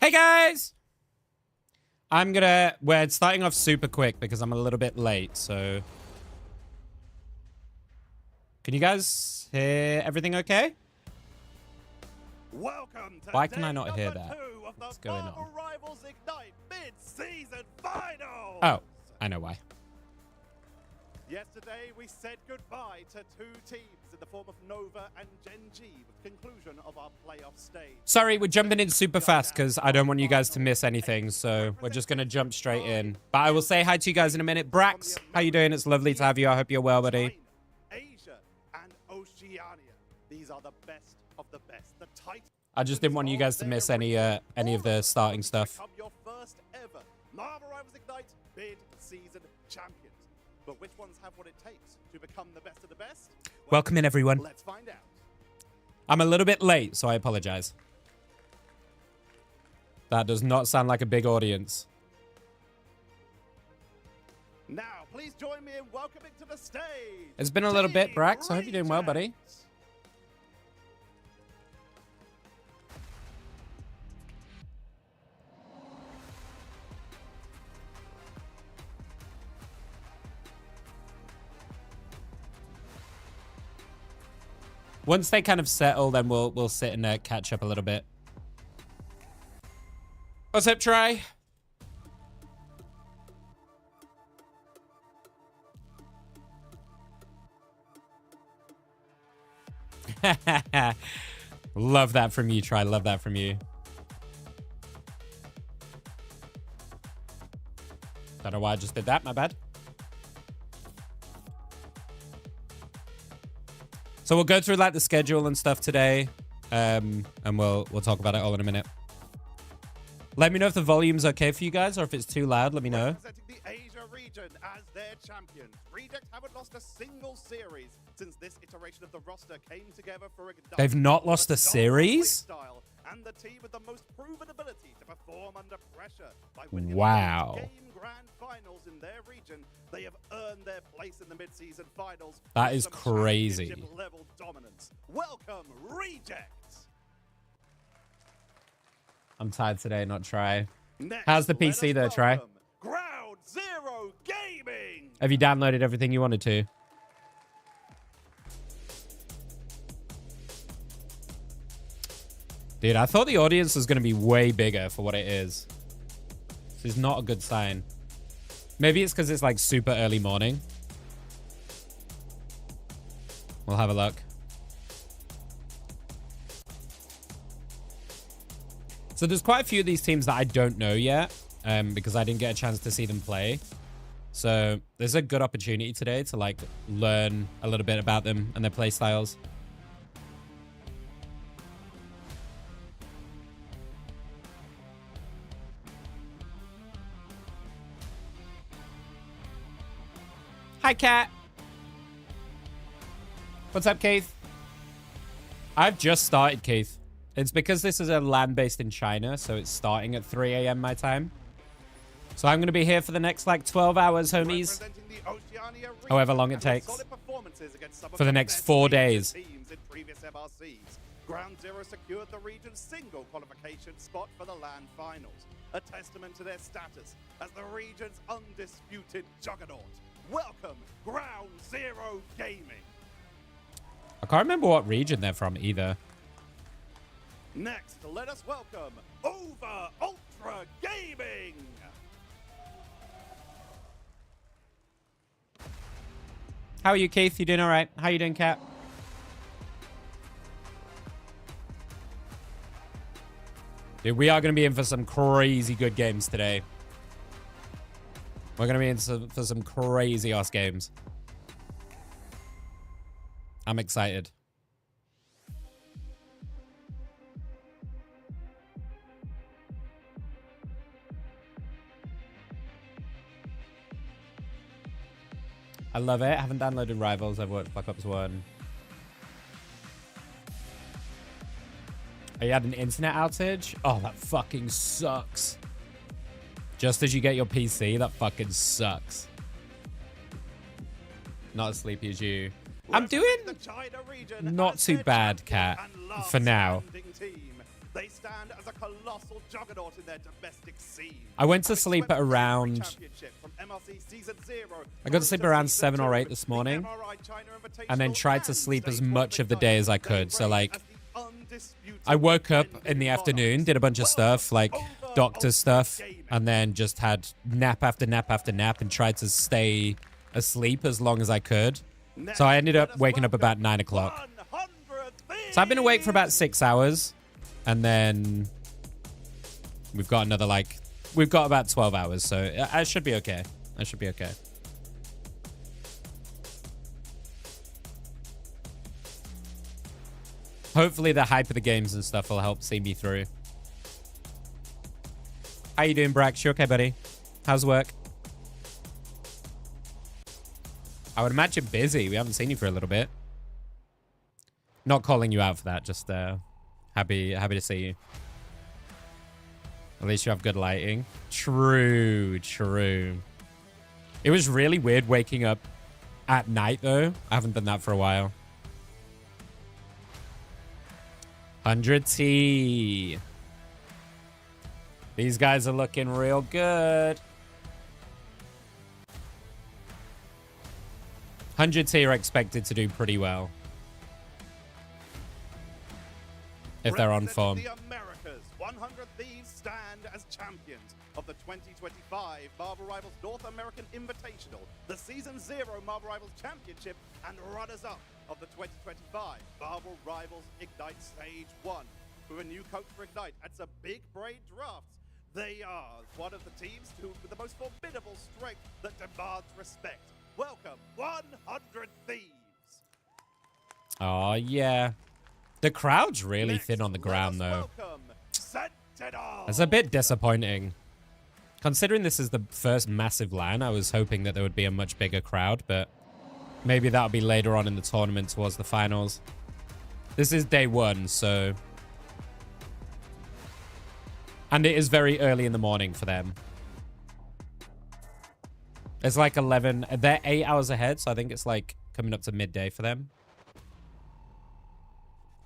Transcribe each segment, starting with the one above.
Hey guys! We're starting off super quick because I'm a little bit late, so... Can you guys hear everything okay? Welcome to Why can I not hear that? What's going on? Rivals Ignite mid-season finals. Oh, I know why. Yesterday we said goodbye to two teams in the form of Nova and Gen G with the conclusion of our playoff stage. Sorry, we're jumping in super fast because I don't want you guys to miss anything, so we're just going to jump straight in. But I will say hi to you guys in a minute. Brax, how you doing? It's lovely to have you. I hope you're well, buddy. Asia and Oceania. These are the best of the best. The Titans. I just didn't want you guys to miss any of the starting stuff. Become your first ever Marvel Rivals Ignite mid-season champions. But which ones have what it takes to become the best of the best? Well, welcome in, everyone. Let's find out. I'm a little bit late, so I apologize. That does not sound like a big audience. Now, please join me in welcoming to the stage. It's been a little bit, Brax. I hope you're doing well, buddy. Once they kind of settle, then we'll sit and catch up a little bit. What's up, Try? Love that from you, Try. Love that from you. Don't know why I just did that. My bad. So we'll go through like the schedule and stuff today, and we'll talk about it all in a minute. Let me know if the volume's okay for you guys, or if it's too loud. Let me know. Representing the Asia region as their champions, Reject haven't lost a single series since this iteration of the roster came together for Ignite. They've not lost a series? And the team with the most proven ability to perform under pressure by winning wow. the game grand finals in their region. They have earned their place in the mid-season finals. That is crazy. Level dominance. Welcome, Reject. I'm tired today, not Try. Next, how's the PC though, Try? Ground Zero Gaming. Have you downloaded everything you wanted to? Dude, I thought the audience was going to be way bigger for what it is. This is not a good sign. Maybe it's because it's like super early morning. We'll have a look. So there's quite a few of these teams that I don't know yet, because I didn't get a chance to see them play. So there's a good opportunity today to like learn a little bit about them and their play styles. Hi, Kat. What's up, Keith? I've just started, Keith. It's because this is a land based in China, so it's starting at 3 a.m. my time. So I'm going to be here for the next, like, 12 hours, homies. However long it takes. For the next 4 days. Ground Zero secured the region's single qualification spot for the land finals. A testament to their status as the region's undisputed juggernaut. Welcome, Ground Zero Gaming. I can't remember what region they're from either. Next, let us welcome Over Ultra Gaming. How are you, Keith? You doing all right? How you doing, Kat? Dude, we are going to be in for some crazy good games today. We're going to be in for some crazy ass games. I'm excited. I love it. I haven't downloaded Rivals. I've worked Black Ops 1. Oh, you had an internet outage? Oh, that fucking sucks. Just as you get your PC, that fucking sucks. Not as sleepy as you. I'm doing not too bad, Kat, for now. They stand as a colossal juggernaut in their domestic scene. I went to sleep at around... I got to sleep around 7 or 8 this morning. And then tried to sleep as much of the day as I could. So, like, I woke up in the afternoon, did a bunch of stuff, like doctor stuff, and then just had nap after nap after nap and tried to stay asleep as long as I could. So I ended up waking up about 9 o'clock. So I've been awake for about 6 hours. And then we've got another, like, we've got about 12 hours. So I should be okay. I should be okay. Hopefully the hype of the games and stuff will help see me through. How you doing, Brax? You okay, buddy? How's work? I would imagine busy. We haven't seen you for a little bit. Not calling you out for that. Just happy to see you. At least you have good lighting. True. It was really weird waking up at night, though. I haven't done that for a while. 100T. These guys are looking real good. 100T are expected to do pretty well. If they're on form. The Americas, 100 Thieves stand as champions of the 2025 Marvel Rivals North American Invitational, the Season 0 Marvel Rivals Championship, and runners-up of the 2025 Marvel Rivals Ignite Stage 1. With a new coach for Ignite and some big brain drafts, they are one of the teams with the most formidable strength that demands respect. Welcome, 100 Thieves! Oh, yeah. The crowd's really thin on the ground, though. That's a bit disappointing. Considering this is the first massive LAN, I was hoping that there would be a much bigger crowd, but maybe that'll be later on in the tournament towards the finals. This is day 1, so... And it is very early in the morning for them. It's like 11... They're 8 hours ahead, so I think it's like coming up to midday for them.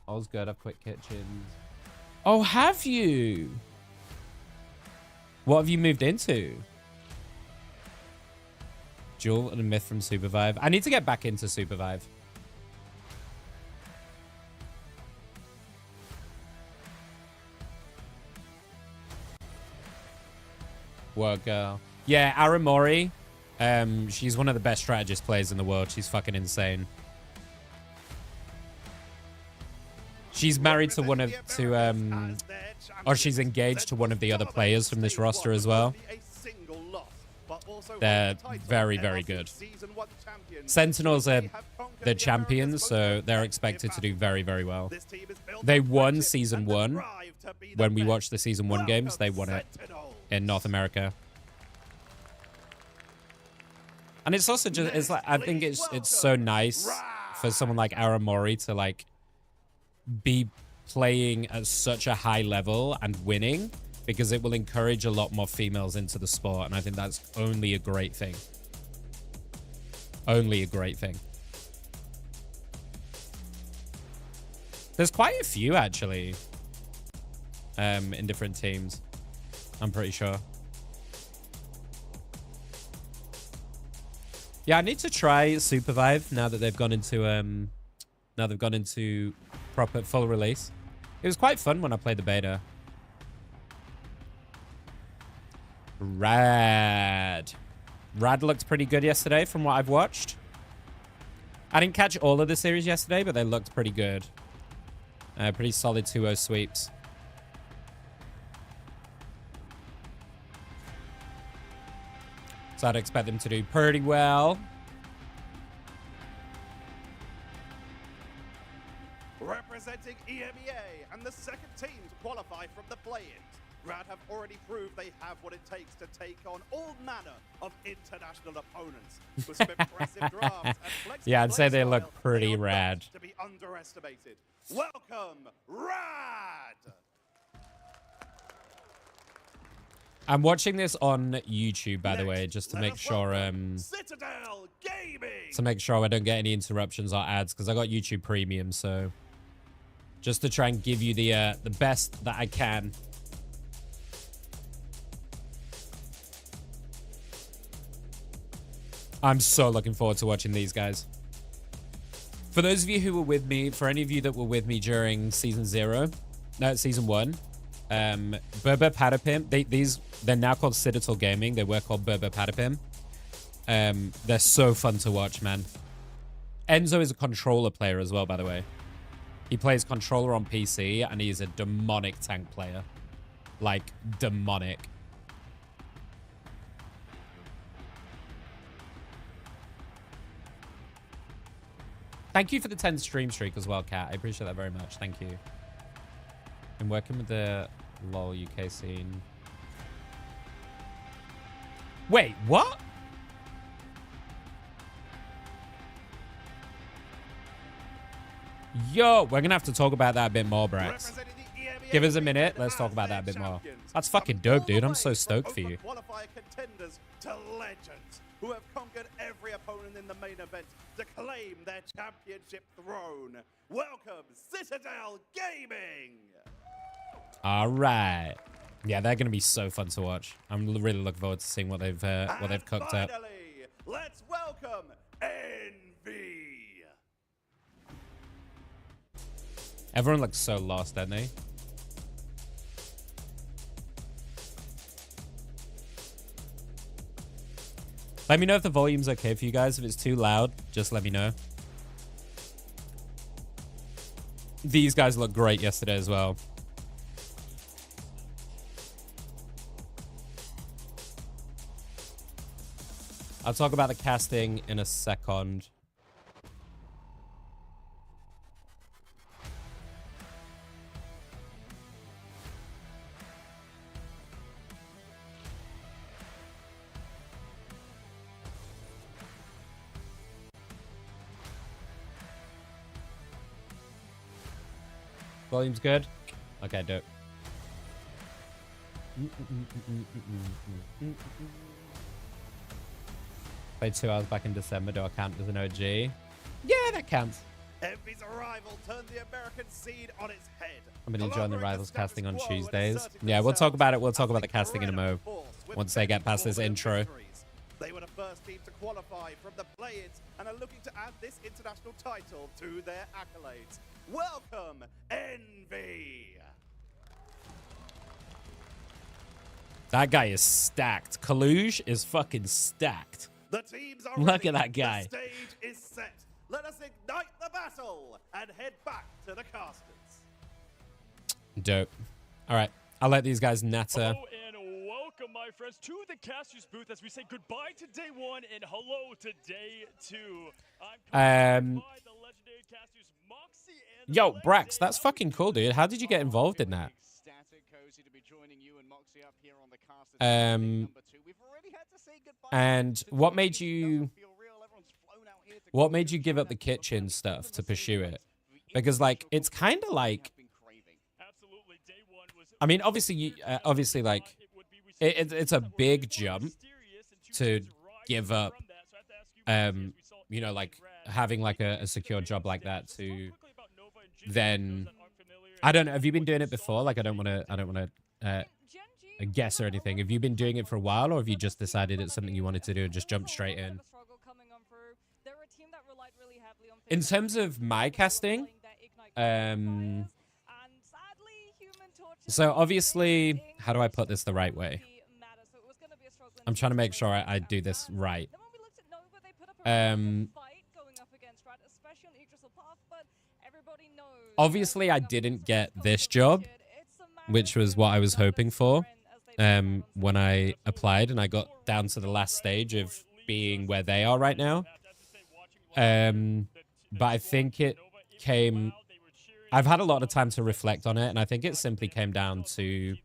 All's good. I've quit kitchens. Oh, have you? What have you moved into? Jewel and a myth from Supervive. I need to get back into Supervive. Work girl. Yeah, Aramori. She's one of the best strategist players in the world. She's fucking insane. She's married to one of or she's engaged to one of the other players from this roster as well. They're very, very good. Sentinels are the champions, so they're expected to do very, very well. They won Season 1. When we watched the Season 1 games, they won it in North America. And it's also just, it's like, I think it's so nice for someone like Aramori to, like, be playing at such a high level and winning, because it will encourage a lot more females into the sport, and I think that's only a great thing. Only a great thing. There's quite a few, actually, in different teams, I'm pretty sure. Yeah, I need to try Supervive now that they've gone into proper full release. It was quite fun when I played the beta. Rad looked pretty good yesterday from what I've watched. I didn't catch all of the series yesterday, but they looked pretty good. Pretty solid 2-0 sweeps. So I'd expect them to do pretty well. Representing EMEA and the second team to qualify from the play-ins, Rad have already proved they have what it takes to take on all manner of international opponents. With some impressive drafts and flexible yeah, I'd say they playstyle, look pretty they are rad. not to be underestimated. Welcome, Rad! I'm watching this on YouTube, by the way, just to make sure Citadel Gaming! I don't get any interruptions or ads, because I got YouTube Premium, so just to try and give you the best that I can. I'm so looking forward to watching these guys. For those of you who were with me, for any of you that were with me during season 1, Berber Patapim, they're now called Citadel Gaming. They were called Berber Patapim. They're so fun to watch, man. Enzo is a controller player as well, by the way. He plays controller on PC, and he's a demonic tank player. Like, demonic. Thank you for the 10 stream streak as well, Kat. I appreciate that very much. Thank you. I'm working with the LOL UK scene. Wait, what? Yo, we're going to have to talk about that a bit more, Brax. Give us a minute. Let's talk about that a bit more. That's fucking dope, dude. I'm so stoked for you. Contenders to legends who have conquered every opponent in the main event to claim their championship throne. Welcome, Citadel Gaming! All right. Yeah, they're going to be so fun to watch. I'm really looking forward to seeing what they've cooked up. Let's welcome Envy. Everyone looks so lost, don't they? Let me know if the volume's okay for you guys. If it's too loud, just let me know. These guys look great yesterday as well. I'll talk about the casting in a second. Volume's good? Okay, dope. Played 2 hours back in December. Do I count as an OG? Yeah, that counts. Envy's arrival turned the American scene on its head. I've been enjoying the Rivals casting on Tuesdays. Yeah, we'll talk about it. We'll talk about the casting in a mo. Once they get past this intro. They were the first team to qualify from the play-ins and are looking to add this international title to their accolades. Welcome, Envy! That guy is stacked. Kaluge is fucking stacked. The teams are Look ready. at that guy. The stage is set. Let us ignite the battle and head back to the casters. Dope. All right. I'll let these guys natter. Hello and welcome, my friends, to the casters booth as we say goodbye to day 1 and hello to day 2. I'm by the legendary casters Moxie and Yo, Brax, that's fucking cool, dude. How did you get involved in that? And what made you give up the kitchen stuff to pursue it? Because like it's kind of like, I mean, obviously like it's a big jump to give up you know, like having like a secure job like that to then, I don't know, have you been doing it before? Like I don't want to guess or anything. Have you been doing it for a while, or have you just decided it's something you wanted to do and just jump straight in? In terms of my casting, so obviously, how do I put this the right way? I'm trying to make sure I do this right. Obviously, I didn't get this job, which was what I was hoping for when I applied, and I got down to the last stage of being where they are right now. But I think it came... I've had a lot of time to reflect on it, and I think it simply came down to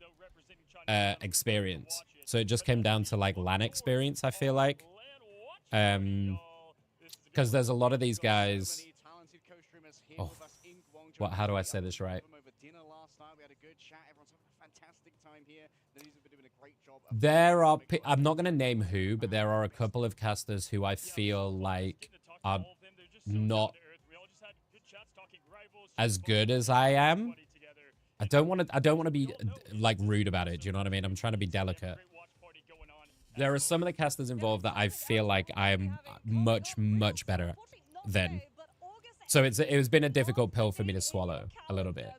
experience. So it just came down to like LAN experience, I feel like. Because there's a lot of these guys... Oh, how do I say this right? There are... I'm not going to name who, but there are a couple of casters who I feel like are not as good as I am. I don't want to be like rude about it. Do you know what I mean? I'm trying to be delicate. There are some of the casters involved that I feel like I am much, much better than. So it's been a difficult pill for me to swallow a little bit.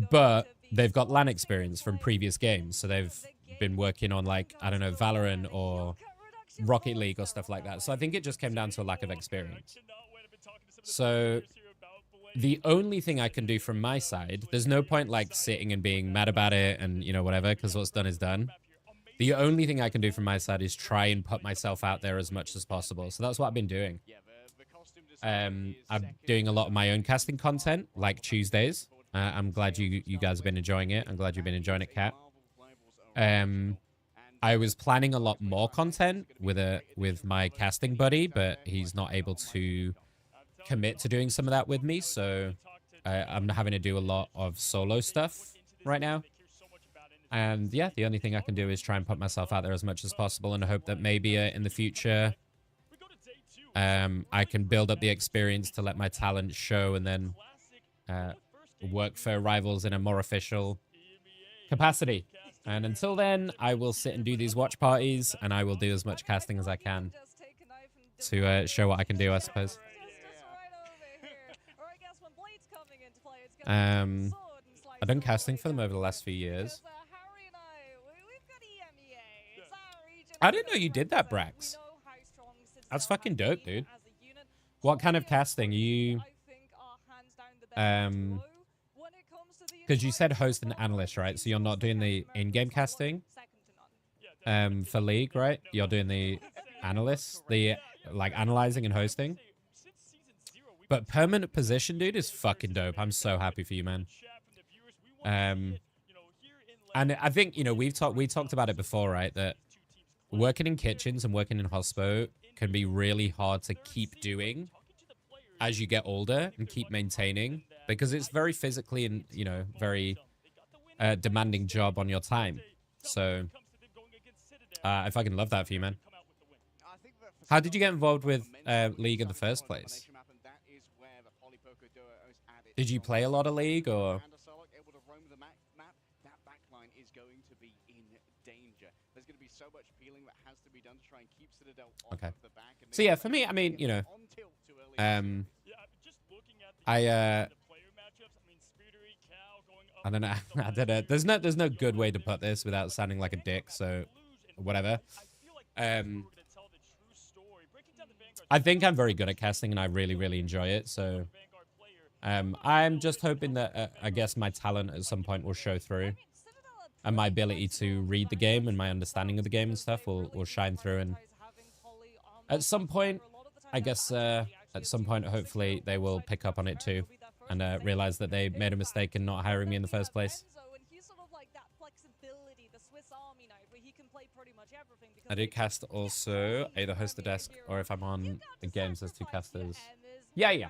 But they've got LAN experience from previous games. So they've been working on like, I don't know, Valorant or Rocket League or stuff like that. So I think it just came down to a lack of experience. So the only thing I can do from my side, there's no point like sitting and being mad about it and, you know, whatever, because what's done is done. The only thing I can do from my side is try and put myself out there as much as possible. So that's what I've been doing. I'm doing a lot of my own casting content, like Tuesdays. I'm glad you guys have been enjoying it. I'm glad you've been enjoying it, Kat. I was planning a lot more content with my casting buddy, but he's not able to commit to doing some of that with me. So I'm having to do a lot of solo stuff right now. And yeah, the only thing I can do is try and put myself out there as much as possible and hope that maybe in the future I can build up the experience to let my talent show and then work for rivals in a more official capacity. And until then, I will sit and do these watch parties and I will do as much casting as I can to show what I can do, I suppose. I've done casting for them over the last few years. I didn't know you did that, Brax. That's fucking dope, dude. What kind of casting? Are you... Because you said host and analyst, right? So you're not doing the in-game casting for League, right? You're doing the analyst, the like analyzing and hosting. But permanent position, dude, is fucking dope. I'm so happy for you, man. And I think, you know, we talked about it before, right? That working in kitchens and working in hospo can be really hard to keep doing as you get older and keep maintaining, because it's very physically and, you know, very demanding job on your time. So I fucking love that for you, man. How did you get involved with League in the first place? Did you play a lot of League, or? Okay. So yeah, for me, I mean, you know, I don't know. I don't know. There's no good way to put this without sounding like a dick. So whatever. I think I'm very good at casting, and I really, really enjoy it. So I'm just hoping that I guess my talent at some point will show through, and my ability to read the game and my understanding of the game and stuff will shine through. And at some point, I guess at some point, hopefully, they will pick up on it too and realize that they made a mistake in not hiring me in the first place. I do cast also, either host the desk or if I'm on the games, there's two casters. Yeah.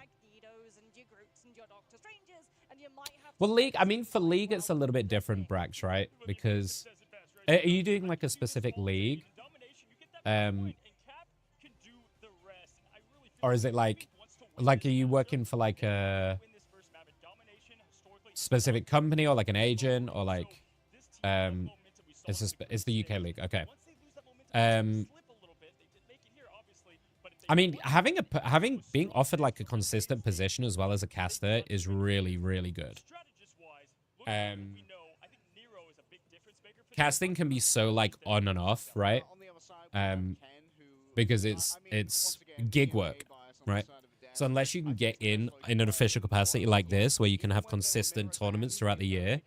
Well, League, I mean, for League, it's a little bit different, Brax, right? Because are you doing like a specific league? Or is it like are you working for like a specific company or like an agent or like, it's the UK league. Okay. I mean, being offered like a consistent position as well as a caster is really, really good. Casting can be so like on and off, right? Because it's gig work, right? So unless you can get in an official capacity like this, where you can have consistent tournaments throughout the year,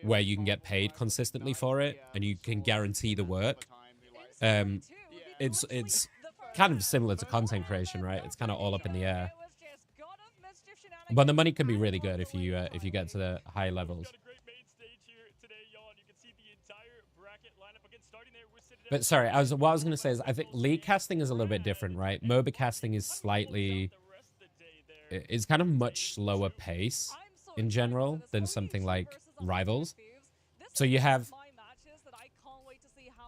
where you can get paid consistently for it, and you can guarantee the work, it's kind of similar to content creation, right? It's kind of all up in the air. But the money can be really good if you get to the high levels. But sorry, what I was going to say is I think League casting is a little bit different, right? MOBA casting is it's kind of much slower pace in general than something like Rivals. So you have,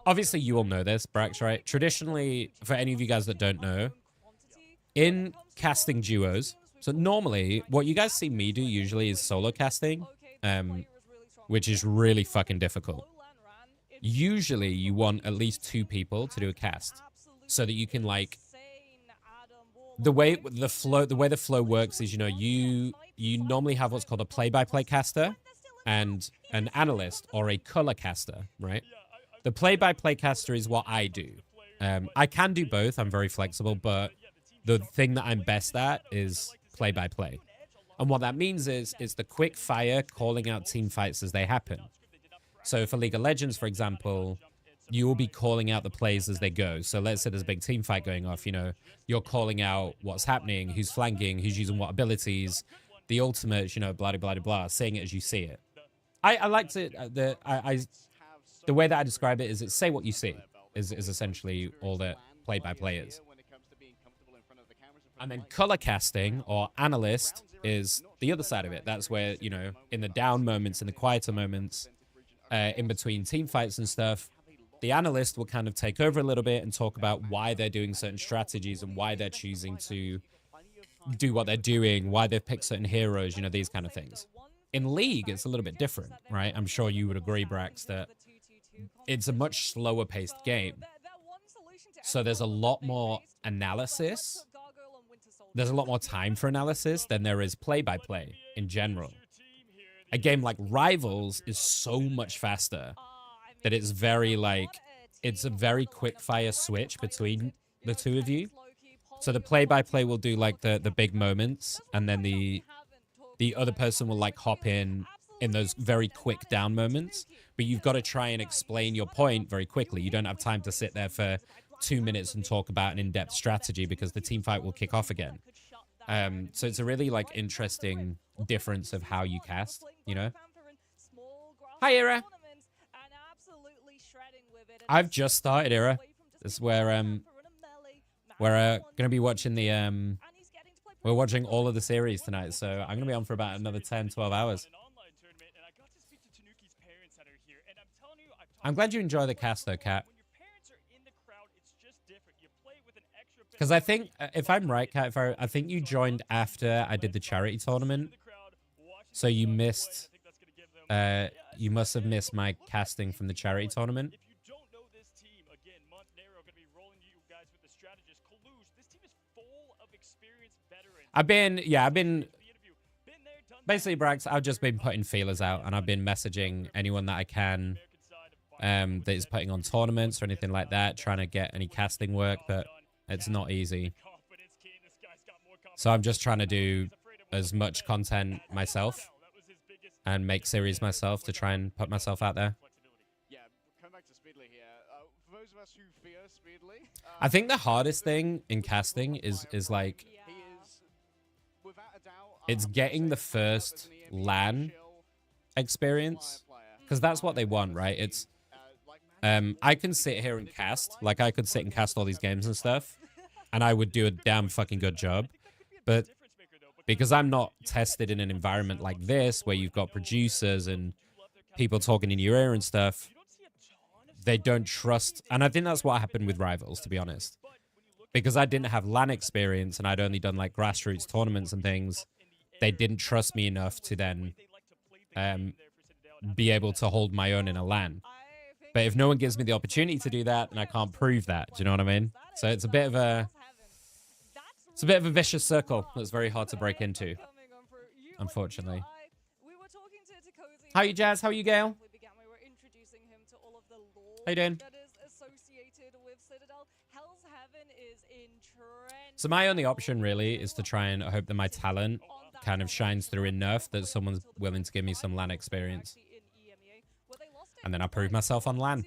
obviously you all know this, Brax, right? Traditionally, for any of you guys that don't know, in casting duos, So normally, what you guys see me do usually is solo casting, which is really fucking difficult. Usually, you want at least 2 people to do a cast, so that you can like. The way the flow works is, you know, you normally have what's called a play-by-play caster and an analyst or a color caster, right? The play-by-play caster is what I do. I can do both. I'm very flexible, but the thing that I'm best at is play-by-play. And what that means is it's the quick fire calling out team fights as they happen. So for League of Legends, for example, you will be calling out the plays as they go. So let's say there's a big team fight going off, you know, you're calling out what's happening, who's flanking, who's using what abilities, the ultimates, you know, blah, blah, blah, blah, saying it as you see it. I like to, the way that I describe it is it's say what you see is essentially all that play-by-play is. And then color casting or analyst is the other side of it. That's where, you know, in the down moments, in the quieter moments, in between team fights and stuff, the analyst will kind of take over a little bit and talk about why they're doing certain strategies and why they're choosing to do what they're doing, why they've picked certain heroes, you know, these kind of things. In League, it's a little bit different, right? I'm sure you would agree, Brax, that it's a much slower paced game. So there's a lot more analysis. There's a lot more time for analysis than there is play-by-play in general. A game like Rivals is so much faster that it's very like, it's a very quick fire switch between the two of you. So the play-by-play will do like the big moments, and then the other person will like hop in those very quick down moments. But you've got to try and explain your point very quickly. You don't have time to sit there for 2 minutes and talk about an in-depth strategy because the team fight will kick off again. So it's a really like interesting difference of how you cast, you know? Hi, Ira. I've just started, Ira. This is where we're gonna be watching the we're watching all of the series tonight, so I'm gonna be on for about another 10-12 hours. I'm glad you enjoy the cast though, Kat. Because I think, if I'm right, Kat, I think you joined after I did the charity tournament, so you missed. You must have missed my casting from the charity tournament. I've been basically, Brax, I've just been putting feelers out, and I've been messaging anyone that I can that is putting on tournaments or anything like that, trying to get any casting work, but it's not easy. So I'm just trying to do as much content myself and make series myself to try and put myself out there. I think the hardest thing in casting is like, it's getting the first LAN experience, because that's what they want, right? It's I can sit here and cast, like I could sit and cast all these games and stuff, and I would do a damn fucking good job. But because I'm not tested in an environment like this, where you've got producers and people talking in your ear and stuff, they don't trust. And I think that's what happened with Rivals, to be honest. Because I didn't have LAN experience and I'd only done like grassroots tournaments and things, they didn't trust me enough to then be able to hold my own in a LAN. But if no one gives me the opportunity to do that, then I can't prove that. Do you know what I mean? So it's a bit of a vicious circle that's very hard to break into, unfortunately. How are you, Jazz? How are you, Gail? How you doing? So my only option really is to try and hope that my talent kind of shines through enough that someone's willing to give me some LAN experience. And then I prove myself on LAN.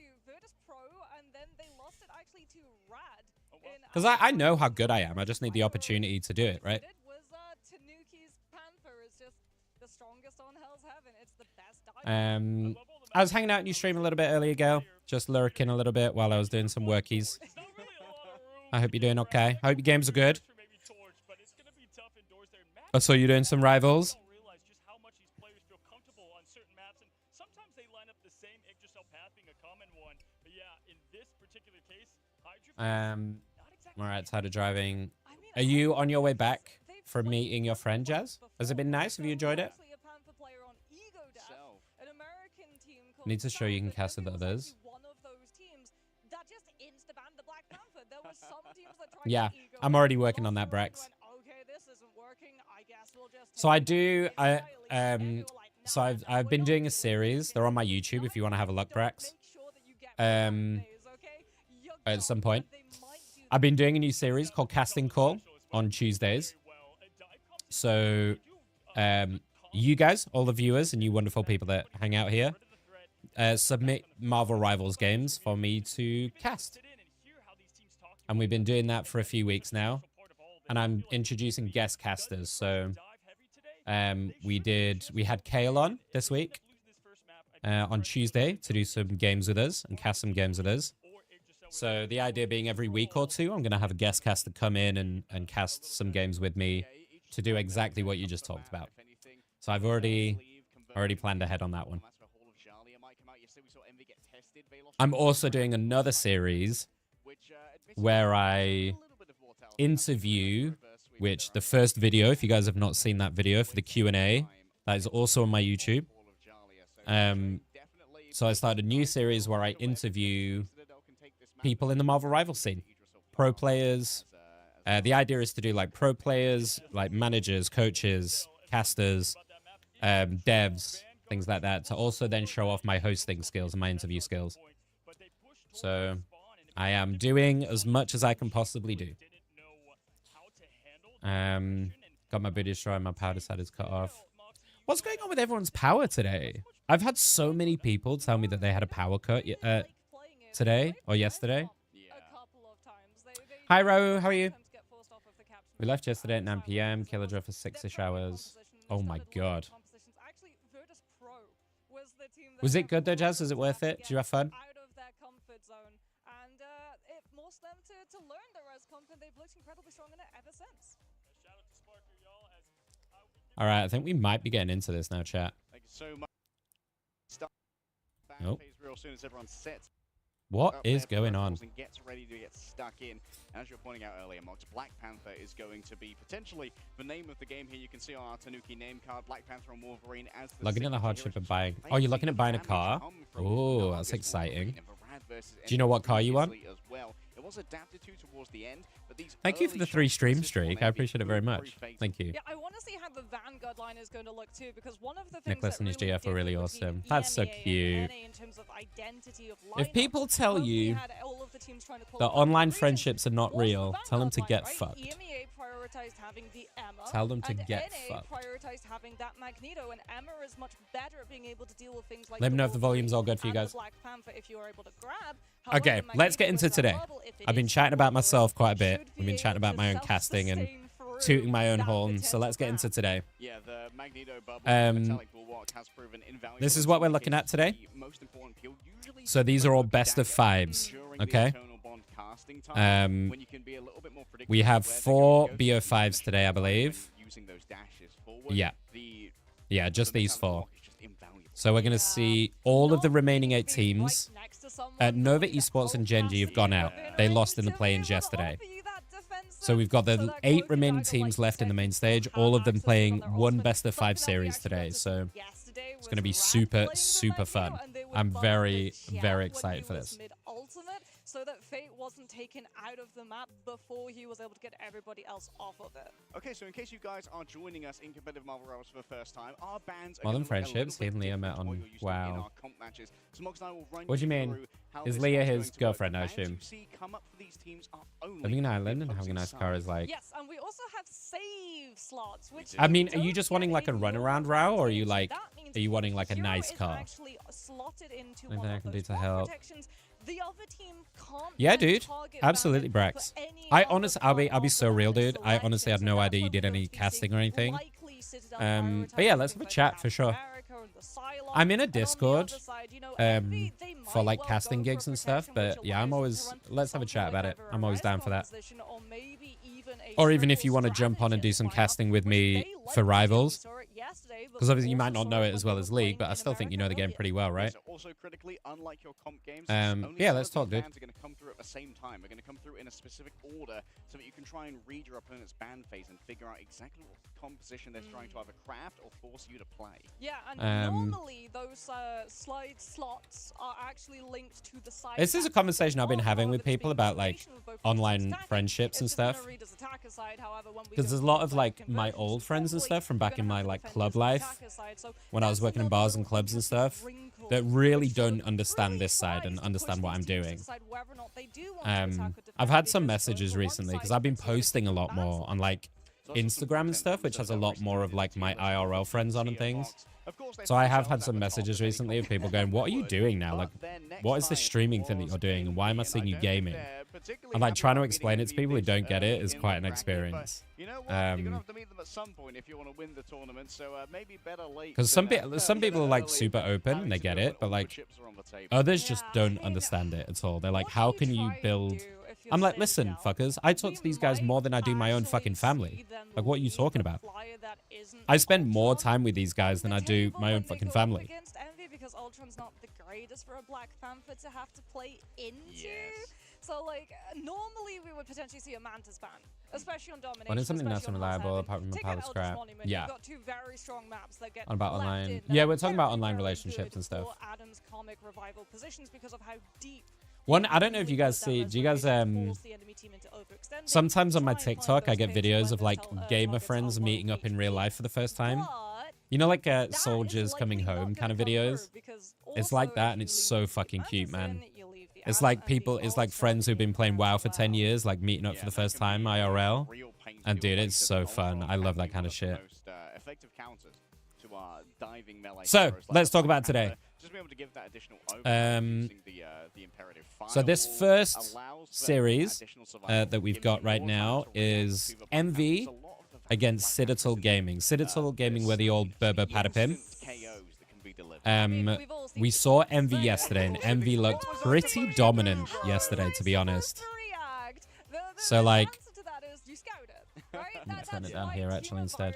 Because I know how good I am. I just need the opportunity to do it, right? I was hanging out in your stream a little bit earlier, Gail. Just lurking a little bit while I was doing some workies. I hope you're doing okay. I hope your games are good. I saw you doing some Rivals. All right, tired of driving. Are you on your way back from meeting your friend, Jazz? Has it been nice? Have you enjoyed it? Need to show you can cast with others. Yeah, I'm already working on that, Brex. So I do, so I've been doing a series. They're on my YouTube if you want to have a look, Brex. At some point. I've been doing a new series called Casting Call on Tuesdays. So, you guys, all the viewers and you wonderful people that hang out here, submit Marvel Rivals games for me to cast. And we've been doing that for a few weeks now. And I'm introducing guest casters. So, we had Kale on this week on Tuesday to do some games with us and cast some games with us. So the idea being every week or two, I'm going to have a guest caster come in and cast some games with me to do exactly what you just talked about. So I've already planned ahead on that one. I'm also doing another series where I interview, which the first video, if you guys have not seen that video for the Q&A, that is also on my YouTube. So I started a new series where I interview people in the Marvel Rivals scene, pro players. The idea is to do like pro players, like managers, coaches, casters, devs, things like that, to also then show off my hosting skills and my interview skills. So I am doing as much as I can possibly do. Got my booty destroyed, my power decided to cut off. What's going on with everyone's power today? I've had so many people tell me that they had a power cut today or yesterday. Hi, Ro. How are you? We left yesterday at 9 p.m. Killer drove for 6-ish hours. Oh, my God. Was it good, though, Jazz? Was it worth it? Did you have fun? All right, I think we might be getting into this now, chat. Thank you so much. Nope. Real soon as everyone sets What is going on? And gets ready to get stuck in. And as you're pointing out earlier, Mox, Black Panther is going to be potentially the name of the game here. You can see on our Tanuki name card, Black Panther and Wolverine as the Looking at the hardship of buying. Oh, you're looking at buying a car? Oh, that's exciting. Do you know what car you want? It was adapted to towards the end, but these Thank you for the 3 stream streak. I appreciate it very much. Thank you. Yeah, I want to see how the Vanguard line is going to look too, because one of the things Nicholas and his GF are really awesome. That's so cute. If people tell you that online friendships are not real, tell them to get fucked. Tell them to get fucked. Let me know if the volume's all good for you guys. Okay, let's get into today. I've been chatting about myself quite a bit. We've been chatting about my own casting and tooting my own horn. So let's get into today. This is what we're looking at today. So these are all best of 5s. Okay. We have 4 BO5s today, I believe. Yeah. Yeah, just these 4. So we're going to see all of the remaining 8 teams. Nova Esports and Genji have gone out. They lost in the play-ins yesterday. So we've got the 8 remaining teams left in the main stage, all of them playing one best of 5 series today. So it's going to be super, super fun. I'm very, very excited for this. So that Fate wasn't taken out of the map before he was able to get everybody else off of it. Okay, so in case you guys are joining us in competitive Marvel Rivals for the first time, our bands Modern Friendships, he and Leah met on WoW. What do you mean? Is Leah his girlfriend, I assume? Living in Ireland and having a nice car is like... Yes, and we also have save slots, which... I mean, are you just wanting like a runaround route, or are you like... Are you wanting like a nice car? Anything I can do to help? The other team can't yeah, dude. Absolutely, Brax. I'll be so real, dude. I honestly had no idea you did any casting or anything. But yeah, let's have a chat for sure. I'm in a Discord for like casting gigs and stuff, but yeah, let's have a chat about it. I'm always down for that. Or even if you want to jump on and do some casting with me for Rivals, Because obviously you might not know it as well as League, but I still think you know the game pretty well, right? Also critically, unlike your comp games, Yeah, let's talk, dude. Fans are going to come through at the same time. They're going to come through in a specific order so that you can try and read your opponent's ban phase and figure out exactly what composition they're trying to either craft or force you to play. Yeah, and normally those slide slots are actually linked to the side. This is a conversation I've been having with people about like online friendships and stuff. Because there's a lot of like my old friends and stuff from back in my like club life when I was working in bars and clubs and stuff that really don't understand this side and understand what I'm doing. I've had some messages recently because I've been posting a lot more on like Instagram and stuff, which has a lot more of like my IRL friends on and things. So I have had some messages recently of people going, what are you doing now? Like, what is this streaming thing that you're doing? And why am I seeing you gaming? And like trying to explain it to people who don't get it is quite an experience. Because some people are like super open and they get it, but like others just don't understand it at all. They're like, how can you build... I'm like, listen, fuckers, I talk to these guys more than I do my own fucking family. Like, what are you talking about? I spend more time with these guys than I do my own fucking family. Because Ultron's not the greatest for a Black Panther to have to play into. So, like, normally we would potentially see a Mantis ban, especially on Domination. Well, something nice and reliable apart from the Palace crap. Yeah. You've got two very strong maps that get about online. Yeah, we're talking about online relationships and stuff. Adam's comic revival positions because of how deep. One, I don't know if you guys see, do you guys, sometimes on my TikTok, I get videos of like gamer friends meeting up in real life for the first time. You know, like soldiers coming home kind of videos? It's like that and it's so fucking cute, man. It's like people, it's like friends who've been playing WoW for 10 years, like meeting up for the first time, IRL. And dude, it's so fun. I love that kind of shit. So, let's talk about today. So this first series that we've got right now is MV against Citadel Gaming. Citadel Gaming were the old Berber Patapim. We saw MV yesterday, and MV looked pretty dominant yesterday, to be honest. So, like... Let me turn it down here, actually, instead.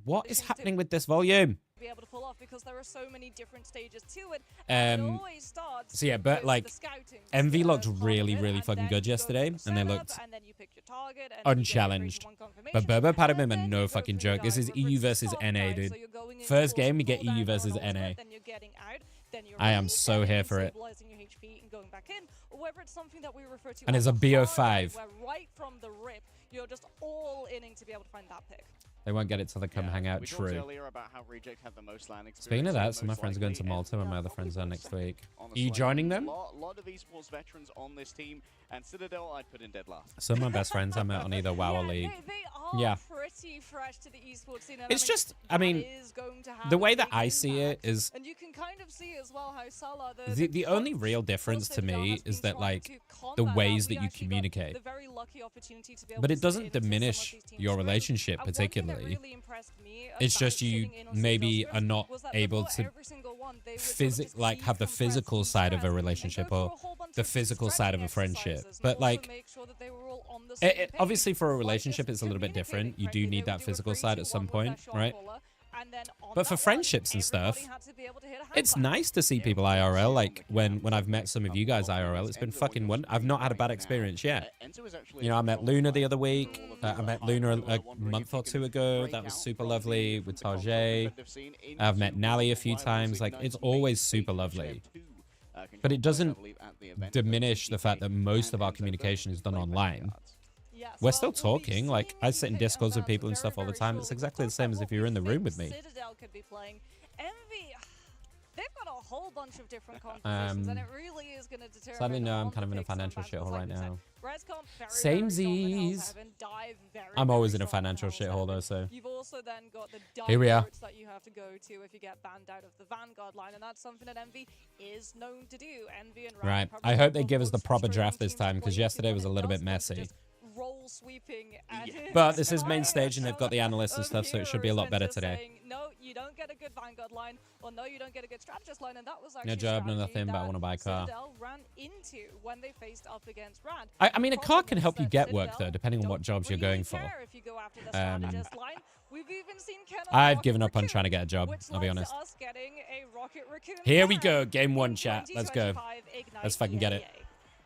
What is happening with this volume? Be able to pull off because there are so many different stages to it. So yeah, but like MV looked really fucking good yesterday, and they looked unchallenged. But Berber Patapim are no fucking joke. This is EU versus NA, dude. First game we get EU versus NA. I am so here for it. And it's a BO5. Right from the rip, you're just all inning to be able to find that pick. They won't get it till they come hang out. True. Speaking of that, some of my friends are going to Malta and my other friends are next week. Are you joining them? Some of my best friends I met on either WoW or League. They are pretty fresh to the esports scene. It's just, I mean, the way that I see it is... And you can kind of see as well how Salah... The only real difference to me is that, like, the ways that you communicate. But it doesn't diminish your relationship particularly. It's just you maybe are not able to have the physical side of a relationship or the physical side of a friendship. But like, obviously for a relationship, it's a little bit different. You do need that physical side at some point, right? But for friendships and stuff, it's nice to see people IRL. Like when I've met some of you guys IRL, it's been fucking wonderful. I've not had a bad experience yet. You know, I met Luna the other week. I met Luna a month or two ago. That was super lovely with Tarjay. I've met Nally a few times. Like, it's always super lovely. But it doesn't diminish the fact that most of our communication is done online. We're still talking. Like, I sit in Discords with people and stuff all the time. It's exactly the same as if you're in the room with me. Citadel could be playing. Envy, they've got a whole bunch of different compositions, and it really is going to determine. Sadly, no, I'm kind of in a financial shithole right now. Samesies. I'm always in a financial shithole though, so. You've also then got the here we are. That you have to go to if you get banned out of the Vanguard line, and that's something that Envy is known to do. Envy and right. I hope they give us the proper draft this time because yesterday was a little bit messy. Roll sweeping. But this is main stage and they've got the analysts and stuff, so it should be a lot better today. No, you don't get a good Vanguard line, or no, you don't get a good Strategist line, and that was actually No job, no a nothing, but I want to buy a car. Citadel ran into when they faced up against Rad. I mean, a car can Problem help is you that get work, Citadel though, depending on don't what jobs you're really going for. care if you go after the Strategist line. We've even seen Ken on I've Rocket given up on Raccoon, trying to get a job, which I'll be led to honest. us getting a Rocket Raccoon Here we ban go, game one, in chat. Let's go. 2025 Ignite Let's fucking get it. EMEA.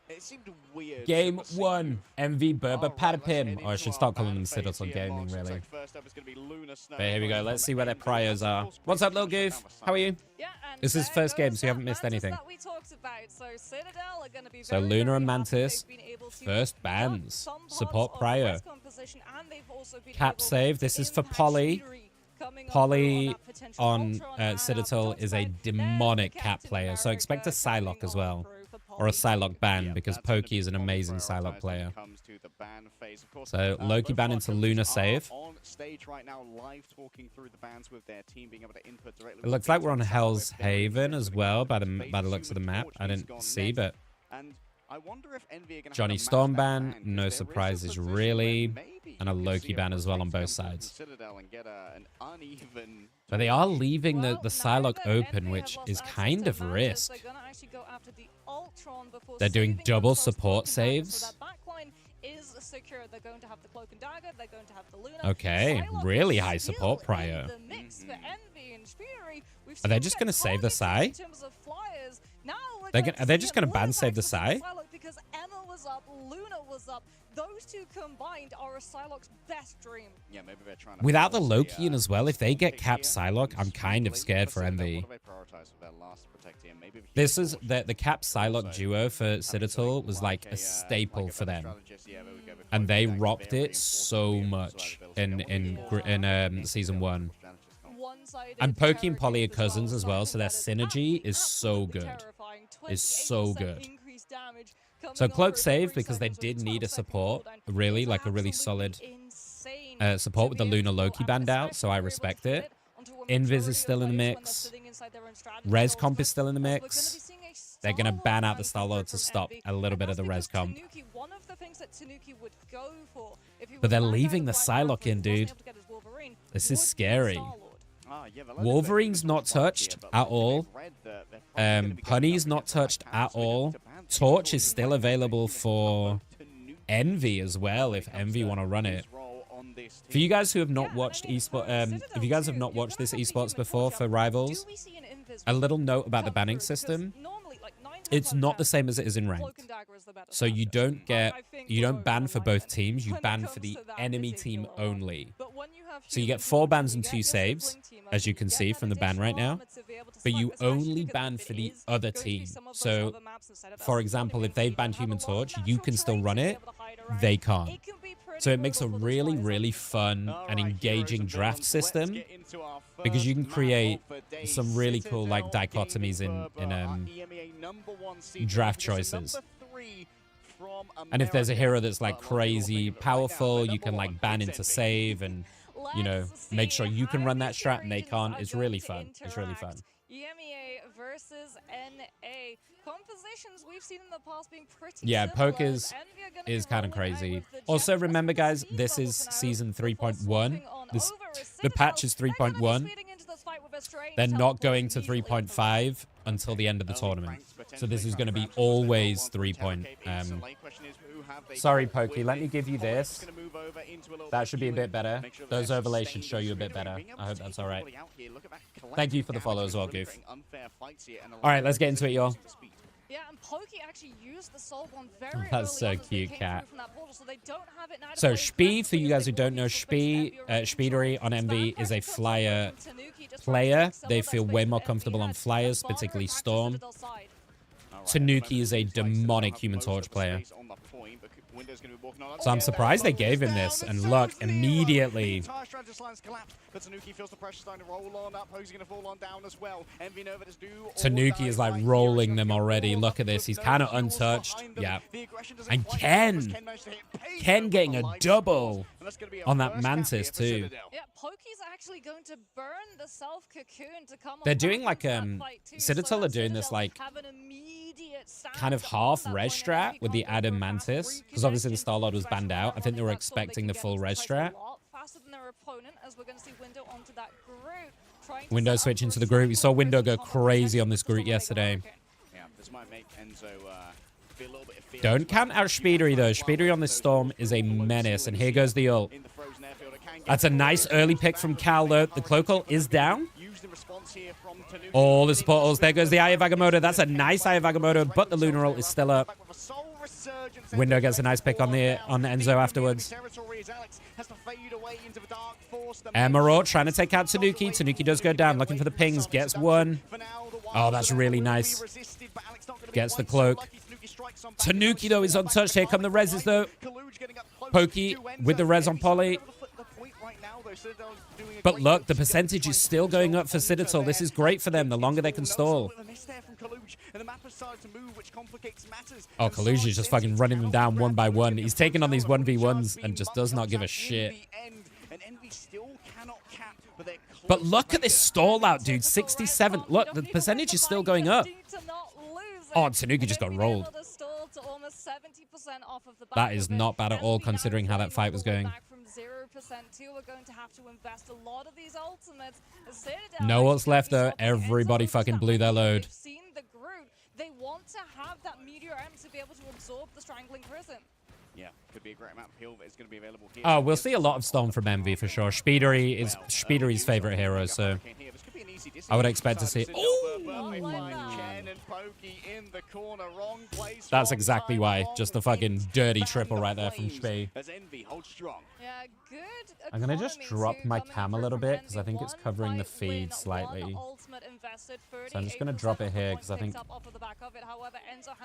It seemed weird. Game to see one, MV Berber Alright, let's head Patapim. into Or I should our start calling ban them phase Citadel here. Gaming, Marks, looks really. like first up is gonna be Luna Snow But here we go, from let's see where their Envy. priors are. That's What's up, great little push goof? down the How are side. you? Yeah, and This is there first game, goes so you haven't that missed Mantis anything. that we talked about. So Citadel are gonna be So very, Luna very and happy Mantis, they've been able to first dump bans. some parts Support of Prior. Rescon position, and they've also been Cap able save. to This is for impact Polly. Shuri coming up Polly through that potential on Ultron, and Citadel our is a top side, demonic there's cap Captain player, so expect a America Psylocke coming as well. on through for Or a Polly. Psylocke ban, Yeah, because that's gonna Pokey is an be amazing prioritized Psylocke when player. it comes to the ban phase. Of course, So Loki both ban our into coaches Luna are save. on stage right now, live talking through the bans with their team, being able to input directly. It looks like we're on Hell's Haven as well by the looks of the map. I didn't see, but And I wonder if Envy are gonna Johnny have to match Storm that ban, ban, 'cause no there is a surprises position where really, maybe and a you could Loki see ban as well on protect both come from sides. Citadel and get an uneven But they are leaving the Well, now Psylocke that open, Envy which have lost is access kind to of Mantis, risk. they're gonna actually go after the Ultron before They're doing saving double themselves support Cloak and Dagger, saves. So that backline is secure. They're going to have the Cloak and Dagger. They're going to have the Luna. Okay, Psylocke really is high still support in prior. the mix for Envy and Fury. We've Are they seen just them gonna save the targeted Psy? in terms of flyers. Now we're They're going are to they see just it gonna more ban than save the access to Psy? Psylocke because Emma was up, Luna was up. Those two combined are a Psylocke's best dream. Yeah, maybe they're trying to Without the force Loki in as well, if they get pick capped here. Psylocke, I'm kind of scared for Citadel, Envy. what do they prioritize for their last protect here? Maybe This is the cap Psylocke duo for Citadel was like a a staple for them, strategist. Yeah, there we go. and they Very rocked it important so vehicle much as well. in season 1. One-sided And Pokey and Polly are terror games cousins as well, so their that is synergy is so absolutely good. terrifying. Is so 28% good. increased damage coming So on Cloak through saved every because they seconds did with need a 12-second support, cooldown. really, It's like a really absolutely solid insane support to with the be Luna able to Loki go banned after out, so I Psy, respect we're able it. to fit onto a Invis majority is still of in the players when they're mix. sitting inside their own strategy Res zones, comp but is still in the as we're gonna mix. be seeing a They're going to Star-Lord ban out the ban Star-Lord to from stop Envy, a little and bit of that's the res because comp. Tanuki, one of the things that Tanuki would go for if he But was they're banned out leaving of the Black Psylocke Panther, in, if he wasn't dude. able to get his Wolverine, This would is be scary. Star-Lord. Wolverine's not touched at all. Punny's not touched at all. Torch is still available for Envy as well, if Envy want to run it. For you guys who have not watched esports, if you guys have not watched this esports before for Rivals, a little note about the banning system. It's not the same as it is in ranked. So you don't ban for both teams, you ban for the enemy team only. So you get 4 bans and 2 saves, as you can see from the ban right now, but you only ban for the other team. So, for example, if they've banned Human Torch, you can still run it, they can't. So it makes a really, really fun and engaging draft system, because you can create some really cool like dichotomies in draft choices. And if there's a hero that's like crazy powerful, you can like ban into save and, you know, make sure you can run that strat and they can't. It's really fun. It's really fun. EMEA versus NA. Compositions we've seen in the past being pretty Yeah, similar, Pokers as Envy are gonna be is kind of rolling out crazy. with the Also, Jets remember, versus guys, Speed this bubble is for now, season before 3.1. swapping on The over patch is Citadel. They're gonna be 3.1. speeding into this fight with a strange They're not teleport going to immediately after 3.5 until the end of the tournament. So this is going to be always 3. Sorry, Pokey. Let me give you this. That should be a bit better. Those overlays should show you a bit better. I hope that's all right. Thank you for the follow as well, Goof. All right, let's get into it, y'all. Yeah, and Pokey actually used the Soul Bond very That's early so on as they cute, came cat. through from that portal, so they don't have it now to So play Spee, for you guys who defensively. don't know, Spee, Speedery on MV is a flyer player. They feel way more comfortable on flyers, particularly Storm. Tanuki is a demonic Human Torch player. So I'm surprised they gave him this, and look, immediately. Tanuki is like rolling them already. Look at this, he's kind of untouched. Yeah. And Ken getting a double on that Mantis too. Yeah, Pokey's actually going to burn the self cocoon to come on. They're doing back like into that fight too, so Citadel that are doing this Citadel like have an immediate stance kind of on half that res point, and strat with the Envy Adam can't go for a Mantis, fast because obviously the reconnection, Star-Lord was banned out. I think they were that's all they expecting can the get full this res place strat. a lot faster than their opponent, as we're going to see Window onto that Groot. Window switching to the Groot. We saw Window go crazy on this Groot yesterday. Yeah, this might make Enzo be a little bit of fear. Don't count out Speedery, though. Speedery on this Storm is a menace, and here goes the ult. That's a nice early pick from Cal, though. The cloak ult is down. All the support ults. There goes the Eye of Agamotto. That's a nice Eye of Agamotto, but the Lunar ult is still up. Window gets a nice pick on Enzo afterwards. Emerald trying to take out Tanuki. Tanuki does go down, looking for the pings. Gets one. Oh, that's really nice. Gets the cloak. Tanuki, though, is untouched. Here come the reses, though. Pokey with the res on Polly. But look, the percentage is still going up for Citadel. This is great for them. The longer they can stall. Oh, Kaluj is just fucking running them down one by one. He's taking on these 1v1s and just does not give a shit. But look at this stall out, dude. 67. Look, the percentage is still going up. Oh, Tanuki just got rolled. That is not bad at all, considering how that fight was going. No ults left, though. Everybody fucking blew their load. They want to have that Meteor M to be able to absorb the Strangling Prison. Yeah, could be a great map heal that is going to be available here. Oh, we'll see a lot of Storm from MV for sure. Speedery is Speedery's favorite hero, so I would expect to see. That's exactly why. Just the fucking dirty triple right there from Spee. Yeah, good. I'm going to just drop my cam a little bit because I think it's covering the feed slightly. So I'm just going to drop it here because I think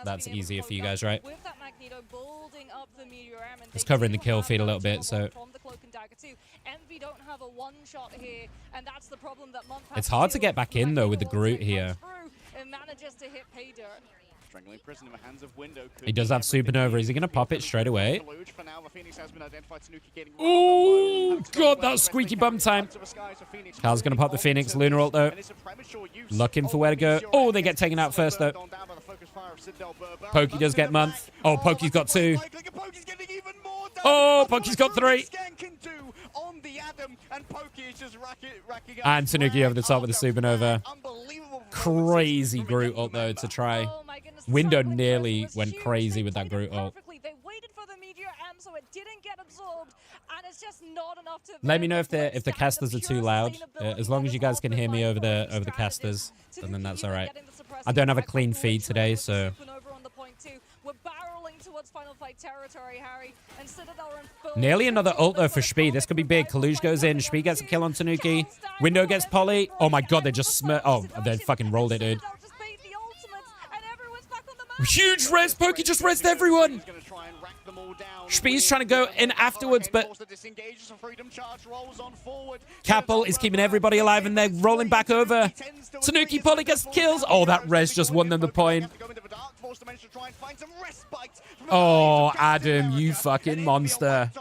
that's easier for you guys, right? It's covering the kill feed a little bit, so it's hard to get back in, though, with the Groot here. He does have Supernova. Is he going to pop it straight away? Oh, God, that was squeaky bum time. Cal's going to pop the Phoenix. Lunar ult, though. Looking for where to go. Oh, they get taken out first, though. Pokey does get month. Oh, Pokey's got two. Oh, Pokey's got three. And Tanuki over the top with the Supernova. Crazy Groot ult, though, to try. Window nearly went crazy with that Groot ult. They waited for the Meteor M so it didn't get absorbed, and it's just not enough to. Let me know if the casters are too loud. As long as you guys can hear me over the casters, and then that's all right. I don't have a clean feed today, so. Nearly another ult, though, for Spee. This could be big. Kaluj goes in. Spee gets a kill on Tanuki. Window gets Polly. Oh, my God. They just oh, they fucking rolled it, dude. Huge res. Pokey just resed everyone. Spee's trying to go in afterwards, but Capel is keeping everybody alive, and they're rolling back over. Tanuki Polly gets kills. Oh, that res just won them the point. Oh, Adam, you fucking monster.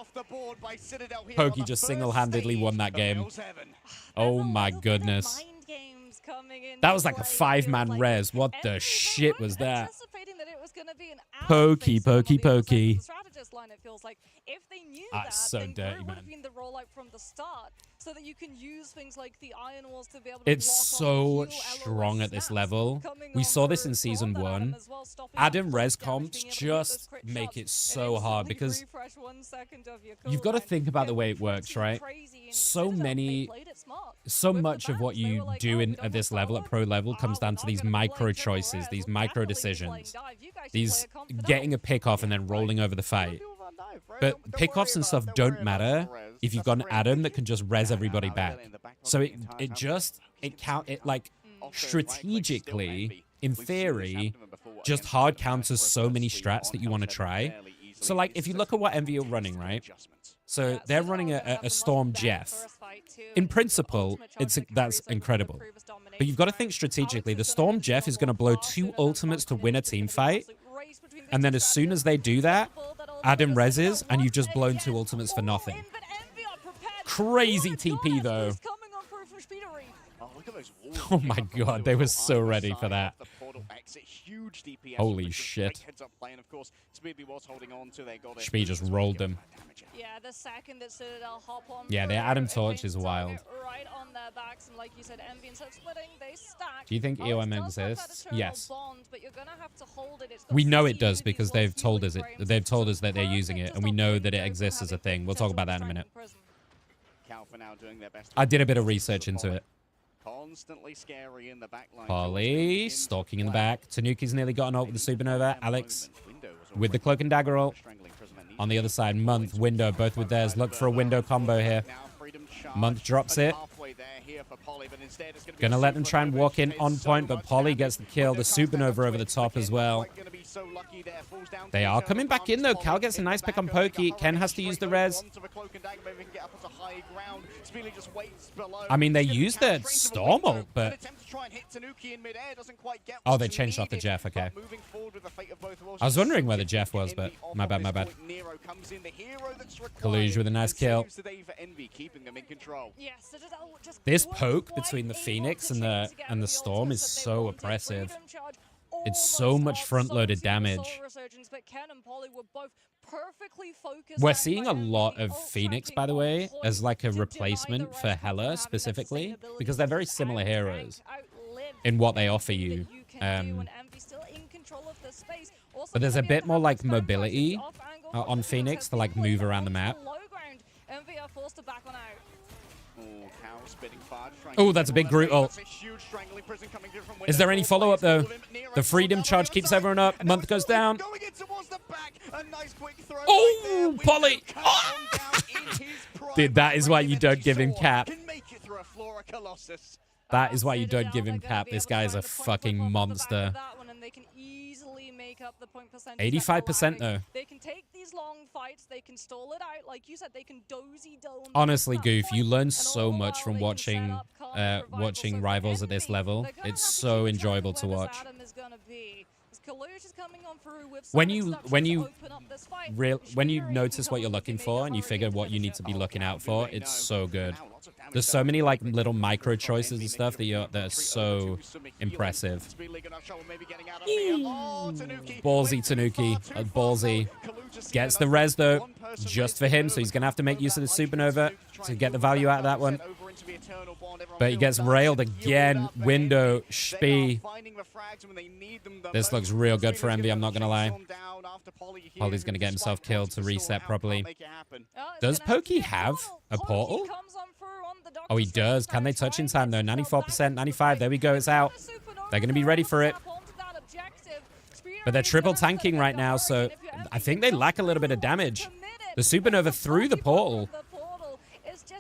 Pokey just single-handedly won that game. Oh, my goodness. That was like a 5-man res. What the shit was that? Pokey. That's so dirty, man. It's so strong at this level. We saw this in Season 1. Adam res comps just make it so hard because you've got to think about the way it works, right? So much of what you do at this level, at pro level, comes down to these micro choices, these micro decisions, these getting a pick off and then rolling over the fight. But pickoffs and stuff don't matter if you've got an Adam that can just res everybody back. So strategically, in theory, just hard counters so many strats that you want to try. So like if you look at what MV are running, right? So they're running a Storm Jeff. In principle, that's incredible. But you've got to think strategically. The Storm Jeff is going to blow 2 ultimates to win a team fight. And then as soon as they do that, Adam reses, and you've just blown 2 ultimates for nothing. Crazy TP, though. Oh my God, they were so ready for that. portal exit. Huge DPS. Holy shit. Heads up play, and of course, Speedly was holding on to their goddess. Speed just rolled them. Yeah, the second that Citadel hop on. Yeah, their Adam Torch is wild. Right on their backs, and like you said, Envy and splitting, they stack. Do you think EOM exists? Yes. Bond, but you're gonna have to hold it. We know it does because they've told us that they're using it, and we know that it exists as a thing. We'll talk about that in a minute. I did a bit of research into it. Constantly scary in the back line. Polly stalking in the back. Tanuki's nearly gotten up with the supernova. Alex with the cloak and dagger ult. On the other side, Month, Window, both with theirs. Look for a Window combo here. Month drops it. Gonna let them try and walk in on point, but Polly gets the kill. The supernova over the top as well. They are coming back in, though. Cal gets a nice pick on Pokey. Ken has to use the res. I mean, they used their Storm ult, but... Oh, they changed off the Jeff, okay. I was wondering where the Jeff was, but my bad, my bad. Kaluge with a nice kill. This poke between the Phoenix and the Storm is so oppressive. It's so much front-loaded damage. We're seeing a lot of Phoenix, by the way, as like a replacement for Hela specifically, because they're very similar heroes in what they offer you. But there's a bit more like mobility on Phoenix to like move around the map. Oh, that's a big Groot ult. Is there any follow-up, though? The Freedom Charge keeps everyone up. Month goes down. Oh, Polly! Oh! Dude, that is why you don't give him cap. That is why you don't give him cap. This guy is a fucking monster. 85% though. They can take these long fights, they can stall it out, like you said, they can dozy dome. Honestly, Goof, you learn so much from watching rivals at this level. It's so enjoyable to watch. When you notice what you're looking for and you figure what you need to be looking out for, it's so good. There's so many like little micro choices and stuff that are so impressive. Ballsy Tanuki, ballsy. Gets the res though, just for him, so he's gonna have to make use of the supernova to get the value out of that one. But he gets railed again. Window, Spee. This looks real good for Envy, I'm not gonna lie. Polly's gonna get himself killed to reset properly. Does Pokey have a portal? Oh, he does. Can they touch in time, though? 94%, 95. There we go. It's out. They're going to be ready for it. But they're triple tanking right now, so I think they lack a little bit of damage. The supernova through the portal.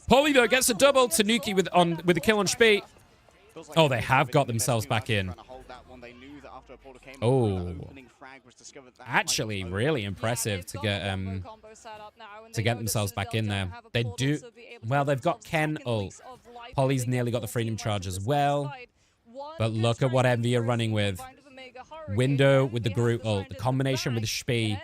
Polly, though, gets a double. Tanuki with the kill on Spee. Oh, they have got themselves back in. Oh. Actually, really impressive to get themselves back in there. They do... Well, they've got Ken ult. Polly's nearly got the Freedom Charge as well. But look at what Envy are running with. Window with the Groot ult. The combination with the Spee.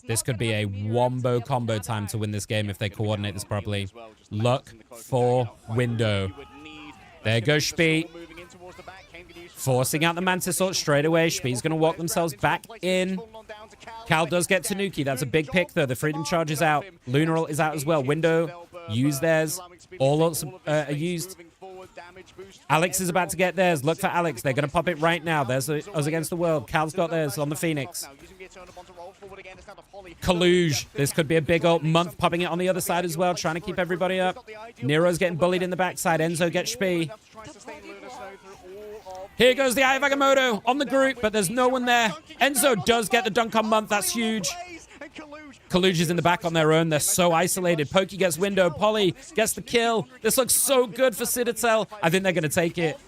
This could be a wombo combo time to win this game if they coordinate this properly. Look for Window. There goes Spee. Forcing out the Mantis ult straight away. Spee's going to walk themselves back in. Cal does get Tanuki. That's a big pick, though. The Freedom Charge is out. Lunar ult is out as well. Window, use theirs. All ults are used. Alex is about to get theirs. Look for Alex. They're going to pop it right now. There's us against the world. Cal's got theirs on the Phoenix. Kaluge. This could be a big ult. Month popping it on the other side as well, trying to keep everybody up. Nero's getting bullied in the backside. Enzo gets Spee. Here goes the Eye of Agamotto on the group, but there's no one there. Enzo does get the dunk on Month. That's huge. Kaluge is in the back on their own. They're so isolated. Pokey gets Window. Polly gets the kill. This looks so good for Citadel. I think they're going to take it.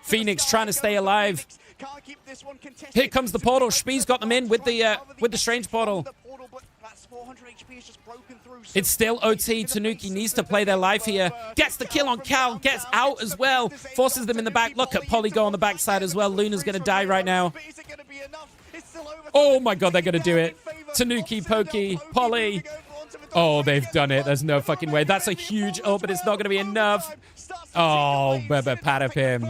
Phoenix trying to stay alive. Here comes the portal. Spee's got them in with the strange portal. It's still OT. Tanuki needs to play their life here. Gets the kill on Cal. Gets out as well. Forces them in the back. Look at Polly go on the backside as well. Luna's going to die right now. Oh my god, they're going to do it. Tanuki, Pokey, Polly. Oh, they've done it. There's no fucking way. That's a huge ult, but it's not going to be enough. Oh, Bebe pat up him.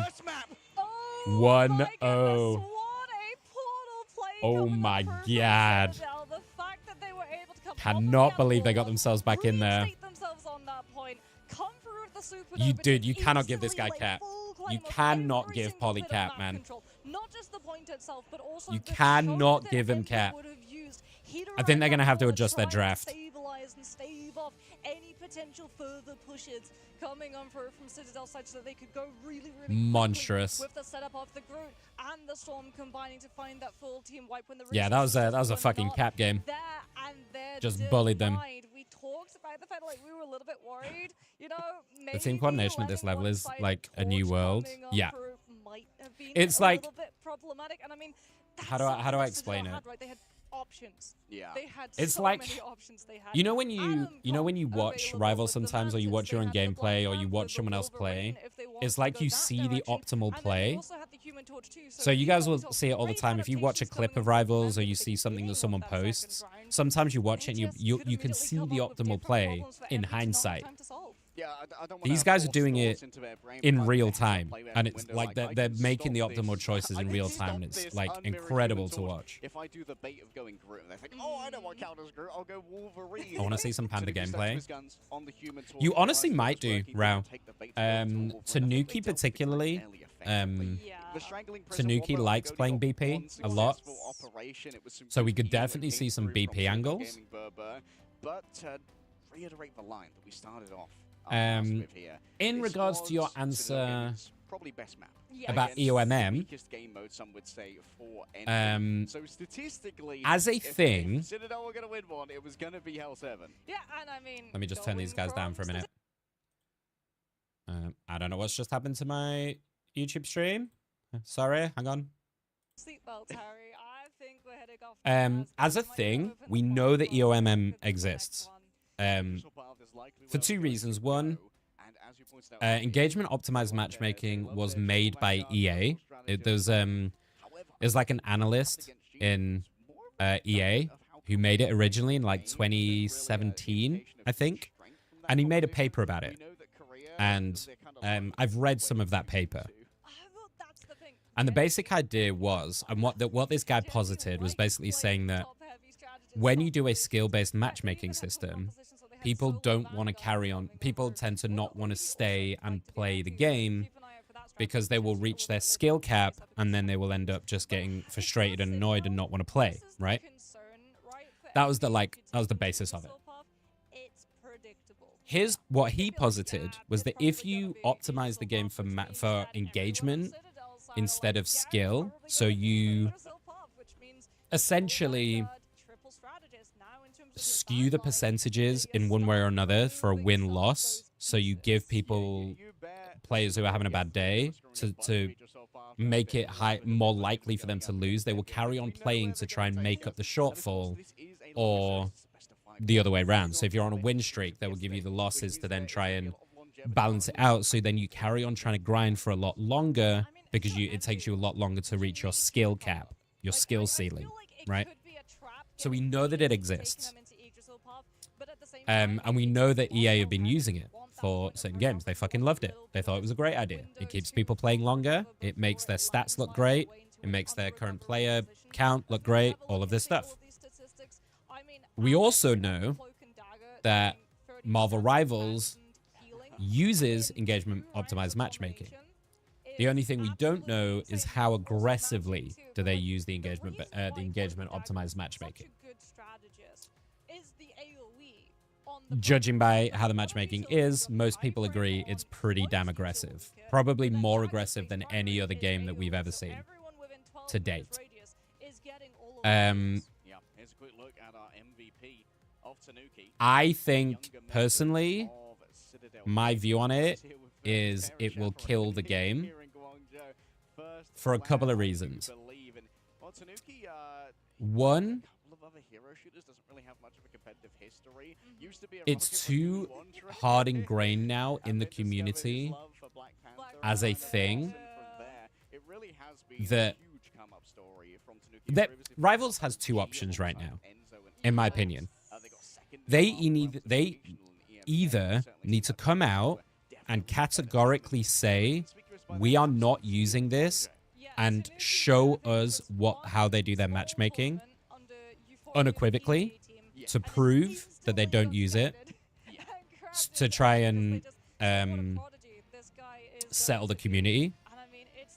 Oh my 1-0. goodness, what a portal play Oh coming up my from God. Citadel. The fact that they were able to come Cannot off of the believe they got Apollo, themselves back in there. reinstate themselves on that point, come through with the supernova You, to dude, you cannot give this guy instantly lay cap. full You claim of cannot every give single Poly bit of cap, map man. control. Not just the point itself, but also You the cannot choke give that him Envy cap. would have used. I think they're going to have to Apollo adjust their trying to draft. stabilize and stave off any potential further pushes coming on from Citadel side so that they could go really quickly Monstrous. with the setup of the Groot and the Storm combining to find that full team wipe when the Yeah, that was a resources fucking were cap game. not there and they're Just bullied them. denied. We talked about the fact like we were a little bit worried, you know, The team maybe coordination at this letting level one is side like a torch new world. coming on Yeah. through might have been It's a like- little bit problematic, and I mean, How do that's I something explain Citadel it? had, right? They had options. Yeah. They had It's so like- many options they had. You know when Adam you Cole watch available Rivals with the sometimes, or you Mantis, watch they your own had the gameplay, Black or you Panther, watch the someone else Wolverine, play? if they wanted It's to like go you that see the direction, optimal and then play. you also had the Human Torch too, So you guys will got see it all the great time. If you watch a adaptations clip coming of from Rivals, or Mantis you at the see something that beginning someone of that second posts, round, sometimes you watch it and they just you could can immediately see come the up with optimal different play problems for in Envy to not have hindsight. time to solve. Yeah, I don't These wanna guys are force doing thoughts it into their brain, in but real I time, play that and it's window, like I they're can making the stop optimal this. choices I in can real stop time, and it's this like unmirrored incredible Human to Torch. watch. If I do the bait of going Groot, and they think, oh, I know what counters Groot, I'll go Wolverine. I want to see some Panda Tanuki steps gameplay. his guns on the Human Torch, You honestly realizes might it's do, working, Rao. doesn't take the bait to go to Wolverine. I think they Tanuki dealt with it particularly, fairly effectively. Yeah. The strangling prison Tanuki wobber, likes only playing got BP one a lot. successful operation. It was some So we good could healing that definitely came see some through from BP Single angles. Gaming Berber. But to reiterate the line that we started off our cast with here, in this regards to your was Citadel answer Gaming's probably best map. Yeah. about Against the EOMM, weakest game mode, some would say, for Envy. So statistically, as a if thing, Citadel were going to win one, it was going to be Hell 7. Yeah, and I mean, let me just turn these going guys down for a from minute. I don't know what's just happened to my YouTube stream. Sorry, hang on. Seatbelts, Harry. I think we're heading off. As a thing, we know that EOMM exists. For two reasons. One, engagement optimized matchmaking was made by EA. There's like an analyst in EA who made it originally in like 2017, I think, and he made a paper about it. And I've read some of that paper. And the basic idea was, and what this guy posited was basically saying that when you do a skill-based matchmaking system, people don't want to carry on. People tend to not want to stay and play the game because they will reach their skill cap and then they will end up just getting frustrated and annoyed and not want to play, right? That was the basis of it. What he posited was that if you optimize the game for engagement instead of skill, so you essentially skew the percentages in one way or another for a win-loss, so you give players who are having a bad day to make it more likely for them to lose. They will carry on playing to try and make up the shortfall, or the other way around. So if you're on a win streak, they will give you the losses to then try and balance it out, so then you carry on trying to grind for a lot longer because it takes you a lot longer to reach your skill cap, your skill ceiling, right? So we know that it exists. And we know that EA have been using it for certain games. They fucking loved it. They thought it was a great idea. It keeps people playing longer. It makes their stats look great. It makes their current player count look great. All of this stuff. We also know that Marvel Rivals uses engagement optimized matchmaking. The only thing we don't know is how aggressively do they use the engagement optimized matchmaking. Judging by how the matchmaking is, most people agree it's pretty damn aggressive. Probably more aggressive than any other game that we've ever seen to date. I think, personally, my view on it is it will kill the game for a couple of reasons. One, it's too hard ingrained now in the community as a thing that Rivals has two options right now, in my opinion. They either need to come out and categorically say, we are not using this and show us how they do their matchmaking unequivocally to prove that they don't use it to try and settle the community.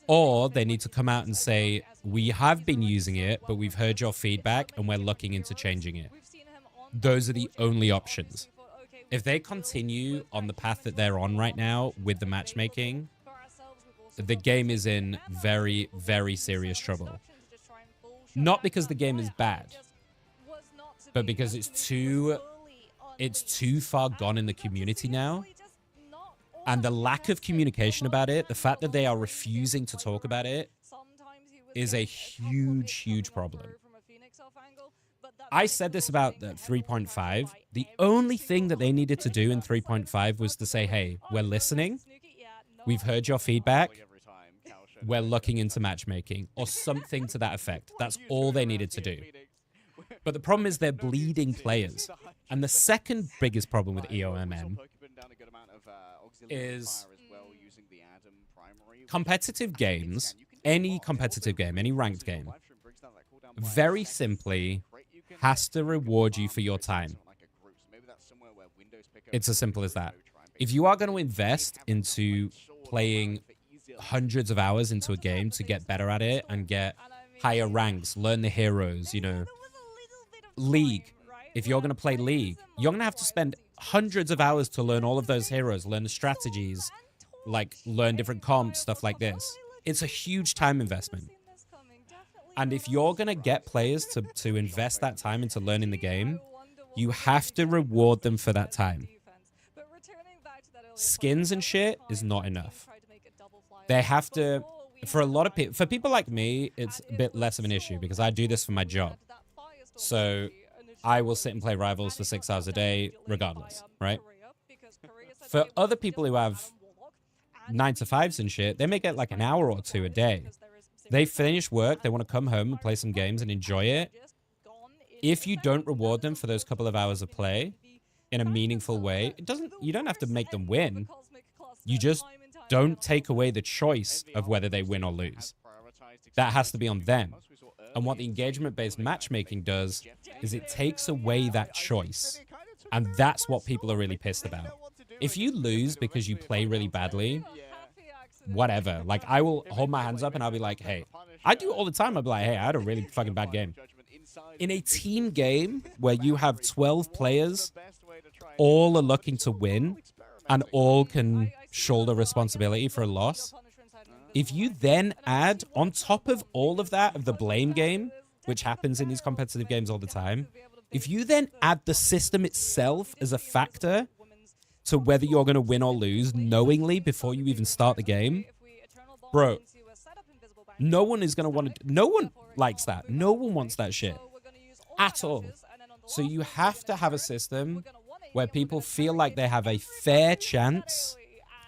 Or they need to come out and say, we have been using it, but we've heard your feedback and we're looking into changing it. Those are the only options. If they continue on the path that they're on right now with the matchmaking, the game is in very, very serious trouble. Not because the game is bad, but because it's too far gone in the community now. And the lack of communication about it, the fact that they are refusing to talk about it, is a huge, huge problem. I said this about the 3.5. The only thing that they needed to do in 3.5 was to say, hey, we're listening. We've heard your feedback. We're looking into matchmaking or something to that effect. That's all they needed to do. But the problem is they're bleeding players. And the second biggest problem with EOMM is competitive games, any competitive game, any ranked game, very simply has to reward you for your time. It's as simple as that. If you are going to invest into playing hundreds of hours into a game to get better at it and get higher ranks, learn the heroes, you know, League. If you're going to play League, you're going to have to spend hundreds of hours to learn all of those heroes, learn the strategies, like learn different comps, stuff like this. It's a huge time investment. And if you're going to get players to invest that time into learning the game, you have to reward them for that time. Skins and shit is not enough. They have to, for a lot of people, for people like me, it's a bit less of an issue because I do this for my job. So I will sit and play Rivals for 6 hours a day, regardless, right? For other people who have 9 to 5s and shit, they may get like an hour or two a day. They finish work, they want to come home and play some games and enjoy it. If you don't reward them for those couple of hours of play in a meaningful way, you don't have to make them win. You just don't take away the choice of whether they win or lose. That has to be on them. And what the engagement-based matchmaking does is it takes away that choice. And that's what people are really pissed about. If you lose because you play really badly, whatever. Like, I will hold my hands up and I'll be like, hey, I do it all the time. I'll be like, hey, I had a really fucking bad game. In a team game where you have 12 players, all are looking to win and all can shoulder responsibility for a loss, if you then add, on top of all of that, of the blame game, which happens in these competitive games all the time, if you then add the system itself as a factor to whether you're going to win or lose knowingly before you even start the game, bro, no one is going to want to, no one likes that. No one wants that shit at all. So you have to have a system where people feel like they have a fair chance,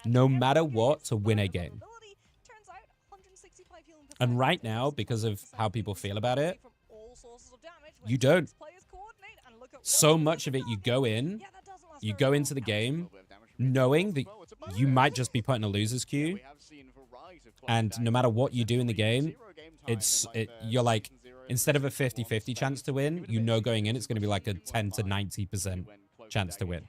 no matter what, to win a game. And right now, because of how people feel about it, you don't. So much of it, you go into the game knowing that you might just be put in a loser's queue. And no matter what you do in the game, you're like, instead of a 50-50 chance to win, you know going in, it's going to be like a 10 to 90% chance to win.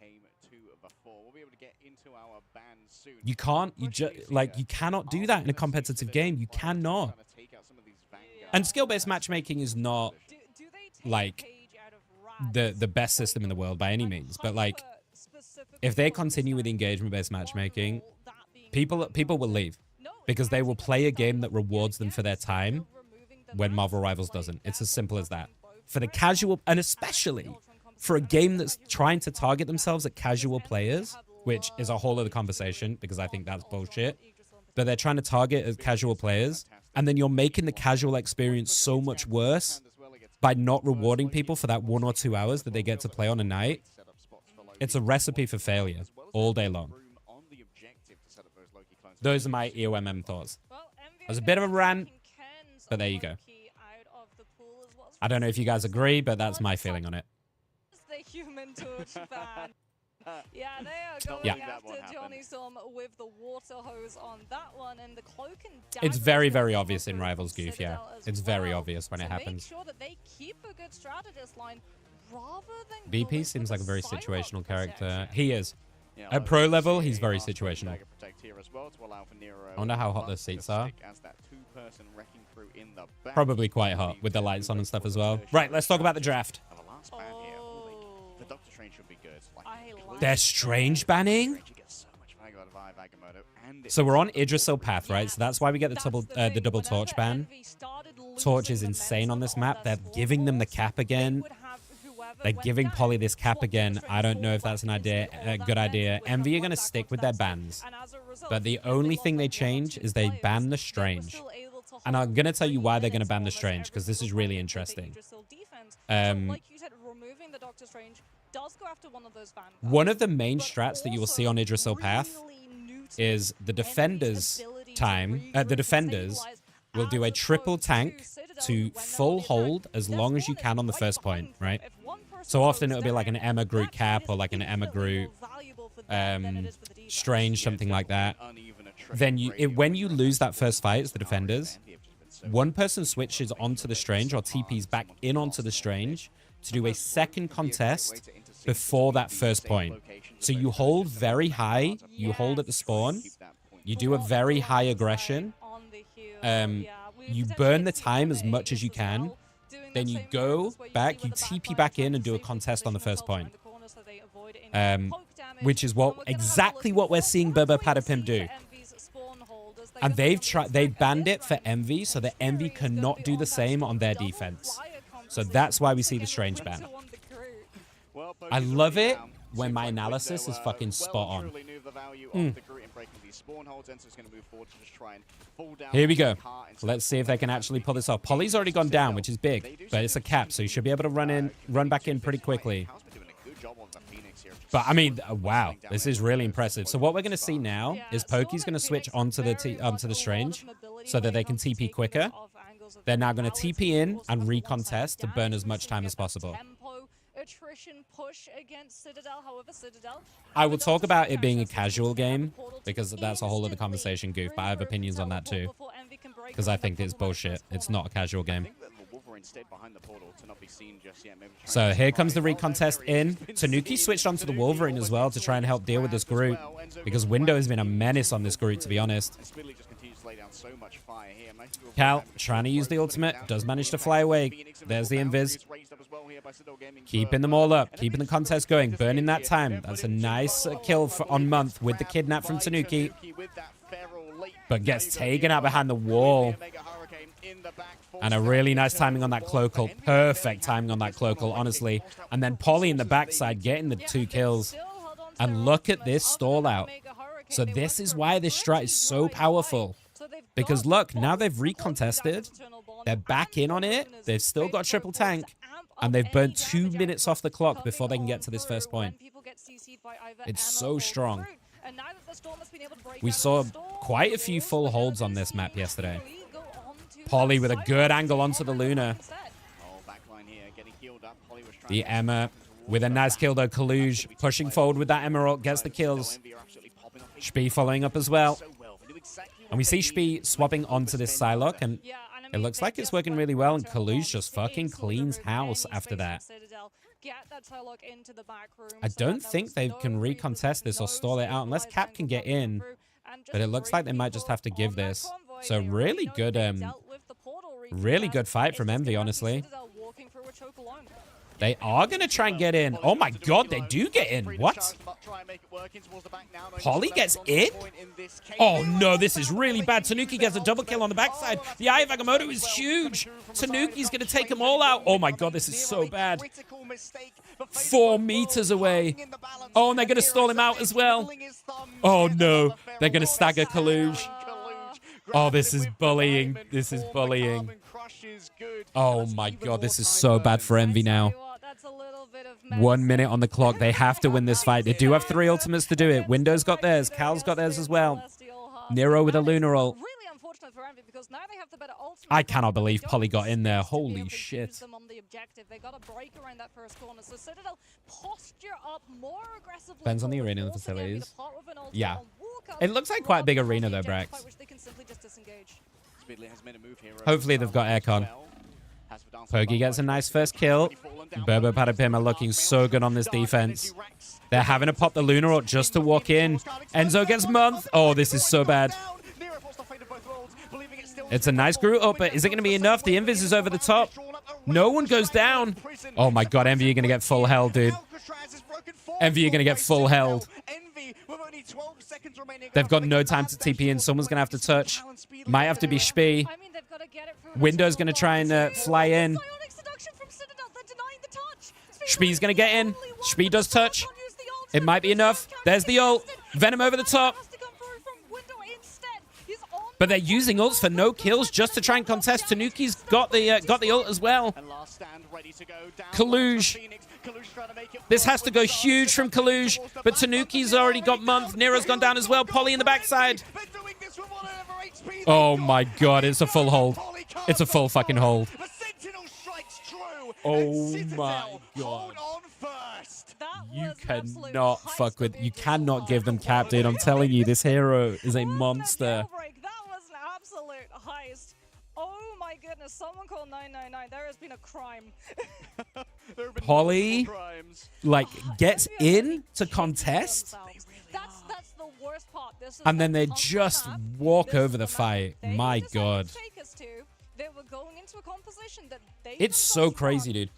You can't, you cannot do that in a competitive game. You cannot. And skill-based matchmaking is not like the best system in the world by any means. But like, if they continue with engagement-based matchmaking, people will leave because they will play a game that rewards them for their time when Marvel Rivals doesn't. It's as simple as that. For the casual, and especially for a game that's trying to target themselves at casual players, which is a whole other conversation because I think that's bullshit. But they're trying to target as casual players, and then you're making the casual experience so much worse by not rewarding people for that 1 or 2 hours that they get to play on a night. It's a recipe for failure all day long. Those are my EOMM thoughts. It was a bit of a rant, but there you go. I don't know if you guys agree, but that's my feeling on it. The Human Torch ban. Yeah, they are Don't going think that won't after happen. Johnny Storm with the water hose on that one, and the cloak and It's dagger very, is very gonna obvious come in through Rivals from Goof, yeah. Citadel as It's very well obvious when it to happens. Make sure that they keep a good strategist line rather than BP going seems for like a the very Psylocke situational character. protection. He is. Yeah, At although pro we level, see he's a very last situational. dagger protect here as well to allow for Nero I wonder how hot Lux those to seats are. stick as that two-person wrecking crew in the back. Probably quite hot with the lights on and stuff as well. Right, let's talk about the draft. Have a last ban here. The Doctor Strange should be good. I like They're strange banning? Strange, you get so much value out of Agamotto, and So we're on Idrisil Path, right? So that's why we get the double torch ban. Torch is insane on this map. They're giving them the cap again. They're giving Polly this cap again. I don't know if that's an idea, a good idea. Envy are going to stick with their bans. But the only thing they change is they ban the Strange. And I'm going to tell you why they're going to ban the Strange, because this is really interesting. One of the main strats that you will see on Idrisil Path is the defenders will do a triple tank to full hold as long as you can on the first point, right? So often it'll be like an Emma Groot cap or like an Emma Groot Strange, something like that. Then when you lose that first fight as the defenders, one person switches onto the Strange or TPs back in onto the Strange to do a second contest before that first point. So you hold very high, you hold at the spawn, you do a very high aggression, you burn the time as much as you can, then you go back, you TP back in and do a contest on the first point. Which is exactly what we're seeing Bubba Patapim do. And they've banned it for Envy, so that Envy cannot do the same on their defense. So that's why we see the Strange ban. I love it when my analysis is fucking spot on. Here we go. Let's see if they can actually pull this off. Polly's already gone down, which is big, but it's a cap, so you should be able to run back in pretty quickly. But I mean, wow, this is really impressive. So what we're going to see now is Pokey's going to switch onto the Strange so that they can TP quicker. They're now going to TP in and recontest to burn as much time as possible. I will talk about it being a casual game because that's a whole other conversation, Goof, but I have opinions on that too. Because I think it's bullshit. It's not a casual game. So here comes the recontest in. Tanuki switched onto the Wolverine as well to try and help deal with this Groot. Because Window has been a menace on this Groot, to be honest. Cal trying to use the ultimate. Does manage to fly away. There's the invis. Keeping them all up. Keeping the contest going. Burning that time. That's a nice kill on Month with the kidnap from Tanuki. But gets taken out behind the wall. And a really nice timing on that Cloacle. Perfect timing on that Cloacle, honestly. And then Polly in the backside getting the 2 kills. And look at this stall out. So this is why this strat is so powerful. Because look, now they've recontested. They're back in on it. They've still got triple tank. And they've burned 2 minutes off the clock before they can get to this first point. It's so strong. We saw quite a few full holds on this map yesterday. Polly with a good angle onto the Luna. The Emma with a nice kill though. Kaluge pushing forward with that Emerald. Gets the kills. Spee following up as well. And we see Spee swapping onto this Psylocke. And it looks like it's working really well. And Kaluge just fucking cleans house after that. I don't think they can recontest this or stall it out unless Cap can get in. But it looks like they might just have to give this. So really good fight from Envy, honestly. They are going to try and get in. Oh my god, they do get in. What? Polly gets in? Oh no, this is really bad. Tanuki gets a double kill on the backside. The Eye of Agamotto is huge. Tanuki's going to take them all out. Oh my god, this is so bad. 4 meters away. Oh, and they're going to stall him out as well. Oh no, they're going to stagger Kaluge. Oh, this is bullying. This is bullying. Oh my god, this is so bad for Envy now. 1 minute on the clock. They have to win this fight. They do have 3 ultimates to do it. Window's got theirs. Cal's got theirs as well. Nero with a Lunar ult. moment for Envy because now they have the better ultimate. I cannot but they believe don't Polly got in there. seem to be Holy able to shit. use them on the objective. They got a break around that first corner. So Citadel posture up more aggressively. Depends on the forward, arena and the forcing Envy to facilities. part with an ultimate Yeah. on Walker, It looks like quite a big robbed arena from the though, objective Brax. by which they can simply just disengage. Speedly has made a move here. Hopefully they've got aircon. Pokey gets a nice first kill. Burbo Padapim are looking so good on this defense. They're having to pop the Lunar Ult just to walk in. Enzo gets month. Oh, this is so bad. It's a nice Groot up, but is it going to be enough? The Invis is over the top. No one goes down. Oh my god, Envy, you're going to get full held, dude. Envy, you're going to get full held. They've got no time to TP in. Someone's going to have to touch. Might have to be Spee. I mean, they've got to get it through. Window's going to try and fly in. Psionic seduction from Citadel. They're denying the touch. Spee's going to get in. Spee does touch. It might be enough. There's the ult. Venom over the top. But they're using ults for no kills just to try and contest. Tanuki's got the ult as well. Kaluge. This has to go huge from Kaluge, but Tanuki's already got month. Nero's gone down as well. Polly in the backside. Oh my god, it's a full hold. It's a full fucking hold. Oh my god. You cannot fuck with... You cannot give them cap, dude. I'm telling you, this hero is a monster. That was an absolute heist. Oh my goodness, someone called 999. There has been a crime. Polly, like, gets in to contest, That's the worst part. and then they just walk over the fight. My god. They were going into a composition that they It's so crazy, dude.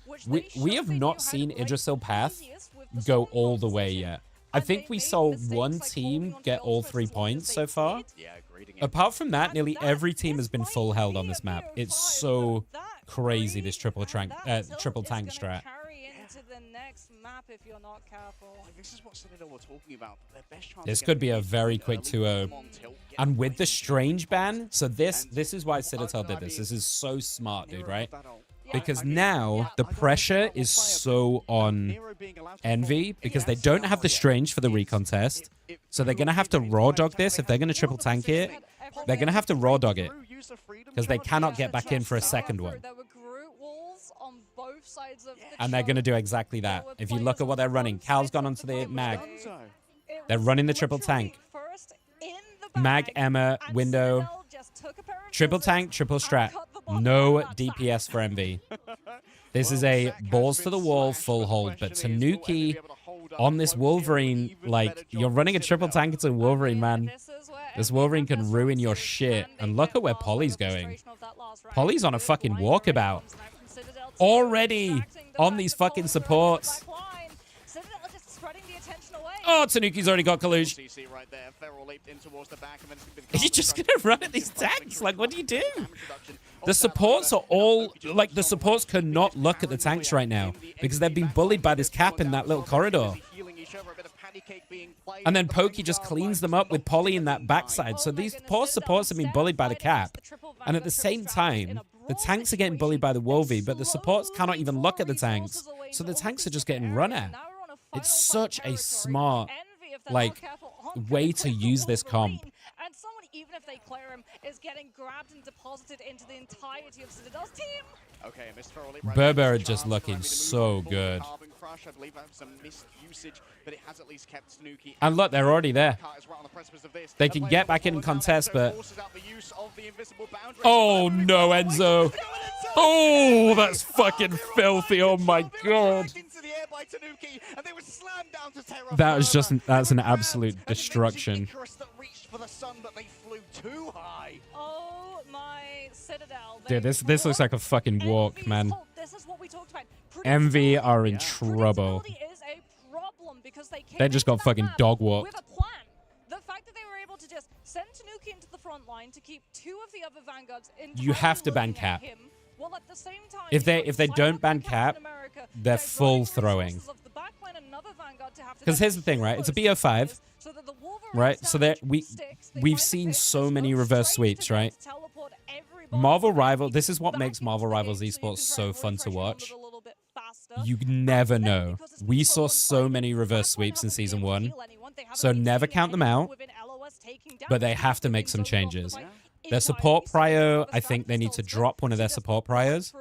We have not seen Idrisil Path go all the way yet. I think we saw one team get all 3 points so far. Apart from that, nearly every team has been full held on this map. It's so crazy, this triple tank strat. This is what Citadel were talking about. Their best chance This to could get be a the very lead quick early. 2-0. And with the Strange ban, so this is why Citadel did this. This is so smart, dude, right? Because now the pressure is so on Envy because they don't have the Strange for the recontest. So they're going to have to raw dog this. If they're going to triple tank it, they're going to have to raw dog it because they cannot get back in for a second one. And they're going to do exactly that. If you look at what they're running, Cal's gone onto the Mag. They're running the triple tank. Mag, Emma, Window, triple tank, triple strat. No DPS for MV. This is a balls to the wall full hold, but Tanuki on this Wolverine, like, you're running a triple tank into Wolverine, man. This Wolverine can ruin your shit. And look at where Polly's going. Polly's on a fucking walkabout. Already on these fucking supports. Oh, Tanuki's already got Kaluge. Are you just going to run at these tanks? Like, what do you do? The supports are all... Like, the supports cannot look at the tanks right now because they've been bullied by this cap in that little corridor. And then Pokey just cleans them up with Polly in that backside. So these poor supports have been bullied by the cap. And at the same time, the tanks are getting bullied by the Wolvie, but the supports cannot even look at the tanks. So the tanks are just getting run at. It's such a smart, like, way to use this comp. And someone, even if they clear him, is getting grabbed and deposited into the entirety of Citadel's team. Berber are just looking so good. And look, they're already there. They can get back in and contest, but... Oh, no, Enzo. Oh, that's fucking filthy. Oh, my God. That was just... That's an absolute destruction. Oh my Citadel. Dude, this looks like a fucking walk, man. This is what we talked about. MV are in trouble. Is a problem because They just got fucking dog walked. with a plan. The fact that they were able to just send Tanuki into the front line to keep two of the other vanguards in. You have to ban cap. Well, at the same time, If they don't ban cap, they're full throwing. Because here's the thing, right? It's a BO5, right? So that we've seen so many reverse sweeps, right? Marvel Rival, this is what makes Marvel Rivals esports so fun to watch. You never know. We saw so many reverse sweeps in Season 1, so never count them out, but they have to make some changes. Their support prio, I think they need to drop one of their support priors.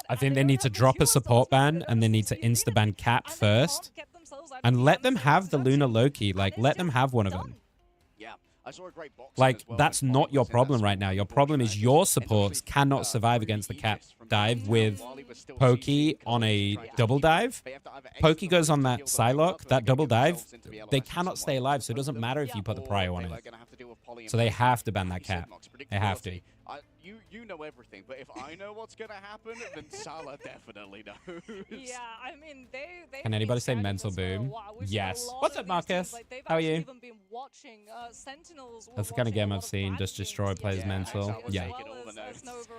I think they need to drop a support ban and they need to insta-ban Cap first. And let them have the Lunar Loki. Like, let them have one of them. Like, that's not your problem right now. Your problem is your supports cannot survive against the Cap dive with Pokey on a double dive. Pokey goes on that Psylocke, that double dive. They cannot stay alive, so it doesn't matter if you put the prio on it. So they have to ban that Cap. They have to. You know everything, but if I know what's gonna happen, then Salah definitely knows. Yeah, I mean, they Can anybody say mental boom? Yes. What's up, Marcus? How are you? That's the kind of game I've seen. Just destroy players' mental. Yeah.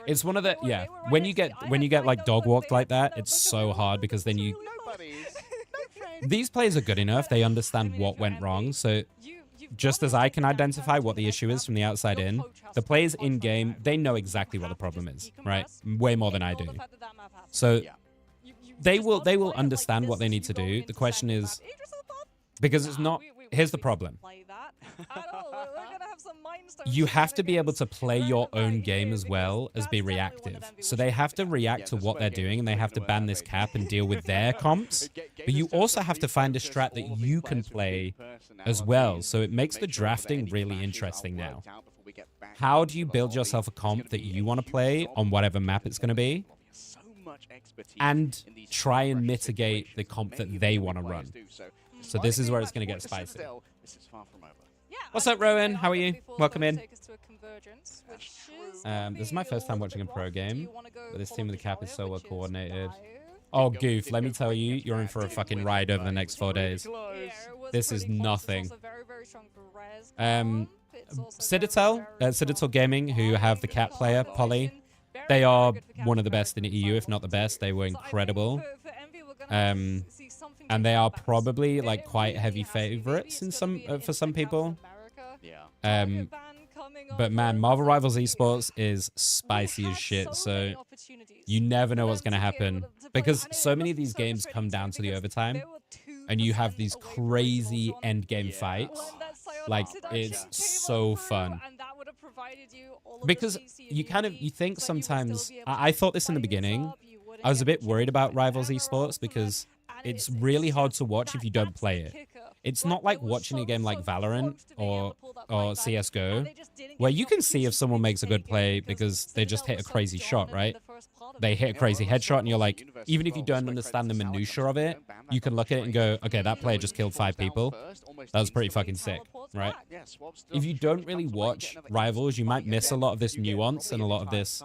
It's one of the When you get like dog walked like that, it's so hard because then you. These players are good enough. They understand what went wrong. So just as I can identify what the issue is from the outside in, the players in-game, they know exactly what the problem is, right? Way more than I do. So they will understand what they need to do. The question is, because it's not... Here's the problem. You have to be able to play your own game as well as be reactive. So they have to react to what they're doing, and they have to ban this Cap and deal with their comps. But you also have to find a strat that you can play as well. So it makes the drafting really interesting now. How do you build yourself a comp that you want to play on whatever map it's going to be, and try and mitigate the comp that they want to run? So this is where it's going to get spicy. What's up, Rowan? How are you? Welcome in. This is my first time watching a pro game, but this team with the Cap is so well coordinated. Oh, Goof, let me tell you, you're in for a fucking ride over the next 4 days. This is nothing. Citadel Gaming, who have the Cap player, Polly, they are one of the best in the EU, if not the best. They were incredible. And they are probably like quite heavy favorites in for some people. But man, Marvel Rivals Esports is spicy as shit. So you never know what's going to happen because so many of these games come down to the overtime, and you have these crazy end game fights. Like, it's so fun. Because you think sometimes, I thought this in the beginning, I was a bit worried about Rivals Esports because it's really hard to watch if you don't play it. It's not like watching a game like Valorant or CSGO, where you can see if someone makes a good play because they just hit a crazy shot, right? They hit a crazy headshot, and you're like, even if you don't understand the minutia of it, you can look at it and go, okay, that player just killed 5 people. That was pretty fucking sick, right? If you don't really watch Rivals, you might miss a lot of this nuance and a lot of this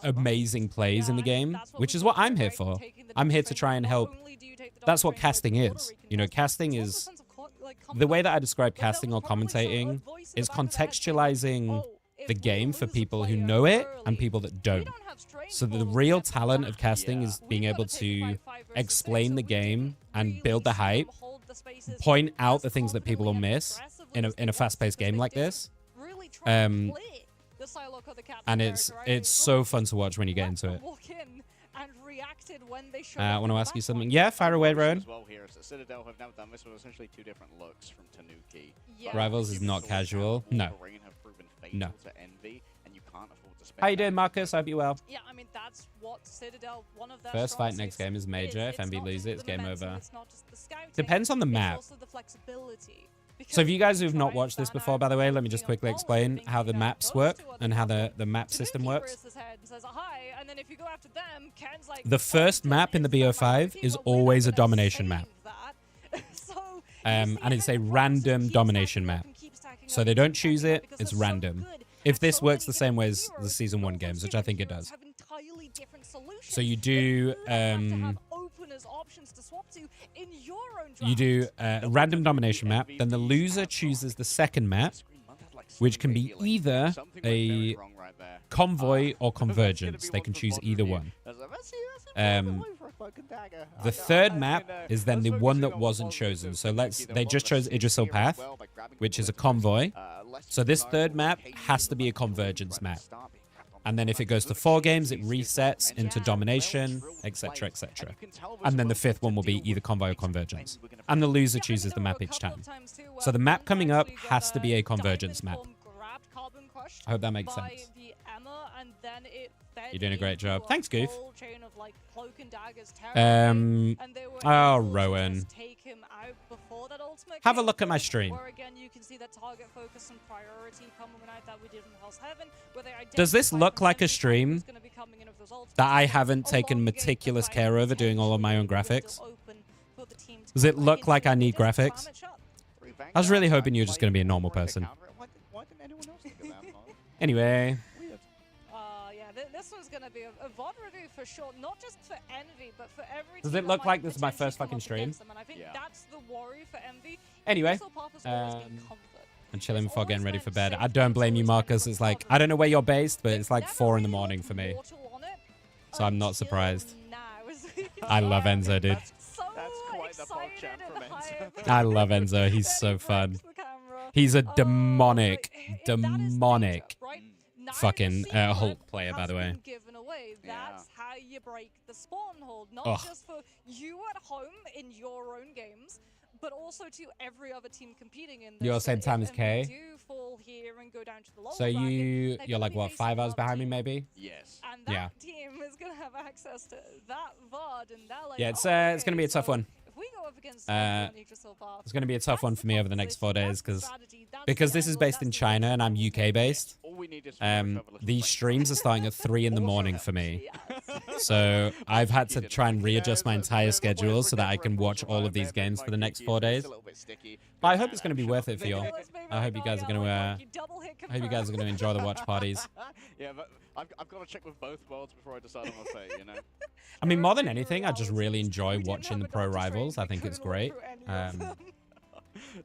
amazing plays in the game, which is what I'm here for. I'm here to try and help. That's what casting is. You know, casting is... The way that I describe casting or commentating is contextualizing the game for people who know it and people that don't. So the real talent of casting is being able to explain the game and build the hype, point out the things that people will miss in a fast-paced game like this. And it's so fun to watch when you get into it. I want to ask you something. Yeah, fire away, Rowan. Rivals is not casual. No. No. How you doing, Marcus? I hope you're well. Yeah, I mean, that's what Citadel, one of their first fight next game is major. If MB loses it, it's game over. Depends on the map. So if you guys who've not watched this before, by the way, let me just quickly explain how the maps work and how the map system works. The first map in the BO5 is always a domination map. And it's a random domination map. So they don't choose it, it's random. If this works the same way as the Season 1 games, which I think it does. So you do... You do a random domination map, then the loser chooses the second map, which can be either a convoy or convergence. They can choose either one. The third map is then the one that wasn't chosen. So they just chose Idrisil Path, which is a convoy. So this third map has to be a convergence map. And then if it goes to 4 games, it resets into domination, etc., etc. And then the 5th one will be either convoy or convergence. And the loser chooses the map each time. So the map coming up has to be a convergence map. I hope that makes sense. You're doing a great job. Thanks, Goof. Oh, Rowan. Have a look at my stream. Does this look like a stream that I haven't taken meticulous care over doing all of my own graphics? Does it look like I need graphics? I was really hoping you were just going to be a normal person. Anyway. This one's going to be a VOD review for sure, not just for Envy, but for every Does it look like this is my first fucking stream? And I think that's the worry for Envy. Anyway, I'm chilling before getting ready for bed. I don't blame you, Marcus. It's like, I don't know where you're based, but it's like 4 in the morning for me. So I'm not surprised. I love Enzo, dude. That's quite the PogChamp from Enzo. I love Enzo. He's so fun. He's a demonic fucking Hulk player, by the way. That's how you break the spawn hold, not just for you at home in your own games, but also to every other team competing in this. You're same time as Kay. So you're like what, 5 hours behind me, maybe? Yes. And that team is gonna have access to that VOD, and they're like, yeah, it's gonna be a tough one. It's going to be a tough one for me over the next 4 days because this is based in China and I'm UK based. These streams are starting at 3 in the morning for me. So I've had to try and readjust my entire schedule so that I can watch all of these games for the next 4 days. But I hope it's going to be worth it for you all. I hope you guys are going to enjoy the watch parties. Yeah, but I've got to check with both worlds before I decide on my fate, you know? I mean, more than anything, I just really enjoy watching the pro rivals. I think it's great.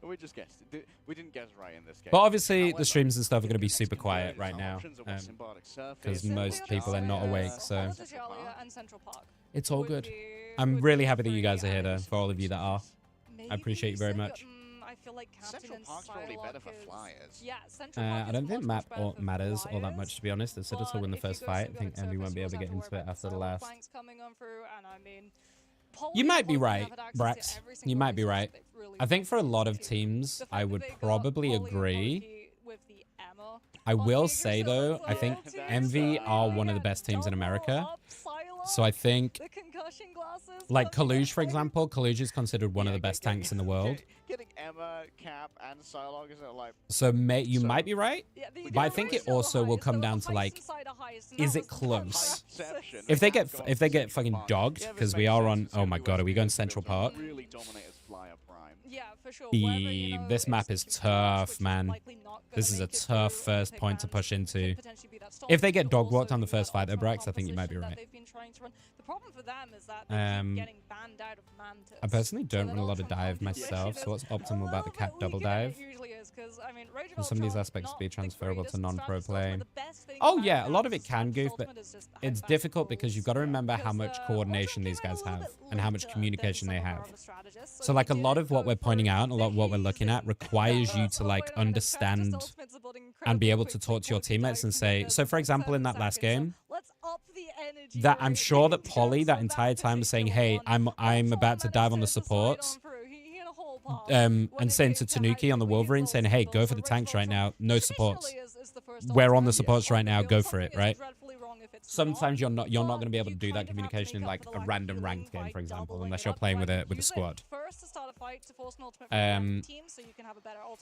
We just guessed. We didn't guess right in this game. But obviously, the streams and stuff are going to be super quiet right now because most people are not awake. So it's all good. I'm really happy that you guys are here, though, for all of you that are. I appreciate you very much. I feel like Central Park's probably better for flyers. Yeah, Central Park I don't think map matters all that much, to be honest. It's to win the first fight. I think Envy won't be able to get into it after the last. You might be right, Brax. You might be right. I think for a lot of teams, I would probably agree. I will say, though, I think Envy are one of the best teams in America. So I think, like Kaluge, for example, Kaluge is considered one of the best tanks in the world. Getting Emma, Cap, and Psylocke, is it like... So you might be right, but I think it also will come down to like, is it close? If they get fucking dogged, because we are on, oh my god, are we going Central Park? Yeah, for sure. This map is tough, man. This is a tough first point to push into. If they get dog walked on the first fight, though, Brax, I think you might be right. The problem for them is that they keep getting banned out of Mantis. I personally don't run a lot of dive myself, so what's optimal about the cap double dive? Can some of these aspects be transferable to non-pro play? Oh yeah, a lot of it can, Goof, but it's difficult because you've got to remember how much coordination these guys have and how much communication they have. So like a lot of what we're pointing out and a lot of what we're looking at requires you to like understand and be able to talk to your teammates and say, so for example, in that last game, that I'm sure that Polly that entire time was saying, hey, I'm about to dive on the supports. And saying to Tanuki on the Wolverine, saying, hey, go for the tanks right now. No supports. We're on the supports right now. Go for it, right? Sometimes you're not going to be able to do that communication in like a random ranked game, for example, unless you're playing with a squad.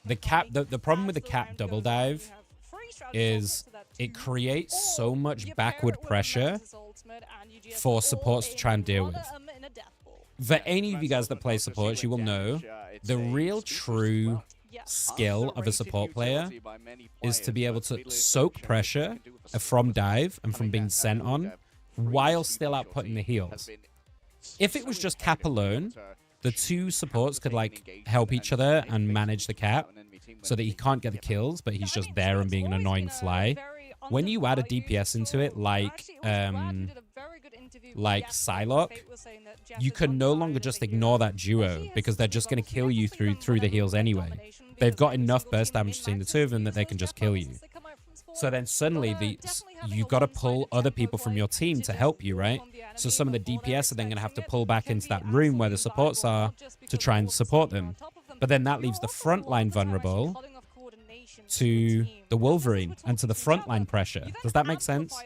The problem with the cap double dive is it creates so much backward pressure for supports to try and deal with. For any of you guys that play supports, you will know the real true skill of a support player is to be able to soak pressure from dive and from being sent on while still outputting the heals. If it was just cap alone, the two supports could like help each other and manage the cap so that he can't get the kills, but he's just there and being an annoying fly. When you add a DPS into it, like Psylocke, you can no longer just ignore that duo because they're just going to kill you through the heals anyway. They've got enough burst damage between the two of them that they can just kill you. So then suddenly you got to pull other people from your team to help you, right? So some of the DPS are then going to have to pull back into that room where the supports are to try and support them. But then that leaves the front line vulnerable to the Wolverine and to the frontline pressure. Does that make sense?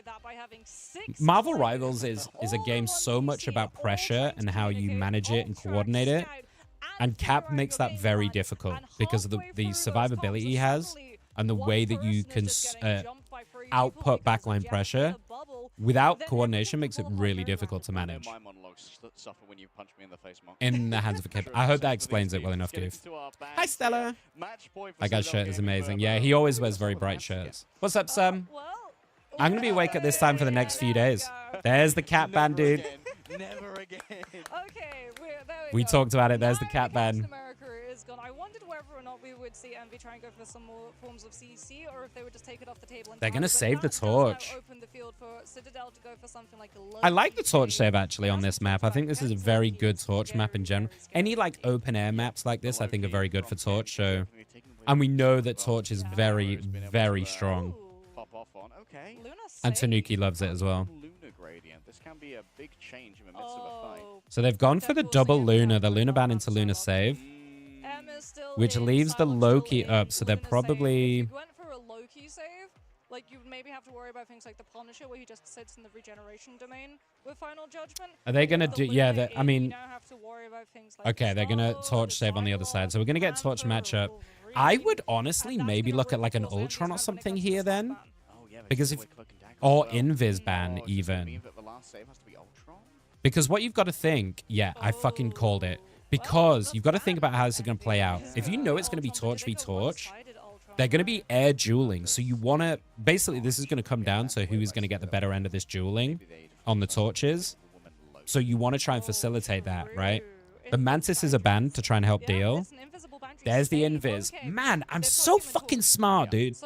Marvel Rivals is a game so much about pressure and how you manage it and coordinate it. And Cap makes that very difficult because of the survivability he has and the way that you can output backline pressure without coordination makes it really difficult to manage. In the hands of a kid. I hope that explains it well enough, dude. Hi, Stella. That guy's shirt is amazing. Yeah, he always wears very bright shirts. What's up, Sam? I'm going to be awake at this time for the next few days. There's the cat ban, dude. Never again. Okay, we talked about it. There's the cat ban. I wondered whether or not we would see Envy try and go for some more forms of CC, or if they would just take it off the table. They're going to save the torch. Open the field for Citadel to go for something like I like the torch save actually on this map. I think this is a very good torch map in general. Any like open air maps like this I think are very good for torch. So, and we know that torch is very, very strong. And Tanuki loves it as well. This can be a big change in the midst of a fight. So they've gone for the double Luna, the Luna ban into Luna save, which leaves the Loki up. So they're probably... If you went for a Loki save, like you would maybe have to worry about things like the Punisher, where he just sits in the regeneration domain with Final Judgment. Are they gonna do? Yeah, I mean. Like okay, they're gonna torch save on the other side, so we're gonna get torch matchup. I would honestly maybe look at like an Ultron or something here then, because if or Invis ban even. Because what you've got to think, yeah, I fucking called it. Because you've got to think about how this is going to play out. If you know it's going to be Torch v Torch, they're going to be air dueling. So you want to... Basically, this is going to come down to who is going to get the better end of this dueling on the torches. So you want to try and facilitate that, right? The Mantis is a ban to try and help deal. There's the Invis. Man, I'm so fucking smart, dude.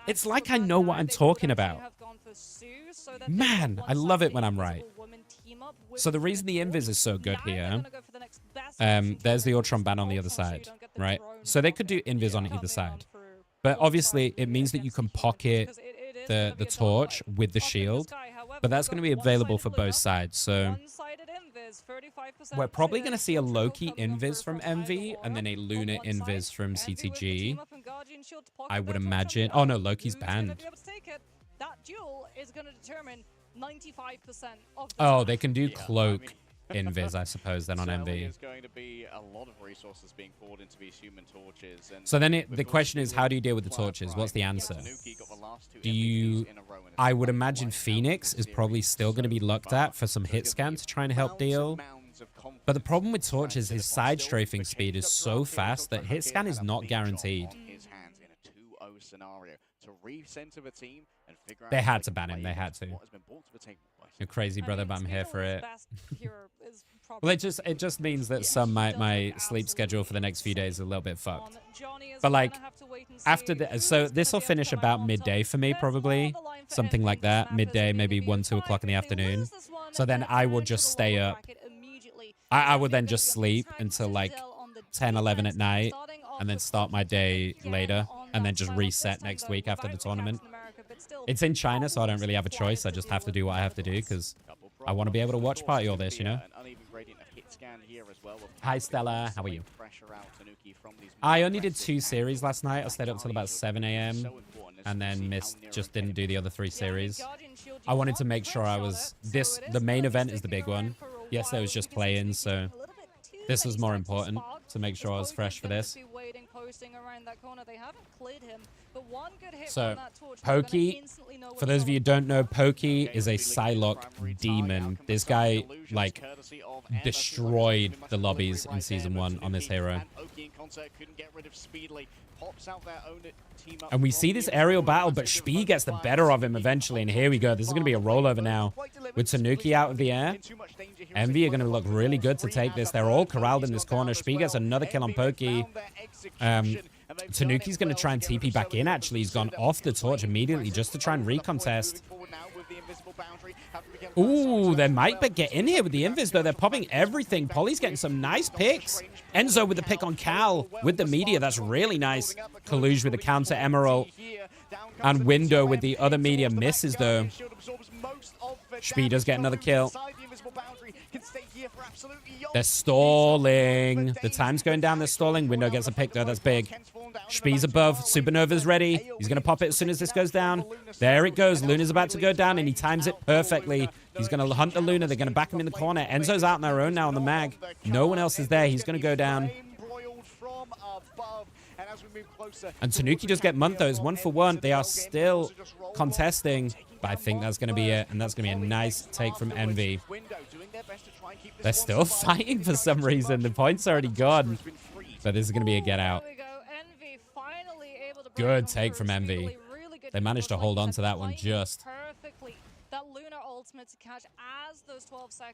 It's like I know what I'm talking about. Man, I love it when I'm right. So the reason the Invis is so good here, there's the Ultron ban on the other side, right? So they could do Invis on either side. But obviously, it means that you can pocket the torch with the shield. But that's going to be available for both sides. So we're probably going to see a Loki Invis from MV and then a Luna Invis from CTG. I would imagine. Oh, no, Loki's banned. That duel is going to determine 95% of the oh, they can do cloak Invis, I suppose, then on MV. There's going to be a lot of resources being poured into these human torches. And so then the question is, how do you deal with the torches? What's the answer? Do you... I would imagine Phoenix is probably still going to be looked at for some hit scan to try and help deal. But the problem with torches, his side strafing speed is so fast that hit scan is not guaranteed. They had to ban him. They had to. You're crazy, brother, but I'm here for it. Well, it just means that some my sleep schedule for the next few days is a little bit fucked. But like after the so this will finish about midday for me, probably something like that. Midday, maybe 1-2 o'clock in the afternoon. So then I will just stay up. I would then just sleep until like 10-11 at night, and then start my day later, and then just reset next week after the tournament. It's in China, so I don't really have a choice. I just have to do what I have to do because I want to be able to watch party all this, you know? Hi, Stella. How are you? I only did 2 series last night. I stayed up till about 7 a.m. and then just didn't do the other 3 series. I wanted to make sure I was... The main event is the big one. Yesterday was just play-in, so this was more important to make sure I was fresh for this. So, Pokey, for those of you who don't know, Pokey is a Psylocke demon. This guy, like, destroyed the lobbies in Season 1 on this hero. And we see this aerial battle, but Spee gets the better of him eventually. And here we go. This is going to be a rollover now. With Tanuki out of the air, Envy are going to look really good to take this. They're all corralled in this corner. Spee gets another kill on Pokey. Tanuki's going to try and TP back in, actually. He's gone off the torch immediately just to try and recontest. Ooh, they might get in here with the Invis, though. They're popping everything. Polly's getting some nice picks. Enzo with the pick on Cal with the media. That's really nice. Kaluge with the counter Emerald. And Window with the other medium misses, though. Spee does get another kill. They're stalling. The time's going down. They're stalling. Window gets a pick, though. That's big. Spee's above. Supernova's ready. He's going to pop it as soon as this goes down. There it goes. Luna's about to go down, and he times it perfectly. He's going to hunt the Luna. They're going to back him in the corner. Enzo's out on their own now on the mag. No one else is there. He's going to go down. And Tanuki does get Munt, though. It's 1 for 1. They are still contesting. But I think that's going to be it. And that's going to be a nice take from Envy. They're still fighting for some reason. The point's already gone. But this is going to be a get out. Good take from Envy. They managed to hold on to that one just.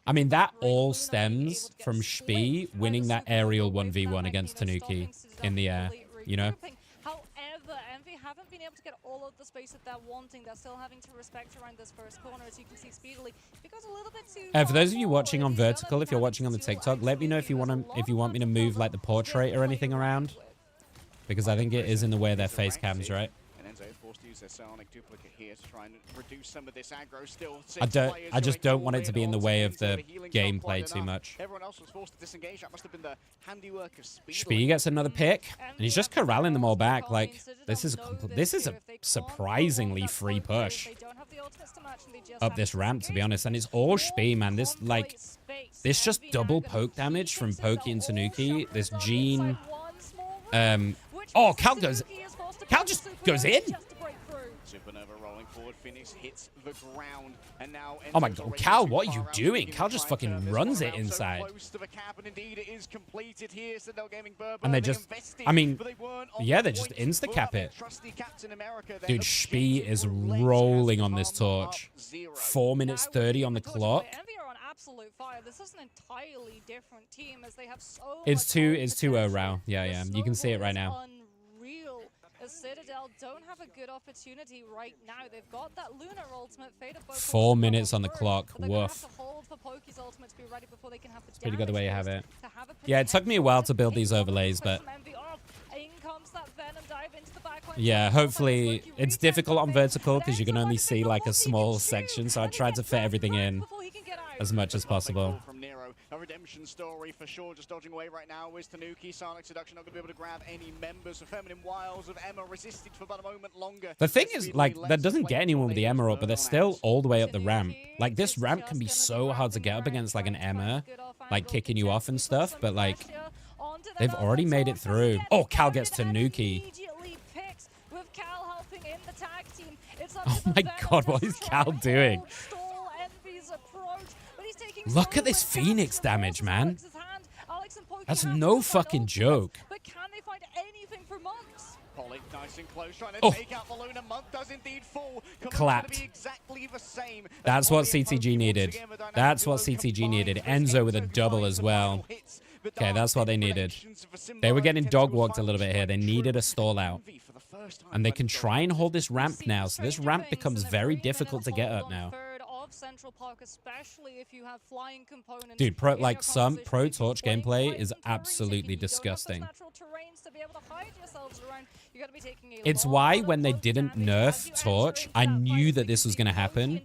I mean, that all stems from Spee winning that aerial 1v1 against Tanuki in the air, you know? However, Envy haven't been able to get all of the space that they're wanting. They're still having to respect around this first corner, as you can see speedily. Because a little bit too for those of you watching on Vertical, if you're watching on the TikTok, let me know if you want me to move like the portrait or anything around. Because I think it is in the way of their face cams, right? I just don't want it to be in the way of the gameplay too much. Spee gets another pick, and he's just corralling them all back. Like, this is a surprisingly free push up this ramp, to be honest. And it's all Spee, man. This just double poke damage from Pokey and Tanuki. This Gene. Oh, Cal just goes in. Oh my god, Cal, what are you doing? Cal just fucking runs it inside. And they just, I mean, yeah, they just insta-cap it. Dude, Spee is rolling on this torch. 4 minutes 30 on the clock. This is an entirely different team as they have so It's 2-0 Rao. Yeah. You can see it right now. As Citadel don't have a good opportunity right now. They've got that Lunar ultimate. 4 minutes on the clock. Woof. It's pretty good the way you have it. Yeah, it took me a while to build these overlays, but yeah, hopefully it's difficult on Vertical because you can only see like a small section, so I tried to fit everything in as much as possible. A redemption story for sure. Just dodging away right now is Tanuki. Sonic Seduction not going to be able to grab any members. The Feminine Wiles of Emma resisted for about a moment longer. The thing is, like, that doesn't get anyone with the Emma up, but they're still all the way up the ramp. Like, this ramp can be so hard to get up against, like, an Emma, like, kicking you off and stuff, but, like, they've already made it through. Oh, Cal gets Tanuki. Oh my god, what is Cal doing? Look at this Phoenix damage, man. That's no fucking joke. But can they find anything for Monks? Nice and close, trying to take out the Luna. Monk does indeed fall. Clapped. Exactly the same. That's what CTG needed. That's what CTG needed. Enzo with a double as well. Okay, that's what they needed. They were getting dog walked a little bit here. They needed a stall out. And they can try and hold this ramp now. So this ramp becomes very difficult to get up now. Central Park, especially if you have flying components. Dude, some Pro Torch gameplay is absolutely disgusting. It's why when they didn't nerf Torch, I knew that this was going to happen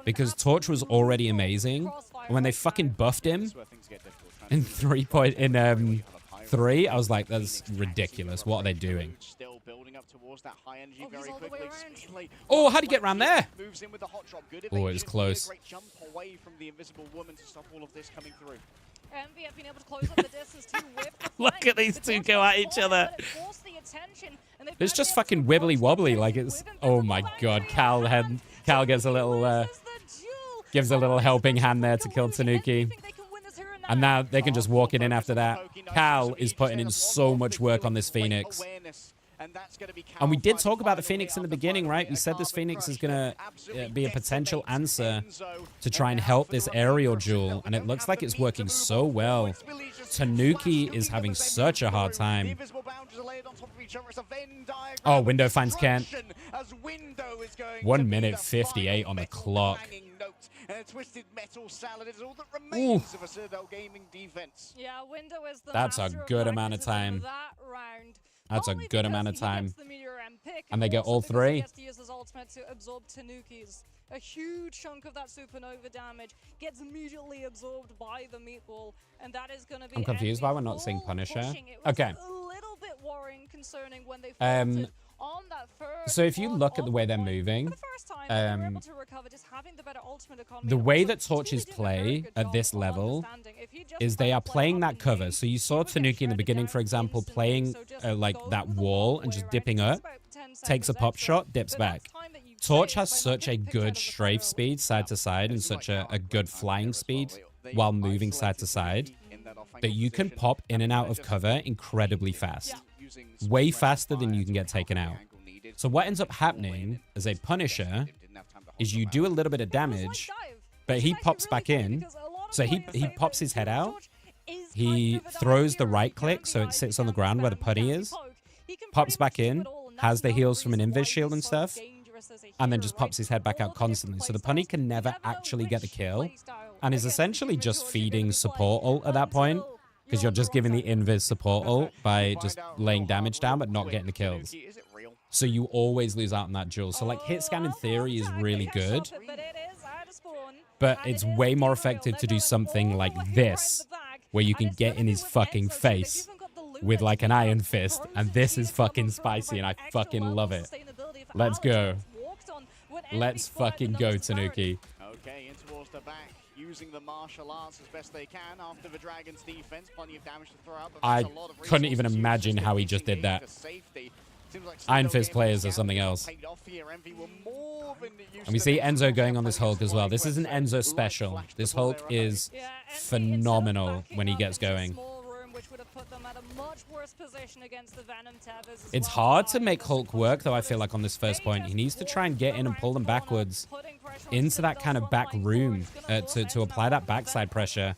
because Torch was already amazing. And when they fucking buffed him in 3, I was like, that's ridiculous. What are they doing? Oh, how'd he get around there? Oh, it was close. Look at these two go at each other. It's just fucking wibbly wobbly. Like it's. Oh my god, Cal gets a little. Gives a little helping hand there to kill Tanuki. And now they can just walk it in after that. Cal is putting in so much work on this Phoenix. And we did talk about the Phoenix in the beginning, right? We said this Phoenix is going to be a potential answer to try and help this aerial duel. And it looks like it's working so well. Tanuki is having such a hard time. Oh, Window finds Kent. 1 minute 58 on the clock. And a twisted metal salad is all that remains of a Citadel Gaming defense. Yeah, Window is the That's a good amount of time. That round. That's a Only good because amount of he time. gets the Meteor M pick, And they get also all because three. He gets to use his ultimate to absorb Tanuki's. A huge chunk of that supernova damage gets immediately absorbed by the meatball, and that is going to be. I'm confused why we're not seeing full Punisher. pushing. It was Okay. a little bit worrying concerning when they faltered on that first. So if you one look at on the way they're point. moving, For the first time, they were able to recover just having the better ultimate economy. the and way also that Torches Tanuki did a very play good at job this of level understanding if he just is they are play playing up that and cover. in, So you he saw would get Tanuki in the shredded beginning, down for example, instantly. playing So just like go that the wall long and way, just right? dipping It up, takes about 10 takes a seconds pop extra, shot, dips but that's back. time that you Torch save has by not such a getting picked out good of the strafe photo. speed side to side and such a good flying speed while moving side to side that you can pop in and out of cover incredibly fast. Way faster than you can get taken out. So what ends up happening as a Punisher is you do a little bit of damage, but he pops back in. So he pops his head out. He throws the right click so it sits on the ground where the putty is. Pops back in, has the heals from an invis shield and stuff, and then just pops his head back out constantly. So the punny can never actually get the kill, and is essentially just feeding support ult at that point, because you're just giving the invis support ult by just laying damage down but not getting the kills. So you always lose out on that duel. So like hit scan in theory is really good, but it's way more effective to do something like this, where you can get in his fucking face with like an iron fist, and this is fucking spicy and I fucking love it. Let's go. Let's fucking go, Tanuki. Okay, in towards the back, using the martial arts as best they can after the Dragon's defense. Plenty of damage to throw out, but I that's a lot of couldn't even resources imagine used how he just just did that. for safety. Seems like Iron still Fist getting players the or something scouting else. paid off here. Envy were more than used And we to see this. Enzo going on this Hulk as well. This is an Enzo special. This Hulk is phenomenal when he gets going. It's hard to make Hulk work, though, I feel like, on this first point. He needs to try and get in and pull them backwards into that kind of back room to apply that backside pressure.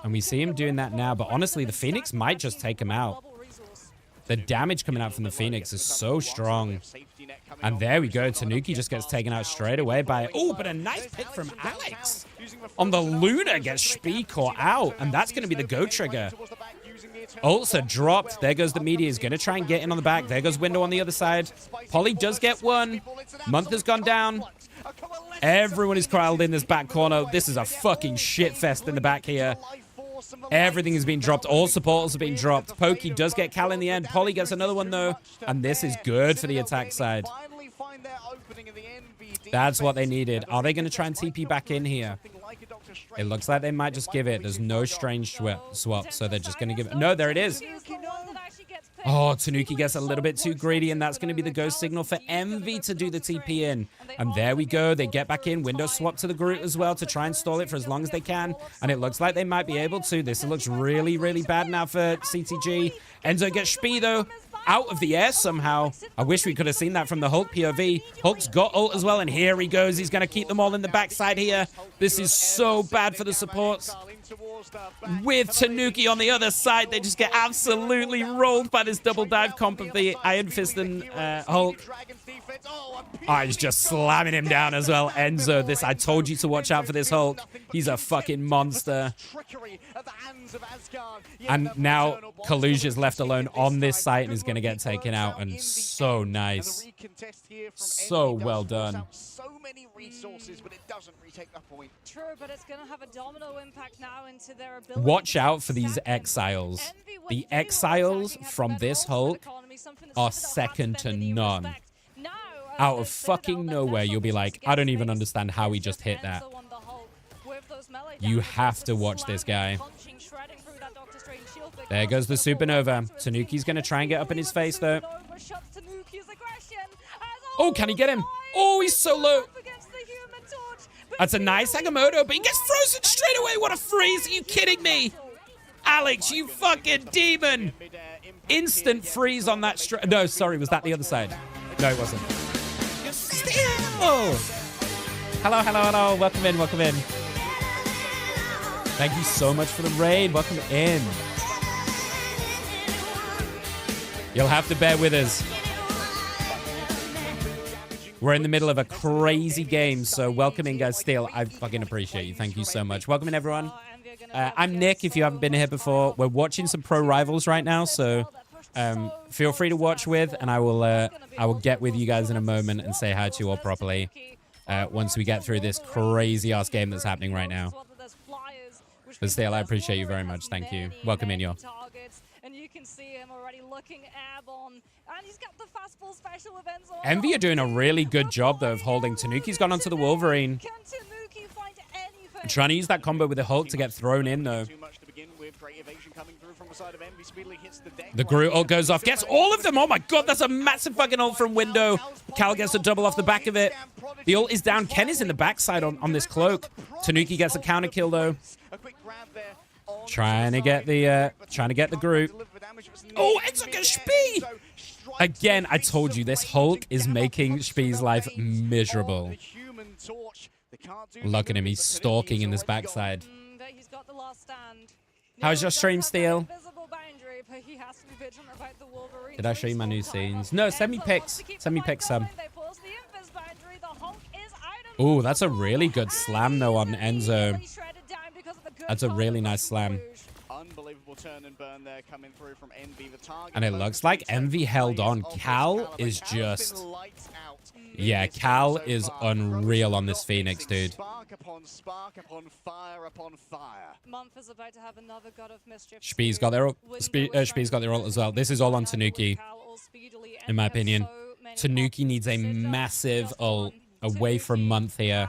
And we see him doing that now, but honestly, the Phoenix might just take him out. The damage coming out from the Phoenix is so strong. And there we go. Tanuki just gets taken out straight away by... Oh, but a nice pick from Alex. On the Luna gets Spee caught out. And that's going to be the go trigger. Ults are dropped. There goes the media. He's going to try and get in on the back. There goes Window on the other side. Polly does get one. Month has gone down. Everyone is crowded in this back corner. This is a fucking shit fest in the back here. Everything is being dropped. All supporters are being dropped. Pokey does get Cal in the end. Polly gets another one, though. And this is good for the attack side. That's what they needed. Are they going to try and TP back in here? It looks like they might just give it. There's no strange swap, so they're just going to give it. No, there it is. Oh, Tanuki gets a little bit too greedy, and that's going to be the go signal for Envy to do the TP in. And there we go. They get back in. Window swap to the Groot as well to try and stall it for as long as they can. And it looks like they might be able to. This looks really, really bad now for CTG. Enzo gets Spee, though, out of the air somehow. I wish we could have seen that from the Hulk POV. Hulk's got ult as well, and here he goes. He's going to keep them all in the backside here. This is so bad for the supports. With Tanuki on the other side, they just get absolutely rolled by this double dive comp of the Iron Fist and Hulk. Oh, he's just slamming him down as well. Enzo, I told you to watch out for this Hulk. He's a fucking monster. And now Kalusia's left alone on this site and is going to get taken out. And so nice. So well done. So many resources, but it doesn't retake that point. True, but it's going to have a domino impact now into their ability. Watch out for these exiles. The exiles from this Hulk are second to none. Out of fucking nowhere, you'll be like, I don't even understand how he just hit that. You have to watch this guy. There goes the supernova. Tanuki's going to try and get up in his face, though. Oh, can he get him? Oh, he's so low. That's a nice Agamotto, but he gets frozen straight away. What a freeze. Are you kidding me? Alex, you fucking demon. Instant freeze on that. No, sorry. Was that the other side? No, it wasn't. Hello, hello, hello. Welcome in, welcome in. Thank you so much for the raid. Welcome in. You'll have to bear with us. We're in the middle of a crazy game, so welcome in, guys. Still, I fucking appreciate you. Thank you so much. Welcome in, everyone. I'm Nick, if you haven't been here before. We're watching some Pro Rivals right now, so Feel free to watch with, and I will get with you guys in a moment and say hi to you all properly once we get through this crazy-ass game that's happening right now. But still, I appreciate you very much. Thank you. Welcome in, y'all. And you can see him already looking airborne. And he's got the fastball special with Enzo. Envy are doing a really good job, though, of holding. Tanuki's gone onto the Wolverine. Can Tanuki find anything? I'm trying to use that combo with the Hulk to get thrown in, though. The Groot ult goes off. Gets all of them. Oh, my God. That's a massive fucking ult from Window. Cal gets a double off the back of it. The ult is down. Ken is in the backside on this cloak. Tanuki gets a counter kill, though. Trying to get the Groot. Oh, Enzo gets Spee! Again, I told you, this Hulk is making Spee's life miserable. Look at him, he's stalking in this backside. How's your stream, Steel? Did I show you my new scenes? No, send me pics. Send me pics, some. Oh, that's a really good slam, though, on Enzo. That's a really nice slam. Unbelievable turn and burn there coming through from Envy. The target, and it looks like Envy held on. Cal is just... Yeah, Cal is unreal on this Phoenix, dude. Spark upon fire upon fire. Month is about to have another God of Mischief. Spee's got their ult. Spee's got their ult as well. This is all on Tanuki, in my opinion. Tanuki needs a massive ult away from Month here.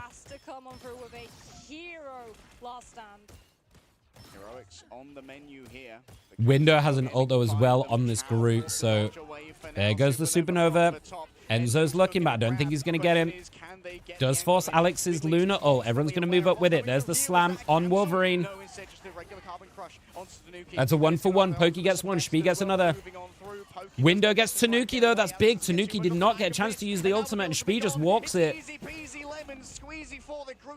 On the menu here. Window has an ult though as well on this Groot, so there goes the Supernova. Enzo's looking, but I don't think he's going to get him. Does force Alex's Luna ult. Everyone's going to move up with it. There's the slam on Wolverine. That's a 1-for-1. Pokey gets one. Spee gets another. Window gets Tanuki, though. That's big. Tanuki did not get a chance to use the ultimate, and Spee just walks it.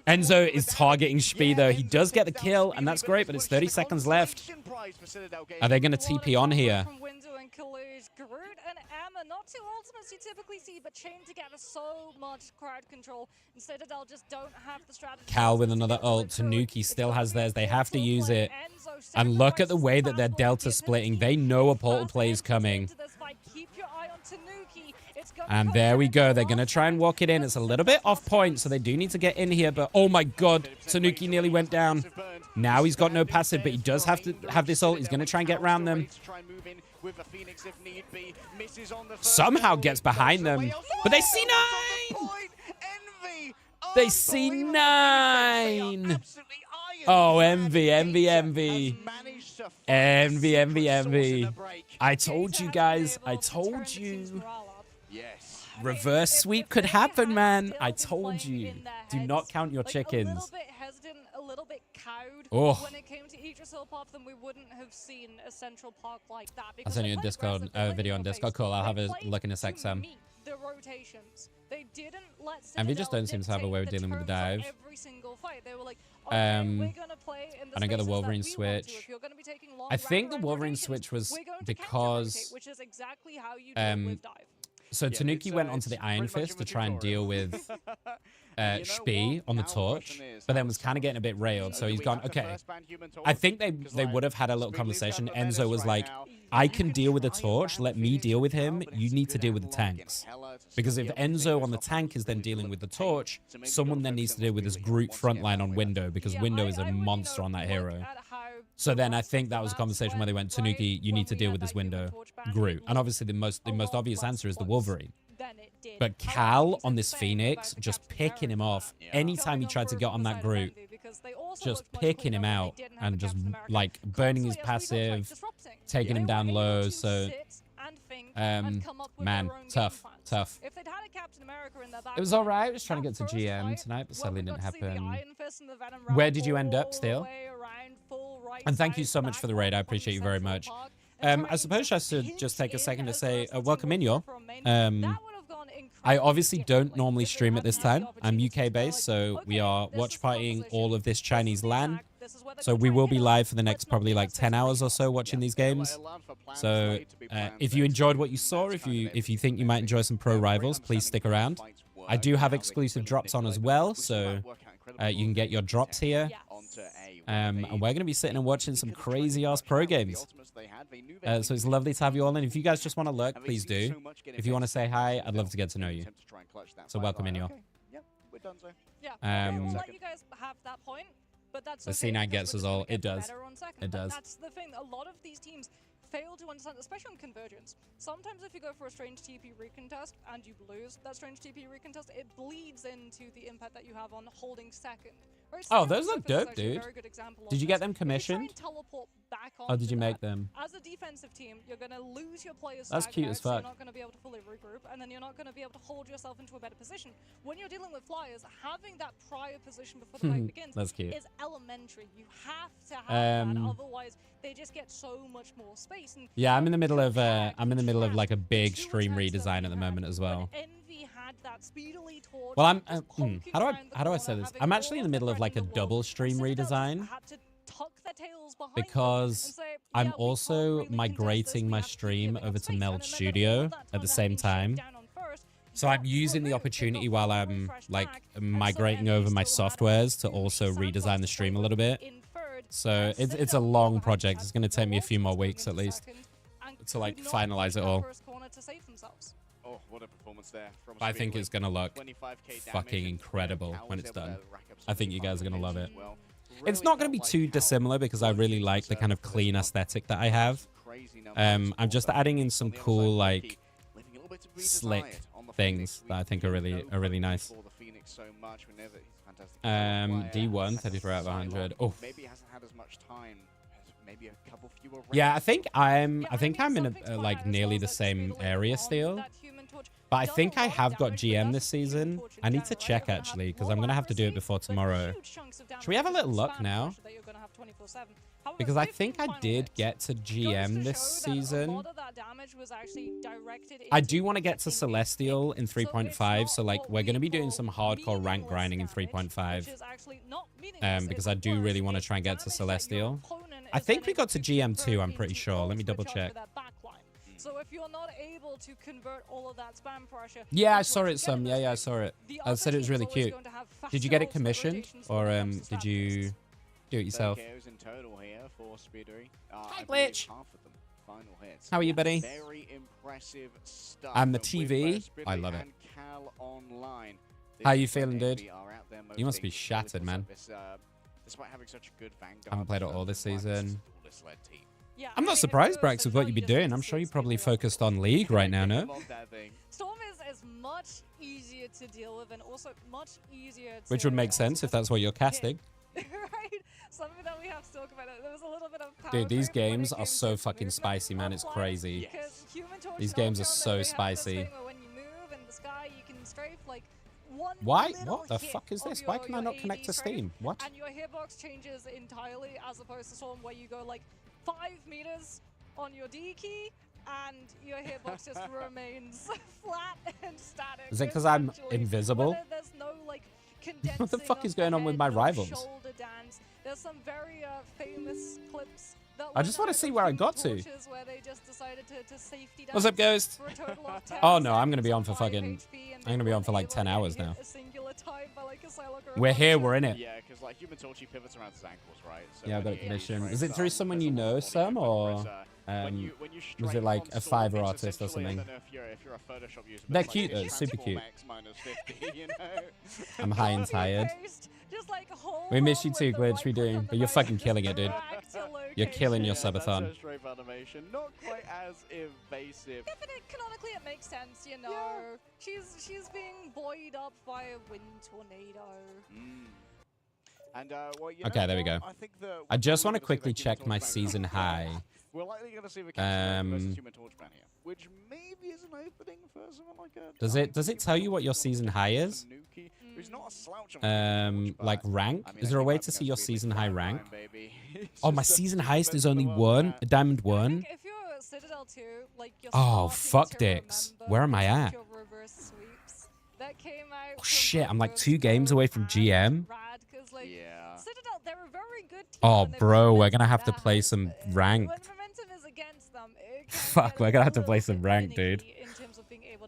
Enzo is targeting Spee, though. He does get the kill, and that's great, but it's 30 seconds left. Are they going to TP on here? Groot and Emma, not two ultimates you typically see, but chained together so much crowd control. Instead, Adele just don't have the strategy. Cal with another ult. Tanuki still has theirs. They have to use it. And look at the way that they're delta splitting. They know a portal play is coming. And there we go. They're going to try and walk it in. It's a little bit off point, so they do need to get in here. But oh my God, Tanuki nearly went down. Now he's got no passive, but he does have to have this ult. He's going to try and get around them. Somehow gets behind them. But they see 9! They see 9! Oh, Envy. I told you guys. I told you. Reverse sweep could happen, man. I told you. Do not count your chickens. A little bit cowed when it came to Yggdrasil pop, then we wouldn't have seen a Central Park like that. I'll send you a Discord video on Discord. Cool, I'll have a look in a sec, Sam. The rotations. They didn't let Envy just don't seem to have a way of dealing with the dive. Every single fight. They were like, okay, we're gonna play in the I don't get the Wolverine switch. I think the Wolverine switch was because which is exactly how you do with dive. So Tanuki went onto the Iron Fist to try and deal with Spee on the torch, but then was kind of getting a bit railed. So he's gone, okay. I think they would have had a little conversation. Enzo was like, I can deal with the torch. Let me deal with him. You need to deal with the tanks. Because if Enzo on the tank is then dealing with the torch, someone then needs to deal with this Groot frontline on Window, because Window is a monster on that hero. So then I think that was a conversation where they went, Tanuki, you need to deal with this Window Groot. And obviously the most obvious answer is the Wolverine. But Cal on this Phoenix, just picking him off. Anytime he tried to get on that Groot, just picking him out and just like burning his passive, taking him down low. So, man, tough. It was all right. I was trying to get to GM tonight, but sadly didn't happen. Where did you end up, Steel? And thank you so much for the raid. I appreciate you very much. I suppose I should just take a second to say welcome in, y'all. I obviously don't normally stream at this time. I'm UK based, so we are watch partying all of this Chinese LAN. So we will be live for the next probably like 10 hours or so watching these games. So if you enjoyed what you saw, if you think you might enjoy some pro rivals, please stick around. I do have exclusive drops on as well, so you can get your drops here. And we're going to be sitting and watching some crazy ass pro games. chance they had. They knew they So it's lovely to have you all. And if you guys just want to lurk, and they please see do. so much get If you want to say hi, invested, I'd love to get to know you. attempt to try and clutch that So fight welcome in, right. y'all. Okay. Yep, we're done, so. Yeah, we'll let you guys have that point, but that's The okay C9 because gets we're us just gonna all. get It does. better on second. It But does. That's the thing. A lot of these teams fail to understand, especially on convergence. Sometimes if you go for a strange TP recontest and you lose that strange TP recontest, it bleeds into the impact that you have on holding second. Right, Oh, Second those Surface look is dope, actually a dude. very good example of Did you get this. them If you try commissioned? and teleport back Oh, did onto you make that, them? as a defensive team, you're going to lose your players. That's cute as So fuck. you're not going to be able to fully regroup, and then you're not going to be able to hold yourself into a better position. When you're dealing with flyers, having that prior position before the fight begins That's cute. is elementary. You have to have that, Um, otherwise they just get so much more space. And Yeah, I'm in the middle of compare, I'm in the middle of like a contrast big the two stream attempts that redesign we at the had moment as when well. Envy had that speedily torch, Well, I'm just how honking do around the I corner, say this? having I'm all actually in of the middle of threat like a in the world, double and stream Citadel just redesign had to tuck their tails behind them and because say, I'm "Yeah, we can't also really contest this, migrating we my have to keep stream giving up over to space." Meld And in the middle of all Studio that at the time that same being shut time. down on first, So I'm got using the removed, opportunity got while fully I'm refreshed like back, and so migrating Envy over my still had softwares to two also sandbox redesign the to stream a play little with bit. in third, So and it's a Citadel, on the long other hand, project. had It's going to take no me a few more options going weeks at into least second and to like could not finalize reach it that all. first corner to save themselves. Oh, what a performance there from But I think Speedway. it's going to look 25k fucking damage, and incredible Cal when was it's able to done. rack up I think you guys are 75 going to love hits it. as well. It's Really not going to felt be like too Cal dissimilar because I was really in like the reserve kind of for this clean one. aesthetic that I have. Crazy numbers I'm for just them. adding in On some the other cool side, like Lucky, leaving a little bit to be slick desired on the things Phoenix. that I think are really nice. For the Phoenix so much. We never, he's a fantastic player. D1 33 out of 100. Oh, Maybe hasn't had as much time. Maybe a couple fewer. yeah. I rounds. think I'm in something to a point like out as nearly well the is that same Speedway area on still. that Human Torch But I done a think I lot of have got damage, but GM that's this a Human season. Torch in I need to general, right? check You're gonna have actually because low I'm gonna have to do it accuracy, before but tomorrow. huge chunks of damage Should we have a because of little the look spam now? pressure that you're gonna have 24/7. However, Because I think 15 I final did hits get to goes GM to this show that a season. lot of that damage was actually directed I into do want to get to in-game Celestial pick. in So it's 3.5, so not like what we're going to we be doing call some hardcore rank meaningless grinding in damage, 3.5 which is actually not meaningless, because it's I do worse. really want to It's try and get to damage that your Celestial. opponent I is think then we able got to to GM2, convert I'm pretty into sure. Let me ults, double which are check. for that backline. So if you're not able to convert all of that spam pressure, Yeah, I into saw what it you get some. in Yeah, this yeah, I game, saw it. the I other said it was team is really always cute. going to have Did you faster get it ultimate commissioned rotations or when it comes to did stat you bases. do it yourself? KOs in total here for Speedway. Hi, I believe Glitch. half of them final hits. How are you, buddy? Very impressive stuff. And the with TV, Speedway I love it. and Cal online. How you This is when feeling, dude? Envy are out there You must be mosting shattered, man. this, despite having such a good vanguard. Haven't played it all this season. Duelist-led team. Yeah, I'm I not mean, if surprised, you're Brax, with what Citadel, you've been just need doing. to I'm see sure you're probably Speedway on focused on League right now, no? Love that thing. Storm is much easier to deal with and also much easier to... Which would make sense if that's what you're casting. right? Something that we have to talk about. There was a little bit of power Dude, these creep when it games came are to so fucking movement spicy, man. It's offline, crazy. because Human Torch These and games are Ultron, so they have this spicy. thing where when you move in the sky, you can strafe like one Why? little What the hit fuck is of this? Why your- can I your not connect AD to strafe, Steam? What? And your hitbox changes entirely as opposed to Storm where you go like 5 meters on your D key and your hitbox just remains flat and static. Is it 'cause I'm essentially. invisible? Where there's no like condensing What the fuck of is the going on with head, my no rivals? shoulder dance. There's some very famous clips that I just went wanna out see of where I Human got to. Torches where they just decided to safety What's up, dance Ghost? for a total of 10 Oh, no, I'm gonna seconds be on for 5 fucking- HP, and I'm gonna be they on for like weren't 10 able to hours hit now. a singular time by, like, a Psylocke or a We're here, Vulture. we're in it. Yeah, because like Human Torch, he pivots around his ankles, right? So Yeah, I when got it he commissioned. frames Is it up, through someone there's you a lot know, of Sam, body or pressure. When you was it strafe like on a Storm, Fiverr it's artist or essentially, something? I don't know if you're a Photoshop user, but They're it's like cute this though, super Transform cute. X minus 50, you know? I'm high and tired. Copy-paste, just, like, hold We miss on you with too, the Glitch, right we click do. on But the you're mouse fucking and just killing it, dude. drag to You're killing your location. That's subathon. a strafe animation. Not quite as invasive. Yeah, but canonically it makes sense, you know. She's being buoyed up by a wind tornado. And, well, you Okay, know there we what? go. I think I just want wanna quickly check my season high. We're likely going to see the Captain versus Um, Human Torch ban here, which maybe is an opening for someone like a. Does it tell you what your season high is? Tanuki, who's not a slouch on Human Torch, Like but, rank? I mean, Is I there a think way that's to see gonna your be the season high flat rank? line, baby. It's Oh, my just a season highest is best of only the world one, map. a diamond I one. think if you're Citadel 2, like you're Oh, starting fuck to dicks. remember Where am I some of at? your reverse sweeps that came out Oh, from shit, I'm both like Ghost 2 games Code away from and GM. Rad, 'cause, like, Yeah. Citadel, they're a very good team. Oh, when they bro, put we're gonna momentum have to now. play some ranked. When momentum is against them, it can Fuck, get we're a gonna have to little play bit some ranked, dude. finicky in terms of being able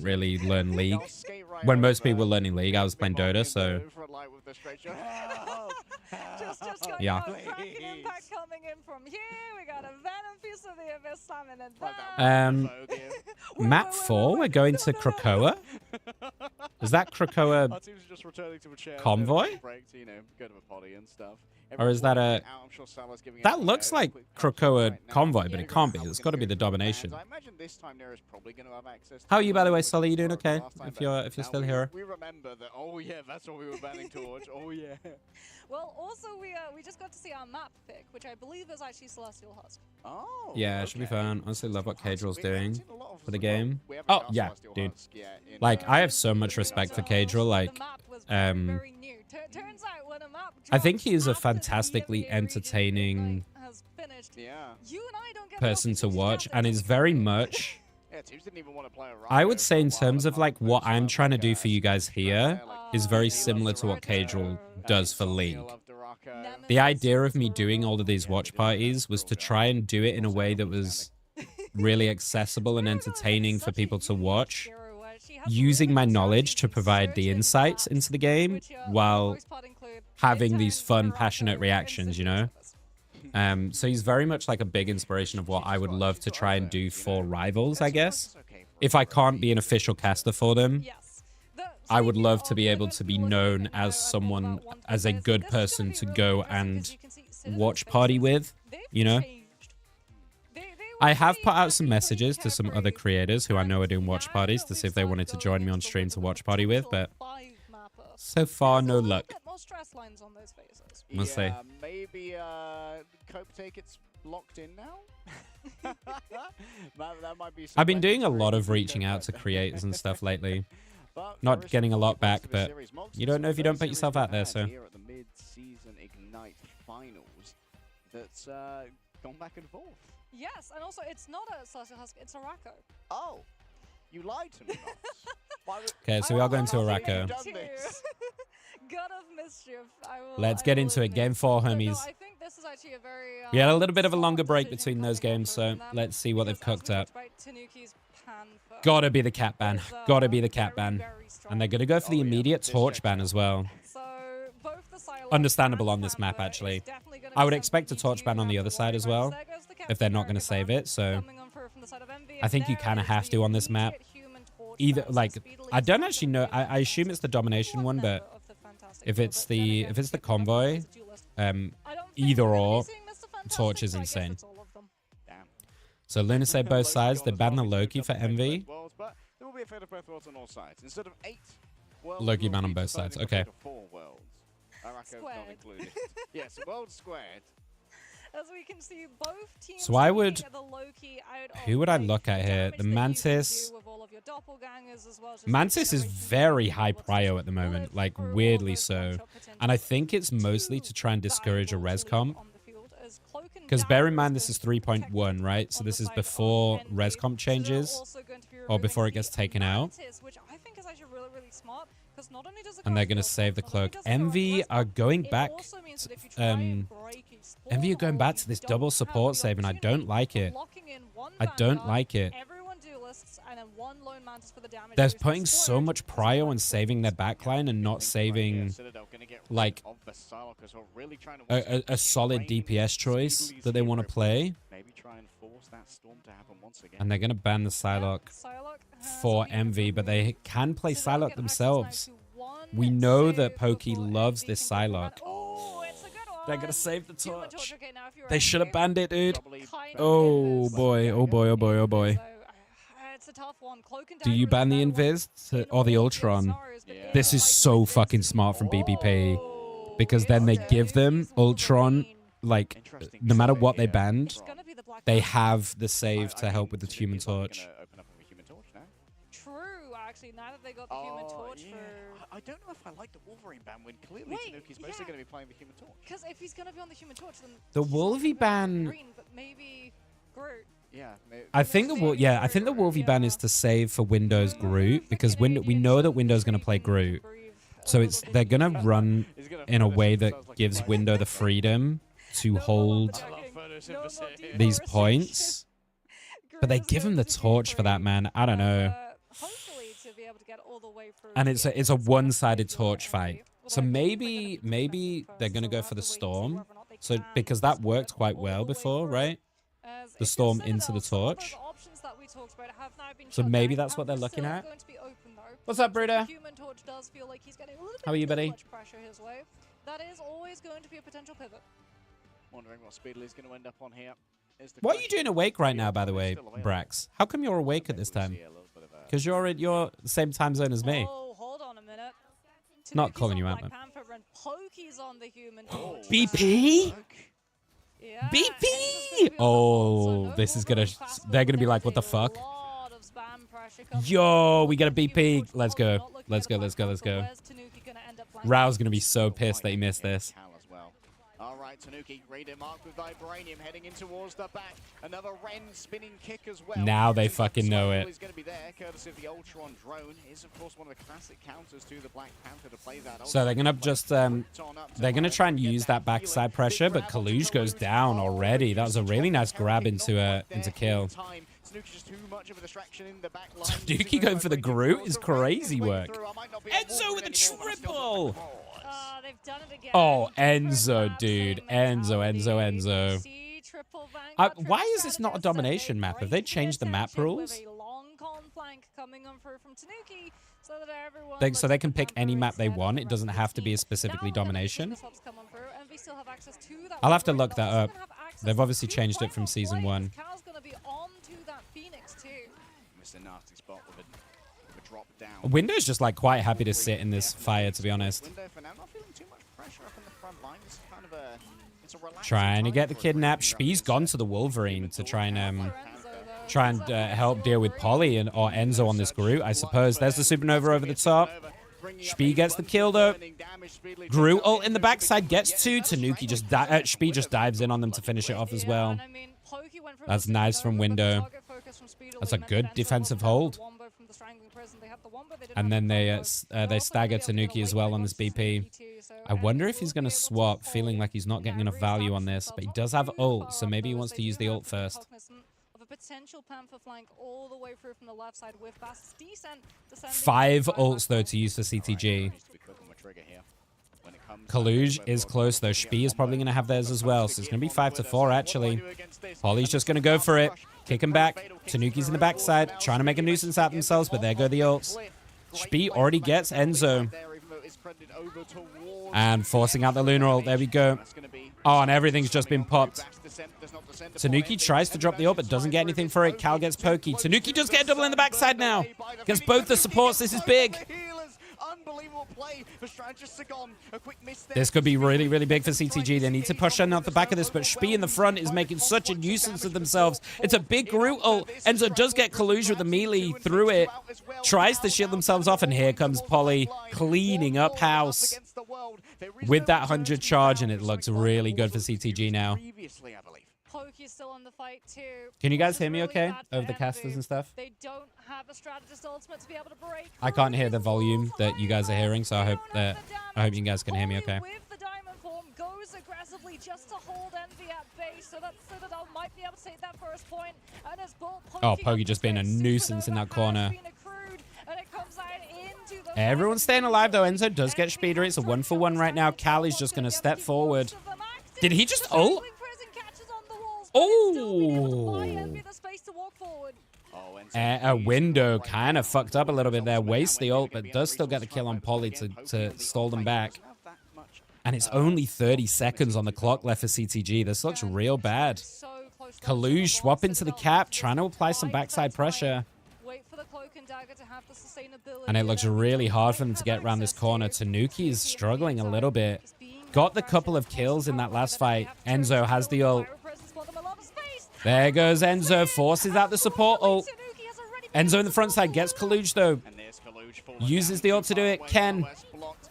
didn't really learn League. When most people were learning League, I was playing Dota, so... just got Yeah. Kraken impact coming in from here. We got a Venom Piece of the Abyss slamming in there. Map 4, we're going to Krakoa. Is that Krakoa Our team's just returning to a chair. convoy? Break to, you know, go to the potty and stuff. Or is that a... I'm sure Salah's giving That out, looks you know, like quick touches Krakoa right now. convoy, Yeah, but it we've got can't be. a couple It's got to be the gonna go through domination. hands. I imagine this time Nera's probably going to have access to How are you, by the way, with Sully? You doing Sora okay? last time, If but you're now still we- here. We remember that. Oh yeah, that's what we were banning towards. Oh yeah. Well, also we just got to see our map pick, which I believe is actually Celestial Husk. Oh. Yeah, it should be okay. fun. Honestly, love what Caedrel's We haven't doing seen a lot of for the well, game. we haven't Oh, got yeah, Celestial dude. Husk yet in, Like, I have so much respect for Caedrel. Like, The map was very new. Turns out when a map I think drops he is a after the fantastically EMEA region entertaining has finished, Yeah. you and I don't get person to watch, and is very much... Yeah, teams didn't even want to play a I Rocco would say for a in while terms at of like Mark what Boots, I'm like, trying to do for you guys here is very he similar loves to what Rocco, Caedrel does for Sonia League. loved the Rocco. The idea of me doing all of these watch parties was to try and do it in a way that was really accessible and entertaining for people to watch, using my knowledge to provide the insights into the game while having these fun, passionate reactions, you know? So he's very much like a big inspiration of what I would love to try and do for Rivals, I guess. If I can't be an official caster for them, I would love to be able to be known as someone, as a good person to go and watch party with, you know? I have put out some messages to some other creators who I know are doing watch parties to see if they wanted to join me on stream to watch party with, but so far, no luck. We'll see. Yeah, maybe Cope gets locked in now. that might be. I've been doing a lot of reaching out to creators and stuff lately. Not getting a lot back, but you don't know if you don't put yourself out there, so. Here at the mid-season Ignite finals, that's gone back and forth. Yes, and also it's not a Celestial Husk, it's a Racco. Oh, you lied to me. Knox. Okay, so we are going to Araco. God of mischief. Let's get into it. Game 4, homies. I think this is actually a very, We had a little bit of a longer break decision between those coming games, from so them, let's see what they've because cooked as we up. talked about, Tanuki's Panther Gotta be the cat ban. is, Gotta be the cat very, ban. very strong. And they're gonna go for the immediate torch ban as well. So, both the Psylocke Understandable and on this map, Panther actually. is definitely gonna I would be expect a something torch you ban on do the have other to side worry as about. well, So there goes the if they're Captain not gonna America save ban it, so coming on through from the side of Envy, I think and you there kinda is have the to on this map. immediate Human Torch Either, ban, so like, speedily I don't starts actually to know, move I assume it's the domination one, but of the Fantastic if Four, it's but then the again, if it's the skip the Fantastic convoy, Four's duelist. I don't think either we're gonna be or, seeing Mr. Fantastic, torch is so I guess insane. it's all of them. Damn. So Luna say both sides. They ban the Loki for Envy. Worlds, but there will be a fate of both worlds on all sides. Instead of 8 worlds, Loki we'll ban be on both deciding sides. a Okay. fate of 4 worlds. Araco not Squared. included. Yes, world squared. As we can see, both teams So I looking would- at the Loki out Who of, would I like, look at here? damage The that you can Mantis. do with all of your doppelgangers as well, just Mantis is generation very of high what's prio at the bullet moment, like through all weirdly those so. one-shot And I potentials. think it's mostly to try and discourage a Valuable res to leave comp. on the field as Cloak and Because bear in Dagger mind is this is going to be 3.1, protected right? So on this the is side of before Envy. res comp So they're changes, also going to be or before it removing gets the taken out. Mantis, which I think is actually really smart, 'cause not only does it And they're cost going to more save the points, not only cloak. does it cost Envy less are points, going it back. also means that if you try and break a spawn Envy are going hole, back to you this don't double have support the save, and I opportunity don't like of it. locking in one I don't Vanguard, like it. everyone duelists, and then one lone Mantis for the damage They're boost and putting so splurge much as prio well. on saving their backline and not saving like a solid DPS choice that they want to play. Maybe try and force that storm to happen once again. And they're going to ban the Psylocke for Envy, but they can play Psylocke themselves. We know that Pokey loves this Psylocke. Oh, it's a good one. They're going to save the Human torch. Okay, now if you're They should have okay, banned it, dude. kind of Oh invis. boy, oh boy, oh boy, oh boy. So, it's a tough one. Cloak and Do you Dagger ban is the better Invis in or the all Ultron? scenarios, but Yeah. in This is like so this fucking smart from BBP. Oh, Because then they it's give them Tanuki's Ultron, Wolverine. like, Interesting no matter choice what they here. banned, It's gonna be the Black they Panther. have the save to help with the Human Tanuki's likely Torch. gonna open up with a Human Torch now. True, actually, now that they got the Human Torch yeah. for... I don't know if I like the Wolverine ban when clearly Wait, Tanuki's mostly yeah. going to be playing the Human Torch. Because if he's gonna be on the Human Torch, then The he's not Wolvie gonna be on ban- Wolverine, but maybe Groot. Yeah. I think the I think the Wolvie ban is to save for Windows Groot because we know that Window's going to play Groot, so it's they're going to run in a way that gives Window the freedom to hold these points. But they give him the torch for that, man. I don't know. Hopefully to be able to get all the way through And the it's a end, so one-sided if you're torch Envy, fight. we'll So maybe they're going to go for the storm. So because that worked quite well before, right? The storm into the torch. So maybe that's what they're looking at. What's up, Bruder? How are you, buddy? That is always going to be a potential pivot. Wondering what Speedley's going to end up on here. What are you doing awake right now, by the way, Brax? How come you're awake at this time? Because you're in your same time zone as me. Oh, hold on a minute. Not calling you out, man. BP? BP! Oh, this is gonna... They're gonna be like, what the fuck? Yo, we got a BP. Let's go. Let's go, let's go, let's go. Rao's gonna be so pissed that he missed this. All right, Tanuki, radar marked with Vibranium heading in towards the back. Another Ren spinning kick as well. Now they fucking know it. Is going to be there, courtesy of the Ultron drone. Is of course one of the classic counters to the Black Panther to play that. So they're gonna just they're gonna try and use that backside pressure, but Kaluj goes down already. That was a really nice grab into kill. Tanuki going for the Groot is crazy work. Enzo with a triple. They've done it again. Oh, Enzo, dude. Enzo. Why is this not a domination map? Have they changed the map rules? So they can pick any map they want. It doesn't have to be a specifically domination. I'll have to look that up. They've obviously changed it from season 1. Window's just like quite happy to sit in this fire, to be honest. Trying to get the kidnap. Spee's gone to the Wolverine to try and help deal with Polly or Enzo on this Groot, I suppose. There's the supernova over the top. Spee gets the kill though. Groot ult in the backside gets 2. Tanuki just Spee just dives in on them to finish it off as well. That's nice from Window. That's a good defensive hold. And then they stagger Tanuki as well on this BP. I wonder if he's going to swap, feeling like he's not getting enough value on this. But he does have ult, so maybe he wants to use the ult first. 5 ults, though, to use for CTG. Kaluj is close, though. Spee is probably going to have theirs as well. So it's going to be 5-4, actually. Polly's just going to go for it. Kick him back. Tanuki's in the backside, trying to make a nuisance out themselves, but there go the ults. Spee already gets Enzo. And forcing out the Lunar ult. There we go. Oh, and everything's just been popped. Tanuki tries to drop the ult, but doesn't get anything for it. Cal gets pokey. Tanuki does get a double in the backside now. Gets both the supports. This is big. This could be really, really big for CTG. They need to push on out the back of this, but Spee in the front is making such a nuisance of themselves. It's a big Groot ult. Enzo does get Kaluj with the melee through it. Tries to shield themselves off, and here comes Polly cleaning up house with that 100 charge, and it looks really good for CTG now. Still in the fight too. Can you guys hear me okay? Over the casters and stuff? They don't have a strategist ultimate to be able to break. I can't hear the volume that you guys are hearing, so I hope you guys can hear me okay. With the diamond form goes aggressively just to hold Envy at base, so that Citadel might be able to take that first point. And as Pokey just being a nuisance in that corner. Everyone's staying alive though. Enzo does get speeder. It's a 1-for-1 right now. Cal is just going to step forward. Did he just ult? Oh! A Window kind of fucked up a little bit there. Wastes the ult, but does still get the kill on Polly to stall them back. And it's only 30 seconds on the clock left for CTG. This looks real bad. Kaluj swap into the cap, trying to apply some backside pressure. And it looks really hard for them to get around this corner. Tanuki is struggling a little bit. Got the couple of kills in that last fight. Enzo has the ult. There goes Enzo, forces out the support ult. Enzo in the front side gets Kaluj though. Uses the ult to do it. Ken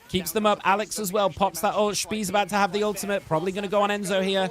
keeps them up. Alex as well pops that ult. Spee's about to have the ultimate. Probably going to go on Enzo here.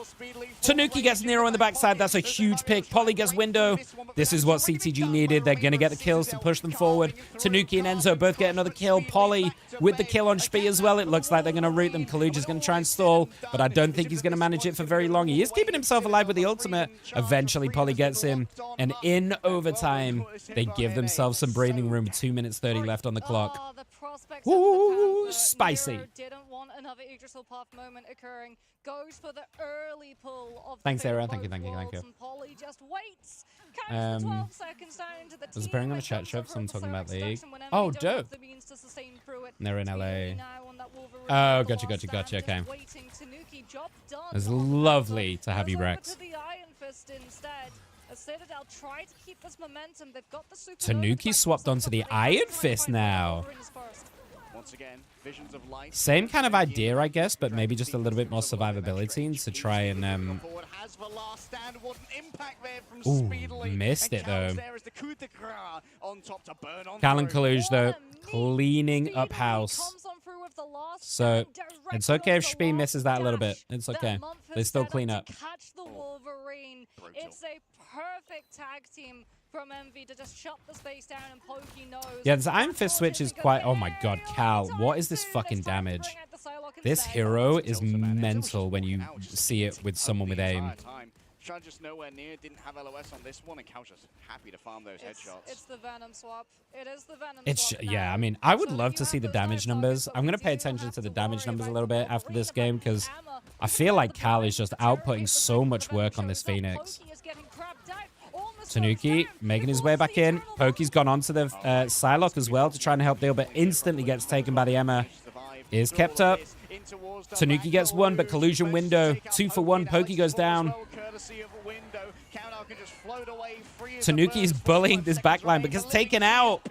Tanuki gets Nero in the backside. That's a huge pick. Polly gets Window. This is what CTG needed. They're going to get the kills to push them forward. Tanuki and Enzo both get another kill. Polly with the kill on Spee as well. It looks like they're going to root them. Kaluj is going to try and stall, but I don't think he's going to manage it for very long. He is keeping himself alive with the ultimate. Eventually, Polly gets him. And in overtime, they give themselves some breathing room. 2 minutes 30 left on the clock. aspects Ooh, of the Panther. spicy. Nero didn't want another Yggdrasil path moment occurring. Goes for the early pull of Thanks, the Sarah. Fate Thank you, of thank you, thank Worlds, you. and Polly just waits. Counts the 12 seconds down into the There's a team. pairing on It a chat comes shop, over someone at the talking about Cyrix League. section when Oh, Envy don't have dope. the means to sustain through it. They're in Speedily LA. now on that Wolverine Oh, with the gotcha, last gotcha, stand, okay. just waiting. Tanuki, job done It's on lovely Panther. to have Goes you, over Rex. to the Iron Fist instead. As Citadel try to keep this momentum. They've got the supernova Tanuki back swapped themselves, onto the but they have to Iron try and Fist find where the now. Wolverine is first. Once again, visions of light. Same kind of idea, I guess, but maybe just a little bit more survivability and to try and Ooh, missed it though. Cal and Kaluge though, cleaning up house. So it's okay if Spee misses that a little bit. It's okay. They still clean up. Catch the Wolverine. It's a perfect tag team from Envy to just shut the space down, and Pokey knows. Yeah, this Iron Fist switch is quite... Oh my god, Cal, what is this fucking damage? This hero is mental when you see it with someone with aim. Shun just nowhere near, didn't have LOS on this one, and Cal just happy to farm those headshots. It's the Venom swap. It is the Venom It's... swap Yeah, now. I mean, I would So love you to see have the those damage dive numbers. targets, I'm going to but pay you do attention have to the to damage worry numbers a about little bit the after this Wolverine game, because Hammer. I feel like The Cal Venom is just to terrorate outputting the so Venom much work on shows this up. Phoenix. Pokey is getting grabbed out, almost Tanuki goes down. making his He way wants back the in. eternal Pokey's gone onto the Psylocke as well to try and help deal, but instantly gets taken by the Emma. Is kept up. Tanuki gets one, but collusion window. 2 for 1. Pokey goes down. Tanuki is bullying this backline, but gets taken out.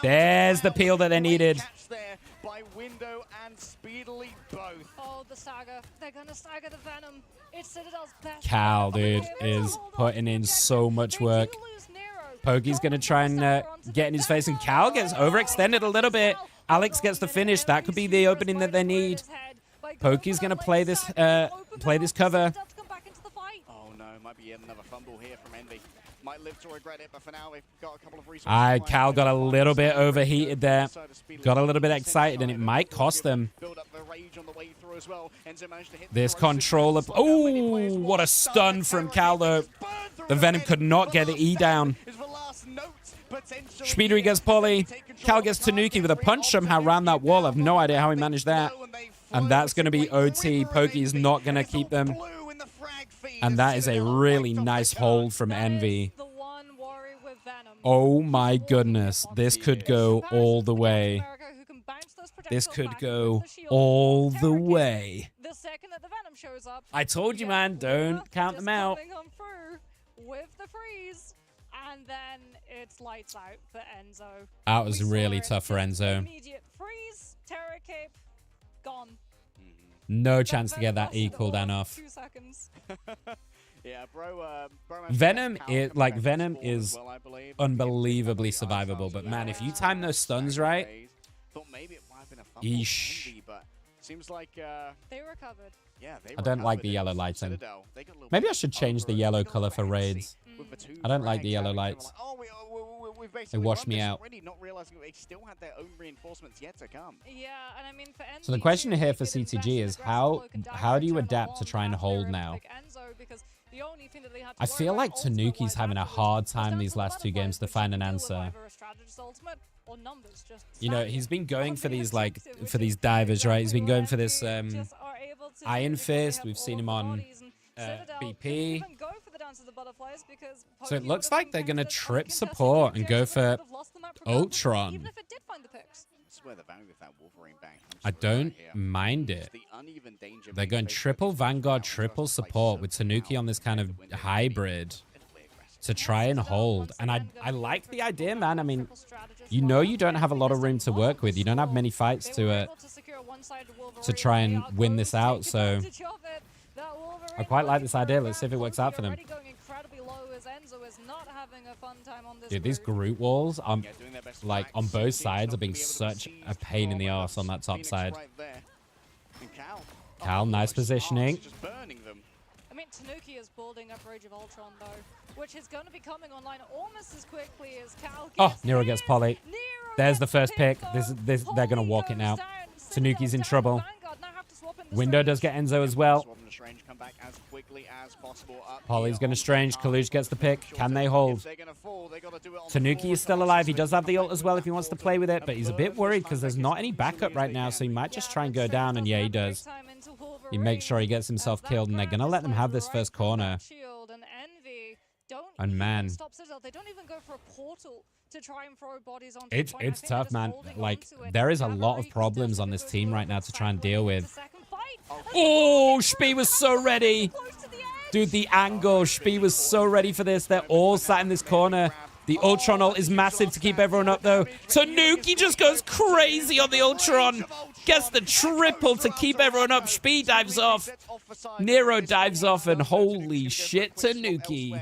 There's the peel that they needed. Oh, the Saga. They're going to stagger the Venom. It's Citadel's best. Cal, player. dude, They're able to is hold on putting to in the so objective. much They do work. lose Nero. Pokey's going to try and get in his face, and Cal gets overextended a little bit. Alex gets the finish. That could be the opening that they need. Pokey's going to play this cover. Oh no, might be yet another fumble here from Envy. Might live to regret it, but for now we've got a couple of resources. Cal got a little bit overheated there. Got a little bit excited, and it might cost them. This controller... Oh, what a stun from Cal, though. The Venom could not get the E down. Speedery gets Polly. Cal gets Tanuki with a punch somehow around that wall. I have no idea how he managed that. And that's going to be OT. Pokey is not going to keep them. And that is a really nice hold from Envy. Oh my goodness. This could go all the way. This could go all the way. I told you, man. Don't count them out. With the freeze. And then it's lights out for Enzo. That was really tough for Enzo. Immediate freeze, Terror Cape, gone. No chance to get that E cooldown off. 2 seconds. Yeah, bro, Venom is unbelievably survivable, but man, if you time those stuns right, thought maybe it might have been a fumble Eesh. from Envy, but seems like They recovered. yeah, they I don't like the yellow lighting. Maybe I should change the yellow color for raids. I don't like the yellow lights. They wash me out. Not realizing they still had their own reinforcements yet to come. Yeah, and I mean for Envy, So the question too, here they for did invest CTG in is aggressive cloak and how do you dagger to adapt to turn try and one hold path. They now? pick Enzo because the only thing that they had to I worry feel about like ultimate-wise Tanuki's having a afterwards hard was time down these to the last 2 games to butterflies, find an which can deal with answer. either a strategist ultimate or numbers, just You know, standing he's been going on for the these like objective, for which these is divers, right? He's been exactly going what for this Envy just are able to do Iron because they Fist. have We've all seen of him the on bodies, and Citadel BP. couldn't even go for the Dance of the Butterflies because So it Pokey looks would have like they're been gonna counted as trip contesting support the and go objective, they for would have lost the map regardless, Ultron. even if it did find the picks. That's where the value of that Wolverine bang comes I through right don't here. mind it. It's the uneven danger They're being going faced triple with Vanguard, now, triple just like support so with Tanuki now, on this kind of compared to when they're hybrid incredibly aggressive. to try and hold. And I like the idea, man. I mean, you know you don't have a lot of room to work with. You don't have many fights to try and win this out. So I quite like this idea. Let's see if it works out for them. Dude, these Groot walls, Yeah, doing their best to like back on both CTG, sides, not are being gonna be able to such seize a pain in the control arse on that top Phoenix side. right there. And Cal, nice smart, positioning. just burning them. I mean, Tanuki is building up Rage of Ultron, though, which is going to be coming online almost as quickly as Cal gets Oh, Nero gets Polly. Nero There's the gets first pick. though. They're going to Polly walk it goes now. down. Tanuki's in Citadel's trouble. down. Vanguard now have to swap in the Window Strange. does get Enzo as well. Swapping the Strange, come back as quickly as possible up Polly's here going to on Strange. the Kaluge gets the pick. Sure Can to- they hold? If they're gonna fall, Tanuki is still alive. He does have the ult as well if he wants to play with it, but he's a bit worried because there's not any backup right now, so he might just try and go down, and yeah, he does. He makes sure he gets himself killed, and they're going to let them have this first corner. And man, they don't even go for a portal to try and throw bodies onto it's tough, man. Like, there is a lot of problems on this team right now to try and deal with. Oh, Spee was so ready. Dude, the angle. Spee was so ready for this. They're all sat in this corner. The Ultron ult is massive to keep everyone up, though. Tanuki just goes crazy on the Ultron. Gets the triple to keep everyone up. Spee dives off. Nero dives off, and holy shit, Tanuki.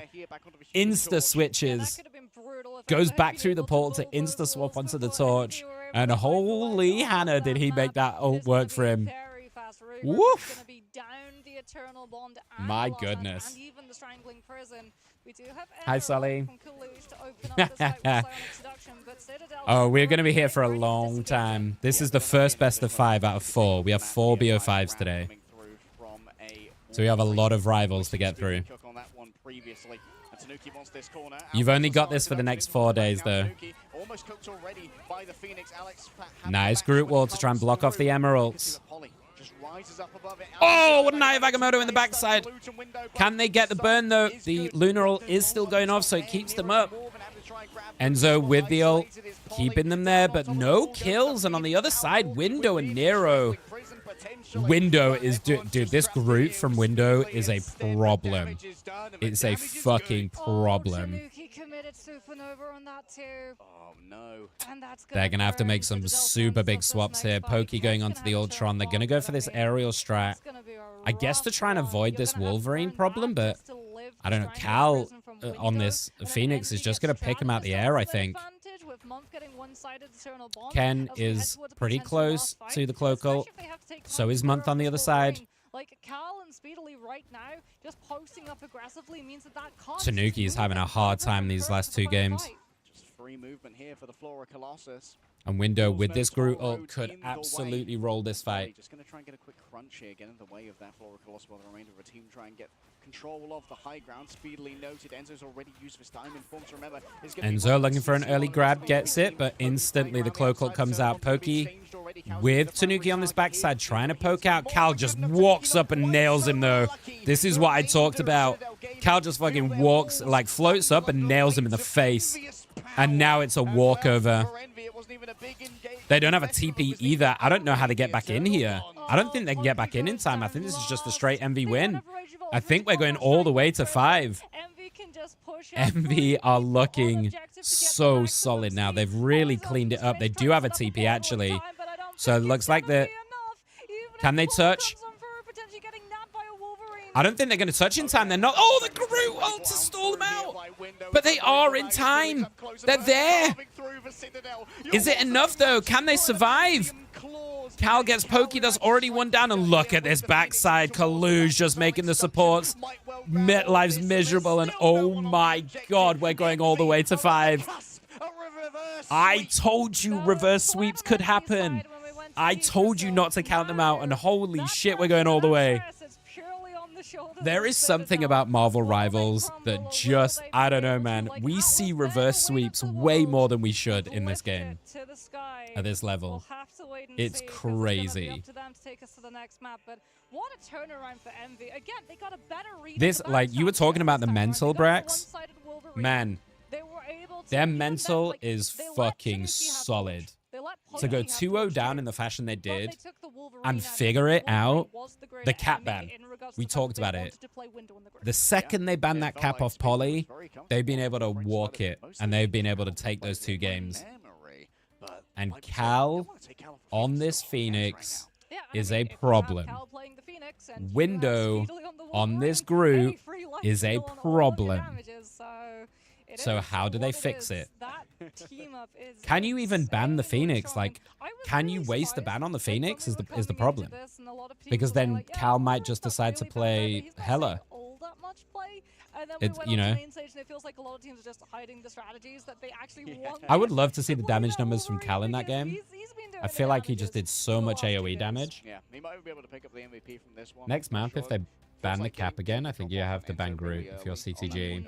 Insta switches. Goes back through the portal to insta swap onto the torch. And holy Hannah, did he make that ult work for him. Woof. My goodness. Hi, Sully. Oh, we're going to be here for a long time. This is the first best of 5 out of 4. We have 4 BO5s today. So we have a lot of rivals to get through. You've only got this for the next 4 days, though. Nice group wall to try and block off the emeralds. Oh, what an eye of Agamotto in the backside. Can they get the burn, though? The Lunar ult is still going off, so it keeps them up. Enzo with the ult, keeping them there, but no kills. And on the other side, Window and Nero. Window is... Dude, this group from Window is a problem. It's a fucking problem. They're going to have to make some super big swaps here. Pokey going onto the Ultron. They're going to go for this aerial strat. I guess to try and avoid this Wolverine problem, but I don't know. Cal on this Phoenix is just going to pick him out the air, I think. Ken is pretty close to the cloak ult. So is Month on the other side. Like Cal and Speedily right now, just posting up aggressively means that Tanuki is having a hard time these last 2 games. Just free movement here for the Flora Colossus. And Window with this Groot ult could absolutely roll this fight. Just going to try and get a quick crunch here, get in the way of that Flora Colossus while the remainder of the team try and get control of the high ground. Speedily noted. Enzo's already used his time in form to remember. Enzo looking for an early grab, gets it, but instantly the cloak ult comes out. Pokey with Tanuki on this backside, trying to poke out. Cal just walks up and nails him, though. This is what I talked about. Cal just fucking walks, like floats up and nails him in the face. And now it's a walkover. They don't have a TP either. I don't know how they get back in here. I don't think they can get back in time. I think this is just a straight MV win. I think we're going all the way to 5. MV are looking so solid now. They've really cleaned it up. They do have a TP, actually. So it looks like they're... Can they touch? I don't think they're going to touch in time. They're not. Oh, the Groot ult to stall them out. But they are in time. They're there. Is it enough, though? Can they survive? Cal gets Pokey. That's already one down. And look at this backside. Kalu's just making the supports. MetLife's miserable. And oh my God, we're going all the way to 5. I told you reverse sweeps could happen. I told you not to count them out. And holy shit, we're going all the way. There is something about Marvel Rivals that just, I don't know, man. We see reverse sweeps way more than we should in this game at this level. It's crazy. This, like, you were talking about the mental, Brax. Man, their mental is fucking solid. To go 2-0 down in the fashion they did and figure it out, the cap ban, we talked about it. The second they banned that cap off Poly, they've been able to walk it, and they've been able to take those 2 games. And Cal on this Phoenix is a problem. Window on this Groot is a problem. So how do they fix it? Can you even ban the Phoenix? Like, can you waste the ban on the Phoenix is the problem. Because then Cal might just decide to play Hela. It's, you know. I would love to see the damage numbers from Cal in that game. I feel like he just did so much AoE damage. Next map, if they ban the cap again, I think you have to ban Groot if you're CTG.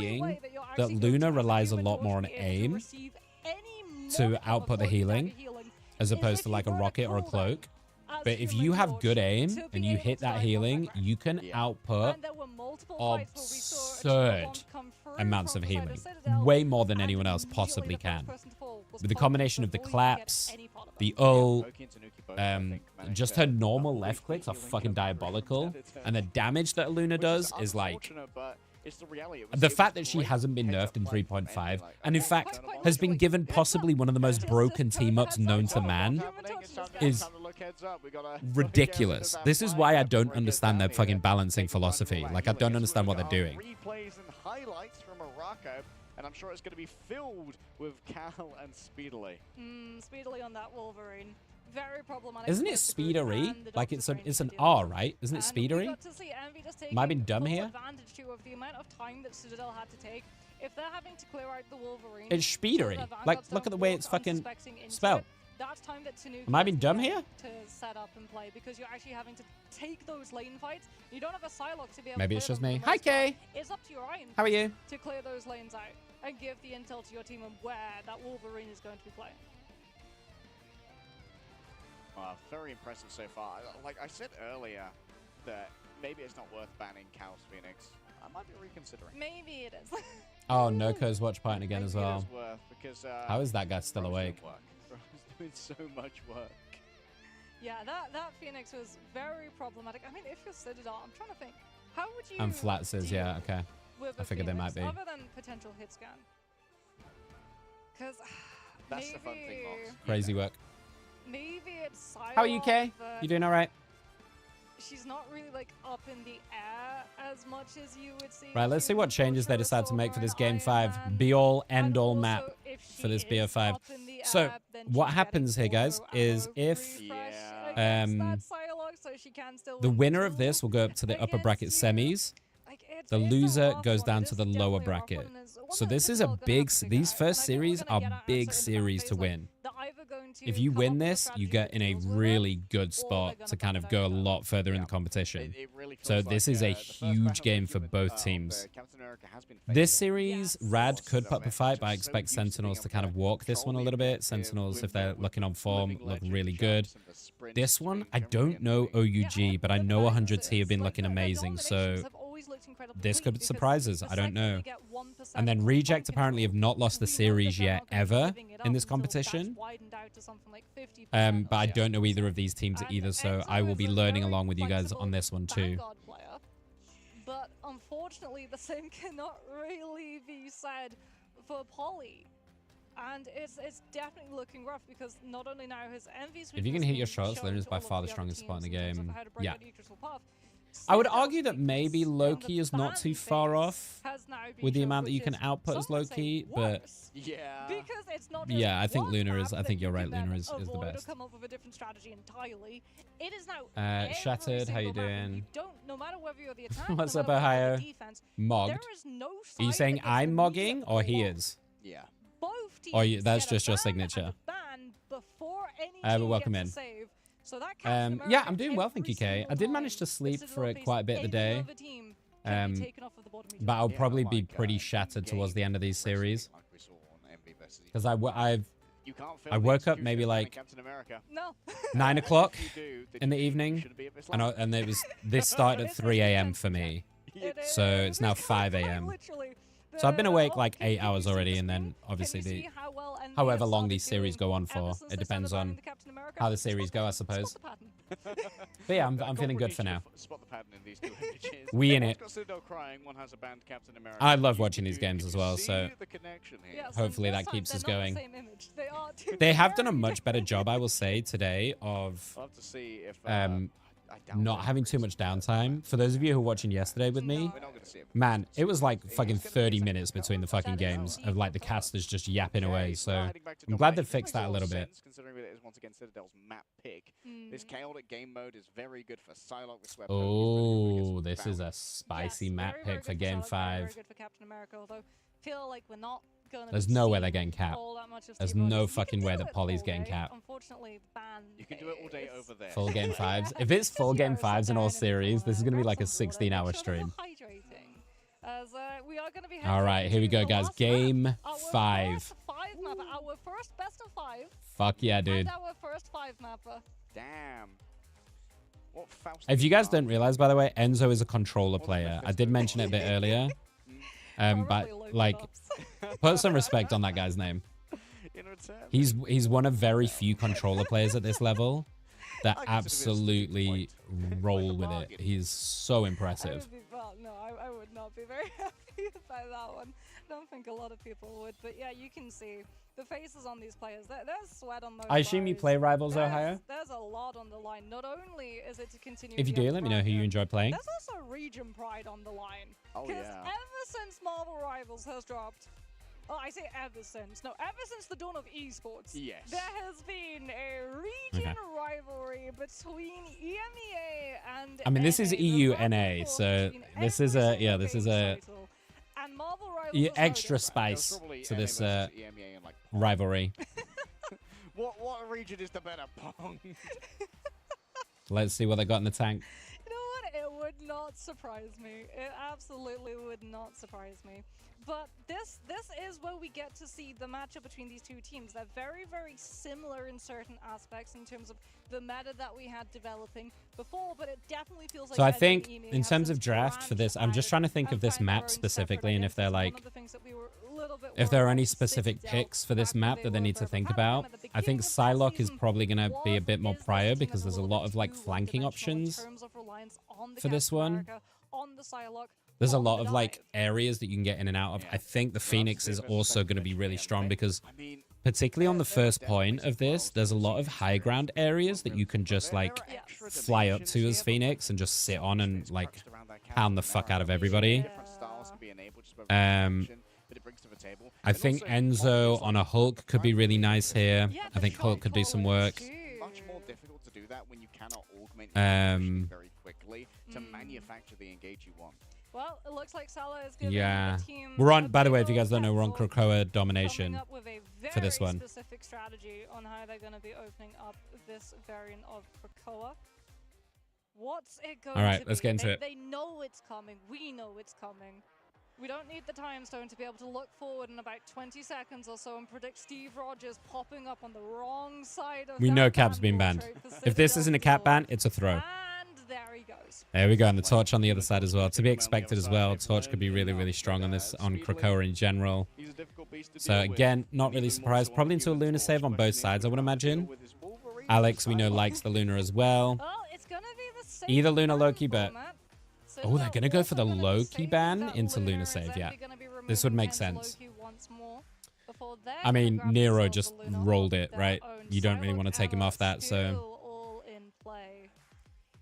being that Luna relies a lot more on aim to output the healing, as opposed to like a rocket or a cloak. But if you have good aim and you hit that healing, you can output absurd amounts of healing. Way more than anyone else possibly can. With the combination of the claps, the ult, just her normal left clicks are fucking diabolical. And the damage that Luna does is like... The fact that she hasn't been nerfed in 3.5, and in fact has been given possibly one of the most broken team-ups known to man, is quick heads up. We got a ridiculous. This is why I don't understand their fucking balancing philosophy. Like, I don't understand what they're doing. Replays and highlights from Morocco, and I'm sure it's going to be filled with Cal and Speedily. Speedily on that Wolverine. Very problematic. Isn't it Speedery? Like, it's an R, right? Isn't it Speedery? Am I being dumb here? Advantage too of the amount of time that Citadel had to take. If they're having to clear out the Wolverine, It's Speedery. Like, look at the way it's fucking spelled. That's time that Tanuki Am I being dumb here? To set up and play, because you're actually having to take those lane fights. You don't have a Psylocke to be able Maybe to it's clear just them me. for the Hi, most part. Kay. It's up to your Ryan How are you? to clear those lanes out and give the intel to your team on where that Wolverine is going to be playing. Very impressive so far. Like I said earlier, that maybe it's not worth banning Cal's Phoenix. I might be reconsidering. Maybe it is. Oh, Noko's watch party again as well. Maybe it is worth, because, How is that guy still Bro's awake? doing work. Bro's doing so much work. Yeah, that Phoenix was very problematic. I mean, if you're Citadel, I'm trying to think, how would you... And Flat says, yeah, okay. With I figured they might be. Other than potential hit scan. Because That's the fun thing, Mox. Crazy work. Maybe it's Psylocke. How are you, Kay? but You doing all right? She's not really like up in the air as much as you would see. Right, let's see what changes they decide to make for this Game 5. Be-all, end-all map for this BO5. So, what happens here, guys, is if the winner of this will go up to the upper bracket semis, the loser goes down to the lower bracket. So this is a big... These first series are big series to win. If you win this, you get in a really good spot to kind of go a lot further in the competition. So this is a huge game for both teams. This series, Rad could put up a fight, but I expect Sentinels to kind of walk this one a little bit. Sentinels, if they're looking on form, look really good. This one, I don't know OUG, but I know 100T have been looking amazing, so this could surprise us. I don't know. And then Reject apparently have not lost the series yet, ever, in this competition. But I don't know either of these teams either, so I will be learning along with you guys on this one too. But unfortunately, the same cannot really be said for Polly. And it's definitely looking rough, because not only now his Envy's... If you can hit your shots, Luna is by far the strongest spot in the game. Yeah. I would argue that maybe Loki is not too far off with the amount that you can output as Loki, but yeah, because it's not yeah, I think Luna is. I think you're right. Luna is the best. Come up with a different strategy entirely. It is now Shattered, how you doing? No matter whether you're the attack, What's up, Ohio? Mogged. Are you saying I'm mogging or he is? Yeah. Both Or teams that's get a just your ban signature. and a ban before any But team welcome gets in. a save. So that Yeah, I'm doing well, thank you, Kay. I did manage to sleep for quite a bit of the day. But I'll probably be pretty shattered towards the end of these series. Because I woke up maybe like 9 o'clock in the evening. And this started at 3 a.m. for me. So it's now 5 a.m. So I've been awake like 8 hours already, and then obviously however long these series go on for. It depends on how the series go, I suppose. But yeah, I'm feeling good for now. We in it. I love watching these games as well, so hopefully that keeps us going. They have done a much better job, I will say, today of not having too much downtime. For those of you who were watching yesterday with me, man, it was like fucking 30 minutes between the fucking games of like the casters just yapping away. So I'm glad they fixed that a little bit. Considering that it is once again Citadel's map pick, this chaotic game mode is very good for Psylocke with Swept. Oh, this is a spicy map pick for Game 5. Very good for Captain America, although feel like we're not gonna There's no way they're getting capped. There's no fucking way that Polly's getting capped. Unfortunately, ban. You can do it all day over there. Full Game 5s. If it's full Game 5s in all series, this is going to be like a 16-hour stream. All right, here we go, guys. Game 5. Our first best of 5. Fuck yeah, dude. Our first 5 mapper. Damn. If you guys don't realize, by the way, Enzo is a controller player. I did mention it a bit earlier. But like, put some respect on that guy's name. He's one of very few controller players at this level that absolutely roll with it. He's so impressive. No, I would not be very happy about that one. I don't think a lot of people would. But yeah, you can see the faces on these players, there's sweat on those. I assume you brows. play Rivals Ohio? There's a lot on the line. Not only is it to continue. If you the do, let me know who you enjoy playing. There's also region pride on the line. Oh, Because yeah. ever since Marvel Rivals has dropped, well, I say ever since. No, ever since the dawn of esports. Yes. There has been a region rivalry between EMEA and I mean, this is NA, the EU-NA, back and so forth between this every is a single this is game a title. And Marvel Rivals yeah, is no extra different. spice Probably to NA this versus EMEA and, like, rivalry. What region is the better Pong? Let's see what they got in the tank. You know what? It would not surprise me. It absolutely would not surprise me. But this is where we get to see the matchup between these two teams. They're very, very similar in certain aspects in terms of the meta that we had developing before, but it definitely feels like... So I NA think and EMEA in have terms of since draft for this, I'm just branched trying to think out of this and found their map own specifically separate and if they're identities. like, One of the things that we were a little bit if there are worried any about specific Citadel picks for this back when map they that they were need to there. think But Paradigm about. at the I think beginning of last Psylocke is season probably going to be a bit more is this prior team because that's there's a little lot bit of like too flanking one-dimensional in options terms of reliance on the for this Captain one. America, on the Psylocke, There's a on lot the of like dive. areas that you can get in and out of. Yeah. I think the Phoenix is also going to be really strong because I mean, particularly on the there are first point definitely of this, some there's a worlds lot that of you high can ground experience areas that you can just there are like extra fly up dimensions to here, as but Phoenix and just sit on and it's like crouched around that pound the Captain fuck out of America. everybody. Different styles can be enabled just by Um, action that it brings to the table. I And think also, Enzo obviously, on a Hulk could be really nice here. Yeah, I the think shot Hulk could do some callers work. too. much more difficult to do that when you cannot augment your position very quickly to manufacture the engage you want. Well, it looks like Salah is giving Yeah. the team We're on, a by the big way, if you old guys don't know, we're on pencil, Krakoa coming domination. up with a for this very one. specific strategy on how they're going to be opening up this variant of Krakoa. What's it going All right, to let's be? get into they, it. They know it's coming. We know it's coming. We don't need the time stone to be able to look forward in about 20 seconds or so and predict Steve Rogers popping up on the wrong side of We that know Cap's ban been banned. portrait for If this Citadel isn't a Cap Field. ban, it's a throw. And there he goes. There we go, and the Torch on the other side as well. To be expected as well. Torch could be really, really strong on this, on Krakoa in general. He's a difficult beast to So deal with. again, not really Even more surprised. so Probably on into a Human Luna Torch, save on where both he sides, I would needs to imagine. deal with his Wolverine Alex, we know, Psylocke. likes the Luna as well. Well, it's going to be the same Either Luna ban Loki, but... format. Oh, they're Citadel going to go for also the gonna be Loki saving ban that into Luna and save, then yeah. they're gonna be This would removing make Ken's sense. Loki once more before they're I gonna mean, grab Nero themselves just a Luna rolled of it, their right? own. You don't really Psylocke want to take him ammo off that, so... still all in play.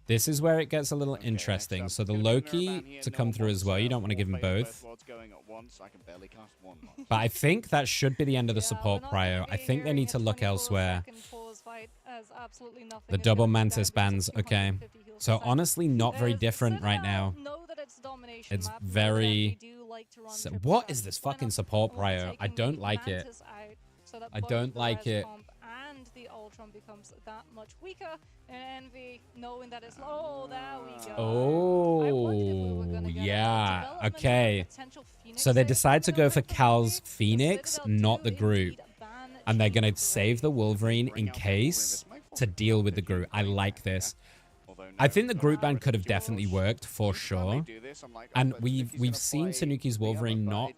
This is where it gets a little Okay, interesting. next So up, the it's gonna be Loki Neuroman here. to No come one through as wants, well. You don't want to give them Warfare, both. Lords going at once. I can barely cast one mod. But I think that should be the end of the Yeah, support we're not gonna prio. I be think they hearing need a to look 24 elsewhere. second pause fight as absolutely nothing The is double gonna be Mantis beneficial bans, to okay. 150 heals So per second. honestly, not very different right now. Citadel know that it's a domination It's map, know that very... they do like to run So triple what is strategy. this Why fucking not support only prio? I taking don't the like it. Mantis out so that I both don't the like res it. comp and the Ultron becomes that much weaker, and Envy knowing that it's oh, there we go. I wondered if we were Oh, gonna get a yeah. development of a Okay. potential Phoenix So they save decide to go for coming up Cal's the Phoenix, Citadel not do the Groot. indeed ban And they're going Chief to save the Wolverine in case to deal with the Groot. I like this. I think the Groot ban could have definitely worked for sure. And we've seen Tanuki's Wolverine not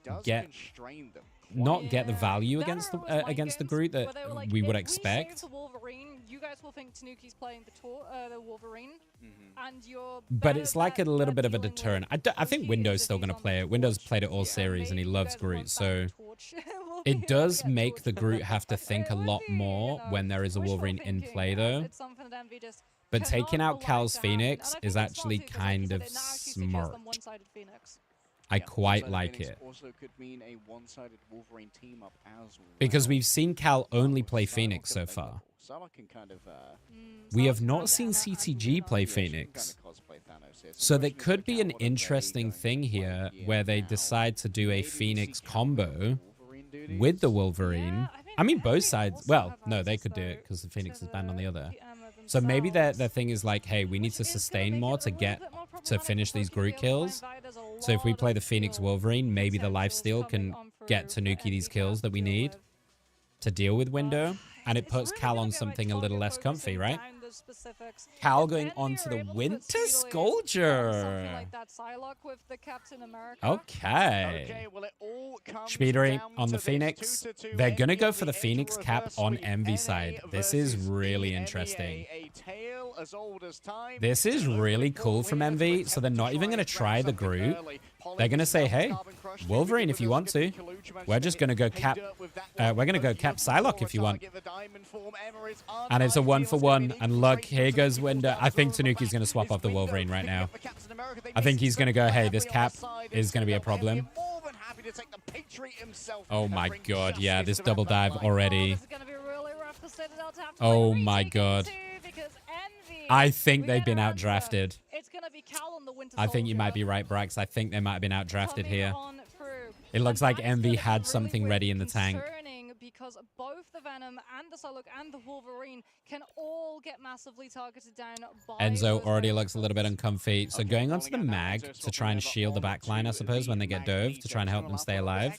get the value against the Groot that where they were like, we would if expect. We save the Wolverine, you guys will think Tanuki's playing the Wolverine, and you're. But better it's like a bet little at bit of a dealing with deterrent. I who think he Window's is still if going to he's on play the it. Window's Torch. played it all So series and he maybe you loves guys want Groot. that So Torch. We'll be it able to does get make Torch. the Groot have to think a It would lot be, more when there is a wishful Wolverine in thinking, play, as though. It's something that Envy just But cannot taking out allow Cal's to happen. Phoenix And I think is it's smart actually too, 'cause like you kind said, of it now actually secures smart. them one-sided Phoenix. I quite like it. Also could mean a one-sided Wolverine team up as well. Because we've seen Cal only play Phoenix so far. Salah can kind of, We have not seen CTG play Phoenix. So there could be an interesting thing here where they decide to do a Phoenix combo with the Wolverine. I mean, both sides. Well, no, they could do it because the Phoenix is banned on the other. So maybe their thing is like, hey, we need to sustain more to finish these Groot kills. So if we play the Phoenix Wolverine, maybe the lifesteal can get Tanuki these kills that we need to deal with Window. And it puts Cal on something a little less comfy, right? Cal going on to the Winter Soldier. Okay. Speedery on the Phoenix. They're going to go for the Phoenix cap on Envy side. This is really interesting. This is really cool from Envy. So they're not even going to try the Groot. they're going to say, hey, Wolverine if you want to. We're just going to go cap, we're going to go cap Psylocke if you want. And it's a 1-for-1. And look, here goes Window. I think Tanuki's going to swap off the Wolverine right now. I think he's going to go, hey, this cap is going to be a problem. Oh my god, yeah, this double dive already. Oh my god. I think they've been outdrafted. I think you might be right, Brax. I think they might have been outdrafted here. It looks like Envy had something ready in the tank. Because both the Venom and the Psylocke and the Wolverine can all get massively targeted down by Enzo already looks a little bit uncomfy. So going onto the mag to try and shield the backline, I suppose, when they get dove, to try and help them stay alive.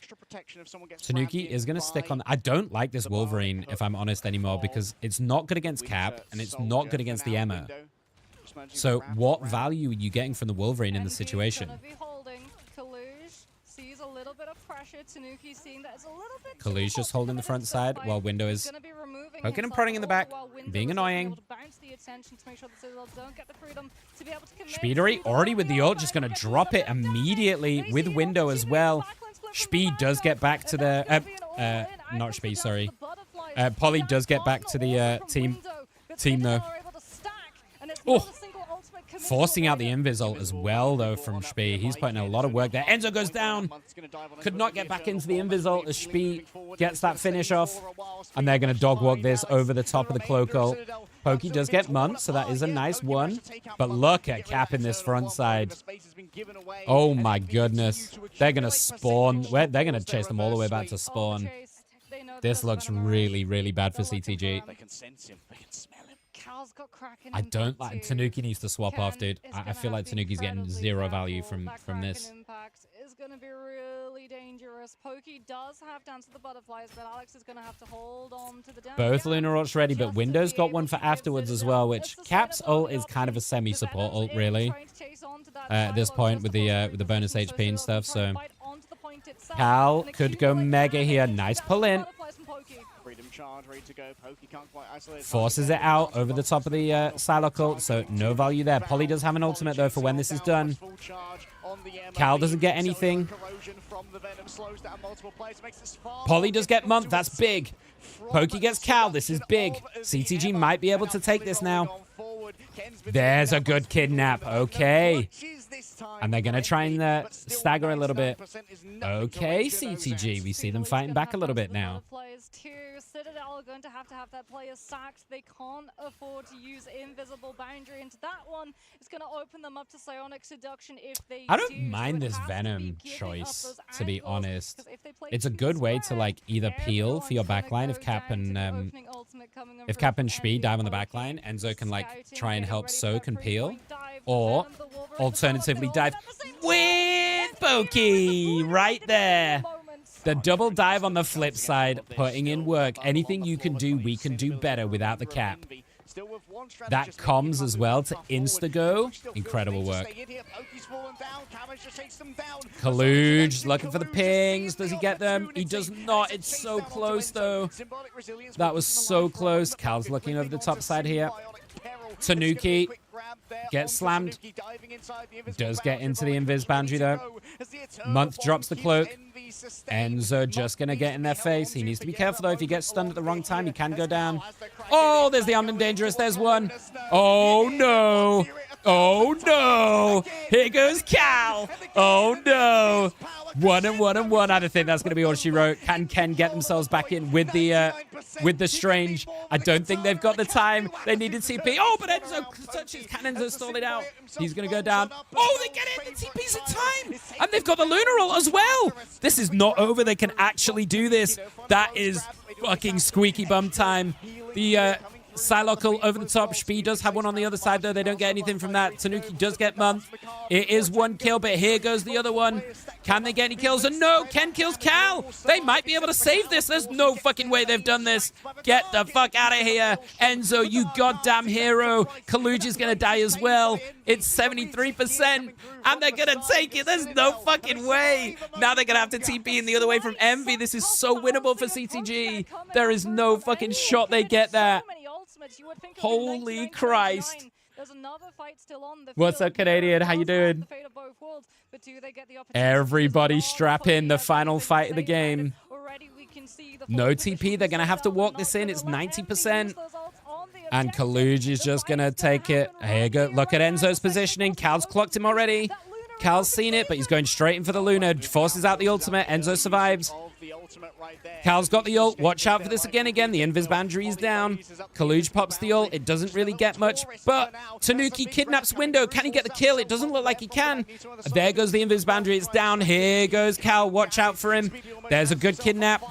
Tanuki is going to stick on... I don't like this Wolverine, if I'm honest, anymore, because it's not good against Cap, and it's not good against the Emma. So what value are you getting from the Wolverine in this situation? Kalu's just holding the front side while Window is poking and prodding in the back, being annoying. Speedery already with the ult, just going to drop it immediately with Window as well. Speed does get back to the... not Speed, sorry. Polly does get back to the team though. Oh! Forcing out the invis ult as well, though, from Spee. He's putting a lot of work there. Enzo goes down. Could not get back into the invis ult as Spee gets that finish off. And they're going to dog walk this over the top of the cloak ult. Pokey does get Munt, so that is a nice one. But look at Cap in this front side. Oh, my goodness. They're going to spawn. They're going to chase them all the way back to spawn. This looks really, really bad for CTG. I don't like... Tanuki needs to swap off, dude. I feel like Tanuki's getting zero value from this. Is going to be really dangerous. Pokey does have Dance of the Butterflies, but Alex is going to have to hold on to the down. Both Lunar ults ready, but Window's got one for afterwards as well, which Cap's ult is kind of a semi-support ult, really. At this point with the bonus HP and stuff, so... Cal could go mega here. Nice pull in. Forces it out over the top of the Psylocke ult, so no value there. Polly does have an ultimate, though, for when this is done. Cal doesn't get anything. Polly does get Munt. That's big. Pokey gets Cal. This is big. CTG might be able to take this now. There's a good kidnap. Okay. And they're going to try and stagger a little bit. Okay, CTG. We see them fighting back a little bit now. Citadel are going to have that player sacked. They can't afford to use Invisible Boundary into that one. It's going to open them up to Psionic Seduction if they I don't mind this Venom choice, to be honest. It's a good way to, like, either peel for your backline if Cap and Spee dive on the backline. Enzo can, like, try and help soak and peel. Or, alternatively, dive with Pokey right there. The double dive on the flip side, putting in work. Anything you can do, we can do better without the Cap. That comms as well to insta-go. Incredible work. Kaluj looking for the pings. Does he get them? He does not. It's so close, though. That was so close. Cal's looking over the top side here. Tanuki gets slammed. Does get into the invis boundary, though. Month drops the cloak. Enzo just going to get in their face. He needs to be careful, though. If he gets stunned at the wrong time, he can go down. Oh, there's the Armed and Dangerous. There's one. Oh, no. Oh, no. Here goes Cal. Oh, no. 1-1-1. I don't think that's going to be all she wrote. Can Ken get themselves back in with the Strange? I don't think they've got the time. They needed TP. Oh, but Enzo touches. Can Enzo stall it out? He's going to go down. Oh, they get it. The TP's in time. And they've got the Lunar ult as well. This is not over. They can actually do this. That is fucking squeaky bum time. The Psylocke ult over the top. Spee does have one on the other side, though. They don't get anything from that. Tanuki does get Month. It is one kill, but here goes the other one. Can they get any kills? And no, Ken kills Cal. They might be able to save this. There's no fucking way they've done this. Get the fuck out of here. Enzo, you goddamn hero. Kaluj is going to die as well. It's 73%, and they're going to take it. There's no fucking way. Now they're going to have to TP in the other way from Envy. This is so winnable for CTG. There is no fucking shot they get that. Holy Christ. There's another fight still on the What's field. up, Canadian? How you doing? The fate of both worlds, but do they get the opportunity? Everybody strap in. The final fight of the game. Already we can see the No full TP. They're going to have to walk this in. It's 90%. And Kaluj is just going to take it. Here you go. Look at Enzo's positioning. Cal's clocked him already. Cal's seen it, but he's going straight in for the Luna. Forces out the ultimate. Enzo survives. Cal's got the ult. Watch out for this again. The invis boundary is down. Kaluj pops the ult. It doesn't really get much, but Tanuki kidnaps Window. Can he get the kill? It doesn't look like he can. There goes the invis boundary. It's down. Here goes Cal. Watch out for him. There's a good kidnap.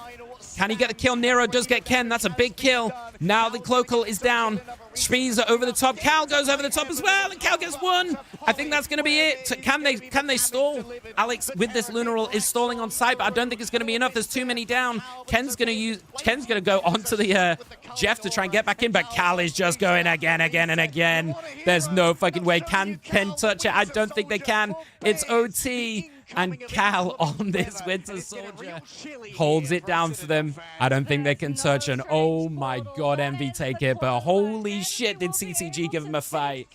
Can he get the kill? Nero does get Ken. That's a big kill. Now the Cloakle is down. Spies are over the top. Cal goes over the top as well, and Cal gets one. I think that's going to be it. Can they stall? Alex, with this Lunaral, is stalling on site, but I don't think it's going to be enough. There's too many down. Ken's going to go onto the Jeff to try and get back in, but Cal is just going again, and again. There's no fucking way. Can Ken touch it? I don't think they can. It's OT. And Cal on this Winter Soldier holds it down for them. I don't think they can touch. And oh my god, Envy take it. But holy shit, did CTG give him a fight?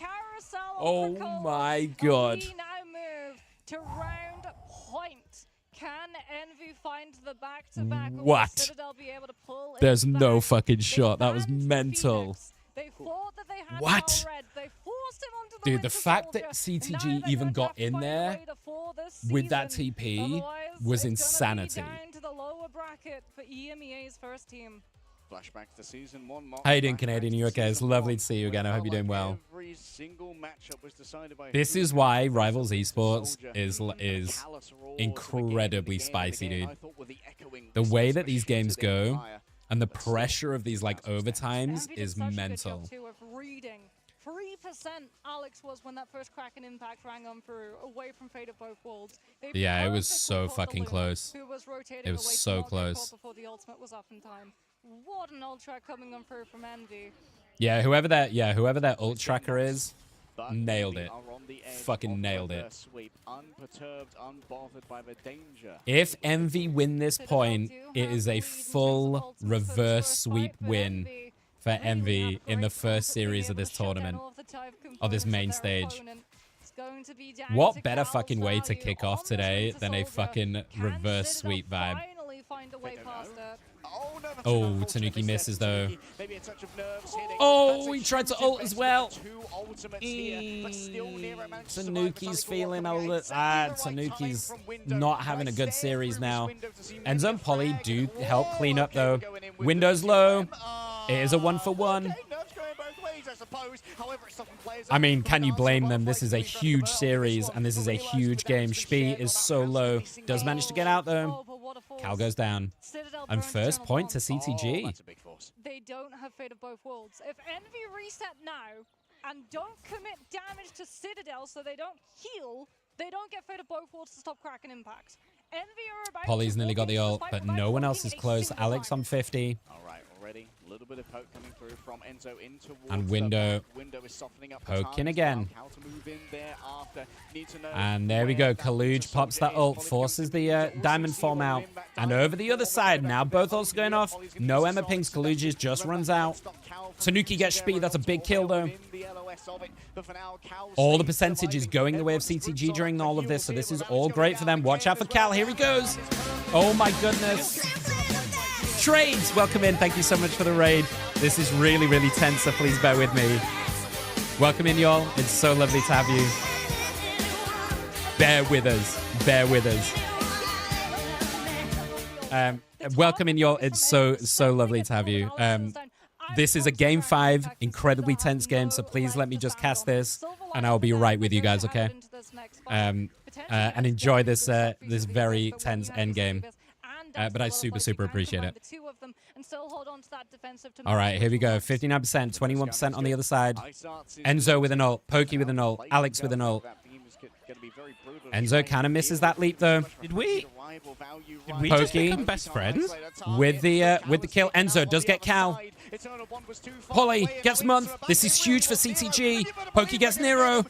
Oh my god. We now move to round point. Can Envy find the back-to-back? What? Citadel be able to pull it There's no back? fucking They shot. That was banned mental. Phoenix. They thought that they had What? Red. They forced him onto the Dude, the Winter fact that Soldier. CTG Now they're even going to got have to in find a there way to fall this with that season. TP Otherwise, was it's gonna be insanity. down to the lower bracket for EMEA's first team. Flashback to season 1. Mark. How you doing, Flashback Canadian? to You okay? It's season lovely 1, to see you again. I where it hope you're felt doing well. Every single matchup was decided by This who is had why the Rivals best Esports soldier. is Callous roars of the game, incredibly the game, spicy, the game, dude. I thought were the echoing The way whistles that these shooting games in the go fire. and the pressure of these like overtimes Envy did is such a good mental. job too of reading. 3% Alex was when that first Kraken impact rang on through, away from Fate of Both Worlds. They Yeah, it was perfectly so caught the fucking Luna, close. who was rotating It was away to so not get close. caught before the ultimate was up in time. What an ultra coming on through from Envy. Yeah, whoever that ult tracker is, But nailed they it. are on the edge Fucking of nailed their it. Sweep, unperturbed, unbothered by the danger. If Envy win this point, it is a full reverse sweep win for Envy in the first series of this tournament, or this main stage. What better fucking way to kick off today than a fucking reverse sweep vibe? Oh, Tanuki misses though. Maybe a touch of nerves hitting. Oh, That's a he tried to huge ult as investment well. for two ultimates here, but still Nero managed to survive. Tanuki's feeling a little... Exactly the right Tanuki's timing from Window. not having a Right good there series through now. his window to see Enzo maybe a and Polly frag. do help clean up Okay, though. we're going in with Windows the low. TOM. It is a 1-for-1. Okay, nerves going both ways, I suppose. However, it's something players I mean, are can you putting blame on them? some This is a fights. huge This series, one, and this is a realised huge that game. that's been Spee shared is about so how low. missing Does goals. manage to get out though. Oh, but what a force. Cal goes down. Citadel And burns first Channel point to Bomb. CTG. Oh, that's a big force. They don't have Fate of Both Worlds. If Envy reset now and don't commit damage to Citadel so they don't heal, they don't get Fate of Both Worlds to stop Kraken impact. Envy are about Polly's to nearly walk got the into ult, fight but without no one else is holding a close. single Alex time. on 50. All right, already a little bit of poke coming through from Enzo in towards And the Window back. Window is softening up the poking targets again. now. How to move in there after. Need to know And there we where go. that Winter Kaluj pops Soldier that is. ult, Polly forces becomes the a bit diamond also form see out. what back And diamond over the other form side, back now back both back ults going back. off. Polly's gonna No use Emma the pings. Sonic Kaluj seduction. just Remember, runs can't out. stop Cal from Tanuki gets using speed. That's a their big ults kill to though. help in the LOS of it. But for now, Cal's All the safe, percentage is surviving. going the way of Everyone's CTG roots during on all of the this, so heel this here, is but all Ravage great going for down them. the Watch cave out for as Cal. well. Here he goes. Oh my goodness. Trades, welcome in. Thank you so much for the raid. This is really, really tense, so please bear with me. Welcome in, y'all. It's so lovely to have you. Bear with us. Bear with us. Welcome in, y'all. It's so lovely to have you. This is a game 5, incredibly tense game, so please let me just cast this, and I'll be right with you guys, okay? And enjoy this this very tense end game. But I super appreciate it. All right, here we go. 59%, 21% on the other side. Enzo with an ult, Pokey with an ult, Alex with an ult. Enzo kind of misses that leap, though. reliable value. Did we right just Pokey become best friends? with the kill. Enzo does get Cal. Polly gets Month. This is huge for CTG. Pokey gets Nero.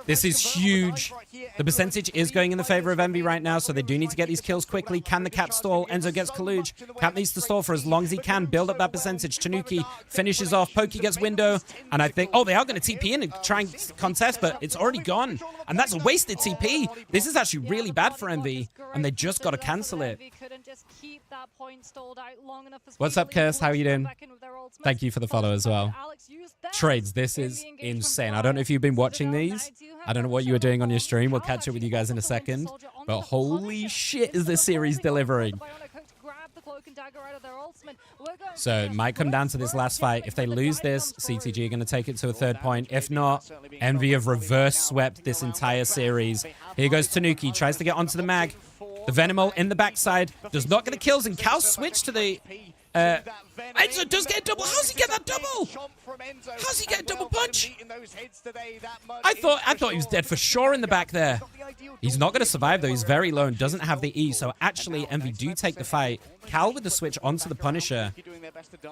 This is huge. The percentage is going in the favor of Envy right now, so they do need to get these kills quickly. Can the Cap stall? Enzo gets Kaluj. Cap needs to stall for as long as he can. Build up that percentage. Tanuki finishes off. Pokey gets Window. And I think, oh, they are going to TP in and try and contest, but it's already gone. And that's a wasted TP. This is actually really bad for Envy, and they just got to cancel it. What's up, Curse? How are you doing? Thank you for the follow as well. Trades, this is insane. I don't know if you've been watching these. I don't know what you were doing on your stream. We'll catch up with you guys in a second. But holy shit is this series delivering. So it might come down to this last fight. If they lose this, CTG are going to take it to a 3rd point. If not, Envy have reverse swept this entire series. Here goes Tanuki. Tries to get onto the mag. The Venomal in the backside. Does not get the kills. And Cal switch to the... Enzo does get a double. How's he get that double? How's he get a double punch? I thought he was dead for sure in the back there. He's not going to survive, though. He's very low and doesn't have the E. So actually, Envy do take the fight. Cal with the switch onto the Punisher.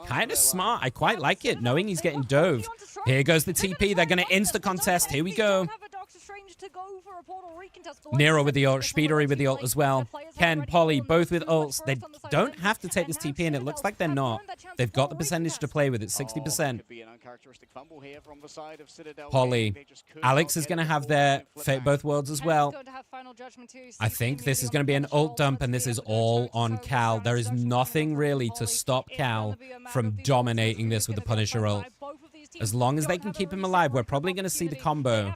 Kind of smart. I quite like it, knowing he's getting dove. Here goes the TP. They're going to insta contest. Here we go. Nero with the ult, Speedery with the ult as well. Ken, Polly, both with ults. They don't have to take this TP, and it looks like they're not. They've got the percentage to play with. It's 60%. Polly. Alex is going to have their Fate Both Worlds as well. I think this is going to be an ult dump, and this is all on Cal. There is nothing really to stop Cal from dominating this with the Punisher ult. As long as they can keep him alive, we're probably going to see the combo.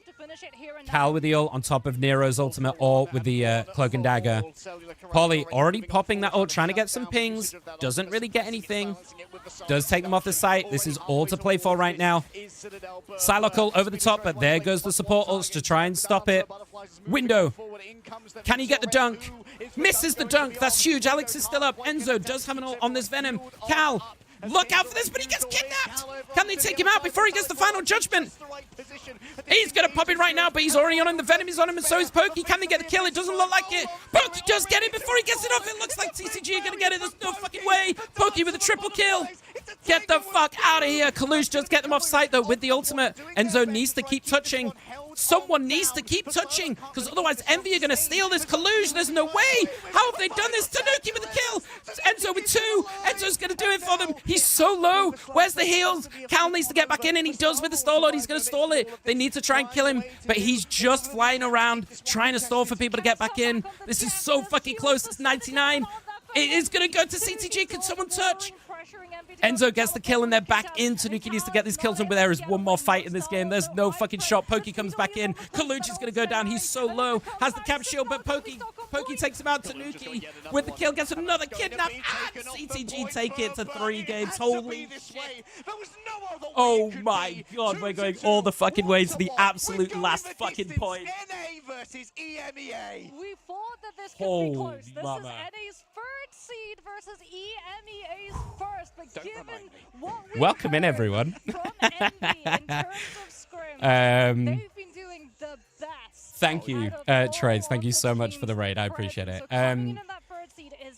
Cal with the ult on top of Nero's ultimate ult with the Cloak and Dagger. Polly already popping that ult, trying to get some pings. Doesn't really get anything. Does take them off the site. This is all to play for right now. Psylocke ult over the top, but there goes the support ults to try and stop it. Window. Can he get the dunk? Misses the dunk. That's huge. Alex is still up. Enzo does have an ult on this Venom. Cal. Look out for this, but he gets kidnapped. Can they take him out before he gets the final judgment? He's going to pop it right now, but he's already on him. The Venom is on him, and so is Pokey. Can they get the kill? It doesn't look like it. Pokey does get it before he gets it off. It looks like TCG are going to get it. There's no fucking way. Pokey with a triple kill. Get the fuck out of here. Kalush does get them off site, though, with the ultimate. Enzo needs to keep touching. Someone needs to keep touching, because otherwise Envy are going to steal this. Kalush, there's no way. How have they done this? Tanuki with the kill. Enzo with 2. Enzo's going to do it for them. He's so low. Where's the heals? Cal needs to get back in, and he does with the stall load. He's going to stall it. They need to try and kill him, but he's just flying around, trying to stall for people to get back in. This is so fucking close. It's 99. It is going to go to CTG. Can someone touch? Enzo gets the kill, and they're back in. Tanuki needs to get these kills, and there is one more fight in this game. There's no fucking shot. Pokey comes back in. Kaluch is going to go down. He's so low. Has the cap shield, but Pokey takes him out. Tanuki with the kill gets another kidnap. And CTG take it to 3 games. Holy shit. Oh my god, we're going all the fucking way to the absolute last fucking point. We thought that this could be close. This is NA's 3rd seed versus EMEA's 1st, but given what we welcome in, everyone. from Envy in terms of scrim, they've been doing the best. Thank you, Trades. Thank you so much for the raid. I appreciate it.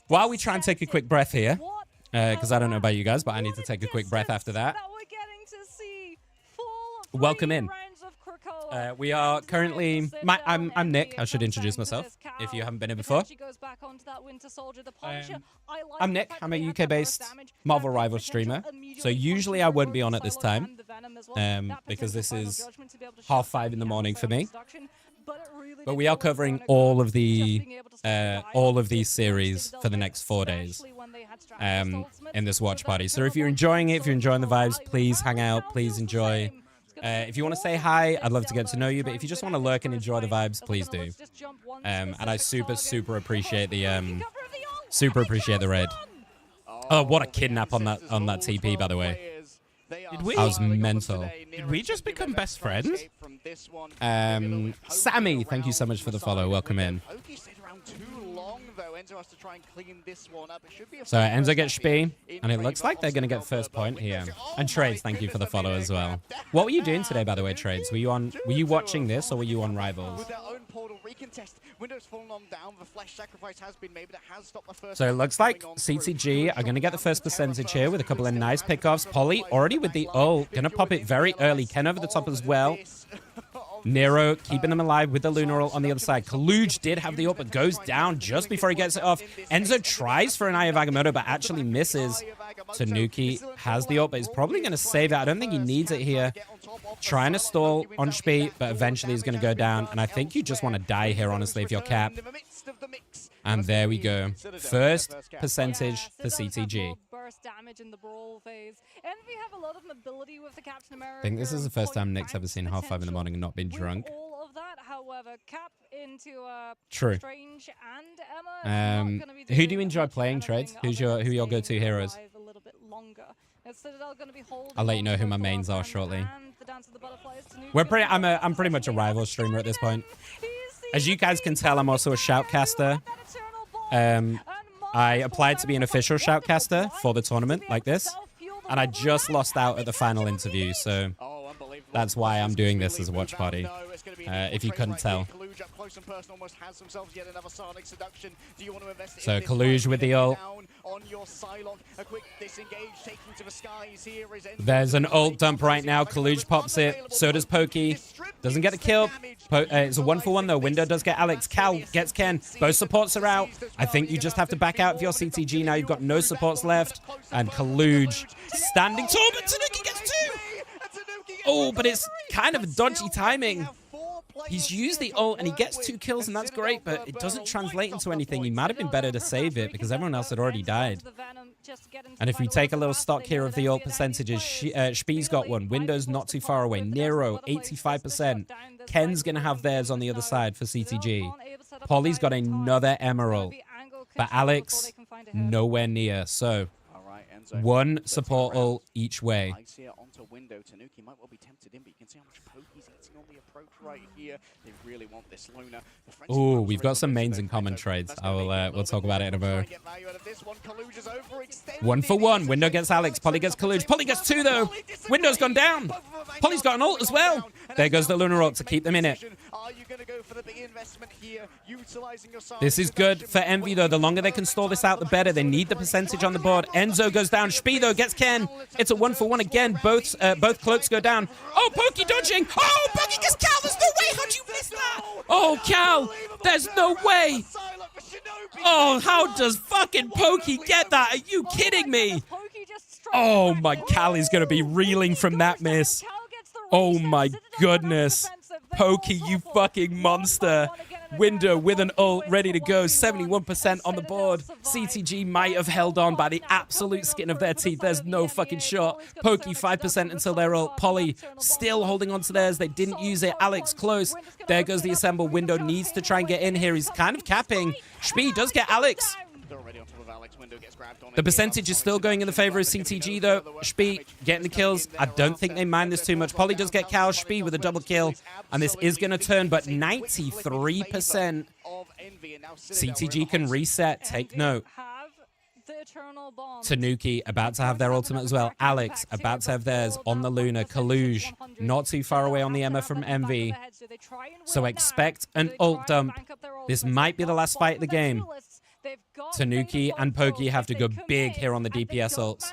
While we try and take a quick breath here, because I don't know about you guys, but I need to take a quick breath after that. Welcome in. We are currently... I'm Nick. I should introduce myself if you haven't been here before. I'm Nick. I'm a UK-based Marvel Rival streamer. So usually I won't be on at this time because this is 5:30 in the morning for me. But we are covering all of these series for the next 4 days in this watch party. So if you're enjoying it, if you're enjoying the vibes, please hang out. Please enjoy. If you want to say hi, I'd love to get to know you. But if you just want to lurk and enjoy the vibes, please do. And I super appreciate the raid. Oh, what a kidnap on that TP, by the way. I was mental. Did we just become best friends? Sammy, thank you so much for the follow. Welcome in. though. Enzo has to try and clean this one up. It should be a So Enzo gets Spee, in and it favor looks like they're of going to get Silver, first but point here. Windows- Oh And my Trades, thank you for the goodness, follow a as mid-air well. grab. What were you doing today, by the way, Trades? Were you watching this, or were you on Rivals? With their own portal recontest, Windows fallen on down. The flash sacrifice has been made, but it has stopped the first. So it looks like coming on through. CTG are going to get the first percentage here with a couple of nice pickoffs. Polly already with the ult, going to pop it very early. Ken over the top as well. Nero keeping them alive with the Lunar ult on the other side. Kaluj did have the ult, but goes down just before he gets it off. Enzo tries for an Eye of Agamotto, but actually misses. Tanuki has the ult, but he's probably going to save it. I don't think he needs it here. Trying to stall on Spee, but eventually he's going to go down. And I think you just want to die here, honestly, if you're Cap. And there we go. First percentage for CTG. Burst damage in the brawl phase. Envy have a lot of mobility with the Captain America. I think this is the first time Nick's ever seen half 5 in the morning and not been With drunk. all of that, however, Cap into True. Strange and Emma. is not gonna be Who do you doing enjoy much playing, anything Trades? other Who are than your go-to staying heroes? alive a little bit longer. Citadel gonna be holding I'll let you know on who to my the mains are Forefront shortly. and the Dance of the Butterflies. We're pretty. I'm pretty much a rival streamer at this point. As you guys can tell, I'm also a shoutcaster. I applied to be an official shoutcaster for the tournament like this, and I just lost out at the final interview, so that's why I'm doing this as a watch party, if you couldn't tell. So Kaluj with the ult. There's an ult dump right now. Kaluj pops it. So does Pokey. Doesn't get the kill. It's a 1-for-1 though. Window does get Alex. Cal gets Ken. Both supports are out. I think you just have to back out of your CTG now. You've got no supports left. And Kaluj standing tall, but Tanuki gets 2. Oh, but it's kind of a dodgy timing. He's used the ult and he gets 2 kills, and that's great, but it doesn't translate into anything. He might have been better to save it because everyone else had already died. And if we take a little stock here of the ult percentages, Spee's got one. Windows not too far away. Nero, 85%. Ken's going to have theirs on the other side for CTG. Polly's got another emerald. But Alex, nowhere near. So, one support ult each way. Window. Tanuki might well be tempted in, but you can see how much Pokey's eating on the approach right here. They really want this Luna. Ooh, we've got some mains in common, Trades. We'll talk about it in a moment. 1-for-1. Window gets Alex. Polly gets Kaluj. Polly gets 2 though. Window's gone down. Polly's got an ult as well. There goes the Lunar ult to keep them in it. This is good for Envy though. The longer they can stall this out, the better. They need the percentage on the board. Enzo goes down. Spee though gets Ken. It's a 1-for-1 again. Both cloaks go down. Oh, Pokey dodging. Oh, Pokey gets Cal. There's no way. How'd you miss that? Oh, Cal. There's no way. Oh, how does fucking Pokey get that? Are you kidding me? Oh, my Cal is going to be reeling from that miss. Oh, my goodness. Pokey, you fucking monster. Window with an ult ready to go. 71% on the board. CTG might have held on by the absolute skin of their teeth. There's no fucking shot. Pokey 5% until their ult. Polly still holding on to theirs. They didn't use it. Alex close. There goes the assemble. Window needs to try and get in here. He's kind of capping. Spee does get Alex. The percentage is still going in the favor of CTG, though. Spee getting the kills. I don't think they mind this too much. Polly does get Cal. Spee with a double kill. And this is going to turn, but 93%. CTG can reset. Take note. Tanuki about to have their ultimate as well. Alex about to have theirs on the Luna. Kaluj not too far away on the Emma from Envy. So expect an ult dump. This might be the last fight of the game. Tanuki and Pokey have to go big here on the DPS ults.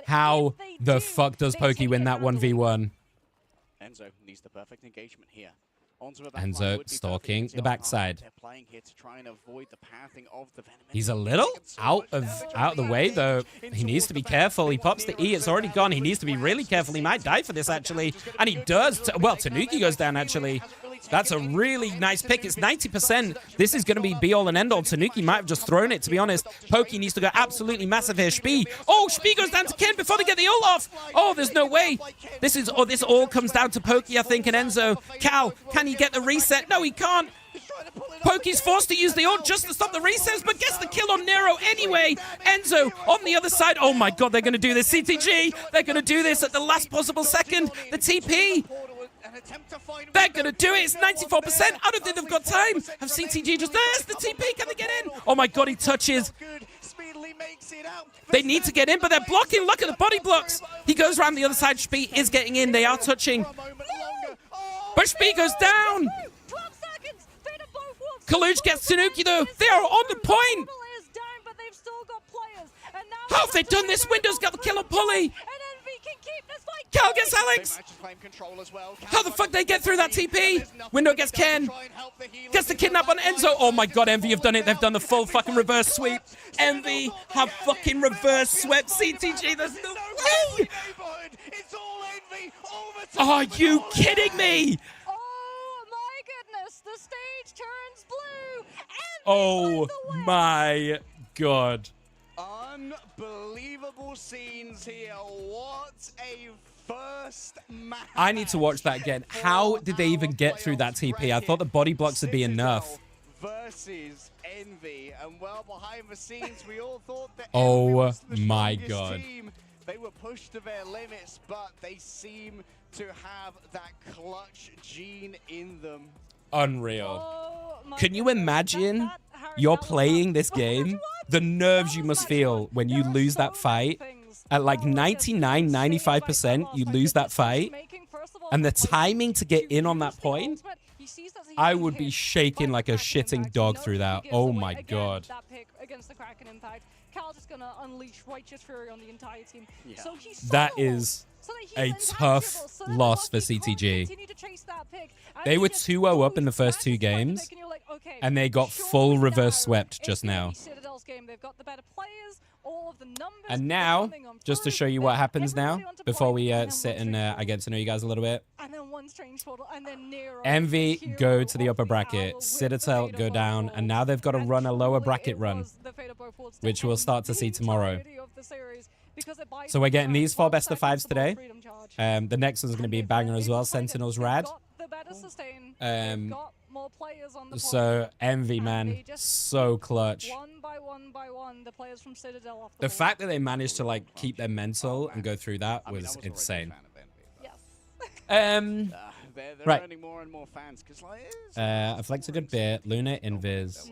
How the fuck does Pokey win that 1v1? Enzo needs the perfect engagement here. Enzo stalking the backside. He's a little out of the way, though. He needs to be careful. He pops the E. It's already gone. He needs to be really careful. He might die for this, actually. And he does. Well, Tanuki goes down, actually. That's a really nice pick. It's 90%. This is going to be be-all and end-all. Tanuki might have just thrown it, to be honest. Pokey needs to go absolutely massive here. Spee. Oh, Spee goes down to Ken before they get the ult off. Oh, there's no way. This all comes down to Pokey, I think, and Enzo. Cal, can he get the reset? No, he can't. Pokey's forced to use the ult just to stop the resets, but gets the kill on Nero anyway. Enzo on the other side. Oh my god, they're going to do this. CTG, they're going to do this at the last possible second. The TP. attempt to find They're going to do it. It's 94%. I don't think they've got time. Have CTG just... There's the TP. Can they get in? Oh, my God. He touches. They need to get in, but they're blocking. Look at the body blocks. He goes around the other side. Spee is getting in. They are touching. But Spee goes down. 12 seconds. Kaluj gets Tanuki, though. They are on the point. How have they done this? Window's got the kill on Pulley. Cal gets Alex. How the fuck they get through that TP? Window gets Ken. Gets the kidnap on Enzo. Oh my God, Envy have done it. They've done the full fucking reverse sweep. Envy have fucking reverse swept CTG. There's no way. Are you kidding me? Oh my goodness, the stage turns blue. Oh my God. Unbelievable scenes here. What a first match. I need to watch that again. How did they even get through that TP? I thought the body blocks would be enough. Versus Envy, and well, behind the scenes, we all thought that Oh Envy was the my strongest God. team. They were pushed to their limits, but they seem to have that clutch gene in them. Unreal. Oh my Can you goodness. imagine That Harry you're Styles playing match- this game? The nerves you must feel when you lose that fight. At like 99, 95%, you lose that fight. And the timing to get in on that point, I would be shaking like a shitting dog through that. Oh my God. That pick against the Kraken Impact. Cal just gonna unleash righteous fury on the entire team. Yeah. So he's That solo, is so that he's a intangible, tough so that loss for Lucky can't CTG. continue to chase that pick. And They he were just 2-0 up in the goes first back two to the games, pick and you're like, okay, and they got surely full now reverse swept just it's gonna now. be Citadel's game. They've got the better players, all of the numbers And are now, coming on just to through. show you They what got happens now, everybody onto before point, we and then sit one and I strange get to know you guys a little bit. and then one strange portal, and then Nero. Envy the hero go to the of upper the bracket, hour with Citadel the go Fate of down, both and now they've got to worlds. run a lower And bracket truly, run, it was the Fate of both worlds to which we'll end start to the see tomorrow. entirety of the series, because it buys So we're them getting time, these 4 12 best of 5s seconds to today. build freedom charge. The next one's going to be a And banger they've as well, decided Sentinels they've Rad. got the better sustain, Um, they've got more players on the So point, Envy, and man, they just so clutch. one by one, the players from Citadel off the The board. fact that they managed to like keep their mental and go through that I mean, I was already a insane. fan of Envy, but, Yes. they're Right. earning more and more fans because like I flexed a good bit. Luna, Invis,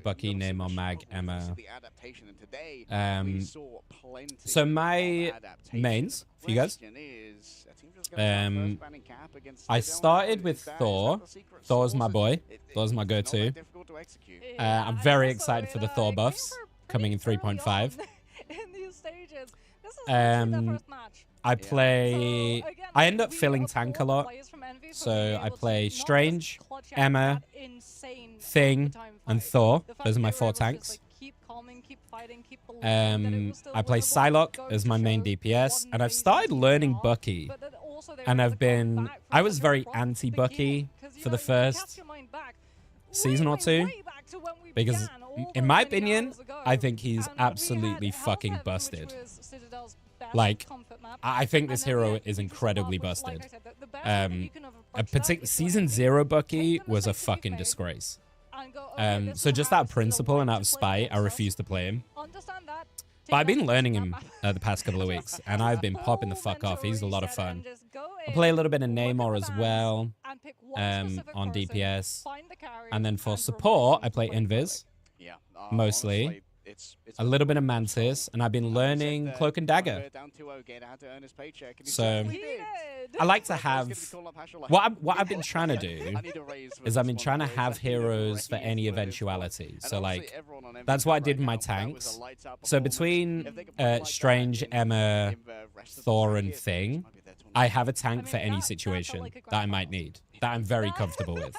Bucky, Namor, Mag, Emma. So my mains for you guys. I started with Thor. Thor's my boy. Thor's my go-to. I'm very excited for the Thor buffs coming in 3.5. In these stages. This is actually their first match. I play. So, again, I end up we filling applaud tank a lot. players from Envy for So being I able to play not just Strange, clutch out Emma, that insane Thing, overtime and fight. Thor. The fact Those are that my they were 4 able to just, tanks. like, keep calming, keep fighting, keep believing that it was still I play winnable Psylocke goes as to my main show DPS, what an and I've amazing started team learning they are, Bucky. but that also they were And able I've to come been. back from I was something very from the anti-Bucky beginning, 'cause, you for know, the you cast first your mind back season or two, way back to when we because began, all in those my many opinion, hours ago. I think he's And we had absolutely Hell's fucking Heaven, busted. which was Citadel's best Like, comfort map. I think And this then we hero had is Future incredibly Squad, which, like busted. I said, the best way that you can A approach that partic- is to season actually 0 take Bucky the was a mistakes that you've fucking made disgrace. and go, okay, this So is just how out of Citadel principle like and out to of play spite, I themselves. refuse to play him. Understand that. But I've take been that learning as him map. the past couple of weeks, and I've been popping the fuck off. He's a lot of Reset fun. and just go I in, play a little bit of look at the Namor as bans, well, and pick one specific on person, DPS. find the carry, And then for and support, provide I play them to Invis, yeah, mostly. honestly, it's a little bit of Mantis, and I've been learning Cloak and Dagger. So He did. I like to have what I've been trying to do is I've been trying to have heroes for any eventuality. So like that's what I did with my tanks. So between Strange, Emma, Thor, and Thing, I have a tank for any situation that I might need that I'm very comfortable with.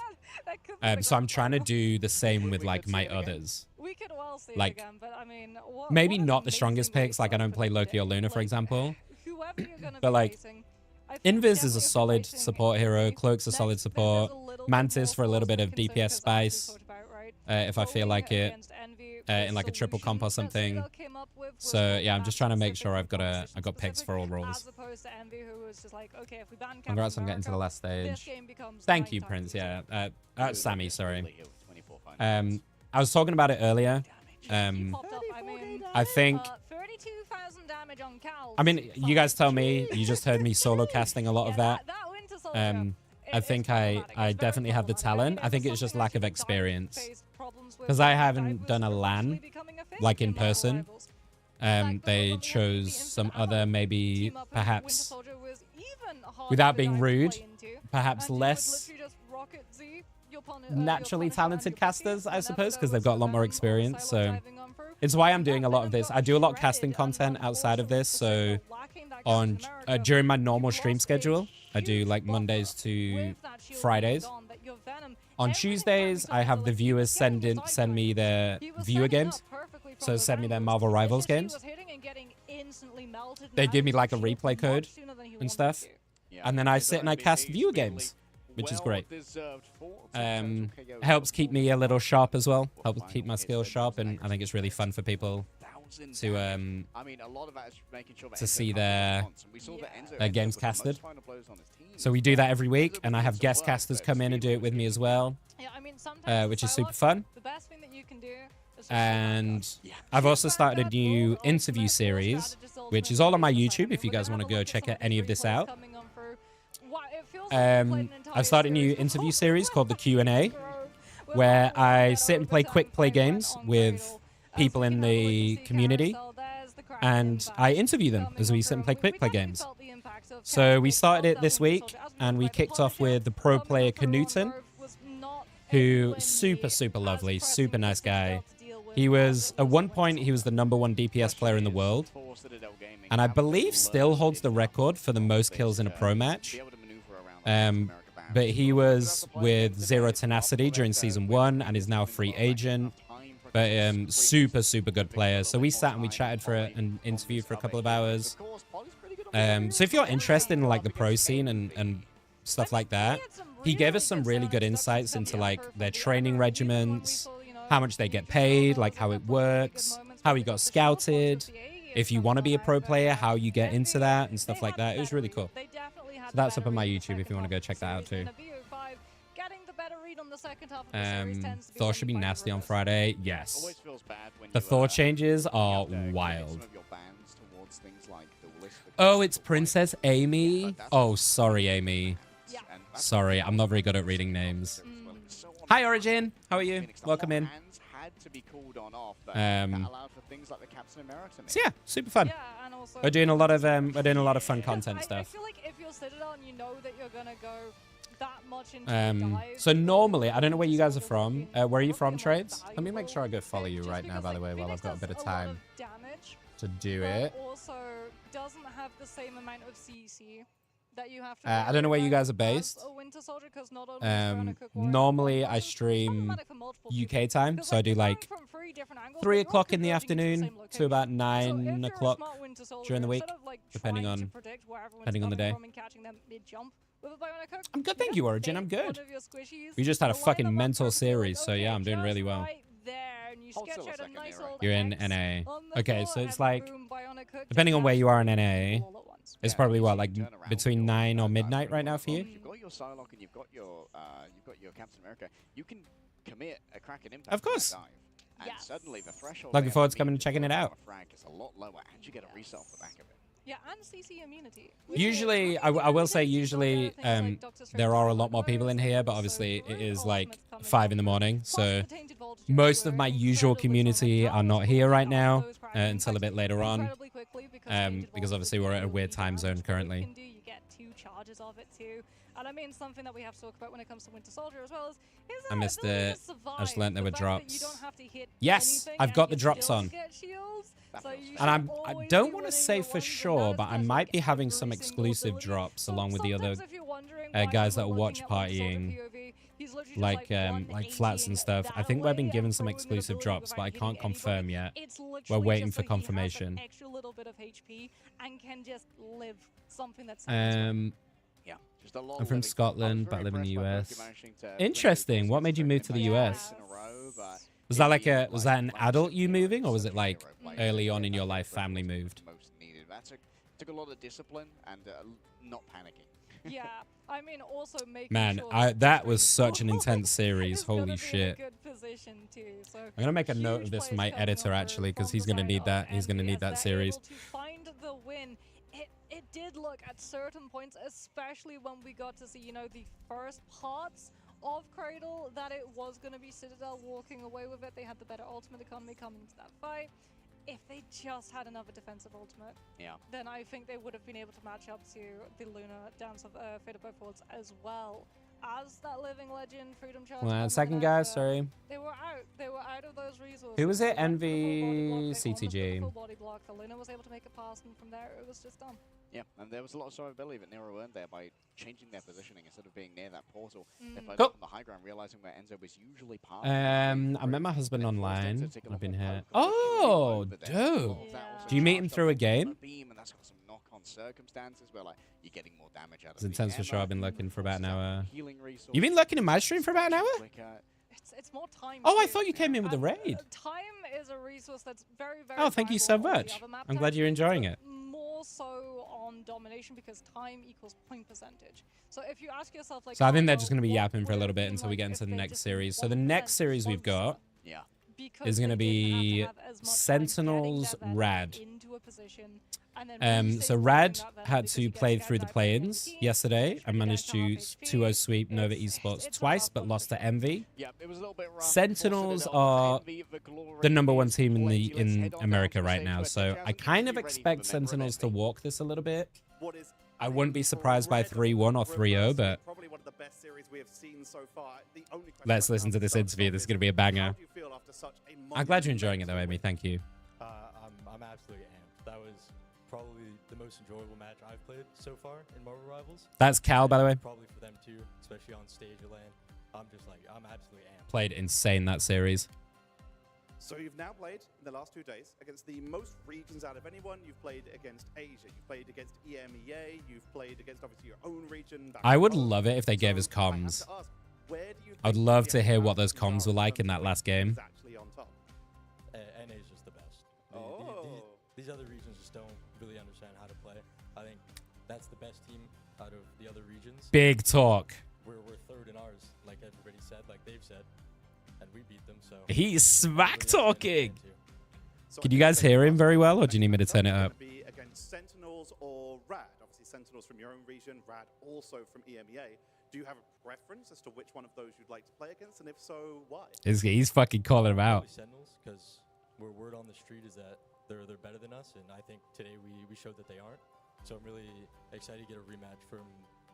That could be the So I'm good trying to part. do the same with like my others. We could well see like, it again, but I mean, Maybe what an not the strongest amazing picks, like I don't result play for Loki or today. Luna, for Like, example. whoever you're gonna But be like, facing, I think Invis definitely is a if you're solid facing support hero. Envy, Cloak's a next solid there's support. a little bit Mantis more for a little force bit of to consider, DPS 'cause as we spice. talked about, right? If I feel Going like it, against Envy, in like a triple solution comp or that something. Citadel came up with was So more yeah, I'm just trying to make map-specific sure and I got picks for all position-specific, roles. As opposed to Envy, who was just like, okay, if we ban Captain Congrats on getting to the America, last this stage. game becomes Thank 9 you, times Prince. easier. Yeah, Sammy. Sorry. I was talking about it earlier. He popped up, I mean, I think. 32,000 damage on Cal. I mean, you guys tell me. You just heard me solo casting a lot of that. That Winter Soldier I think I definitely have the talent. I think it's just lack of experience. Because I haven't done a LAN, like in person. They chose some other, maybe, perhaps, without being rude, perhaps less naturally talented casters, I suppose, because they've got a lot more experience. So it's why I'm doing a lot of this. I do a lot of casting content outside of this. So on during my normal stream schedule, I do like Mondays to Fridays. On Tuesdays, I have the viewers send me their viewer games. So send me their Marvel Rivals games. They give me like a replay code and stuff. And then I sit and I cast viewer games, which is great. Helps keep me a little sharp as well. Helps keep my skills sharp, and I think it's really fun for people to see their games casted. So we do that every week, and I have guest casters come in and do it with me as well, which is super fun. And I've also started a new interview series, which is all on my YouTube if you guys want to go check any of this out. I've started a new interview series called the Q&A, where I sit and play quick play games with people in the community, and I interview them as we sit and play quick play games. So we started it this week, and we kicked off with the pro player Knuten, who super lovely, super nice guy. He was, at one point, he was the #1 DPS player in the world, and I believe still holds the record for the most kills in a pro match. But he was with Zero Tenacity during Season 1 and is now a free agent. But super good player. So we sat and we chatted for an interview for a couple of hours. So if you're interested in like the pro scene and stuff like that, he gave us some really good insights into like their training regimens, how much they get paid, like how it works, how he got scouted, if you want to be a pro player, how you get into that and stuff like that. It was really cool. So that's up on my YouTube if you want to go check that out too. Thor should be nasty on Friday. Yes. The Thor changes are wild. Oh, it's Princess Amy. Oh, sorry, Amy. Sorry, I'm not very good at reading names. Hi, Origin. How are you? Welcome in. So yeah, super fun. We're doing a lot of fun content stuff. I feel like if you're Citadel and you know that you're gonna go that much into so normally, I don't know where you guys are from. Where are you from, Trades? Let me make sure I go follow you right now, by the way, while I've got a bit of time to do it. Also doesn't have the same amount of CC that you have to I don't know where you guys are based. Normally, I stream UK time, so I do like 3 o'clock in the afternoon to about 9 o'clock during the week, depending on the day. I'm good, thank you, Origin. I'm good. We just had a fucking mental series, so yeah, I'm doing really well. You're in NA. Okay, so it's like, depending on where you are in NA, it's probably what, like between 9 or midnight right now for you? You've got your Psylocke and you've got your Captain America. You can commit a Kraken impact. Of course. And suddenly the threshold. Looking forward to coming and checking it out. It's a lot lower, and you get a resell for the back of it. Yeah, and CC immunity. Usually, I will say usually there are a lot more people in here, but obviously it is like 5 in the morning. So most of my usual community are not here right now until a bit later on. Because obviously we're at a weird time zone currently. You get 2 charges of it too. And I mean, something that we have to talk about when it comes to Winter Soldier as well is I missed it. I just learned there were drops. Yes, I've got the drops on. And I don't want to say for sure, but I might be having some exclusive drops along with the other guys that are watch partying, like Flats and stuff. I think we've been given some exclusive drops, but I can't confirm yet. We're waiting for confirmation. I'm from Scotland, but I live in the US. Interesting. What made you move to the US? Was that like was that an adult you moving, or was it like early on in your life family moved? Took a lot of discipline and not panicking. Yeah, I mean, also making Man, that was such an intense series. Holy shit. I'm gonna make a note of this for my editor actually, because he's gonna need that. He's gonna need that series. Find the win. It did look at certain points, especially when we got to see, you know, the first parts of Cradle, that it was going to be Citadel walking away with it. They had the better ultimate economy coming into that fight. If they just had another defensive ultimate, then I think they would have been able to match up to the Luna Dance of Fate of Both Worlds as well. As that living legend, Freedom Charge. Well, second guy, sorry. They were out of those resources. Who was it? Envy CTG. Full body block. The Luna was able to make it past, and from there it was just done. Yeah, and there was a lot of survivability that Nero earned there by changing their positioning instead of being near that portal. They played up on the high ground, realizing where Enzo was usually part. I met my husband online. I've been here. Oh, dope. Do you meet him through a game? And that's got some knock-on circumstances where like you're getting more damage out of It's intense for sure. I've been looking for about an hour. You've been looking in my stream for about an hour? It's more time. Oh, I thought you came in with a raid. Time is a resource that's very, very. Oh, thank you so much. I'm glad you're enjoying it. More so on domination because time equals point percentage. So if you ask yourself, like, so I think they're just going to be yapping for a little bit until we get into the next series. So the next series we've got is going to be Sentinels Rad. So Rad had to play through the play-ins yesterday. I managed to 2-0 sweep Nova Esports twice, but lost to Envy. Sentinels are the #1 team in America right now, so I kind of expect Sentinels to walk this a little bit. I wouldn't be surprised by 3-1 or 3-0, but let's listen to this interview. This is going to be a banger. I'm glad you're enjoying it, though, Amy. Thank you. I'm absolutely amped. That was probably the most enjoyable match I've played so far in Marvel Rivals. That's Cal, by the way. Probably for them too, especially on stage of land. I'm absolutely amped. Played insane that series. So you've now played in the last 2 days against the most regions out of anyone. You've played against Asia. You've played against EMEA. You've played against obviously your own region. I would love it if they gave us comms. I'd love to hear what those comms were like in that last game. NA is just the best. These other regions just don't really understand how to play. I think that's the best team out of the other regions. Big talk. We're third in ours, like everybody said, like they've said, and we beat them. So he's smack talking. Can you guys hear him very well, or do you need me to turn it up? Against Sentinels or Rad? Obviously, Sentinels from your own region, Rad also from EMEA. Do you have a preference as to which one of those you'd like to play against, and if so, why? He's fucking calling him out. Sentinels, because word on the street is that they're better than us, and I think today we showed that they aren't. So I'm really excited to get a rematch from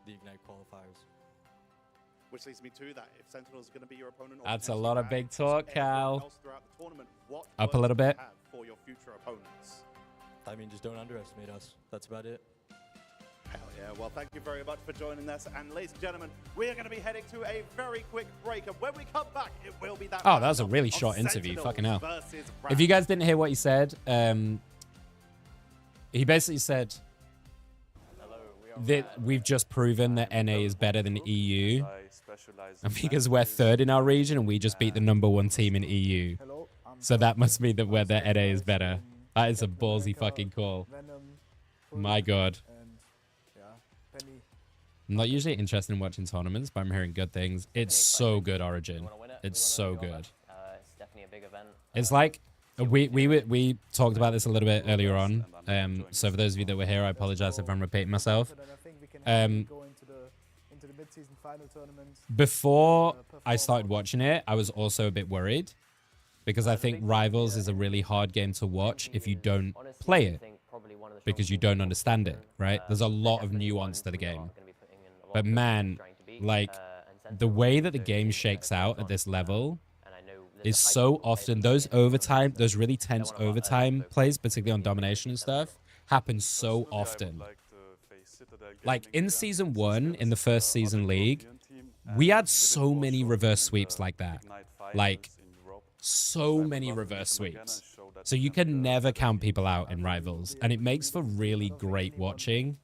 the Ignite qualifiers. Which leads me to that. If Sentinels is going to be your opponent, that's a lot of big talk, Cal. Up a little bit. For your future opponents. I mean, just don't underestimate us. That's about it. Hell yeah. Well, thank you very much for joining us. And ladies and gentlemen, we are going to be heading to a very quick break. And when we come back, it will be that. Oh, that was a really short interview. Fucking hell. If you guys didn't hear what he said, he basically said that we've just proven that NA is better than EU. And because we're third in our region and we just beat the #1 team in EU. So that must mean that we're the NA is better. That is a ballsy fucking call. My God. I'm not usually interested in watching tournaments, but I'm hearing good things. It's so good, Origin. It's so good. It's definitely a big event. It's like we talked about this a little bit earlier on. So for those of you that were here, I apologize if I'm repeating myself. Before I started watching it, I was also a bit worried because I think Rivals is a really hard game to watch if you don't play it because you don't understand it, right? There's a lot of nuance to the game. But man, like the way that the game shakes out at this level is so often those really tense overtime plays, particularly on domination and stuff, happen so often. Like in season 1, in the first season league, we had so many reverse sweeps like that. Like so many reverse sweeps. So you can never count people out in Rivals. And it makes for really great watching.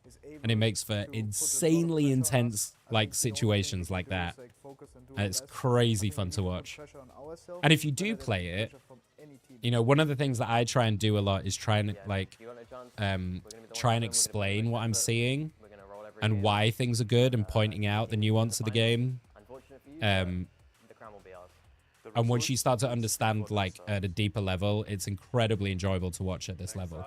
And it makes for insanely intense like situations like that. And it's crazy fun to watch. And if you do play it, you know, one of the things that I try and do a lot is try and like try and explain what I'm seeing and why things are good and pointing out the nuance of the game. And once you start to understand like at a deeper level, it's incredibly enjoyable to watch at this level.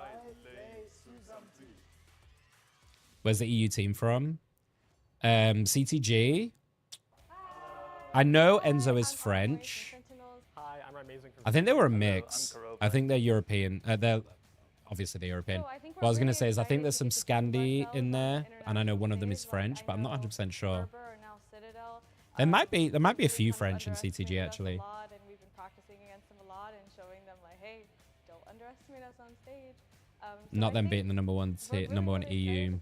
Where's the EU team from? CTG. I know Enzo is French. I think they were a mix. I think they're European. They're obviously they're European. What I was going to say is I think there's some Scandi in there, and I know one of them is French, but I'm not 100% sure. There might be a few French in CTG actually. Not them beating the number one EU.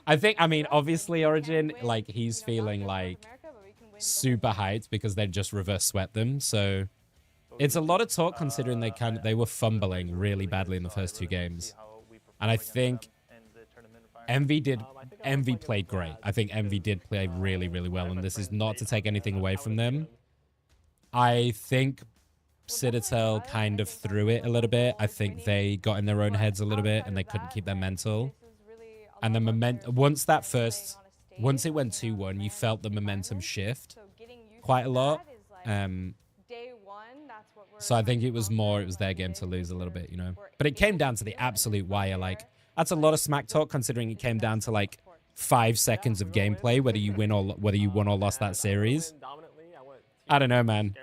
I mean, obviously Origin, like, he's feeling like super hyped because they just reverse swept them. So it's a lot of talk considering they were fumbling really badly in the first two games. And I think Envy played great. I think Envy did play really, really well. And this is not to take anything away from them. I think Citadel kind of threw it a little bit. I think they got in their own heads a little bit and they couldn't keep their mental. And the once it went 2-1, you felt the momentum shift quite a lot. So I think it was their game to lose a little bit, you know. But it came down to the absolute wire. Like, that's a lot of smack talk considering it came down to like 5 seconds of gameplay, whether you won or lost that series. I don't know, man.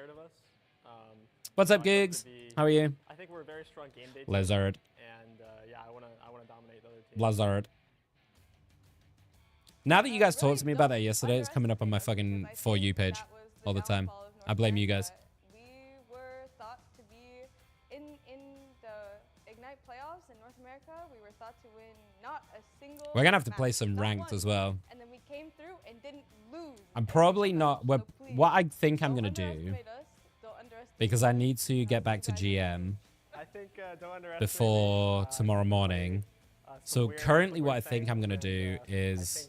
What's up, Gigs? How are you? I think we're a very strong game day. Blizzard. And yeah, I wanna dominate the other team. Blizzard. Now that you guys talked to me about that yesterday, it's coming up on my fucking For You page all the time. I blame you guys. We were thought to be in the Ignite playoffs in North America. We were thought to win not a single. We're gonna have to play some ranked as well. And then we came through and didn't lose. I'm probably not. What I think I'm gonna do, because I need to get back to GM before tomorrow morning. So currently, what I think I'm gonna do is.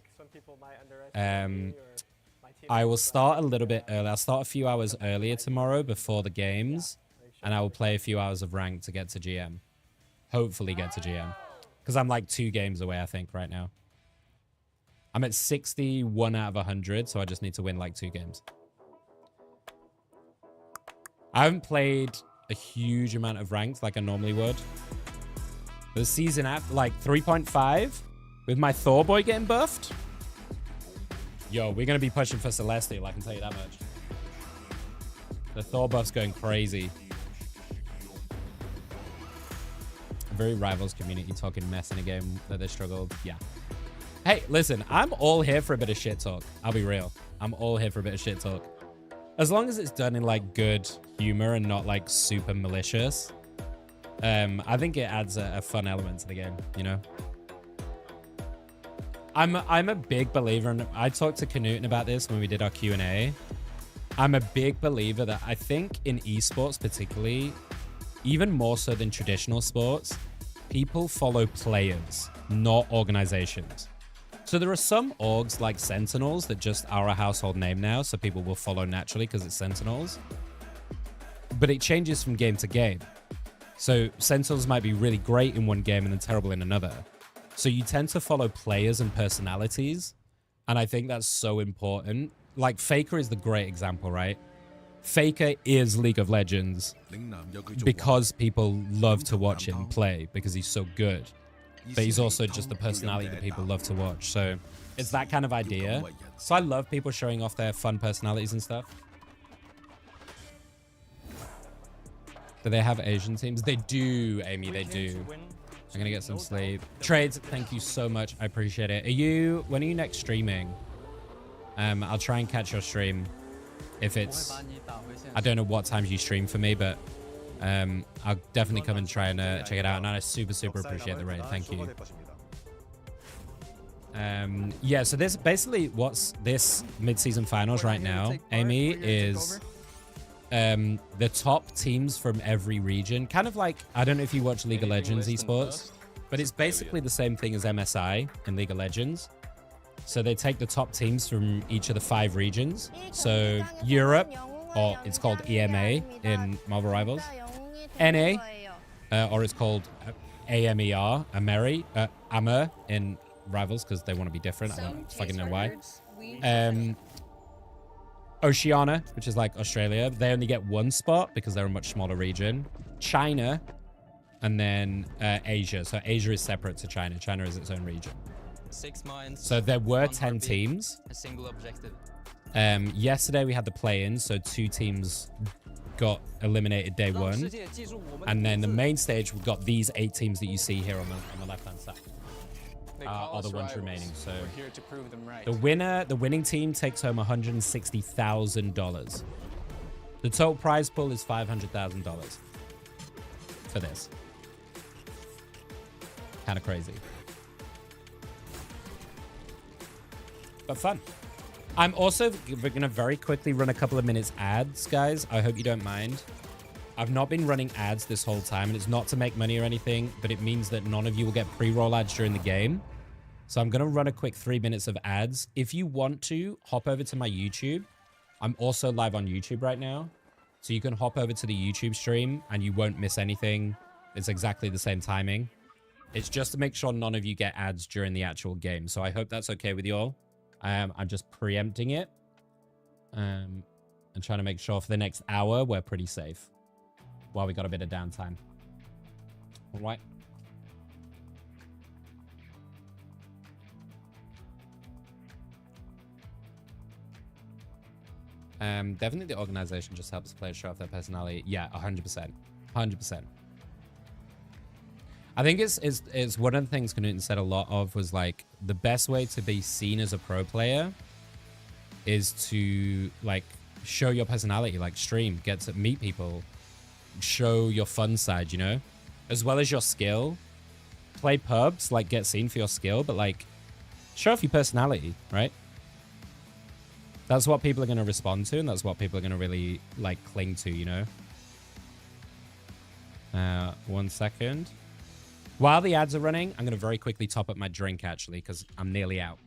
I will start a little bit early. I'll start a few hours earlier tomorrow before the games, and I will play a few hours of rank to get to GM. Hopefully get to GM. Because I'm like 2 games away, I think, right now. I'm at 61 out of 100, so I just need to win like 2 games. I haven't played a huge amount of ranked like I normally would. The season after, like 3.5, with my Thor boy getting buffed. Yo, we're going to be pushing for Celestial, I can tell you that much. The Thor buff's going crazy. Very Rivals community talking mess in a game that they struggled. Yeah. Hey, listen, I'm all here for a bit of shit talk. I'll be real. I'm all here for a bit of shit talk. As long as it's done in like good humor and not like super malicious. I think it adds a fun element to the game, you know? I'm a big believer, and I talked to Knuten about this when we did our Q&A. I'm a big believer that I think in esports particularly, even more so than traditional sports, people follow players, not organizations. So there are some orgs like Sentinels that just are a household name now, so people will follow naturally because it's Sentinels. But it changes from game to game. So Sentinels might be really great in one game and then terrible in another. So you tend to follow players and personalities. And I think that's so important. Like Faker is the great example, right? Faker is League of Legends because people love to watch him play because he's so good. But he's also just the personality that people love to watch. So it's that kind of idea. So I love people showing off their fun personalities and stuff. Do they have Asian teams? They do, Amy, they do. I'm gonna get some sleep. Trades, thank you so much. I appreciate it. When are you next streaming? I'll try and catch your stream. If it's, I don't know what times you stream for me, but I'll definitely come and try and check it out. And I super appreciate the raid. Thank you. Yeah, so this basically what's this mid-season finals right now, Amy, is the top teams from every region. Kind of like, I don't know if you watch League of Legends esports, but it's basically the same thing as MSI in League of Legends. So they take the top teams from each of the 5 regions. So Europe, or it's called EMA in Marvel Rivals. NA, or it's called AMER, AMER in Rivals, because they want to be different. I don't fucking know why. Oceania, which is like Australia, they only get 1 spot because they're a much smaller region. China, and then Asia. So Asia is separate to China. China is its own region. 6 mines. So there were 1 10 heartbeat, teams. A single objective. Yesterday we had the play-in, so 2 teams got eliminated day 1. And then the main stage, we've got these 8 teams that you see here on the left-hand side. Are the ones remaining. So we're here to prove them right. the winning team takes home $160,000. The total prize pool is $500,000 for this. Kind of crazy, but fun. I'm also gonna very quickly run a couple of minutes ads, guys. I hope you don't mind. I've not been running ads this whole time, and it's not to make money or anything, but it means that none of you will get pre-roll ads during the game. So I'm going to run a quick 3 minutes of ads. If you want to, hop over to my YouTube. I'm also live on YouTube right now. So you can hop over to the YouTube stream, and you won't miss anything. It's exactly the same timing. It's just to make sure none of you get ads during the actual game. So I hope that's okay with you all. I'm just preempting it. And trying to make sure for the next hour, we're pretty safe. While we got a bit of downtime. All right. Definitely the organization just helps players show off their personality. Yeah, 100%. 100%. I think it's one of the things Knudsen said a lot of was like the best way to be seen as a pro player is to like show your personality, like stream, get to meet people, show your fun side, you know, as well as your skill. Play pubs, like get seen for your skill, but like show off your personality, right? That's what people are going to respond to, and that's what people are going to really like cling to, you know. 1 second. While the ads are running, I'm going to very quickly top up my drink actually, because I'm nearly out.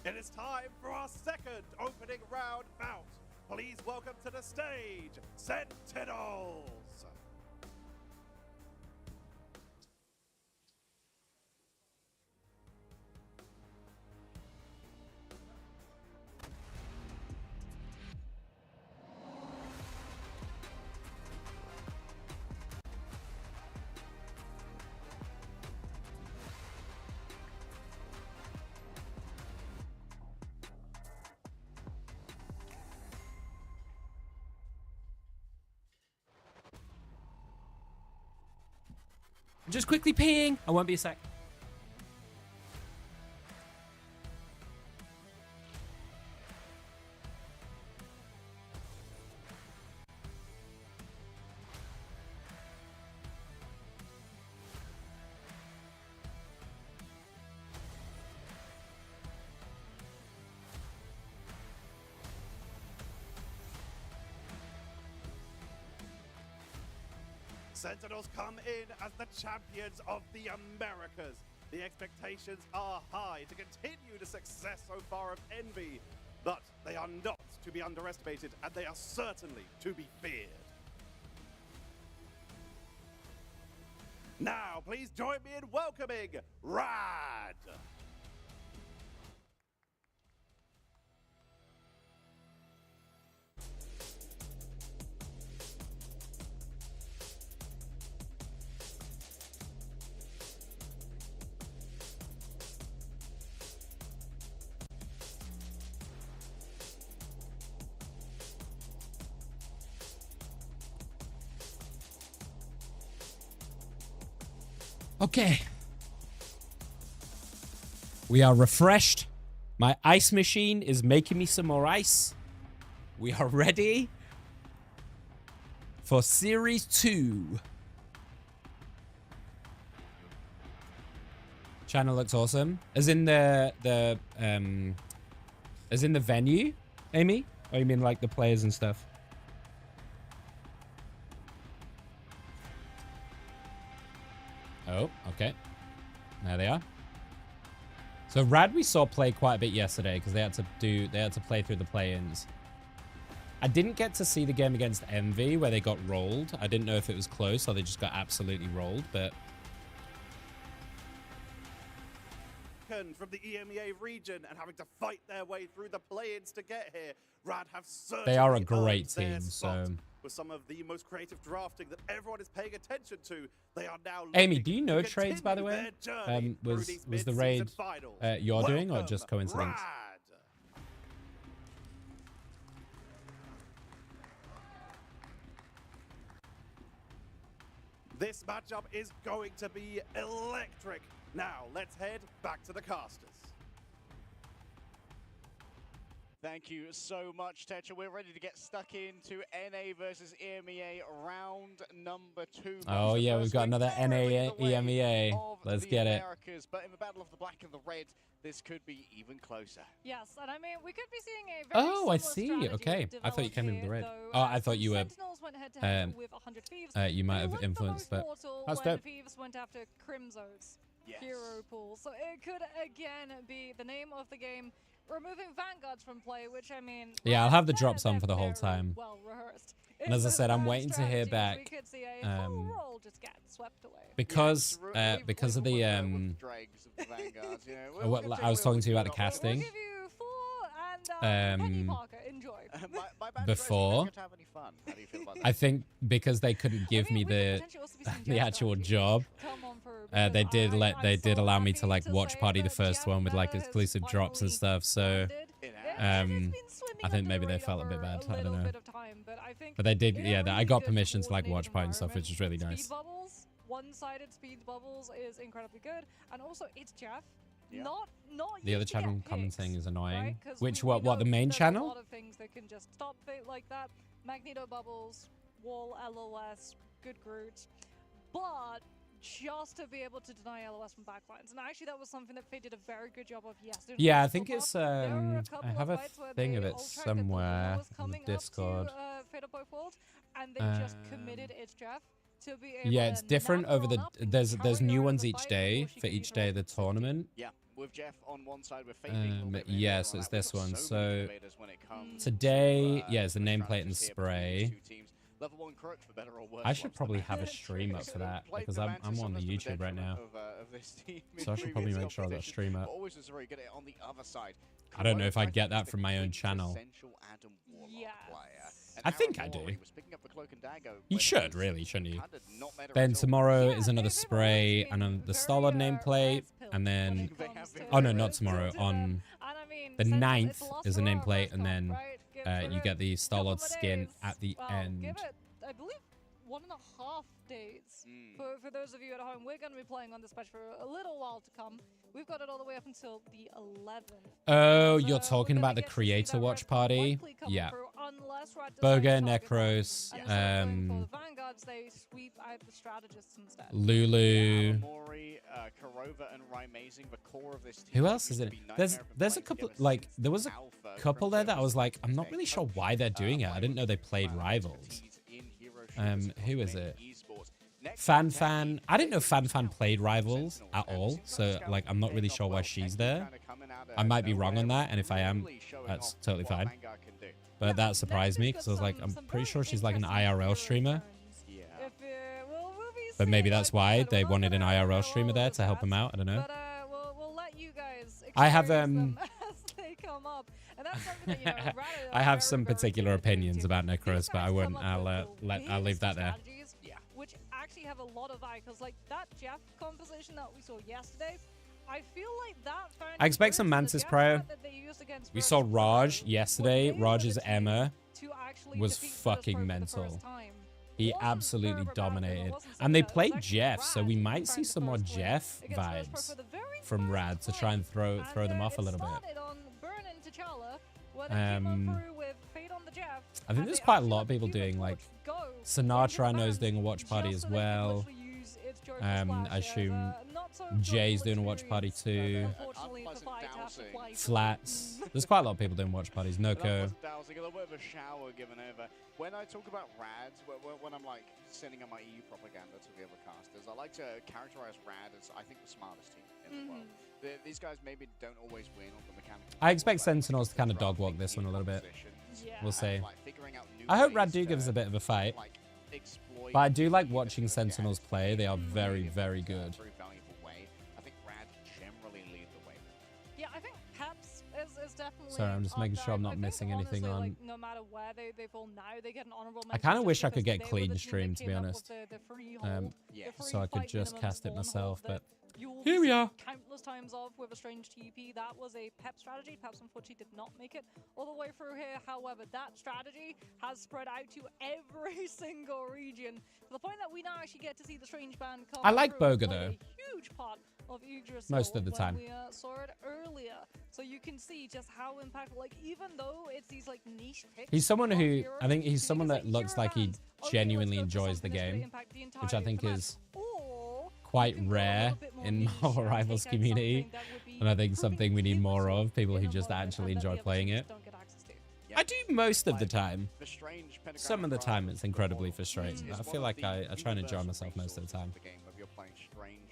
It is time for our second opening round bout. Please welcome to the stage, Sentinels. Just quickly peeing. I won't be a sec. Sentinels come in as the champions of the Americas. The expectations are high to continue the success so far of Envy, but they are not to be underestimated, and they are certainly to be feared. Now, please join me in welcoming Rad. Okay. We are refreshed. My ice machine is making me some more ice. We are ready for Series 2. Channel looks awesome. As in the venue, Amy? Or you mean like the players and stuff? Oh, okay. There they are. So Rad we saw play quite a bit yesterday because they had to play through the play-ins. I didn't get to see the game against Envy where they got rolled. I didn't know if it was close or they just got absolutely rolled, but from the EMEA region and having to fight their way through the play-ins to get here. Rad have certainly they are a great earned their team, spot. so With some of the most creative drafting that everyone is paying attention to, they are now Amy, do you know trades, by the way? Was the raid you're doing or just coincidence? Rad. This matchup is going to be electric. Now, let's head back to the casters. Thank you so much, Tetra. We're ready to get stuck into NA versus EMEA round number 2. Oh yeah, we've got another NA EMEA. Let's get it. But in the battle of the black and the red, this could be even closer. Yes, and I mean, we could be seeing a very Oh, I similar see. Okay. I thought you came in with the red. Oh, I thought you were with 100 Thieves, you might have influenced that. That's dope. Thieves went after Crimzo's Yes. hero pool. So it could again be the name of the game, removing Vanguards from play, which I mean, Yeah, I'll have the drops on for the whole time. Well rehearsed. And as I said, I'm waiting to hear back. We could see a full roll just get swept away. Because of the what I was talking to you about the casting. We'll give you 4 and Penny Parker, enjoy. Before, I think because they couldn't give me the actual job, they did allow me to like watch party the first one with like exclusive drops and stuff. So I think maybe they felt a bit bad. I don't know. But they did, yeah. I got permission to like watch party and stuff, which is really nice. One-sided speed bubbles is incredibly good, and also it's Jeff. Yeah. Not the other channel commenting is annoying. Right? Which what the main channel? A lot of things that can just stop it like that. Magneto bubbles, wall LOS, good Groot, but just to be able to deny LOS from backlines, and actually that was something that Faye did a very good job of yesterday. Yeah, I think it's I have a thing of it somewhere in the Discord. And they just committed its Jeff. Yeah, it's different over the there's new ones each day for each day of the tournament. Yeah, with Jeff on one side, with Faye yeah, so it's this one. So today, yeah, it's the nameplate and spray. Level 1 crook, for better or worse. I should probably have a stream up for that because I'm on the YouTube right now. So I should probably make sure I've got a stream up. I don't know if I get that from my own channel. Yeah. I think I do. You should, really, shouldn't you? Then tomorrow is another spray and the Starlord nameplate. And then... Oh, no, not tomorrow. On the 9th is a nameplate. And then you get the Starlord skin at the end. I believe 1.5 days. For those of you at home, we're going to be playing on this patch for a little while to come. We've got it all the way up until the 11th. Oh, you're talking about the creator watch party? Yeah. Burger, Necros, Lulu. Who else is it? There's a couple, like, there was a couple there that I was like, I'm not really sure why they're doing it. I didn't know they played Rivals. Who is it? Fan. I didn't know Fan played Rivals at all, so like I'm not really sure why she's there. I might be wrong on that, and if I am, that's totally fine. But that surprised me because I was like, I'm pretty sure she's like an IRL streamer. But maybe that's why they wanted an IRL streamer there to help them out. I don't know. I have I have some particular opinions about Necros, but I won't. I'll leave that there. Which actually have a lot of icons, like that Jeff composition that we saw yesterday. I feel like that. I expect some Mantis Pro. We saw Raj yesterday. Raj's Emma was fucking mental. He absolutely dominated. And they played Jeff, so we might see some more Jeff vibes from Rad to try and throw them off a little bit. I think there's quite a lot of people doing, like, Sinatra I know is doing a watch party as well. I assume Jay's doing a watch party too. Flats. There's quite a lot of people doing watch parties. Noko. When I talk about Rads, when I'm like sending out my EU propaganda to the other casters, I like to characterize Rad as, I think, the smartest team in the world. These guys maybe don't always win on the mechanical. I expect Sentinels to kind of dog walk this one a little bit. We'll see. I hope Rad do give us a bit of a fight. But I do like watching Sentinels play. They are very, very good. I think Rad generally lead the way. Yeah, I think Peps is definitely. Sorry, I'm just making sure I'm not missing anything on. Like, no matter where they fall now, they get an honorable mention. I kind of wish I could get clean stream, to be honest. So I could just cast it myself, but here we are. Countless times off with a strange TP. That was a Pep strategy. Peps unfortunately did not make it all the way through here. However, that strategy has spread out to every single region to the point that we now actually get to see the strange band come. I like Boga though. A huge part of Yggdrasil most of the time. We saw it earlier, so you can see just how impactful. Like, even though it's these like niche picks, he's someone who I think he's someone that looks like he genuinely enjoys the game, which I think is quite rare in Marvel Rivals community, and I think something we need more of, people who just actually enjoy playing it. I do most of the time. Some of the time it's incredibly frustrating. I feel like I try and enjoy myself most of the time.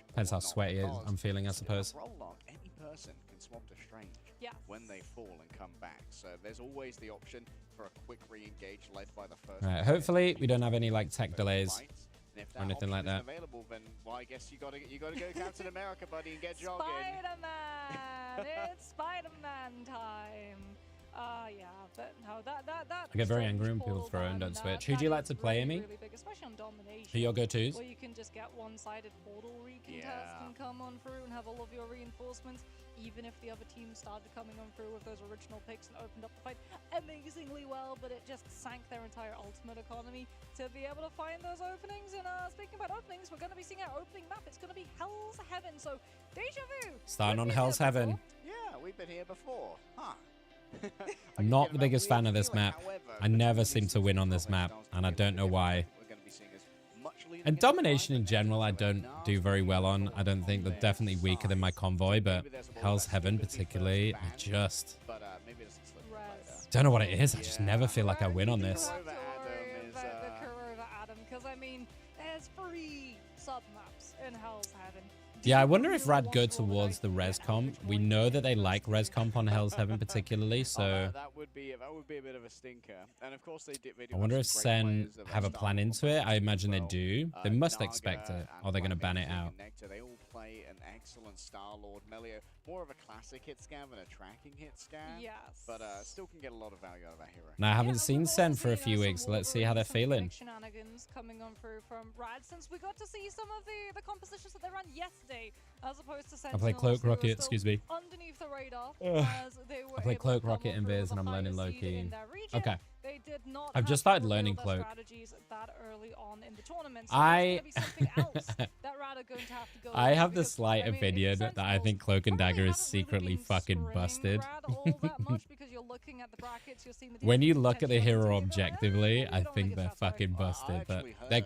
Depends how sweaty I'm feeling, I suppose. Any person can swap to Strange when they fall and come back. So there's always the option for a quick re-engage led by the first. Right, hopefully we don't have any like tech delays or anything like that. Available, then well, I guess you gotta go Captain America, buddy, and get jogging. Spider-Man! It's Spider-Man time. Yeah, but no, that I get very angry when people throw and don't switch. Who do you like to play, Amy? Really big, especially on domination. Who your go-tos? Where you can just get one-sided portal recontest and come on through and have all of your reinforcements, even if the other team started coming on through with those original picks and opened up the fight amazingly well, but it just sank their entire ultimate economy to be able to find those openings. And speaking about openings, we're going to be seeing our opening map. It's going to be Hell's Heaven. So, Deja Vu. Starting on Hell's Heaven. Yeah, we've been here before. Huh. I'm not the biggest fan of this map. I never seem to win on this map, and I don't know why. And domination in general, I don't do very well on. I don't think they're definitely weaker than my convoy, but Hell's Heaven particularly, I just don't know what it is. I just never feel like I win on this. Because I mean, there's 3 sub-maps in Hell's Heaven. Yeah, I wonder if Rad go towards the res comp. We know that they like res comp on Hell's Heaven particularly, so that would be a bit of a stinker. And of course they do I wonder if Sen have a plan into it. I imagine they do. They must expect it, or they're going to ban it out. They all play an excellent Star-Lord. Melio, more of a classic hit scam than a tracking hit scam. Yes. But still can get a lot of value out of that hero. Now, I haven't seen Sen for a few weeks. Let's see how they're feeling. Shenanigans coming on through from Rad, since we got to see some of the compositions that they ran yesterday, as opposed to Sentinels. I play Cloak Rocket, excuse me. Underneath the radar, as they were I play Cloak Rocket in Viz, and I'm learning Loki. Okay. They did not I've just started learning Cloak. That early on in the tournament. So I have the slight opinion that I think Cloak and Dagger is secretly fucking busted. When you look at the hero objectively, I think they're fucking busted, but they're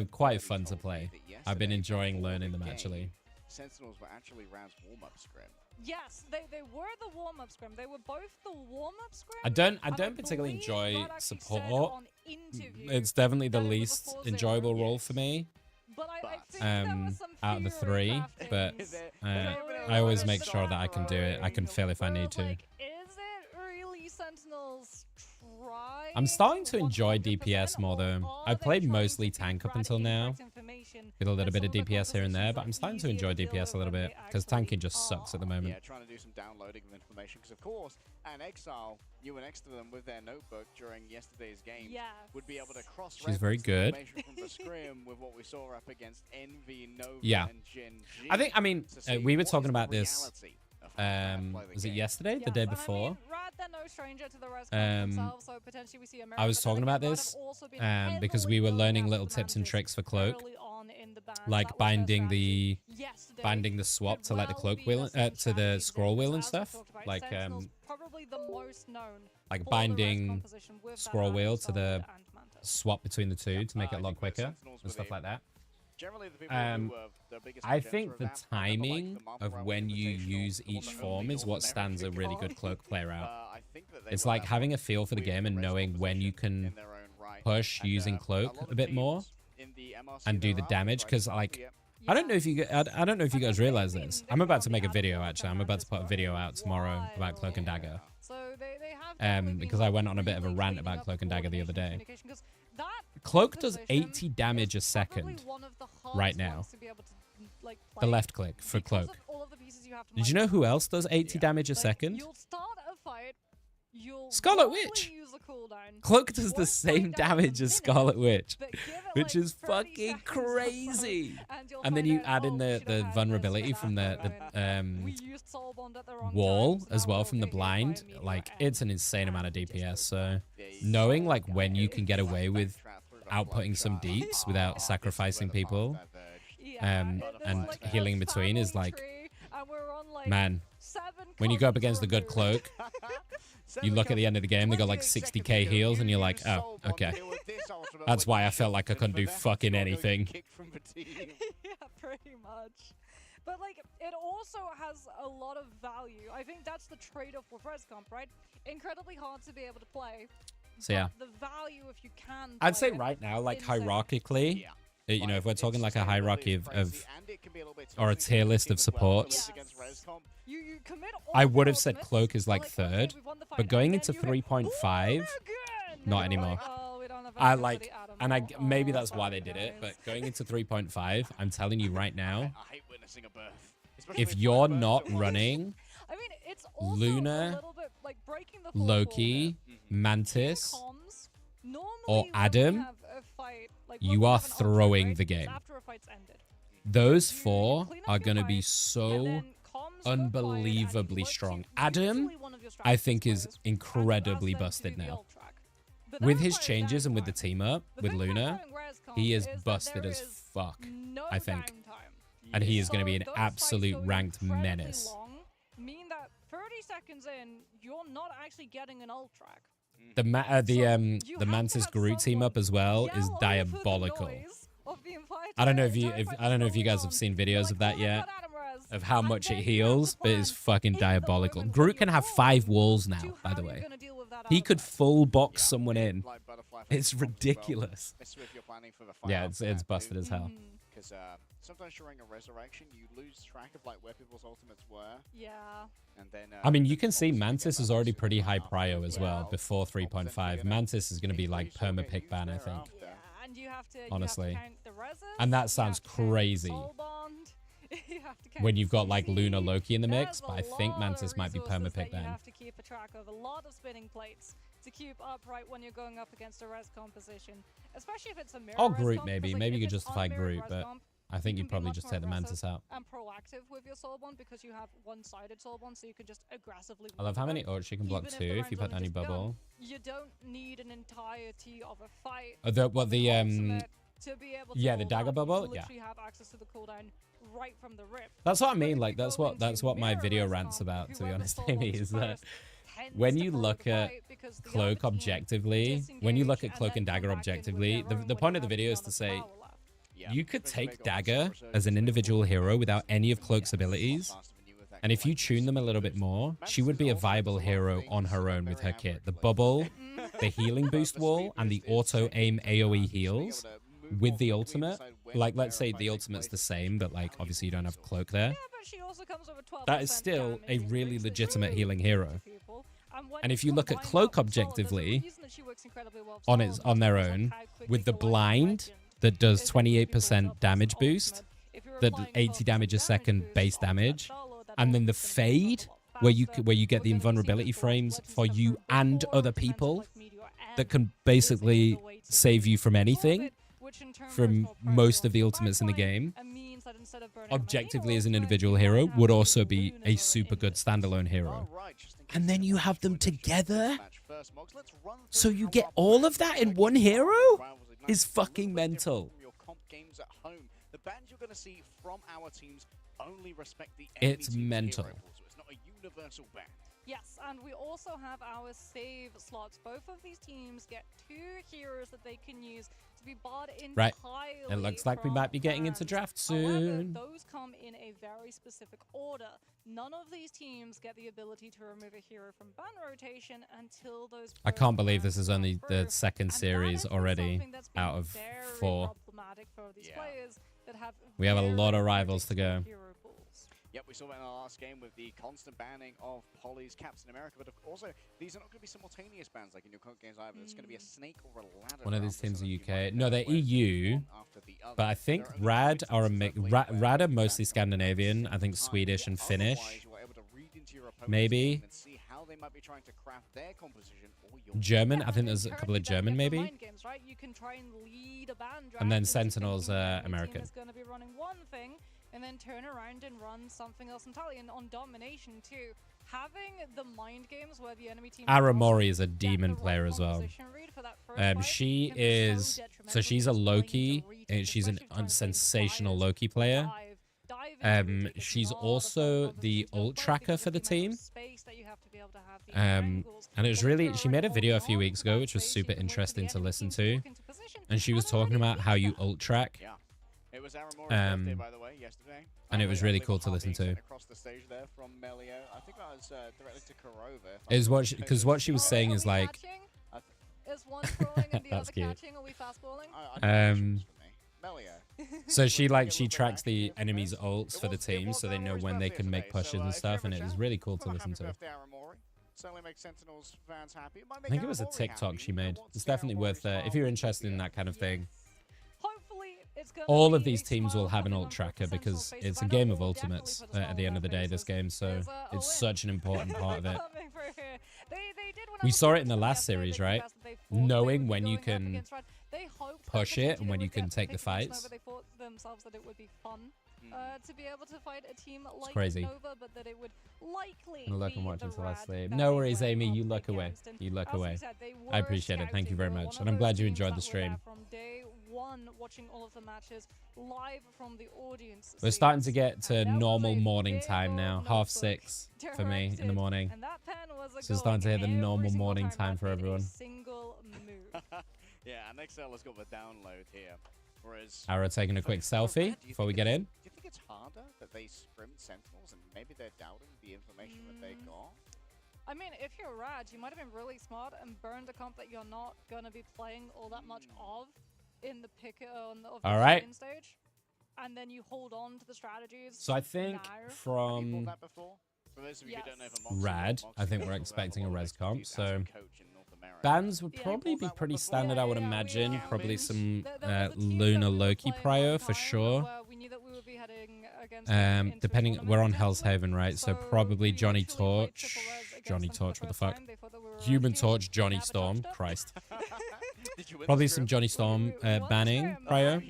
quite fun to play. I've been enjoying learning them actually. Sentinels were actually Rad's warm-up scrim. Yes, they were the warm-up scrim. They were both the warm-up scrim. I don't particularly enjoy support. It's definitely the least enjoyable role for me. But I think out of the 3, but I always make sure that I can do it. I can fail if I need to. Is it really Sentinels try? I'm starting to enjoy DPS more though. I played mostly tank up until now, with a little bit of DPS here and there, but I'm starting to enjoy DPS a little bit because tanking just sucks at the moment. Yeah, trying to do some downloading of information because of course, and Exile, you were next to them with their notebook during yesterday's game, would be able to cross-reference She's very good. from the scrim with what we saw up against Envy, Nova, yeah. and Gen G. I mean, we were talking about this Was it yesterday? The day before? I mean, Rad, they're no stranger to the res themselves, so potentially we see I was talking about this because we were learning little tips and tricks for cloak, like binding the swap to like the cloak wheel to the scroll wheel and stuff, like binding scroll wheel to the swap between the two to make it a lot quicker and stuff like that. I think the timing of when you use each form is what stands a really good cloak player out. It's like having a feel for the game and knowing when you can push using cloak a bit more and do the damage, because like I don't know if you guys realize this. I'm about to make a video actually. I'm about to put a video out tomorrow about Cloak and Dagger. Because I went on a bit of a rant about Cloak and Dagger the other day. Cloak does 80 damage a second right now. The left click for Cloak. Did you know who else does 80 damage a second? Scarlet Witch! Cloak does the same damage as Scarlet Witch, which is fucking crazy. And then you add in the vulnerability from the wall as well from the blind. Like, it's an insane amount of DPS. So knowing like when you can get away with outputting some deeps without sacrificing people and healing in between is like, man, when you go up against the good Cloak, you look at the end of the game, they got like 60k heals, and you're like, oh, okay. That's why I felt like I couldn't do fucking anything. Yeah, pretty much. But like, it also has a lot of value. I think that's the trade-off with ResComp, right? Incredibly hard to be able to play. So yeah. The value if you can. I'd say right now, like hierarchically, you know, if we're talking like a hierarchy of or a tier list of supports, I would have said Cloak is like third, but going into 3.5, not anymore. I like, and I maybe that's why they did it, but going into 3.5, I'm telling you right now, if you're not running Luna, Loki, Mantis, or Adam, you are throwing the game. Those four are going to be so unbelievably strong. Adam, I think, is incredibly busted now. With his changes and with the team up with Luna, he is busted as fuck, I think. And he is going to be an absolute ranked menace. Mean that 30 seconds in, you're not actually getting an ult track. The Mantis Groot team up as well is diabolical. I don't know if you guys have seen videos of that yet, of how much it heals, but it's fucking diabolical. Groot can have 5 walls now, by the way. He could full box someone in. It's ridiculous. Yeah, it's busted as hell. Because sometimes during a resurrection, you lose track of like where people's ultimates were. Yeah. And then, I mean, you can see Mantis is already pretty high prio as well before 3.5. Mantis is going to be like perma pick ban, I think. Yeah, and you have to, honestly. count the reses, and that sounds crazy when you've got like Luna Loki in the mix, but I think Mantis might be perma pick ban. You have to keep a track of a lot of spinning plates to keep upright when you're going up against a res composition, especially if it's a mirror. Or Groot, maybe. Maybe you could justify Groot, but I think you'd probably just take the Mantis out. And proactive with your Soulbond because you have one-sided Soulbond, so you can just aggressively. I love how many ults you can block too if you put any bubble. You don't need an entirety of a fight. Yeah, the dagger bubble. Yeah. Have access to the cooldown right from the rip. That's what I mean. Like that's what my video rant's about. To be honest, Amy, is that when you look at Cloak objectively, when you look at Cloak and Dagger objectively, the point of the video is to say you could take Dagger as an individual hero without any of Cloak's abilities, and if you tune them a little bit more, she would be a viable hero on her own with her kit. The bubble, the healing boost wall, and the auto aim AoE heals with the ultimate. Like, let's say the ultimate's the same, but like obviously you don't have Cloak there. Yeah, but she also comes with a 12% that is still a damage, really which legitimate healing hero. And if you look at Cloak objectively, on their own, with the blind that does 28% damage boost, that 80 damage a second base damage, and then the fade, where you get the invulnerability frames for you and other people that can basically save you from anything, from most of the ultimates in the game. instead of burning objectively as an individual hero would also be a super good standalone hero. And then you have them together? So you get all of that in one hero? Is fucking mental. The bans you're going to see from our teams only respect the it's mental. So it's not a universal ban. Yes, and we also have our save slots. Both of these teams get 2 heroes that they can use to be barred entirely. Right. It looks like we might be getting into draft soon. However, those come in a very specific order. None of these teams get the ability to remove a hero from ban rotation until those. I can't believe this is only the second series already out of 4. For these players that have we have a lot of rivals to go. Yep, we saw that in our last game with the constant banning of Polly's Captain America, but also these are not going to be simultaneous bans like in your current games either. It's going to be a snake or a ladder. One of these teams are UK. No, they're EU, but I think Rad are Rad are mostly Scandinavian. I think Swedish and Finnish. Maybe. German. I think there's a couple of German, maybe. And then Sentinels are American. And then turn around and run something else entirely. And on domination too, having the mind games where the enemy team. Aramori is a demon player as well. She is she's a Loki, and she's a sensational Loki player. She's also the ult tracker for the team. And it was really, she made a video a few weeks ago, which was super interesting to listen to. And she was talking about how you ult track. It was Aramori's birthday, by the way, yesterday. And it was really cool to listen to. Across the stage there from Melio. I think that was directly to Kurova. Is what because what she was saying is like. Is one scrolling and the other catching? Are we fast balling? So she tracks the enemy's ults for the team, so they know when they can make pushes and stuff, and it was really cool to listen to. I think it was a TikTok she made. It's definitely worth it if you're interested in that kind of thing. All of these teams will have an ult tracker because it's a game of ultimates at the end of the day, this game, so it's such an important part of it. We saw it in the last series, right? Knowing when you can push it and when you can take the fights. They thought themselves that it would be fun to be able to fight a team like crazy. Nova, but that it would likely look and watch until I sleep. No worries, Amy. You look away. You look away. I appreciate it. Thank you very much. And I'm glad you enjoyed the stream. From day one, watching all of the matches live from the audience. We're starting to get to normal morning time now. 6:30 for me in the morning. So starting to hit the normal morning time for everyone. Yeah, and XL has got the download here. Whereas Arrow taking a quick selfie before we get in. Do you think it's harder that they scrimmed Sentinels and maybe they're doubting the information that they got? I mean, if you're Rad, you might have been really smart and burned a comp that you're not going to be playing all that much of in the pick of the stage. And then you hold on to the strategies. So I think from Rad, I think we're expecting a res comp. So bans would probably be pretty standard, I would imagine. Probably some Luna Loki prio for sure. Depending, we're on Hell's Haven, right? So probably Johnny Torch. Johnny Torch, what the fuck? Human Torch, Johnny Storm. Christ. Probably some Johnny Storm banning prio.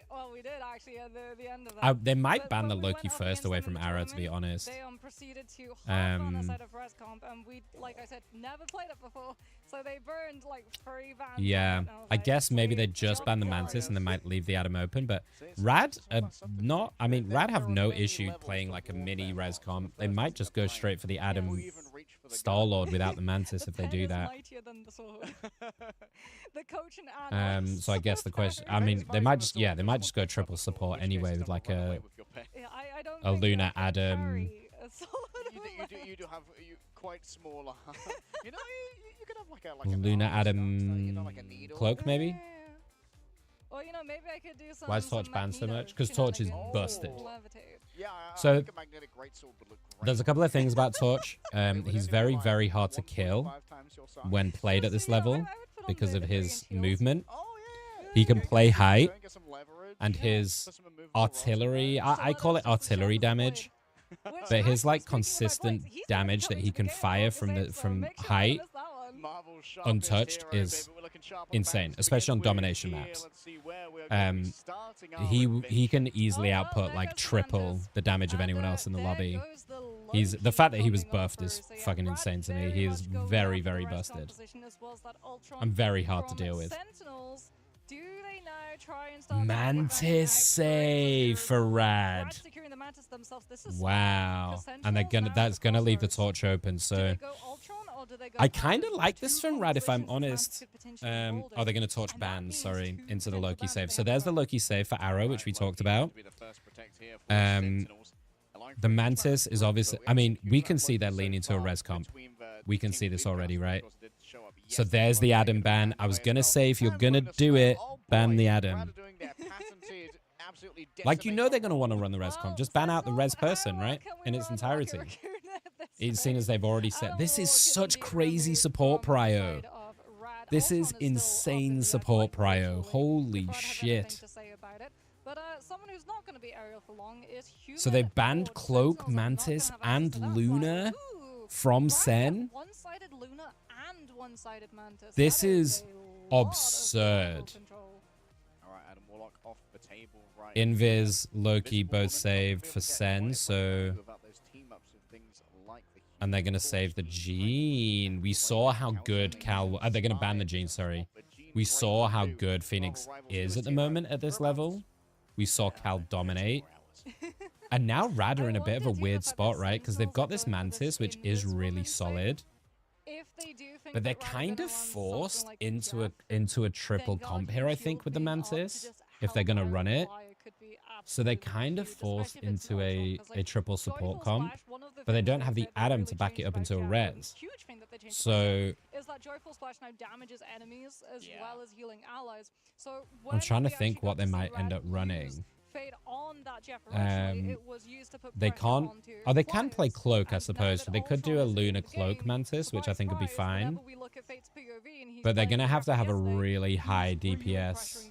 Well, we did actually at the end of that. They might ban the Loki first away from Arrow, to be honest. They proceeded to hop on the side of res comp, and we, like I said, never played it before, so they burned like 3 bans. Yeah, I guess maybe they just banned the Mantis and they might leave the Adam open, but Rad, Rad have no issue playing like a mini res comp. They might just go straight for the Adam Star-Lord without the Mantis if they do that. So I guess the question, they might just go triple support anyway with like a Luna Adam. You do have quite small. You could have like a Luna Adam cloak maybe. Or maybe I could do some. Why is Torch banned so much? Because Torch is busted. Yeah, so there's a couple of things about Torch. He's very, very hard to kill when played at this level because of his movement. He can play height, and his artillery, I call it artillery damage, but his like consistent damage that he can fire from height untouched is insane, especially on domination maps. He can easily output like triple the damage of anyone else in the lobby. The fact that he was buffed is fucking insane to me. He is very, very busted. I'm very hard to deal with. Mantis save for Rad. Wow. And that's gonna leave the torch open, so I kind of like this from Rad, if I'm honest. Oh, they're gonna torch bans, sorry, into the Loki save. So there's the Loki save for Arrow, which we talked about. The Mantis is obviously, I mean, we can see they're leaning to a res comp. We can see this already, right? So there's the Adam ban. I was gonna say, if you're gonna do it, ban the Adam. Like, you know they're gonna want to run the res comp. Just ban out the res person, right? In its entirety. It's seen as they've already said. This is such crazy support prio. This is insane support prio. Holy shit. So they banned Cloak, Mantis, and Luna from Sen. This is absurd. Invis, Loki both saved for Sen, so... And they're going to save the Gene. We saw how good Cal... they're going to ban the Gene, sorry. We saw how good Phoenix is at the moment at this level. We saw Cal dominate. And now Rad are in a bit of a weird spot, right? Because they've got this Mantis, which is really solid. But they're kind of forced into a triple comp here, I think, with the Mantis. If they're going to run it. So they're kind of forced into a triple support comp, but they don't have the Adam to back it up into a res. So I'm trying to think what they might end up running. They can't... Oh, they can play Cloak, I suppose. So they could do a Luna Cloak Mantis, which I think would be fine. But they're going to have a really high DPS.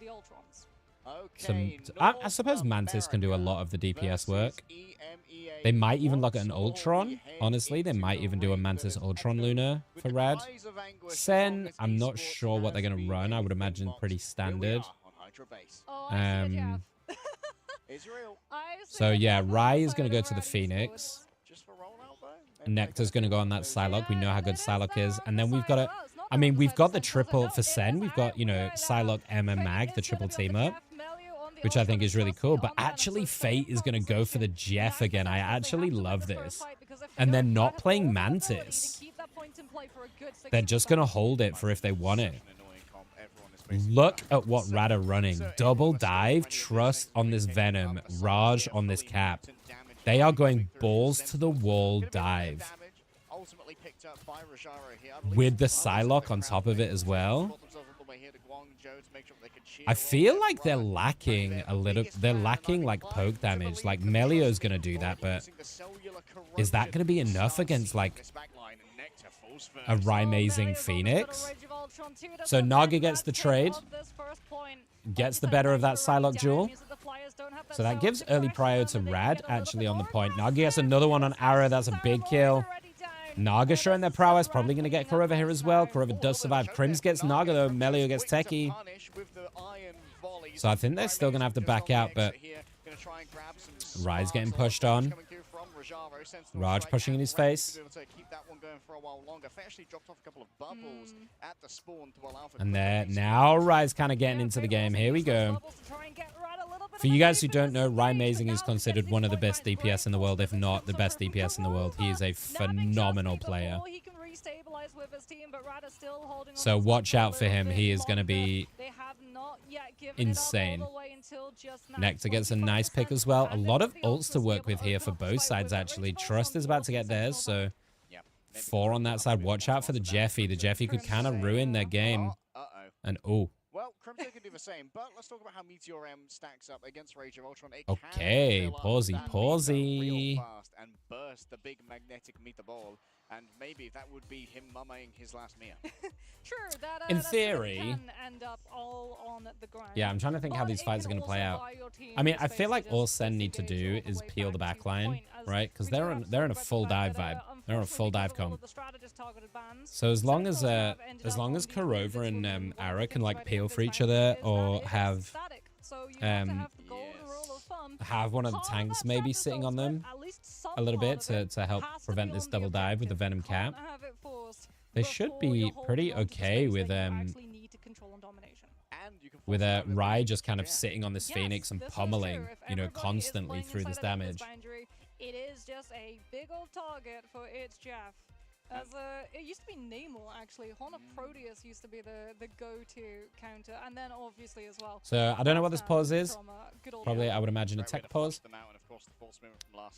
I suppose Mantis can do a lot of the DPS work. They might even look at an Ultron. Honestly, they might even do a Mantis Ultron Luna for Rad. Sen, I'm not sure what they're going to run. I would imagine pretty standard. So yeah, Rai is going to go to the Phoenix. Nectar's going to go on that Psylocke. We know how good Psylocke is. And then we've got a... I mean, we've got the triple for Sen. We've got, you know, Psylocke, M, and Mag, the triple team up, which I think is really cool. But actually, Fate is going to go for the Jeff again. I actually love this. And they're not playing Mantis. They're just going to hold it for if they want it. Look at what Rad are running. Double dive, trust on this Venom, Raj on this Cap. They are going balls to the wall dive. With the Psylocke on top of it as well. I feel like they're lacking a little... They're lacking, like, poke damage. Like, Melio's going to do that, but... Is that going to be enough against, like... a Rai-mazing Phoenix? So Naga gets the trade. Gets the better of that Psylocke duel. So that gives early prio to Rad, actually, on the point. Naga gets another one on Arrow. That's a big kill. Naga showing their prowess. Probably going to get Kurova here as well. Kurova does survive. Crims gets Naga, though. Melio gets Techie. So I think they're still going to have to back out, but... Rai's getting pushed on. Raj pushing in his face. And there, now Rai's kind of getting into the game. Here we go. For you guys who don't know, Rai-mazing is considered one of the best DPS in the world, if not the best DPS in the world. He is a phenomenal player. So watch out for him. He is going to be insane. Nectar gets a nice pick as well. A lot of ults to work with here for both sides, actually. Trust is about to get theirs, so 4 on that side. Watch out for the Jeffy. The Jeffy could kind of ruin their game. And, oh. Well, Crimson can do the same, but let's talk about how Meteor M stacks up against Rage of Ultron. Okay, pausey. And burst the big magnetic meter ball, and maybe that would be him mummaying his last meal. Sure, that in theory, can end up all on the grind. Yeah, I'm trying to think how these fights are going to play out. I mean, I feel like all Sen need to do is peel the backline, right? Because they're in a full dive vibe. They're on a full dive comp. So as long as Kurova and Ara can like peel for each other or have one of the tanks maybe sitting on them a little bit to help prevent this double dive with the Venom Cap, they should be pretty okay with Rai just kind of sitting on this Phoenix and pummeling, you know, constantly through this damage. It is just a big old target for its Jeff. It used to be Namor, actually. Honor Proteus used to be the go-to counter, and then obviously as well. So I don't know what this pause is. Probably, I would imagine a tech pause.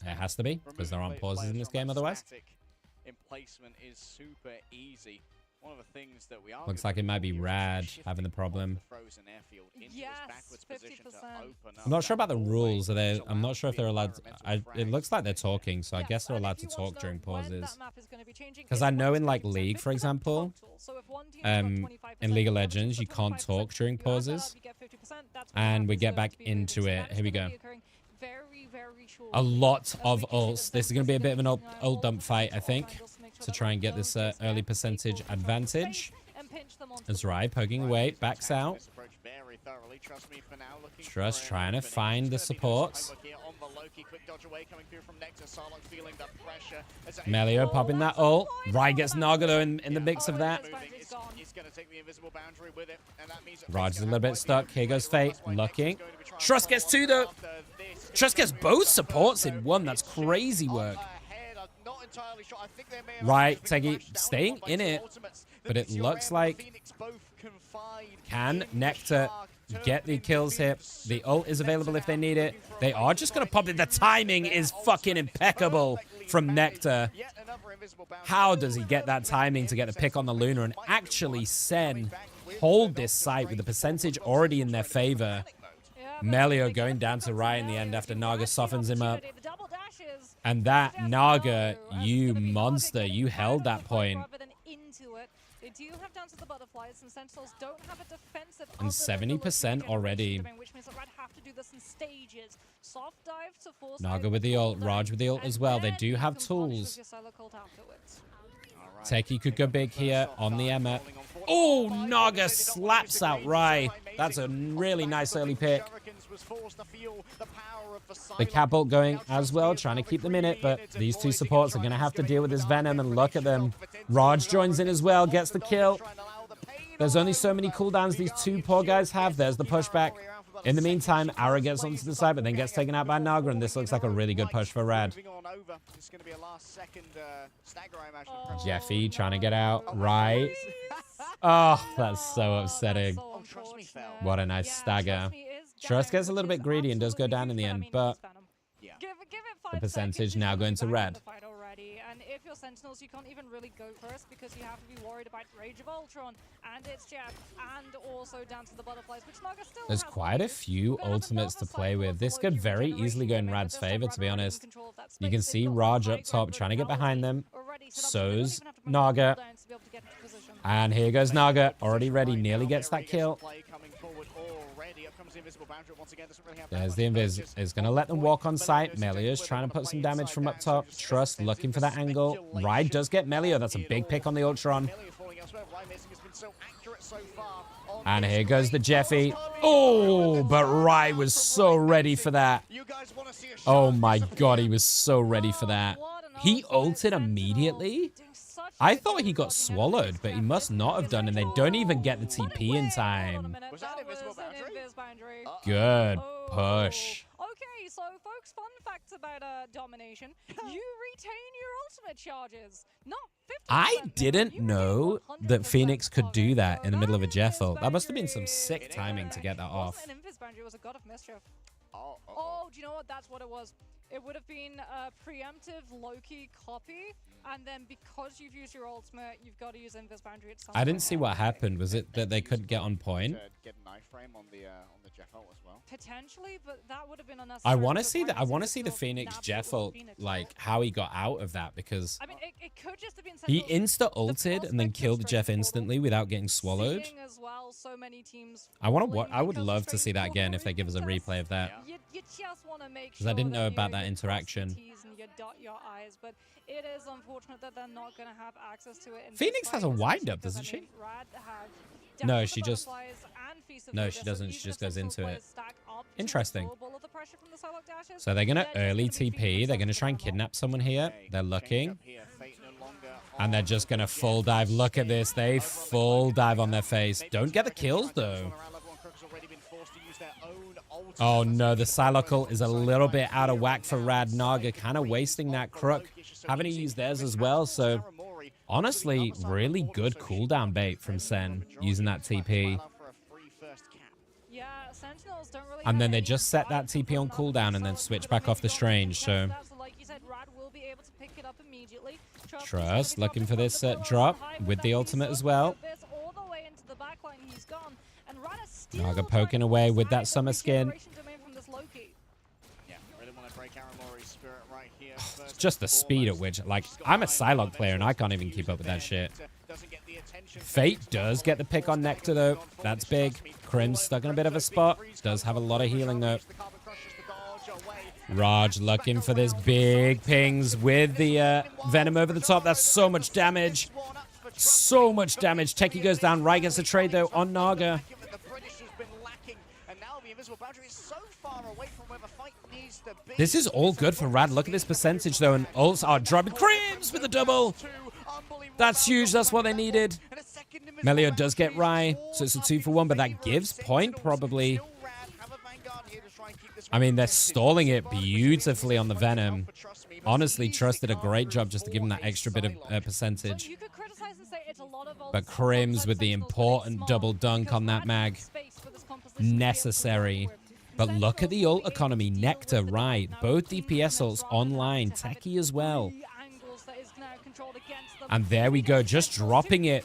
It has to be, because there aren't pauses in this game otherwise. Emplacement is super easy. One of the things that we are looks like it might be Rad having the problem. Yes, 50%. I'm not sure about the rules. I'm not sure if they're allowed to, it looks like they're talking, so I guess they're allowed to talk during pauses. Because I know in like League, for example, in League of Legends, you can't talk during pauses. And we get back into it. Here we go. A lot of ults. This is going to be a bit of an ult dump fight, I think, to try and get this early percentage advantage. As Rai poking away, backs out. Trust trying to find the supports. Melio popping that ult. Rai gets Naga though in the mix of that. Raj is a little bit stuck. Here goes Fate. Looking. Trust gets two though. Trust gets both supports in one. That's crazy work. Right, Teggy staying in it, but it looks like can Nectar get the kills here? The ult is available if they need it. They are just going to pop it. The timing is fucking impeccable from Nectar. How does he get that timing to get the pick on the Luna and actually hold this site with the percentage already in their favor? Melio going down to Rai in the end after Naga softens him up. And that Naga, you monster, you held that point. And 70% already. Naga with the ult, Raj with the ult as well. They do have tools. Teki could go big here on the Emma. Oh, Naga slaps out Rai. That's a really nice early pick. The cap ult going as well, trying to keep them in it, but these two supports are going to have to deal with this Venom, and look at them. Raj joins in as well, gets the kill. There's only so many cooldowns these two poor guys have. There's the pushback. In the meantime, Ara gets onto the side, but then gets taken out by Naga, and this looks like a really good push for Rad. Jeffy trying to get out. Right. Oh, that's so upsetting. What a nice stagger. Trust gets a little bit greedy and does go down in the end, but the percentage now going to Red. And if you're Sentinels, you can't even really go first because you have to be worried about Rage of Ultron and its Jeff and also down to the butterflies, which Naga still There's quite a few ultimates to play with. This could very easily go in Rad's favor, to be honest. You can see Raj up top trying to get behind them. So's Naga. And here goes Naga, already ready, nearly gets that kill. There's the Invis. Is going to let them walk on site. Melio's trying to put some damage from up top. Trust looking for that angle. Rai does get Melio. That's a big pick on the Ultron. And here goes the Jeffy. Oh, but Rai was so ready for that. Oh my god, he was so ready for that. He ulted immediately? I thought he got swallowed, but he must not have done, and they don't even get the TP in time. Good push. Okay, so folks, fun fact about domination. You retain your ultimate charges. Not 50%. I didn't know that Phoenix could do that in the middle of a Jeff ult. That must have been some sick timing to get that off. An Invis Boundary was a god of mischief. Oh, do you know what? That's what it was. It would have been a preemptive Loki copy, and then because you've used your ultimate, you've got to use Invis Boundary at some point. I didn't see what happened. Was it that they couldn't get on point? Get a knife frame on the Jeff ult as well. Potentially, but that would have been unnecessary. I want to see that. I want to see the Phoenix Jeff ult, like how he got out of that, because I mean, it could just have been he insta ulted and then killed Jeff instantly without getting swallowed. As well, so many teams I would love to see that again if they give us a replay of that. You just want to make because I didn't know about that interaction. But it is unfortunate. unfortunate that they're not going to have access to it. In Phoenix has a wind-up, doesn't she? No, she just... No, she doesn't. She just goes into it. Interesting. So they're going to early TP. They're going to try and kidnap someone here. They're looking. And they're just going to full dive. Look at this. They full dive on their face. Don't get the kills, though. Oh, no. The Psylocke is a little bit out of whack for Rad. Naga kind of wasting that crook. Having to use theirs as well. So, honestly, really good cooldown bait from Sen using that TP. And then they just set that TP on cooldown and then switch back off the Strange. So, Trust looking for this drop with the ultimate as well. Naga poking away with that summer skin. Just the speed at which, like, I'm a Psylocke player and I can't even keep up with that shit. Fate does get the pick on Nectar, though. That's big. Crim's stuck in a bit of a spot. Does have a lot of healing, though. Raj looking for this big pings with the Venom over the top. That's so much damage. So much damage. Techie goes down. Rai gets a trade, though, on Naga. This is all good for Rad. Look at this percentage, though, and ults are dropping. Crims with the double. That's huge. That's what they needed. Melio does get Rai, so it's a 2-for-1, but that gives point, probably. I mean, they're stalling it beautifully on the Venom. Honestly, Trust did a great job just to give him that extra bit of percentage. But Crims with the important double dunk on that mag. Necessary. But look at the ult economy. Nectar, right. Both DPS ults online. Techie as well. And there we go. Just dropping it.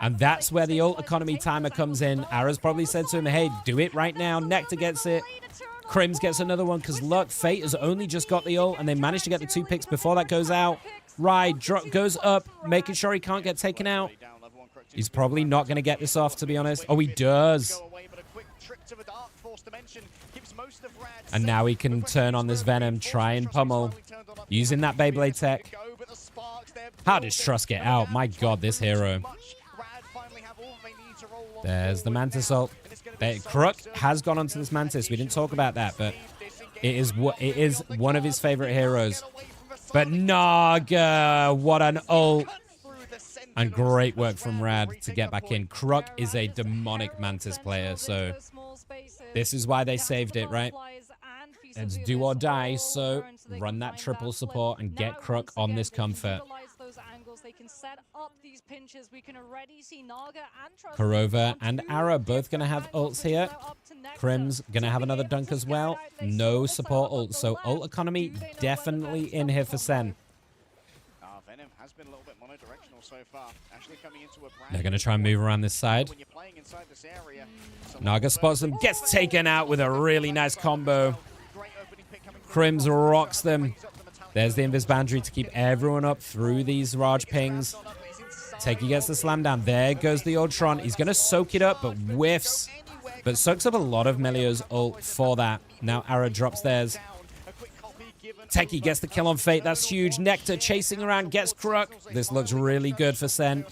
And that's where the ult economy timer comes in. Ara's probably said to him, hey, do it right now. Nectar gets it. Crims gets another one because look, Fate has only just got the ult and they managed to get the 2 picks before that goes out. Ride goes up, making sure he can't get taken out. He's probably not going to get this off, to be honest. Oh, he does. And now he can turn on this Venom, try and pummel, using that Beyblade tech. How does Trust get out? My God, this hero. There's the Mantis ult. Crook has gone onto this Mantis. We didn't talk about that, but it is one of his favorite heroes. But Naga, what an ult. And great work from Rad to get back in. Crook is a demonic Mantis player, so this is why they saved it, right? It's do or die, so run that triple support and get Crook on this comfort. Kurova and Ara both going to have ults here. Crim's going to have another dunk as well. No support ult, so ult economy definitely in here for Sen. Venom has been a little bit mono-directional so far. Actually coming into a They're going to try and move around this side. Naga spots them, gets taken out with a really nice combo. Crims rocks them. There's the invis boundary to keep everyone up through these Raj pings. Techie gets the slam down. There goes the Ultron. He's going to soak it up, but whiffs. But soaks up a lot of Melio's ult for that. Now Ara drops theirs. Techie gets the kill on Fate. That's huge. Nectar chasing around, gets Crook. This looks really good for Sen.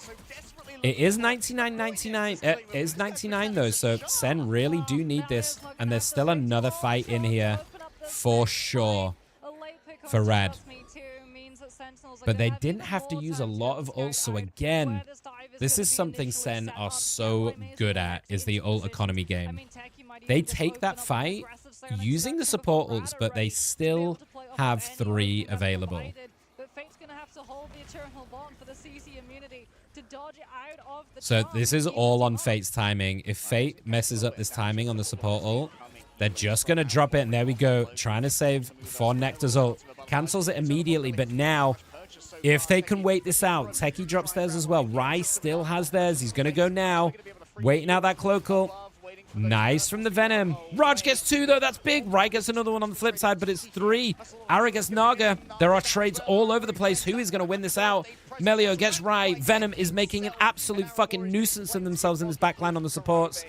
It is 99.99. It is 99 though, so Sen really do need this. And there's still another fight in here for sure for Rad. But they didn't have to use a lot of ults, so again, this is something Sen are so good at, is the ult economy game. They take that fight using the support ults, but they still have 3 available. So this is all on Fate's timing. If Fate messes up this timing on the support ult, they're just going to drop it, and there we go. Trying to save for Nectar's ult. Cancels it immediately, but now, if they can wait this out, Techie drops theirs as well. Rai still has theirs. He's going to go now. Waiting out that cloak ult. Nice from the Venom. Raj gets 2, though. That's big. Rai gets another one on the flip side, but it's 3. Ara gets Naga. There are trades all over the place. Who is going to win this out? Melio gets Rai. Venom is making an absolute fucking nuisance of themselves in this backline on the supports.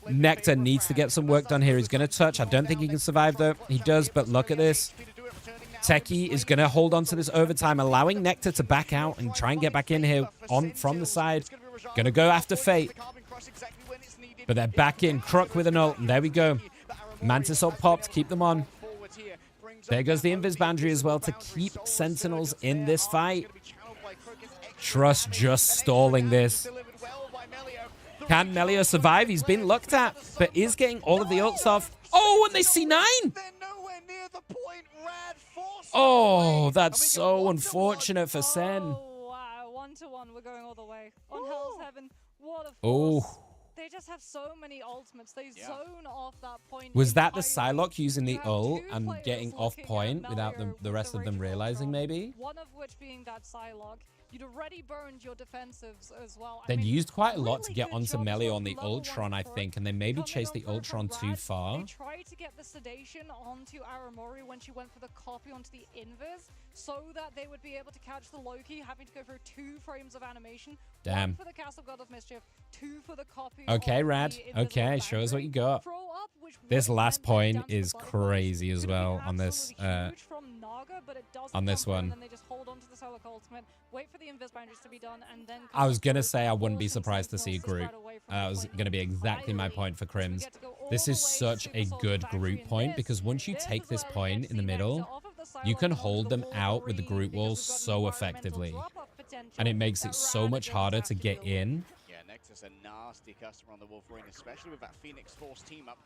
Nectar needs to get some work done here. He's going to touch. I don't think he can survive, though. He does, but look at this. Techie is going to hold on to this overtime, allowing Nectar to back out and try and get back in here from the side. Going to go after Fate. But they're back in. Crook with an ult. And there we go. Mantis ult popped. Keep them on. There goes the invis boundary as well to keep Sentinels in this fight. Trust just stalling this. Can Melio survive? He's been looked at, but is getting all of the ults off. Oh, and they see 9. Oh, that's so unfortunate for Sen. Oh, wow. 1-1. We're going all the way. On Hell's Heaven. What a force. Oh. They just have so many ultimates. They zone off that point. Was that the Psylocke using the ult and getting off point without the rest of them realizing, maybe? One of which being that Psylocke. You'd already burned your defensives as well. They'd used quite a lot to get onto Melio on the Ultron, I think, and they maybe chased the Ultron too far. They tried to get the sedation onto Aramori when she went for the copy onto the invis, so that they would be able to catch the Loki, having to go through 2 frames of animation. Damn. 1 for the Castle God of Mischief, 2 for the copy. Okay, Rad. Okay, show us what you got. This last point is crazy as well on this one. Wait for the invis boundaries to be done, and then I was going to say I wouldn't be surprised to see a group. That was going to be exactly my point for Crims. This is such a good group point, because once you take this point in the middle, you can hold them out with the group walls so effectively. And it makes it so much harder to get in. Yeah, Nectar's a nasty customer on the Wolverine, especially with that Phoenix Force team up.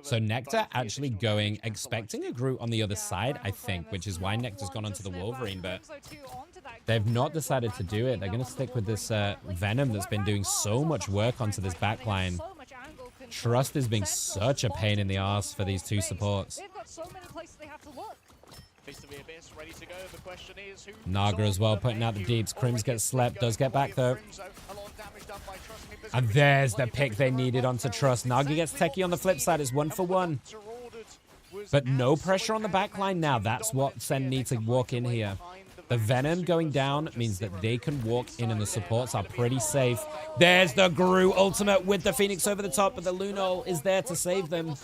So Nectar actually going, expecting a Groot on the other side, I think, which is why Nectar's gone onto the Wolverine, but they've not decided to do it. They're going to stick with this Venom that's been doing so much work onto this backline. Trust is being such a pain in the ass for these 2 supports. Naga as well, putting out the deeps. Crims gets slept, does get back though. And there's the pick they needed onto Trust. Naga gets Techie on the flip side. It's 1 for 1. But no pressure on the backline now. That's what Sen needs to walk in here. The Venom going down means that they can walk in and the supports are pretty safe. There's the Gru ultimate with the Phoenix over the top, but the Luno is there to save them.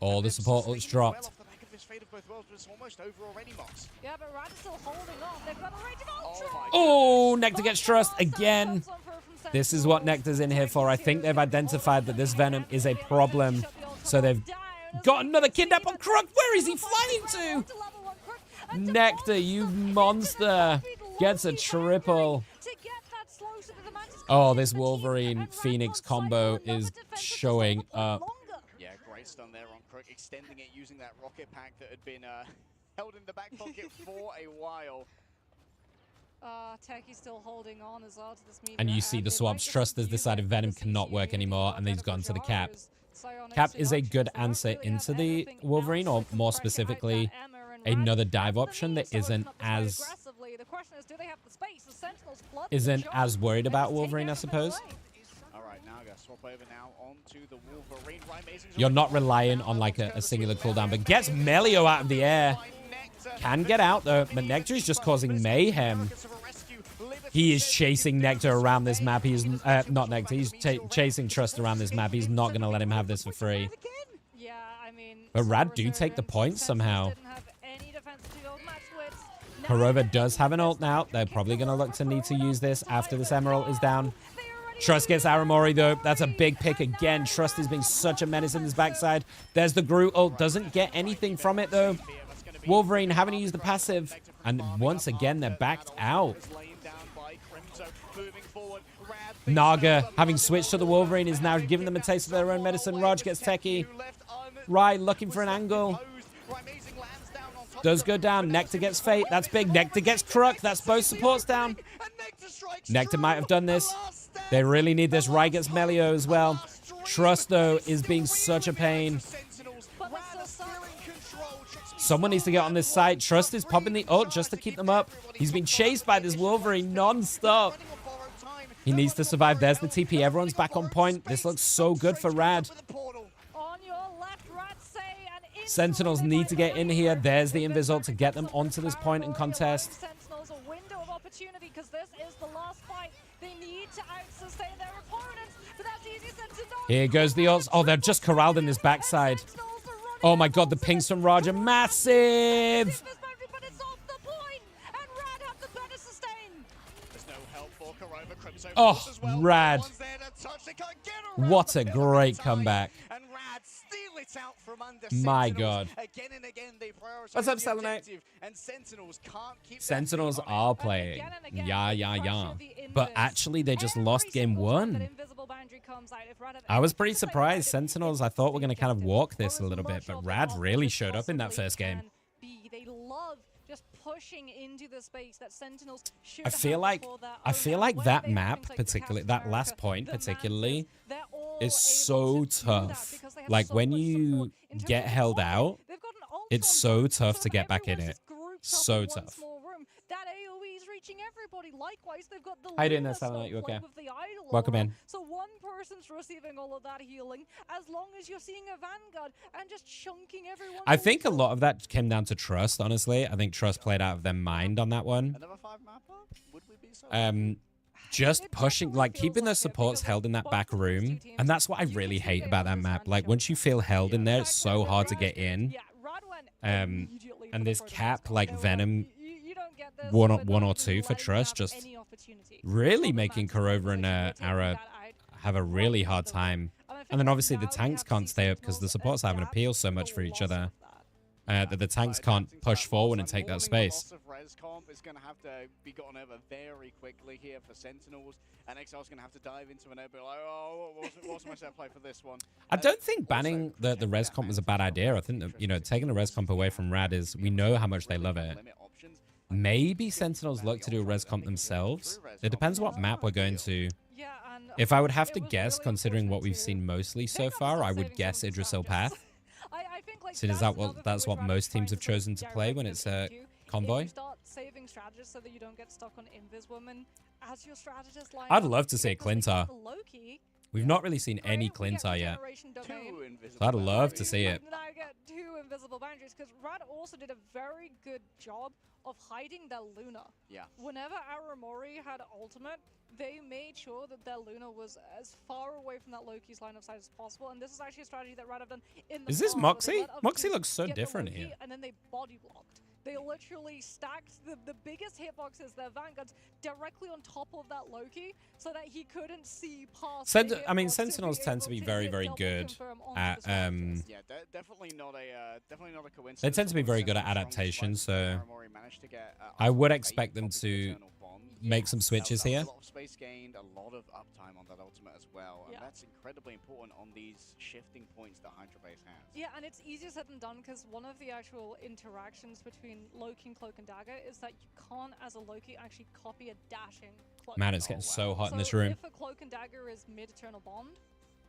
All the support ults dropped. Yeah, but Rad is still holding on. They've got a range of Ultra. Oh, Nectar gets Trust again. This is what Nectar's in here for. I think they've identified that this Venom is a problem. So they've got another kidnap on Crook. Where is he flying to? Nectar, you monster. Gets a triple. Oh, this Wolverine Phoenix combo is showing up. Yeah, great stun there on Crook, extending it using that rocket pack that had been held in the back pocket for a while. Techie's still holding on as well to this meter. And you see the swaps. Trust has decided Venom cannot work anymore, and he's gone to the Cap. Cap is a good answer into the Wolverine, or more specifically, another dive option that isn't as worried about Wolverine, I suppose. You're not relying on like a singular cooldown, but gets Melio out of the air. Can get out though, but Nectar is just causing mayhem. He is chasing Nectar around this map. He is not Nectar. He's chasing Trust around this map. He's not going to let him have this for free. Yeah, I mean, but Rad do take the points somehow. Kurova does have an ult now. They're probably going to look to need to use this after this Emerald is down. Trust gets Aramori though. That's a big pick again. Trust is being such a menace in his backside. There's the Groot ult. Doesn't get anything from it though. Wolverine having to use the passive. And once again, they're backed out. Naga, having switched to the Wolverine, is now giving them a taste of their own medicine. Raj gets Techie. Rai looking for an angle. Does go down. Nectar gets Fate. That's big. Nectar gets Crook. That's both supports down. Nectar might have done this. They really need this. Rai gets Melio as well. Trust, though, is being such a pain. Someone needs to get on this side. Trust is popping the ult just to keep them up. He's been chased by this Wolverine non-stop. He needs to survive. There's the TP. Everyone's back on point. This looks so good for Rad. Sentinels need to get in here. There's the invis ult to get them onto this point and contest. Here goes the ults. Oh, they're just corralled in this backside. Oh my god, the pings from Raj are massive! But it's off the point, and Rad have the better sustain. There's no help for Kurova. Crimson Oh, as well. Rad. One's there to touch. They can't get around What the a pillar great in time. comeback. And Rad steal it out from under My Sentinels. God. Again and again, they prioritize What's up, the Selenite? objective, and Sentinels can't keep Sentinels their feet on are it. playing. And again, Yeah, the yeah, pressure yeah. of the But invis. actually, they just Every lost game single time that 1. invisible boundary comes out, if Rad have I was anything pretty to say about surprised. it, Sentinels, it's I thought were the going to kind of objective. walk this For a as little bit, much but of the Rad offense really as showed up in that possibly first game. can be. They love just pushing into the space that Sentinels should I feel like that map, particularly that last point, particularly, is so tough. Like when you get held out, it's so tough to get back in it. So tough. That AoE is reaching everybody. Likewise, they've got the How you doing Luna there, Selenite? stuff You okay? with the idol Welcome aura. in. So one person's receiving all of that healing, as long as you're seeing a Vanguard and just chunking everyone. I think a lot of that came down to Trust, honestly. I think Trust played out of their mind on that one. Another 5 mapper? Would we be so Just pushing, like keeping those supports held in that back room. And that's what I really hate about that map. Like once you feel held in there, it's so hard to get in. And this cap, like Venom, one or two for Trust, just really making Kurova and Ara have a really hard time. And then obviously the tanks can't stay up because the supports have an appeal so much for each other that the tanks can't push forward and take that space. Is going to have to be gotten over very quickly here for Sentinels, and Exile's going to have to dive into an air, like, oh, what's my set play for this one? I don't think banning the res comp was a bad idea. I think that, you know, taking the res comp away from Rad is, we know how much they love it. Maybe Sentinels look to do a res comp themselves. It depends what map we're going to. If I would have to guess, considering what we've seen mostly so far, I would guess Idrisil Path. Seeing as that's what most teams have chosen to play when it's a convoy. Start saving strategists so that you don't get stuck on Invis Woman as your strategist line. I'd love to see a Clintar. We've not really seen any Clintar yet. So I'd love to see it. Now I get 2 invisible boundaries because Rad also did a very good job of hiding their Luna. Yeah. Whenever Aramori had ultimate, they made sure that their Luna was as far away from that Loki's line of sight as possible. And this is actually a strategy that Rad have done in the Is this past, Moxie? Moxie looks so different here. And then they body blocked. They literally stacked the biggest hitboxes, their Vanguards, directly on top of that Loki so that he couldn't see past I mean, Sentinels tend to be very, very good at... yeah, definitely not a coincidence. They tend to be very good at adaptation, so I would expect them to make some switches here. A lot of space gained, a lot of uptime on that ultimate as well, and that's incredibly important on these shifting points that Hydra Base has. Yeah, and it's easier said than done because one of the actual interactions between Loki and Cloak and Dagger is that you can't, as a Loki, actually copy a dashing Cloak. Man, it's getting so hot in this room. If a Cloak and Dagger is mid-eternal bond,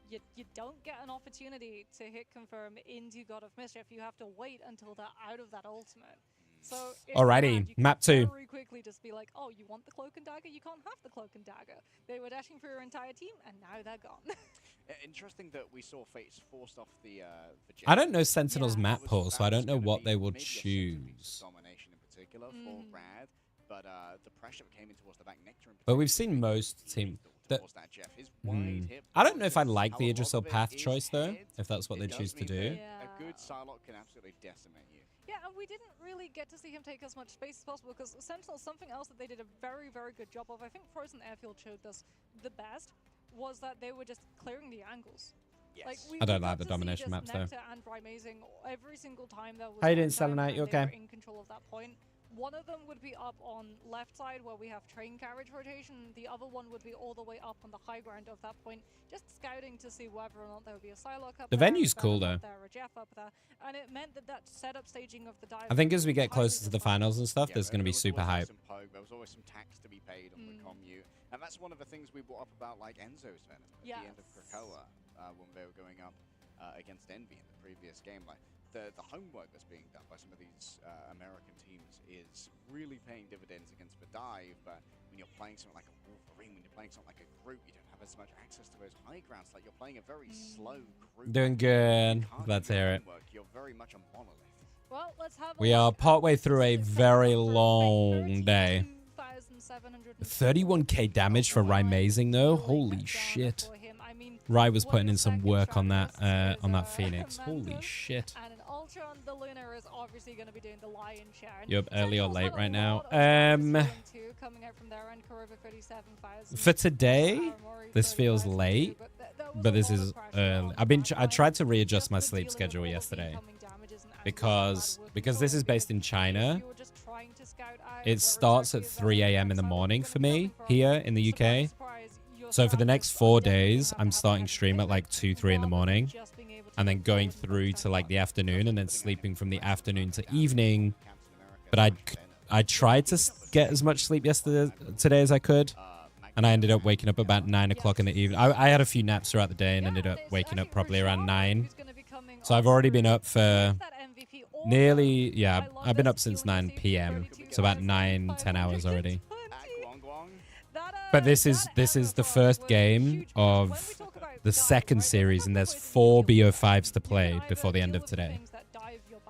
you don't get an opportunity to hit confirm into God of Mischief. You have to wait until they're out of that ultimate. So alrighty, map 2. Very quickly just be like, oh, you want the Cloak and Dagger? You can't have the Cloak and Dagger. They were dashing for your entire team, and now they're gone. Interesting that we saw Fates forced off the I don't know Sentinel's map pool, so I don't know what they will choose. Domination in particular for Rad, but the pressure that came in towards the back Nectar. But we've seen most teams. I don't know if I like the Idrisil Path choice, though, if that's what they choose to do. A good Psylocke can absolutely decimate you. Yeah, and we didn't really get to see him take as much space as possible because Sentinel, something else that they did a very, very good job of, I think Frozen Airfield showed this the best, was that they were just clearing the angles. Yes. Like, I don't like the domination maps, though. And Primazing, every single time there was How you doing, Selenite? You okay? in control of that point. One of them would be up on left side where we have train carriage rotation. The other one would be all the way up on the high ground of that point, just scouting to see whether or not there would be a Psylocke up the there. venue's cool, though. A Jeff up there. And it meant that setup staging of the dive. I think as we get closer to the finals and stuff, there's going to be super hype. There was always some tax to be paid on the commute. And that's one of the things we brought up about like Enzo's Venom at the end of Krakoa when they were going up against Envy in the previous game. Like the homework that's being done by some of these American teams is really paying dividends against the dive, but when you're playing something like a Wolverine, when you're playing something like a group, you don't have as much access to those high grounds. Like you're playing a very slow group. Doing good. Glad to hear it. You're very much a monolith. Well, let's have we are partway through a very long day. 31k damage for Rymazing, though. Holy shit. Rai was putting in some work on that Phoenix. Holy shit. And an is obviously going to be doing the lion's share. You're up early or late right now. Coming out from their end, Kurova 37,000. For today, this feels late, but this is early. I tried to readjust my sleep schedule yesterday because this is based in China. It starts at 3 a.m. in the morning for me here in the UK. So for the next 4 days, I'm starting stream at like 2, 3 in the morning, and then going through to like the afternoon, and then sleeping from the afternoon to evening. But I tried to get as much sleep today as I could, and I ended up waking up about 9 o'clock in the evening. I had a few naps throughout the day and ended up waking up probably around 9. So I've already been up for nearly, yeah, I've been up since 9 p.m. So about 9, 10 hours already. But this is the first game of the second series, and there's 4 BO5s to play before the end of today.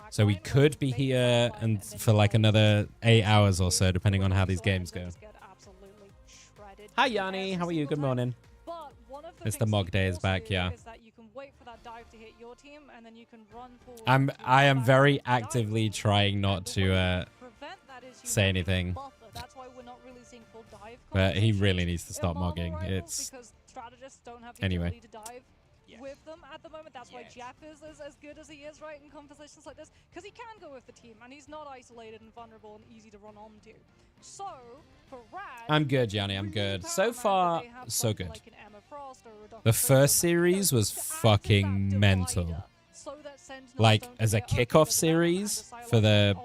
So we could be here and for like another 8 hours or so, depending on how these games go. Hi, Yanni. How are you? Good morning. Mr. Mog Day is back, yeah. I am very actively trying not to say anything. But he really needs to stop mogging. It's anyway. With them at the moment, that's why Jeff is as good as he is, right, in compositions like this, because he can go with the team, and he's not isolated and vulnerable and easy to run onto. So, for Rad, I'm good, Yanni, I'm good. So far, so good. The first series was fucking mental. Like, as a kickoff series for the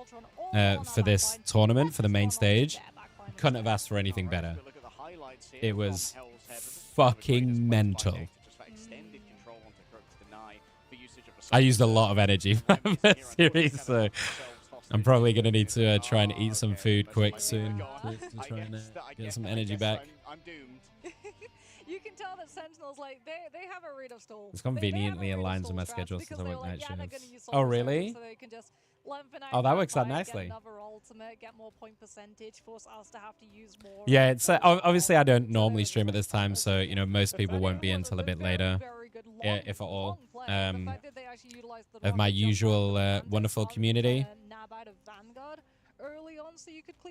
for this tournament, for the main stage, couldn't have asked for anything better. It was fucking mental. I used a lot of energy for the series, so I'm probably going to need to try and eat some food quick soon to try and get some energy back. I'm doomed. You can tell that Sentinels, like, they have a read of stall. This conveniently aligns with my schedule since I work night shifts. Oh, really? So they can just oh, that works out nicely. Get more point percentage, force us to have to use more. Yeah, it's obviously I don't normally stream at this time, so you know most people won't be until a bit later, if at all. Of my usual wonderful community.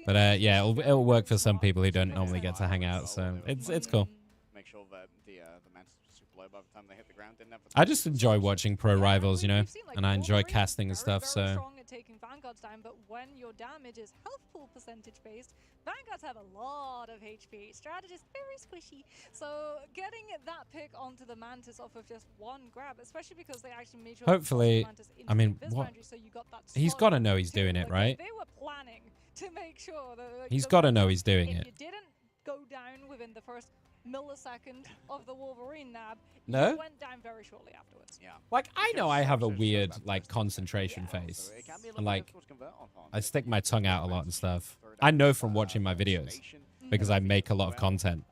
But yeah, it'll work for some people who don't normally get to hang out, so it's cool. Make sure that the mantis was super low by the time they hit the ground. I just enjoy watching pro rivals, you know, and I enjoy casting and stuff, so. Taking Vanguard's down, but when your damage is health pool percentage based, Vanguards have a lot of HP. Strategist very squishy. So getting that pick onto the Mantis off of just one grab, especially because they actually made sure. Hopefully, I mean, what? So you got that he's got to know he's doing it, right? They were planning to make sure that he's got to know he's doing it. If you didn't go down within the first millisecond of the Wolverine nab, no? You went down very shortly afterwards. Yeah. Like, I know I have a weird, like, concentration face. And, like, I stick my tongue out a lot and stuff. I know from watching my videos, because I make a lot of content.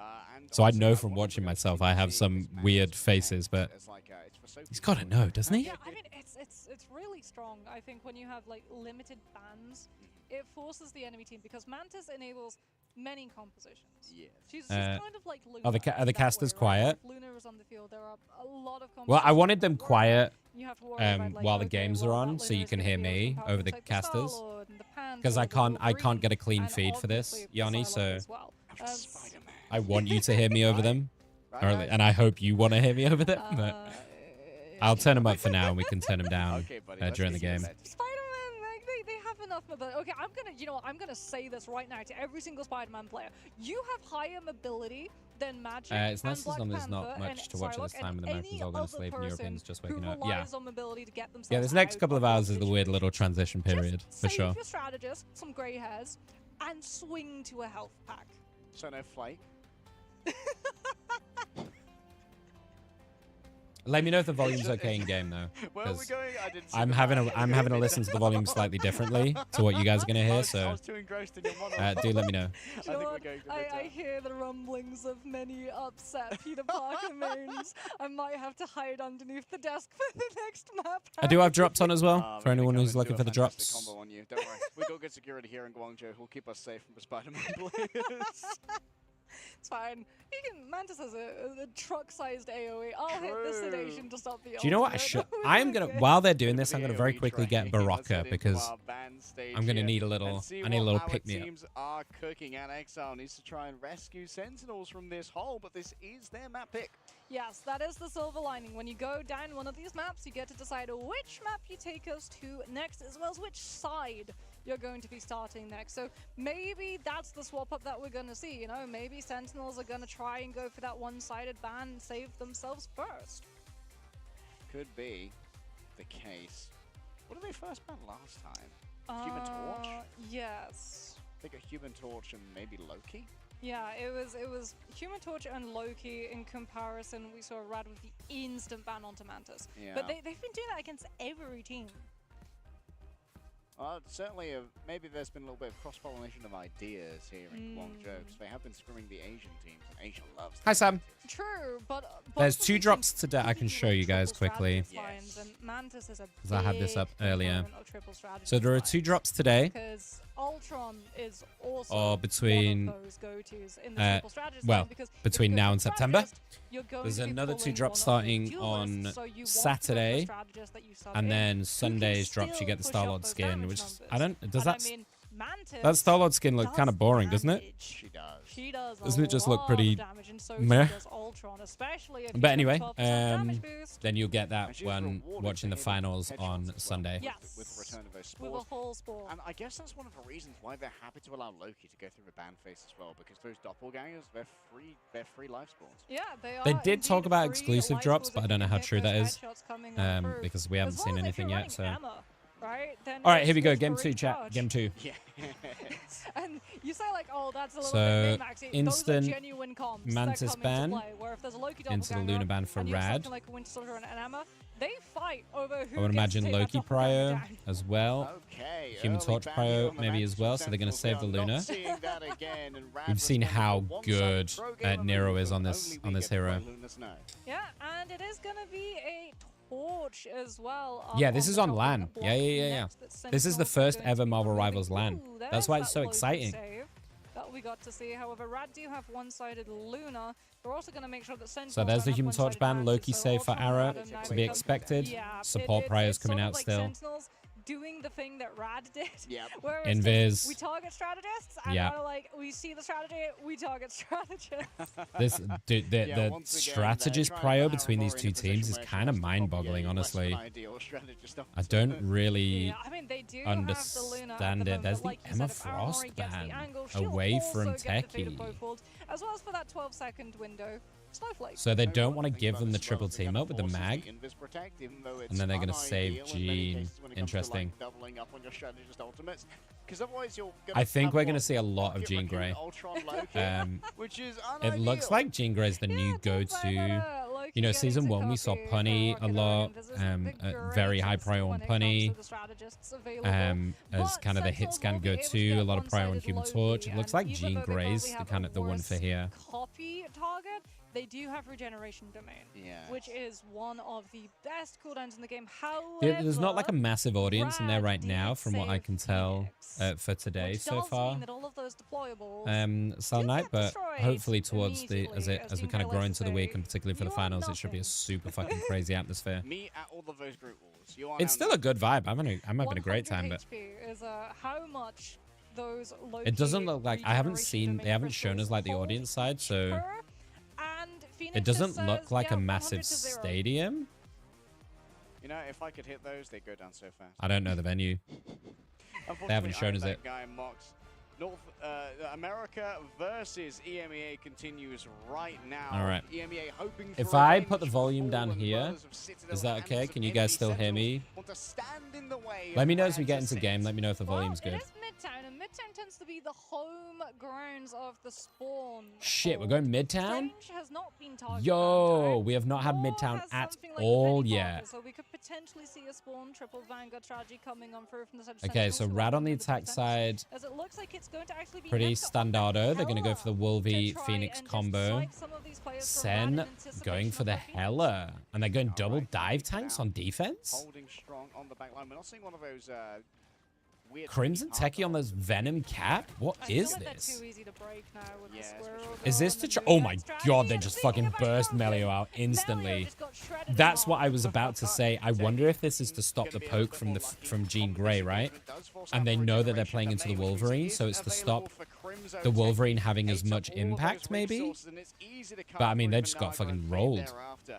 So I know from watching myself I have some weird faces, but he's got to know, doesn't he? Yeah, I mean, it's really strong, I think, when you have, like, limited bans. It forces the enemy team, because Mantis enables many compositions. Yes. She's kind of like Luna. Are the casters quiet? Luna is on the field. There are a lot of well, I wanted them quiet about, like, while the games are on, so you can hear me over the casters. Because I can't get a clean feed for this, Yanni, so I want you to hear me over them. And I hope you want to hear me over them. But I'll turn them up for now, and we can turn them down during the game. Enough mobility. Okay, I'm gonna say this right now to every single Spider-Man player. You have higher mobility than Magic. It's nice as there's not much to watch at this time, and the Americans all going to sleep, and Europeans just waking up. Yeah. Yeah, this next couple of hours is the weird little transition period, for sure. Save your strategist some grey hairs and swing to a health pack. So no flight. Let me know if the volume's okay in game though. Where are we going? I didn't see I'm having to listen to the volume slightly differently to what you guys are gonna hear. So I was too engrossed in your monologue. do let me know. I hear the rumblings of many upset Peter Parker moons. I might have to hide underneath the desk for the next map. I do have drops on as well for anyone who's looking for the drops. Combo on you. Don't worry, we got good security here in Guangzhou. Who'll keep us safe from the Spider-Man players. It's fine. Mantis has a truck-sized AoE. I'll hit the sedation to stop the. Do you know what I should? I'm gonna while they're doing this, I'm gonna very quickly get Baraka because I'm gonna need a little. I need a little pick me up. Teams are cooking, and Exile needs to try and rescue Sentinels from this hole, but this is their map pick. Yes, that is the silver lining. When you go down one of these maps, you get to decide which map you take us to next, as well as which side you're going to be starting next. So maybe that's the swap up that we're going to see, you know? Maybe Sentinels are going to try and go for that one-sided ban and save themselves first. Could be the case. What did they first ban last time? Human Torch? Yes. I think a Human Torch and maybe Loki? Yeah, it was Human Torch and Loki in comparison. We saw Rad with the instant ban onto Mantis. Yeah. But they've been doing that against every team. Certainly, maybe there's been a little bit of cross-pollination of ideas here in Guangzhou, because they have been screaming the Asian teams, and Asia loves them. Hi, Sam. True, but there's 2 drops today. I can show you guys quickly. Yes. Because I had this up earlier. So there are 2 drops today. Because Ultron is also between one of those go-tos in the triple strategist well, because between now and September. There's another 2 drops starting on Saturday, and then Sunday's drops you get the Star-Lord skin, which I don't. Does that that Star-Lord skin look kind of boring, doesn't it? She does. She does. Doesn't it just look pretty meh? But anyway, then you'll get that one watching the finals on Sunday. Yes. With the return of those with spores. a whole spore. And I guess that's one of the reasons why they're happy to allow Loki to go through the ban phase as well, because those doppelgangers, they're free life spawns. Yeah, they are. They did talk about exclusive drops, but I don't know how true that is, because we haven't seen anything yet. So. Right? All right, here we go. Game 2, chat. Game 2. Yeah. And you say like, oh, that's a little bit min-maxy. Instant Those are genuine comps Mantis that come into ban play, where if there's a Loki into the Luna ban for Rad. Like a Winter Soldier and an Emma, they fight over who I would imagine Loki prio as well. Okay, Human Torch prio maybe as well, so they're going to save the Luna. We've seen how good Nero is on this hero. Yeah, and it is going to be a Torch as well. Yeah, this is on LAN. Yeah. This is the first ever Marvel Rivals LAN. That's why it's so exciting. That we got to see. However, Rad do have one-sided Luna. They're also going to make sure that Sentinels so there's the Human Torch ban. Loki save for Ara to be expected. Yeah, Support priors coming out like still. Sentinels doing the thing that Rad did. Yep. Invis. We target strategists, and like we see the strategy, we target strategists. This dude, the strategist prio between these 2 teams is kind of mind-boggling, honestly. I don't really understand it. There's the Emma Frost ban away from Techie. As well as for that 12-second window. Snowflake. So they don't want to give them the triple team up with the mag, and then they're going to save Jean. Interesting. I think we're going to see a lot of Jean Grey. It looks like Jean Grey is the new go-to. You know, Season 1 we saw Punny a lot, very high prio on Punny, as kind of the hit scan go-to, a lot of prio on Human Torch. It looks like Jean Grey's the one for here. Copy target. They do have regeneration domain, which is one of the best cooldowns in the game. However, there's not like a massive audience in there right now, from what I can tell for today so far. Cell Night, but hopefully towards the as we kind of grow into the week, and particularly for the finals, it should be a super fucking crazy atmosphere. It's still a good vibe. I'm having a great time, but it doesn't look like they haven't shown us like the audience side, so. It doesn't look like a massive stadium. You know, if I could hit those, they'd go down so fast. I don't know the venue. They haven't shown us it. Guy Mox. North America versus EMEA continues right now. All right. EMEA hoping if I put the volume down here, is that okay? Can you guys still hear me? Let me know as we get into game. Let me know if the volume's good. It is Midtown, and Midtown tends to be the home grounds of the spawn. Shit, we're going Midtown? Has not been targeted. Yo, we have not had Midtown at all yet. So we could potentially see a spawn triple Vanguard strategy coming on through from the okay, so Rad on the attack side. As it looks like it's going to actually be pretty standardo. They're going to go for the Wolvie Phoenix combo. Sen going for the Hella. And they're going double dive tanks on defense? Holding strong on the back line. We're not seeing one of those Crimson Techie on this Venom cap? What is this? Is this to oh my god, they just fucking burst Melio out instantly. That's what I was about to say. I wonder if this is to stop the poke from Jean Grey, right? And they know that they're playing into the Wolverine, so it's to stop the Wolverine having as much impact, maybe? But I mean, they just got fucking rolled.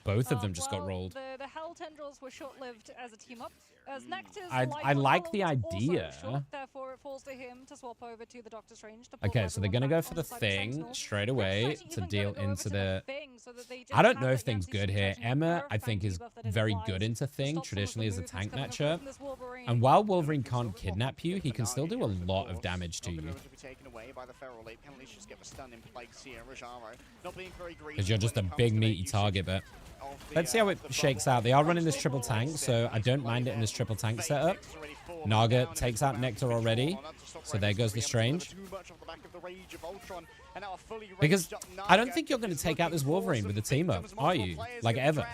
Both of them just got rolled. The Hell Tendrils were short-lived as a team up. As I like the idea. Therefore, it falls to him to swap over to the Doctor Strange. Okay, so they're going to go for the thing straight away to deal into the... I don't know if thing's good here. Emma, I think, is very good into thing, traditionally as a tank matchup. And while Wolverine can't kidnap you, he can still do a lot of damage to you. Because you're just a big, meaty target, but... Let's see how it shakes out. They are running this triple tank, so I don't mind it in this triple tank setup. Naga takes out Nectar already, so there goes the Strange. Because I don't think you're going to take out this Wolverine with a team up, are you? Like, ever.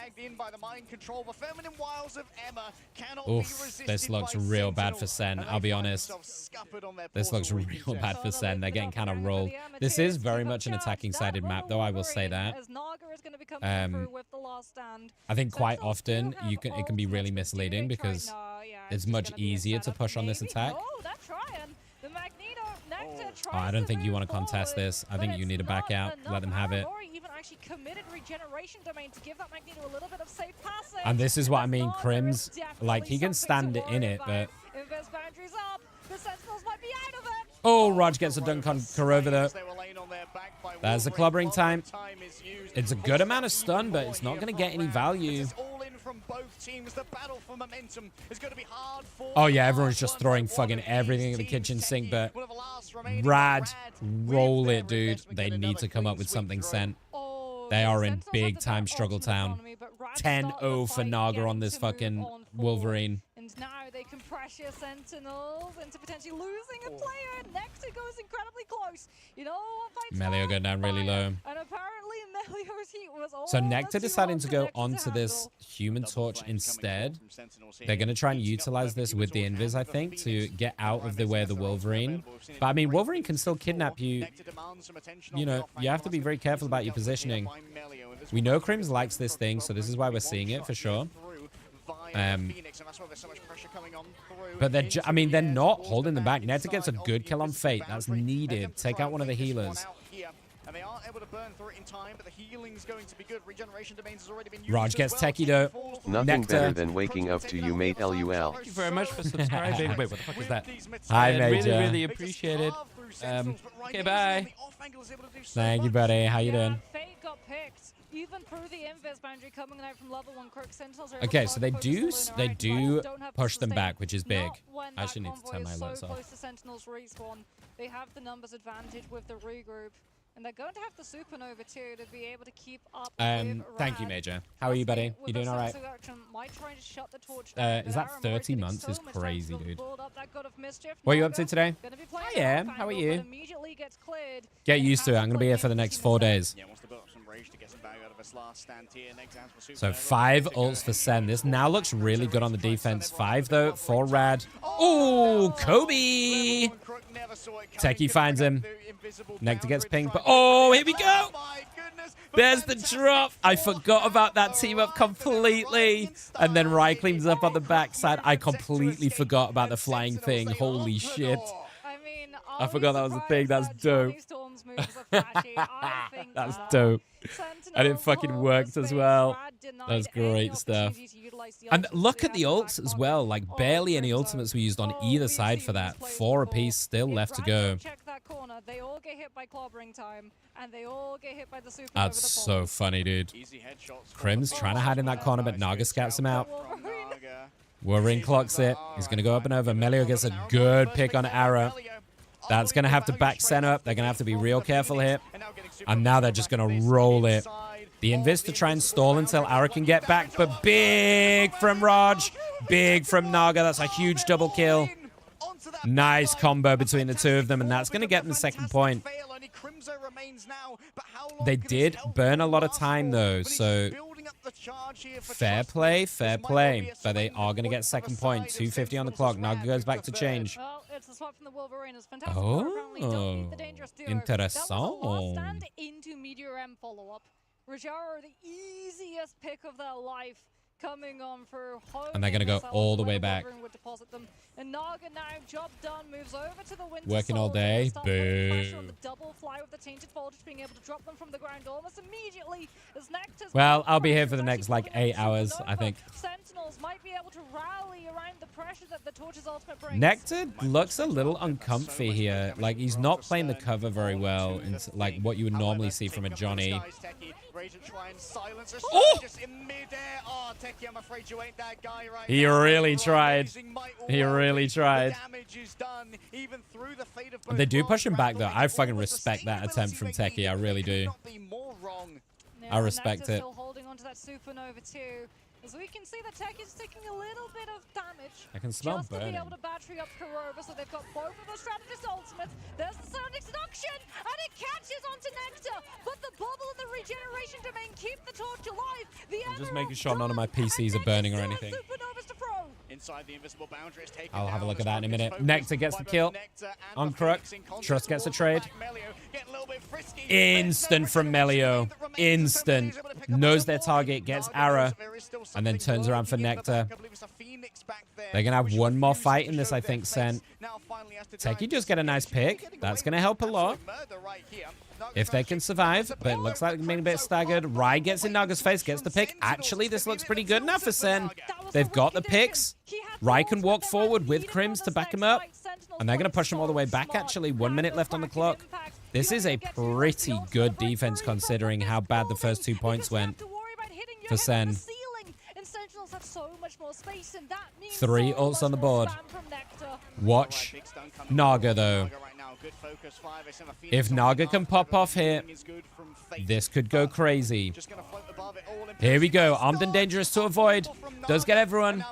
Oof, this looks real bad for Sen, I'll be honest. This looks real bad for Sen. They're getting kind of rolled. This is very much an attacking-sided map, though, I will say that. I think quite often it can be really misleading because it's much easier to push on this attack. Oh, I don't think you want to contest this. I think you need to back out, let them have it. And this is what I mean, Crims, like, he can stand in it, but... Oh, Raj gets a dunk on Kurova, though. There's the clubbering time. It's a good amount of stun, but it's not going to get any value. Oh, yeah, everyone's just throwing fucking everything at the kitchen sink, but Rad, roll it, dude. They need to come up with something sent. They are in big-time struggle town. 10-0 for Naga on this fucking Wolverine. And now they can pressure Sentinels into potentially losing a player. Nectar goes incredibly close. You know, Melio going down really low. And apparently Melio's heat was all so Nectar deciding to go onto this Human Torch instead. They're going to try and utilize this with the Invis, I think, to get out of the way of the Wolverine. But I mean, Wolverine can still kidnap you. You know, you have to be very careful about your positioning. We know Crims likes this thing, so this is why we're seeing it for sure. But they're, I mean, they're not holding them back. Nectar gets a good kill on Fate. That's needed. Take out one of the healers. Raj gets techie though. Nothing Nectar. better than waking up to you, mate. LUL. Thank you very much for subscribing. Wait, what the fuck is that? Hi, Major. Really, really appreciate it. Okay, bye. Thank you, buddy. How you doing? Fate got picked. Even through the invis boundary coming out from level 1, Crook Sentinels are Okay, so they do push them back, which is big. I actually need to turn my alerts off. Close to Sentinels respawn. They have the numbers advantage with the regroup. And they're going to have the supernova too to be able to keep up with thank you, Major. How are you, buddy? You doing all right? Is that 30 months? Is crazy, dude. What are you up to today? I am. How are you? Get used to it. I'm going to be here for the next 4 days. So 5 ults for Sen. This now looks really good on the defense. 5 though for Rad. Oh, Kobe! Techie finds him. Nectar gets pinged, but oh, here we go! There's the drop. I forgot about that team up completely. And then Rai cleans up on the backside. I completely forgot about the flying thing. Holy shit. I forgot that was a thing. That's dope. That's dope. And it fucking worked as well. That's great stuff. And look at the ults as well. Like, barely any ultimates were used on either side for that. 4 apiece still left to go. That's so funny, dude. Crim's trying to hide in that corner, but Naga scouts him out. Wolverine clocks it. He's going to go up and over. Melio gets a good pick on Ara. That's going to have to back center up. They're going to have to be real careful here. And now they're just going to roll it. The Invis to try and stall until Ara can get back. But big from Raj. Big from Naga. That's a huge double kill. Nice combo between the two of them. And that's going to get them the second point. They did burn a lot of time, though. So fair play, fair play. But they are going to get second point. 2:50 on the clock. Naga goes back to change. It's the swap from the Wolverines. Fantastic. Apparently don't need the dangerous duo. Interessant. That was a last stand into Meteor M follow-up. Rajaro, the easiest pick of their life, coming on for home. And they're going to go all the way back. Would deposit them. And Naga now, job done, moves over to the Winter Working all day. Boom. The double fly with the Tainted Voltage, being able to drop them from the ground almost immediately. As Nectar's well, I'll be here for the next, like, 8 hours, I think. Sentinels might be able to rally around the pressure that the Torch's ultimate brings. Nectar looks a little uncomfy here. Like, he's not playing the cover very well. It's like what you would normally see from a Johnny. Oh! He really tried. He really tried. They do push him back, though. I fucking respect that attempt from Techie. I really do. I respect it. Still holding onto that supernova too. As we can see, the Tech is taking a little bit of damage. I can smell just burning. To be able to battery up Kurova, so they've got both of the strategist ultimates. There's the Sonic Seduction, and it catches onto Nectar. But the bubble and the regeneration domain keep the torch alive. I'm just making sure none of my PCs are burning or anything. Inside the invisible boundary is taken. I'll have a look at that in a minute. Nectar gets the kill on Crook. Trust gets a trade. Instant from Melio. Instant. Knows their target, gets Ara, and then turns around for Nectar. They're going to have one more fight in this, I think, Sen. Techie just get a nice pick. That's going to help a lot. If they can survive, but it looks like they're being a bit staggered. Rai gets in Naga's face, gets the pick. Actually, this looks pretty good now for Sen. They've got the picks. Rai can walk forward with Crims to back him up. And they're going to push him all the way back, actually. 1 minute left on the clock. This is a pretty good defense considering how bad the first 2 points went for Sen. 3 ults on the board. Watch Naga, though. If Naga can pop off here, this could go crazy. Here we go. Armed and dangerous to avoid. Does get everyone.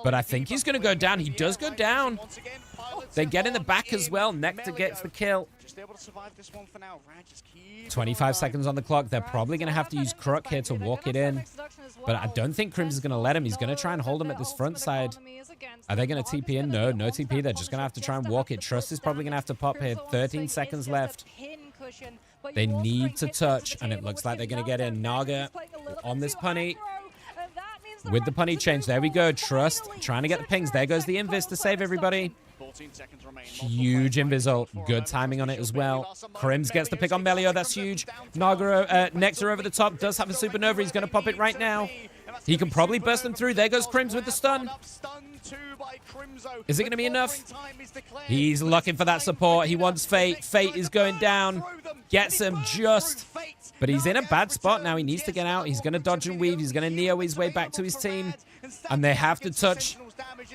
But I think he's going to go down. He does go down. They get in the back as well. Nectar gets the kill. 25 seconds on the clock. They're probably going to have to use Crook here to walk it in. But I don't think Crims is going to let him. He's going to try and hold him at this front side. Are they going to TP in? No, no TP. They're just going to have to try and walk it. Trust is probably going to have to pop here. 13 seconds left. They need to touch, and it looks like they're going to get in. Naga on this punny. With the punny change. There we go. Trust trying to get the pings. There goes the invis to save everybody. Huge invis ult. Good timing on it as well. Crims gets the pick on Melio. That's huge. Nectar over the top. Does have a supernova. He's going to pop it right now. He can probably burst them through. There goes Crims with the stun. Is it going to be enough? He's looking for that support. He wants Fate. Fate is going down. Gets him just. But he's in a bad spot now. He needs to get out. He's going to dodge and weave. He's going to Neo his way back to his team. And they have to touch.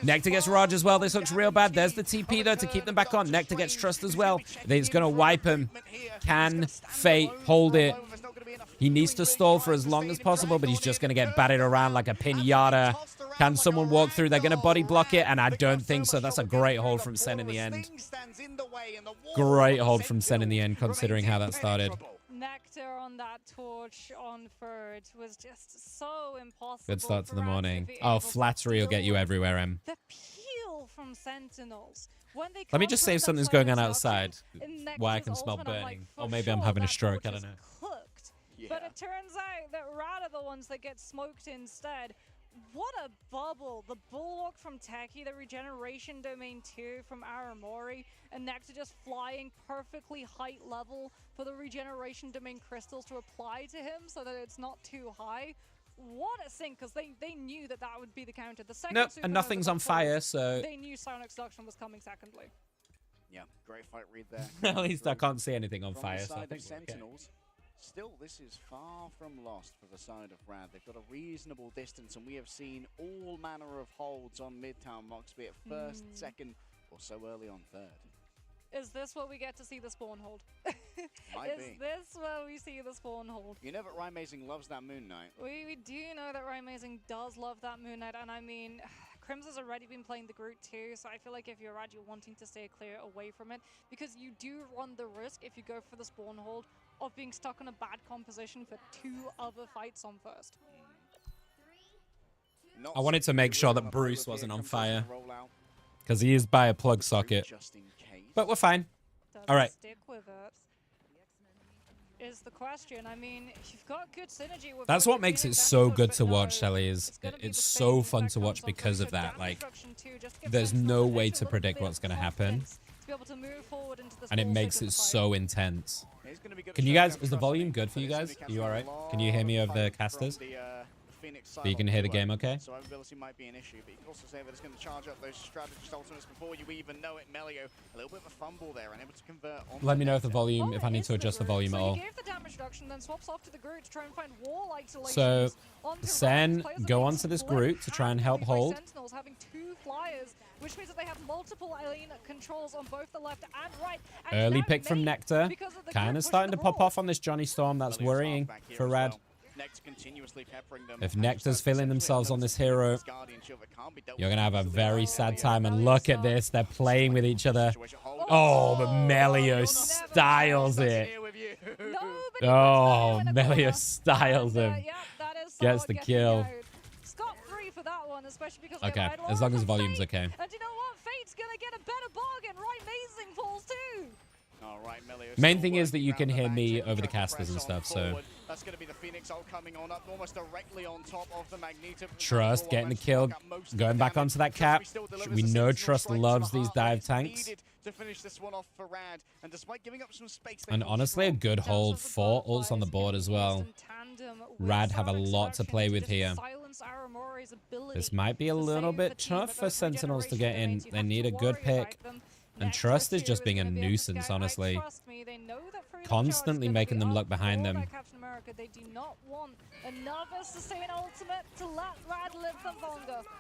Nectar gets Raj as well. This looks real bad. There's the TP, though, to keep them back on. Nectar gets Trust as well. He's going to wipe him. Can Fate hold it? He needs to stall for as long as possible, but he's just going to get batted around like a pinata. Can someone walk through? They're going to body block it, and I don't think so. That's a great hold from Sen in the end. Great hold from Sen in the end, considering how that started. Nectar on that torch on third was just so impossible. Good start to the morning. Oh, flattery will get you everywhere, Em. The peel from Sentinels. Let me just say if something's going on outside, why I can smell burning. Or maybe I'm having a stroke, I don't know. But it turns out that Rat are the ones that get smoked instead. What a bubble. The Bulwark from Techie, the Regeneration Domain 2 from Aramori, and Nectar just flying perfectly height level for the Regeneration Domain crystals to apply to him so that it's not too high. What a sync, because they knew that that would be the counter. The second nope, and nothing's on fire, so... They knew Sonic Seduction was coming secondly. Yeah, great fight read there. At least I can't see anything on fire, so I think Sentinels. Still, this is far from lost for the side of Rad. They've got a reasonable distance, and we have seen all manner of holds on Midtown Mox, be it first, second, or so early on third. Is this what we get to see the spawn hold? Is this where we see the spawn hold? You know that Rymazing loves that Moon Knight. We do know that Rymazing does love that Moon Knight, and I mean, Crims has already been playing the Groot too, so I feel like if you're Rad, you're wanting to stay clear away from it, because you do run the risk, if you go for the spawn hold, of being stuck in a bad composition for 2 other fights on first. I wanted to make sure that Bruce wasn't on fire, Because he is by a plug socket. But we're fine. All right. Stick with it is the question. I mean, you've got good synergy with That's what makes it so good to watch, Shelly, is it's so fun to watch because of that. Like, there's no way to predict what's going to happen. And it makes it so intense. Can you guys, is the volume good for you guys? Are you all right? Can you hear me over the casters? But you can hear the game okay? So availability might be an issue, but you can also say that it's going to charge up those strategist ultimates before you even know it. Melio, a little bit of a fumble there, unable to convert on. Let me know if the volume, if I need to adjust the volume at all. So he gave the damage reduction, then swaps off to the Groot to try and find wall isolation. So, Sen, go onto this Groot to try and help hold. Sentinels having 2 flyers, which means that they have multiple lane controls on both the left and right. And Early pick from Nectar. Kind of starting to pop off on this Johnny Storm. That's worrying for Rad. If Nectar's feeling themselves on this hero, you're going to have a very sad time. And look at this. They're playing with each other. Oh, but Melio styles it. Oh, Melio styles him. Gets the kill. Okay, as long as volume's okay. And you know what? Fate's going to get a better bargain. Right, Amazing falls too. Main thing is that you can hear me over the casters and stuff, so. That's going to be the Phoenix ult coming on up almost directly on top of the Magneto. Trust getting the kill, going back onto that cap. We know Trust loves these dive tanks. And honestly, a good hold. 4 ults on the board as well. Rad have a lot to play with here. This might be a little bit tough for Sentinels to get in. They need a good pick. And Trust is just being a nuisance, honestly. Constantly making them look behind them.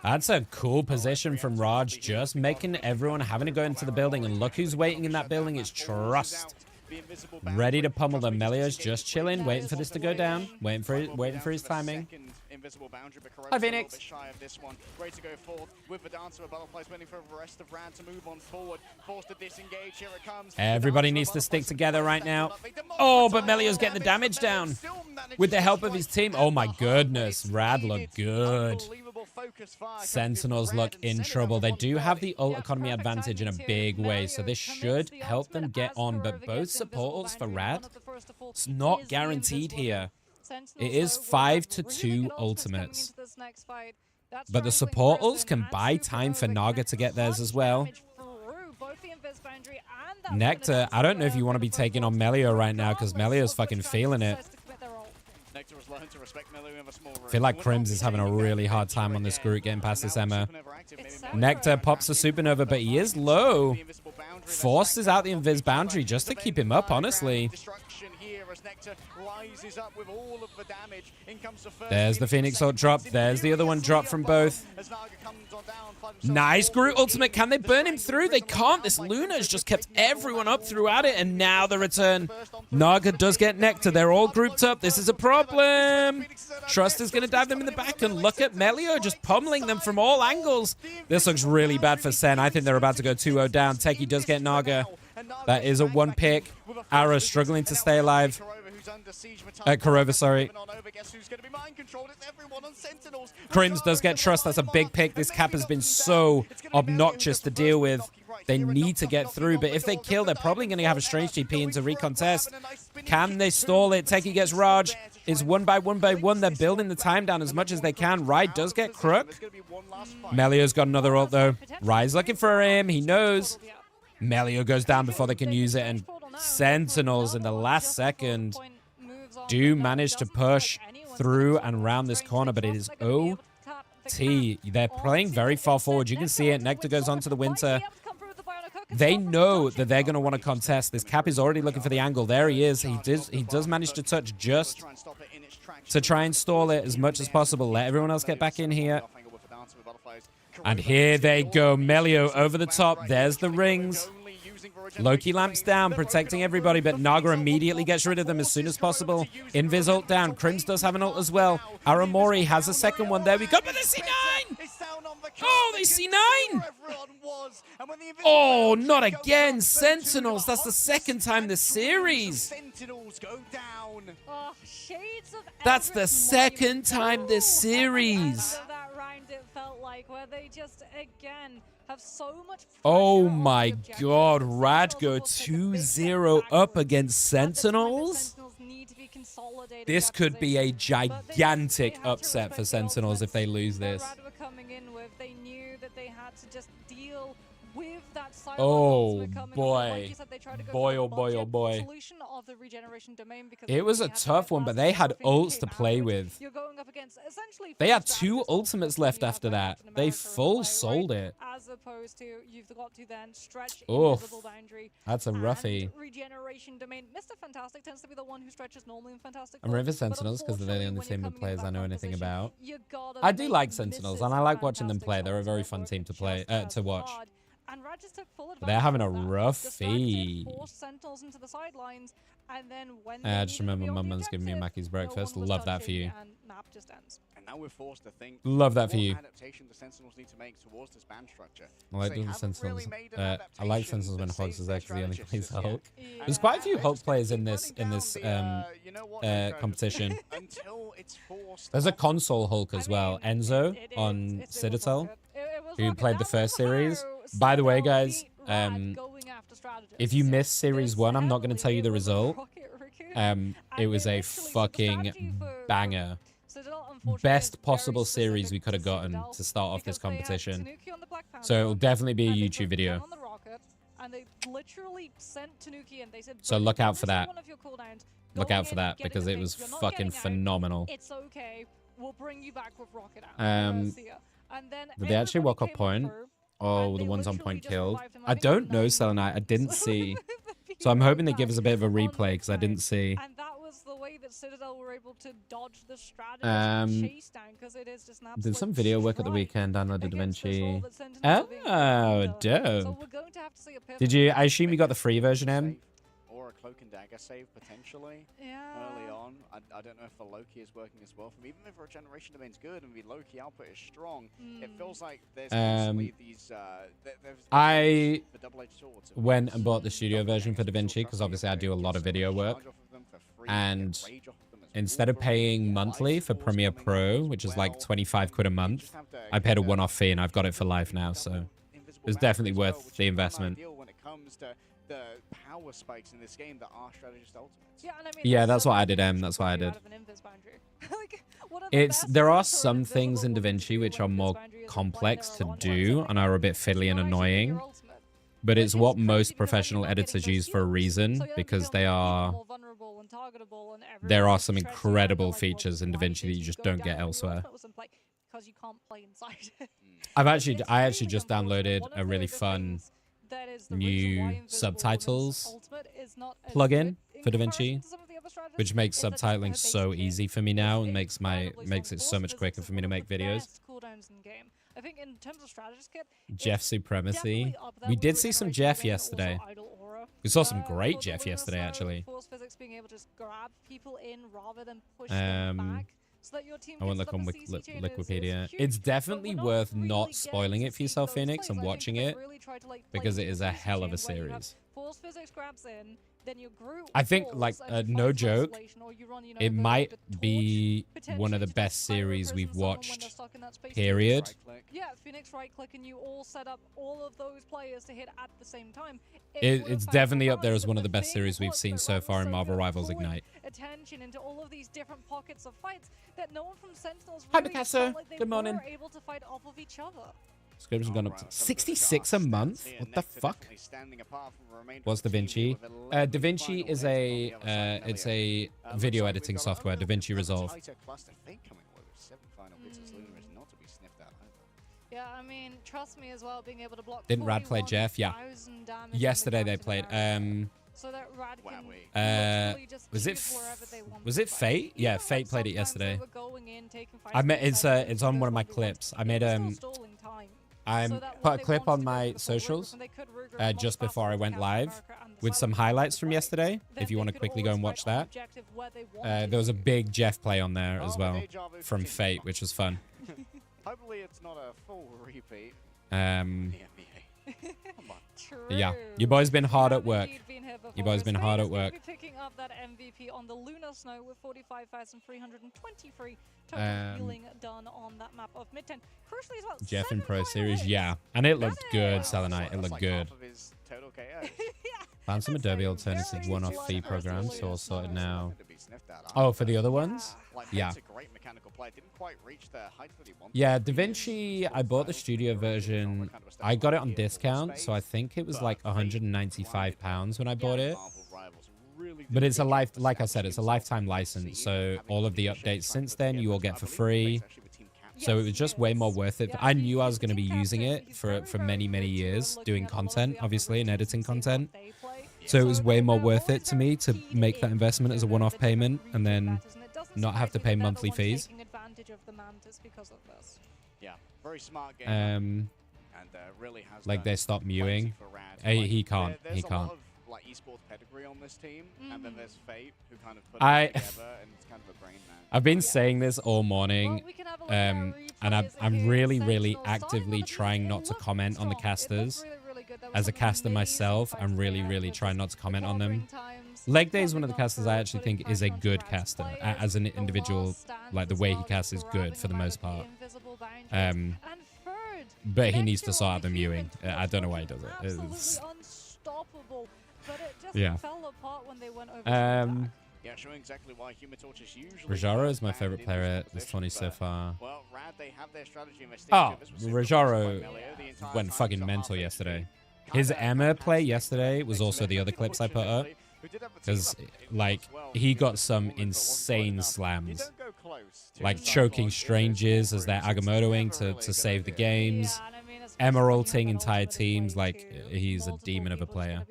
That's a cool position from Raj, just making everyone having to go into the building. And look who's waiting in that building. It's Trust. Ready to pummel them. Melio's just chilling, waiting for this to go down. Waiting for his timing. Hi, Phoenix. Ready to go forth with the dancer of butterflies, waiting for the rest of Rad to move on forward. Forced to disengage. Here it comes. Everybody needs to stick together right now. Oh, but Melio's getting the damage down with the help of his team. Oh my goodness, Rad look good. Sentinels look in trouble. They do have the ult economy advantage in a big way, so this should help them get on. But both support ults for Rad, it's not guaranteed here. It is 5-2 ultimates. But the support ults can buy time for Naga to get theirs as well. Nectar, I don't know if you want to be taking on Melio right now, because Melio's fucking feeling it. I feel like Crims is having a really hard time on this Groot getting past this Emma. Nectar pops the supernova, but he is low. Forces out the invis boundary just to keep him up, honestly. There's the Phoenix ult drop. There's the other one drop from both. Nice Groot ultimate. Can they burn him through? They can't. This Luna has just kept everyone up throughout it. And now the return. Naga does get Nectar. They're all grouped up. This is a problem. Trust is going to dive them in the back. And look at Melio just pummeling them from all angles. This looks really bad for Sen. I think they're about to go 2-0 down. Teki does get Naga. That is a 1 pick. Ara struggling to stay alive. Korova, sorry. Crims does get Trust. That's a big pick. This cap has been so obnoxious to deal with. They need to get through, but if they kill, they're probably going to have a strange GP into recontest. Can they stall it? Teki gets Raj. It's 1 by 1 by 1. They're building the time down as much as they can. Ride does get Crook. Melio's got another ult, though. Ride's looking for him. He knows. Melio goes down before they can use it, and Sentinels in the last second do manage to push through and round this corner, but it is OT. They're playing very far forward. You can see it. Nectar goes on to the Winter. They know that they're going to want to contest. This cap is already looking for the angle. There he is. He does manage to touch just to try and stall it as much as possible. Let everyone else get back in here. And here they go. Melio over the top. There's the rings. Loki lamps down, protecting everybody, but Naga immediately gets rid of them as soon as possible. Invis ult down. Crims does have an ult as well. Aramori has a second one. There we go. But they see 9! Oh, they see 9! Oh, not again. Sentinels. That's the second time this series. That's the second time this series. It felt like where they just, again, have so much pressure. Oh my god, Radgo 2-0 up against Sentinels? This could be a gigantic upset for Sentinels if they lose this. They knew that they had to just deal with that oh boy. Boy, oh boy, oh boy. It was a tough one, but they had ults to play with. They had 2 ultimates left after that. They full sold it. As opposed to you've got to then stretch invisible boundary. That's a roughie. Regeneration domain. Mr. Fantastic tends to be the one who stretches normally in Fantastic. I'm River Sentinels because they're the only team of players I know anything about. I do like Sentinels and I like watching them play. They're a very fun team to play to watch. And Rad just took full advantage. They're having a roughie. I just remember Mum's giving me a Mackey's breakfast. Love that for you. And now we're forced to think love that for you. Adaptation the Sentinels need to make towards this band structure. I like doing Sentinels. I like Sentinels when Hogs is there because he only plays Hulk. There's quite a few Hulk players in this competition. There's a console Hulk as well, Enzo on Citadel, who played the first series. By the way, guys, if you missed Series 1, I'm not going to tell you the result. It was a fucking banger. Best possible series we could have gotten to start off this competition. So it'll definitely be a YouTube video. So look out for that. Look out for that because it was fucking phenomenal. It's okay. We'll bring you back with rocket did they actually walk off point? Oh, the ones on point killed. I don't know, Selenite. I didn't see. So I'm hoping they give us a bit of a replay because I didn't see. And that was the way that Citadel were able to dodge the strategy chase down because it is just an absolute did some video work at the weekend. Downloaded DaVinci. Oh, dope. Did you? I assume you got the free version, Em? Or a cloak and dagger save potentially early on. I don't know if the Loki is working as well. From even if regeneration domain's good and the Loki output is strong, it feels like there's constantly these. I went and bought the studio version for DaVinci because obviously I do a lot of video work, and instead of paying monthly for Premiere Pro, which is like 25 quid a month, I paid a one-off fee and I've got it for life now. So it's definitely worth the investment. The power spikes in this game that are strategist ultimates. Yeah, that's what I did, Em. That's what I did. There are some things in DaVinci which are more complex to do and are a bit fiddly and annoying, but it's what most professional editors use for a reason because there are some incredible features in DaVinci that you just don't get elsewhere. I actually just downloaded a really fun new subtitles plugin for DaVinci, which makes subtitling so easy for me now and makes it so much quicker for me to make videos. Jeff Supremacy. We did see some Jeff yesterday. We saw some great Jeff yesterday, actually. I won't look on Wikipedia. It's definitely worth not spoiling it for yourself, Phoenix, and watching it because it is a hell of a series. I think, like, no joke, it might be one of the best series we've watched, period. Yeah, Phoenix right click and you all set up all of those players to hit at the same time. It's definitely up there as one of the best series we've seen so far in Marvel Rivals Ignite. Attention into all of these different pockets of fights that no one from Sentinels Hi, really Picasso. felt like they Good morning. were able to fight off of each other. Subscription's gone up to 66 a month. What the fuck? What's DaVinci? DaVinci is a video editing software. DaVinci Resolve. Yeah, I mean, trust me as well, being able to block. Didn't Rad play Jeff? Yeah. Yesterday they played. So that Rad can was it Fate? Yeah, Fate played it yesterday. It's on one of my clips. I made I put a clip on my socials just before I went live with some highlights from yesterday. If you want to quickly go and watch that, there was a big Jeff play on there as well from Fate, which was fun. Hopefully it's not a full repeat. True. Yeah, your boy's been hard at work. Your boy's been Spain hard is at gonna work. be picking up that MVP on the Lunar Snow with 45,323 total healing done on that map of mid-10. Crucially as well, Jeff in Pro Series, yeah. And it looked good, Selenite. It looked good. Found some Adobe alternative one-off fee programs, so all sorted now. Oh, for the other ones? Yeah. Yeah, DaVinci, I bought the studio version. I got it on discount, so I think it was like £195 when I bought it. But it's a like I said, it's a lifetime license, so all of the updates since then you will get for free. So it was just way more worth it. I knew I was going to be using it for many, many years, doing content, obviously, and editing content. So it was way more worth it to me to make that investment as a one-off payment and then not have to pay monthly fees. Yeah, very smart game. Like they stopped mewing. He can't. He can't. Like esports pedigree on this team, and then there's Fate who kind of put it together, and it's kind of a brain man. I've been saying this all morning, and I'm really actively trying not to comment on the casters. As a caster myself, I'm really trying not to comment on them. Leg Day is one of the casters I actually think is a good caster. As an individual, like the way he casts is good for the most part. But he needs to sort out the mewing. I don't know why he does it. It's... Yeah. Yeah, showing exactly why Humatorch is usually Rajaro is my favorite player at this tourney so far. Well, Rad, they have their strategy Rajaro went fucking mental yesterday. His Emma play yesterday was also the other clips I put up. Because, like, he got some insane slams. Like choking strangers as they're Agamottoing to save the games. Emeralding entire teams. Like, he's a demon of a player.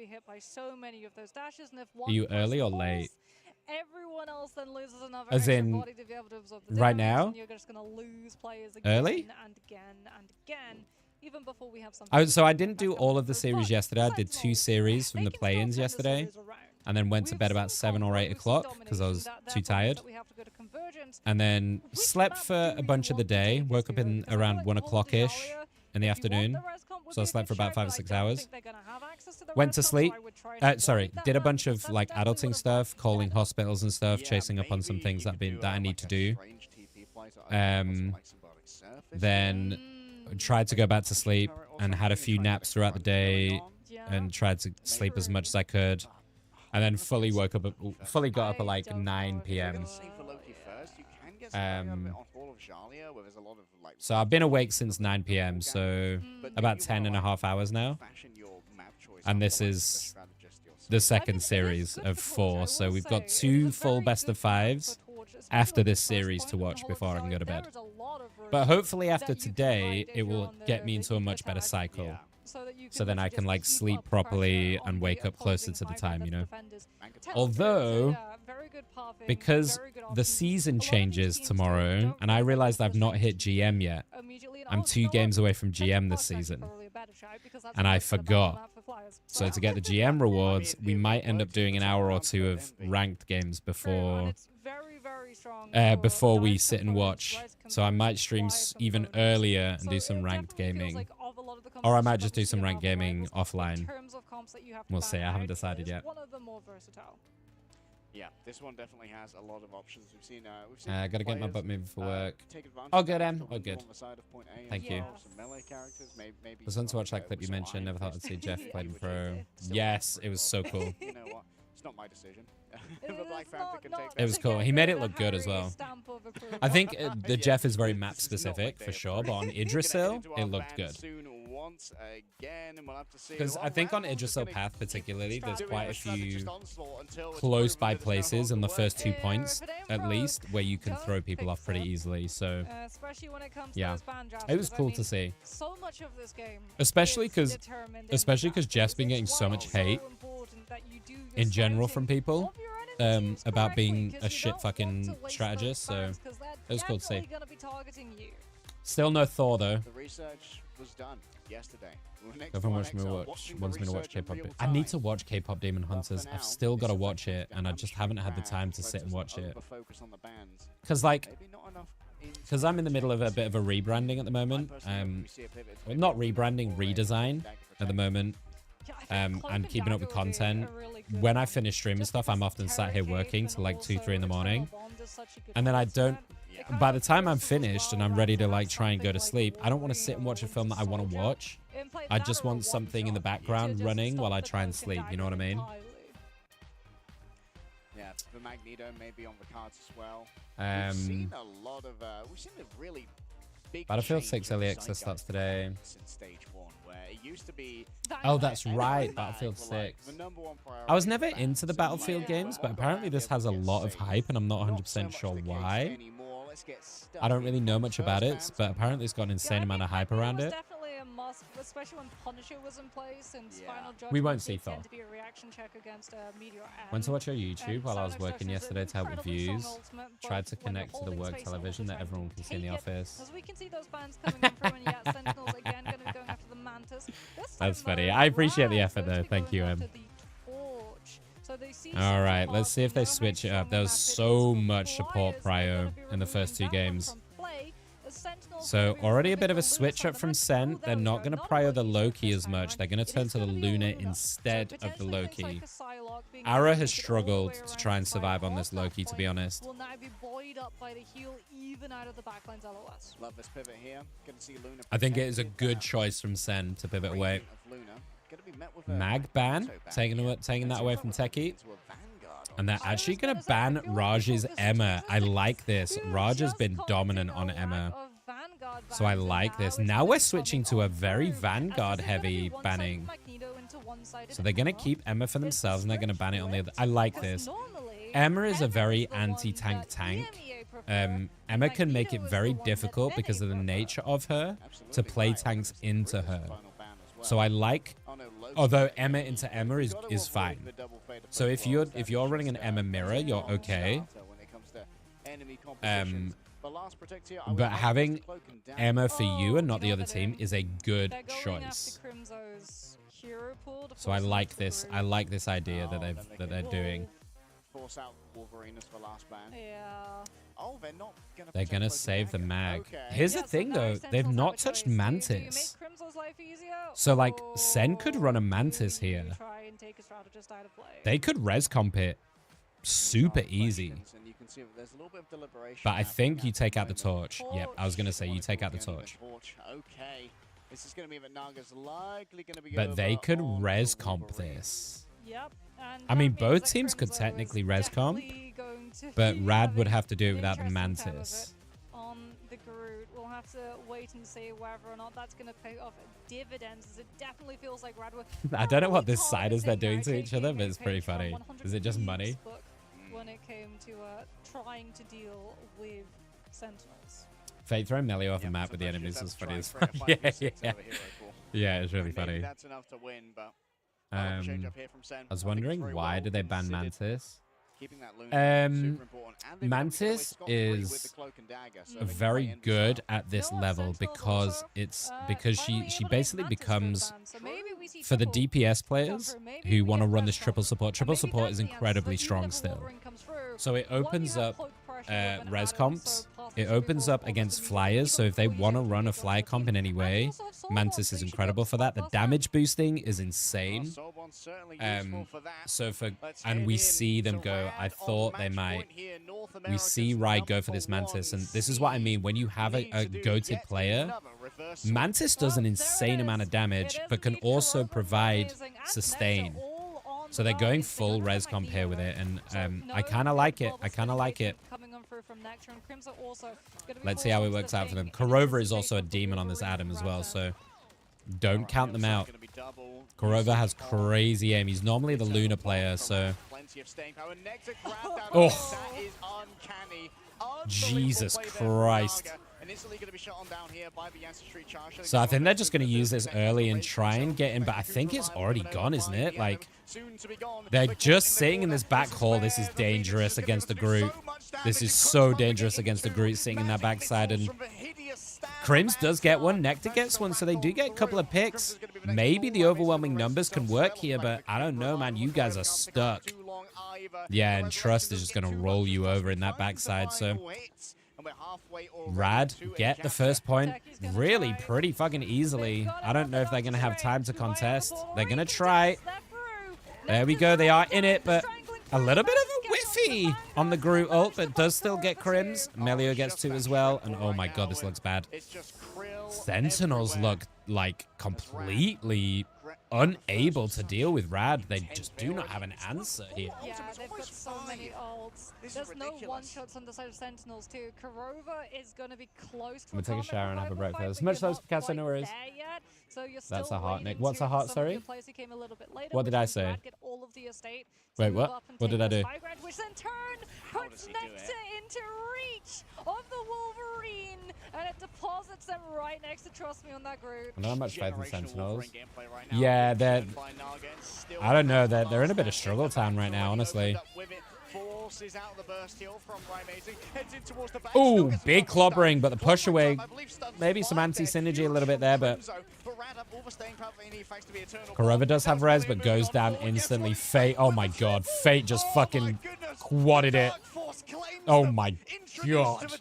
Are you early or late? Everyone else then loses another as in body to be able to absorb the right damage, now? And you're just going to lose players again early? and again, even before we have something. So I didn't do all of the series yesterday. I did 2 series from the play-ins yesterday. And then went to bed about 7 or 8 o'clock because I was too tired. And then slept for a bunch of the day. Woke up in around 1 o'clock-ish in the afternoon. So I slept for about 5 or 6 hours. Went to sleep. Sorry, did a bunch of like adulting stuff, calling hospitals and stuff, chasing up on some things that I need to do. Then tried to go back to sleep and had a few naps throughout the day and tried to sleep as much as I could. And then fully got up at like 9 p.m. So I've been awake since 9 p.m. So about 10.5 hours now. And this is the second series of 4. So we've got 2 full best of 5s after this series to watch before I can go to bed. But hopefully after today, it will get me into a much better cycle. So then I can like sleep properly and wake up closer to the time, you know. Although, because the season changes tomorrow, and I realized I've not hit GM yet. I'm 2 games away from GM this season. And I forgot. So to get the GM rewards, we might end up doing an hour or 2 of ranked games before we sit and watch. So I might stream even earlier and do some ranked gaming. Or I might just do some ranked gaming offline. We'll see. I haven't decided yet. Yeah, this one definitely has a lot of options. We've seen I gotta get my butt moving for work. Oh, good, Em. Oh, good. Thank you. Just want to watch that clip you mentioned. Never thought I'd see Jeff played in pro. Yes, it was so cool. You know what? It's not my decision. It was cool. He made it look good as well. I think the Jeff is very map specific for sure, but on Idrisil, it looked good. Because I think on Idrisil Path particularly, there's quite a few close by places in the first 2 points, at least, where you can throw people off pretty easily. So, yeah, it was cool to see. Especially because Jeff's been getting so much hate in general from people about being a shit fucking strategist. So it was cool to see. Still no Thor though. The research was done yesterday. Everyone wants me to watch K-pop. I need to watch K-pop Demon Hunters. I've still got to watch it, and I just haven't had the time to sit and watch it. Because like, because I'm in the middle of a bit of a rebranding at the moment. Well, not rebranding, redesign at the moment. And keeping up with content. When I finish streaming stuff, I'm often sat here working till like 2, 3 in the morning. And then I don't, by the time I'm finished and I'm ready to like try and go to sleep, I don't want to sit and watch a film that I want to watch. I just want something in the background running while I try and sleep. You know what I mean? Yeah, the Magneto may be on the cards as well. We've seen a lot of, we've seen a really big Battlefield 6 early access starts today. Since stage 1, where it used to be. Oh, that's right, Battlefield 6. I was never into the Battlefield games, but apparently this has a lot of hype, and I'm not 100% sure why. I don't really know much about it, but apparently it's got an insane amount of hype around it. Definitely a must, especially when Punisher was in place and Final Judgment. We won't see Thor. To be a reaction check against Meteor Went to watch your YouTube while I was working yesterday to help with views. Tried to connect to the work television that everyone can see in the office. As we can see those bands coming in through, and yet Sentinels again going to be going after the Mantis. That's funny. I appreciate the effort though. Thank you, Em. All right, let's see if they switch it up. There was so much support prio in the first 2 games. So already a bit of a switch up from Sen. They're not going to prio the Loki as much. They're going to turn to the Luna instead of the Loki. Ara has struggled to try and survive on this Loki, to be honest. I think it is a good choice from Sen to pivot away. Mag ban, taking that away from Techie. And they're actually going to ban Raj's Emma. I like this. Raj has been dominant on Emma. So I like this. Now we're switching to a very Vanguard heavy banning. So they're going to keep Emma for themselves and they're going to ban it on the other. I like this. Emma is a very anti-tank tank. Emma can make it very difficult because of the nature of her to play tanks into her. So I like, although Emma into Emma is fine. So if you're running an Emma mirror, you're okay. But having Emma for you and not the other team is a good choice. So I like this. I like this idea that they're doing. They're gonna save the mag. Here's the thing though, they've not touched Mantis. So like Sen could run a Mantis here. They could res comp it super easy. But I think you take out the torch. Yep, I was gonna say you take out the torch. But they could res comp this. I mean, both teams could technically res comp, but Rad would have to do it without the Mantis. On the Groot, we'll have to wait and see whether or not that's going to pay off dividends. As it definitely feels like Rad. I don't know what this side is they're doing to each other, but it's pretty funny. Is it just money? When it came to trying to deal with Sentinels. Fate throwing melee off the map with the enemies was funny as fuck. Yeah. Yeah, it's really funny. That's enough to win, but I was wondering why did they ban Mantis? Mantis is very good at this level because she basically becomes, for the DPS players who want to run this triple support is incredibly strong still. So it opens up res comps. It opens up against flyers, so if they want to run a flyer comp in any way, Mantis is incredible for that. The damage boosting is insane. And we see them go, I thought they might. We see Rai go for this Mantis, and this is what I mean. When you have a goated player, Mantis does an insane amount of damage, but can also provide sustain. So they're going full res comp here with it, and I kind of like it. Let's see how it works out for them. Korova is also a demon on this Adam as well, so don't count them out. Korova has crazy aim. He's normally the Luna player, so... Oh! Jesus Christ. So I think they're just going to use this early and try and get in, but I think it's already gone, isn't it? Like, they're just sitting in this back hall. This is dangerous against the Groot. This is so dangerous against the Groot sitting in that backside, and Crims does get one, Nectar gets one, so they do get a couple of picks. Maybe the overwhelming numbers can work here, but I don't know, man. You guys are stuck. Yeah, and Trust is just going to roll you over in that backside, so... we're halfway already. Rad to a get the capture. first point really pretty fucking easily. I don't know if they're going to have time to contest. They're going to try. There we go. They are in it, but a little bit of a whiffy on the Groot ult, but does still get Crims. Melio gets 2 as well. And oh my god, this looks bad. Sentinels look like completely unable to deal with Rad. They just do not have an answer here. Yeah, they've got so many ults. There's no one-shots on the side of Sentinels too. Kurova is going to be close to I'm going to take a shower and have a breakfast. Much love, Picasso, no worries. That's a heart, Nick. What's a heart, sorry? What did I say? Wait, what? What did I do? Which then turned, puts Nectar into reach of the Wolverine, and it deposits them right next to Trust Me on that Groot. I don't have much faith in Sentinels. Yeah, they're... I don't know. They're in a bit of struggle time right now, honestly. Ooh, big clobbering, but the push away. Maybe some anti-synergy a little bit there, but... Kurova does have res, but goes down instantly. Fate, oh my god. Fate just fucking quadded it. Oh my god.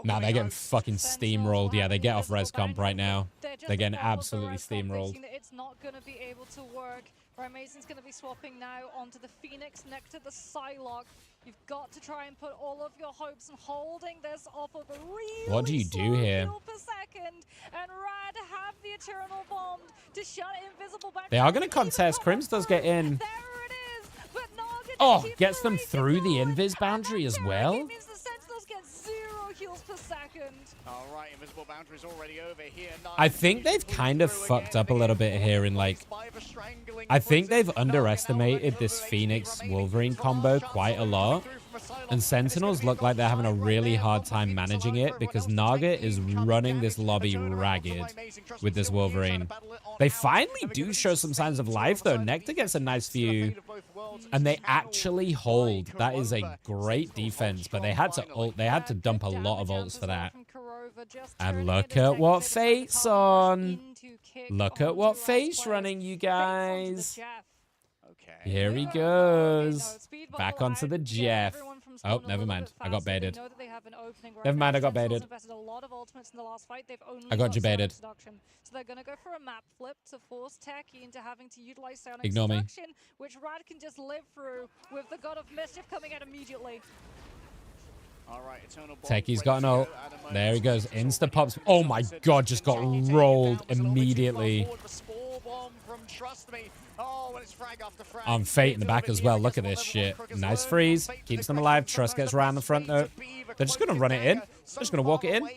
Nah, they're getting fucking steamrolled. Yeah, they get off res comp right now. They're getting absolutely steamrolled. It's not going to be able to work. Mason's going to be swapping now onto the Phoenix Nectar, the Psylocke. You've got to try and put all of your hopes on holding this off of a really what do you do here? Per second, and Rad have the Eternal Bomb to shut Invisible back. They are going to contest. Crims does get in. There it is, but Naga oh, gets them through the invis boundary as well. It means the Sentinels get 0 heals per second. All right, invisible boundary's already over here. I think they've kind of fucked up a little bit here in like... I think they've underestimated this Phoenix Wolverine combo quite a lot. And Sentinels look like they're having a really hard time managing it because Naga is running this lobby ragged with this Wolverine. They finally do show some signs of life though. Nectar gets a nice few and they actually hold. That is a great defense, but they had to ult. They had to dump a lot of ults for that. And look at what Fate's on. Look at what Fate's running, you guys. Here he goes. Back onto the Jeff. Oh, never mind. I got baited. Never mind, I got baited. I got you baited. So they're going to go for a map flip to force Techie into having to utilize Psionic Ignore me. Seduction, which Rad can just live through with the God of Mischief coming out immediately. All right, Techie's got an ult. There he goes. Insta pops. Oh my god, just got rolled immediately. On Fate in the back as well. Look at this shit. Nice freeze. Keeps them alive. Trust gets around the front though. They're just going to run it in. They're just going to walk it in.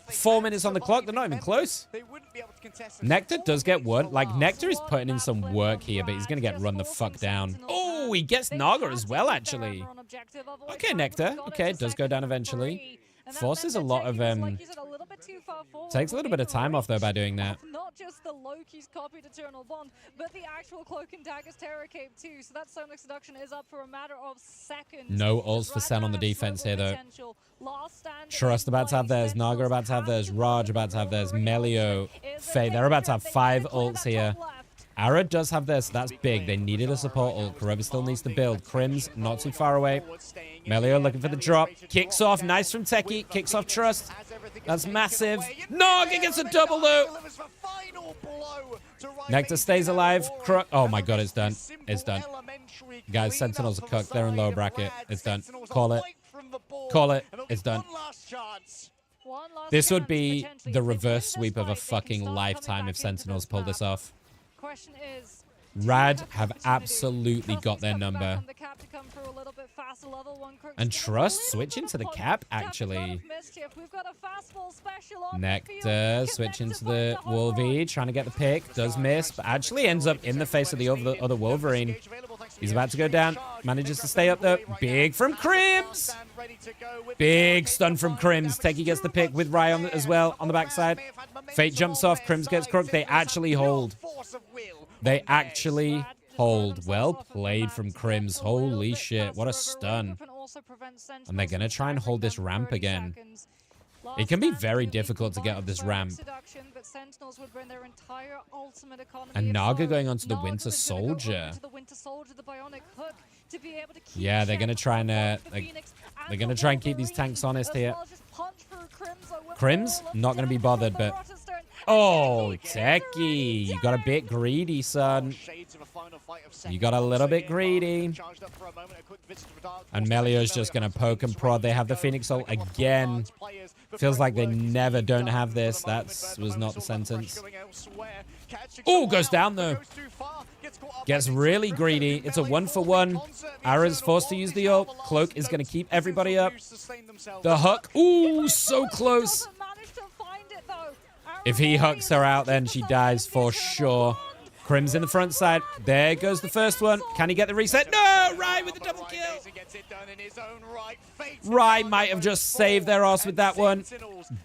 4 minutes on the clock. They're not even close. Nectar does get one. Like, Nectar is putting in some work here, but he's going to get run the fuck down. Oh, he gets Naga as well, actually. Okay, Nectar. Okay, it does go down eventually. Forces a lot of, takes a little bit of time off, though, by doing that. Not just the Loki's copied Eternal Bond, but the actual Cloak and Dagger's Terror Cape, too. So that Sonic Seduction is up for a matter of seconds. No ults for Sen on the defense here, though. Trust about to have theirs. Naga about to have theirs. Raj about to have theirs. Melio. Faye. They're about to have 5 ults here. Ara does have this. That's big. They needed a support ult. Kurova still needs to build. Crims not too far away. Melio looking for the drop. Kicks off. Nice from Techie. Kicks off Trust. That's massive. Naga gets a double though. Nectar stays alive. Oh my god, it's done. It's done. Guys, Sentinels are cooked. They're in lower bracket. It's done. Call it. Call it. It's done. This would be the reverse sweep of a fucking lifetime if Sentinels pull this off. Question is, Rad have absolutely got their number. And Trust switching to the cap, actually. Nectar switching to the Wolvie, trying to get the pick. Does miss, but actually ends up in the face of the other Wolverine. He's about to go down. Manages to stay up, though. Big from Crims. Big stun from Crims. Techie gets the pick with Ryan as well on the backside. Fate jumps off. Crims gets crooked. They actually hold. They actually hold. Well played from Crims. Holy shit. What a stun. And they're going to try and hold this ramp again. It can be very difficult to get up this ramp. And Naga going onto the Winter Soldier. Yeah, they're gonna try and they're gonna try and keep these tanks honest here. Crims not gonna be bothered, but oh, Techie, you got a bit greedy, son. You got a little bit greedy. And Melio's just going to poke and prod. They have the Phoenix ult again. Feels like they never don't have this. That was not the sentence. Oh, goes down, though. Gets really greedy. It's a 1-for-1. Ara's forced to use the ult. Cloak is going to keep everybody up. The hook. Ooh, so close. If he hooks her out, then she dies for sure. Crim's in the front side. There goes the first one. Can he get the reset? No! Rai with the double kill. Rai might have just saved their ass with that one.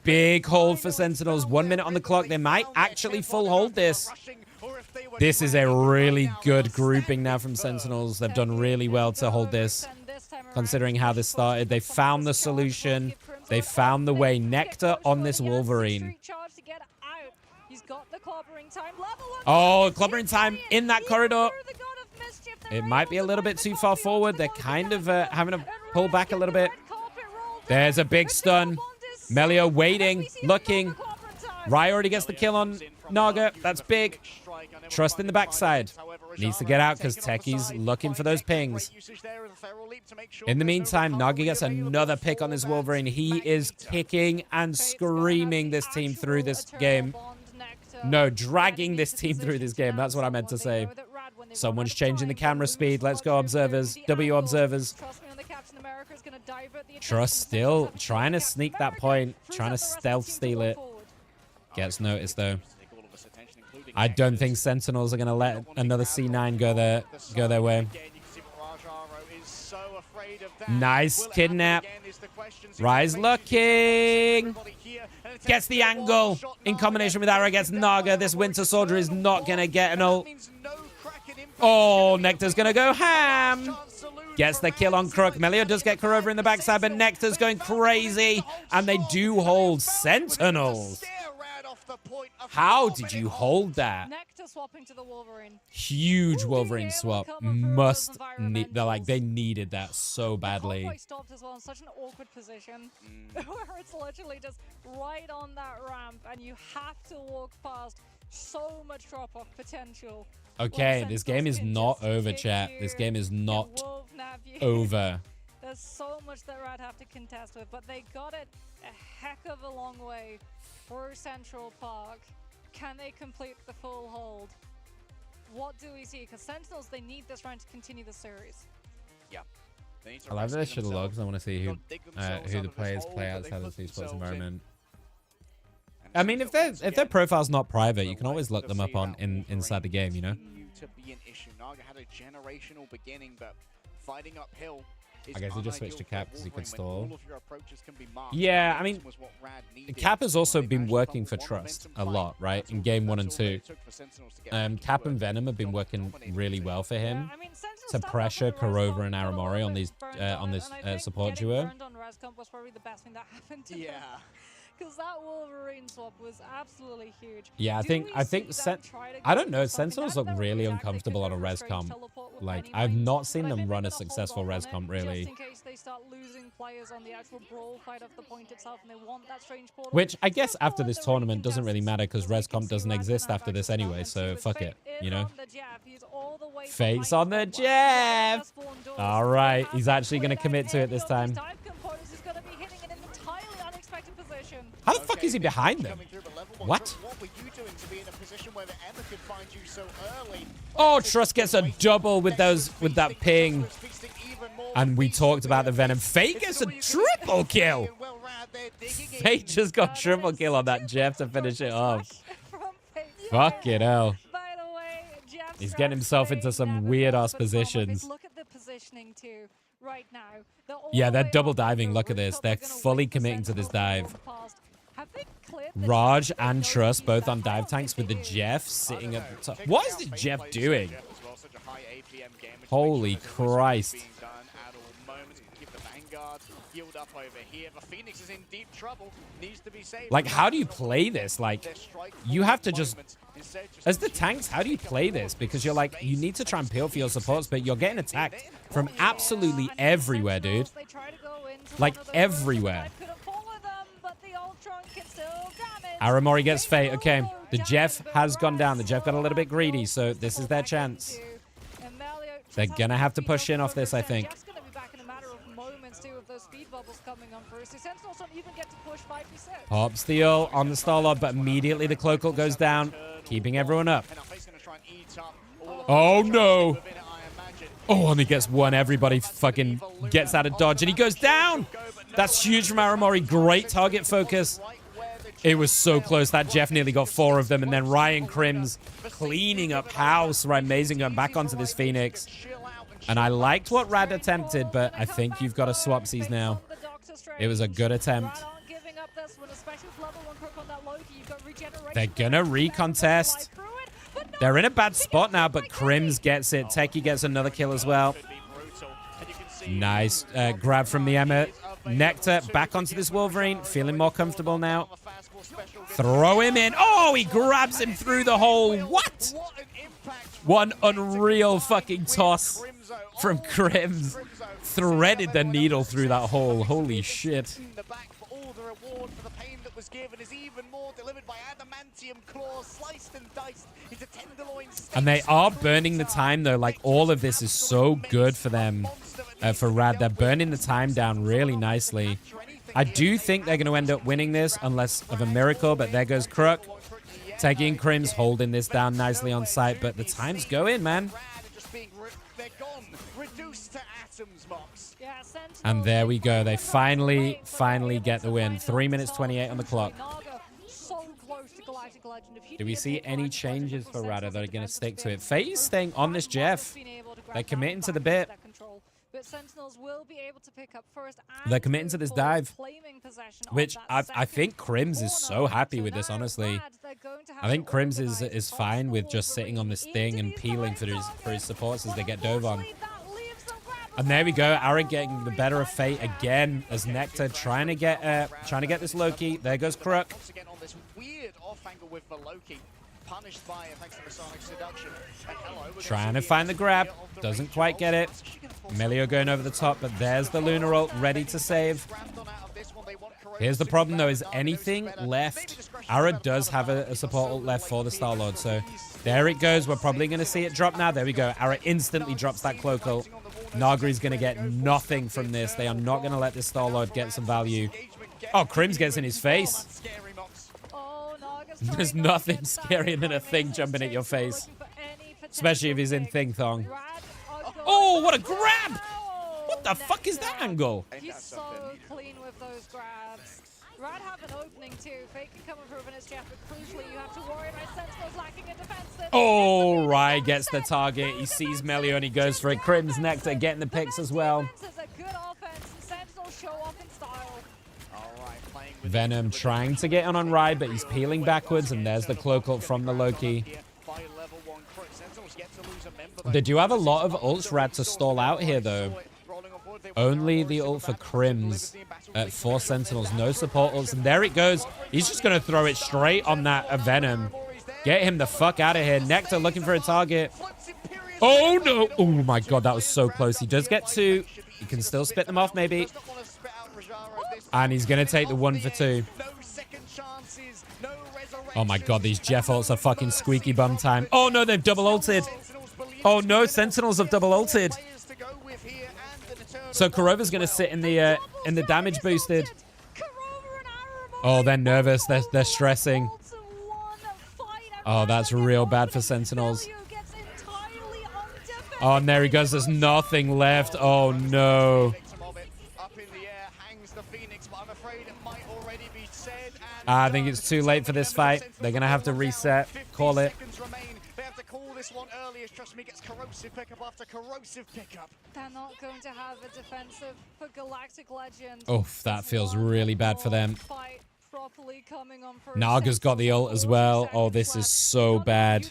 Big hold for Sentinels. 1 minute on the clock. They might actually full hold this. This is a really good grouping now from Sentinels. They've done really well to hold this, considering how this started. They found the solution. They found the way. Nectar on this Wolverine. Oh, clobbering time in that corridor. It might be a little bit too far forward. They're kind of having to pull back a little bit. There's a big stun. Melio waiting, looking. Rai already gets the kill on Naga. That's big. Trust in the backside. Needs to get out because Techie's looking for those pings. In the meantime, Naga gets another pick on this Wolverine. He is kicking and screaming this team through this game. No, dragging this team through this game. That's what I meant to say. Someone's changing the camera speed. Let's go, observers. W observers. Trust still trying to sneak that point. Trying to stealth steal it. Gets noticed, though. I don't think Sentinels are going to let another C9 go their way. Nice kidnap. Rise looking. Gets the angle. In combination with Ara gets Naga. This Winter Soldier is not going to get an ult. Oh, Nectar's going to go ham. Gets the kill on Crook. Melio does get Kurova in the backside, but Nectar's going crazy. And they do hold Sentinels. How did you hold that? Huge Wolverine swap. Must need. They needed that so badly. Stopped as well in such an awkward position where it's literally just right on that ramp, and you have to walk past so much drop-off potential. Okay, this game is not over, chat. This game is not over. There's so much that Rad have to contest with, but they got it a heck of a long way through Central Park. Can they complete the full hold? What do we see? Because Sentinels, they need this round to continue the series. Yeah. I love that shit logs. I want to see who the players play outside of the esports environment. I mean, if their profile's not private, you can always look them up on inside the game, you know. To be an issue. Naga had a generational beginning, but fighting uphill. I guess he just switched to Cap because he could stall. Yeah, I mean, Cap has also been working for Trust a lot, right? In game 1 and 2. Cap and Venom have been working really well for him to pressure Kurova and Aramori on these on this support duo. Yeah. Because that Wolverine swap was absolutely huge. Yeah, I think I don't know. Sentinels look really uncomfortable on a res comp. Like, I've not seen them run a successful res comp, really. Just in case they start losing players on the actual brawl fight of the point itself, and they want that strange portal. Which I guess after this tournament doesn't really matter because res comp doesn't exist after this anyway. So fuck it, you know. Face on the jab. All right, he's actually gonna commit to it this time. How the fuck is he behind them? What? Oh, Trust gets a double with that ping. And we talked about the Venom. Fate gets a triple kill. Fate just got triple kill on that Jeff to finish it off. Fuck it hell. He's getting himself into some weird ass positions. Look at the positioning too right now. Yeah, they're double diving. Look at this. They're fully committing to this dive. Raj and Trust both on dive tanks with the Jeff sitting at the top. What is the Jeff doing? card healed up over here. The Phoenix is in deep trouble. Needs to be saved. Like, how do you play this? Like, you have to just... As the tanks, how do you play this? Because you're like, you need to try and peel for your supports, but you're getting attacked from absolutely everywhere, dude. Like, everywhere. Aramori gets Fate. Okay, the Jeff has gone down. The Jeff got a little bit greedy, so this is their chance. They're going to have to push in off this, I think. Pops the ult on the Star-Lord, but immediately the cloak ult goes down, keeping everyone up. Oh, no. Oh, and he gets one. Everybody fucking gets out of dodge, and he goes down. That's huge from Aramori. Great target focus. It was so close. That Jeff nearly got 4 of them, and then Ryan Crims cleaning up house. Right, amazing, going back onto this Phoenix. And I liked what Rad attempted, but I think you've got to swapsies now. It was a good attempt. They're gonna recontest. They're in a bad spot now, but Crims gets it. Techie gets another kill as well. Nice grab from the Emmet. Nectar back onto this Wolverine. Feeling more comfortable now. Throw him in. Oh, he grabs him through the hole. What? One unreal fucking toss from Crims. Threaded the needle through that hole. Holy shit. And they are burning the time, though. Like, all of this is so good for them, for Rad. They're burning the time down really nicely. I do think they're going to end up winning this, unless of a miracle, but there goes Crook. Teggy and Crims holding this down nicely on site, but the time's going, man. And there we go. They finally get the win. 3 minutes 28 on the clock. Do we see any changes for Rada that are going to stick to it? Fate is staying on this Jeff. They're committing to the bit. They're committing to this dive, which I think Crims is so happy with this, honestly. I think Crims is fine with just sitting on this thing and peeling for his supports as they get dove on. And there we go. Ara getting the better of Fate again as Nectar trying to get this Loki. There goes Crook. Trying to find the grab. Doesn't quite get it. Melio going over the top, but there's the Lunar ult ready to save. Here's the problem, though. Is anything left? Ara does have a support ult left for the Star-Lord, so there it goes. We're probably going to see it drop now. There we go. Ara instantly drops that cloak ult. Nagri's going to get nothing from this. They are not going to let this Star-Lord get some value. Oh, Crims gets in his face. There's nothing scarier than a thing jumping at your face. Especially if he's in Thing Thong. Oh, what a grab! What the fuck is that angle? He's so clean with those grabs. Rad have an opening too. Fake can come through his Jeff, but crucially you have to worry about Sentinels lacking in defense. Oh, Rye gets the target. He sees Melio and he goes for it. Crims Nectar getting the picks as well. Venom trying to get on Rye, but he's peeling backwards, and there's the cloak ult from the Loki. They do have a lot of ults Rad to stall out here, though. Only the ult for Crims at 4 Sentinels. No support ults. And there it goes. He's just going to throw it straight on that Venom. Get him the fuck out of here. Nectar looking for a target. Oh, no. Oh, my God. That was so close. He does get 2. He can still spit them off, maybe. And he's going to take the 1 for 2. Oh, my God. These Jeff ults are fucking squeaky bum time. Oh, no. They've double ulted. Oh, no. Sentinels have double ulted. So Kurova's going to sit in the damage boosted. Oh, they're nervous. They're stressing. Oh, that's real bad for Sentinels. Oh, and there he goes. There's nothing left. Oh, no. I think it's too late for this fight. They're going to have to reset. Call it. This one earlier, trust me, gets corrosive pickup after corrosive pickup. They're not going to have a defensive for Galactic Legend. Oh, that feels really bad for them. properly coming on for Naga's got the ult as well. Oh, this is so bad.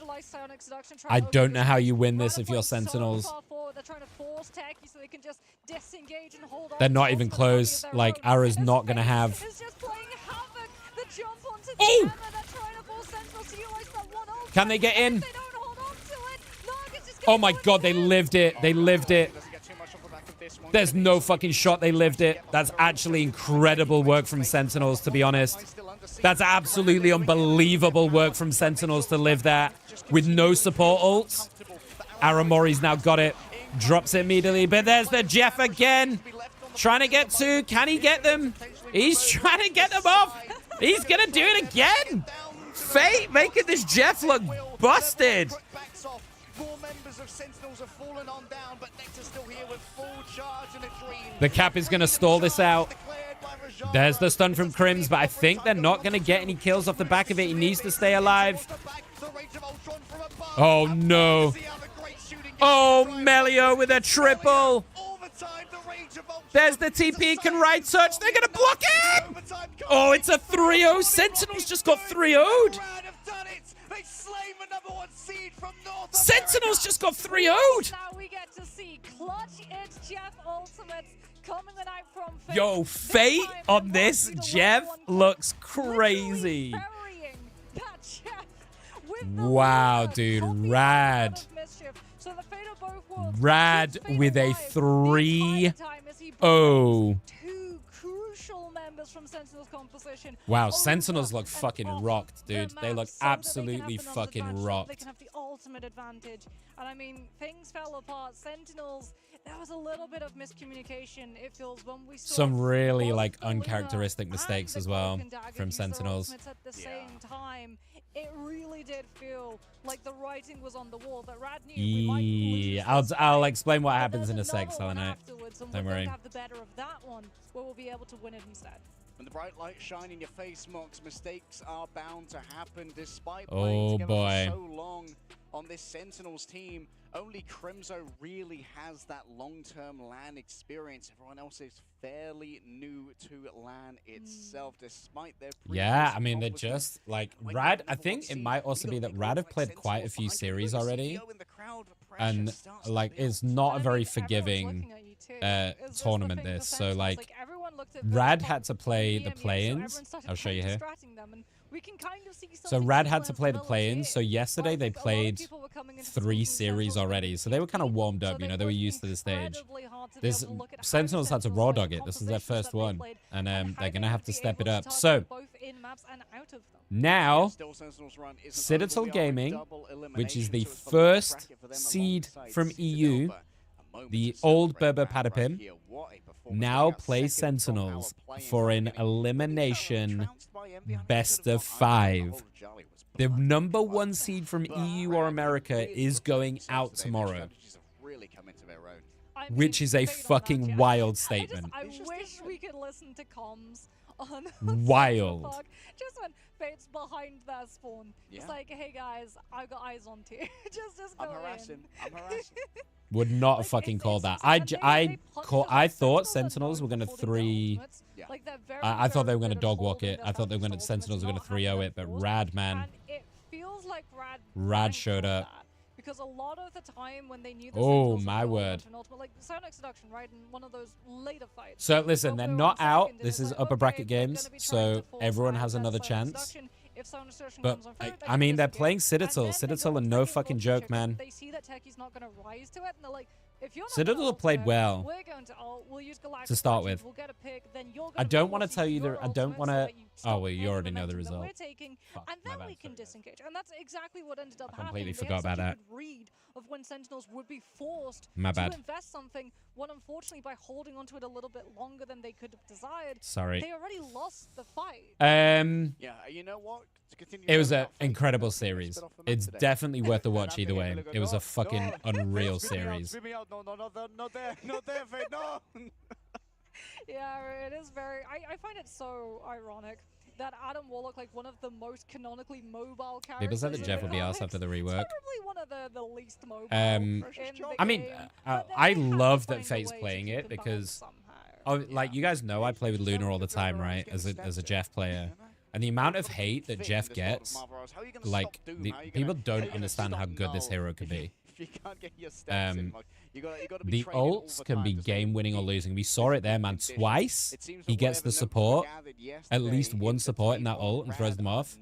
I don't know how you win this if you're Sentinels. They're not even close. Like, Ara's not going to have... Oh! Can they get in? Oh my god, they lived it. They lived it. There's no fucking shot they lived it. That's actually incredible work from Sentinels, to be honest. That's absolutely unbelievable work from Sentinels to live that with no support ults. Aramori's now got it. Drops it immediately. But there's the Jeff again. Trying to get two. Can he get them? He's trying to get them off. He's going to do it again. Fate making this Jeff look busted. The Cap is going to stall this out. There's the stun from Crims, but I think they're not going to get any kills off the back of it. He needs to stay alive. Oh, no. Oh, Melio with a triple. There's the TP. Can right touch. They're going to block him. Oh, it's a 3-0. Sentinels just got 3-0'd. Sentinels just got 3-0'd. Now we get to see clutch it's Jeff Ultimates coming the night from Fate. Yo, Fate on this Jeff looks crazy. Wow, dude, rad. Rad with a 3-0. Wow, Sentinels look fucking rocked, dude. They look absolutely fucking rocked. They can have the ultimate advantage. And I mean, things fell apart. Sentinels, there was a little bit of miscommunication. It feels when we saw some really like uncharacteristic mistakes as well from Sentinels. At the same time, it really did feel like the writing was on the wall. That Rad knew we might lose. I'll explain what happens in a sec, Selenite. Don't worry. Have the better of that one, where we'll be able to win it instead. When the bright light shine in your face, Mox, mistakes are bound to happen despite playing together for so long on this Sentinels team. Only Crimzo really has that long-term LAN experience. Everyone else is fairly new to LAN itself, despite their yeah, I mean, they're just like Rad. I think it might also be that Rad have played quite a few series already, and like it's not a very forgiving tournament this. So like Rad had to play the play-ins. I'll show you here. So Rad had to play the play-ins. So yesterday they played 3 series already. So they were kind of warmed up, you know, they were used to the stage. This Sentinels had to raw dog it. This is their first one. And they're going to have to step it up. So now Citadel Gaming, which is the first seed from EU, the old Berber Patapim, now play Sentinels for an elimination best of 5. The number 1 seed from EU or America is going out tomorrow, which is a fucking wild statement. I wish we could listen to comms on wild. Just when Fate's behind their spawn. Yeah. It's like, hey guys, I've got eyes on you. just go I'm harassing. Would not have fucking called that. I thought Sentinels were gonna 3. Yeah. Like I thought they were gonna dog walk it. I thought they were gonna Sentinels were gonna 3-0 it, but Rad, man. It feels like Rad showed up. Because a lot of the time when they knew the oh my word, like Sonic Seduction, right, in one of those later fights. So listen, they're not out. This is upper bracket games, so everyone has another chance. But I mean, they're playing Citadel. Citadel are no fucking joke, man. They see that Techie's not going to rise to it, and they're like, if you're not Citadel played well we're going to ult, we'll use Galactic to start with. We'll get a pick, then you're I don't want to tell you the. I don't want to. Oh, well, you already know the result. We're taking, and then we can disengage, and that's exactly what ended up happening. Completely forgot about that. Read of when Sentinels would be forced to invest something. One, unfortunately, by holding onto it a little bit longer than they could have desired. Sorry. They already lost the fight. Yeah, you know what? It was an incredible series. It's definitely worth the watch either way. It was a fucking unreal series. Not there, Fate, no! Yeah, it is very... I find it so ironic that Adam Warlock, like one of the most canonically mobile characters... People said that Jeff would be asked after the rework. Probably one of the least mobile I mean, I love that Fate's playing it because... Oh, like, you guys know I play with Luna all the time, right? As a Jeff player. And the amount of hate that Jeff gets, like, people don't understand how good this hero could be. The ults can be game-winning or losing. We saw it there, man, twice. He gets the support, at least one support in that ult, and throws them off.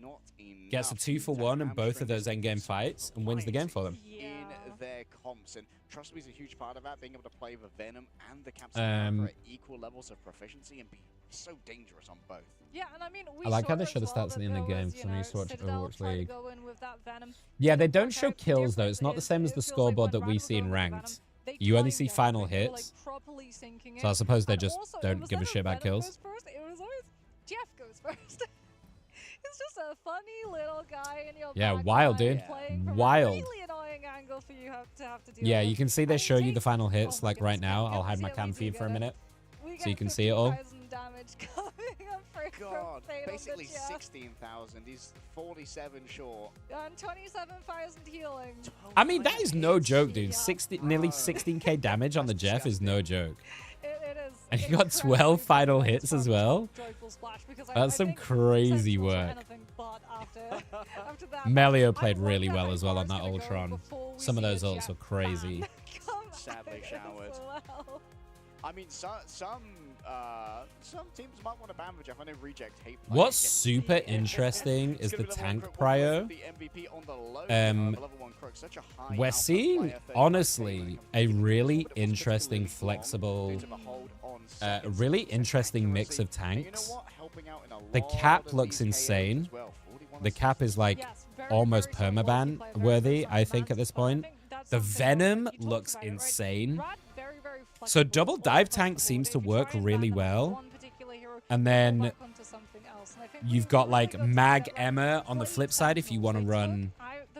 Gets a 2-for-1 in both of those endgame fights, and wins the game for them. In their comps, and trust me is a huge part of that, being able to play the Venom and the Captain at equal levels of proficiency and be so dangerous on both. Yeah, and I mean, I like how they show the stats at the end of the game, because I'm used to watch Overwatch League. Yeah, they don't show kills, though. It's not the same as the scoreboard that we see in Ranked. You only see final hits. So I suppose they just don't give a shit about kills. Jeff goes first. It's just a funny little guy in your wild, dude. Wild. Really annoying angle for you to have to deal Yeah, with. you can see they show you the final hits, like right now. I'll hide my cam feed for a minute, so you can see it all. God, basically 16,000. He's 47 short. And 27,000 healing. I mean, that is no joke, dude. Nearly 16k damage on the Jeff is no joke. It is. And he got 12 final hits as well. That's some crazy work. Melio played really well as well on that Ultron. Some of those ults were crazy. Sadly showered. I mean, some teams might want to ban the Jeff. I know Reject hate. What's super interesting is the tank prio. We're seeing, honestly, a really interesting, flexible, really interesting mix of tanks. The cap looks insane. The cap is like almost permaban worthy, I think, at this point. The Venom looks insane. So double dive tank seems to work really well. And then you've got like Mag Emma on the flip side if you want to run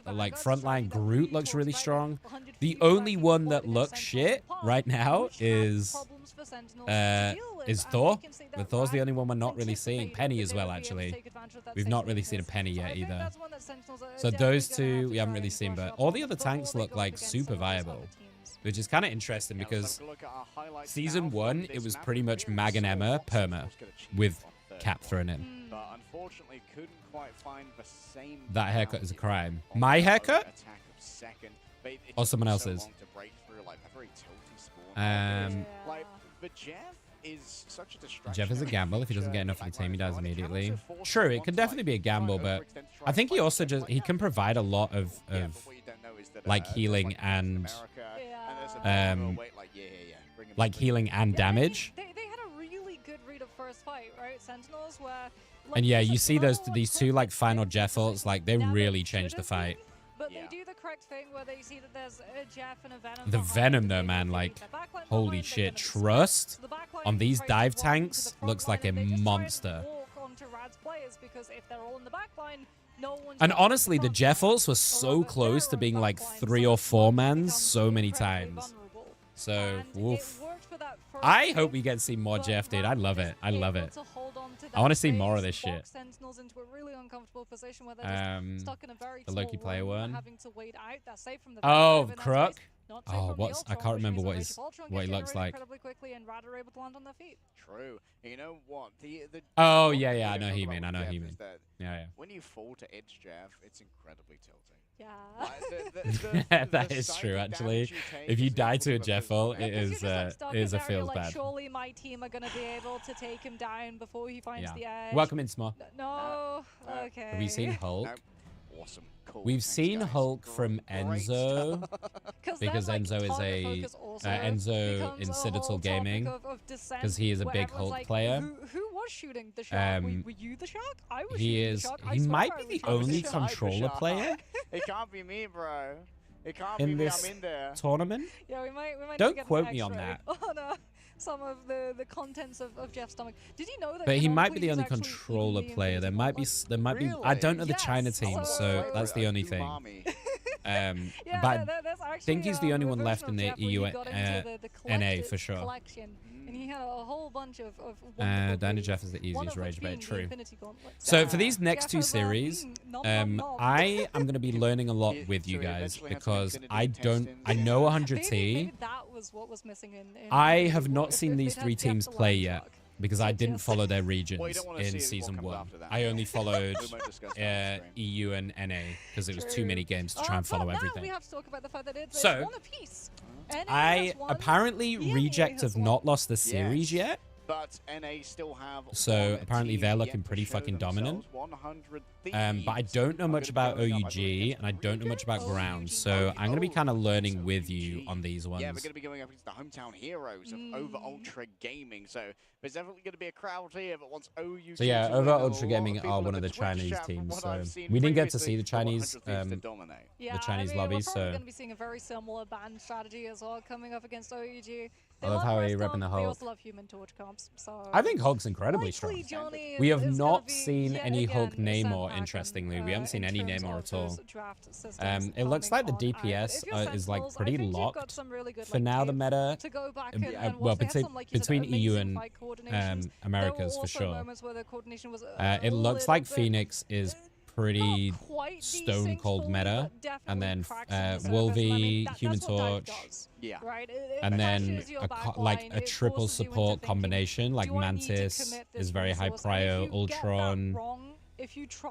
like frontline. Groot looks really strong. The only one that looks shit right now is Thor. But Thor's the only one we're not really seeing. Penny as well, actually. We've not really seen a Penny yet either. So those two we haven't really seen, but all the other tanks look like super viable. Which is kind of interesting because Season 1, it was pretty much Mag and Emma perma with Cap thrown in. That haircut is a crime. My haircut? Or someone else's? Jeff is a gamble. If he doesn't get enough of the team, he dies immediately. True, it could definitely be a gamble, but I think he also he can provide a lot of like healing and like healing and damage. They had a really good read of first fight, right? Sentinels where, like, and yeah, you see these two like final Jeff ults, like they really changed the fight. But they do the correct thing where they see that there's a Jeff and a Venom. The Venom though, man, like holy shit. Trust on these dive tanks looks like a monster. And honestly, the Jeff ults were so close to being like 3 or 4 mans so many times. So, woof. I hope we get to see more Jeff, dude. I love it. I love it. I want to see more of this shit. The Loki player one. Oh, Crook. Oh, I can't remember what he looks like. True. You know what? Oh, yeah, I know who you mean. Yeah. When you fall to edge Jeff, it's incredibly tilting. Yeah. That is true, actually. If you die to a Jeff ult, it is a feels bad. Surely my team are going to be able to take him down before he finds the edge. Welcome in, Small. No. Okay. Have you seen Hulk? Awesome. Cool. We've seen Hulk from Enzo because Enzo is Enzo in Citadel Gaming because he is a big Hulk player. Who was shooting the shark? Were you the shark? I was he shooting is. the shark. He might be the only controller player. It can't be me, bro. It can't be me. I'm in there. Tournament. Yeah, we might. Don't quote me on that. Some of the contents of Jeff's stomach. Did you know that? But he might be the only controller player. There might be. I don't know the China team, so that's the only thing. But I think he's the only one left in the EU NA for sure. And he had a whole bunch of Dino Jeff is the easiest rage bait, true. So for these next 2 series, I am going to be learning a lot with you guys because I know 100T. I have not seen these 3 teams play yet. because I didn't follow their regions in Season 1. I only followed EU and NA because it was too many games to try and follow everything. We have to talk about the fact that it's So, one apiece. I apparently Reject have not lost the series yet. But NA still have So apparently they're looking pretty fucking dominant. But I don't know much about OUG and I don't know much about Ground. So I'm going to be kind of learning with you on these ones. Yeah, we're going to be going up against the hometown heroes of Over Ultra Gaming. So there's definitely going to be a crowd here. But once OUG. So yeah, Over Ultra Gaming are one of the Chinese teams. So we didn't get to see the Chinese lobby. We're so going to be seeing a very similar band strategy as well coming up agast OUG. I love how he repping the Hulk. They also love Human Torch comps. So I think Hulk's incredibly strong. We have not seen any Hulk Namor, interestingly. We haven't seen any Namor at all. It looks like the DPS is like pretty locked for now, the meta. Well, between EU and Americas for sure. It looks like Phoenix is pretty stone cold meta, and then Wolvie, Human Torch, and then a triple support combination like Mantis is very high prio, Ultron,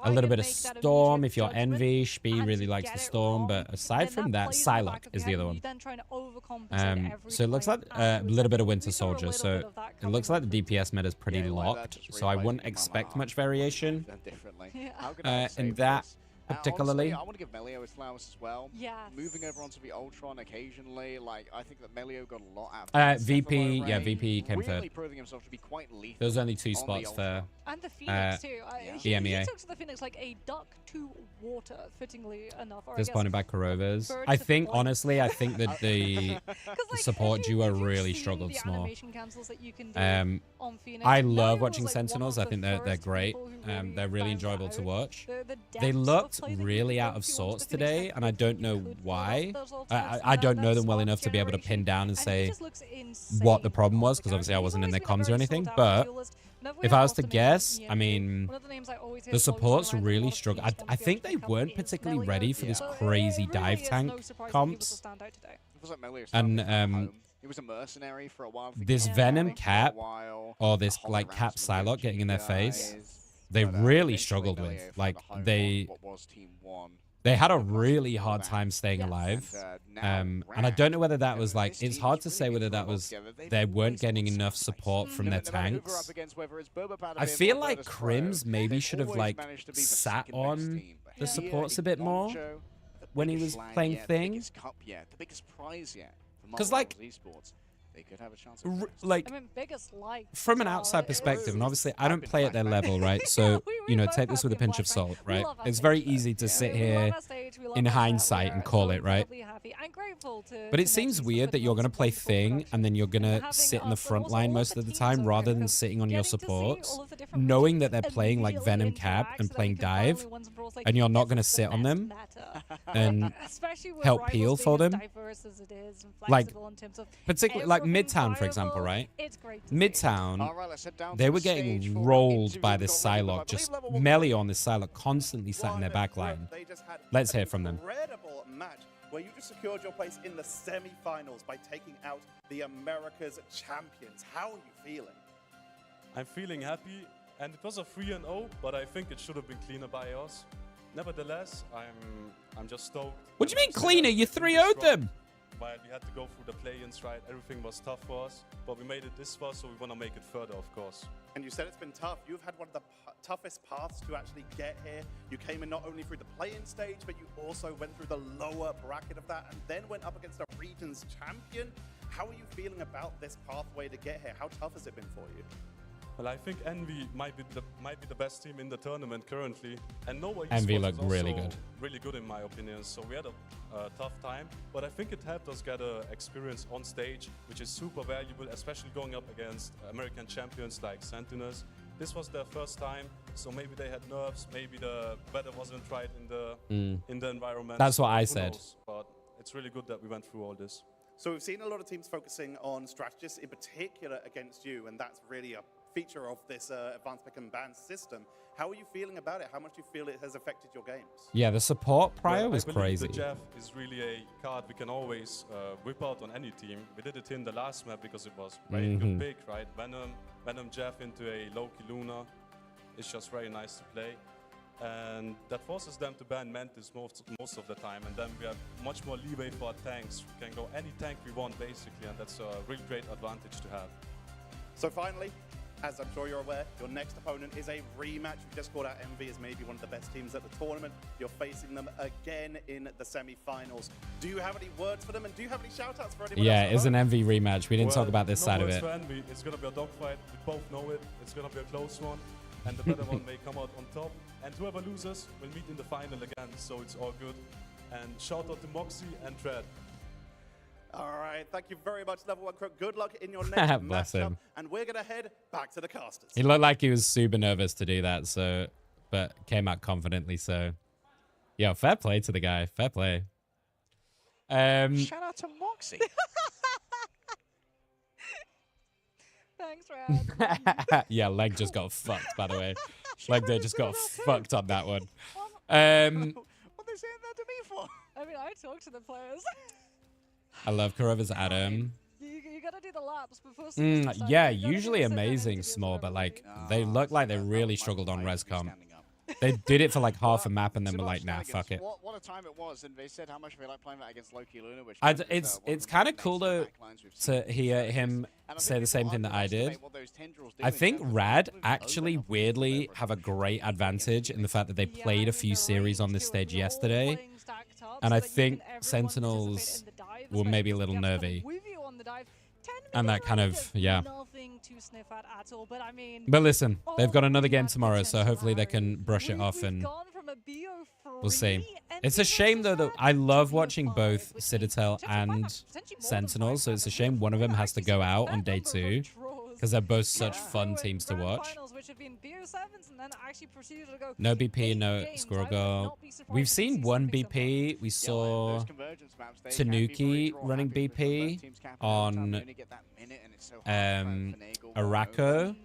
a little bit of Storm if you're Envy. Spee really likes the Storm, but aside from that, Psylocke is the other one. So it looks like a little bit of Winter Soldier, so it looks like the DPS meta is pretty locked, so I wouldn't expect much variation in that particularly. Honestly, I want to give Melio his flowers as well. Moving over onto the Ultron occasionally, like I think that Melio got a lot out of VP, yeah, VP came really third. proving himself to be quite lethal. There was only 2 spots there. And the Phoenix too. He EMEA. took to the Phoenix like a duck to water, fittingly enough. Disappointed by Corrovas. I think, honestly, I think that the support duo really struggled small. I love watching Sentinels. I think they're great. They're really enjoyable to watch. They looked really out of sorts today, and I don't know why. I don't know them well enough to be able to pin down and say what the problem was, because obviously I wasn't in their comms or anything, but if I was to guess, I mean, the supports really struggled. I think they weren't particularly ready for this crazy dive tank comps. And he was a mercenary for a while. This Venom Cap, or this like Cap Psylocke getting in their face, they really struggled with. Like they had a really hard time staying alive. And I don't know whether that was like, it's hard to say whether that was they weren't getting enough support from their tanks. I feel like Crims maybe should have like sat on the supports a bit more when he was playing Thing. Because like, like, from an outside perspective, and obviously I don't play at their level, right? So, you know, take this with a pinch of salt, right? It's very easy to sit here in hindsight and call it, right? But it seems weird that you're going to play Thing and then you're going to sit in the front line most of the time rather than sitting on your supports, knowing that they're playing like Venom Cap and playing Dive, and you're not going to sit on them and help peel for them. Like, particularly like Midtown, for example, right? Midtown, they were getting rolled by this Psylocke, just melee on this Psylocke, constantly sat in their back line. Let's hear from them. Incredible match where you just secured your place in the semi-finals by taking out the America's champions. How are you feeling? I'm feeling happy, and it was a 3-0, but I think it should have been cleaner by us. Nevertheless, I'm just stoked. What do you mean cleaner? You 3-0'd them. But we had to go through the play-ins, right? Everything was tough for us, but we made it this far, so we want to make it further, of course. And you said it's been tough. You've had one of the toughest paths to actually get here. You came in not only through the play-in stage, but you also went through the lower bracket of that and then went up against a region's champion. How are you feeling about this pathway to get here? How tough has it been for you? Well, I think Envy might be the best team in the tournament currently, and Nova Envy looked really good in my opinion. So we had a tough time, but I think it helped us get experience on stage, which is super valuable, especially going up against American champions like Sentinels. This was their first time, so maybe they had nerves, maybe the weather wasn't right in the environment. That's what I said. But it's really good that we went through all this. So we've seen a lot of teams focusing on strategists in particular against you, and that's really a feature of this advanced pick and ban system. How are you feeling about it? How much do you feel it has affected your games? Yeah, the support prior was crazy. The Jeff is really a card we can always whip out on any team. We did it in the last map because it was very good pick, right? Venom Jeff into a Loki Luna is just very nice to play. And that forces them to ban Mantis most of the time, and then we have much more leeway for our tanks. We can go any tank we want basically, and that's a really great advantage to have. So finally, as I'm sure you're aware, your next opponent is a rematch. We just called out Envy as maybe one of the best teams at the tournament. You're facing them again in the semi-finals. Do you have any words for them, and do you have any shout-outs for anyone else? Yeah, it's an Envy rematch. We didn't talk about this side of it. For Envy. It's going to be a dogfight. We both know it. It's going to be a close one, and the better one may come out on top. And whoever loses will meet in the final again, so it's all good. And shout out to Moxie and Tread. All right, thank you very much, Level 1 Crook. Good luck in your next Bless matchup. him. And we're going to head back to the casters. He looked like he was super nervous to do that, so, but came out confidently, so. Yo, fair play to the guy. Fair play. Shout out to Moxie. Thanks, Rad. Yeah, Leg just got fucked, by the way. Leg Day just got fucked on that one. What are they saying that to me for? I mean, I talk to the players. I love Kurova's Adam. You gotta do the laps before. Yeah, usually amazing small, but like they look like they really struggled on Rescom. They did it for like half a map and then were like, nah, fuck it. What a time it was, and they said how much they like playing that against Loki Luna. Which it's kind of cool though to hear him say the same thing that I did. I think Rad actually weirdly have a great advantage in the fact that they played a few series on this stage yesterday, and I think Sentinels were maybe a little nervy. And that kind of, yeah. But listen, they've got another game tomorrow, so hopefully they can brush it off and we'll see. It's a shame, though, that I love watching both Citadel and Sentinels, so it's a shame one of them has to go out on day 2 because they're both such fun teams to watch. No BP, no Squirrel Girl. We've seen one BP. We saw Tanuki running BP on Araco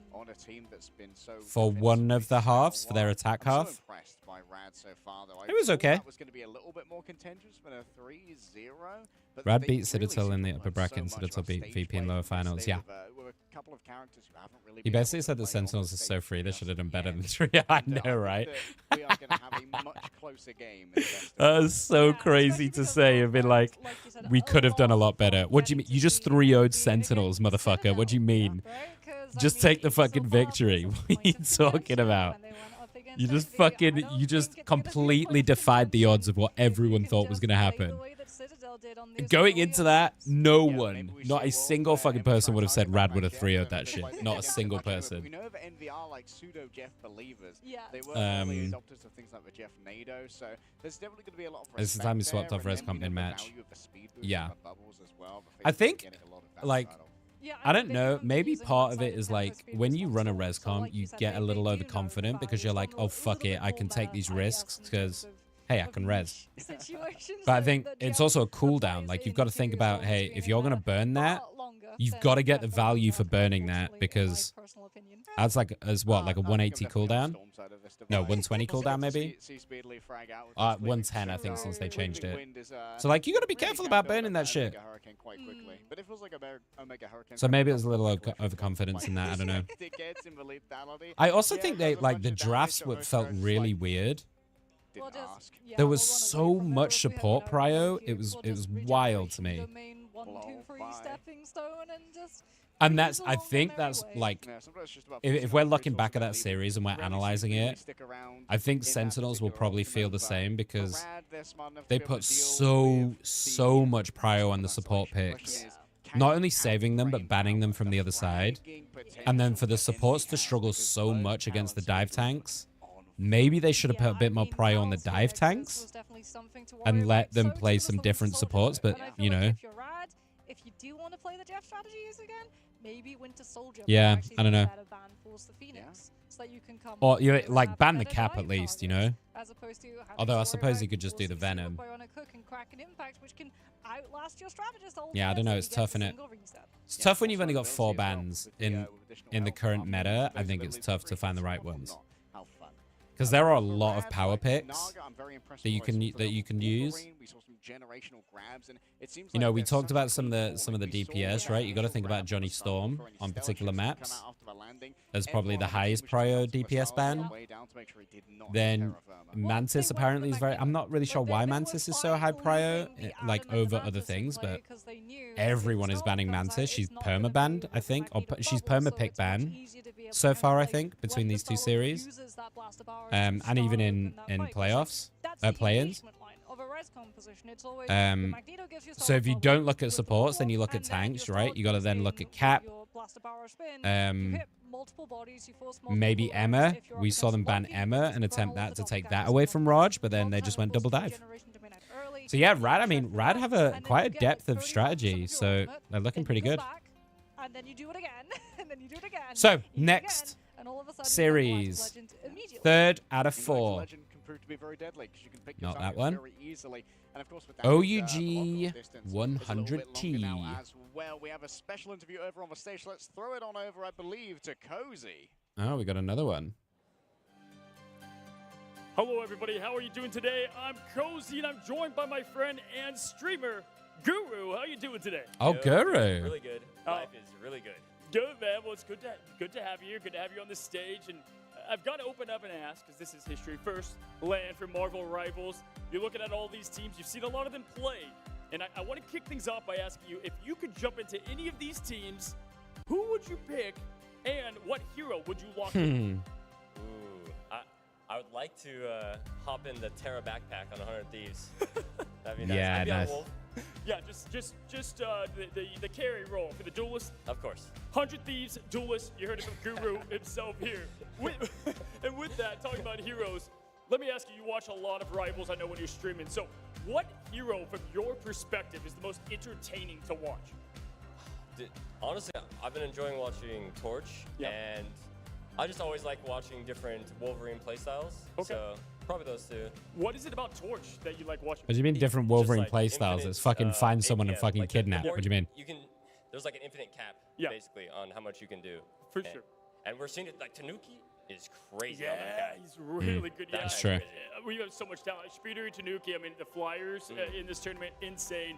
for one of the halves, for their attack half. It was okay. Rad beat Citadel in the upper bracket and Citadel beat VP in lower finals. Yeah. He basically said the Sentinels are so free, they should have done better than 3. I know, right? That was so crazy to say. It'd be like, we could have done a lot better. What do you mean? You just 3-0'd Sentinels, motherfucker. What do you mean? Just take the fucking victory. What are you talking about? You just completely defied the odds of what everyone thought was going to happen. Going into that, no one, not a single fucking person would have said Rad would have 3-0'd that shit. Not a single person. We know that NV are like pseudo Jeff believers. They were early adopters of things like the Jeff Nado, so there's definitely going to be a lot of this is the time he swapped off Rescomp in match. Yeah. I think, like, I don't know, maybe part of it is like when you run a Rescom, you get a little overconfident because you're like, oh, fuck it, I can take these risks because, hey, I can res. But I think it's also a cooldown. Like, you've got to think about, hey, if you're going to burn that, you've got to get the value for burning that because that's like, like a 180 cooldown? No, 120 cooldown maybe? 110, I think, since they changed it. So, like, you got to be careful about burning that shit. So maybe it was a little overconfidence in that, I don't know. I also think they, like, the drafts felt really weird. There was so much support prio. It was wild to me. And that's, I think that's like, if we're looking back at that series and we're analyzing it, I think Sentinels will probably feel the same because they put so much prio on the support picks. Not only saving them, but banning them from the other side. And then for the supports to struggle so much against the dive tanks, maybe they should have put a bit more prio on the dive tanks and let them play some different supports, but, you know. If you do want to play the Jeff strategies again, maybe Winter Soldier. Yeah, actually I don't know. better ban Force the Phoenix, so that you can come. Or you and like have ban the better cap dive at least, you targets, know. As opposed to having Although I storyline suppose you could just do the force the Venom. Bionic Hook and crack an impact, which can outlast your strategist all Yeah, I don't know. It's tough, innit? It's tough when you've only got 4 bans in the current meta. I think it's tough to find the right ones. Because there are a lot of power picks that you can use. You know, we talked about some of the DPS, right? You got to think about Johnny Storm on particular maps. That's probably the highest prio DPS ban. Then Mantis apparently is very. I'm not really sure why Mantis is so high prio, like over other things, but everyone is banning Mantis. She's perma banned, I think, or she's perma pick ban so far, I think, between these 2 series. And even in playoffs, play-ins. So if you don't look at supports, then you look at tanks, right? You got to then look at Cap. Maybe Emma. We saw them ban Emma and attempt that to take that away from Raj, but then they just went double dive. So yeah, Rad. I mean, Rad have quite a depth of strategy, so they're looking pretty good. So next series, 3rd out of 4. Not that one. OUG 100T. Well, we have a special interview over on the stage. Let's throw it on over, I believe, to Cozy. Oh, we got another one. Hello, everybody. How are you doing today? I'm Cozy, and I'm joined by my friend and streamer, Guru. How you doing today? Oh, Guru. Really good. Life is really good. Good, man. Well, it's good to have you here. Good to have you on the stage. And I've got to open up and ask, because this is history. First, land for Marvel Rivals. You're looking at all these teams. You've seen a lot of them play. And I want to kick things off by asking you, if you could jump into any of these teams, who would you pick, and what hero would you lock in? Ooh, I would like to hop in the Terra backpack on 100 Thieves. That'd be nice. Yeah, I'd be on nice. Wolf. Yeah, just the carry role for the duelist. Of course. 100 Thieves, duelist. You heard it from Guru himself here. And with that, talking about heroes, let me ask you, you watch a lot of Rivals, I know, when you're streaming. So what hero, from your perspective, is the most entertaining to watch? Honestly, I've been enjoying watching Torch, and I just always like watching different Wolverine playstyles. Okay. So probably those 2. What is it about Torch that you like watching? What do you mean different Wolverine like playstyles? It's fucking find someone and fucking like kidnap. What do you mean? There's like an infinite cap, basically, on how much you can do. For sure. And we're seeing it, like Tanuki is crazy. Yeah, he's really good. Yeah, That's true. We have so much talent. Speeder, Tanuki, I mean, the Flyers in this tournament, insane.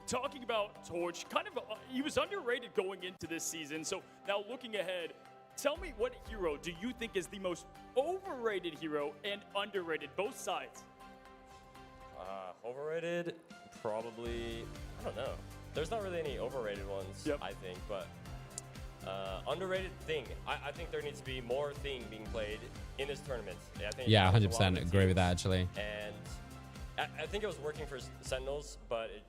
Talking about Torch, kind of, he was underrated going into this season. So now looking ahead, tell me, what hero do you think is the most overrated hero and underrated, both sides? Overrated, probably, I don't know. There's not really any overrated ones, I think, but underrated Thing. I think there needs to be more Thing being played in this tournament. I think 100% agree with that, actually. And I think it was working for Sentinels, but it,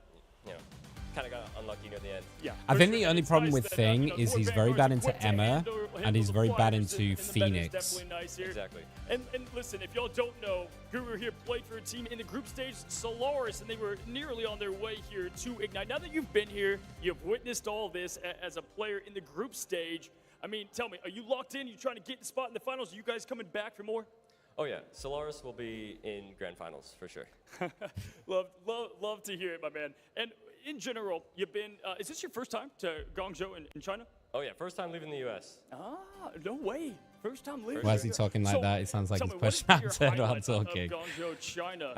kind of got unlucky near the end. Yeah. I think the only problem with Thing is he's very bad into Emma, and he's very bad into Phoenix. Exactly. And listen, if y'all don't know, Guru here played for a team in the group stage, Solaris, and they were nearly on their way here to Ignite. Now that you've been here, you've witnessed all this as a player in the group stage. I mean, tell me, are you locked in? Are you trying to get a spot in the finals? Are you guys coming back for more? Oh yeah, Solaris will be in grand finals for sure. love to hear it, my man. And in general, you've been, is this your first time to Guangzhou in China? Oh yeah, first time leaving the U.S. Ah, no way. First time leaving. Why is he talking like that? It sounds like he's pushing out while talking. Guangzhou, China?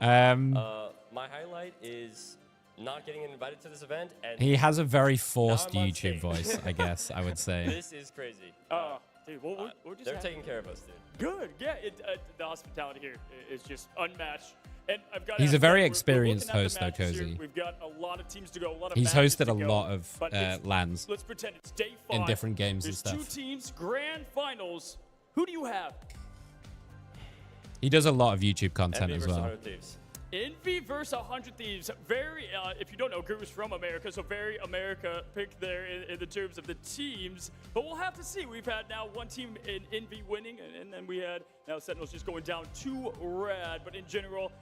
My highlight is not getting invited to this event. And he has a very forced YouTube voice, I guess, I would say. This is crazy. Dude, we're just they're taking care of us, dude. Good. Yeah, the hospitality here is just unmatched. And I've got He's a very experienced host, though, Cozy. We've got a lot of teams to go. He's hosted a lot of LANs let's pretend it's day 5 in different games There's and stuff. 2 teams, grand finals. Who do you have? He does a lot of YouTube content as well. Envy versus 100 Thieves. Very, if you don't know, Guru's from America, so very America pick there in the terms of the teams. But we'll have to see. We've had now one team in Envy winning, and then we had now Sentinels just going down to Rad. But in general,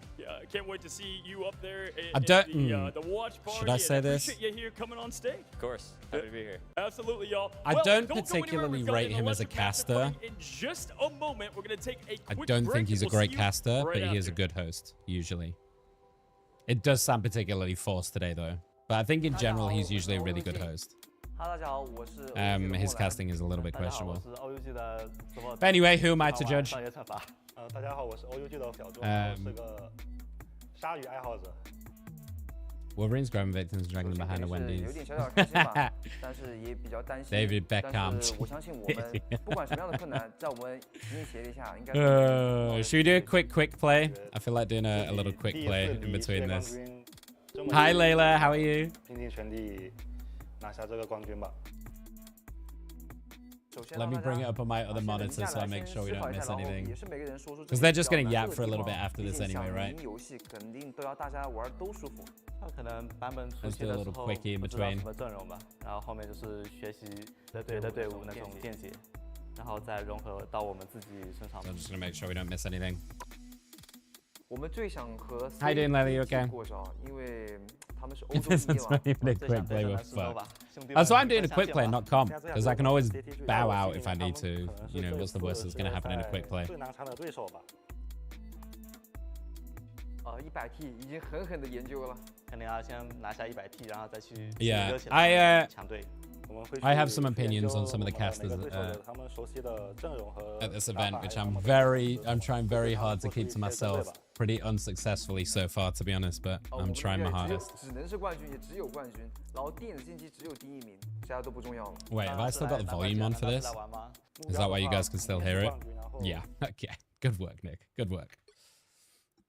can't wait to see you up there in the watch party. Should I say this? Appreciate you here coming on stage. Of course. Happy to be here. Absolutely, y'all. I don't particularly rate him as a caster. In just a moment, we're going to take a quick I don't break, think he's a and we'll great see you caster, right but he is a after. good host, usually. It does sound particularly forced today, though. But I think in general, he's usually a really good host. His casting is a little bit questionable. But anyway, who am I to judge? Wolverine's growing victims dragging them behind a Wendy's. David Beckham. Should we do a quick play? I feel like doing a little quick play in between this. Hi Layla, how are you? Let me bring it up on my other monitor so I make sure we don't miss anything. Because they're just going to yap for a little bit after this anyway, right? Let's do a little quickie in between. So I'm just going to make sure we don't miss anything. How you doing, Lely? You okay? This is not even a quick play with fuck. That's why I'm doing a quick play, not comp, because I can always bow out if I need to. You know, what's the worst that's going to happen in a quick play? Yeah, I have some opinions on some of the casters at this event, which I'm trying very hard to keep to myself. Pretty unsuccessfully so far, to be honest, but I'm trying my hardest. Wait, have I still got the volume on for this? Is that why you guys can still hear it? Yeah, okay. Good work, Nick. Good work.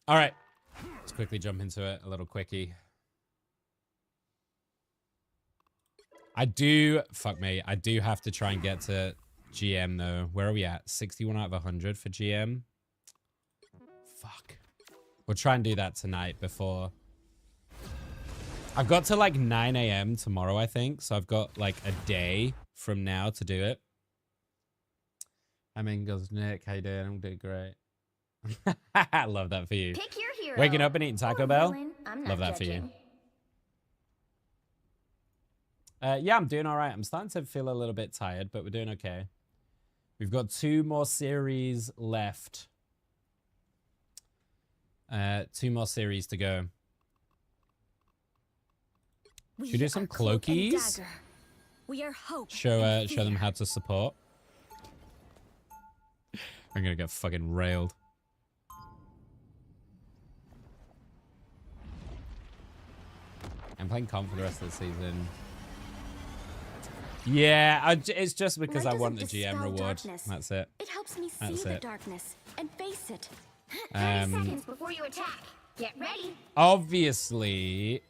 All right, let's quickly jump into it. A little quickie. I do have to try and get to GM though. Where are we at? 61 out of 100 for GM. Fuck. We'll try and do that tonight before. I've got to like 9 a.m. tomorrow, I think. So I've got like a day from now to do it. I mean, goes Nick, how you doing? I'm doing great. I love that for you. Pick your hero. Waking up and eating Taco Bell. Love that judging. for you. Yeah, I'm doing all right. I'm starting to feel a little bit tired, but we're doing okay. We've got 2 more series left. 2 more series to go. Should we do some cloakies? We are hope. Show them how to support. I'm gonna get fucking railed. I'm playing comp for the rest of the season. Yeah, it's just because I want the GM reward. Darkness. That's it. It helps me see the darkness and face it. 30 seconds before you attack. Get ready. Obviously,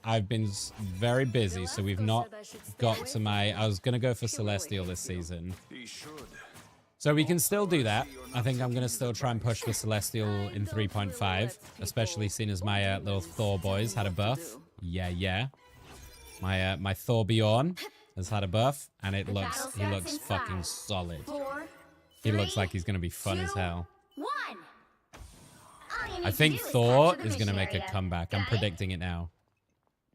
I've been very busy, so we've not got to my... I was going to go for Celestial this season. So we can still do that. I think I'm going to still try and push for Celestial in 3.5, especially seeing as my little Thor boys had a buff. Yeah. My Thor Bjorn has had a buff, and he looks fucking solid. He looks like he's going to be fun as hell. I think Thor is going to make a comeback. I'm predicting it now.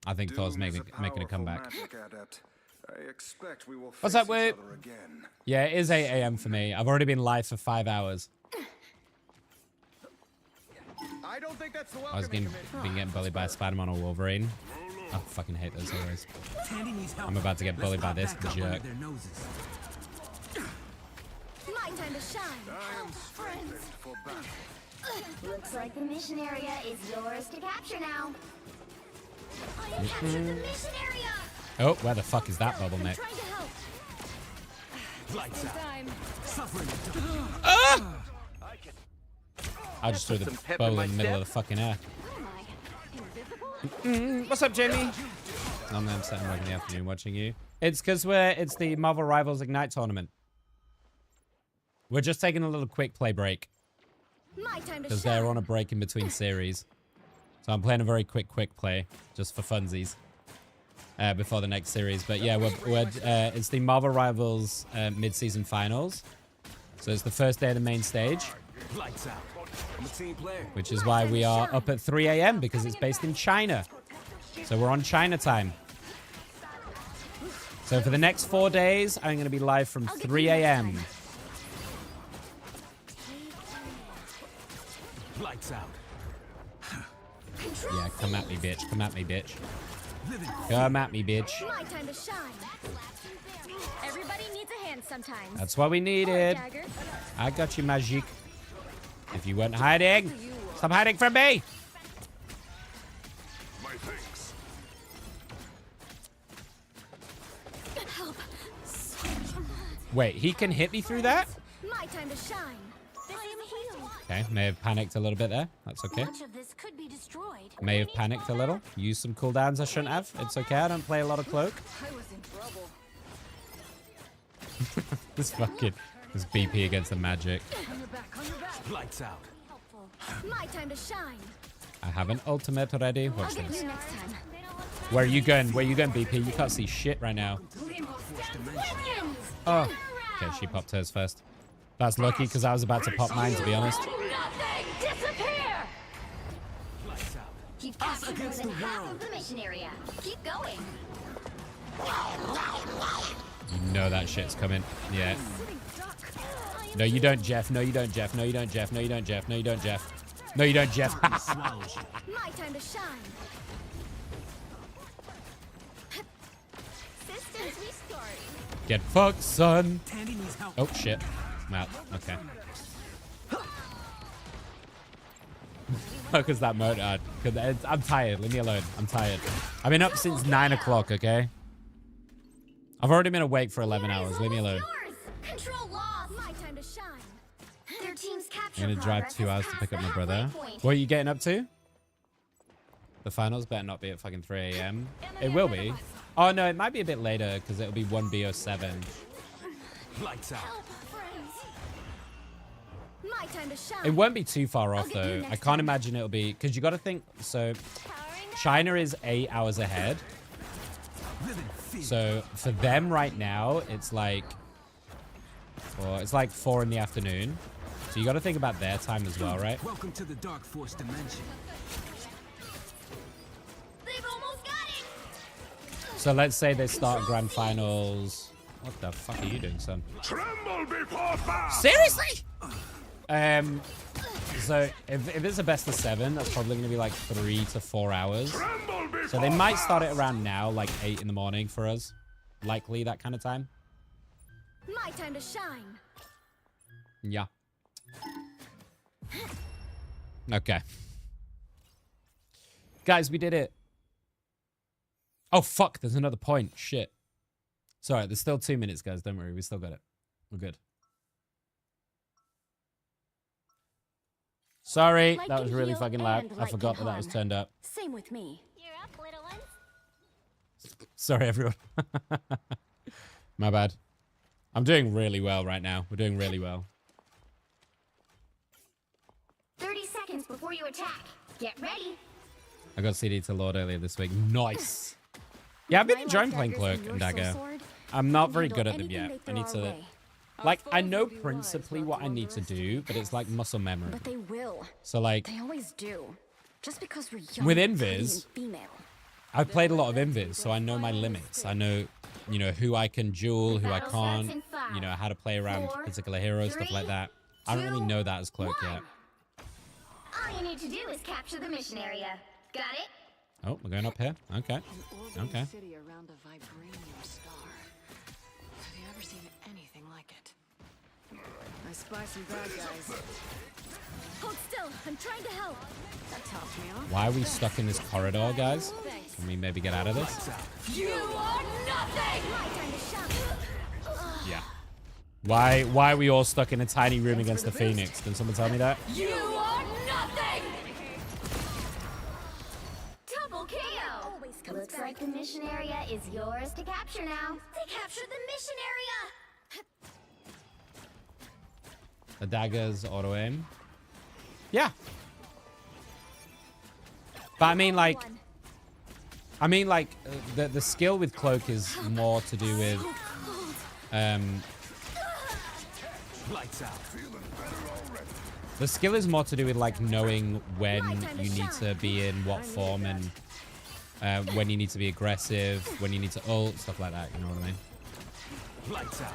I think Thor's making a comeback. What's up, Whoop? Yeah, it is 8 a.m. for me. I've already been live for 5 hours. I was being getting bullied by a Spider-Man or Wolverine. I fucking hate those heroes. I'm about to get bullied by this jerk. My time to shine. Friends. Looks like the mission area is yours to capture now. I have captured the mission area. Oh, where the fuck is that bottleneck? Ah! I just threw the bowl in the middle of the fucking air. What's up, Jamie? I'm sitting in the afternoon watching you. It's because it's the Marvel Rivals Ignite tournament. We're just taking a little quick play break. Because they're on a break in between series. So I'm playing a very quick play just for funsies before the next series. But yeah, it's the Marvel Rivals mid-season finals. So it's the first day of the main stage. Lights out. I'm a team player. Which is why we are up at 3 a.m. because it's based in China. So we're on China time. So for the next 4 days, I'm going to be live from 3 a.m. Lights out. Yeah, come at me, bitch. Come at me, bitch. Come at me, bitch. My time to shine. Everybody needs a hand sometimes. That's what we needed. I got you, Magic. If you weren't hiding, stop hiding from me. Wait, he can hit me through that? My time to shine. Okay, may have panicked a little bit there. That's okay. Much of this could be destroyed. May have panicked a little. Used some cooldowns I shouldn't have. It's okay, I don't play a lot of cloak. I was in trouble. This BP against the Magic. On your back, on your back. Lights out. My time to shine. I have an ultimate ready. Watch I'll get this. you next time. Where are you going? Where are you going, BP? You can't see shit right now. Oh. Okay, she popped hers first. That's lucky because I was about to pop mine, to be honest. Nothing! Disappear! Lights out. You've captured more than half of the mission area. Keep going. You know that shit's coming. Yeah. No, you don't, Jeff. No, you don't, Jeff. No, you don't, Jeff. No, you don't, Jeff. No, you don't, Jeff. No, you don't, Jeff. My time to shine. Systems restart. Get fucked, son. Oh, shit. I'm out. Okay. Fuck is that mode? I'm tired. Leave me alone. I'm tired. I've been up since 9 o'clock, okay? I've already been awake for 11 hours. Leave me alone. Control lost. My time to shine. Their team's capture. I'm gonna drive 2 hours to pick up my brother. What are you getting up to? The finals better not be at fucking 3 a.m. It will be. Oh no, it might be a bit later because it'll be 1B07. Lights out. My time to shine. It won't be too far off though. I can't imagine it'll be because you got to think. So China is 8 hours ahead. So for them right now, it's like, well, it's like 4 in the afternoon. So you got to think about their time as well, right? Welcome to the Dark Force dimension. They've almost got it. So let's say they start grand finals. What the fuck are you doing, son? Tremble before fire. Seriously? So if it's a best of 7, that's probably going to be like 3 to 4 hours. So they might start it around now, like 8 in the morning for us. Likely that kind of time. My time to shine. Yeah. Okay. Guys, we did it. Oh, fuck. There's another point. Shit. Sorry, there's still 2 minutes, guys. Don't worry. We still got it. We're good. Sorry. That was really fucking loud. I forgot that was turned up. Same with me. You're up, little ones. Sorry, everyone. My bad. I'm doing really well right now. We're doing really well. 30 seconds before you attack. Get ready. I got CD to Lord earlier this week. Nice. Yeah, I've been enjoying playing Cloak and Dagger. I'm not very good at them yet. I need to... Like, I know principally what I need to do, but it's like muscle memory. But they will. So, like... They always do. Just because we're young, with Invis, female. I've played a lot of Invis, so I know my limits. I know, you know, who I can duel, who I can't, you know, how to play around particular heroes, stuff like that. I don't really know that as Cloak yet. All you need to do is capture the mission area. Got it? Oh, we're going up here? Okay. Okay. City around a vibranium star. Have you ever seen anything like it? I spy some bad guys. Hold still. I'm trying to help. That topped me off. Why are we stuck in this corridor, guys? Can we maybe get out of this? You are nothing! My time to shine. Yeah. Why are we all stuck in a tiny room against the Phoenix? Can someone tell me that? You are nothing! Double KO! Looks like the mission area is yours to capture now. They captured the mission area! The daggers auto aim. Yeah. But I mean, like, the skill with Cloak is more to do with, the skill is more to do with, like, knowing when you need to be in what form and when you need to be aggressive, when you need to ult, stuff like that. You know what I mean? Lights out.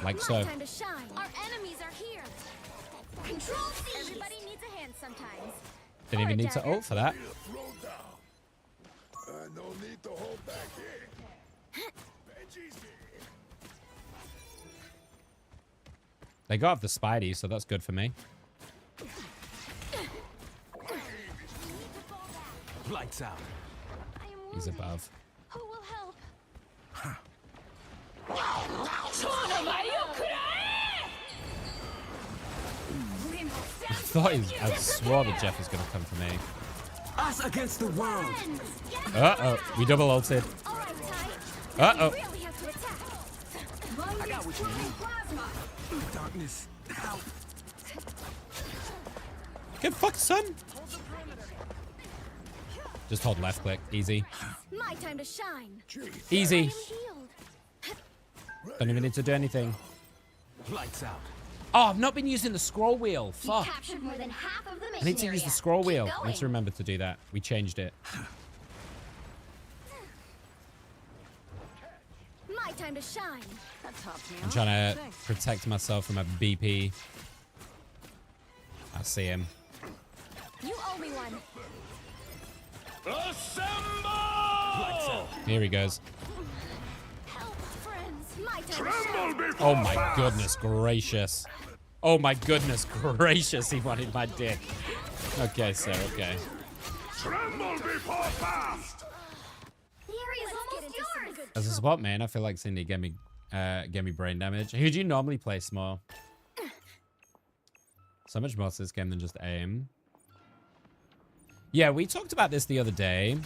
Like so. Time to shine. Our enemies are here. Control C. Everybody needs a hand sometimes. Didn't even need to ult for that. No need to hold back here. They got off the Spidey, so that's good for me. Lights out. He's above. Who will help? I swore that Jeff was going to come for me. Us against the world. Uh-oh. We double ulted. Uh-oh. I got what you need. Darkness. Out. Get fucked, son. Just hold left click. Easy. My time to shine. Easy. Don't even need to do anything. Lights out. Oh, I've not been using the scroll wheel. Fuck. Captured more than half of the mission I need to use area. the scroll wheel. Keep I need to remember to do that. We changed it. My time to shine. That tops me I'm trying to protect myself from a BP. I see him. You owe me one. Assemble! Here he goes. Help, friends. My time to shine. Oh my goodness gracious. Oh my goodness gracious, he wanted my dick. Okay, sir, okay. Tremble before fast! The area is almost yours. As a spot man, I feel like Cindy gave me brain damage. Who do you normally play, Small? So much more to this game than just aim. Yeah, we talked about this the other day.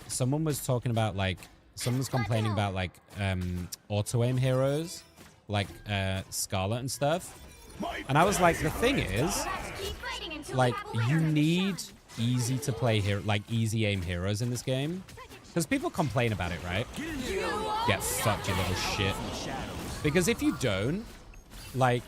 Someone was talking about, like, someone was complaining about, like, auto-aim heroes, like Scarlet and stuff. And I was like, the thing is, like, you need easy to play here, like easy aim heroes in this game. Because people complain about it, right? Get fucked, you little shit. Because if you don't, like,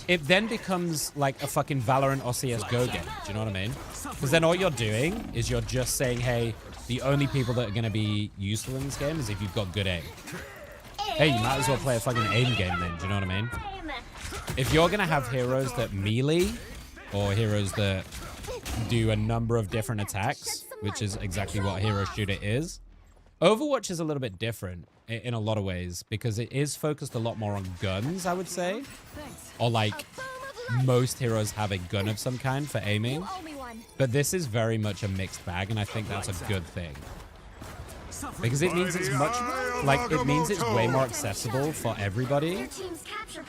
it then becomes like a fucking Valorant or CSGO game. Do you know what I mean? Because then all you're doing is you're just saying, hey, the only people that are going to be useful in this game is if you've got good aim. Hey, you might as well play a fucking aim game then. Do you know what I mean? If you're going to have heroes that melee or heroes that do a number of different attacks, which is exactly what Hero Shooter is, Overwatch is a little bit different in a lot of ways because it is focused a lot more on guns, I would say. Or like most heroes have a gun of some kind for aiming. But this is very much a mixed bag, and I think that's a good thing. Because it means it's much, like, it means it's way more accessible for everybody.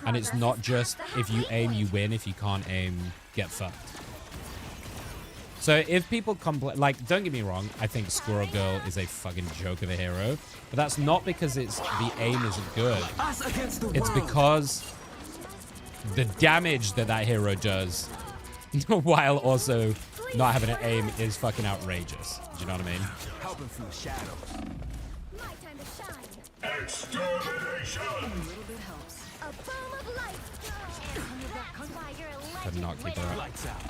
And it's not just if you aim, you win. If you can't aim, get fucked. So if people complain, like, don't get me wrong, I think Squirrel Girl is a fucking joke of a hero. But that's not because it's the aim isn't good. It's because the damage that that hero does, while also not having an aim, is fucking outrageous. Do you know what I mean? Helping from the shadows. My time to shine. Extermination! A little bit helps. A boom of light. That's why you're a Could not keep her up. Lights out.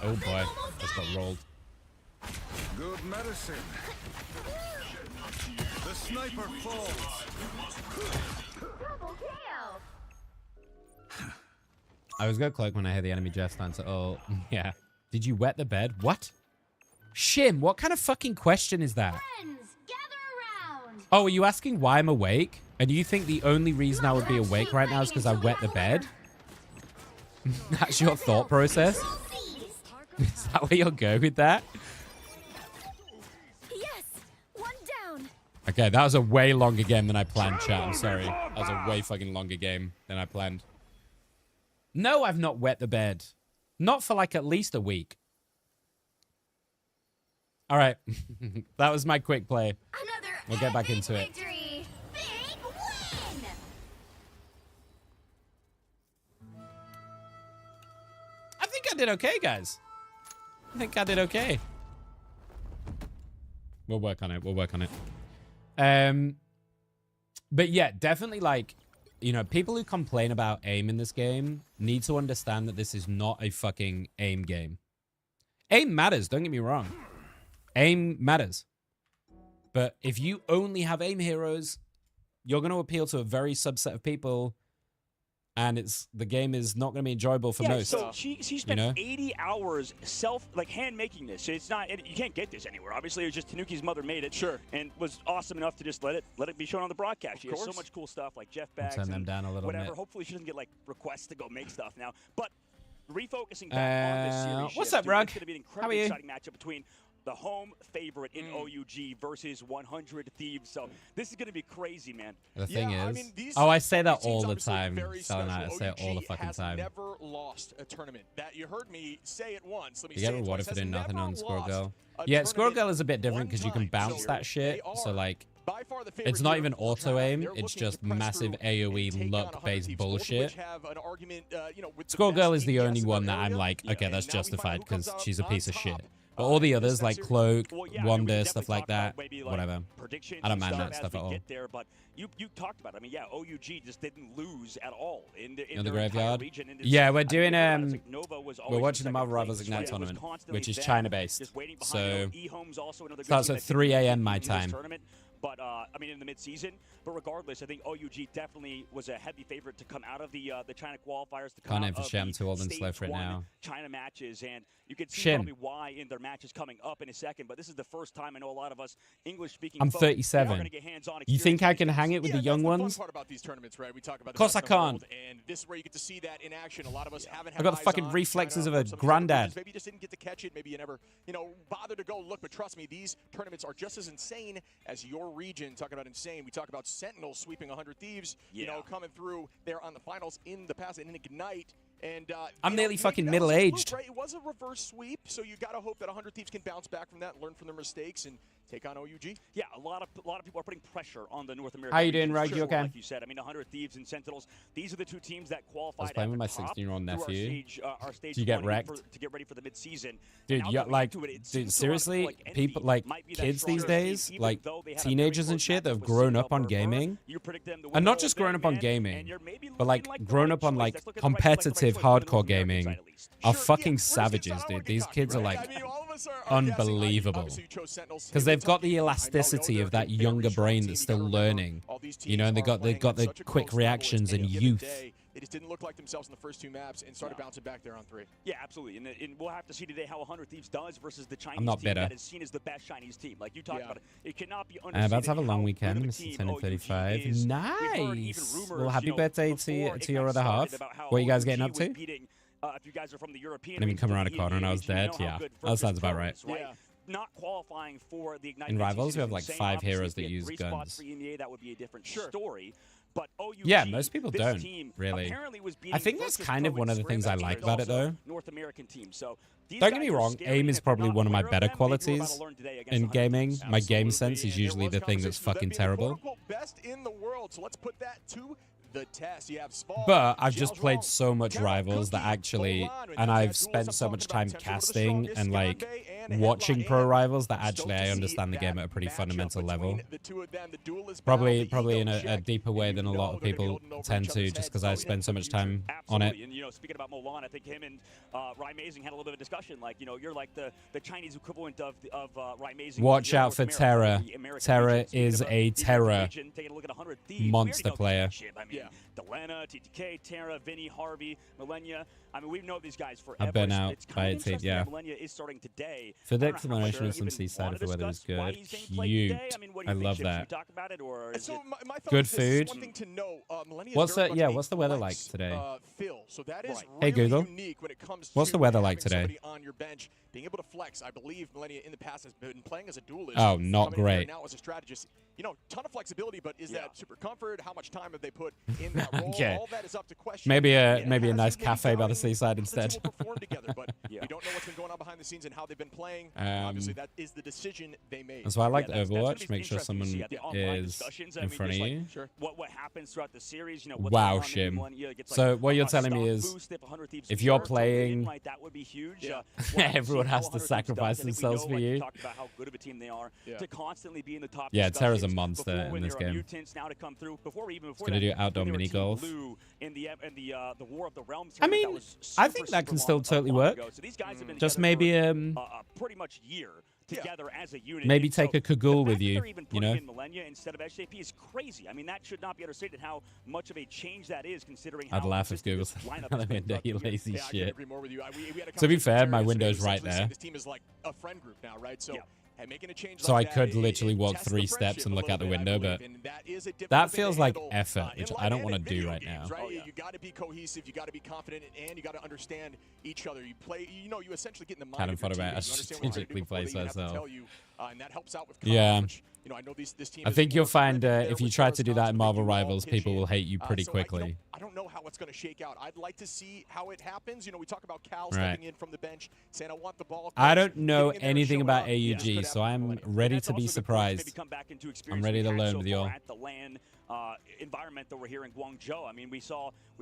Oh boy, just got rolled. Good medicine. The sniper falls. Double kill. I was going to cloak when I hear the enemy Jeff answer. Oh, yeah. Did you wet the bed? What? Shim, what kind of fucking question is that? Friends, gather around. Oh, are you asking why I'm awake? And you think the only reason I would be awake right now is because I wet the bed? That's your thought process? Is that where you'll go with that? Yes, one down. Okay, that was a way longer game than I planned, chat. I'm sorry. That was a way fucking longer game than I planned. No, I've not wet the bed. Not for like at least a week. All right. That was my quick play. We'll get back into it. Victory. Big win. I did okay, guys. I think I did okay. We'll work on it. We'll work on it. But yeah, definitely like, you know, people who complain about aim in this game need to understand that this is not a fucking aim game. Aim matters, don't get me wrong. Aim matters. But if you only have aim heroes, you're going to appeal to a very subset of people, and the game is not going to be enjoyable for most. So she spent 80 hours hand making this. So it's not, you can't get this anywhere. Obviously, it was just Tanuki's mother made it. Sure. And was awesome enough to just let it be shown on the broadcast. She has so much cool stuff like Jeff Bags turn them down a little whatever. bit. Hopefully, she doesn't get like requests to go make stuff now. But refocusing back on this series. What's up, Rug? It's going to be an incredibly exciting matchup between the home favorite in OUG versus 100 Thieves. So this is going to be crazy, man. The thing is, I say that all the time. I say it all the fucking time. Never lost a tournament. That you heard me say it once. Let me you get rewarded for doing nothing on Squirrel Girl. Yeah, Squirrel Girl is a bit different because you can bounce that shit. So like, it's not even auto aim. It's just massive AOE luck-based bullshit. Squirrel Girl is the only one that I'm like, okay, that's justified because she's a piece of shit. But all the others, like Cloak, Wanda, stuff like that, whatever. I don't mind that stuff at all. But you talked about it. I mean, yeah, OUG just didn't lose at all in the graveyard. Yeah, we're doing we're watching the Marvel Rivals Ignite tournament, which is China-based. So starts at 3 a.m. my time. But, I mean, in the midseason. But regardless, I think OUG definitely was a heavy favorite to come out of the China qualifiers. To come Can't aim for shit. I'm too old and slow for it now. China matches, and you can see probably why in their matches coming up in a second. But this is the first time I know a lot of us English-speaking. I'm 37. You think I can hang it with the young ones? Part about these tournaments, right? We talk about of course I can't. And this is where you get to see that in action. A lot of us haven't had I got the fucking reflexes of a granddad. Maybe you just didn't get to catch it. Maybe you never, bother to go look. But trust me, these tournaments are just as insane as your region. Talking about insane. We talk about Sentinel sweeping 100 Thieves, coming through there on the finals in the past in Ignite. And I'm nearly fucking middle-aged. Right? It was a reverse sweep, so you got to hope that 100 Thieves can bounce back from that, learn from their mistakes, and take on OUG. Yeah, a lot of people are putting pressure on the North American. How you doing, Rug? You okay? Like you said, I mean, 100 Thieves and Sentinels. These are the two teams that qualified. I was playing with my 16-year-old nephew. Our stage Do you get wrecked? To get ready for the midseason. Dude, dude, seriously, people like kids these days, like teenagers and shit that have grown up on gaming, and not just grown up on gaming, but like grown up on like competitive hardcore gaming, are fucking savages, dude. These kids are like unbelievable because they've got the elasticity of that younger brain that's still learning, and they've got the quick reactions and youth. They just didn't look like themselves in the first two maps and started bouncing back there on 3. Yeah, absolutely. And we'll have to see today how 100 Thieves does versus the Chinese team that is seen as the best Chinese team. Like you talked about it cannot be understated. About to have a long weekend, Mr. 10:35. Nice. Well, happy birthday to your other half. What are you guys getting up to? If you guys are from the European, didn't even come around a corner and I was dead. Yeah, that sounds about right. Not qualifying for the Ignite. In Rivals, we have like 5 heroes that use guns. That would be a different story. But OUG, yeah, most people don't, really. I think that's kind of one of the things I like about it, though. North American team. So don't get me wrong, aim is probably one of my better qualities in gaming. My game sense is usually the thing that's fucking terrible. Best in the world, so let's put that to the test. You have but I've just played so much Rivals that actually, and I've spent so much time casting and like watching pro Rivals that actually I understand the game at a pretty fundamental level. Probably in a deeper way than a lot of people tend to, just because I spend so much time on it. And speaking about Mulan, I think him and Rymazing had a little bit of discussion. Like, you're like the Chinese equivalent of Rymazing. Watch out for Terra. Terra is a terror monster player. Delana, TTK, Terra, Vinny, Harvey, Millennia. I mean, we've known these guys forever. I've been out by a tape, yeah. Millennia is starting today. For the explanation of some seaside if the weather is good. Cute. I love that. Good food. What's the weather like today? Hey Google. What's the weather like today? Being able to flex, I believe Millennia in the past has been playing as a duelist. Oh, not great. Now as a strategist, ton of flexibility, but is that super comfort? How much time have they put in that role? Okay. All that is up to question. Maybe a nice cafe by the seaside instead. We don't know what's been going on behind the scenes and how they've been playing. Obviously, that is the decision they made. That's why I like Overwatch. Make sure someone is in front of you. What happens throughout the series? You know, Wow, Shim. So what you're telling me is, if you're playing, that would be huge. everyone has to sacrifice themselves for you. Talked about how good of a team they are to constantly be in the top. Yeah, Terra's a monster in this game. It's gonna do outdoor mini golf. I mean, I think that can still totally work. Just maybe pretty much year together as a unit. Maybe take a Kagul with you, you know? Millennia instead of SJP is crazy. I mean, that should not be understated how much of a change that is considering I'd laugh if Google's out of window, you lazy I shit. agree more with you. To be fair, my window's right there. This team is like a friend group now, right? So making a change So I like could that, literally walk 3 steps and look out the window, but that feels like effort, which I don't want to do right now. You got to be cohesive, you got to be confident, and you got to understand each other. You play, you know, you essentially get in the mind Kind of of thought your about teammates. it. You understand what Strategically they're doing plays before they even have to myself. tell you, and that helps out with Yeah. which, you know, I know this team I is think you'll more find committed if there you with try Terra's to do that in constant Marvel making you all Rivals, pitch people in. will hate you pretty So quickly. I don't know how it's going to shake out. I'd like to see how it happens. You know, we talk about Cal Right. stepping in from the bench, saying, I want the ball. I don't know getting in there, anything showing about up. AUG, so I'm ready to be surprised. I'm ready to learn with you all. At the LAN environment that we're here in Guangzhou. I mean, we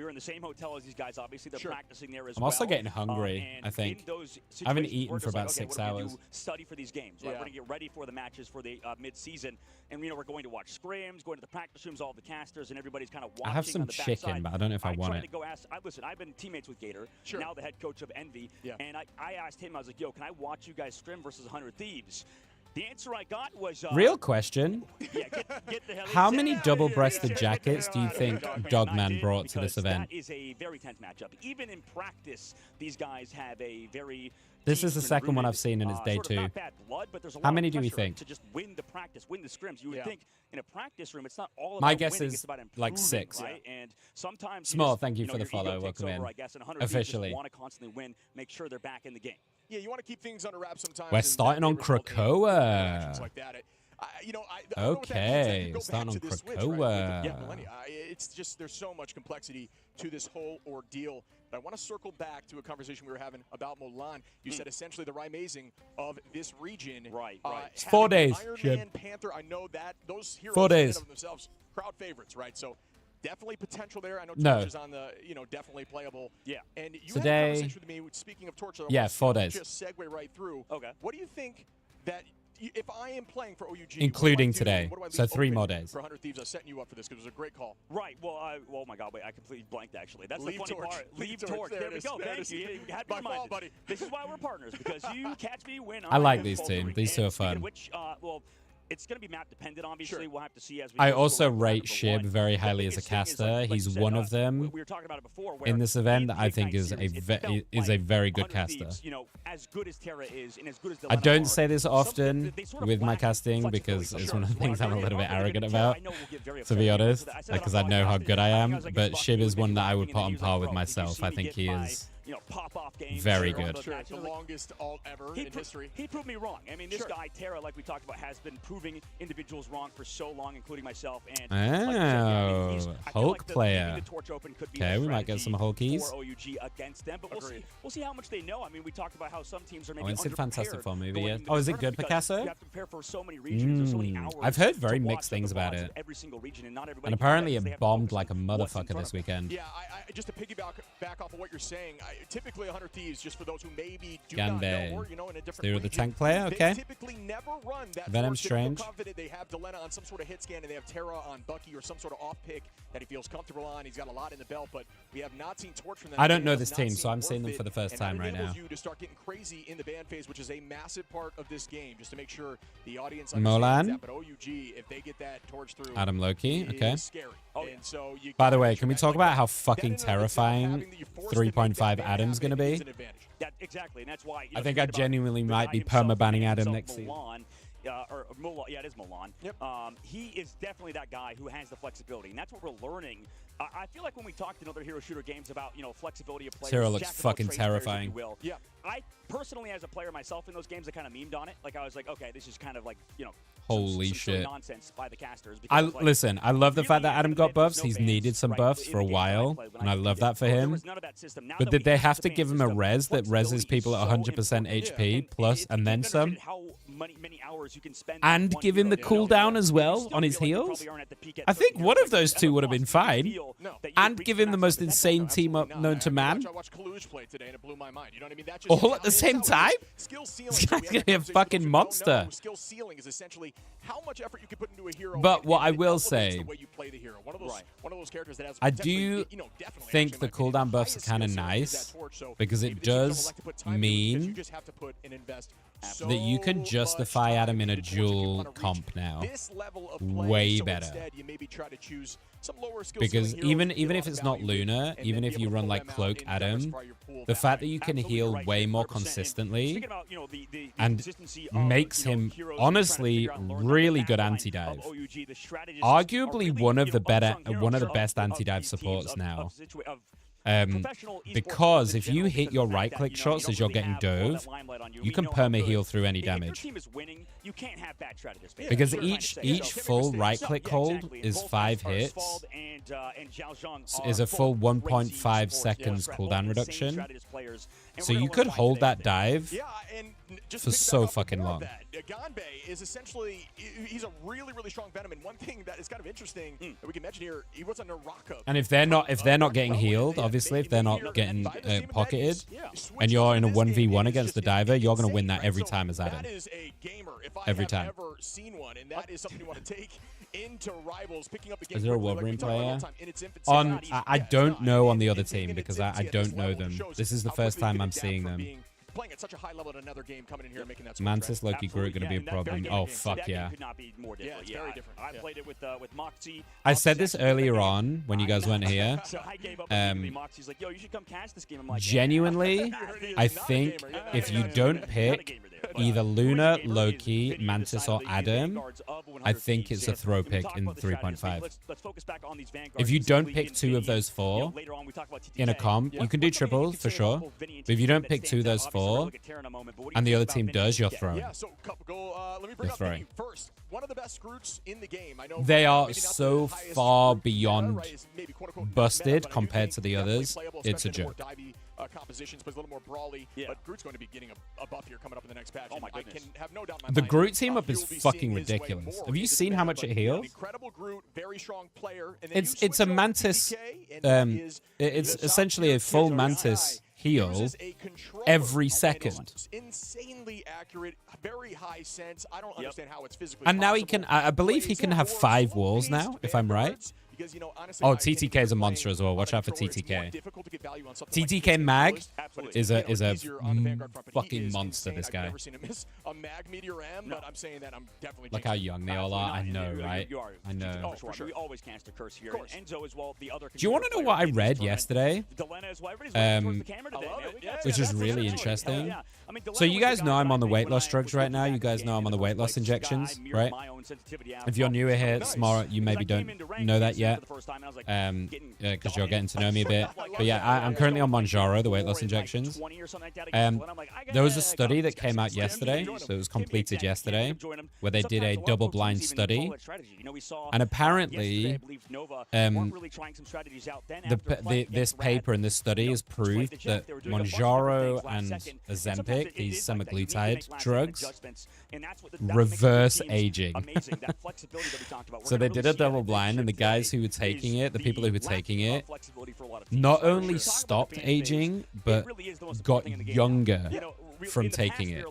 were in the same hotel as these guys. Obviously, they're practicing there as I'm well. also getting hungry, And I think. in those I haven't situations, eaten we're for just about like, 6 what are we gonna hours. do? Study for these games. Right? We're going to get ready for the matches for the mid-season. And, you know, we're going to watch scrims, going to the practice rooms, all the casters, and everybody's kind of watching. I have some on the chicken, backside. but I don't know if I want tried it. to go ask, listen, I've been teammates with Gator, now the head coach of Envy. And I asked him, I was like, yo, can I watch you guys scrim versus 100 Thieves? The answer I got was... Real question. Get the hell How in. many double-breasted jackets do you think Dogman brought to this event? That is a very tense matchup. Even in practice, these guys have a very... This is the second one I've seen, and it's day 2. How many do we think? To just win the practice, win the scrims. You would think in a practice room, it's not all about My guess winning, is it's about like improving, 6. right? And sometimes Small, thank you for the your ego follow. takes Welcome over, in. I guess, and 100 Officially. Just want to constantly win, make sure they're back in the game. Yeah, you want to keep things under wraps sometimes. We're starting on Krakoa. Like that. Okay, starting on Krakoa. Yeah, Millennia. It's just there's so much complexity to this whole ordeal. But I want to circle back to a conversation we were having about Mulan. You said essentially the Rymazing of this region. Right. It's 4 days. Iron Man, Panther. I know that those heroes 4 days. in and of themselves crowd favorites, right? So definitely potential there. I know No. Torch is on the, definitely playable. Yeah. And you Today- had a conversation with me. Speaking of Torch, Yeah, 4 days. Just segue right through. Okay. What do you think that? If I am playing for OUG, Including what do I do? today. What do I So leave 3 open more days. For 100 Thieves, I was setting you up for this because it was a great call. Right. Well, oh my God, wait, I completely blanked actually. That's Leave the funny Torch. part. Leave Leave Torch. Torch. There we go. There it Thank is. you. You had My me fault, reminded. buddy. This is why we're partners, because you catch me when I like am these faltering. teams. These two And are speaking of fun. Which, well, it's going to be map dependent, obviously. We'll have to see as we I go also through rate round Shib number 1. very The highly as a biggest thing is, caster. like you He's said, one of them. we were talking about it before. Where In this event, in the I think Ignite is a series, it felt is a like very good 100 caster. Thieves, as good as Terra is and as good as I Dilemma don't are, say this often they sort of with my lack casting because flexibility. it's one of the Sure. things I'm a little bit Well, arrogant Terra, about, I know will get very to be upset honest, because I said it because on I know how podcast, good I I am. was like, But fuck Shib you, is one that I would and put then on he was par like, with bro, did you myself. see I me think get he my, is pop-off games very or all good. those Sure, matches? the Like, longest alt ever in history. He proved me wrong. I mean, this guy, Terra, like we talked about, has been proving individuals wrong for so long, including myself. And Oh, I feel Hulk like player. leaving the torch open could be Okay, the we might get some strategy Hulkies. for OUG against them, but we'll see how much they know. I mean, we talked about how some teams are maybe It's a fantastic underprepared fun movie. going Yeah. into Oh, the is it good, tournament because Picasso? You have to prepare for so many regions, there's so many hours I've heard very to mixed watch things the about VODs it. of every single region, and not everybody And can do that apparently because they it have to bombed focus like a on what's in motherfucker front this of them. weekend. Yeah, I just to piggyback back off of what you're saying, typically 100 Thieves, just for those who maybe do not Ganbei. know, or in a different They're the region, tank player, they okay. typically never run that Venom force. They feel Strange. confident they have Delena on some sort of hit scan, and they have Terra on Bucky or some sort of off pick that he feels comfortable on. He's got a lot in the belt, but we have not seen Torch from them. I don't know Have this not team, seen so I'm seeing them Worth for the It, first and time that right now. enables you to start getting crazy in the ban phase, which is a massive part of this game, just to make sure the audience Molan. understands that. But OUG, if they get that Torch through, Adam Loki, is okay. scary. And so you By the gotta way, make can we sure talk that, about how that fucking in and of itself, terrifying having that you force them to make 3.5 that Adam's happen gonna be? is an advantage. Exactly, and that's why I think I genuinely might be perma-banning Adam next season. or Mulan. Yeah, it is Mulan. Yep. He is definitely that guy who has the flexibility, and that's what we're learning. I feel like when we talked in other hero shooter games about flexibility of players, Zero looks fucking terrifying. Players, yeah. I personally, as a player myself in those games, I kind of memed on it. Like I was like, okay, this is kind of like holy some shit nonsense by the casters. Because, listen, I love the fact that Adam got buffs. He's needed some buffs for a while, and I love that for him. But did they have to give him a res that reses people at 100% HP plus and then some? And give him the cooldown as well on his heals? I think one of those two would have been fine. And give him the most insane team up known to man. All at the same time? This guy's gonna be a fucking monster. But what I will say, I do think the cooldown buffs are kind of nice because it does mean that you can justify Adam in a dual comp now way better. Because even if it's not Luna, even if you run like Cloak Adam, the fact that you can heal way more consistently and makes him honestly really good anti-dive. Arguably one of the best anti-dive supports now. Because if you hit your right-click shots as you're getting dove, you can perma-heal through any damage. Because each full right-click hold is 5 hits, is a full 1.5 seconds cooldown reduction. So you could hold that dive for so fucking long. Ganbei is essentially, he's a really, really strong Venom, and one thing that is kind of interesting that we can mention here, he was a Naraka. And if they're not getting healed, obviously, if they're not getting pocketed, and you're in a 1v1 against the diver, you're going to win that every time as Adam. That is a gamer. If I every have time. ever seen one, and that is something you want to take into Rivals, picking up the game. Is there a Wolverine player? I don't know on the other team because I don't know them. This is the first time I'm seeing them. Playing at such a high level at another game, coming in here and making that Mantis, Loki, Groot going to be a problem. Oh, fuck yeah. Yeah, it's very different. I played it with Moxie. I said this earlier on when you guys weren't here. Moxie's like, yo, you should come cast this game. I'm like, genuinely, I think if you don't pick either Luna, Loki, Mantis, or Adam, I think it's a throw pick in 3.5. If you don't pick 2 of those 4 in a comp, you can do triples for sure. But if you don't pick 2 of those 4, and the other team does, you're thrown. You're throwing. One of the best Groots in the game. I know they are so far beyond busted compared to the others. It's a joke. Compositions, but a little more brawly. But Groot's going to be getting a buff here coming up in the next patch. Oh my goodness. I can have no doubt in my the mind, Groot team up is fucking ridiculous. Have you seen how much it heals? Incredible Groot, very strong player. And then it's a Mantis. It's essentially a full Mantis heal every second. Insanely accurate, very high sense. I don't understand how it's physically and now he can, I believe he can have 5 walls now, if I'm right. Because, oh, TTK is a monster as well. Watch out for TTK. TTK Mag is a fucking monster, this guy. Look how young they all are. I know, right? I know. We always cast a curse here. Enzo as well, the other. Do you want to know what I read yesterday? Which is really interesting. So you guys know I'm on the weight loss drugs right now. You guys know I'm on the weight loss injections, right? If you're newer here, Smart, you maybe don't know that yet, because you're getting to know me a bit. But yeah, I'm currently on Monjaro, the weight loss injections. There was a study that came out yesterday, so it was completed yesterday, where they did a double-blind study, and apparently, this paper and this study has proved that Monjaro and Ozempic, these semaglutide drugs, reverse aging. So they did a double blind, and the guys who were taking it, the people who were taking it, not only stopped aging, but got younger from taking it.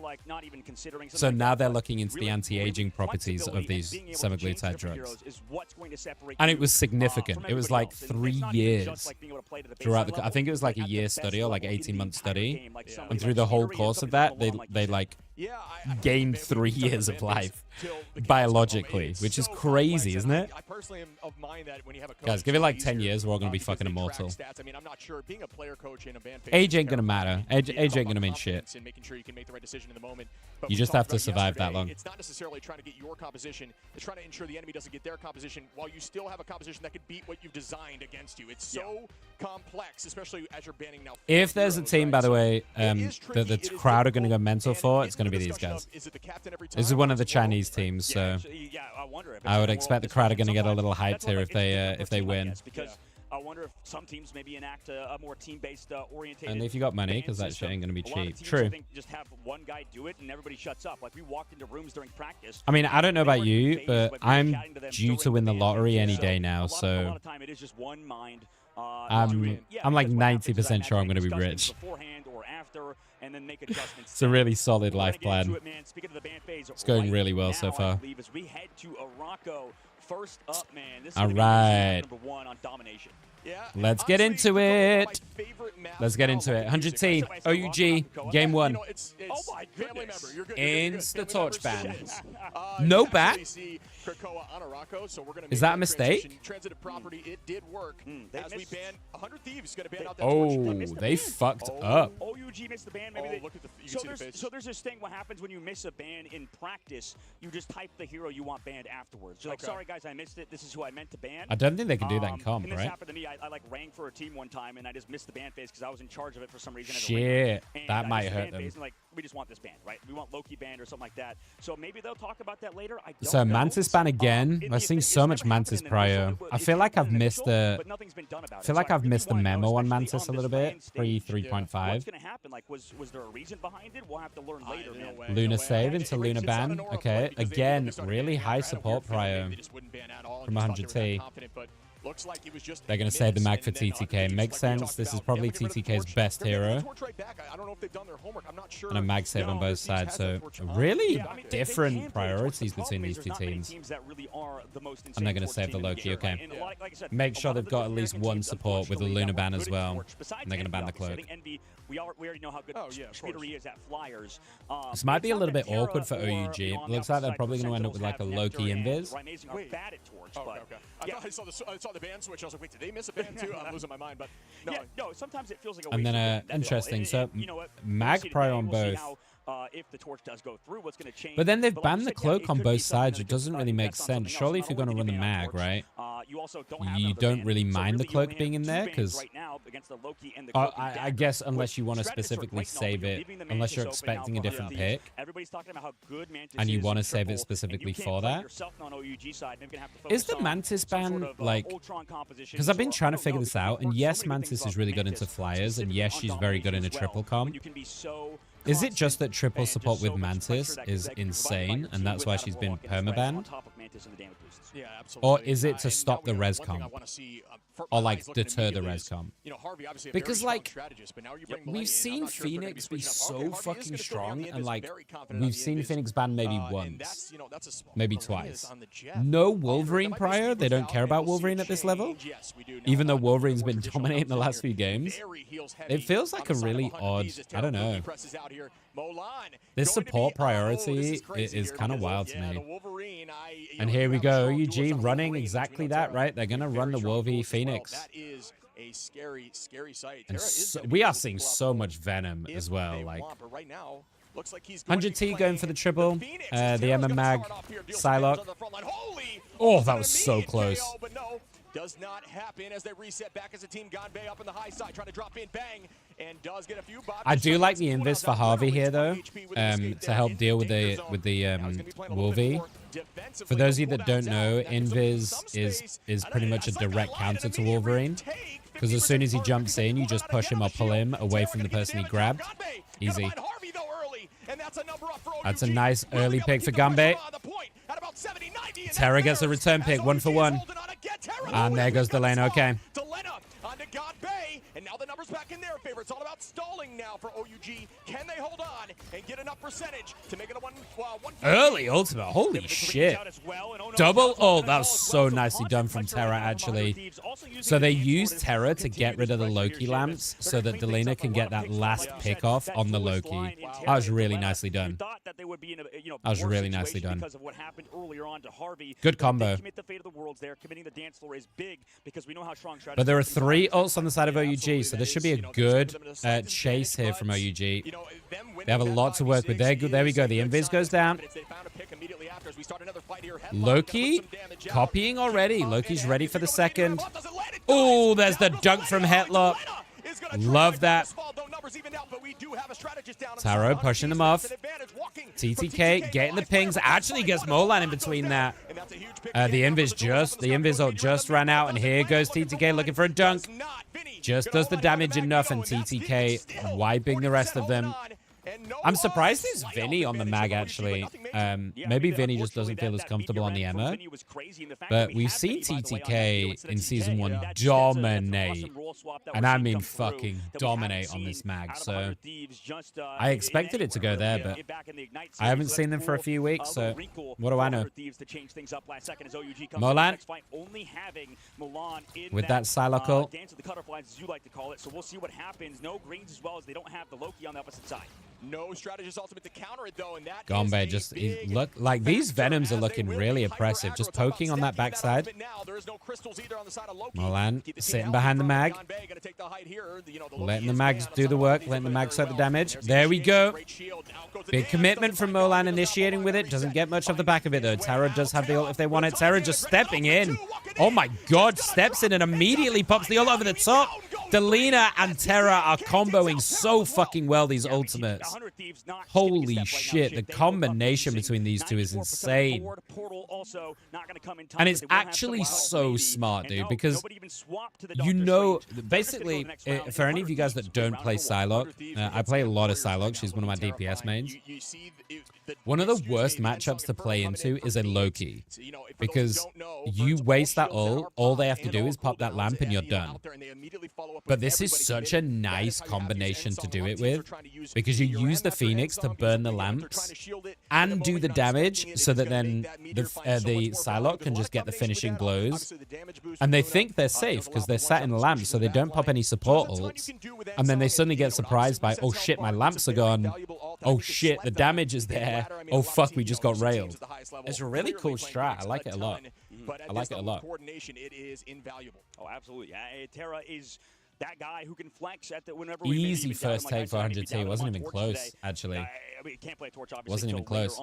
So now they're looking into the anti-aging properties of these semaglutide drugs. And it was significant. It was like 3 years throughout the... I think it was like a year study or like 18-month study. And through the whole course of that, they like gained 3 years of life biologically, which is crazy, isn't it? I personally am of mind that when you have a coach, Guys, give it like 10 years, we're all going to be fucking immortal. I mean, I'm not sure being a player coach in a band Age ain't going to matter. Age ain't going to mean shit. and making sure you can make the right decision in the moment. But You just have to survive that long. It's not necessarily trying to get your composition. It's trying to ensure the enemy doesn't get their composition while you still have a composition that could beat what you've designed against you. It's so complex, especially as you're banning now. If there's a team, by the way, that the crowd are going to go mental for, it's going to be these guys. This is one of the Chinese teams, so I would expect the crowd are going to get a little hyped here if they win. Because I wonder if some teams maybe enact a more team-based oriented. And if you got money, because that shit ain't going to be cheap. True. I think just have one guy do it and everybody shuts up. Like we walked into rooms during practice. I mean, I don't know about you, but I'm due to win the lottery any day now, so a lot of time it is just one mind. I'm like 90% sure I'm going to be rich. It's a really solid life plan. It's going really well so far. All right. Let's get into it. Let's get into it. 100T, OUG, game 1. Insta torch ban. No bat? Is that a mistake? Transitive property, it did work. As we ban 100 Thieves, going to ban out that Oh, they fucked up. OUG missed the ban. Maybe so there's this thing. What happens when you miss a ban in practice? You just type the hero you want banned afterwards. You're like, sorry guys, I missed it. This is who I meant to ban. I don't think they can do that in comp, and this right? happened to me. I like rang for a team one time and I just missed the ban phase because I was in charge of it for some reason. Shit, that might hurt them. Like, we just want this banned, right? We want Loki banned or something like that. So maybe they'll talk about that later. I don't So know. Mantis ban again. I've seen so much Mantis prior. I feel like I've missed the. I feel like I've missed the memo on Mantis a little bit. Pre 3.5. What's going to happen? Like, was there a reason behind it? We'll have to learn later. Luna save into Luna ban. Okay, again, really high support prior from 100T. They're going to save the mag for TTK. Makes sense. This is probably TTK's best hero. And a mag save on both sides. So really different priorities between these two teams. And they're going to save the Loki. Okay. Make sure they've got at least one support with the Luna ban as well. And they're going to ban the cloak. We already know how good Speedery is at flyers. This might be a little bit awkward for OUG. It looks like they're probably going to end up with like a Loki invis. I saw the ban switch. I was like, wait, did they miss a ban too? I'm losing my mind, but no. No, sometimes it feels like a and then interesting. So mag prior on both. If the torch does go through, what's going to change? But then they've banned the cloak on both sides. It doesn't really make sense. Surely if you're going to run the mag, right? You don't really mind the cloak being in there because I guess unless you want to specifically save it, unless you're expecting a different pick, and you want to save it specifically for that. Is the Mantis ban like? Because I've been trying to figure this out, and yes, Mantis is really good into flyers, and yes, she's very good in a triple comp. Is it just that triple support with Mantis is insane, and that's why she's been permabanned? Or is it to stop the res comp? Or like deter the res comp? Because like, we've seen Phoenix be so fucking strong, and like, we've seen Phoenix ban maybe once, maybe twice. No Wolverine prior, they don't care about Wolverine at this level? Even though Wolverine's been dominating the last few games? It feels like a really odd, I don't know. This support priority is kind of wild to me. And here we go, OUG running exactly that, right? They're going to run the Wolvie Phoenix. That is a scary sight. And so, we are seeing so much Venom as well. Like, 100T going for the triple. The MM Mag, Psylocke. Oh, that was so close. Does not happen as they reset back as a team. Ganbei up on the high side, trying to drop in, bang, and does get a few bots. I do like the invis for Harvey here though, to help deal with the Wolvie. For those of you that don't know, invis is pretty much a direct counter to Wolverine, because as soon as he jumps in, you just push him or pull him away from the person he grabbed. Easy. That's a nice early pick for Ganbei. Terra gets a return pick, 1 for 1. And there goes the lane, okay. And now the numbers back in their favor. It's all about stalling now for OUG. Can they hold on and get enough percentage to make it a one? Early ultimate. Holy shit. Double ult. That was so nicely done from Terra, actually. So they used Terra to get rid of the Loki lamps so that Delina can get that last pick off on the Loki. That was really nicely done. That was really nicely done. Good combo. But there are 3 ults on the side of OUG, so this should be a good chase here from OUG. They have a lot to work with. There we go. The invis goes down. Loki copying already. Loki's ready for the second. Oh, there's the dunk from Hetlock. Love that. Taro pushing them off. TTK getting the pings. Actually gets Molan in between that. The invis ult just ran out, and here goes TTK looking for a dunk. Just does the damage enough, and TTK wiping the rest of them. I'm surprised there's Vinny on the mag, actually. Maybe Vinny just doesn't feel as comfortable on the Emma. But we've seen TTK in Season 1 dominate. And I mean fucking dominate on this mag. So I expected it to go there, but I haven't seen them for a few weeks, so what do I know? Molan with that Psylocke ult. So we'll see what happens. No greens as well as they don't have the Loki on the opposite side. No strategist ultimate to counter it though, and that Gombe just look like these Venoms are looking really oppressive. Just poking on that backside. Molan sitting behind the mag. Letting the mags do the work, letting the mags set the damage. There we go. Big commitment from Molan initiating with it. Doesn't get much off the back of it though. Tara does have the ult if they want it. Tara just stepping in. Oh my god, steps in and immediately pops the ult over the top. Delina and Terra are comboing so fucking well, these ultimates. Holy shit, the combination between these two is insane. And it's actually so smart, dude, because you know, basically, for any of you guys that don't play Psylocke, I play a lot of Psylocke. She's one of my DPS mains. One of the worst matchups to play into is a Loki, because you waste that ult, all they have to do is pop that lamp and you're done. But this is such a nice combination to do it with, because you use the Phoenix to burn the lamps and do the damage so that then the Psylocke can just get the finishing blows. And they think they're safe because they're sat in the lamps, so they don't pop any support ults. And then they suddenly get surprised by, oh shit, my lamps are gone. Oh shit, the damage is there. Oh fuck, we just got railed. It's a really cool strat. I like it a lot. I like it a lot. Coordination, it is invaluable. Oh, absolutely. Terra is that guy who can flex at the whenever easy first take for 100T. Wasn't even close, actually. I mean, can't play torch, obviously. Wasn't even close.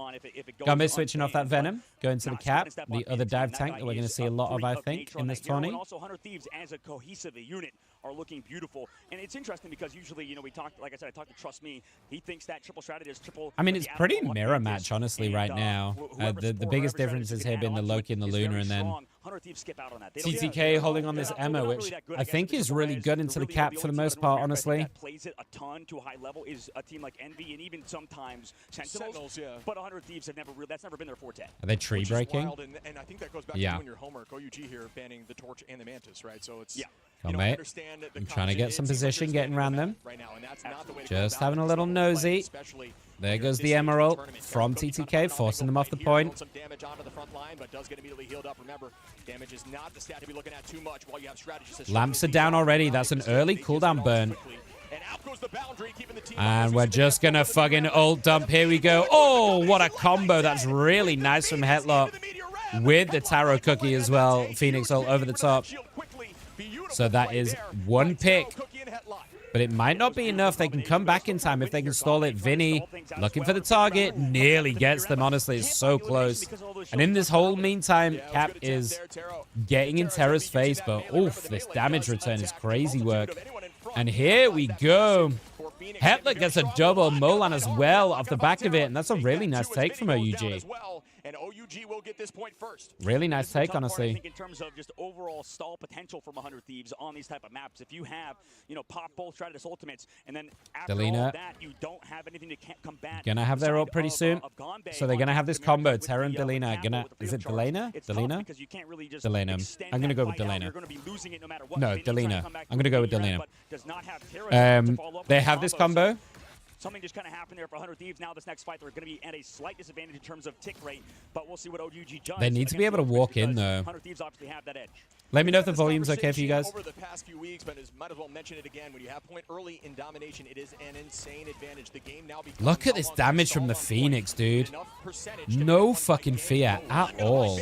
Gombe switching off that Venom, going to the cap, the other dive tank that we're going to see a lot of, I think, in this tourney. And also 100 Thieves as a cohesive unit are looking beautiful. And it's interesting because usually, you know, we talk, like I said, I talked to Trust Me. He thinks that triple strat is triple. I mean, it's pretty mirror match, honestly, right now. The biggest difference has here been the Loki and the Luna, and then TTK holding on this Emma, which I think is really good into the cap for the most part, honestly. Plays it a ton to a high level is a team like Envy and even sometimes Sentinels. Yeah. But 100 Thieves have that's never been their forte. Are they tree breaking? And I think that goes back to doing your homework. OUG here banning the Torch and the Mantis, right? So it's Come mate. I'm trying to get some position, getting around them. Just having a little nosy. There goes the Emerald from TTK, forcing them off the point. Some damage onto the front line, but does get immediately healed up. Remember, damage is not the stat to be looking at too much while you have strategists. Lamps are down already. That's an early cooldown burn. And we're just going to fucking ult dump. Here we go. Oh, what a combo. That's really nice from Hetlock with the Taro Cookie as well. Phoenix ult over the top. So that is one pick. But it might not be enough. They can come back in time if they can stall it. Vinny looking for the target. Nearly gets them. Honestly, it's so close. And in this whole meantime, Cap is getting in Terra's face. But oof, this damage return is crazy work. And here we go. Hetlock gets a double. Molan as well off the back of it. And that's a really nice take from OUG. And OUG will get this point first. Really nice take, part, honestly. I think in terms of just overall stall potential from 100 Thieves on these type of maps. If you have, you know, pop both Stratus ultimates, and then after all that, you don't have anything to combat. Gonna have their ult pretty soon. So they're gonna have this combo. Terra and Delina. Is it Delina? Delina? Delina. I'm gonna go with Delina. No, Delina. I'm gonna go with Delina. They have this combo. Something just kind of happened there for 100 Thieves. Now this next fight, they're going to be at a slight disadvantage in terms of tick rate, but we'll see what OUG does. They need to be able to walk in, though. 100 Thieves obviously have that edge. Let me know if the volume's okay for you guys. Over the past few weeks, but might as well mention it again. When you have point early in domination, it is an insane advantage. The game now becomes Look at this damage from the Phoenix, dude. No fucking fear at all.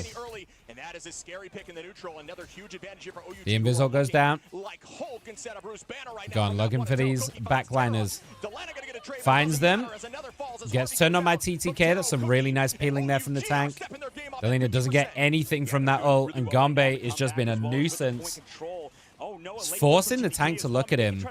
And that is a scary pick in the neutral. Another huge advantage here for OUG. The Invisol goes down. Like Hulk instead of Bruce Banner right Gone looking for these backliners. Finds them. Gets turned on by TTK. That's some really nice peeling there from the tank. Delina doesn't get anything from that ult. And Gombe has just been a nuisance. It's forcing the tank to look at him.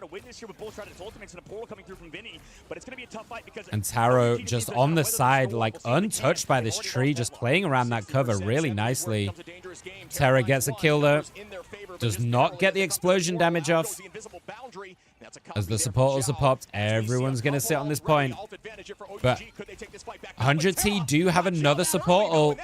And Taro just on the side, like untouched by this tree, just playing around that cover really nicely. Terra gets a kill though. Does not get the explosion damage off. As the supporters are popped, everyone's going to sit on this point. But 100T do have another support ult.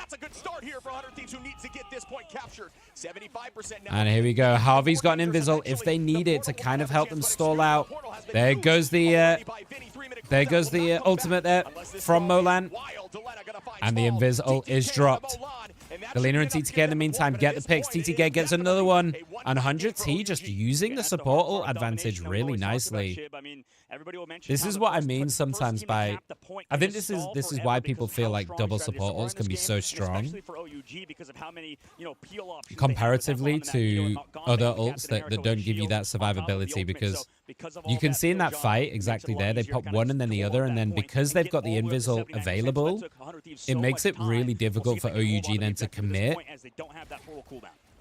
And here we go. Harvey's got an Invisol if they need it to kind of help them stall out. There goes the ultimate there from Molan. And the Invis ult is dropped. Delina and TTK in the meantime get the picks. TTK gets another one. And 100T just using the support ult advantage really nicely. This is what I mean sometimes by... I think this is why people feel like double support ults can be so strong. Comparatively to other ults that don't give you that survivability, because you can see in that fight exactly there, they pop one and then the other, and then because they've got the Invis ult available, it makes it really difficult for OUG then to commit.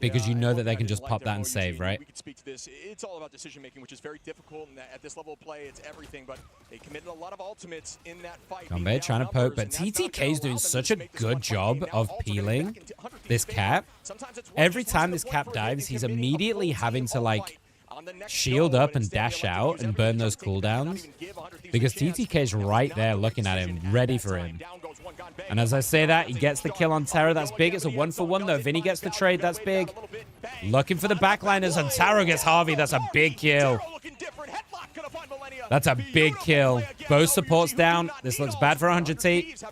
Because you know that they can just pop that and save, right? We could speak to this. It's all about decision making, which is very difficult. And at this level of play, it's everything. But they committed a lot of ultimates in that fight. Gombe trying to poke, but TTK's doing such a good job of peeling this cap. Every time this cap dives, he's immediately having to like shield up and dash out and burn those cooldowns, because TTK's right there looking at him, ready for him. And as I say that, he gets the kill on Terra. That's big. It's a 1-for-1 though. Vinny gets the trade. That's big. Looking for the backliners, and Taro gets Harvey. That's a big kill. That's a big kill. Both supports down. This looks bad for 100T.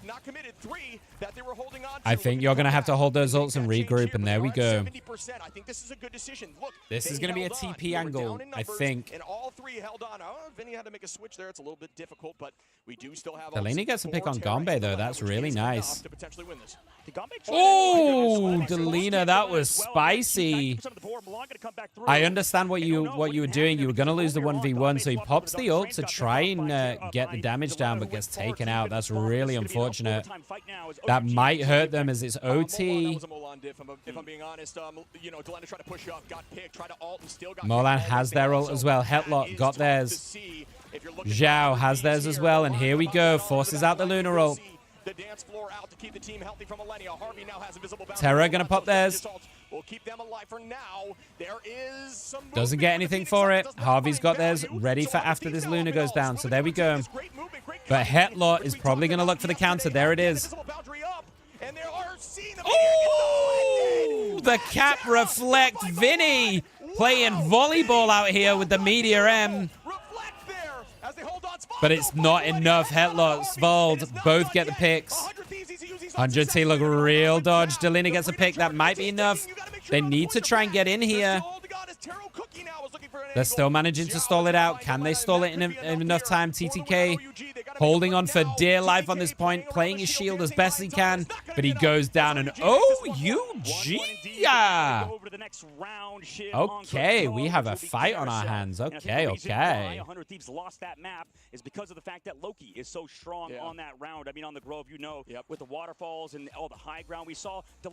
I think you're going to have to hold those ults and regroup, and there we go. This is going to be a TP angle, I think. And all three held on. Oh, Vinny had to make a switch there. It's a little bit difficult, but we do still have... Delina gets a pick on Gombe, though. That's really nice. Oh, Delina, that was spicy. I understand what you were doing. You were going to lose the 1v1, so he pops the ult to try and get the damage down, but gets taken out. That's really unfortunate. That might hurt them as it's OT. Molan has their ult as well. Hetlock got theirs. Zhao has theirs as well, and here we go. Forces out the Lunar ult. The dance floor out to keep the team healthy from Millennia. Harvey now has invisible bounty. Terra gonna pop theirs. We'll keep them alive for now. There is some doesn't get anything for it. Harvey's got theirs ready for after this Luna goes down. So there we go. But Hetlock is probably gonna look for the counter. There it is. Oh! The cap reflect. Vinny playing volleyball out here with the Meteor M. But it's not enough. Hetlock, Svold, both get the picks. 100T look real dodge. Delina gets a pick. That might be enough. They need to try and get in here. They're still managing to stall it out. Can they stall it in enough time? TTK holding on for dear life on this point, playing his shield as best he can, but he goes down and OUG! Okay, we have a fight on our hands. Okay. 100 Thieves lost that map is because of the fact that Loki is so strong on that round. I mean, on the Grove, with the waterfalls and all the high ground we saw. The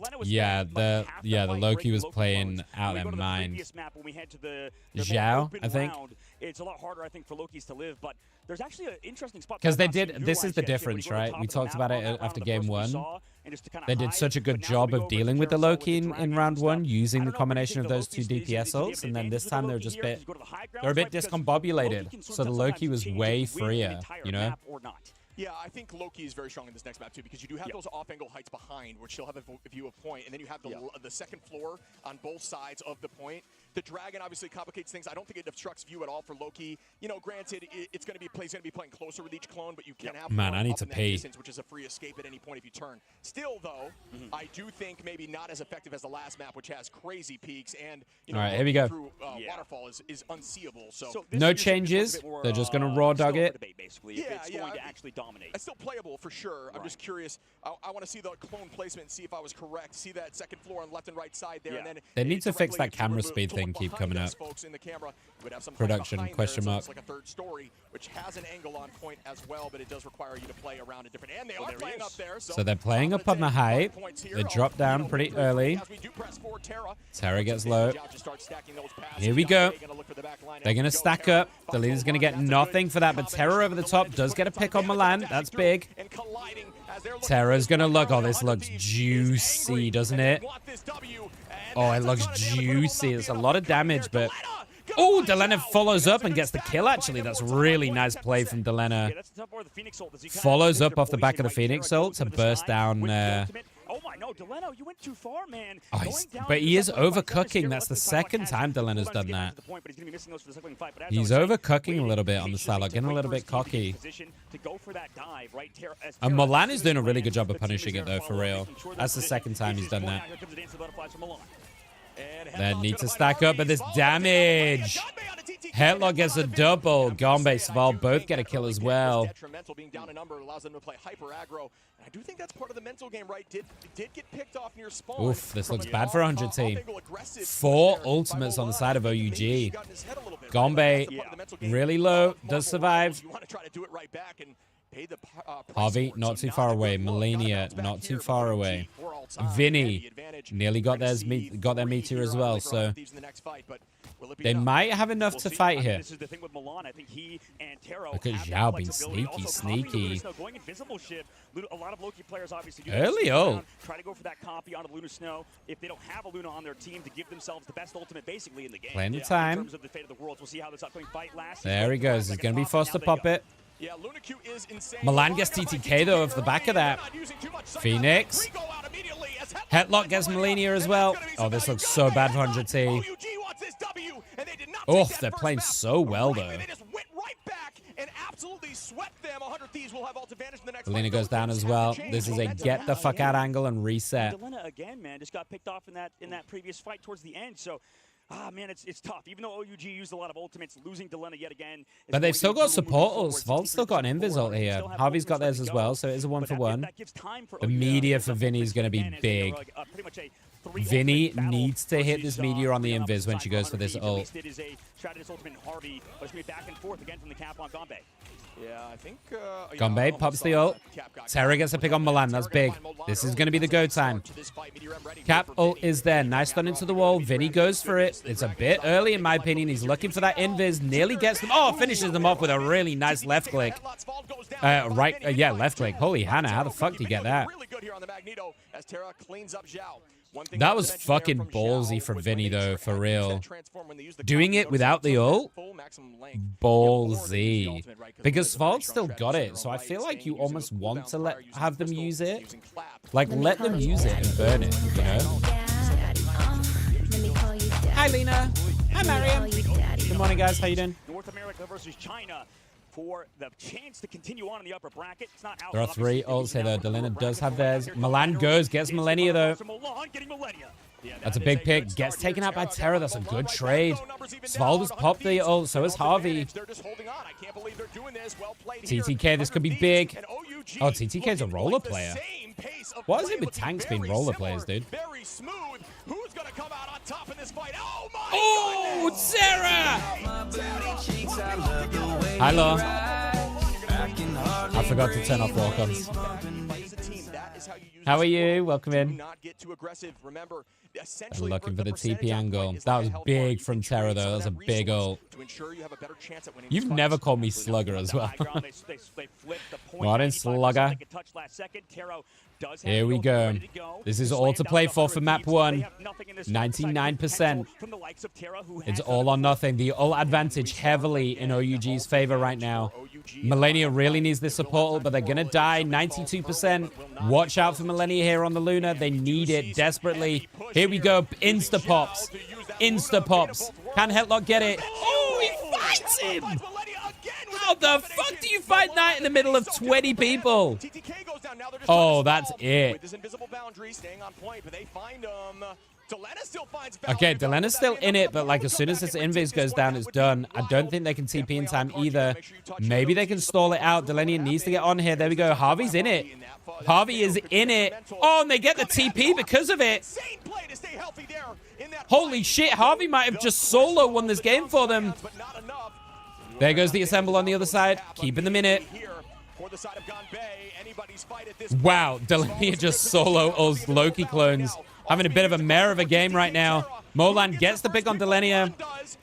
Loki was playing out their mind. Zhao, I think. it's a lot harder, I think, for Loki's to live. But there's actually an interesting spot. Because they did, this is the difference, right? We talked about it after game 1. They did such a good job of dealing with the Loki in round 1, using the combination of those 2 DPS ults, and then this time they're just they're a bit discombobulated. So the Loki was way freer, you know? Yeah, I think Loki is very strong in this next map, too, because you do have those off-angle heights behind, which she'll have a view of point, and then you have the second floor on both sides of the point. The Dragon obviously complicates things. I don't think it obstructs view at all for Loki. You know, granted, it's going to be playing closer with each clone, but you can have man, I need to pee. Distance, which is a free escape at any point if you turn. Still, though, I do think maybe not as effective as the last map, which has crazy peaks, and you know, all right, here we go. Through waterfall is unseeable. So no changes. They're just going to raw dog it. It's going to actually dominate. It's still playable for sure. I'm just curious. I want to see the clone placement and see if I was correct. See that second floor on left and right side there, and then they need to fix that camera speed thing. Keep coming up. Folks in the camera, would have some production question mark. Like a third story, which has an angle on point as well, but it does require you to play around a different. And they are playing up there. So they're playing up on the height. They drop down pretty early. Terra gets low. Here we go. They're going to stack up. The leader's going to get nothing for that, but Terra over the top does get a pick on Milan. That's big. Terra's going to look. Oh, this looks juicy, doesn't it? Oh, it looks juicy. It's a lot of damage, but... Oh, Delena follows up and gets the kill, actually. That's really nice play from Delena. Follows up off the back of the Phoenix ult to burst down... Oh my, no, Deleno, you went too far, man. Oh, but he is overcooking. That's the second time Delena's done that. He's overcooking a little bit on the silo, getting a little bit cocky. And Milan is doing a really good job of punishing it, though, for real. That's the second time he's done that. They need to stack up, but this damage. Headlock gets a double. Gombe, Sval both get a kill as well. Being down a number allows them to play hyper aggro. And I do think that's part of the mental game, right? Did get picked off near spawn. Oof, this looks bad for 100 team. 4 ultimates on the side of OUG. Gombe really low, does survive. Harvey, not too far away. Melania, not too far away. Vinny nearly got their meteor as well, so they might have enough to fight here. Look at Zhao being sneaky. Early ult. Try to go for that copy onto Luna Snow. If they don't have a Luna on their team, to give themselves the best ultimate basically in the game. Playing the time. In terms of the fate of the worlds, we'll see how this upcoming fight lasts. There he goes. He's going to be forced to pop it. Yeah, Luna Q is insane. Milan gets TTK though off the back of that. Phoenix. Headlock gets Melania as well. Oh, this looks so bad for 100T. Oh, they're playing so well though. Melina goes down as well. This is a get the fuck out angle and reset. Delena again, man, just got picked off in that previous fight towards the end. So man, it's tough. Even though OUG used a lot of ultimates, losing Delena yet again. But they've still got support ults. Volt's still got an invis ult here. Harvey's got theirs as well, so it is a 1-for-1. The meteor for Vinny is going to be big. Vinny needs to hit this meteor on the invis when she goes for this ult. Yeah, I think Gombe pops the ult. Terra gets a pick on Milan. That's big. This is going to be the go time. Cap ult is there. Nice stun into the wall. Vinny goes for it. It's a bit early in my opinion. He's looking for that invis. Nearly gets them. Oh, finishes them off with a really nice left click. Yeah, left click. Holy Hannah, how the fuck did he get that? That was fucking ballsy from Vinny, though, for real. Doing it without the ult? Ballsy. Because Sval's still got it, so I feel like you almost want to have them use it. Like, let them use it and burn it, you know? Hi, Lena. Hi, Mariam. Good morning, guys. How you doing? North America versus China. For the chance to continue on in the upper bracket. It's not out. There are 3 ults here, though. Delena does have theirs. Milan goes, gets Melania, though. That's a big pick. Gets taken out by Terra. That's a good trade. Sval just popped the ult. So is Harvey. TTK, this could be big. Oh, TTK's a roller player. What is it with tanks being roller players, dude? Oh, Terra! Hi, Law. I forgot to turn off walk-ons. How are you? Welcome in. Not get too aggressive. Remember, essentially looking for the TP angle. That was big from Terra, though. That was a big ult. You've never called me Slugger as well. Modern Slugger. Here we go. This is all to play for map 1. 99%. It's all or nothing. The ult advantage heavily in OUG's favor right now. Millennia really needs this support ult, but they're going to die. 92%. Watch out for Millennia here on the Luna. They need it desperately. Here we go. Insta-pops. Insta-pops. Can Headlock get it? Oh, he fights him! How the fuck do you fight that in the middle of 20 people? Oh, that's it. Okay, Delena's still in it, but like as soon as this invis goes down, it's done. I don't think they can TP in time either. Maybe they can stall it out. Delenia needs to get on here. There we go. Harvey's in it. Harvey is in it. Oh, and they get the TP because of it. Holy shit, Harvey might have just solo won this game for them. There goes the assemble on the other side. Keeping them in it. Wow, Delenia just solo us Loki clones. Having a bit of a mare of a game right now. Molan gets the pick on Delenia.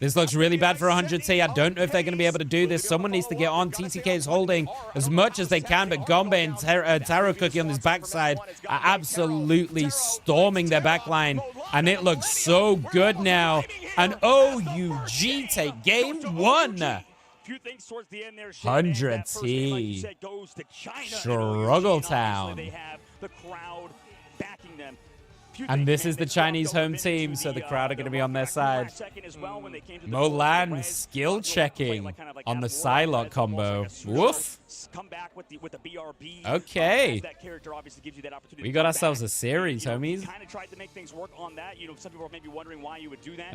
This looks really bad for 100T. I don't know if they're going to be able to do this. Someone needs to get on. TTK is holding as much as they can, but Gombe and Taro Cookie on this backside are absolutely storming their backline. And it looks so good now. And OUG take game 1. 100T. Struggle Town. And this is the Chinese home team, so the crowd are going to be on their side. Molan skill checking on the Psylocke combo. Woof. Okay. We got ourselves a series, homies. Some people are maybe wondering why you would do that.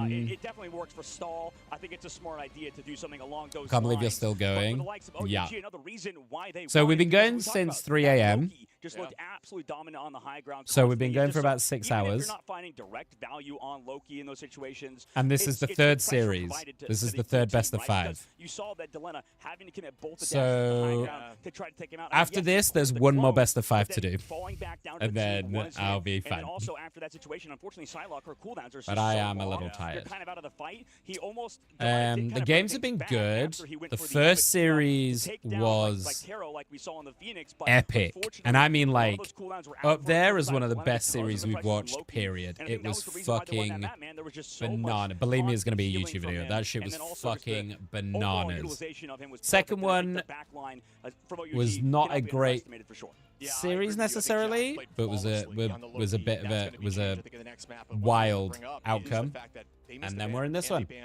It definitely works for stall. I think it's a smart idea to do something along those lines. Can't believe you're still going. Yeah. So we've been going since 3 a.m. Just looked absolutely dominant on the high ground. So we've been going for about 6 hours. If you're not finding direct value on Loki in those situations. And this is the third series. This is the third best of 5. You saw that Delena having to commit both the dashes on the high ground to try to take him out. After this, there's one more best of 5 to do. And then I'll be fine. And also after that situation, unfortunately, Psylocke, her cooldowns are but I am a little tired. Kind of out of the fight. He almost the games have been good. The first series was epic. And I mean like up there is one of the best series we've watched, period. It was fucking banana. Believe me, it's going to be a YouTube video. That shit was fucking bananas. Second one was not a great series necessarily, but was a bit of a wild outcome. And then we're in this one. They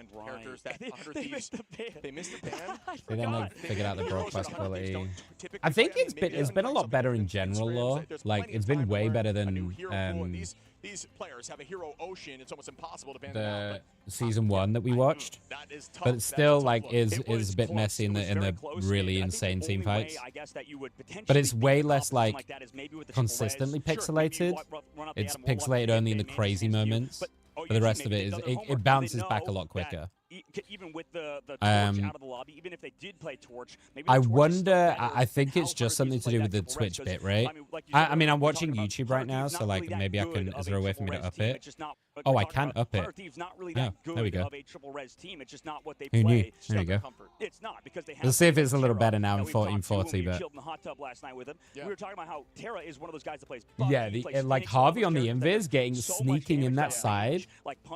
missed the ban. They then like figured out the broadcast quality. I think it's been a lot better in general, though. Like it's been way better than these players have a hero ocean. It's almost impossible to ban the season 1 that we watched. But it's still like is a bit messy in the really insane team fights. But it's way less like consistently pixelated. It's pixelated only in the crazy moments. But the rest of it is it bounces back a lot quicker. Even with the torch out of the lobby, even if they did play torch, maybe I wonder. I think it's just something to do with the Twitch bit, right? I mean, I'm watching YouTube right now, so like maybe I can. Is there a way for me to up it? Oh, I can up it. Oh, there we go. Who knew? There you go. It's not because they have. Let's see if it's a little better now in 1440. But we were talking about how Terra is one of those guys that plays. Yeah, like Harvey on the invis, sneaking in that side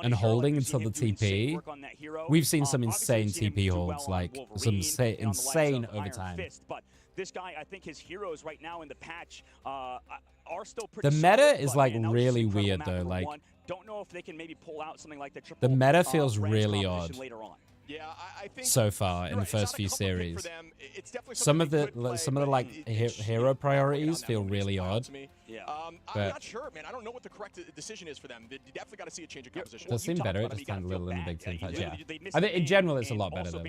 and holding until the TP. We've seen some insane TP holds, like some insane overtime. But this guy, I think his heroes right now in the patch are still pretty. The meta is like really weird though. Like, don't know if they can maybe pull out something like the triple. The meta feels really odd. Yeah, I think so far in the first few series. Some of the like hero priorities feel really odd. Yeah. I'm not sure, man. I don't know what the correct decision is for them. They definitely got to see a change of composition. It does seem better. It just kind of a little in the big team fights. Yeah. I think in general it's a lot better though.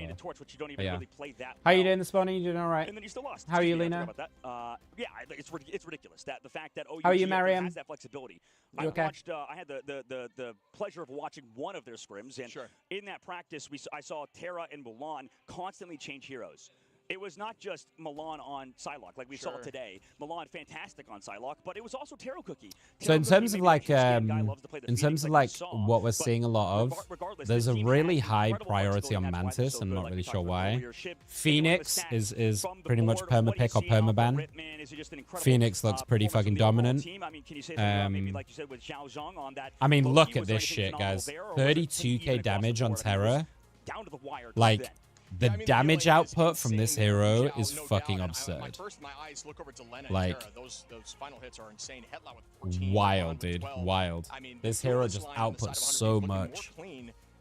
Yeah. How you doing this morning? You doing all right? And then you still lost. How are you, Lena? Yeah, it's ridiculous. The fact that How are you, Mariam? has that flexibility. You okay? I had the pleasure of watching one of their scrims, and in that practice, I saw Terra and Mulan constantly change heroes. it was not just Milan on Psylocke like we saw today. Milan fantastic on Psylocke, but it was also Taro Cookie. So in terms of like, what we're seeing a lot of, there's a really high priority on Mantis. I'm not really sure why. Phoenix is pretty much perma-pick or perma-ban. Phoenix looks pretty fucking dominant. I mean, look at this shit, guys. 32k damage on Terra. Like, the damage output from this hero is fucking absurd. Like, wild, dude. Wild. This hero just outputs so much.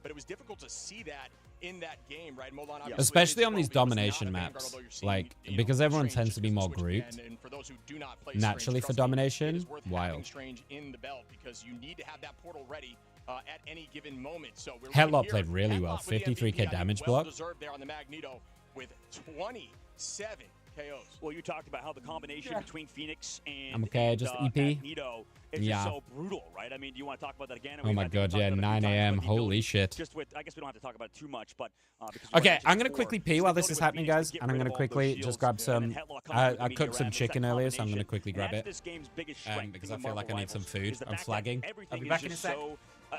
But it was difficult to see that in that game, right? Especially on these domination maps. Like, because everyone tends to be more grouped. Naturally for domination, wild. At any given moment. So Headlock played really well. 53k damage block. There on the Magneto with 27 KOs. Well, you talked about how the combination between Phoenix and I'm okay, just EP. Magneto is just so brutal, right? I mean, do you want to talk about that again? Oh my god, yeah, 9 a.m. Holy shit. Just with, I guess we don't have to talk about it too much, but okay, I'm gonna quickly pee while this is happening, guys, and I'm gonna quickly just grab some. I cooked some chicken earlier, so I'm gonna quickly grab it because I feel like I need some food. I'm flagging. I'll be back in a sec.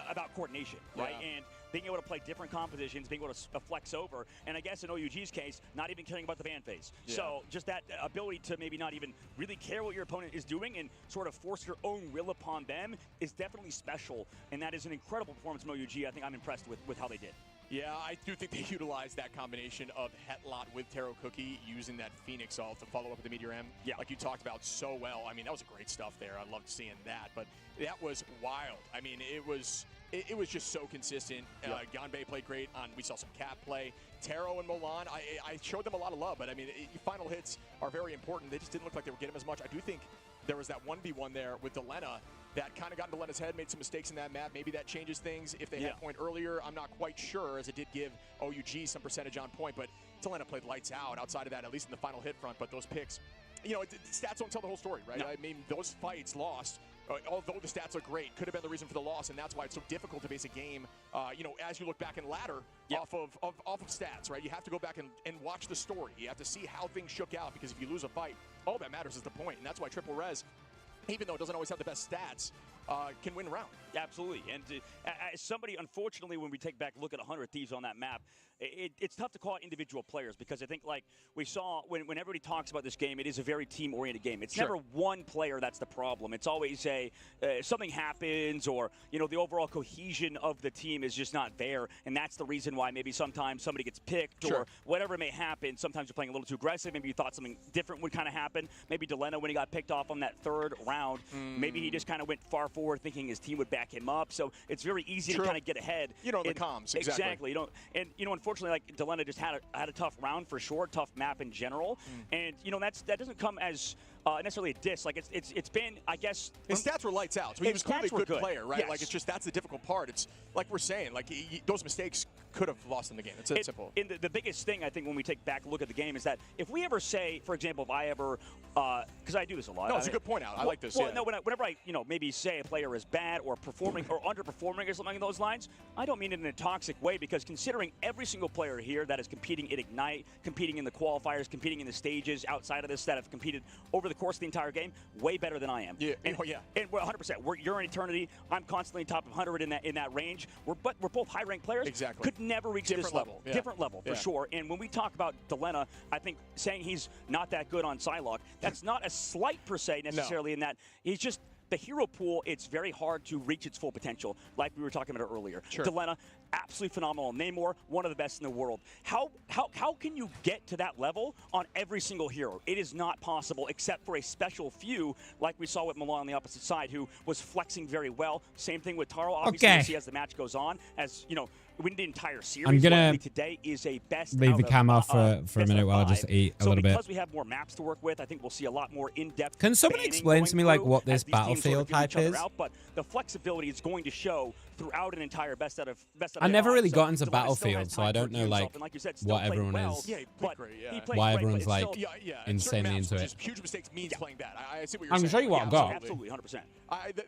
About coordination, right? And being able to play different compositions, being able to flex over, and I guess in OUG's case, not even caring about the fan phase. So just that ability to maybe not even really care what your opponent is doing and sort of force your own will upon them is definitely special, and that is an incredible performance from OUG. I think I'm impressed with how they did. Yeah, I do think they utilized that combination of Hetlot with Taro Cookie using that Phoenix ult to follow up with the Meteor M. Yeah. Like you talked about so well. I mean, that was great stuff there. I loved seeing that. But that was wild. I mean, it was just so consistent. Ganbei played great. We saw some Cap play. Taro and Milan, I showed them a lot of love. But, I mean, final hits are very important. They just didn't look like they were getting as much. I do think there was that 1v1 there with Delena that kind of got into Delena's head, made some mistakes in that map. Maybe that changes things. If they had point earlier, I'm not quite sure, as it did give OUG some percentage on point. But Delena played lights out outside of that, at least in the final hit front. But those picks, you know, stats don't tell the whole story, right? No. I mean, those fights lost. Although the stats are great, could have been the reason for the loss, and that's why it's so difficult to base a game, you know, as you look back and ladder off of stats, right? You have to go back and watch the story. You have to see how things shook out, because if you lose a fight, all that matters is the point, and that's why Triple Res, even though it doesn't always have the best stats, can win round. Absolutely. And as somebody, unfortunately, when we take back a look at 100 Thieves on that map, it's tough to call out individual players, because I think, like we saw when everybody talks about this game, it is a very team-oriented game. It's never one player that's the problem. It's always something happens, or, you know, the overall cohesion of the team is just not there, and that's the reason why maybe sometimes somebody gets picked or whatever may happen. Sometimes you're playing a little too aggressive. Maybe you thought something different would kind of happen. Maybe Delena, when he got picked off on that third round, maybe he just kind of went far forward thinking his team would back him up. So it's very easy to kind of get ahead. You know, the comms. Exactly. You know, and, you know, unfortunately, like, Delena just had a tough round for sure, tough map in general. And, you know, that doesn't come as necessarily a diss. Like, it's been, I guess, his stats were lights out. So he was clearly a good player, right? Like, it's just, that's the difficult part. It's like we're saying, like, those mistakes could have lost him the game. It's that simple. And the biggest thing, I think, when we take back a look at the game is that if we ever say, for example, if I ever, because I do this a lot. No, it's a good point out. I like this. Well, no, whenever I, you know, maybe say a player is bad or performing or underperforming or something along those lines, I don't mean it in a toxic way, because considering every single player here that is competing at Ignite, competing in the qualifiers, competing in the stages outside of this, that have competed over the course of the entire game, way better than I am. Yeah. And we're 100%. You're in Eternity. I'm constantly top of 100 in that range. We're both high-ranked players. Exactly. Could never reach this level. Yeah. Different level, for sure. And when we talk about Delena, I think saying he's not that good on Psylocke, that's not a slight per se necessarily, in that he's just the hero pool. It's very hard to reach its full potential, like we were talking about earlier. Delena, absolutely phenomenal. Namor, one of the best in the world. How can you get to that level on every single hero? It is not possible, except for a special few, like we saw with Milan on the opposite side, who was flexing very well. Same thing with Taro, obviously, we'll see as the match goes on. As, you know, win the entire series. I'm gonna today is a best leave the cam off for a minute while I just eat a little bit. Because we have more maps to work with, I think we'll see a lot more in-depth. Can somebody explain to me, like, what this Battlefield hype is? But the flexibility is going to show throughout an entire best out of I never really got into Battlefield, so I don't know, like what everyone is. Why everyone's like insanely into it. Huge mistakes means playing bad. I see what I'm you're saying. gonna show you what I've got. Absolutely, 100%.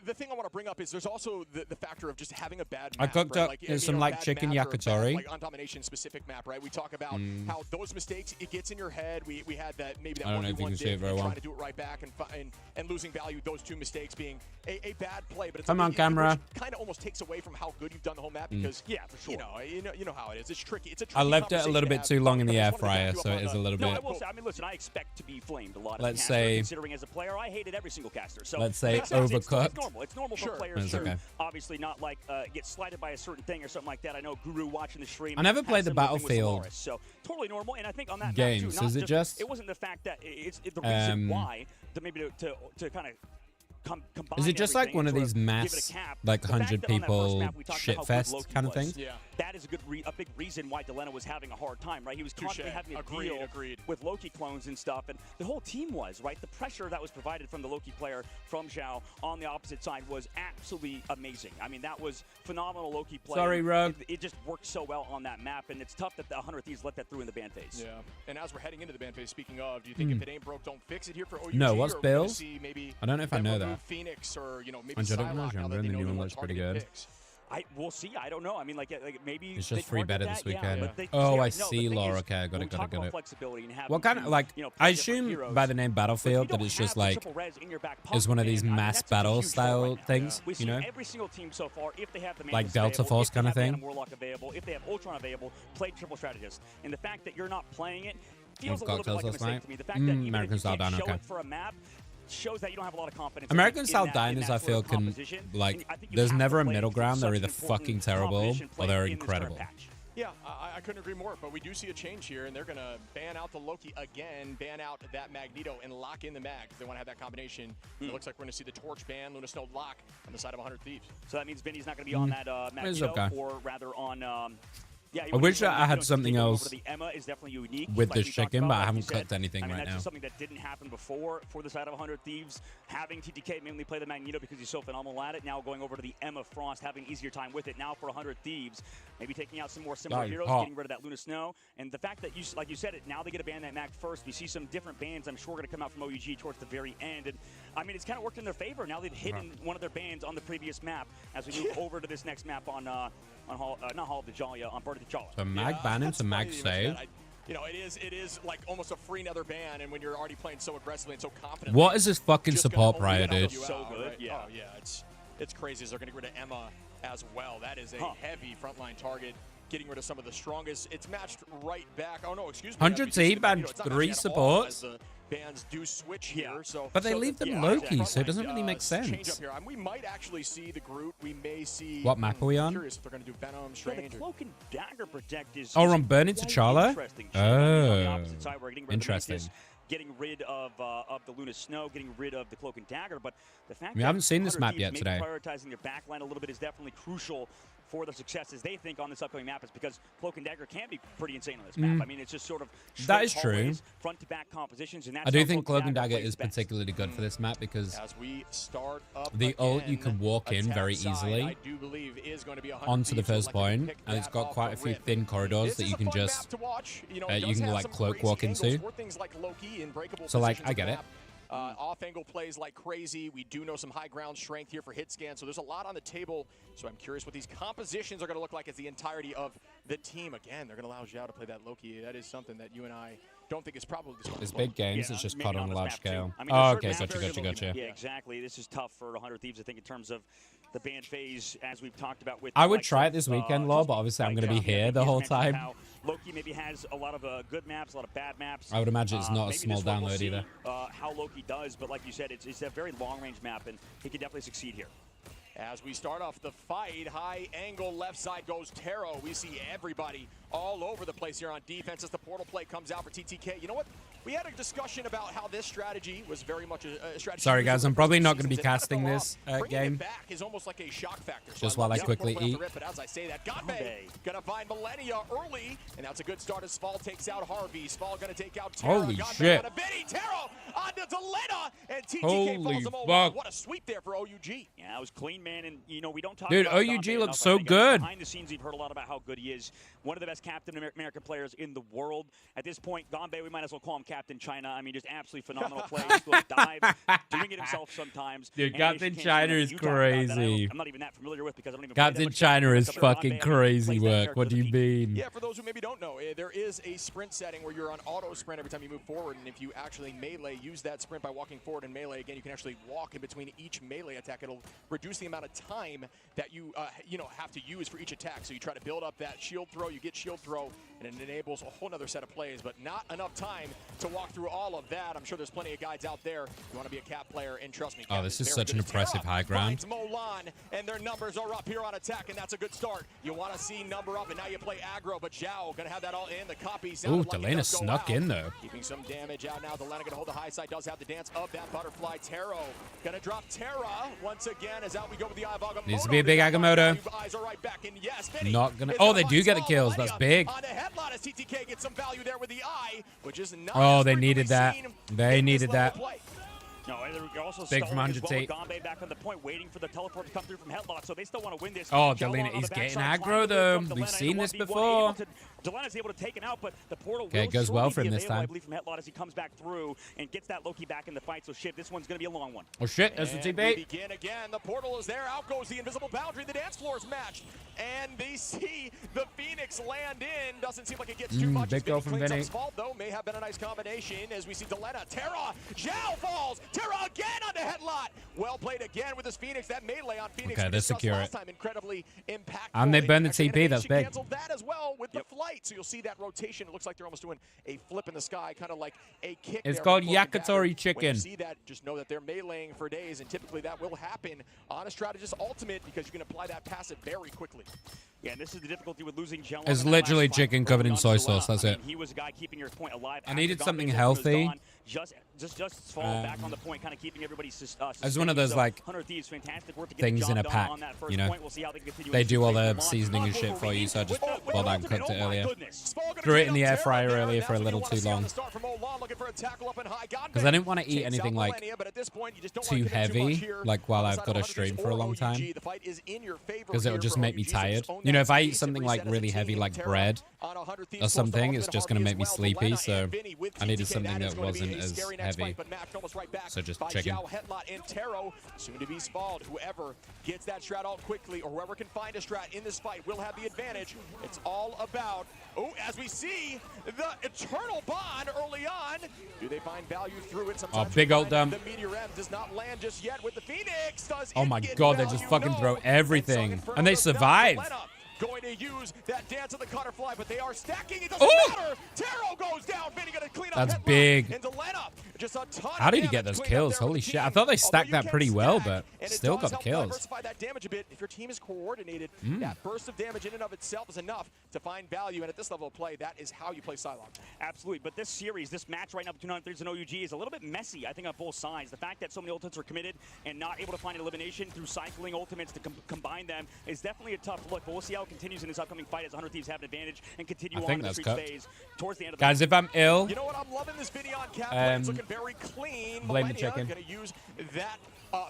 The thing I want to bring up is there's also the factor of just having a bad map. I cooked up some like chicken Loki and Yakitori. Like on domination specific map, right? We talk about how those mistakes, it gets in your head. We had that maybe that I don't know if you can see it very well. Trying to do it right back and losing value. Those two mistakes being a bad play, but it's come on, camera. Kind of almost takes away from how good you've done the whole map because for sure. You know how it is. It's tricky. It's a tricky I left it a little bit too long in the air fryer, so it is a little bit. No, I will say. I mean, listen, I expect to be flamed a lot. Let's say, considering as a player, I hated every single caster. So let's say overcooked. It's normal. It's normal for players to obviously not like get slighted by a certain thing or something like that. I know Guru watching the stream. I never played the Battlefield. So totally normal. And I think on that games, too, is it just? It wasn't the fact that it's the reason why maybe to kind of. Is it just like one of these mass, like 100 people shitfest kind of things? Yeah. That is a big reason why Delena was having a hard time, right? He was constantly having to deal with Loki clones and stuff, and the whole team was, right? The pressure that was provided from the Loki player, from Zhao, on the opposite side was absolutely amazing. I mean, that was phenomenal Loki play. Sorry, Rogue. It just worked so well on that map, and it's tough that the 100 Thieves let that through in the ban phase. Yeah, and as we're heading into the ban phase, speaking of, do you think if it ain't broke, don't fix it here for OUG? No, what's Bill? Maybe I don't know if I know that. Phoenix or maybe I don't know genre, and the new one looks pretty good. We'll see. I don't know. I mean, like maybe it's just free beta this weekend. Yeah, oh, I see, Laura. Okay, I got it. What kind of like? I assume by the name Battlefield that it's just like it's one of these mass battle style things, you know? Every single team so far, if they have the like Delta Force kind of thing. Warlock available, if they have Ultron available, play triple strategist. And the fact that you're not playing it feels a little bit like a mistake to me. The fact that even if you can't show it for a map shows that you don't have a lot of confidence. American style diners, I feel, can like. There's never a middle ground. They're either fucking terrible or they're incredible. Yeah, I couldn't agree more. But we do see a change here, and they're gonna ban out the Loki again, ban out that Magneto, and lock in the Mag. They want to have that combination. It looks like we're gonna see the Torch ban, Luna Snow lock on the side of 100 Thieves. So that means Vinny's not gonna be on that Magneto, or rather on. Yeah, I wish I had something else the Emma is definitely unique, with this chicken, but I haven't cooked anything right that's now. Just something that didn't happen before for the side of 100 Thieves. Having TTK mainly play the Magneto because he's so phenomenal at it. Now going over to the Emma Frost, having easier time with it. Now for 100 Thieves, maybe taking out some more similar heroes, getting rid of that Luna Snow. And the fact that, like you said it, now they get to ban that Mag first. We see some different bans, I'm sure, going to come out from OUG towards the very end. And I mean, it's kind of worked in their favor. Now they've hidden one of their bans on the previous map as we move over to this next map on not Hall of the Jalia, on Bird of the Jaw. So Mag ban into Mag save. It is like almost a free another ban, and when you're already playing so aggressively and so confidently. What is this fucking support prior, dude? So good, right? Yeah. Oh yeah, it's crazy. They're getting rid of Emma as well. That is a heavy frontline target. Getting rid of some of the strongest. It's matched right back. Oh no, excuse me. 100 T banned 3 supports. Bands do switch here, but they leave them Loki, so it doesn't really make sense. We might actually see the Groot. We may see. What map are we on? Curious if they're going to do Venom, Strange. The Cloak and Dagger Protect is. Oh, we're on Burning T'Challa. Oh, interesting. Getting rid of the Luna Snow, getting rid of the Cloak and Dagger, but the fact we haven't seen this map yet today. Prioritizing their backline a little bit is definitely crucial for their successes. They think on this upcoming map is because Cloak and Dagger can be pretty insane on this map. I mean, it's just sort of that is true. Front to back compositions, and that's I do think Cloak and Dagger is particularly good for this map because as we start up the ult you can walk in very easily I do believe is going to be onto the first point, and it's got quite a few thin corridors that you can just you can like cloak walk into. So like I get it. Off-angle plays like crazy. We do know some high ground strength here for hit scan, so there's a lot on the table. So I'm curious what these compositions are going to look like as the entirety of the team. Again, they're going to allow Zhao to play that Loki. That is something that you and I don't think is probably this It's big games. It's just caught on a large scale. I mean, oh, okay. Gotcha. Yeah, exactly. This is tough for 100 Thieves, I think, in terms of the ban phase, as we've talked about. With I would try it this weekend, Law, but obviously I'm going to be here the whole time. Loki maybe has a lot of good maps, a lot of bad maps. I would imagine it's not a small download either. How Loki does, but like you said, it's a very long-range map, and he can definitely succeed here. As we start off the fight, high angle left side goes Taro. We see everybody all over the place here on defense as the portal play comes out for TTK. You know what? We had a discussion about how this strategy was very much a strategy. Sorry, guys. I'm probably not going to be casting this game. It back is almost like a shock factor. Just while I quickly eat. But as I say that, Ganbei going to find Millennia early, and that's a good start as Sval takes out Harvey. Sval going to take out Taro. Holy shit. Taro onto Delena, and TTK Holy falls him over. What a sweep there for OUG. Yeah, that was clean, man, and we don't talk Dude, about OUG looks so good. Behind the scenes, we've heard a lot about how good he is one of the best Captain America players in the world. At this point, Ganbei, we might as well call him Captain China. I mean, just absolutely phenomenal play. Just goes dive, doing it himself sometimes. Dude, Captain China is crazy. I'm not even that familiar with because I don't even Captain China is fucking crazy work. What do you mean? Yeah, for those who maybe don't know, there is a sprint setting where you're on auto sprint every time you move forward, and if you actually melee, use that sprint by walking forward and melee. Again, you can actually walk in between each melee attack. It'll reduce the amount of time that you have to use for each attack. So you try to build up that shield throw, you get shield throw, and it enables a whole nother set of plays, but not enough time to walk through all of that. I'm sure there's plenty of guides out there. You want to be a Cap player, and trust me. Oh, this is such an impressive high ground. Molan, and their numbers are up here on attack, and that's a good start. You want to see number up, and now you play aggro, but Zhao going to have that all in. The copy. Ooh, Delena snuck in, though. Keeping some damage out now. Delena going to hold the high side, does have the dance of that butterfly. Taro going to drop Terra once again as out we go with the eye of Agamotto. Needs to be a big Agamotto. Eyes are right back, and yes, not gonna. Oh, they do get the kills. That's big. On the headline as TTK gets some value there with the eye, which is not. Oh, they needed that. They needed that. No, you're also big from 100 well Ganbei back on the point, waiting for the teleport to come through from headlock, so they still want to win this. Oh, Delena is getting aggro, though. We've seen this before. Delena's able to take it out, but the portal okay, it goes well for him this time. I believe from headlock as he comes back through and gets that Loki back in the fight, so shit, this one's going to be a long one. Oh, shit, that's the TP. We begin again. The portal is there. Out goes the invisible boundary. The dance floor is matched, and they see the Phoenix land in. Doesn't seem like it gets too much. Big go from Vinny. Though may have been a nice combination as we see Delena. Terra. Zhao falls. Terra again on the headlock. Well played again with this Phoenix. That melee on Phoenix. Okay, they secure it. Incredibly impactful. And they burn the TP. That's big. Canceled that as well with the flight. So you'll see that rotation. It looks like they're almost doing a flip in the sky, kind of like a kick. It's called yakitori chicken. When you see that, just know that they're meleeing for days, and typically that will happen on a strategist ultimate because you can apply that passive very quickly. Yeah, and this is the difficulty with losing Jello. It's literally chicken covered in soy sauce. That's it. He was a guy keeping your point alive. I needed something healthy. Just fall back on the point, kind of keeping everybody as one of those like things in a pack, you know. They do all the seasoning and shit for you, so I just well done cooked it earlier. Threw it in the air fryer earlier for a little too long because I didn't want to eat anything like too heavy, like while I've got a stream for a long time, because it will just make me tired. You know, if I eat something like really heavy, like bread or something, it's just gonna make me sleepy. So I needed something that wasn't as heavy. So just chicken. Soon to be Spald. Whoever gets that strat out quickly, or whoever can find a strat in this fight, will have the advantage. It's all about, as we see the eternal bond early on. Do they find value through it? Sometimes big ult dump. The meteor M does not land just yet with the Phoenix. Oh my god, they just fucking throw everything, and they survive. Going to use that dance of the Cutterfly, but they are stacking. It doesn't matter. Taro goes down. Vinny gonna clean up. That's big. And Delena, just a ton How did he get those kills? Holy shit. I thought they stacked that pretty well, but still got the kills. Diversify that damage a bit. If your team is coordinated, that burst of damage in and of itself is enough to find value. And at this level of play, that is how you play Psylocke. Absolutely. But this series, this match right now between 9-3s and OUG is a little bit messy, I think, on both sides. The fact that so many ultimates are committed and not able to find elimination through cycling ultimates to combine them is definitely a tough look. But we'll see how it continues in this upcoming fight as 100 Thieves have an advantage and continue on in the street phase towards the end of the guys, if I'm ill, you know what? I'm loving this video on Cap. It's looking very clean. Blame the chicken. Gonna use that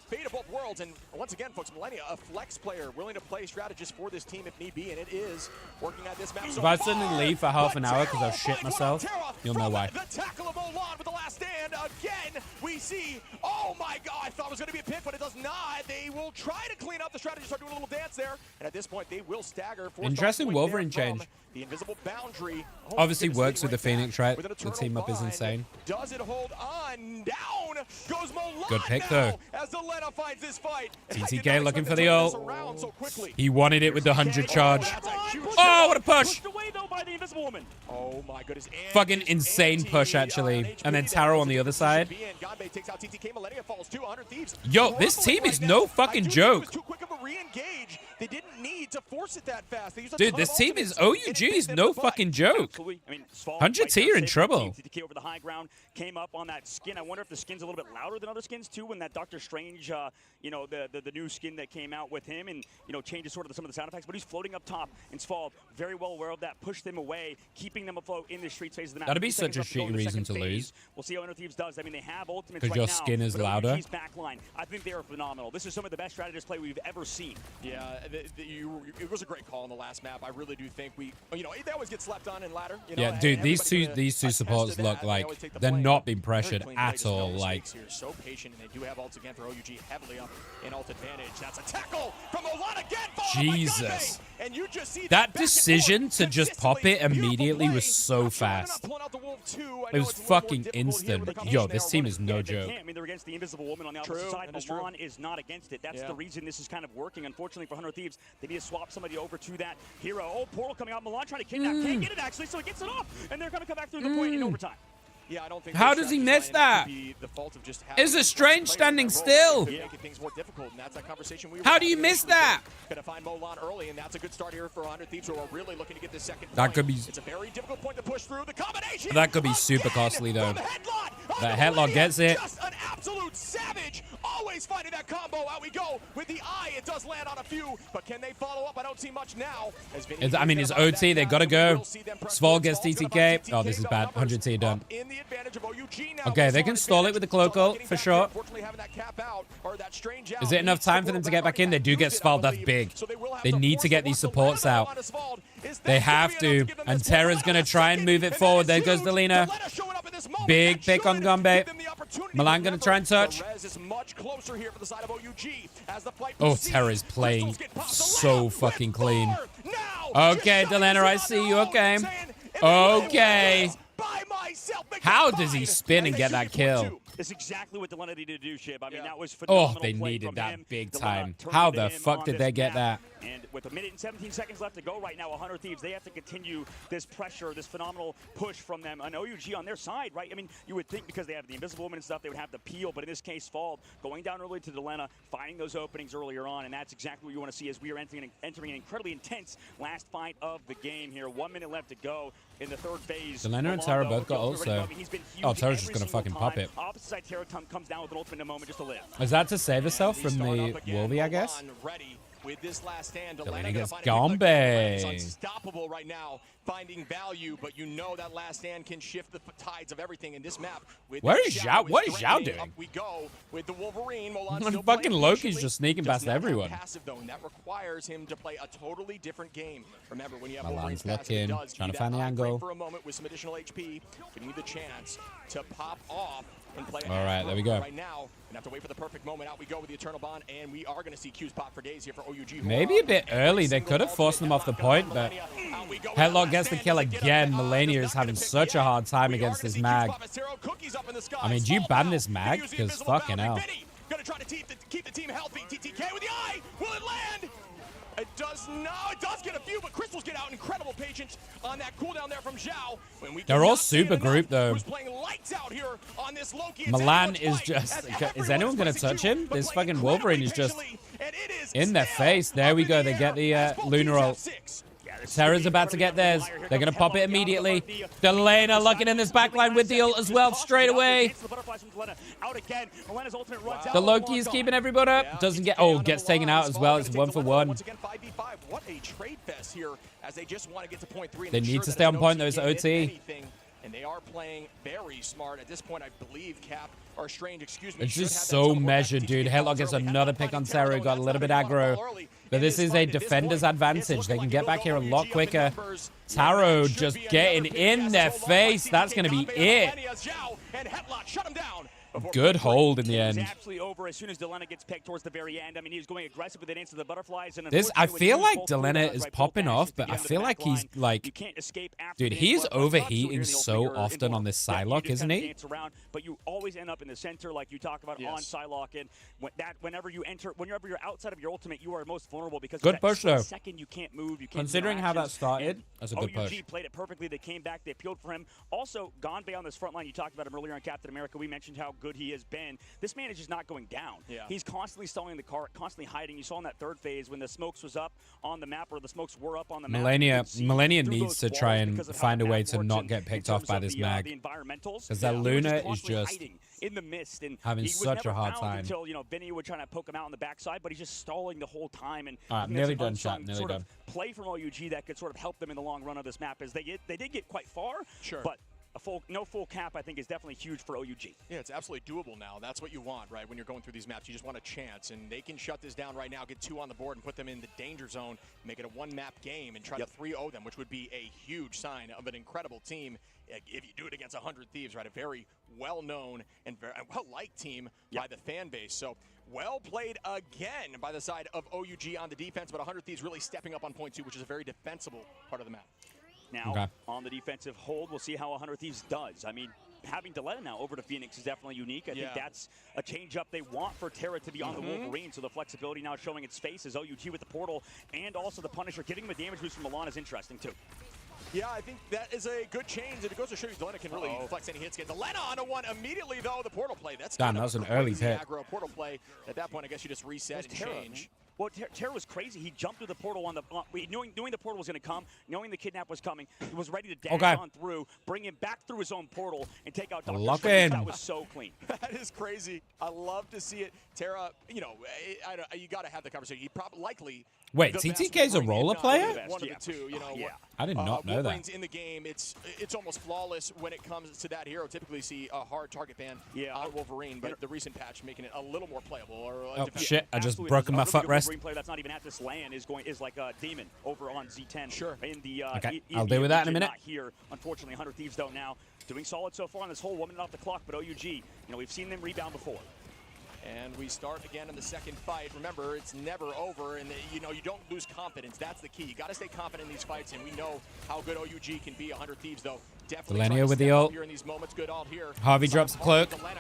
Fate of both worlds, and once again, folks, Millennia, a flex player willing to play strategist for this team if need be, and it is working at this map. If I suddenly leave for half an hour because I'll shit myself, you'll know why. The tackle of Olan with the last stand. Again, we see, oh my god, I thought it was going to be a pick, but it does not. They will try to clean up. The strategists are doing a little dance there, and at this point, they will stagger. Interesting Wolverine change. The invisible boundary. Obviously works with the Phoenix, right? The team up is insane. Does it hold on? Down goes Milan. Good pick, though. As Delena finds this fight. TTK looking for the ult. He wanted it with the 100 charge. Oh, what a push! Oh my goodness. Fucking insane push, actually. And then Taro on the other side. Yo, this team is no fucking joke. They didn't need to force it that fast. Dude, this team is OUG is no fucking joke. 100T are in trouble. TTK over the high ground came up on that skin. I wonder if the skin's a little bit louder than other skins too. When that Doctor Strange, you know, the new skin that came out with him, and you know, changes sort of some of the sound effects. But he's floating up top, and Sval very well aware of that. Pushed them away, keeping them afloat in the streets phase of the map. That'd be such a shitty reason to lose. We'll see how Inner Thieves does. I mean, they have ultimates because right your now, skin is louder. Backline, I think they are phenomenal. This is some of the best strategist play we've ever seen. Yeah, it was a great call on the last map. I really do think they always get slept on in ladder. You know, yeah, dude, these two supports look like they're not being pressured at all. Like, so patient, and they do have ults again for OUG heavily up in ult advantage. That's a tackle from Olan again. Jesus. And you just see that decision to just pop it immediately was so fast. It was fucking instant. Yo, this team is no joke. I mean, they're against the Invisible Woman on the opposite side. Olan is not against it. That's the reason this is kind of working. Unfortunately for 100 Thieves, they need to swap somebody over to that hero. Oh, Portal coming out. Milan trying to kidnap. Can't get it, actually, so he gets it off. And they're going to come back through the point in overtime. Yeah, I don't think how does he miss that? Is a Strange standing still? How do you miss that? Gonna find Molan early, and that's a good start here for 100 Thieves, who are really looking to get this second. That could be. It's a very difficult point to push through. The combination. That could be super costly though. That headlock gets it. Just an absolute savage. Always finding that combo. Out we go with the eye. It does land on a few, but can they follow up? I don't see much now. I mean, it's OT. They gotta go. Sval gets TTK. Oh, this is bad. 100T done. Okay, they can stall it with the cloak ult for sure. Is it enough time for them to get back in? They do get Sval. That's big. They need to get these supports out. They have to. And Terra's going to try and move it forward. There goes Delina. Big pick on Gombe. Milan going to try and touch. Oh, Terra's playing so fucking clean. Okay, Delina, I see you. Okay. Okay. How does he spin and get that kill? That's exactly what Delena needed to do, Shib. I mean, that was phenomenal. Oh, they needed that big time. How the fuck did they get that? And with 1 minute and 17 seconds left to go right now, 100 Thieves, they have to continue this pressure, this phenomenal push from them. An OUG on their side, right? I mean, you would think because they have the Invisible Woman and stuff, they would have the peel, but in this case, Fall going down early to Delena, finding those openings earlier on, and that's exactly what you want to see as we are entering an incredibly intense last fight of the game here. 1 minute left to go in the third phase. Delena and Terra both got also. Oh, Terra's just going to fucking pop it. Opposite side, Terra comes down with an ultimate in a moment just to live. Is that to save herself from the Wolvie, I guess? With this last stand, Delena gets Gombe. Unstoppable right now, finding value, but you know that last stand can shift the tides of everything in this map. Where is Zhao? What is Zhao doing? Up we go with the Wolverine. Fucking Loki's just sneaking past everyone. Passive though, and that requires him to play a totally different game. Remember, when you have Milan's looking, trying to find the angle. For a moment with some additional HP, giving you the chance to pop off. All right, there we go. Right now, and have to wait for the perfect moment. Out we go with the Eternal Bond, and we are going to see Q's pop for days here for OUG. Maybe a bit early. They could have forced them off the point, but Headlock gets the kill again. Melania is having such a hard time against this mag. I mean, do you ban this mag? Because fucking hell. Going to try to keep the team healthy. TTK with the eye. Will it land? It does not. It does get a few, but Crystals get out. Incredible patience on that cooldown there from Zhao. They're all super grouped, though. Loki. Milan is just... Is anyone going to touch him? This fucking Wolverine is just in their face. There we go. They get the Lunar ult. Terra's about to get theirs. They're going to pop it immediately. Delena looking in this backline with the ult as well straight away. The Loki is keeping everybody up. Doesn't get... Oh, gets taken out as well. It's 1-for-1. What a trade fest here as they just want to get to point 3. They need to stay on point, though. It's OT. And they are playing very smart at this point. I believe Cap or Strange, excuse me. It's just so measured, dude. Headlock gets another pick on Terra. Got a little bit aggro. But this is a defender's advantage. They can get back here a lot quicker. Taro just getting in their face. That's going to be it. Good hold in the end. It's absolutely over as soon as Delena gets picked towards the very end. I mean, he was going aggressive with it into the butterflies. And I feel like Delena is popping off, but I feel like he's like, dude, he's overheating so often on this Psylocke, isn't he? But you always end up in the center, like you talked about on Psylocke, and whenever you're outside of your ultimate, you are most vulnerable because good push though. Second, you can't move. You can't. Considering how that started, that's a good push. OUG played it perfectly. They came back. They appealed for him. Also, Gonbe on this front line. You talked about him earlier on Captain America. We mentioned how good he has been. This man is just not going down. He's constantly stalling the cart, constantly hiding. You saw in that third phase when the smokes was up on the map, or the smokes were up on the map. Melania needs to try and find a way to not get picked off by this mag. Because that Luna is just in the mist and having such a hard time. Until Vinny would try to poke him out on the backside, but he's just stalling the whole time. And all right, nearly done, chat. Nearly done. Play from OUG that could sort of help them in the long run of this map, as they did get quite far. But no full cap, I think, is definitely huge for OUG. Yeah, it's absolutely doable now. That's what you want, right? When you're going through these maps, you just want a chance, and they can shut this down right now, get 2 on the board, and put them in the danger zone, make it a 1-map game, and try to 3-0 them, which would be a huge sign of an incredible team if you do it against 100 Thieves, right? A very well-known and very well-liked team by the fan base. So well played again by the side of OUG on the defense, but 100 Thieves really stepping up on point 2, which is a very defensible part of the map. Now, on the defensive hold, we'll see how 100 Thieves does. I mean, having Deletta now over to Phoenix is definitely unique. I think that's a change-up they want for Terra to be on the Wolverine, so the flexibility now showing its face as OUG with the portal, and also the Punisher giving him a damage boost from Milan is interesting, too. Yeah, I think that is a good change, and it goes to show you Deletta can really flex any hits. Get Deletta on a 1 immediately, though, the portal play. That's damn, that was an early hit. Aggro portal play. At that point, I guess you just reset and change. Well, Terra was crazy. He jumped through the portal on the knowing the portal was going to come, knowing the kidnap was coming. He was ready to dash on through, bring him back through his own portal, and take out Dr. Strange. That was so clean. That is crazy. I love to see it. Terra, you know, you got to have the conversation. He probably likely. Wait, TTK's a roller player? One of the two, you know. I did not know that. In the game, it's almost flawless when it comes to that hero. Typically, see a hard target ban on Wolverine, but the recent patch making it a little more playable. Oh shit! I just broken my footrest. Wolverine player that's not even at this LAN is like a demon over on Z10. Sure. In the okay, I'll deal with that in a minute. Not here, unfortunately, 100 Thieves though now doing solid so far on this whole 1 minute off the clock. But OUG, you know, we've seen them rebound before. And we start again in the second fight. Remember, it's never over, and you know, you don't lose confidence. That's the key. You got to stay confident in these fights, and we know how good OUG can be. 100 Thieves, though, definitely Delenia with the ult. here in these moments. Good ult here. Harvey drops the cloak. Trying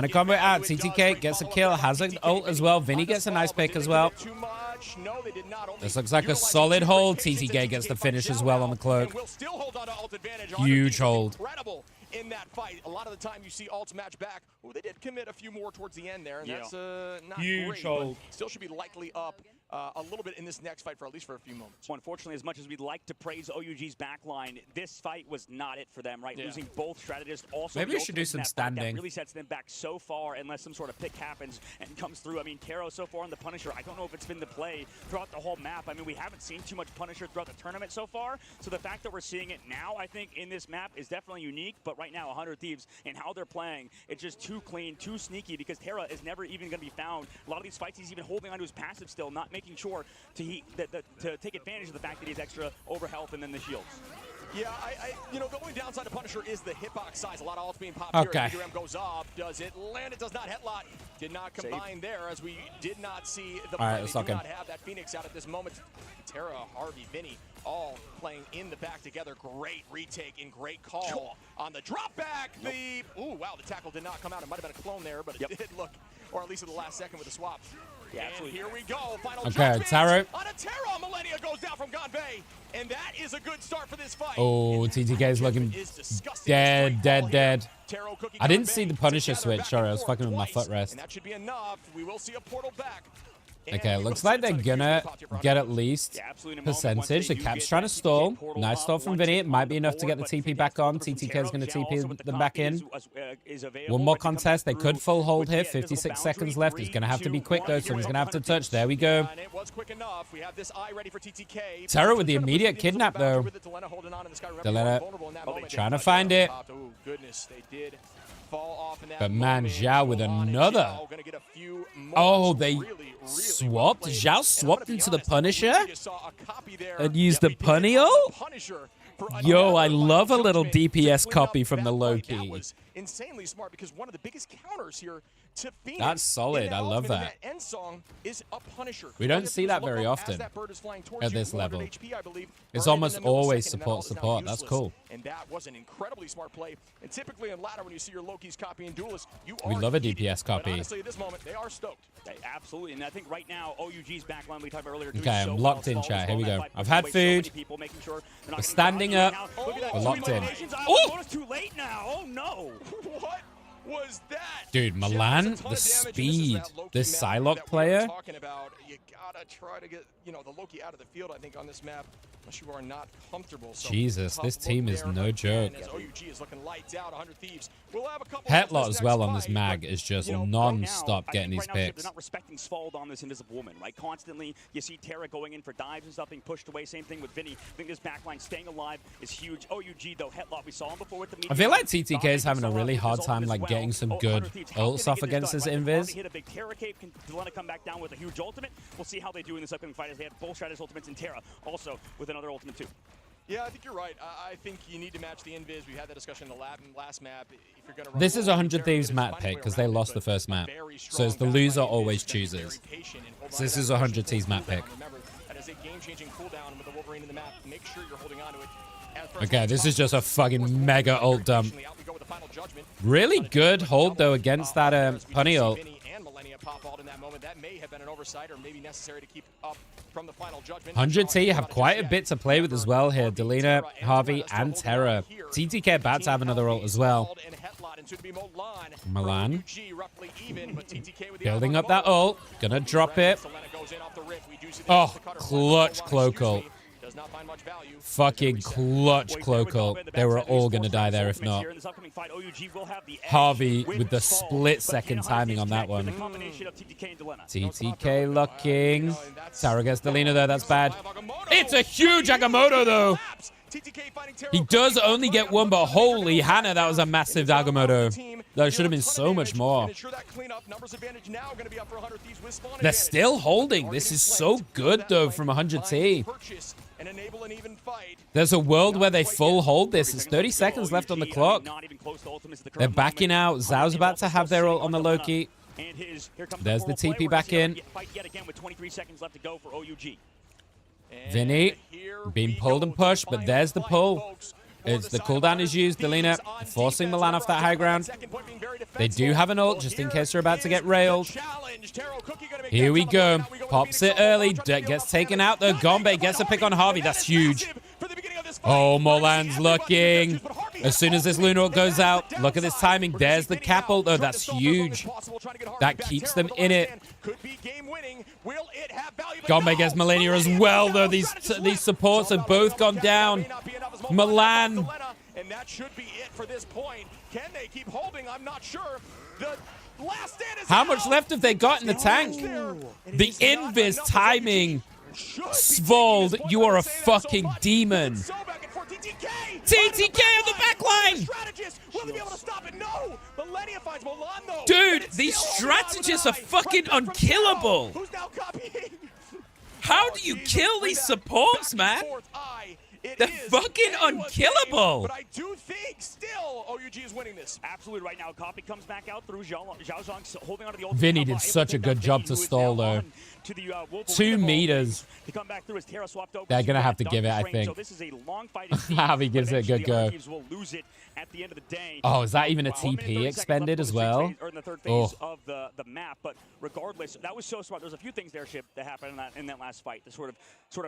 to combo it out. TTK gets a kill, has an ult as well. Vinny gets a nice pick as well. This looks like a solid hold. TTK gets the finish as well on the cloak. Huge hold. In that fight, a lot of the time you see ults match back. Oh, they did commit a few more towards the end there, and that's not huge great. Hold. But still should be likely up a little bit in this next fight for at least for a few moments. Well, unfortunately, as much as we'd like to praise OUG's backline, this fight was not it for them, right? Losing both strategists. Also, maybe we should do some standing. That really sets them back so far unless some sort of pick happens and comes through. I mean, Taro so far on the Punisher, I don't know if it's been the play throughout the whole map. I mean, we haven't seen too much Punisher throughout the tournament so far. So the fact that we're seeing it now, I think, in this map is definitely unique. But right now, 100 Thieves and how they're playing, it's just too clean, too sneaky, because Terra is never even going to be found. A lot of these fights, he's even holding onto his passive still, not making sure to take advantage of the fact that he's extra over health and then the shields. Yeah, you know, the only downside to Punisher is the hitbox size. A lot of ults being popped here. Durham goes off. Does it land? It does not. Headlock did not combine there, as we did not see the play. They do not have that Phoenix out at this moment. Terra, Harvey, Vinny, all playing in the back together. Great retake and great call on the drop back. Ooh, wow, the tackle did not come out. It might have been a clone there, but it did look, or at least at the last second with the swap. Yeah, and here we go. Final Taro. On a Terra, Millennia goes down from Gonbei. And that is a good start for this fight. Oh, TTK is looking dead. I didn't see the Punisher switch. Sorry, I was fucking with my footrest. And that should be enough. We will see a portal back. Okay, looks like they're gonna get at least percentage. The Cap's trying to stall. Nice stall from Vinny. It might be enough to get the TP back on. TTK is going to TP them back in. One more contest. They could full hold here. 56 seconds left. It's going to have to be quick, though, so he's going to have to touch. There we go. Terra with the immediate kidnap, though. Delena trying to find it. But man, Zhao with another. Oh, they swapped. Zhao swapped into the Punisher and used the Punio. Yo, I love a little DPS copy from the low-key. Insanely smart, because one of the biggest counters here to Phoenix. That's solid. I love that. End song is a Punisher. We don't see that very often at this level. It's almost always support. That's cool. And that was an incredibly smart play. And typically in ladder, when you see your Loki's copying duelists, we love a DPS copy. But honestly, at this moment, they are stoked. Absolutely. And I think right now, OUG's backline we talked about earlier. Okay, I'm locked in, chat. Here we go. I've had food. We're standing up. We're locked in. Oh! Too late now. Oh no. What was that? Dude, Milan, the speed. This Psylocke player. gotta try to get, you know, the Loki out of the field, I think, on this map, unless you are not comfortable. So Jesus, this team is no joke. OUG is looking lights out, 100 Thieves. We'll have a couple Hetlot as well on this mag is just non-stop getting these picks. They're not respecting Svalde on this Invisible Woman, right? Constantly, you see Terra going in for dives and stuff, being pushed away. Same thing with Vinny. I think this backline staying alive is huge. OUG, though, Hetlot, we saw him before with the media. I feel like TTK is having a really hard time like getting some good ults off against this Invis. Hit a big Terra cave. Can Delena come back down with a huge ultimate? We'll see how they do in this upcoming fight as they have both Stratus ultimates in Terra, also with another ultimate too. Yeah, I think you're right. I think you need to match the Invis. We had that discussion in the last map. If you're gonna run this is 100 Thieves map pick because they lost the first map. So it's the loser always chooses. So this is 100 Thieves map pick. That is a game-changing cooldown with the Wolverine in the map. Make sure you're holding on to it. Okay, this is just a fucking mega ult dump. Really good hold though against that punny ult. That may have been an oversight or maybe necessary to keep up from the final judgment. 100T have quite a bit to play with as well here. Delena, Harvey, and Terra. TTK about to have another ult as well. Milan. Building up that ult. Gonna drop it. Oh, clutch cloak ult. Fucking clutch cloak ult. They were all gonna die there if not. Harvey with the split-second timing on that one. TTK looking. Tara gets Delena though, that's bad. It's a huge Agamotto though. He does only get one, but holy Hannah, that was a massive Agamotto. That should have been so much more. They're still holding. This is so good though from 100T. There's a world where they full hold this. It's 30 seconds left on the clock. They're backing out. Zhao's about to have their ult on the Loki. There's the TP back in. Vinny being pulled and pushed, but there's the pull. It's the cooldown is used. Delena forcing Milan off that high ground. They do have an ult just in case they're about to get railed. Here we go. Pops it early. Gets taken out though. Gombe gets a pick on Harvey. That's huge. Oh, Molan's looking. As soon as this Luna ult goes out, look at this timing. There's the cap ult though. That's huge. That keeps them in it. Gombe gets Melania as well though. These supports have both gone down. Milan. And that should be it for this point. Can they keep holding? I'm not sure. The last stand is how much left have they got in the tank? The Invis timing. Svalde, you are a fucking demon. TTK on the back line. Dude, these strategists are fucking unkillable. How do you kill these supports, man? They're fucking unkillable. But I do think still OUG is winning this. Absolutely right now. Copy comes back out through Zhao Zhang holding on to the ultimate. Vinny did such a good job to stall though. 2 meters. They're going to have to give it, I think. Harvey gives it a good go. Oh, is that even a TP expended as well? Oh. Of the map, but regardless, that was so smart. There's a few things there, Ship, that happened in that last fight to sort of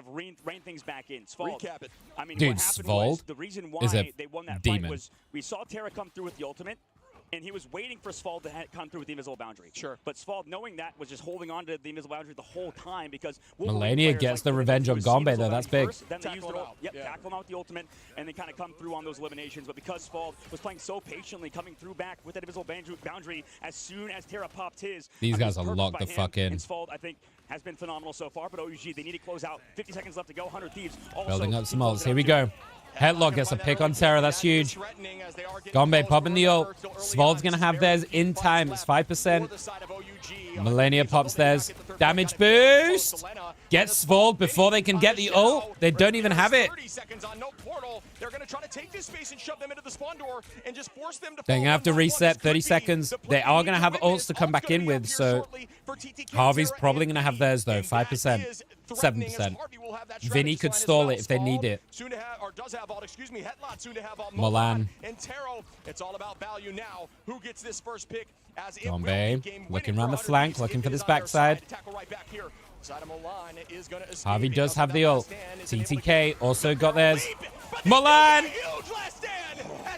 rein things back in. Svalde, recap it. I mean, dude, what happened Svalde was the reason why they won that demon. fight was we saw Terra come through with the ultimate. And he was waiting for Svalde to come through with the invisible boundary. Sure. But Svalde, knowing that, was just holding on to the invisible boundary the whole time because Melania gets the revenge on Gombe though. That's big. Then they used tackle him out with the ultimate, and then kind of come through on those eliminations. But because Svalde was playing so patiently, coming through back with that invisible boundary, as soon as Terra popped his, these guys are locked the fuck in. And Svalde, I think, has been phenomenal so far. But OUG, they need to close out. 50 seconds left to go. 100 Thieves. Building up some ults. Here we go. Headlock gets a pick on Terra. That's huge. Gombe popping the ult. Svalde's going to have theirs in time. It's 5%. Melania pops theirs. Damage boost. Gets Svalde before they can get the ult. They don't even have it. They're going to try to take this space and shove them into the spawn door and just force them to. They're going to have to reset 30 seconds. They are going to have ults to come back in with, so Harvey's probably going to have theirs though. 5%. 7%. Vinny could stall it if they need it. Milan. And Taro, it's all about value now. Who gets this first pick? Gombe looking around the flank, looking for this backside. Harvey does have the ult. TTK also got theirs. Milan!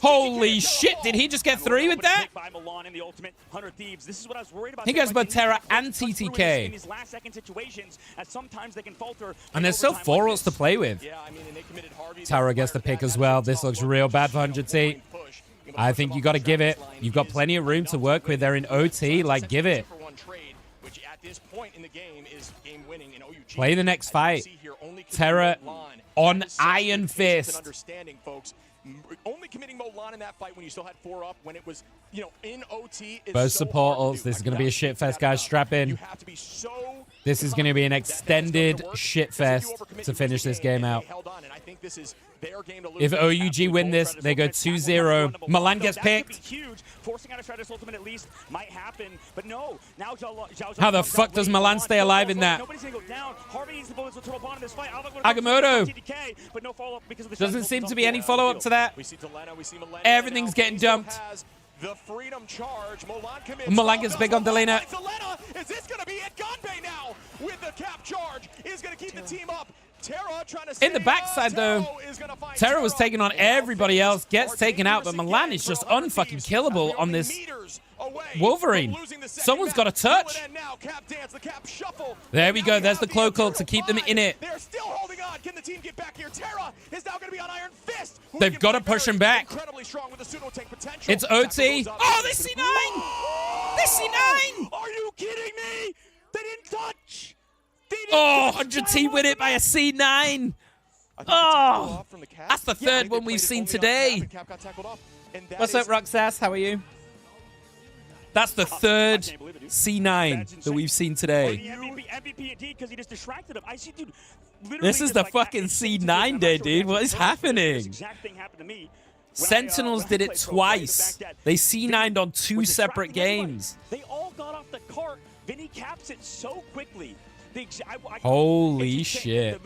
Holy shit, did he just get 3 with that? By Milan in the ultimate 100 Thieves. This is what I was worried about. He goes both Terra and TTK. In these last second situations, as sometimes they can falter. And there's still 4 ults to play with. Yeah, I mean, and they committed Harvey. Tara gets the pick as well. This looks real bad for 100T. I think you got to give it. You've got plenty of room to work with. They're in OT. Like, give it. Play the next fight. Terra on Iron Fist. Only committing Molan in that fight when you still had 4 up, when it was, in OT. Both support ults. This is going to be a shit fest, guys. Strap in. This is going to be an extended shit fest to finish this game out. If OUG win this, they go 2-0. Milan gets picked. Huge. Forcing out a Stratus ultimate at least might happen, but no. Now how the fuck does Milan stay alive in that? Nobody's gonna go down. Harvey needs the bullets with total bond in this fight. Agamotto. But no follow-up because of the Doesn't seem to be any follow-up to that. Everything's getting dumped. The freedom charge. Milan gets big on Delena. Is this going to be it? Gunbay now with the cap charge is going to keep the team up. Terra trying to in the backside, though, Terra was taking on everybody else, gets taken out, but Milan is just unfucking killable on this Wolverine. Someone's got a touch. There we go. There's the cloak ult to keep them in it. They're still holding on. Can the team get back here? Terra is now going to be on Iron Fist. They've got to push him back. It's OT. Oh, they C9! They C9! Are you kidding me? They didn't touch. Oh, 100T win it by a C9. Oh, that's the third one we've seen today. What's up, Roxas? How are you? That's the third C9 that we've seen today. MVP indeed, because he just distracted him. I see, dude. This is the fucking C9 day, dude. What is happening? Exact thing happened to me. Sentinels did it twice. They C9'd on 2 separate games. They all got off the cart. Vinny caps it so quickly. Holy shit.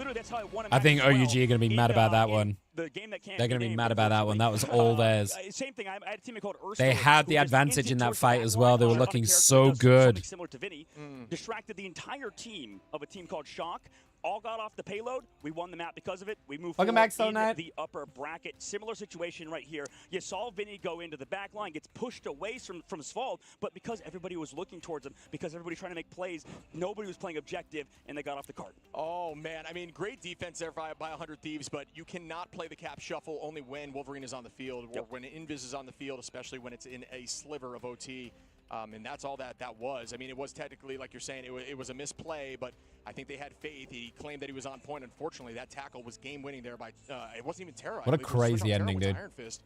I think OUG are going to be mad about that one. They're going to be mad about that one. That was all theirs. Same thing. I had a teammate called Urso. They had the advantage in that fight as well. They were looking so good. Similar to Vinny. Distracted the entire team of a team called Shock. All got off the payload. We won the map because of it. We moved forward in the upper bracket. Similar situation right here. You saw Vinny go into the back line, gets pushed away from Svald, but because everybody was looking towards him, because everybody trying to make plays, nobody was playing objective, and they got off the cart. Oh, man. I mean, great defense there by 100 Thieves, but you cannot play the cap shuffle only when Wolverine is on the field or when Invis is on the field, especially when it's in a sliver of OT. And that's all that was. I mean, it was technically, like you're saying, it was a misplay, but I think they had faith. He claimed that he was on point. Unfortunately, that tackle was game-winning there by, it wasn't even Terra. What a crazy ending, dude.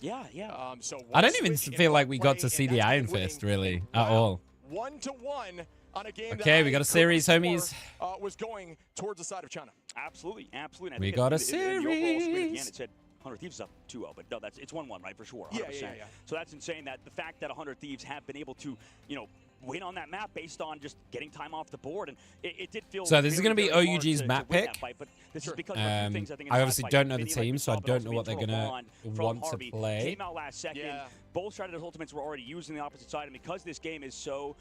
Yeah, yeah. I don't even feel like we got to see the Iron Fist, really, at all. 1-1 on a game okay, we got a series, homies. Was going towards the side of China. Absolutely, absolutely. We got a series. Again, it said 100 Thieves up 2-0, but no, it's 1-1, right, for sure, 100%. Yeah. So that's insane that the fact that 100 Thieves have been able to, win on that map based on just getting time off the board, and it did feel. So this is going to be OUG's map pick. Fight, but this is because I obviously don't know the team, so I don't know what they're going to want to play. Came out last second. Both Stratus ultimates were already used on the opposite side, and because this game is so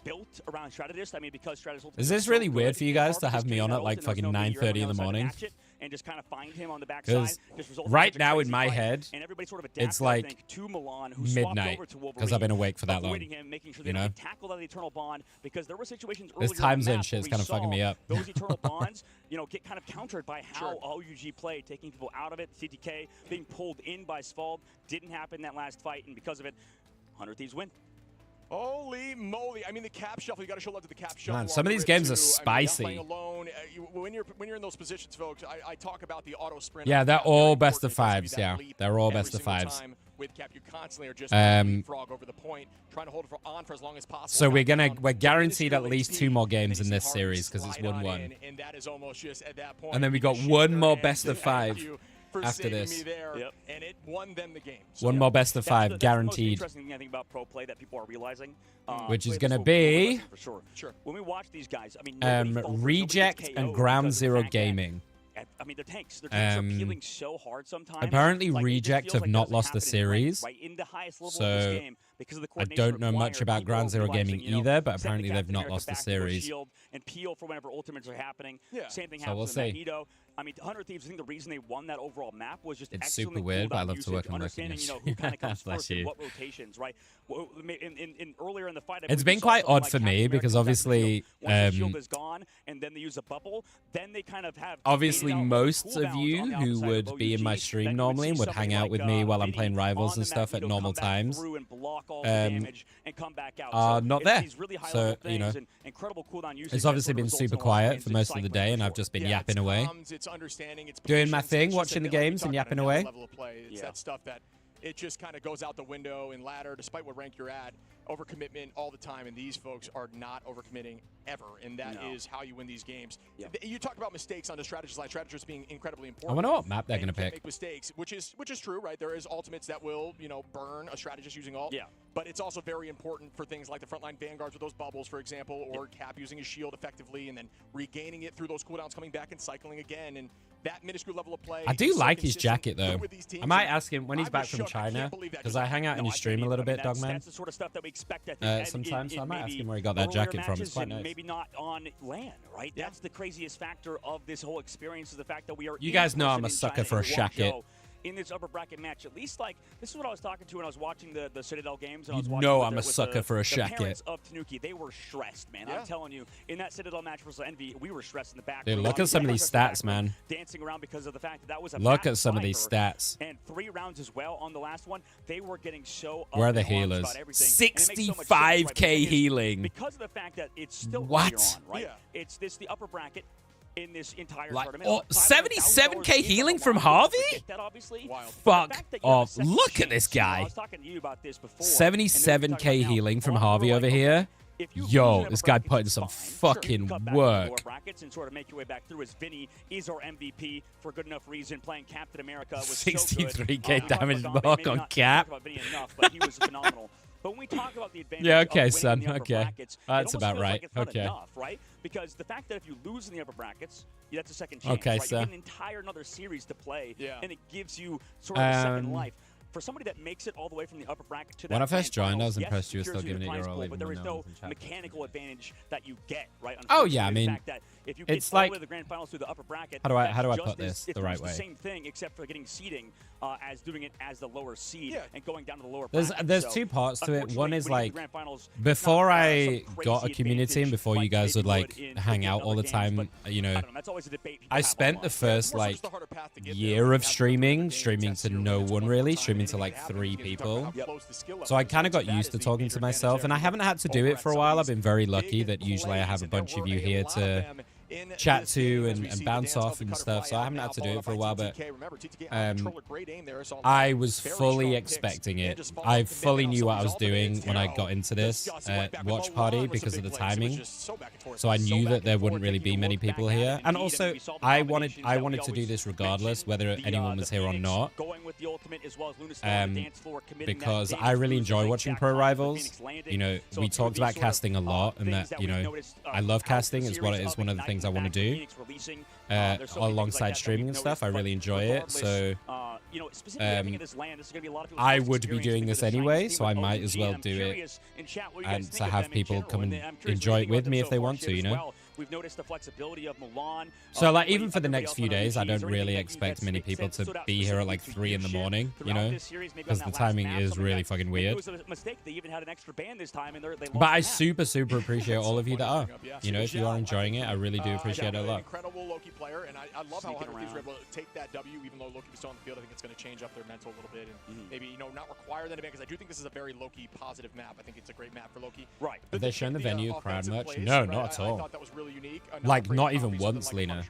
built around Stratus, I mean, because Stratus ultimates is this really weird for you guys to have me on at like fucking 9:30 in the morning? And just kind of find him on the backside. Right now in my head, sort of it's like midnight because I've been awake for that long. Him, making sure they tackle that eternal bond, because there were situations this time zone shit is kind of fucking me up. Those eternal bonds, get kind of countered by how OUG played, taking people out of it. CTK being pulled in by Svald didn't happen in that last fight, and because of it, 100 Thieves win. Holy moly! I mean, the cap shuffle. You got to show love to the cap shuffle. Man, some of these games are spicy. I mean, alone, when you're in those positions, folks, I talk about the auto sprint. Yeah, they're all best of fives. Yeah, they're all best of fives. With cap, you constantly are just frog over the point, trying to hold it on for as long as possible. So we're guaranteed at least 2 more games in this series because it's 1-1. And that is almost just at that point. And then we got 1 more best of 5. After this, and it won them the game. So 1 more best of 5 guaranteed. That's the most interesting thing I think about pro play that people are realizing, which is going to be for sure. When we watch these guys, I mean, Reject and Ground Zero Gaming. I mean, their tanks are peeling so hard sometimes. Apparently, Reject have not lost the series, right in the highest level so of this game because of the I don't know much about Ground Zero Gaming either, but apparently they've not lost the series. And peel for whenever ultimates are happening. Yeah. Same thing So happens we'll with see. Magneto. I mean, 100 Thieves, I think the reason they won that overall map was just it's excellent super weird, but I love usage, to work on understanding, looking who kind of comes first you. and what rotations, right? Earlier in the fight, it's been quite odd for me because obviously, once the shield is gone, and then they use a bubble, then they kind of have obviously most of you who would be in my stream normally and would hang out with me while I'm playing Rivals and stuff at normal times are not there. So, you know, it's obviously been super quiet for most of the day, and I've just been yapping away. Doing my thing, watching the games and yapping away. It's that stuff that it just kind of goes out the window in ladder, despite what rank you're at. Overcommitment all the time, and these folks are not overcommitting ever, and that is how you win these games. You talk about mistakes on the strategist line, strategists being incredibly important. I wonder what map they're going to pick. Make mistakes, which is true, right? There is ultimates that will, you know, burn a strategist using ult. Yeah. But it's also very important for things like the frontline vanguards with those bubbles, for example, or Cap using his shield effectively and then regaining it through those cooldowns, coming back and cycling again, and that minuscule level of play. I do like his jacket though. I might ask him when he's back from China, because I hang out in his stream a little bit, Dogman. That's the sort of stuff that we expect. I think, sometimes, so I might ask him where he got that jacket from. It's quite nice. Maybe not on LAN, right? Yeah. That's the craziest factor of this whole experience, is the fact that we are. You guys know I'm a sucker for a jacket. In this upper bracket match, at least like this is what I was talking to when I was watching the Citadel games. And I was you watching know with I'm a sucker for a the jacket. Parents of Tanuki, they were stressed, man. I'm telling you, in that Citadel match versus Envy, we were stressed in the back. Dude, look at some of these stats, man. Dancing around because of the fact that was a look at some of these stats. And 3 rounds as well on the last one. They were getting so where are the healers? 65k healing. Because of the fact that it's still what? Early on, right? Yeah. It's the upper bracket. In this entire tournament. Oh, 77k healing from Harvey? Fuck off. Look at this guy. 77k healing from Harvey over here. Yo, this guy put in some fucking work. And sort of make your way back through as Vinny is our MVP for good enough reason. Playing Captain America was 63k damage block on Cap. But he was phenomenal. But when we talk about the advantage okay, of son. In the upper Okay, brackets, that's about right. like it's not enough, right? Because the fact that if you lose in the upper brackets, that's a second chance. Okay, right? so you get an entire another series to play, and it gives you sort of a second life. For somebody that makes it all the way from the upper bracket to that when I first joined, I was yes, impressed you were still giving it your all, but there is no mechanical advantage that you get, right? Oh yeah, I mean, if you it's get like all the way to the grand finals through the upper bracket. How do I put this the right way? It's the same thing except for getting seeding as doing it as the lower seed and going down to the lower. There's two parts to it. One is like before I got a community and before you guys would like hang out all the time, you know, I spent the first like year of streaming to no one really, streaming to like 3 people. So I kind of got used to talking to myself, and I haven't had to do it for a while. I've been very lucky that usually I have a bunch of you here to chat to and bounce off and stuff, so I haven't had to do it for a while, but I was fully expecting it. I fully knew what I was doing when I got into this watch party because of the timing, so I knew that there wouldn't really be many people here, and also I wanted to do this regardless whether anyone was here or not, because I really enjoy watching pro rivals. You know, we talked about casting a lot, and that, you know, I love casting. It's one of the things I want to do alongside streaming and stuff. I really enjoy it, so I would be doing this anyway, so I might as well do it and to have people come and enjoy it with me if they want to, you know. We've noticed the flexibility of Milan. So like even for the next few days, I don't really expect many people to be here at like 3 in the morning, you know, because the timing is really fucking weird. But I super appreciate all of you that are. You know, if you are enjoying it, I really do appreciate it a lot. Incredible Loki player, and I love how 100 Thieves were able to take that W, even though Loki was still on the field. I think it's going to change up their mental a little bit, and maybe, you know, not require them to, because I do think this is a very Loki positive map. I think it's a great map for Loki. Right. Have they shown the venue crowd much? No, not at all. Like, not even once, Lena.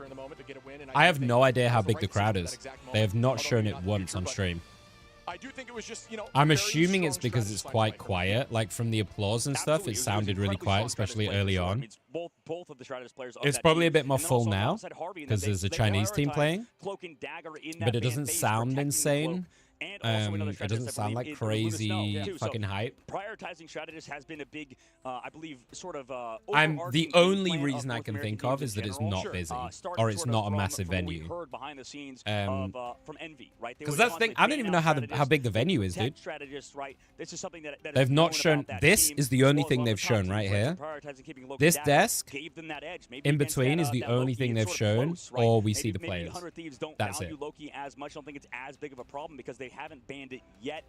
I have no idea how big the crowd is. They have not shown it once on stream. I do think it was just, you know, I'm assuming it's because it's quite quiet. Like, from the applause and stuff, it sounded really quiet, especially early on. It's probably a bit more full now, because there's a Chinese team playing. But it doesn't sound insane. It doesn't sound like crazy fucking hype. Prioritizing strategists has been a big, I believe, sort of. The only reason I can think of is that it's not busy, or it's not a massive venue. Behind the scenes from Envy, right? Because that's the thing. I don't even know how big the venue is, dude. Right? This is something that they've not shown. This is the only thing they've shown right here. This desk in between is the only thing they've shown, or we see the players. That's it. Loki as much. I don't think it's as big of a problem because they haven't banned it yet.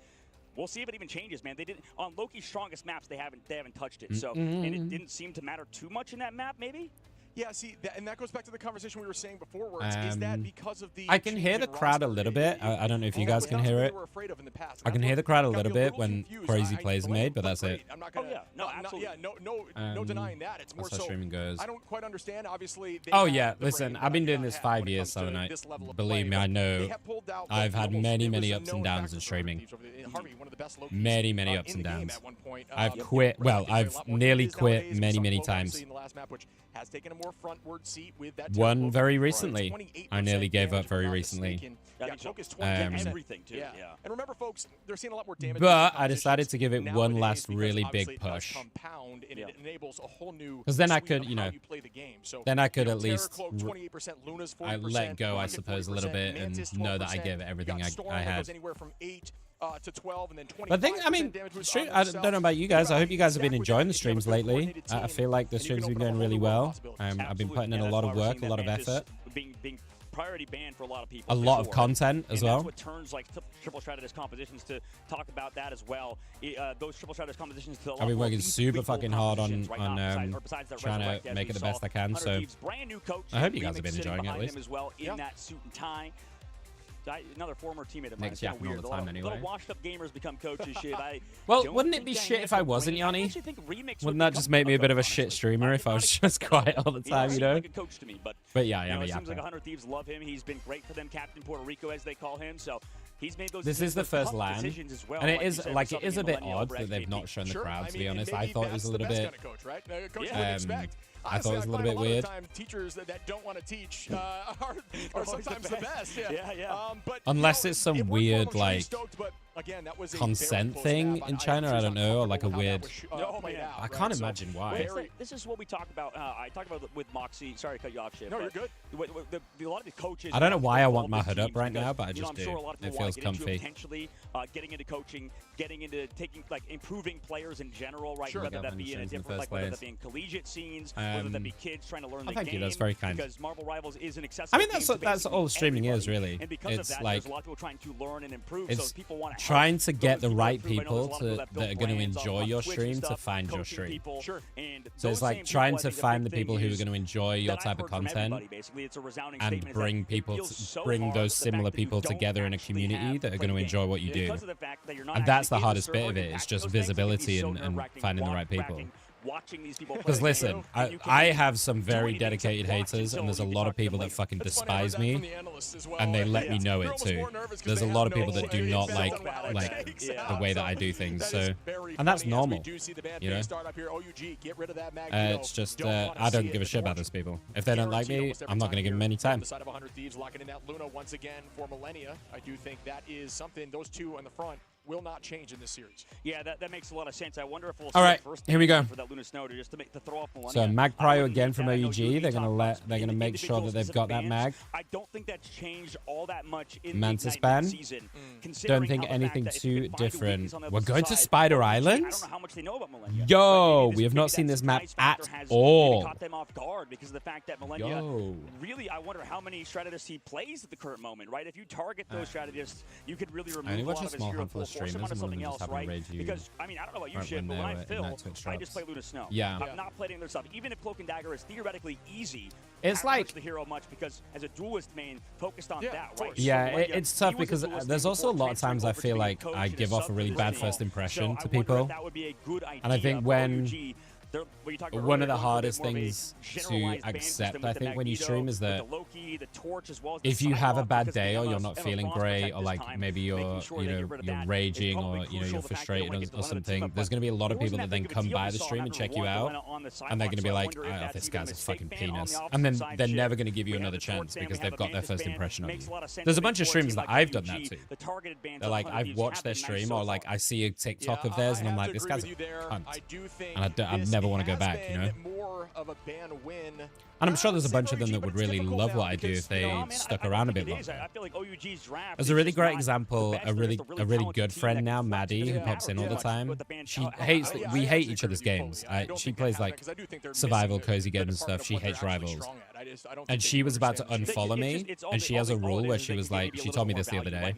We'll see if it even changes, man. They didn't on Loki's strongest maps. They haven't touched it. So and it didn't seem to matter too much in that map, maybe. Yeah, see, and that goes back to the conversation we were saying before, where is that because of the... I can hear the crowd a little bit. I don't know if you guys can hear it. I can hear the crowd a little bit when crazy plays are made, but that's it. I'm not gonna, no denying that. It's more so streaming goes. I don't quite understand, obviously... Oh, yeah, listen, I've been doing this 5 years, so believe me, I know I've had many ups and downs in streaming. Many ups and downs. I've quit, well, I've nearly quit many times. Has taken a more frontward seat with that one very recently. I nearly gave up very recently. Everything too. Yeah. And remember, folks, they're seeing a lot more damage. But I decided to give it one last really big push. Because then I could, you know, then I could at least I let go, I suppose, a little bit and know that I gave it everything I had. To 12 and then 25. But I mean, I don't know about you guys. I hope you guys have been enjoying the streams lately. I feel like the streams have been going really well. I've been putting in a lot of work, a lot of effort. Being priority banned for a lot of people. A lot of content as well. That's what turns like triple strategist compositions to talk about that as well. Those triple strategist compositions. I've been working super fucking hard on trying to make it the best I can. So I hope you guys have been enjoying it at least. As well in that suit and tie. Another former teammate of mine. Nick's yapping all the time anyway. Little washed-up gamers become coaches. Shit. Well, wouldn't it be shit if I wasn't, Yanni? Wouldn't that just make me a bit of a shit streamer if I was just quiet all the time, you know? Like a coach to me, but yeah, I am a yapper. It seems like 100 Thieves love him. He's been great for them, Captain Puerto Rico, as they call him. So he's made those. This is the first LAN, well, and it is a bit odd that they've not shown the crowd. To be honest, I thought it was a little bit. I thought it was a little bit weird. Teachers that don't want to teach are sometimes the best. Yeah. But unless it's some weird like consent thing in China, I don't know, or like a weird. I can't imagine why. This is what we talk about. I talk about with Moxie. Sorry to cut you off, shit. No, you're good. A lot of the coaches. I don't know why I want my hood up right now, but I just do. It feels comfy. Potentially getting into coaching, getting into improving players in general, right? Whether that be in a different, like whether that be in collegiate scenes, whether that be kids trying to learn the game. Thank you. That's very kind. Because Marvel Rivals is an accessible. I mean, that's all streaming is really. And because of that, there's a lot of people trying to learn and improve. So people want to trying to get the right people that are going to enjoy your stream to find your stream. Sure. So it's like trying to find the people who are going to enjoy your type of content and bring those similar people together in a community that are going to enjoy what you do. And that's the hardest bit of it. It's just visibility and finding the right people. Because listen, I have some very dedicated haters, and there's a lot of people that fucking despise me, and they let me know it too. There's a lot of people that do not like the way that I do things, so, and that's normal, you know. It's just I don't give a shit about those people. If they don't like me, I'm not going to give them any time. The side of 100 Thieves locking in that Luna once again for Millennia. I do think that is something. Those two on the front will not change in this series. Yeah, that makes a lot of sense. I wonder if we'll see the first here we go. For that Luna Snow to throw off Millennia. So mag prio again from OUG. They're gonna make sure that they've got that mag. I don't think that's changed all that much in Mantis ban. Don't think anything too different. We're going to Spider Island. I don't know how much they know about Millennia. Yo, we have not seen this map at all. Caught them off guard because of the fact that Millennia. Really, I wonder how many strategists he plays at the current moment. Right, if you target those strategists, you could really remove a lot of his hero pool. Streamers and something else, right? Because I mean, I don't know about you, shit, but when I fill, I just play Luna Snow. Yeah. I'm not playing their stuff. Even if Cloak and Dagger is theoretically easy, it's like the hero much because as a duelist main, focused on that, right? Yeah, it's tough because there's also a lot of times I feel like I give off a really bad first impression to people, and I think when one of the hardest things to accept, I think, when you stream is that if you have a bad day or you're not feeling great, or like maybe you're you're raging, or you're frustrated or something, there's going to be a lot of people that then come by the stream and check you out, and they're going to be like, oh, this guy's a fucking penis, and then they're never going to give you another chance because they've got their first impression of you. There's a bunch of streams that I've done that too. They're like, I've watched their stream, or like I see a TikTok of theirs and I'm like, this guy's a cunt, and I never want to go back, you know? And I'm sure there's a bunch of them that would really love what I do if they stuck around a bit longer. There's a really great example, a really good friend now, Maddie, who pops in all the time. She hates, we hate each other's games. She plays like survival, cozy games and stuff. She hates Rivals. And she was about to unfollow me, and she has a rule where she was like, she told me this the other day,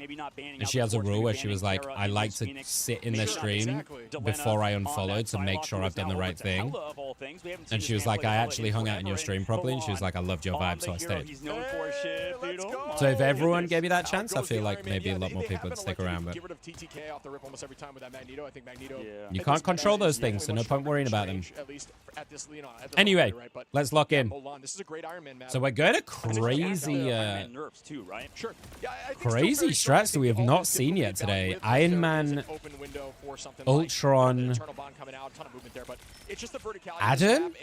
and she has a rule where she was like, I like to sit in their stream before I unfollow to make sure I've done the right thing. And she was like, I actually hung out in your stream properly, and she was like, I loved your vibe, so I stayed. So if everyone gave me that chance, I feel like maybe a lot more people would stick around. But you can't control those things, so no point worrying about them. Anyway, let's lock in. So we're going to crazy, crazy strats that we have not seen yet today. Iron Man, Ultron, Adam?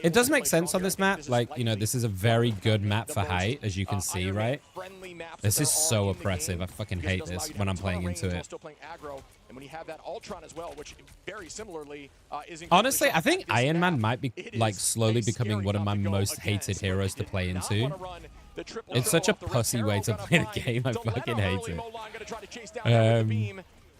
It does make sense on this map. Like, you know, this is a very good map for height, as you can see, right? This is so oppressive. I fucking hate this when I'm playing into it. Honestly, I think Iron Man might be like slowly becoming one of my most hated heroes to play into. It's such a pussy way to play the game. I fucking hate it.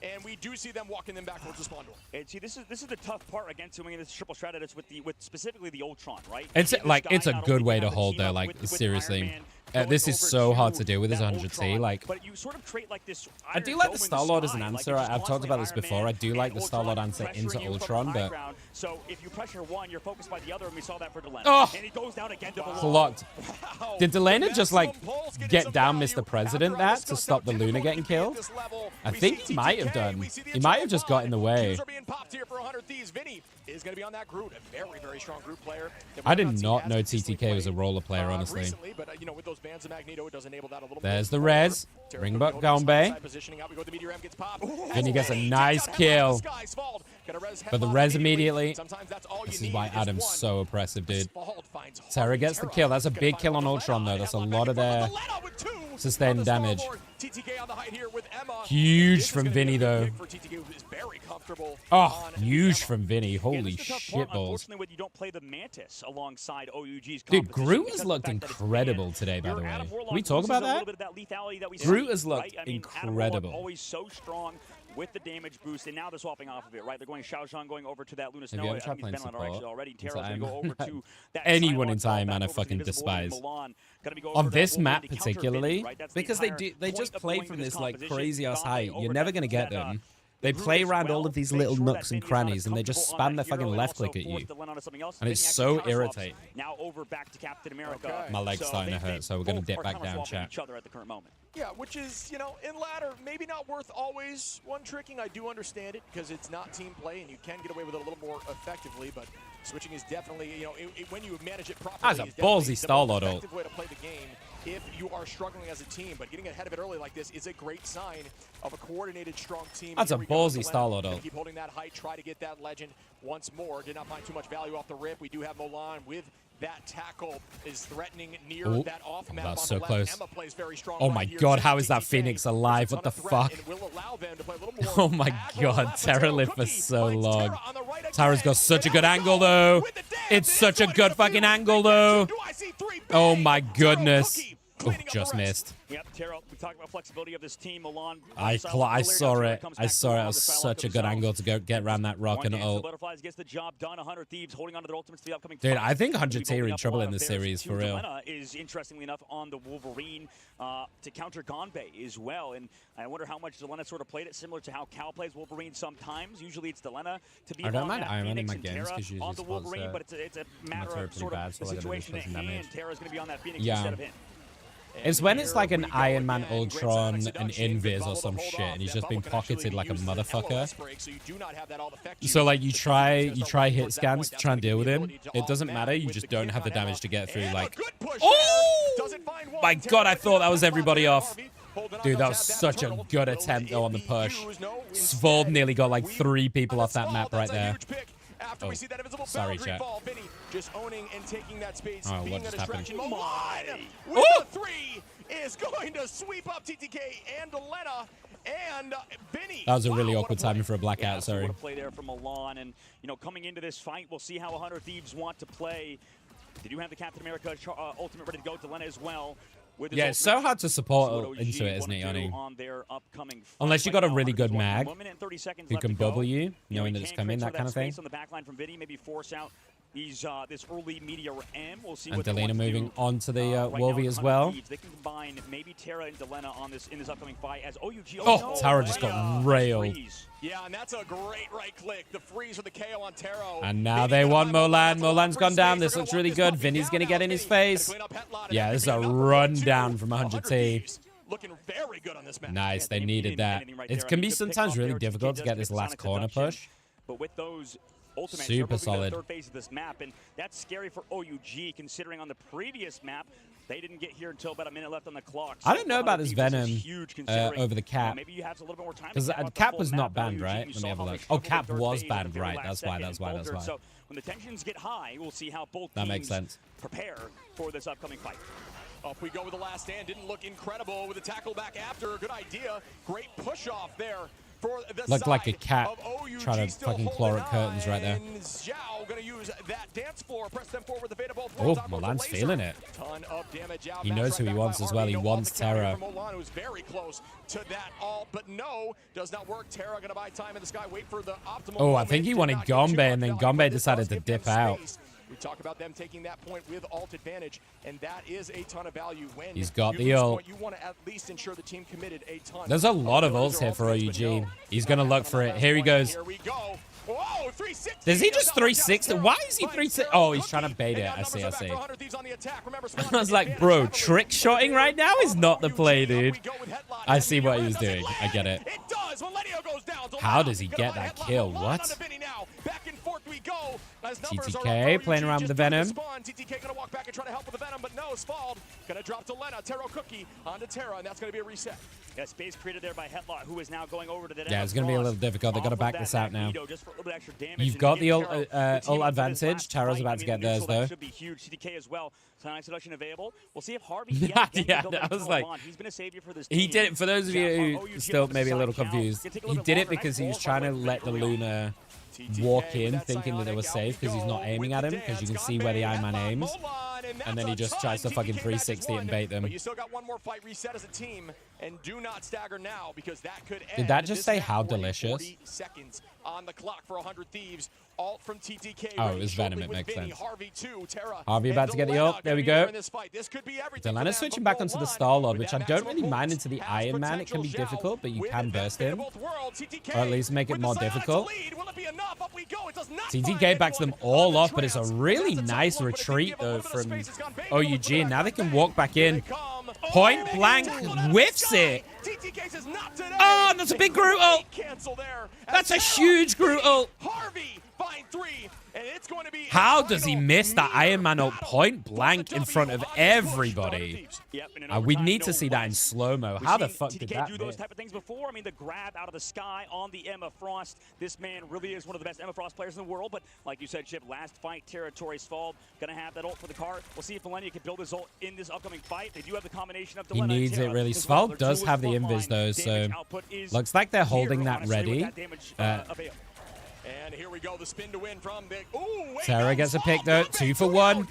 And we do see them walking them back towards the spawn door. And see, this is the tough part against doing this triple strat edits with specifically the Ultron, right? It's like it's a good way to hold though. Like seriously, this is so hard to deal with this 100T. Like, but you sort of create like this. I do like the Star-Lord as an answer. I've talked about this before. I do like the Star-Lord answer into Ultron, but so if you pressure one, you're focused by the other, and we saw that for Delena. Oh, and he goes down again to blocked. Did Delena just like get down Mr. President that to stop the Luna getting killed? I think he might have done. He might have just got in the way. I did not know TTK was a roller player, honestly. There's the res. Bring back Gombe. Vinny gets a nice kill. But the res immediately. This is why Adam's so oppressive, dude. Terra gets the kill. That's a big kill on Ultron, though. That's a lot of their sustained damage. Huge from Vinny, though. Oh, huge from Vinny. Holy shit balls. Dude, Groot has looked incredible today, by the way. Can we talk about that? Groot has looked incredible. Always so strong with the damage boost, and now they're swapping off of it, right? They're going Xiaozhan going over to that Luna Snow. Have you ever tried playing support? Go Anyone in Time Man I fucking despise. On this map particularly, because they just play from this like crazy ass height. You're never gonna get them. They play around all of these little nooks and crannies, and they just spam their fucking left click at you. And it's so irritating. Now over back to Captain America. My leg's starting to hurt, so we're going to dip back down, chat. Yeah, which is, you know, in ladder, maybe not worth always one tricking. I do understand it because it's not team play, and you can get away with it a little more effectively, but switching is definitely, you know, when you manage it properly, that's a ballsy Star-Lord ult. Effective way to play the game if you are struggling as a team, but getting ahead of it early like this is a great sign of a coordinated, strong team. That's a ballsy Star-Lord ult. Keep holding that height, try to get that legend once more. Did not find too much value off the rip. We do have Mulan with that tackle is threatening near that off map. That's so close. Emma plays very strong oh my god, how is that Phoenix alive? What the fuck? Oh my god, Terra lived for so long. Tara's got such a good angle though. It's such a good fucking angle though. Oh my goodness. Oh, just missed. Yep, Terra, we talked about flexibility of this team. Milan. I saw it. I saw it. It was such a good angle to go get around that rock and ult. Butterflies gets the job done. 100 Thieves holding on to their ultimates to the upcoming. Dude, I think 100T are in trouble in this series for real. Is interestingly enough on the Wolverine to counter Gonbei as well, and I wonder how much Delena sort of played it similar to how Cal plays Wolverine sometimes. Usually it's Delena to be. I don't mind Iron Man in my games because usually on the Wolverine, but it's a matter of sort of the situation at hand. Terra's going to be on that Phoenix instead of him. It's when it's like an Iron Man Ultron, an Invis or some shit, and he's just been pocketed like a motherfucker. So like you try hit scans to try and deal with him. It doesn't matter. You just don't have the damage to get through. Like, oh my god! I thought that was everybody off. Dude, that was such a good attempt though on the push. Svold nearly got like 3 people off that map right there. Oh, sorry, chat. Just owning and taking that space, oh, being what a just distraction. happened? Milan with the 3 is going to sweep up TTK and Lena and Vinny. That was a really awkward timing for a blackout. Sorry. What a play there from Milan, and coming into this fight, we'll see how 100 Thieves want to play. They do have the Captain America ultimate ready to go. Delena as well. Yeah, it's so hard to support into it, isn't it, Yanni? Unless you got a really good mag who can bubble you, knowing that it's coming, that kind of thing. On the back line from Vinny, maybe force out these this early meteor M. We'll see and what Delena moving on to the right Wolvie as well. They can combine maybe Terra and Delena on this in this upcoming fight as OUG. Oh, Tara just got railed. Yeah, and that's a great right click. The freeze with the KO on Taro. And now they want Molan. Molan's gone down. This looks really good. Vinny's going to get in his face. Yeah, this is a rundown from 100T. Looking very good on this match. Nice, they needed that. It can be sometimes really difficult to get this last corner push. But with those ultimates, super solid. Third phase of this map, and that's scary for OUG considering on the previous map they didn't get here until about a minute left on the clock. So I don't know about this Venom over the Cap. Maybe you have a little bit more time. Because Cap was not banned, right? Let me have a look. Oh, Cap was banned, right? That's why. So when the tensions get high, we'll see how both that makes sense. Prepare for this upcoming fight. Up we go with the last stand. Didn't look incredible with the tackle back after. Good idea. Great push off there. Looked like a cat trying to fucking claw at curtains right there. Oh, Milan's feeling it. He knows who he wants as well. He wants Terra. Who's very close to that all, but no, does not work. Terra going to buy time in the sky, wait for the optimal. Oh, I think he wanted Gombe, and then Gombe decided to dip out. We talk about them taking that point with ult advantage, and that is a ton of value. When he's got the ult. You want to at least ensure the team committed a ton. There's a lot of ults here for OUG. He's going to look for it. Here he goes. Here we go. Whoa, 360. Does he just 360? Why is he 360? Oh, he's trying to bait it. I see. I was like, bro, trick shotting right now is not the play, dude. I see what he was doing. I get it. How does he get that kill? What? TTK playing around with the Venom. TTK gonna walk back and try to help with the Venom, but no, Svald gonna drop to Lena. Taro Cookie onto Terra, and that's gonna be a reset. Yeah, space created there by Headlock, who is now going over to the yeah, it's gonna be a little difficult. They gotta back this out now. You've got the ult advantage. Terra's about to get theirs though. Should be huge. TTK as well. Sign seduction available. We'll see if Harvey. Yeah, I was like, he's been a savior for this team. He did it. For those of you who still maybe a little confused, he did it because he was trying to let the Luna walk in thinking that they were safe because he's not aiming at him, because you can see where the Iron Man aims, and then he just tries to fucking 360 and bait them. But you still got one more fight reset as a team, and do not stagger now because that could end. Did that just say how delicious? 40 seconds on the clock for 100 Thieves. Ult from TTK. Oh, it was Venom. It makes sense. Harvey, too, Terra, Harvey about to get the ult. There we go. Delena switching back onto the Star-Lord, which I don't really mind into the Iron Man. It can be difficult, but you can burst him. Or at least make it more difficult. TTK backs them all off, but it's a really nice retreat, though, from OUG. And now they can walk back in. Point blank whiffs it. Oh, that's a big Groot ult. That's a huge Groot ult. How does he miss that Iron Man ult point blank in front of everybody? We need to see that in slow-mo. How the fuck did that do those type of things before? I mean, the grab out of the sky on the Emma Frost. This man really is one of the best Emma Frost players in the world. But like you said, Chip, last fight, territory Svald gonna have that ult for the card. We'll see if Millennia can build his ult in this upcoming fight. They do have the combination of He needs it really. Svald does have the invis though, so looks like they're holding that ready. And here we go, the spin to win from the... Terra gets a pick though, 2 for 1.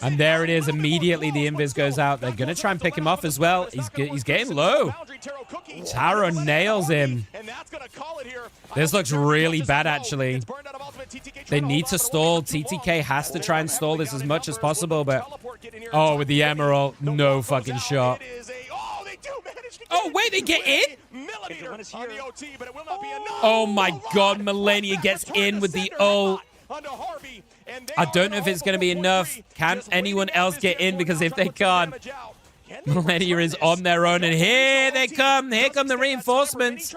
And there it is, immediately the invis goes out. They're going to try and pick him off as well. He's getting low. Taro nails him. This looks really bad actually. They need to stall. TTK has to try and stall this as much as possible, but... Oh, with the Emerald, no fucking shot. Oh, wait, they get in? Oh my god, Millennia gets in with the ult. I don't know if it's going to be enough. Can anyone else get in? Because if they can't, Millennia is on their own, and here they come. Here come the reinforcements.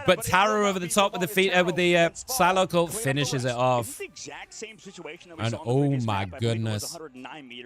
But Taro over the top with the silo cult finishes it off. And oh my goodness.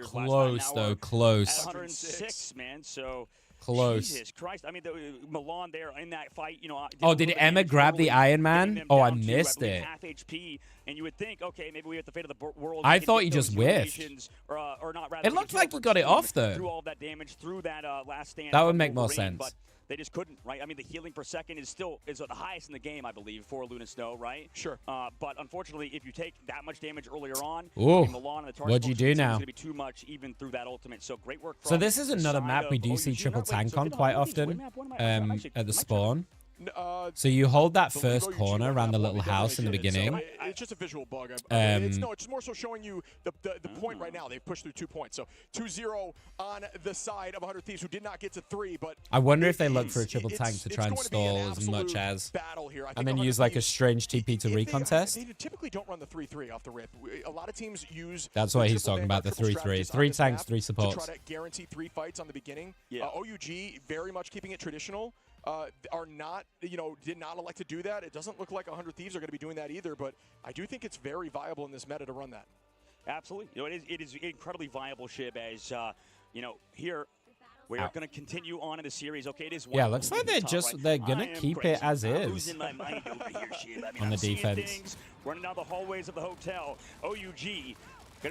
Close though, close. 106, man. So close. Jesus Christ. I mean, Milan there in that fight, you know. Oh, did Emma grab the Iron Man? Oh, I missed it. Half HP, and you would think, okay, maybe we have the fate of the world. I thought he just whiffed. Or not, rather, it looked like he got it off, though. Through all that damage, through that last stand. That would make more sense. But they just couldn't, right? I mean, the healing per second is still the highest in the game, I believe, for Luna Snow, right? Sure. But unfortunately, if you take that much damage earlier on, ooh, Milan and the what'd you do now? It's going to be too much even through that ultimate. So great work. So this is another map we do see triple tank on quite often at the spawn. So you hold that first corner around the little house in the beginning. It's just a visual bug. It's more so showing you the point right now. They've pushed through 2 points. So 2-0 on the side of 100 Thieves, who did not get to 3. But I wonder if they look for a triple tank to try and stall as much as, and then use like a strange TP to recontest. They typically don't run the 3-3 off the rip. A lot of teams use. That's what he's talking about, the 3-3. 3 tanks, 3 supports. To try to guarantee 3 fights on the beginning. Yeah. OUG very much keeping it traditional. Are not, did not elect to do that. It doesn't look like 100 Thieves are going to be doing that either, but I do think it's very viable in this meta to run that. Absolutely. It is incredibly viable, Shib, as, here we are going to continue on in the series. Okay, it is yeah, looks like they're going to keep it as is on the defense. Running down the hallways of the hotel. OUG.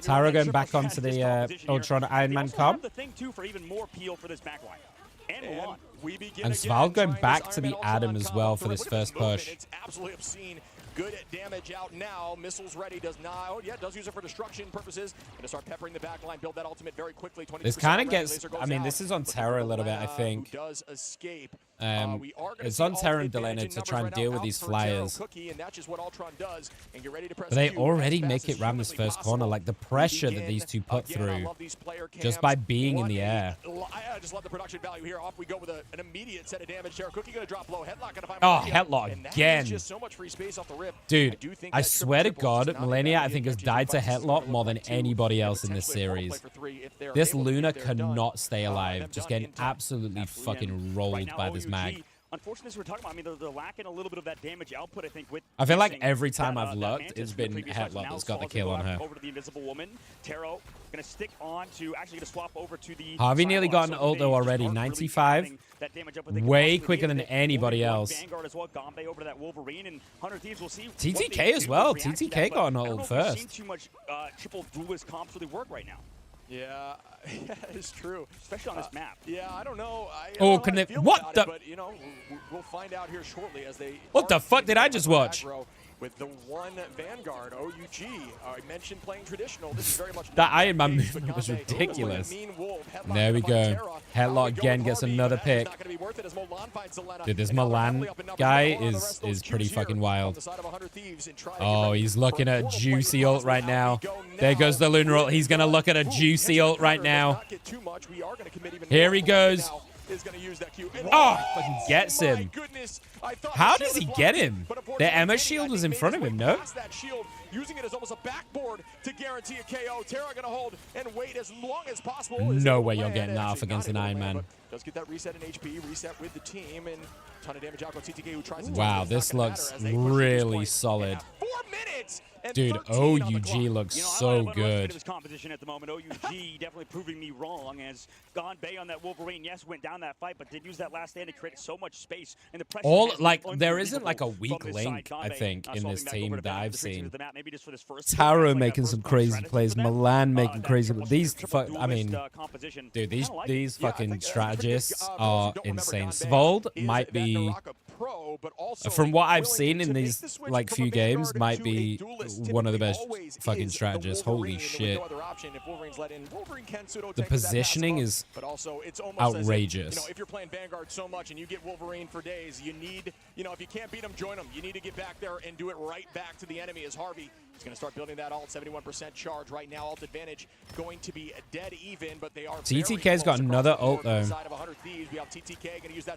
Taro going back onto the Ultron Iron Man comp. The thing, too, for even more peel for this backline. And Sval going back to the Adam as well for this first push. It's absolutely obscene. Good damage out now. Missiles ready. Does not. Oh, yeah, does use it for destruction purposes. Going to start peppering the back line. Build that ultimate very quickly. This kind of gets. I mean, this is on Terra a little bit, I think. Does escape. It's on Terra and Delena to try and deal with these flyers. But they already make it round this first corner. Like the pressure that these two put through just by being in the air. I just love the production value here. Off we go with an immediate set of damage. Terra Cookie going to drop low. Headlock going to find. Oh, headlock again. Just so much free space off the rip. Dude, I swear to God, Millennia, I think, has died to headlock more than anybody else in this series. This Luna cannot stay alive. Just getting absolutely fucking rolled by this mag. Unfortunately, as we're talking about, I mean, they're lacking a little bit of that damage output, I think. I feel like every time I've looked, it's been Headlock that's got the kill on her. Over to the Invisible Woman. Taro going to stick on to, actually going to swap over to the... Harvey nearly got an ult though already, 95. Way quicker than anybody else. Vanguard as well, Gombe over to that Wolverine, and 100 Thieves will see... TTK as well. TTK got an ult first. I don't know if we've seen too much triple duelist comps really work right now. Yeah, it's true. Especially on this map. Yeah, I don't know. Can they... What the... But, we'll find out here shortly as they... What the fuck did I just watch? With the one Vanguard, OUG. I mentioned playing traditional. This is very much... That Iron Man movement was ridiculous. There we go. Headlock again gets another pick. Dude, this Milan guy is pretty fucking wild. Oh, he's looking at a juicy ult right now. There goes the Lunar ult. He's going to look at a juicy ult right now. Here he goes. Oh, fucking gets him. How does he get him? The Emma shield was in front of him, no? Using it as almost a backboard to guarantee a KO. Terra going to hold and wait as long as possible. No way you're getting that off against an Iron Man. Does get that reset in HP, reset with the team, and a ton of damage out. TTK who tries to... Wow, this looks really solid. 4 minutes! Dude, OUG looks so good. This competition at the moment, OUG definitely proving me wrong as Gone Bay on that Wolverine, yes, went down that fight, but did use that last stand to create so much space. And the pressure there isn't like a weak link, I think, in this team that I've seen. Taro making some crazy plays, Milan making crazy plays. I mean, dude, these fucking strategists are insane. Svold might be, from what I've seen in these like few games, might be one of the best fucking strategists. Holy shit. The positioning is outrageous. If you're playing Vanguard so much and you get Wolverine for days, you need, if you can't beat them, join them. You need to get back there and do it right back to the enemy as Harvey is going to start building that ult. 71% charge right now. Ult advantage going to be dead even, but they are... TTK's got another ult though.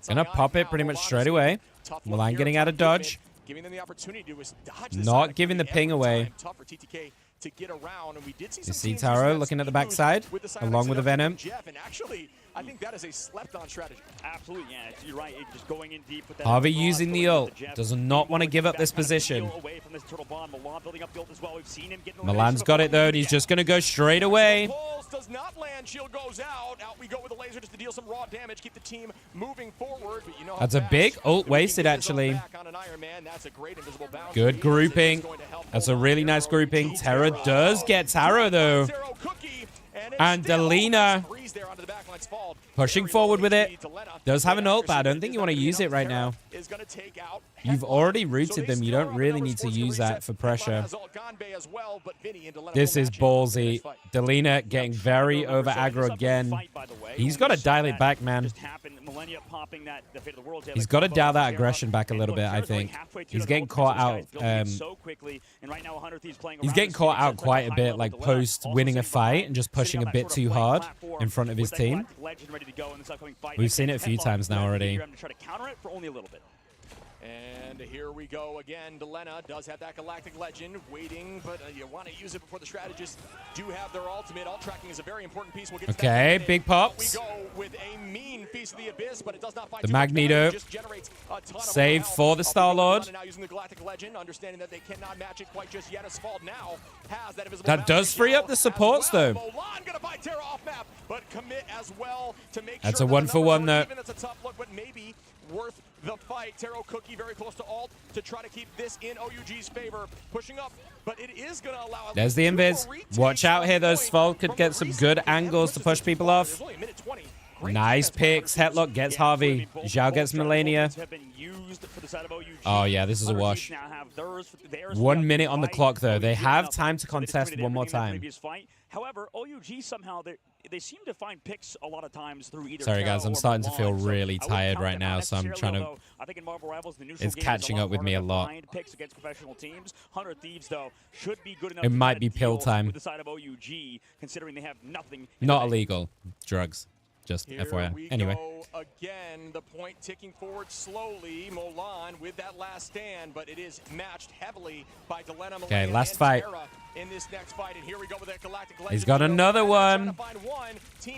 Gonna pop it pretty much straight away. Milan getting out of dodge. Giving them the opportunity to dodge. Not giving the ping away. Tough for TTK to get around, and we did see you see Taro looking at the backside, along with the Venom. Jeff, and actually, I think that is a slept-on strategy. Absolutely, yeah. You're right. Just going in deep with that. Harvey using the ult. Does not want to give up this position. Milan's got it, though, and he's just going to go straight away. Does not land. Shield goes out. Out we go with the laser just to deal some raw damage. Keep the team moving forward. But you know That's a big ult wasted, actually. Good grouping. That's a really nice grouping. Terra does get Taro, though. And Delina pushing forward with it. Does have an ult, but I don't think you want to use it right now. You've already rooted them. You don't really need to use that for pressure. This is ballsy. Delina getting very over aggro again. He's got to dial it back, man. He's got to dial that aggression back a little bit, I think. He's getting caught out. He's getting caught out quite a bit, like post winning a fight and just pushing a bit too hard in front of his team. We've seen it a few times now already. And here we go again. Delena does have that Galactic Legend waiting, but you want to use it before the strategists do have their ultimate. Ult tracking is a very important piece. We'll get okay, big pops. We go with a mean piece of the Abyss, but it does not find the Magneto. Save for the Star-Lord. Now using the Galactic Legend, understanding that they cannot match it quite just yet. Asphalt now has that invisible that does free up the supports, though. Mulan gonna buy Terra off map, but commit as well to make that's sure a 1-for-1, though. That's a tough look, but maybe worth the fight. Taro Cookie very close to ult to try to keep this in OUG's favor. Pushing up, but it is going to allow... There's the invis. Watch out here, though. Sval could get some good angles to push people off. Nice picks. Headlock gets Harvey. Zhao gets Melania. Oh, yeah, this is a wash. 1 minute on the clock, though. They have time to contest one more time. However, OUG somehow, they seem to find picks a lot of times through either. Sorry, guys, I'm starting to feel really tired right now, so I'm trying to... I think in Marvel Rivals, the it's catching up with me a lot. Picks against professional teams. 100 Thieves, though, should be good enough. It might be pill time. With the side of OUG, considering they have nothing. Not illegal. Drugs. Just Here FYI. Anyway. Again, the point ticking forward slowly. Mulan with that last stand, but it is matched heavily by Delena. Okay, last fight. In this next fight, and here we go with that Galactic Legend. He's got another one.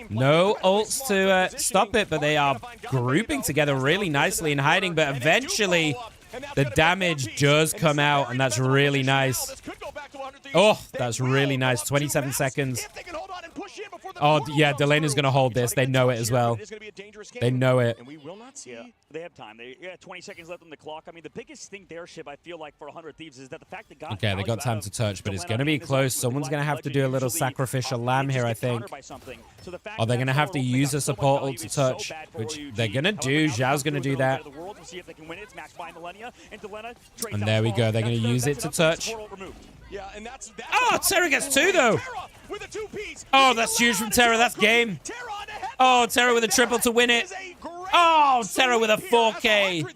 No ults to stop it, but they are grouping together really nicely and hiding, but eventually the damage does come out, and that's really nice. Oh, that's really nice. 27 seconds. Oh, yeah, Delena's going to hold this. They know it as well. They know it. And we will not see. They have time. They got 20 seconds left on the clock. I mean, the biggest thing there, Shib, I feel like for 100 Thieves is that the fact that okay, they got time to touch, but it's going to be close. Someone's going to have to do a little sacrificial lamb here, I think. Or they're going to have to use a support ult to touch, which they're going to do. Zhao's going to do that. And there we go. They're going to use it to touch. Oh, Terra gets 2, though. Oh, that's huge from Terra. That's game. Oh, Terra with a triple to win it. Oh, Terra with a 4K.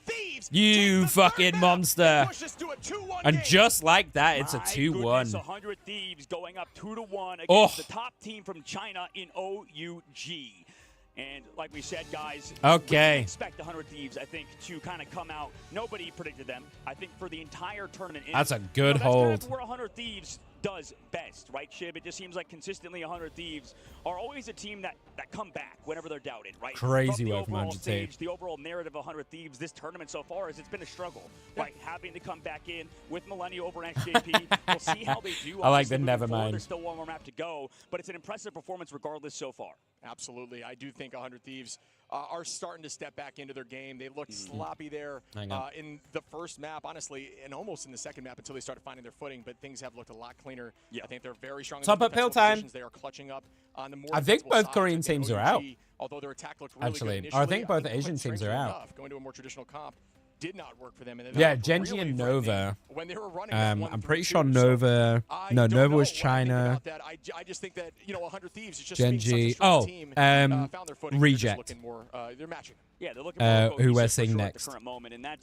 You fucking monster. And just like that, it's a 2-1. 100 Thieves going up 2-1 against the top team from China in OUG. And like we said, guys, okay, we expect 100 Thieves, I think, to kind of come out. Nobody predicted them. I think for the entire tournament. That's a good hold. That's where 100 Thieves does best, right, Shib? It just seems like consistently 100 Thieves are always a team that come back whenever they're doubted, right? Crazy work from 100 Thieves. The overall narrative of 100 Thieves this tournament so far is it's been a struggle, right? Having to come back in with Millennia over an XJP. We'll see how they do. I like the never mind. There's still one more map to go, but it's an impressive performance regardless so far. Absolutely. I do think 100 Thieves are starting to step back into their game. They looked sloppy there in the first map, honestly, and almost in the second map until they started finding their footing, but things have looked a lot cleaner. I think they're very strong. Top up pill time. They are clutching up on the more I think both Korean teams are out. Although their attack looked really actually, good I think both Asian teams are out. Going to a more traditional comp did not work for them. And yeah, Genji and Nova. When they were running I'm pretty sure Nova. No, Nova was China. I just think that 100 Thieves is just Genji. Oh, Reject. They're matching. Yeah, they're looking who we're seeing next.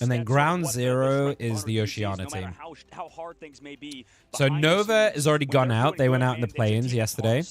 And then Ground Zero is the Oceania team. How hard things may be. So Nova has already gone out. They went out in the play-ins yesterday.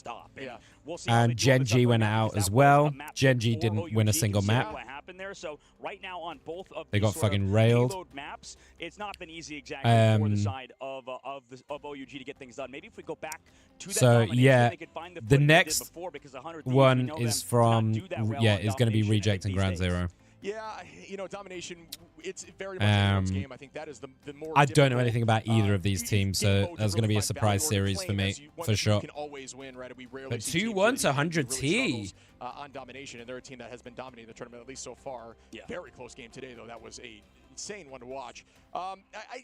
And Genji went out as well. Genji didn't win a single map. happen there. So right now on both of They these got fucking railed. payload maps, it's not been easy exactly for the side of OUG to get things done. Maybe if we go back to that domination, yeah, they could find the the next before, because 100 one is from is going to be Reject and Ground Zero. Yeah, you know, domination, it's very much a anyone's game. I think that is the more I don't know anything about either of these teams, so that's going to be a surprise series for me, for sure. Can always win, right? We rarely But see 2-1 to 100T. On domination, and they're a team that has been dominating the tournament, at least so far. Yeah. Very close game today, though. That was a insane one to watch.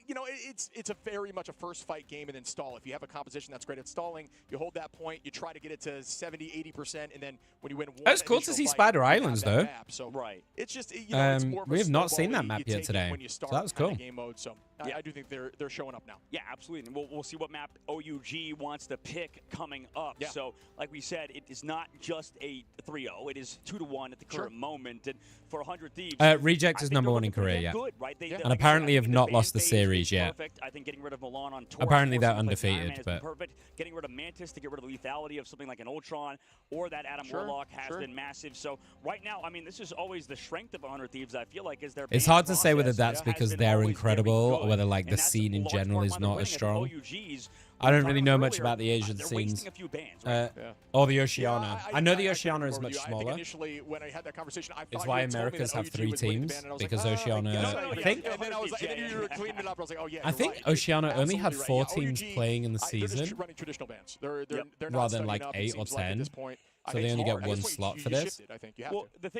You know, it's a very much a first fight game and then stall. If you have a composition that's great at stalling, you hold that point, you try to get it to 70, 80%, and then when you win one, it's cool to see Spider Islands, though. So right, it's just, you know, it's more of a we have not snowball seen that map yet today, so that was cool. Game mode, so I do think they're showing up now. Yeah, absolutely. And we'll see what map OUG wants to pick coming up. Yeah. So, like we said, it is not just a 3-0. It is 2-1 at the current moment. And for 100 Thieves, Reject is #1 in Korea, yeah. Good, right? And apparently have not lost the series yet. Perfect. I think getting rid of Milan on tour. Apparently they're undefeated, but perfect. Getting rid of Mantis to get rid of the lethality of something like an Ultron or that Adam Warlock has been massive. So right now, I mean, this is always the strength of 100 Thieves. I feel like is their. It's hard to say whether that's because they're incredible or whether like the scene in general is not as strong. I don't really know much about the Asian scenes or the Oceania. I know the Oceania is much smaller. Initially, when I had that conversation, I it's why Americas have 3 teams, because Oceania. I think Oceania only had 4 teams playing in the season, just running traditional bans. They're rather than like 8 or 10. So they only get 1 slot for this,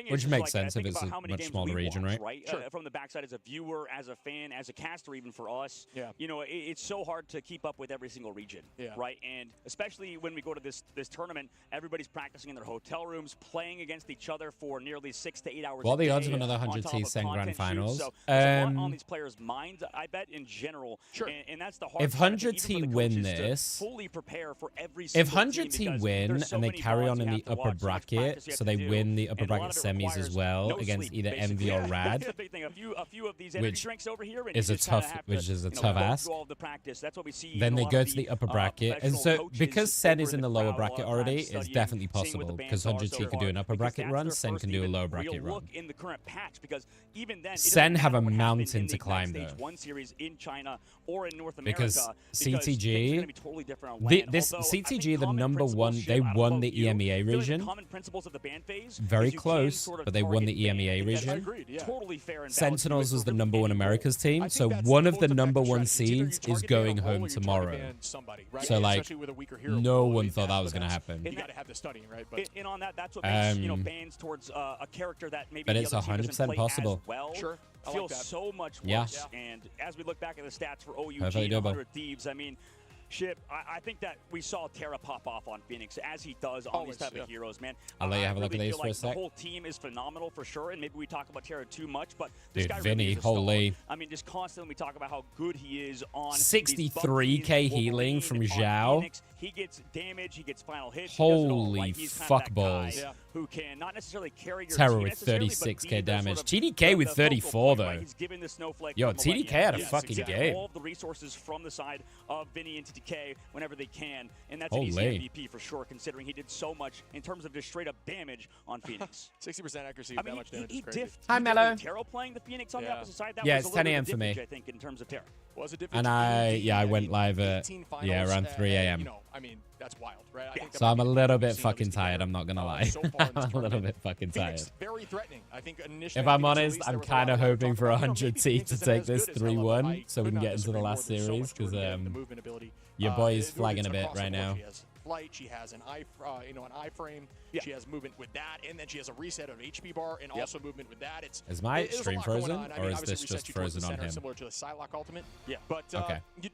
which makes sense if it's a much smaller region, right? Sure. From the backside, as a viewer, as a fan, as a caster, even for us, you know, it's so hard to keep up with every single region, right? And especially when we go to this tournament, everybody's practicing in their hotel rooms, playing against each other for nearly 6 to 8 hours. What are the odds of another 100T Sen Grand Finals? So there's a lot on these players' minds, I bet, in general. Sure. And that's the hard if 100T win this, fully prepare for every if 100T win and they carry on in the upper bracket, so they win the upper bracket semis as well against either Envy or Rad, which is a tough ask. Then they go to the upper bracket, and so because Sen is in the lower bracket already, it's definitely possible because 100T can do an upper bracket run, Sen can do a lower bracket run. Sen have a mountain to climb though, because CTG, CTG, the #1, they won the EMEA region. Very close, but they won the EMEA region. Sentinels was the #1 Americas team, so one of the #1 seeds is going home tomorrow. So like, no one thought that was going to happen. And on that, that's what makes, you know, bans towards a character that maybe but it's 100% possible. Sure. Feels so much worse. And as we look back at the stats for OUG and 100 Thieves, I mean, Ship, I think that we saw Terra pop off on Phoenix, as he does on these type of heroes, man. I'll let you have a look at these for a sec. The whole team is phenomenal for sure, and maybe we talk about Terra too much, but this guy Vinny, really holy. I mean, just constantly we talk about how good he is on 63k healing from Zhao. He gets damage, he gets final hits. Holy fuck balls. Who can not necessarily carry your Terror with 36k damage. TDK with 34 though. Yo, TDK had a fucking game. All the resources from the side of Vinny and TDK whenever they can, and that's an easy MVP for sure, considering he did so much in terms of just straight up damage on Phoenix. 60% accuracy, that much damage is crazy. Hi, Mello. Terror playing the Phoenix on the opposite side. That was it's 10 a.m. for me. I think in terms of Terror. And I went live at around 3 a.m. You know, I mean, that's wild, right? I think so I'm a little bit fucking tired. I'm not gonna lie. I'm a little bit fucking tired. Very threatening. I think initially, if I'm honest, I'm kind of hoping for 100T to take this 3-1 so we can get into the last series because your boy is flagging a bit right now. Flight, she has an iframe, she has movement with that, and then she has a reset of HP bar and also movement with that. Is my stream frozen, or is this just frozen on him? Similar to the Psylocke ultimate. Yeah. But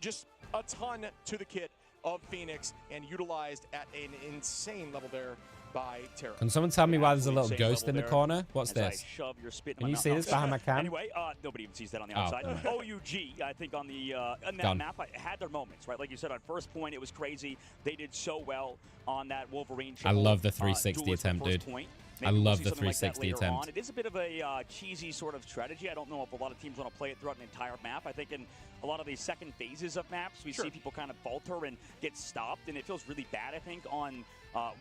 just a ton to the kit of Phoenix and utilized at an insane level there by Terra. Can someone tell me why there's a little ghost in the corner? What's this? Can you see this behind my cam? Anyway, nobody even sees that on the outside. OUG, I think on that map, had their moments, right? Like you said, on first point, it was crazy. They did so well on that Wolverine. I love the 360 attempt, dude. I love the 360 like attempt. It is a bit of a cheesy sort of strategy. I don't know if a lot of teams want to play it throughout an entire map. I think in a lot of these second phases of maps, we see people kind of falter and get stopped, and it feels really bad, I think, on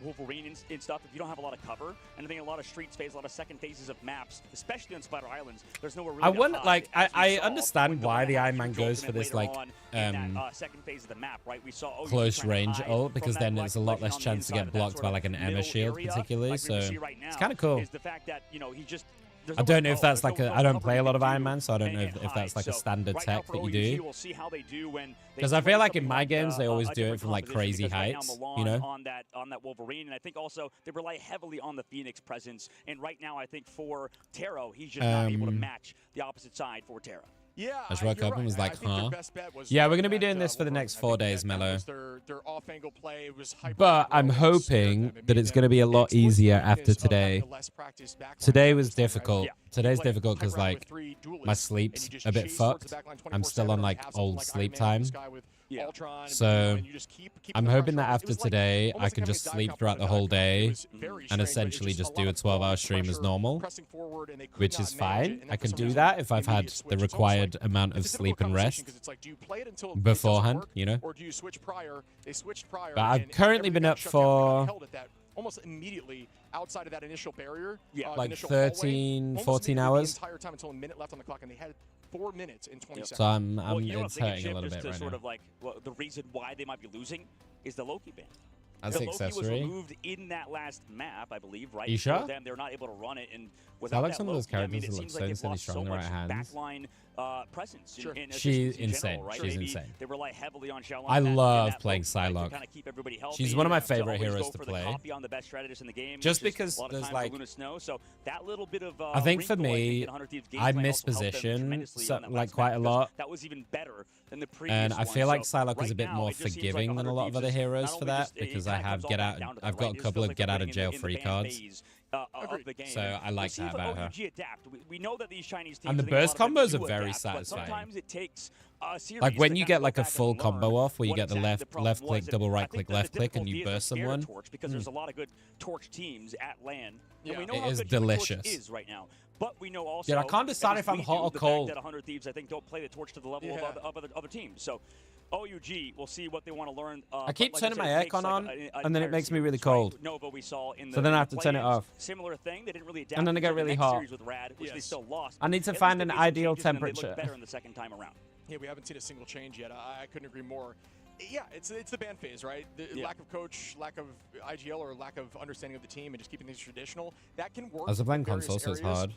Wolverine and stuff if you don't have a lot of cover. And I think a lot of streets phase, a lot of second phases of maps, especially on Spider Islands, there's nowhere really I wonder, to like, hide, I understand why the Iron Man goes for this, like, second phase of the map, right? We saw close range ult, because then there's a lot less chance to get blocked by, like, an Emma shield, particularly, so it's kind of cool. Is the fact that, you know, he just I don't know if that's like a... I don't play a lot of Iron Man, so I don't know if that's like a standard tech that you do. Because I feel like in my games, they always do it from like crazy heights, you know? On that Wolverine, and I think also they rely heavily on the Phoenix presence. And right now, I think for Taro, he's just not able to match the opposite side for Taro. Yeah, I just woke up and was like, huh? Yeah, we're going to be doing this for the next 4 days, Mello. But I'm hoping that it's going to be a lot easier after today. Today was difficult. Today's difficult because, like, my sleep's a bit fucked. I'm still on, like, old sleep time. So I'm hoping that after today, I can just sleep throughout the whole day and essentially just do a 12-hour stream as normal, which is fine. I can do that if I've had the required amount of sleep and rest beforehand, you know? But I've currently been up for almost immediately outside of that initial barrier, like 13, 14 hours. The entire time until a minute left on the clock, and they had 4 minutes and 20 seconds. So it's hurting a little bit right sort now. of like, well, the reason why they might be losing is the Loki ban. As the accessory. Loki was removed in that last map, I believe, right? You sure? Them, they're not able to run it, and I without like that some of those Loki, I mean, characters it that look seems so like insanely lost strong in the so right much hands. backline presence. In She's in insane. general, right? She's insane. They rely heavily on Xiaolong I in love that playing Loki, right, to Psylocke. kinda keep everybody healthy, She's one of my to favorite always heroes go to for the play. copy on the best strategist in the game, Just which is because a lot of there's times like... Luna Snow. So that little bit of I think for wrinkle, me, in 100 Thieves I gameplay miss also helped them position tremendously on that like last quite map, a because lot. That was even better than the previous And I feel one. like So Psylocke is right a bit now, more it just seems like forgiving than a lot of 100 other Thieves is heroes not for only that, just- it because kinda I have comes all down to the I've got right. a It just couple feels of like get they're out of getting jail in the free ban cards. phase, of the game. So I like see that if about her. OUG adapt. We know that these Chinese teams And the I think a burst lot of them combos do are very adapt, but satisfying. sometimes it takes a series Like when to you kinda get go like a back and full learn combo off where you what get the exactly left problem click, was. double And I right think click, that left the click, and you difficulty is burst to scare someone. Torch, because there's a lot of good Torch teams at LAN. And we know It how is good Human Torch delicious. is right now. But we know also, Dude, I can't decide at least if I'm we hot do, or the cold. fact that 100 Thieves, I think, don't play the Torch to the level of other teams. So OUG, we'll see what they want to learn. I keep but like turning said, my it takes aircon like on, an and then it entire makes me really series, right? cold. Nova we saw in the So then I have to turn it play-ins. off. Similar thing. They didn't really adapt And then I get to the really next hot. series with Rad, which they still lost. I need to At least find they an made some ideal changes, and then they temperature. looked better in the second time around. Yeah, we haven't seen a single change yet. I couldn't agree more. Yeah, it's the ban phase, right? The lack of coach, lack of IGL, or lack of understanding of the team, and just keeping things traditional. That can work. As a blind in various console, so it's areas, hard.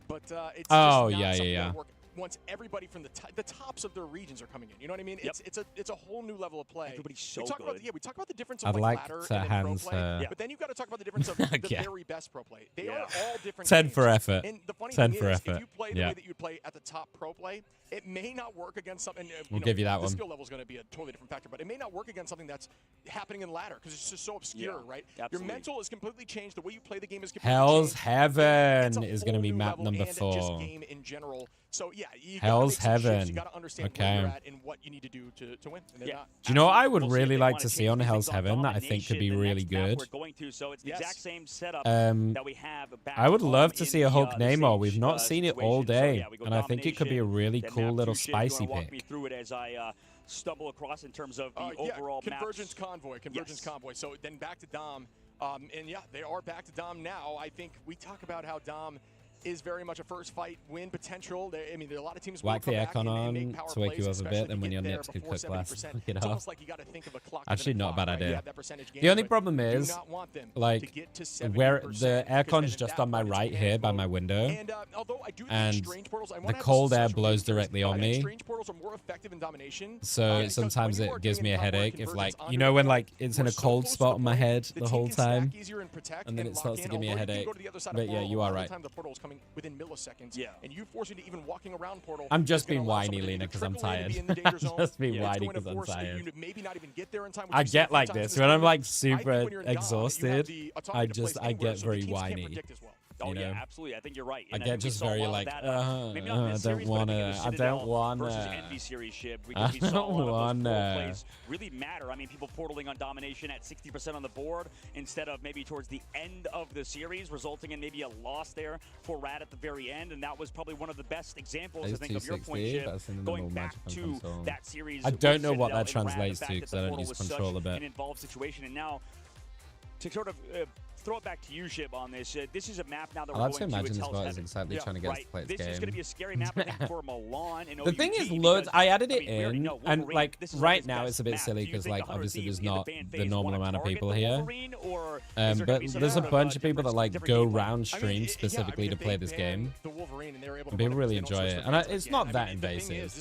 But it's Oh, just not yeah, something yeah, that'll yeah. work once everybody from the tops of their regions are coming in. You know what I mean? It's a whole new level of play. Everybody's so we talk good. we talk about the difference of I'd like ladder to and then pro hands play, her. but then you've got to talk about the difference of the Yeah. very best pro play. They are all different. 10 games. for effort. And the funny 10 thing for is, effort. if you play the Yeah. way that you play at the top pro play, it may not work against something. We'll give you that the one. skill level is going to be a totally different factor, but it may not work against something that's happening in ladder because it's just so obscure, right? Absolutely. Your mental is completely changed. The way you play the game is completely Hell's changed. Heaven It's a is going to whole be new map level number and 4. just game in general. So yeah, you gotta Hell's make some shifts. Heaven. You got to understand Okay. where you're at and what you need to do to win. And they're not. Do you know what I would We'll see if really they like wanna to see change on these Hell's things on Heaven that I think could be domination. The really next map good? we're going to, so it's the exact same setup Um, that we have back I would home love to in see a the, Hulk the Namor. Sage, We've not seen it all situation. So, day, yeah, we go and I think it could be a domination, really then cool map little 2 shit. You wanna spicy walk me pick. through it as I stumble across in terms of the overall Convergence maps. Convergence Convoy. So then back to Dom, and yeah, they are back to Dom now. I think we talk about how Dom is very much a first fight win potential. I mean, there are a lot of teams will Whack the come back aircon and make on power to wake you plays, up a especially bit, and when get your there nips could before cook less. 70%. Look it It's up. almost like you got to think of a clock. Actually, not a bad right? You idea. have that percentage gain, The only but problem you do is, not want them to like, get to where 70% the because aircon's then just that on my part is right panic here by mode. my window, And although I do think and strange portals, I the wanna have cold some air social blows features. directly on I think me. strange portals are more effective in domination. So because sometimes when you it are gives getting me a in front where headache if, like, convergence you know, when under like it's in a so cold close to spot the on my point, head the the team whole can stack time, easier and protect and then and it starts lock to in, give me a although you can headache. go to the other side But of yeah, portal, you a are lot of right. the time the portal is coming within milliseconds. Yeah. And you forcing to even walking around portal. I'm just is gonna being allow whiny, somebody to Lena, because I'm trickle in and tired. be in the danger I'm zone. just being It's whiny going to because I'm force you tired. to maybe not even get there in time, which I we've seen a get few like times in this this when I'm tournament. like I think super when you're in Dom, you have exhausted. the I autonomy to just place I anywhere, get so the very teams can't whiny. predict as well. you know? Yeah, absolutely. I think you're right. I get just very like, maybe not I this don't series, want but I to. think I it was don't want versus to. Envy series ship because we saw a lot of those role plays really matter. I mean, people portaling on domination at 60% on the board instead of maybe towards the end of the series, resulting in maybe a loss there for Rad at the very end, and that was probably one of the best examples, I think, of your point, Chip, going back to that series. I don't know what that translates to because I don't use control a bit. An involved situation, and now to sort of throw it back to you, Shib, on this. This is a map now that we're going to. I like to imagine as well as exactly trying to get us to play this game. This is going to be a scary map, I think, for Milan and The thing is, loads. I added it in, and like right now it's a bit silly because like obviously there's not the normal amount of people here. But there's a bunch of people that like go round stream specifically to play this game. And people really enjoy it, and it's not that invasive.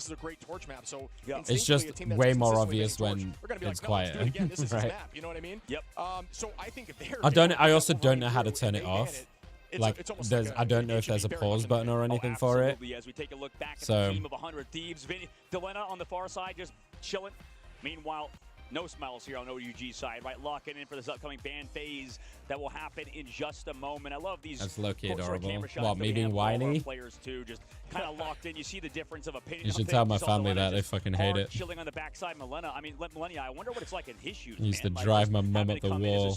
It's just way more obvious when it's quiet, right? You know what I mean? Yep. So I think if they're I also don't know how to turn it off. Like, I don't know if there's a pause button or anything for it. As we take a look back at the team of 100 Thieves, Delena on the far side just chilling. Meanwhile, no smiles here on OUG's side, right? Locking in for this upcoming ban phase that will happen in just a moment. I love these. That's low-key adorable. What, me being whiny? Players too, just kind of locked in. You see the difference of opinion. You should tell my family that. They fucking hate it. Chilling on the backside, Millennia. I mean, Millennia, I wonder what it's like in his shoes. He used to drive my mum up the wall.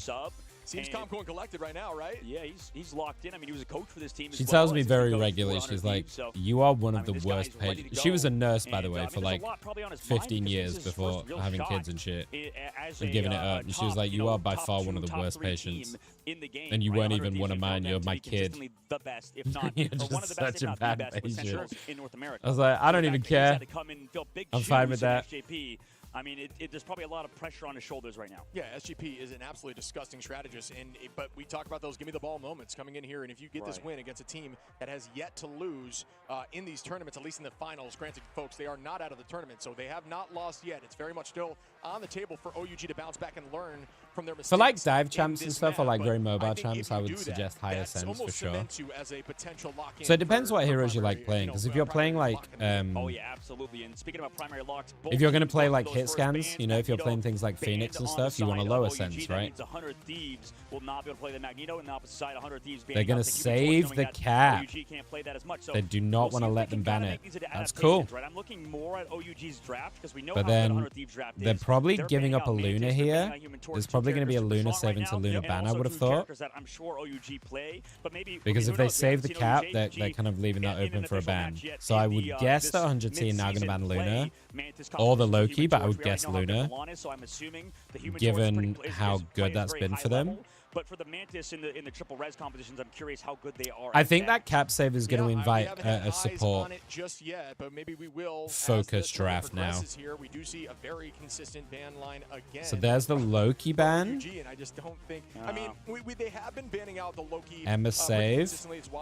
Seems calm, cool, and collected right now, right? Yeah, he's locked in. I mean, he was a coach for this team. She tells me very regularly. She's like, "You are one of the worst patients." She was a nurse, by the way, for like 15 years before having kids and shit, and giving it up. And she was like, "You are by far one of the worst patients, and you weren't even one of mine. You're my kid. You're just such a bad patient." I was like, "I don't even care. I'm fine with that." I mean, there's probably a lot of pressure on his shoulders right now. Yeah, SGP is an absolutely disgusting strategist, but we talk about those give me the ball moments coming in here, and if you get this win against a team that has yet to lose in these tournaments, at least in the finals, granted, folks, they are not out of the tournament, so they have not lost yet. It's very much still on the table for OUG to bounce back and learn from their mistakes. For like dive champs and stuff, or like very mobile champs, I would suggest higher sense for sure. So it depends what heroes you like playing, because if you're playing like, oh yeah, absolutely. And speaking about primary locks, if you're gonna play like hit scans, you know, if you're playing things like Phoenix and stuff, you want a lower sense, right? 100 Thieves will not be able to play the Magneto, and the opposite side, 100 Thieves. They're gonna save the cap. They do not want to let them ban it. That's cool. I'm looking more at OUG's draft because we know but then they're probably giving up a Luna here. There's probably going to be a Luna save into Luna ban, I would have thought. Because if they save the cap, they're kind of leaving that open for a ban. So I would guess that 100T are now going to ban Luna. Or the Loki, but I would guess Luna. Given how good that's been for them. But for the Mantis in the triple res competitions, I'm curious how good they are. I think that cap save is going to invite a support just yet, but maybe we will focus draft now. Here, we do see a very consistent ban line again. So there's the Loki ban. And I just don't think. I mean, they have been banning out the Loki. Emma save.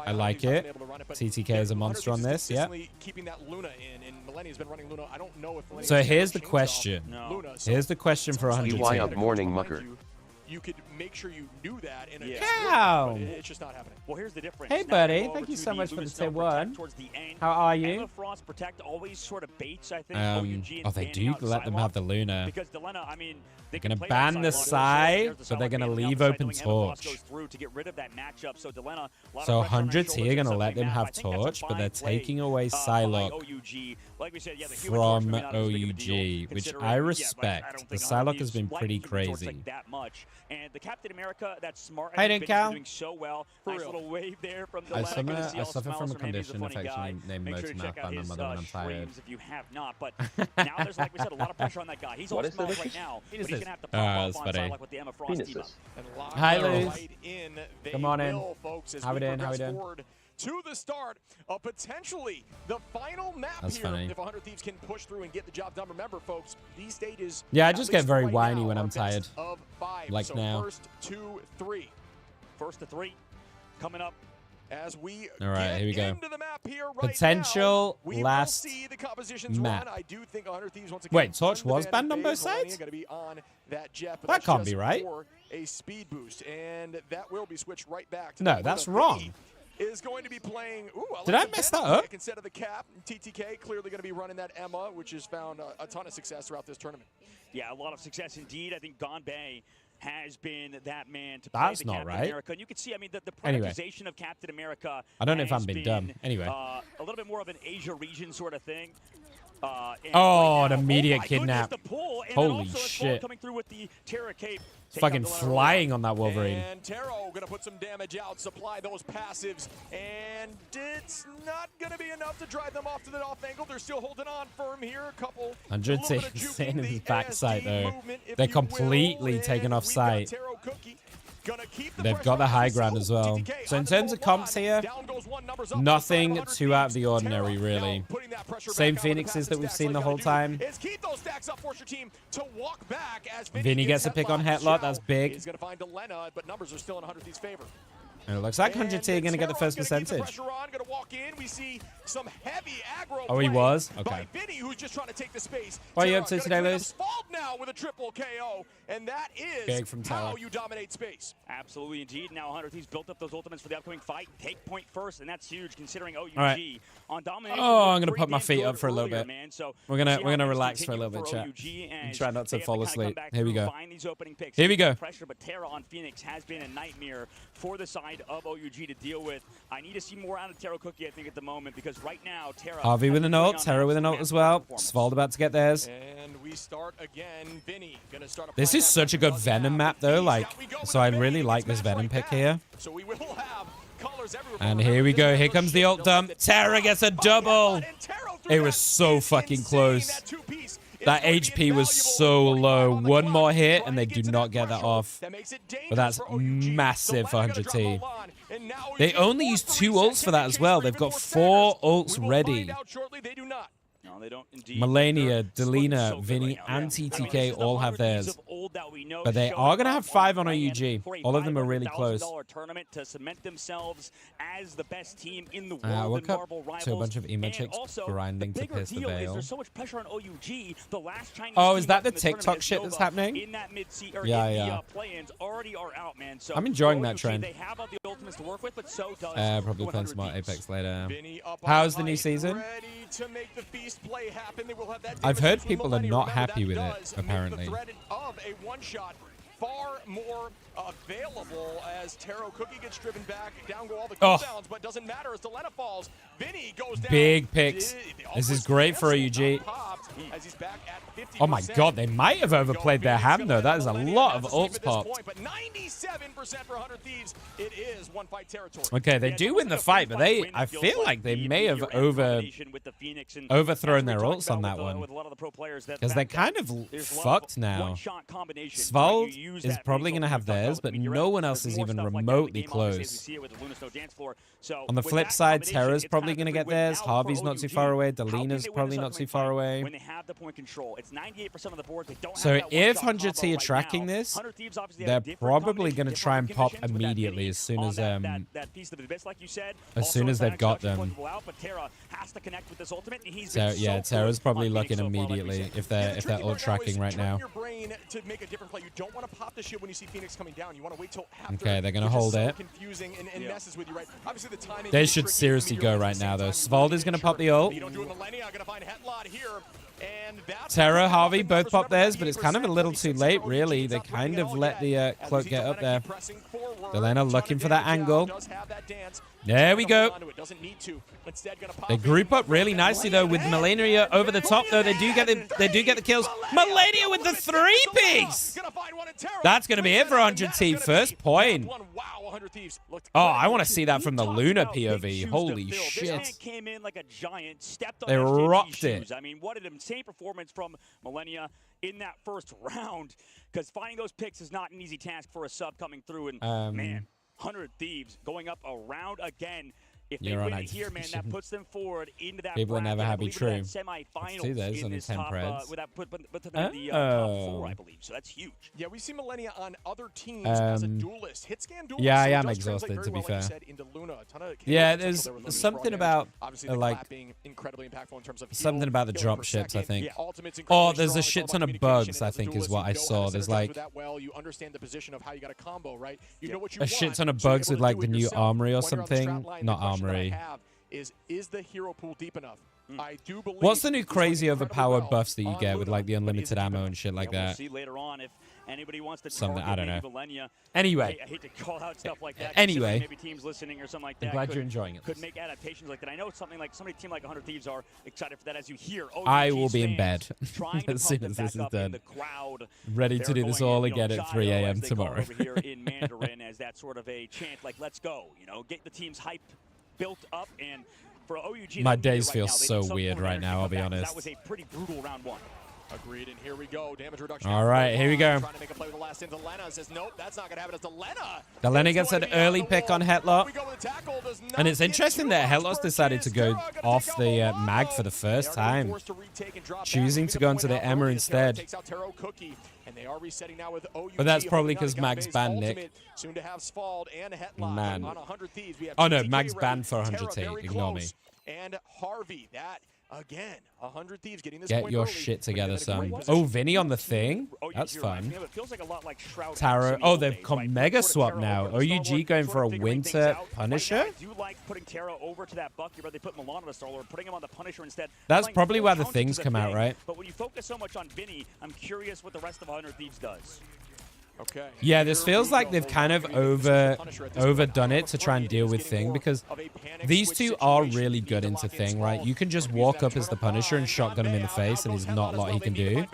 I like it. TTK is a monster on this. Yeah. Keeping that Luna in, and Millennia's been running Luna. I don't know if. So here's the question. Here's the question for 100. Why up morning mucker? You could make sure you knew that in a cow. It's just not happening. Well, here's the difference. Hey, buddy. Thank you so much for the tier 1. How are you? Emma Frost Protect always sort of baits, I think. Oh, they do let them have the Luna. Because Delena, I mean, they're going to ban the side, but they're going to leave open Torch. So 100T are going to let them have Torch, but they're taking away Psylocke from OUG, which I respect. The Psylocke has been pretty crazy. And the Captain America, that's smart. I didn't count. Doing so well. Nice little wave there from the I suffer from a condition affectionately named Motormap by my mother when I'm tired. If you have not, but now there's, like we said, a lot of pressure on that guy. He's all smells right now, but he's gonna have to pop off on side like with the Emma Frost team up. Hi, Liz. Come on in. How we doing? To the start of potentially the final map That's here. Funny. If 100 Thieves can push through and get the job done. Remember, folks, these stages. Yeah, I just get very whiny when I'm tired. Of 5. Like so now. First to 3. First to 3 coming up. As we all right, here we go. Into the map here right potential now, last see the compositions map. Run. I do think 100 Thieves once again. Wait, Torch was banned on both sides? Be on that jet, but that can't be right. A speed boost, and that will be switched right back to no, that's wrong. Is going to be playing. Ooh, did I mess that up? Instead of the cap, TTK clearly going to be running that Emma, which has found a ton of success throughout this tournament. Yeah, a lot of success indeed. I think Gonbei has been that man to play That's the not Captain right. America. And you can see, I mean, the Anyway. prioritization of Captain America. I don't know if I'm has being been, dumb. Anyway. a little bit more of an Asia region sort of thing. Oh, an right immediate now, kidnap. the pull, and Holy also shit. coming through with the Terra Cape. It's fucking flying on that Wolverine. And Taro gonna put some damage out, supply those passives, and it's not gonna be enough to drive them off to the off angle. They're still holding on firm here. A couple. 100 insane in his backside though. They're completely taken off sight. They've got the high ground as well. So in terms of comps here, nothing too out of the ordinary, really. Same Phoenixes that we've seen the whole time. Vinny gets a pick on Headlock. That's big. He's gonna find Elena, but numbers are still in 100 Thieves' favor. And it looks like 100T are going to get the first percentage. Oh, he was? Okay. What are you up to today, Liz? And that is big from Tower. How you dominate space. Absolutely, indeed. Now 100 Thieves built up those ultimates for the upcoming fight. Take point first, and that's huge considering OUG right. on domination. Oh, I'm gonna put my feet up for a little bit. Man. So we're gonna relax for a little bit, chat. And try not to fall asleep. Here we go. Here we go. Pressure, but Terra on Phoenix has been a nightmare for the side of OUG to deal with. I need to see more out of Terra Cookie, I think, at the moment, because right now Terra. Harvey with an ult, Terra with an ult as well. Svald about to get theirs. And we start again. Vinny gonna start. This is such a good Venom map though, like, so I really like this Venom pick here. So we will have colors everywhere. And here we go. Here comes the ult dump. Terra gets a double. It was so fucking close. That HP was so low. One more hit, and they do not get that off. But that's massive for 100T. They only use 2 ults for that as well. They've got 4 ults ready. No, they don't indeed. Melania, Delina, Vinny, and TTK all have theirs. But they are going to have 5 on OUG. All of them are really close. Tournament to cement themselves as the best team in the world. I woke up to a bunch of emo chicks grinding to pierce the veil. There's so much pressure on OUG. The last Chinese oh, is that the TikTok shit that's happening? In that yeah. Play-ins already are out, man. So I'm enjoying that trend. They have all the ultimates to work with, but so does probably playing some more Apex later. How's the new season? I've heard people are not happy with it, apparently. Far more available as Taro Cookie gets driven back. Down go all the cooldowns, but doesn't matter as Delena falls. Vinny goes down. Big picks. This is great for OUG. Oh my god, they might have overplayed their hand though. That is a lot of ults popped. But 97% for 100 Thieves. It is one fight territory. Okay, they do win the fight, but I feel like they may have overthrown their ults on that one. Because they're kind of fucked now. Svald is probably going to have theirs, but no one else is even remotely close. On the flip side, Terra's probably going to get theirs. Harvey's not too far away. Delina's probably not too far away. So if 100T are tracking this, they're probably going to try and pop immediately as soon as they've got them. So yeah, Terra's probably looking immediately if they're ult tracking right now. Okay, they're going to hold it. They should seriously go right now though. Svald is going to pop the ult. Terra, Harvey both pop theirs, but it's kind of a little too late, really. They kind of let the cloak get up there. Delena looking for that angle. There we go. They group up really nicely though with Melania over the top though. They do get the kills. Melania with the 3-piece. That's going to be it for 100T. First point. Oh, I want to see that from the Luna POV. Holy shit. They rocked it. I mean, what an insane performance from Melania in that first round, because finding those picks is not an easy task for a sub coming through. And man, 100 Thieves going up a round again. If they win it here, man, that puts them forward into that people are never happy. True. Semifinals see those on the 10 preds. Put them in the top 4, I believe. So that's huge. Yeah, we see Melania on other teams as a duelist. Hitscan duelist. Yeah, I am exhausted to be fair. Yeah, there's something about like being incredibly impactful in terms of something about the drop ships. I think. Oh, there's a shit ton of bugs. I think is what I saw. There's like a shit ton of bugs with like the new armory or something. Not armory. Is the hero pool deep enough? I do believe. What's the new crazy overpowered buffs that you get with like the unlimited ammo and shit like that? We'll see later on if Anybody wants to something, I don't know. Valenia, Anyway. I hate to call out stuff like that. Anyway. Maybe teams listening or something like that. I'm glad you're enjoying it. Could make adaptations like that. I know it's something like somebody team like 100 Thieves are excited for that as you hear. I will be in bed as soon as this is done. Ready to do this all again at 3 a.m. tomorrow. Over here in Mandarin as that sort of a chant like, let's go. You know, get the team's hype built up. And for OUG, my days feel so weird right now, I'll be honest. That was a pretty brutal round 1. Agreed, and here we go. Damage reduction. All right, here we go. Trying to make a play with the last in. Delena says, nope, that's not going to happen. It's Delena. Delena gets an early pick on Hetlot. And it's interesting that Hetlot's decided to go off the mag for the first time, choosing to go into the Emma instead. But that's probably because Mag's banned Nick. Man. Oh no, Mag's banned for 100T. Ignore me. And Harvey, that again, 100 Thieves getting this. Get your shit together, son. Oh, Vinny on the thing? That's fun. Taro. Oh, they've come mega swap now. OUG going for a winter Punisher? I do like putting Taro over to that Bucky, but they put Milan on the Star-Lord, putting him on the Punisher instead. That's probably why the things come out, right? But when you focus so much on Vinny, I'm curious what the rest of 100 Thieves does. Okay. Yeah, this feels like they've kind of overdone it to try and deal with Thing, because these two are really good into Thing, right? You can just walk up as the Punisher and shotgun him in the face, and there's not a lot he can do.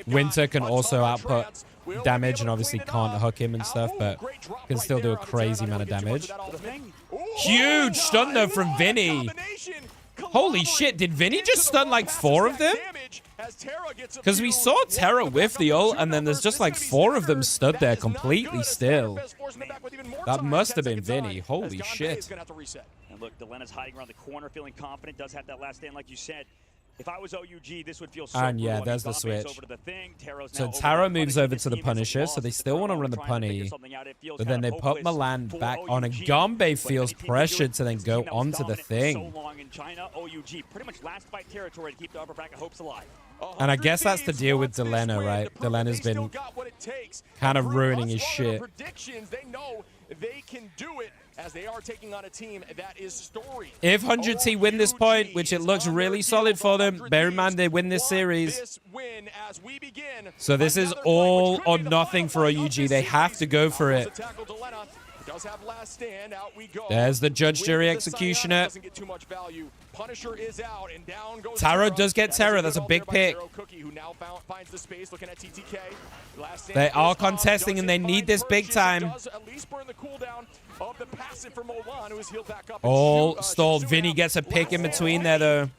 Winter can also output damage and obviously can't hook him and stuff, but can still do a crazy amount of damage. Huge stun though from Vinny. Holy shit, did Vinny just stun like 4 of them? Because we saw Terra whiff the ult, and then there's just like 4 of them stood there completely still. That must have been Vinny. Holy shit. And look, Delena's hiding around the corner, feeling confident, does have that last stand like you said. If I was OUG, this would feel so and yeah, cool. there's the switch. So Taro moves over to the Punisher, so they still want to run the punny. But then they put Milan back on, and Gombe feels pressured to then go onto the Thing. And I guess that's the deal with Delena, right? Delena's been kind of ruining his shit. They know they can do it as they are taking on a team that is storied. If 100T win this point, which it looks really solid for them, bear in mind they win this series. So this is all or nothing for OUG. They have to go for it. There's the judge, jury, executioner. Taro does get Terra. That's a big pick. They are contesting, and they need this big time. All stalled. Vinny gets a pick in between there, though.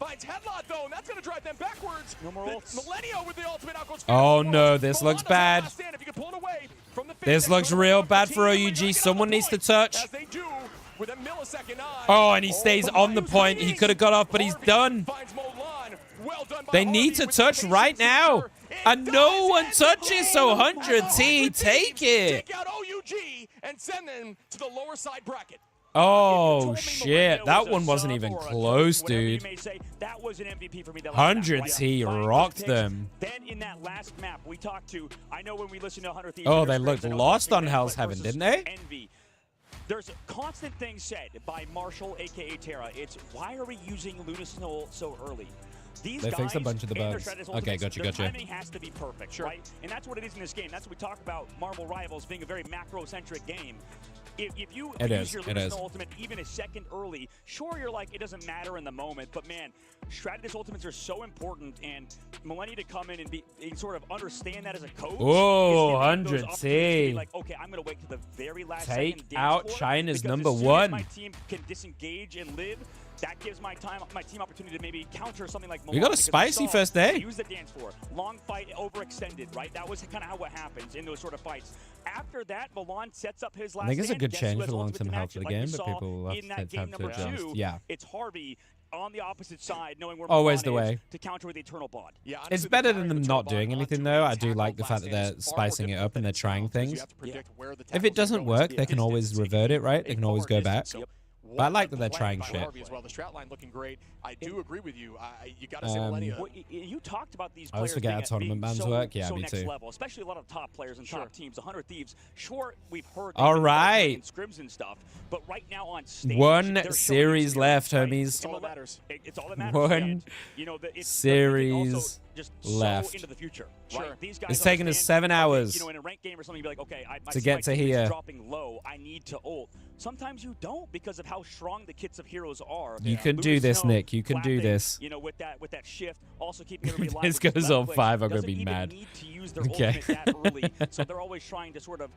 Oh, no. This looks bad. This looks real bad for OUG. Someone needs to touch. Oh, and he stays on the point. He could have got off, but he's done. They need to touch right now. And no one touches, so 100T, take it. Oh, shit. That one wasn't even close, dude. 100T rocked them. Then in that last map we talked to, I know when we listened to 100 Thieves. Oh, they looked lost on Hell's Heaven, didn't they? Envy. There's a constant thing said by Marshall, a.k.a. Terra. It's, why are we using Lunasoul so early? These they guys fixed a bunch of the bugs. Okay, gotcha. Their timing has to be perfect, right? And that's what it is in this game. That's what we talk about Marvel Rivals being a very macro-centric game. If you use your Lunasoul ultimate even a second early, sure, you're like, it doesn't matter in the moment, but man, Strategist ultimates are so important, and Millennia to come in and sort of understand that as a coach. Whoa, 100T. Like, okay, I'm going to wait to the very last second. Take out China's number as one. My team can disengage and live. That gives my team opportunity to maybe counter something like Milan. We got a spicy first day. Use the dance floor. Long fight, overextended, right? That was kind of how what happens in those sort of fights. After that, Milan sets up his last I think it's a good change for the long-term health of the game, but people will have to adjust. Yeah. It's Harvey on the opposite side, knowing where always the Milan way to counter with Eternal Bond. Yeah, it's better than them not doing anything, though. I do like the fact that they're spicing it up and they're trying things. If it doesn't work, they can always revert it, right? They can always go back. But I like that they're trying shit. As well. The strat line looking great. I do agree with you. You got to say Millennia. Well, you talked about these I always players forget how tournament bans work. Yeah, me next too. Level, especially a lot of top players and top teams. 100 Thieves. Sure, we've heard. All right. Scrims and stuff. But right now on stage, one series left, homies. It's all that matters. It's all that matters. One you know, series just left. so into the future. Sure. Right? These guys It's taken us 7 hours in a ranked game or something, you'd be like, okay, to get to here. Is dropping low. I need to ult. Sometimes you don't because of how strong the kits of heroes are. You can do this, Nick. You can do this. You know, with that shift, also keeping everybody alive. This goes on 5. I'm gonna be mad. Need to use their ultimate that early, so they're always trying to sort of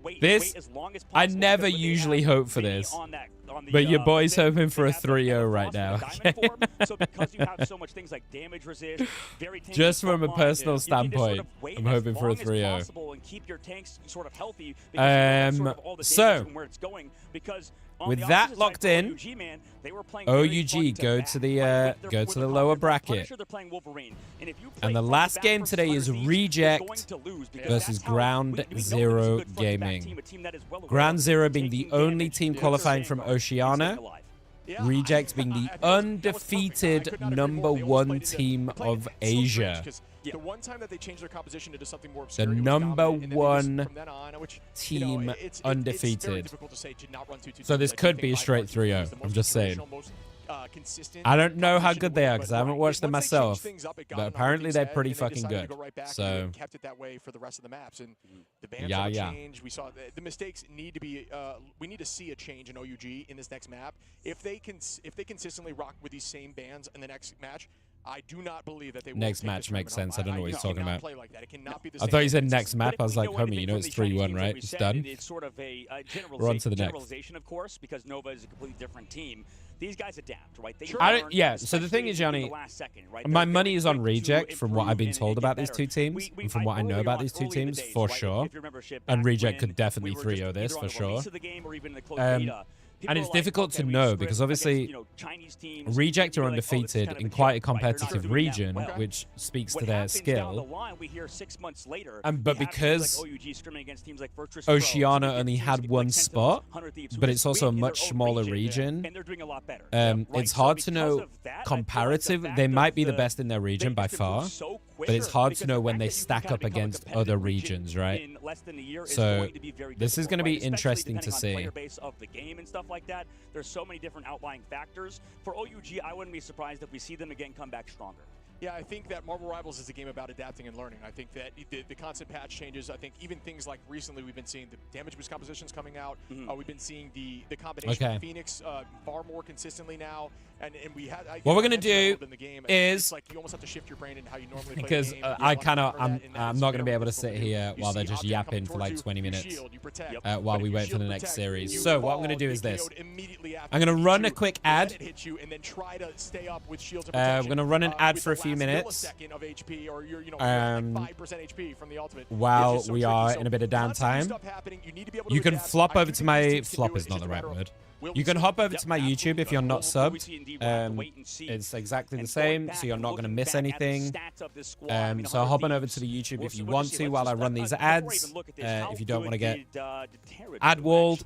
wait as long as possible. I never usually hope for this, but your boy's hoping for a 3-0 right now. So because you have so much things like damage resist, very just from a personal standpoint, I'm hoping for a 3-0. And keep your tanks sort of healthy. So with that locked in, OUG go to the lower bracket. And the last game today is Reject versus Ground Zero Gaming. Ground Zero being the only team qualifying from Oceania. Reject being the undefeated #1 team of Asia. The one time that they changed their composition into something more the #1 team undefeated. So this could be a straight 3-0. I'm just saying. I don't know how good they are because I haven't watched them myself, but apparently they're pretty fucking good. So kept it that way for the rest of the maps, and the bans changed. We saw the mistakes need to be. We need to see a change in OUG in this next map. If they consistently rock with these same bans in the next match, I do not believe that they will. Next match makes sense. I don't know what he's talking about. Like that. It cannot be the I thought you said next map. I was like, homie, you know it's 3-1, right? It's done. It's sort of a We're on to the next. generalization, of course, because Nova is a completely different team. These guys adapt, right? Yeah, so the thing is, Johnny, my money is on Reject from what I've been told about these two teams and from what I know about these two teams, for sure. And Reject could definitely 3-0 this, for sure. And it's difficult to know because obviously Reject are undefeated in quite a competitive region, which speaks to their skill. But because Oceania only had one spot, but it's also a much smaller region, it's hard to know comparative. They might be the best in their region by far, but it's hard to know when they stack up against other regions, right? So this is going to be interesting to see. Like that. There's so many different outlying factors. For OUG, I wouldn't be surprised if we see them again come back stronger. Yeah, I think that Marvel Rivals is a game about adapting and learning. I think that the constant patch changes. I think even things like recently we've been seeing the damage boost compositions coming out. We've been seeing the combination of Phoenix far more consistently now. And we had what we're gonna do is it's like you almost have to shift your brain into how you normally because play the game. I'm not gonna be able to sit here while they're just yapping for like 20 minutes while we wait for the next series. So what I'm gonna do is this. I'm gonna run a quick ad. We're gonna run an ad for a few minutes while we are in a bit of downtime. You can flop over to my flop is not the right word. You can hop over to my YouTube if you're not subbed. It's exactly the same, so you're not going to miss anything. So hop on over to the YouTube if you want to while I run these ads. If you don't want to get ad walled,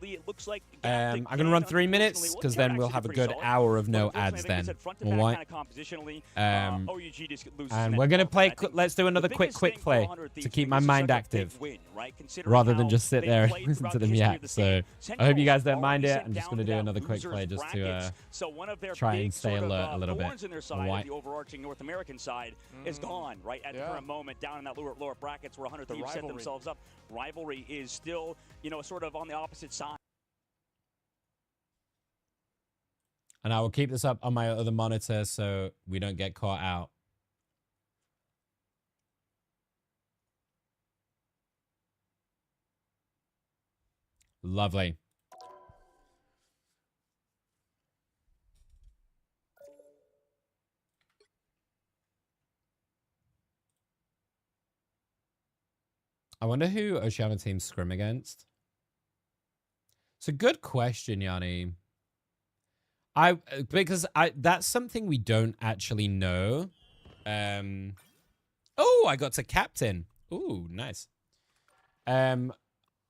I'm going to run 3 minutes because then we'll have a good hour of no ads then. All right. And we're going to play. Let's do another quick play to keep my mind active rather than just sit there and listen to them yak. So I hope you guys don't mind it. I'm just going to do another quick play just to try and stay alert a little bit. The overarching North American side is gone, right? At the current moment, down in that lower brackets where 100 teams set themselves up. Rivalry is still, sort of on the opposite side. And I will keep this up on my other monitor so we don't get caught out. Lovely. I wonder who Oceania teams scrim against. It's a good question, Yanni. Because that's something we don't actually know. Oh, I got to captain. Ooh, nice.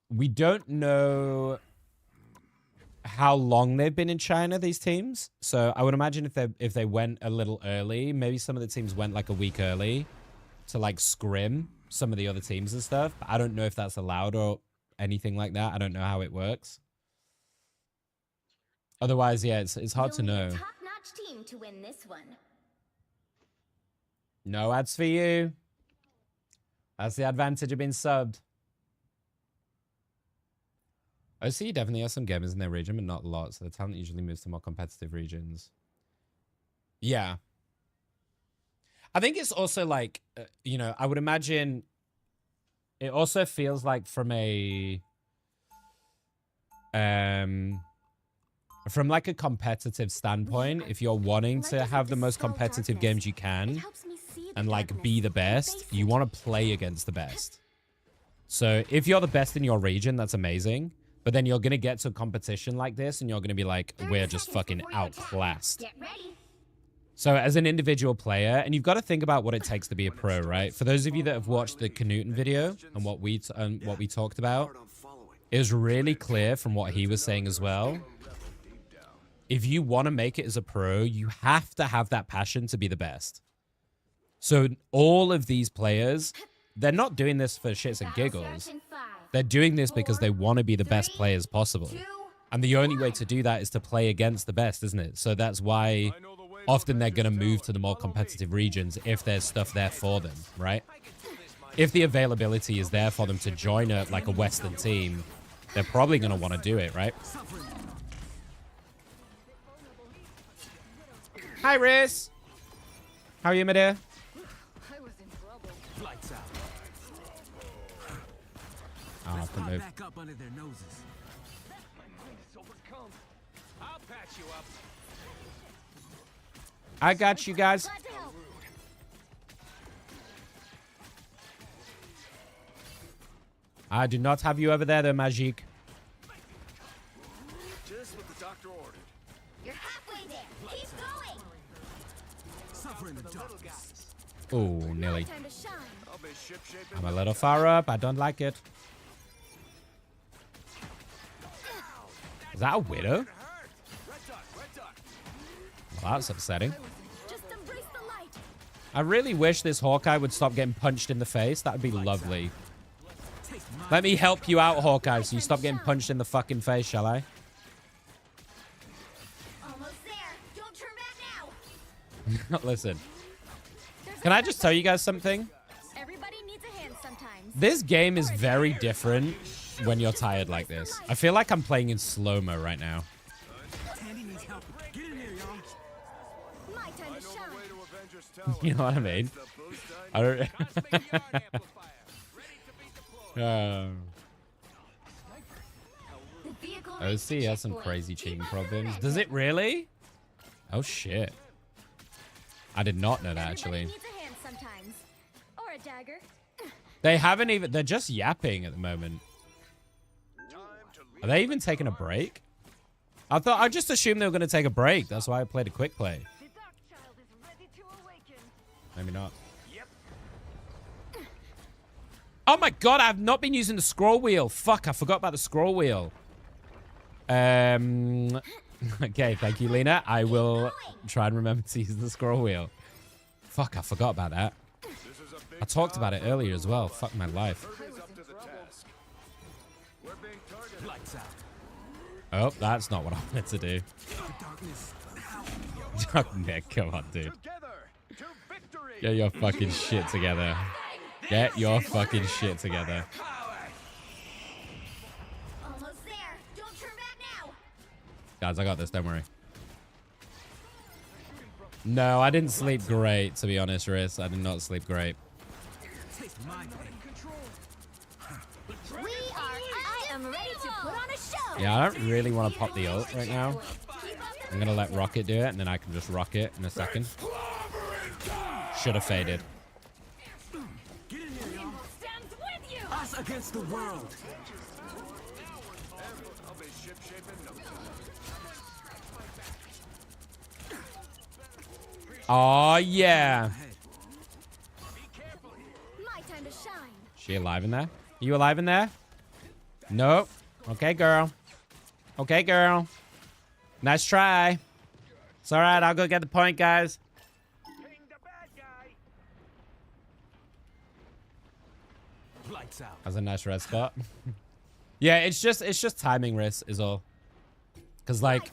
We don't know how long they've been in China, these teams. So I would imagine if they went a little early, maybe some of the teams went like a week early to like scrim some of the other teams and stuff. But I don't know if that's allowed or anything like that. I don't know how it works. Otherwise, yeah, it's hard to know. Top-notch team to win this one. No ads for you. That's the advantage of being subbed. OC definitely has some gamers in their region, but not a lot. So the talent usually moves to more competitive regions. Yeah. I think it's also like, you know, I would imagine it also feels like from a, from like a competitive standpoint, if you're wanting to have the most competitive games you can and like be the best, you want to play against the best. So if you're the best in your region, that's amazing. But then you're going to get to a competition like this and you're going to be like, we're just fucking outclassed. So as an individual player, and you've got to think about what it takes to be a pro, right? For those of you that have watched the Knuten video and what we talked about, it was really clear from what he was saying as well. If you want to make it as a pro, you have to have that passion to be the best. So all of these players, they're not doing this for shits and giggles. They're doing this because they want to be the best players possible. And the only way to do that is to play against the best, isn't it? So that's why often they're going to move to the more competitive regions if there's stuff there for them, right? If the availability is there for them to join like a Western team, they're probably going to want to do it, right? Hi, Riz. How are you, my dear? Oh, I couldn't move. Back up under their noses. I'll patch you up. I got you guys. I do not have you over there, though, Magique. Just what the doctor ordered. You're halfway there. Keep going. Suffer in the darkness. Oh, nearly. Time to shine. I'll be ship-shaping. I'm a little far up. I don't like it. Is that a widow? Well, that's upsetting. I really wish this Hawkeye would stop getting punched in the face. That would be lovely. Let me help you out, Hawkeye, so you stop getting punched in the fucking face, shall I? Almost there. Don't turn back now. Listen. Can I just tell you guys something? Everybody needs a hand sometimes. This game is very different when you're tired like this. I feel like I'm playing in slow-mo right now. You know what I mean? I don't... OC has some crazy cheating problems. Does it really? Oh, shit. I did not know that, actually. They haven't even... They're just yapping at the moment. Are they even taking a break? I just assumed they were going to take a break. That's why I played a quick play. Maybe not. Oh my god, I've not been using the scroll wheel. Fuck, I forgot about the scroll wheel. Okay, thank you, Lena. I will try and remember to use the scroll wheel. Fuck, I forgot about that. I talked about it earlier as well. Fuck my life. Oh, that's not what I wanted to do. Nick, come on, dude. Get your fucking shit together. Get your fucking shit together. Almost there. Don't turn back now. Guys, I got this. Don't worry. No, I didn't sleep great, to be honest, Riz. I did not sleep great. I am ready to put on a show. Yeah, I don't really want to pop the ult right now. I'm going to let Rocket do it, and then I can just rock it in a second. Should have faded. Get in here, y'all. Us against the world. Oh, yeah. My time to shine. She alive in there? You alive in there? Nope. Okay, girl. Okay, girl. Nice try. It's all right. I'll go get the point, guys. That's a nice red spot. Yeah, it's just timing risk is all. Cause like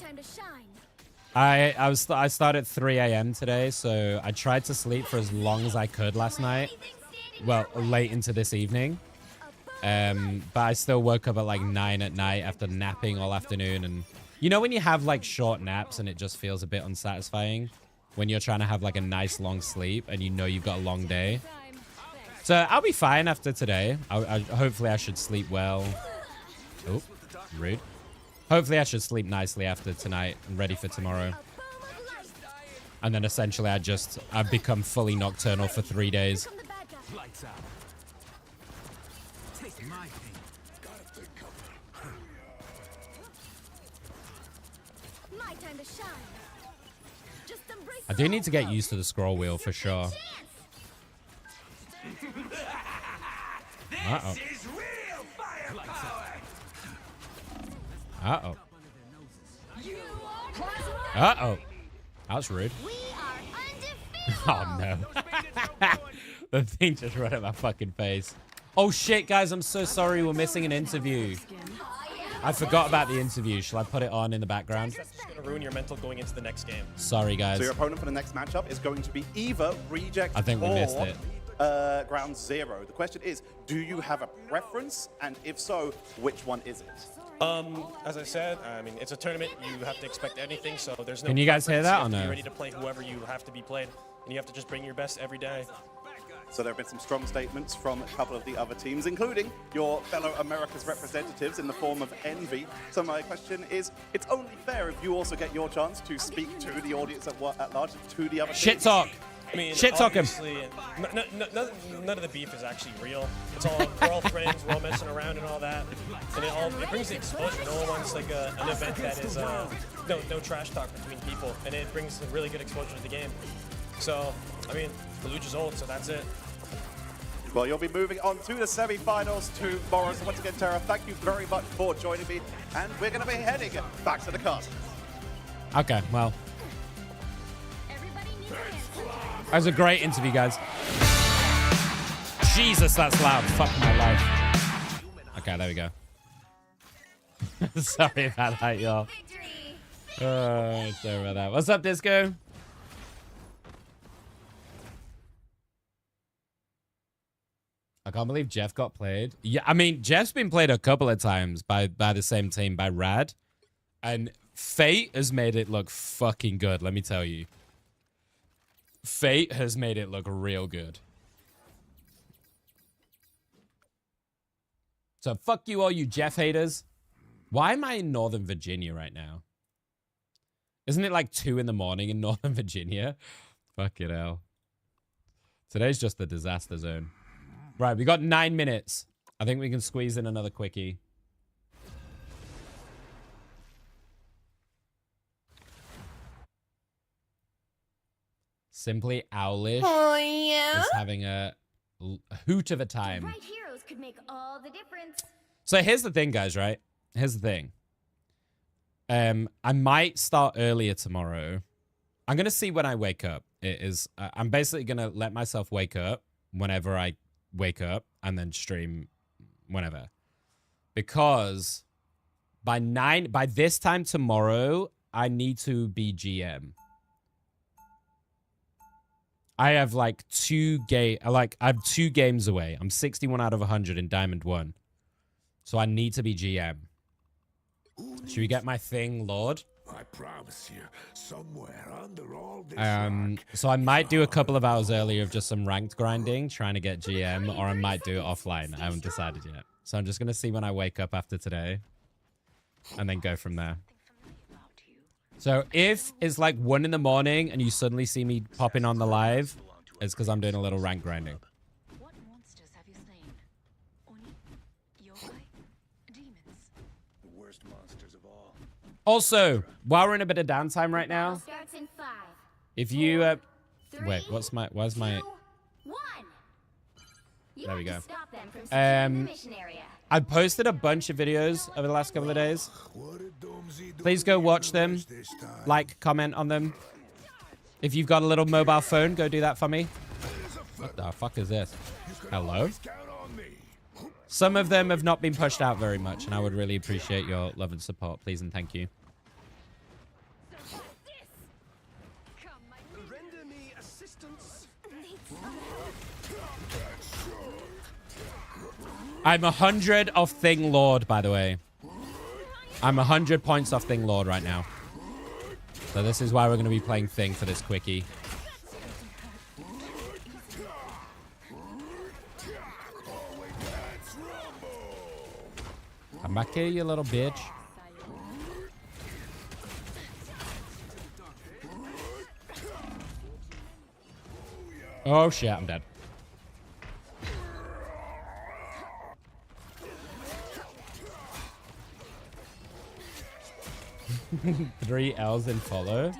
I started at 3 a.m. today, so I tried to sleep for as long as I could last night. Well, late into this evening. But I still woke up at like 9 at night after napping all afternoon. And you know when you have like short naps and it just feels a bit unsatisfying? When you're trying to have like a nice long sleep and you know you've got a long day. So I'll be fine after today. Hopefully I should sleep well. Oh, rude. Hopefully I should sleep nicely after tonight and ready for tomorrow. And then essentially I've become fully nocturnal for 3 days. Lights out. Take my thing. My time to shine. Just embrace I do need to get used to the scroll wheel for sure. Uh-oh. Uh-oh. Uh-oh. That was rude. Oh, no. The thing just right at my fucking face. Oh, shit, guys. I'm so sorry. We're missing an interview. I forgot about the interview. Shall I put it on in the background? That's just going to ruin your mental going into the next game. Sorry, guys. So your opponent for the next matchup is going to be either Reject I think we missed or it. Ground Zero. The question is, do you have a preference? And if so, which one is it? As I said, I mean, it's a tournament. You have to expect anything, so there's no... Can you guys hear that or no? You're ready to play whoever you have to be played, and you have to just bring your best every day. So there have been some strong statements from a couple of the other teams, including your fellow America's representatives in the form of Envy. So my question is, it's only fair if you also get your chance to speak to the audience at large, to the other Shit teams. talk. I mean, shit talk him. None of the beef is actually real. It's all, we're all friends, we're all messing around and all that. And it brings the exposure. No one wants like an event that is no trash talk between people. And it brings a really good exposure to the game. So, I mean, the Lucha's old, so that's it. Well, you'll be moving on to the semi-finals tomorrow. So once again, Tara, thank you very much for joining me. And we're going to be heading back to the cast. Okay, well. That was a great interview, guys. Jesus, that's loud. Fuck my life. Okay, there we go. Sorry about that, y'all. Sorry about that. What's up, Disco? I can't believe Jeff got played. Yeah, I mean, Jeff's been played a couple of times by the same team, by Rad. And Fate has made it look fucking good, let me tell you. Fate has made it look real good. So fuck you all you Jeff haters. Why am I in Northern Virginia right now? Isn't it like 2 in the morning in Northern Virginia? Fuck it hell. Today's just the disaster zone. Right, we got 9 minutes. I think we can squeeze in another quickie. Simply Owlish is having a hoot of a time. Right heroes could make all the difference. So here's the thing, guys, right? Here's the thing. I might start earlier tomorrow. I'm going to see when I wake up. I'm basically going to let myself wake up whenever I wake up and then stream whenever. Because by this time tomorrow, I need to be GM. I have like I have 2 games away. I'm 61 out of 100 in Diamond 1. So I need to be GM. Should we get my thing, Lord? I promise you, somewhere under all this so I might do a couple of hours earlier of just some ranked grinding, trying to get GM, or I might do it offline. I haven't decided yet. So I'm just going to see when I wake up after today and then go from there. So if it's like 1 in the morning and you suddenly see me popping on the live, it's because I'm doing a little rank grinding. What monsters have you slain? Oni, yokai, demons. The worst monsters of all. Also, while we're in a bit of downtime right now, Starts in 5. if you wait, where's my 1. There we go. Stop them from securing the mission area. I posted a bunch of videos over the last couple of days. Please go watch them. Like, comment on them. If you've got a little mobile phone, go do that for me. What the fuck is this? Hello? Some of them have not been pushed out very much, and I would really appreciate your love and support, please and thank you. I'm 100 off Thing Lord, by the way. I'm 100 points off Thing Lord right now. So this is why we're going to be playing Thing for this quickie. Come back here, you little bitch. Oh shit, I'm dead. Three L's in follow.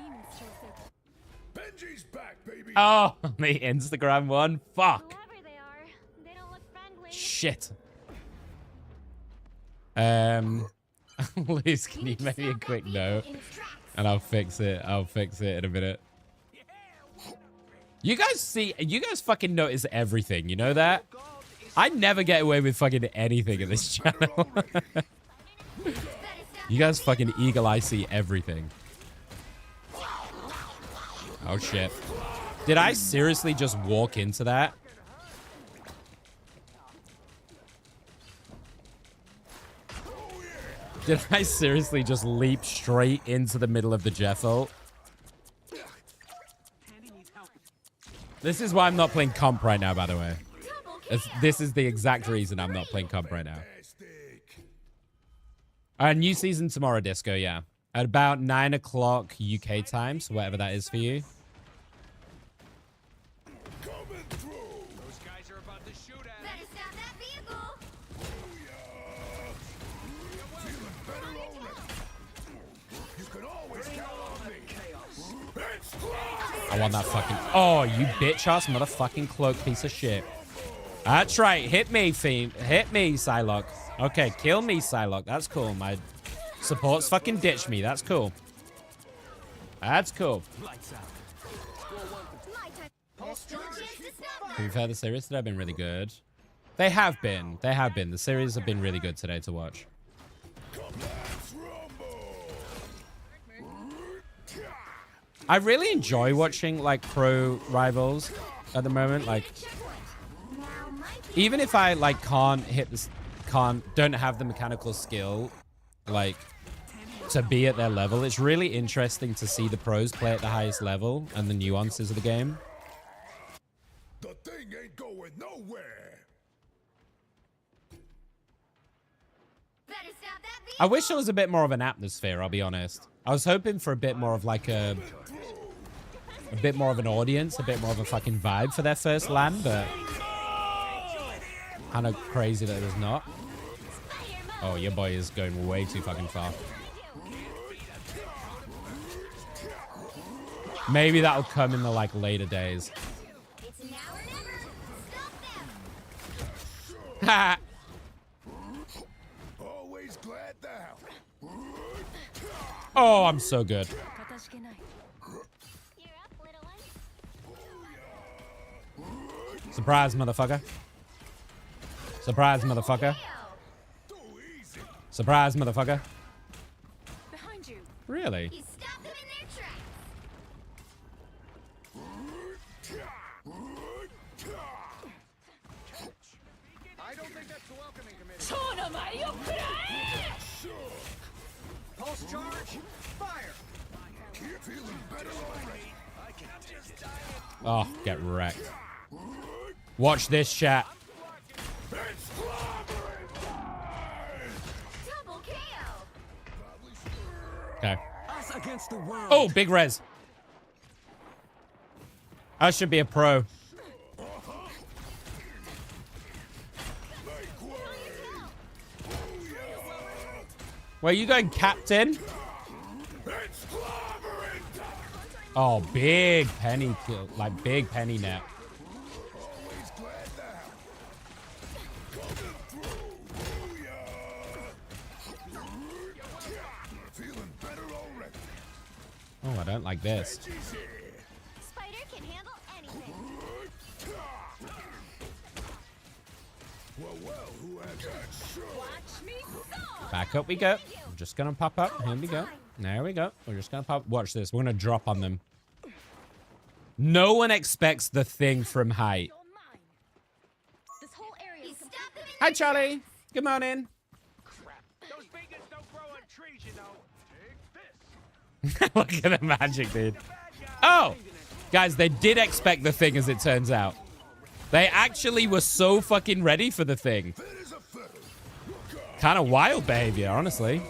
Oh, the Instagram one. Fuck. Shit. Liz, can you make me a quick note? And I'll fix it. I'll fix it in a minute. You guys fucking notice everything. You know that? I never get away with fucking anything in this channel. You guys fucking eagle eye see everything. Oh shit. Did I seriously just walk into that? Did I seriously just leap straight into the middle of the Jeff ult? This is why I'm not playing comp right now, by the way. This is the exact reason I'm not playing comp right now. New season tomorrow, Disco, yeah. At about 9 o'clock UK time, so whatever that is for you. I want that fucking... Oh, you bitch-ass motherfucking cloak piece of shit. That's right. Hit me, Fiend. Hit me, Psylocke. Okay, kill me, Psylocke. That's cool. My supports fucking ditch me. That's cool. That's cool. To be fair, the series today have been really good. They have been. They have been. The series have been really good today to watch. I really enjoy watching, like, pro rivals at the moment. Like, even if I, like, can't hit this... don't have the mechanical skill, like, to be at their level. It's really interesting to see the pros play at the highest level and the nuances of the game. The thing ain't going nowhere. I wish there was a bit more of an atmosphere, I'll be honest. I was hoping for a bit more of, like, a bit more of an audience, a bit more of a fucking vibe for their first LAN, but kind of crazy that there's not. Oh, your boy is going way too fucking far. Maybe that'll come in the, like, later days. Ha! Always glad now. Oh, I'm so good. Surprise, motherfucker. Surprise, motherfucker. Surprise, motherfucker. Behind you. Really? I don't think that's a welcoming committee. Pulse charge. Fire. Feeling better already. I can just die. Oh, get wrecked. Watch this, chat. Okay. Oh, big res. I should be a pro. Where you going, Captain? Oh, big penny kill. Like, big penny net. Oh, I don't like this. Spider can handle anything. Back up we go. We're just gonna pop up. Here we go. There we go. We're just gonna pop. Watch this. We're gonna drop on them. No one expects the thing from height. This whole area is Hi, Charlie. Good morning. Those fingers don't grow on trees, you know. Take this. Look at the magic, dude. Oh! Guys, they did expect the thing, as it turns out. They actually were so fucking ready for the thing. Kind of wild behavior, honestly.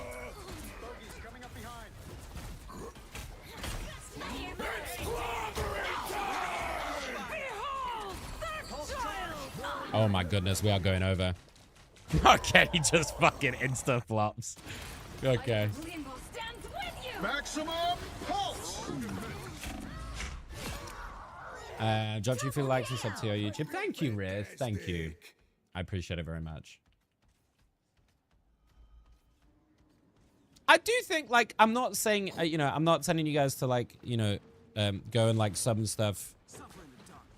Oh my goodness, we are going over. Okay, he just fucking insta flops. Okay. Maximum pulse. Drop you feel likes and sub to your YouTube. Thank you, Riz. Thank you. I appreciate it very much. I do think, like, I'm not saying, you know, I'm not telling you guys to, like, you know, go and, like, sub and stuff,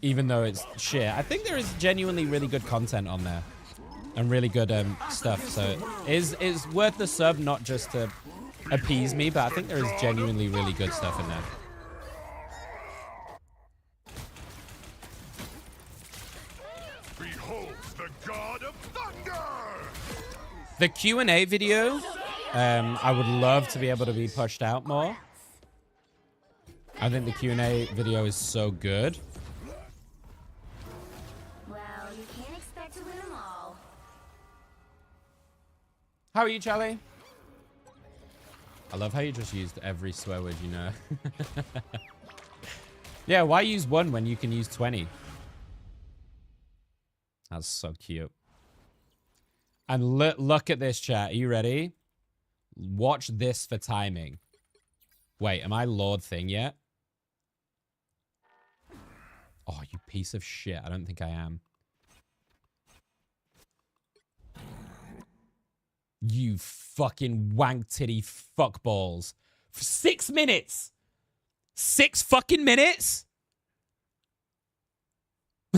even though it's shit. I think there is genuinely really good content on there and really good stuff. So it's worth the sub, not just to appease me, but I think there is genuinely really good stuff in there. Behold the god of thunder. The Q&A video, I would love to be able to be pushed out more. I think the Q&A video is so good. Well, you can't expect to win them all. How are you, Charlie? I love how you just used every swear word, you know. Yeah, why use one when you can use 20? That's so cute. And look at this, chat. Are you ready? Watch this for timing. Wait, am I Lord Thing yet? Oh, you piece of shit. I don't think I am. You fucking wank titty fuckballs. For 6 minutes. 6 fucking minutes?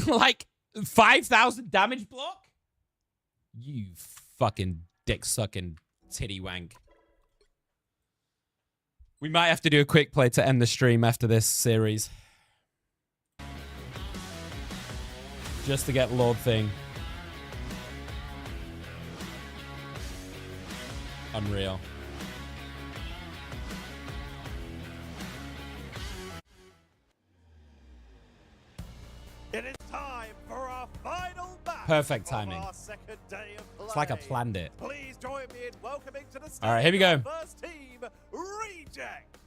Like 5,000 damage block? You fucking dick-sucking titty wank. We might have to do a quick play to end the stream after this series. Just to get Lord Thing. Unreal. It is time for our final match. Perfect timing. Our second day of play. It's like I planned it. Please join me in welcoming to the stage. All right, here we go. First team, Reject.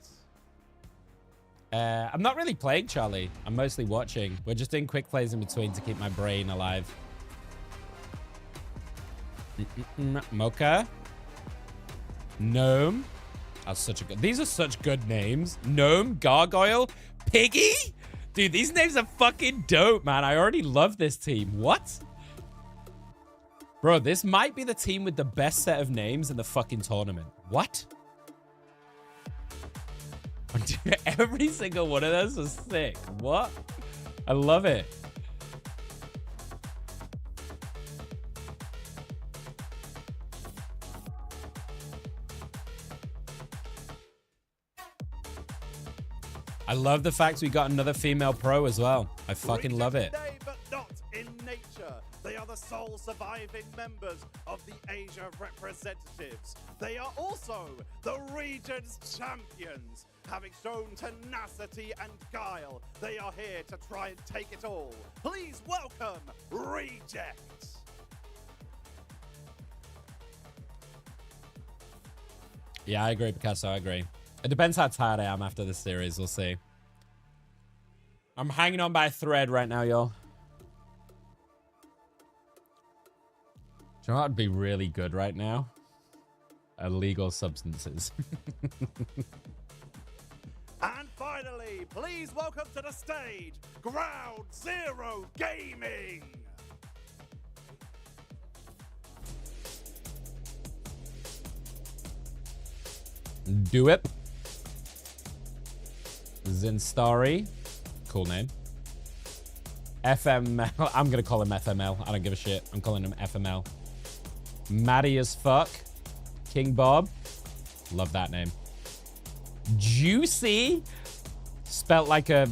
I'm not really playing, Charlie. I'm mostly watching. We're just doing quick plays in between to keep my brain alive. Mocha. Gnome. That's such a good... These are such good names. Gnome, Gargoyle, Piggy. Dude, these names are fucking dope, man. I already love this team. What? Bro, this might be the team with the best set of names in the fucking tournament. What? Dude, every single one of those was sick. What? I love it. I love the fact we got another female pro as well. I fucking love it. Today, but not in nature. They are the sole surviving members of the Asia representatives. They are also the region's champions. Having shown tenacity and guile, they are here to try and take it all. Please welcome Reject. Yeah, I agree, Picasso. I agree. It depends how tired I am after this series. We'll see. I'm hanging on by a thread right now, y'all. Do you know what would be really good right now? Illegal substances. And finally, please welcome to the stage, Ground Zero Gaming. Do it. Zinstari. Cool name. FML. I'm going to call him FML. I don't give a shit. I'm calling him FML. Matty as fuck. King Bob. Love that name. Juicy. Spelt like a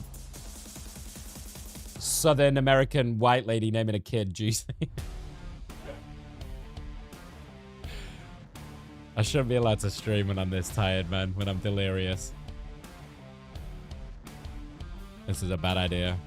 Southern American white lady naming a kid Juicy. I shouldn't be allowed to stream when I'm this tired, man. When I'm delirious. This is a bad idea.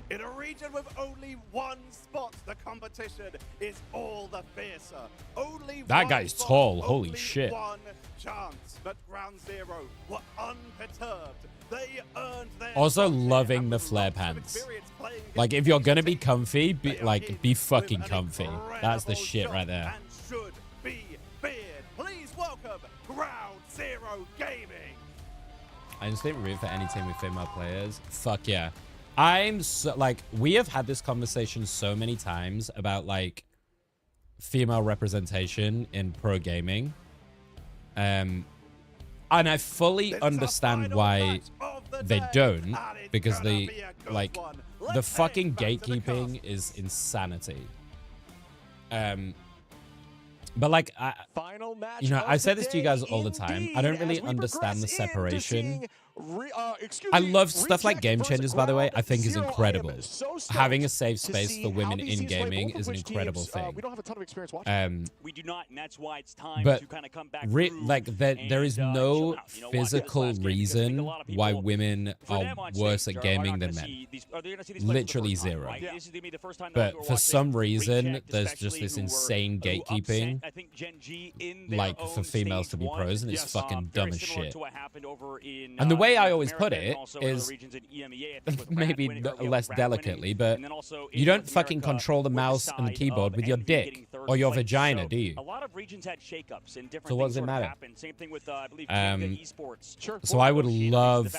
In a region with only one spot, the competition is all the fiercer. Only that one guy's spot, tall. Holy only shit. One chance, but Ground Zero were unperturbed. They earned their Also loving the flare pants. Like, if you're gonna be comfy, be fucking comfy. That's the shit right there. and should be feared. Please welcome Ground Zero Gaming. I instantly root for any team with female players. Fuck yeah. I'm so, like, we have had this conversation so many times about, like, female representation in pro gaming. And I fully understand why they don't, because the fucking gatekeeping is insanity. But like, I say this to you guys all the time. I don't really understand the separation. I love stuff like Game Changers, by the way. I think is incredible. Having a safe space for women in gaming is an incredible thing. We don't have a ton of experience watching. We do not, and that's why it's time but to kind of come back. There is no physical reason why women are worse at gaming than men. Literally zero. But for some reason, there's just this insane gatekeeping, like for females to be pros, and it's fucking dumb as shit. And the way I always put it is, maybe less delicately, but you don't fucking control the mouse and the keyboard with your dick or your vagina, do you? A lot of regions had shakeups and different So what does things it matter? happened. Same thing with I believe the esports. So I would love,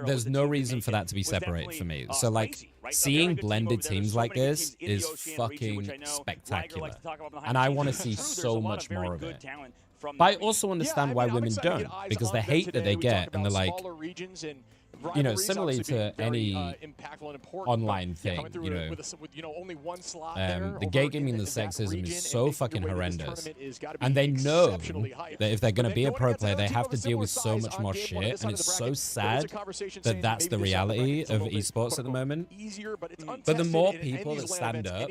there's no reason for that to be separated for me. So like, seeing blended teams like this is fucking spectacular, and I want to see so much more of it. But I also understand why women don't, because the hate that they get, and they're like, you know, similarly to any online thing, you know, the gay gaming and the sexism is so fucking horrendous. And they know that if they're going to be a pro player, they have to deal with so much more shit. And it's so sad that that's the reality of esports at the moment. But the more people that stand up,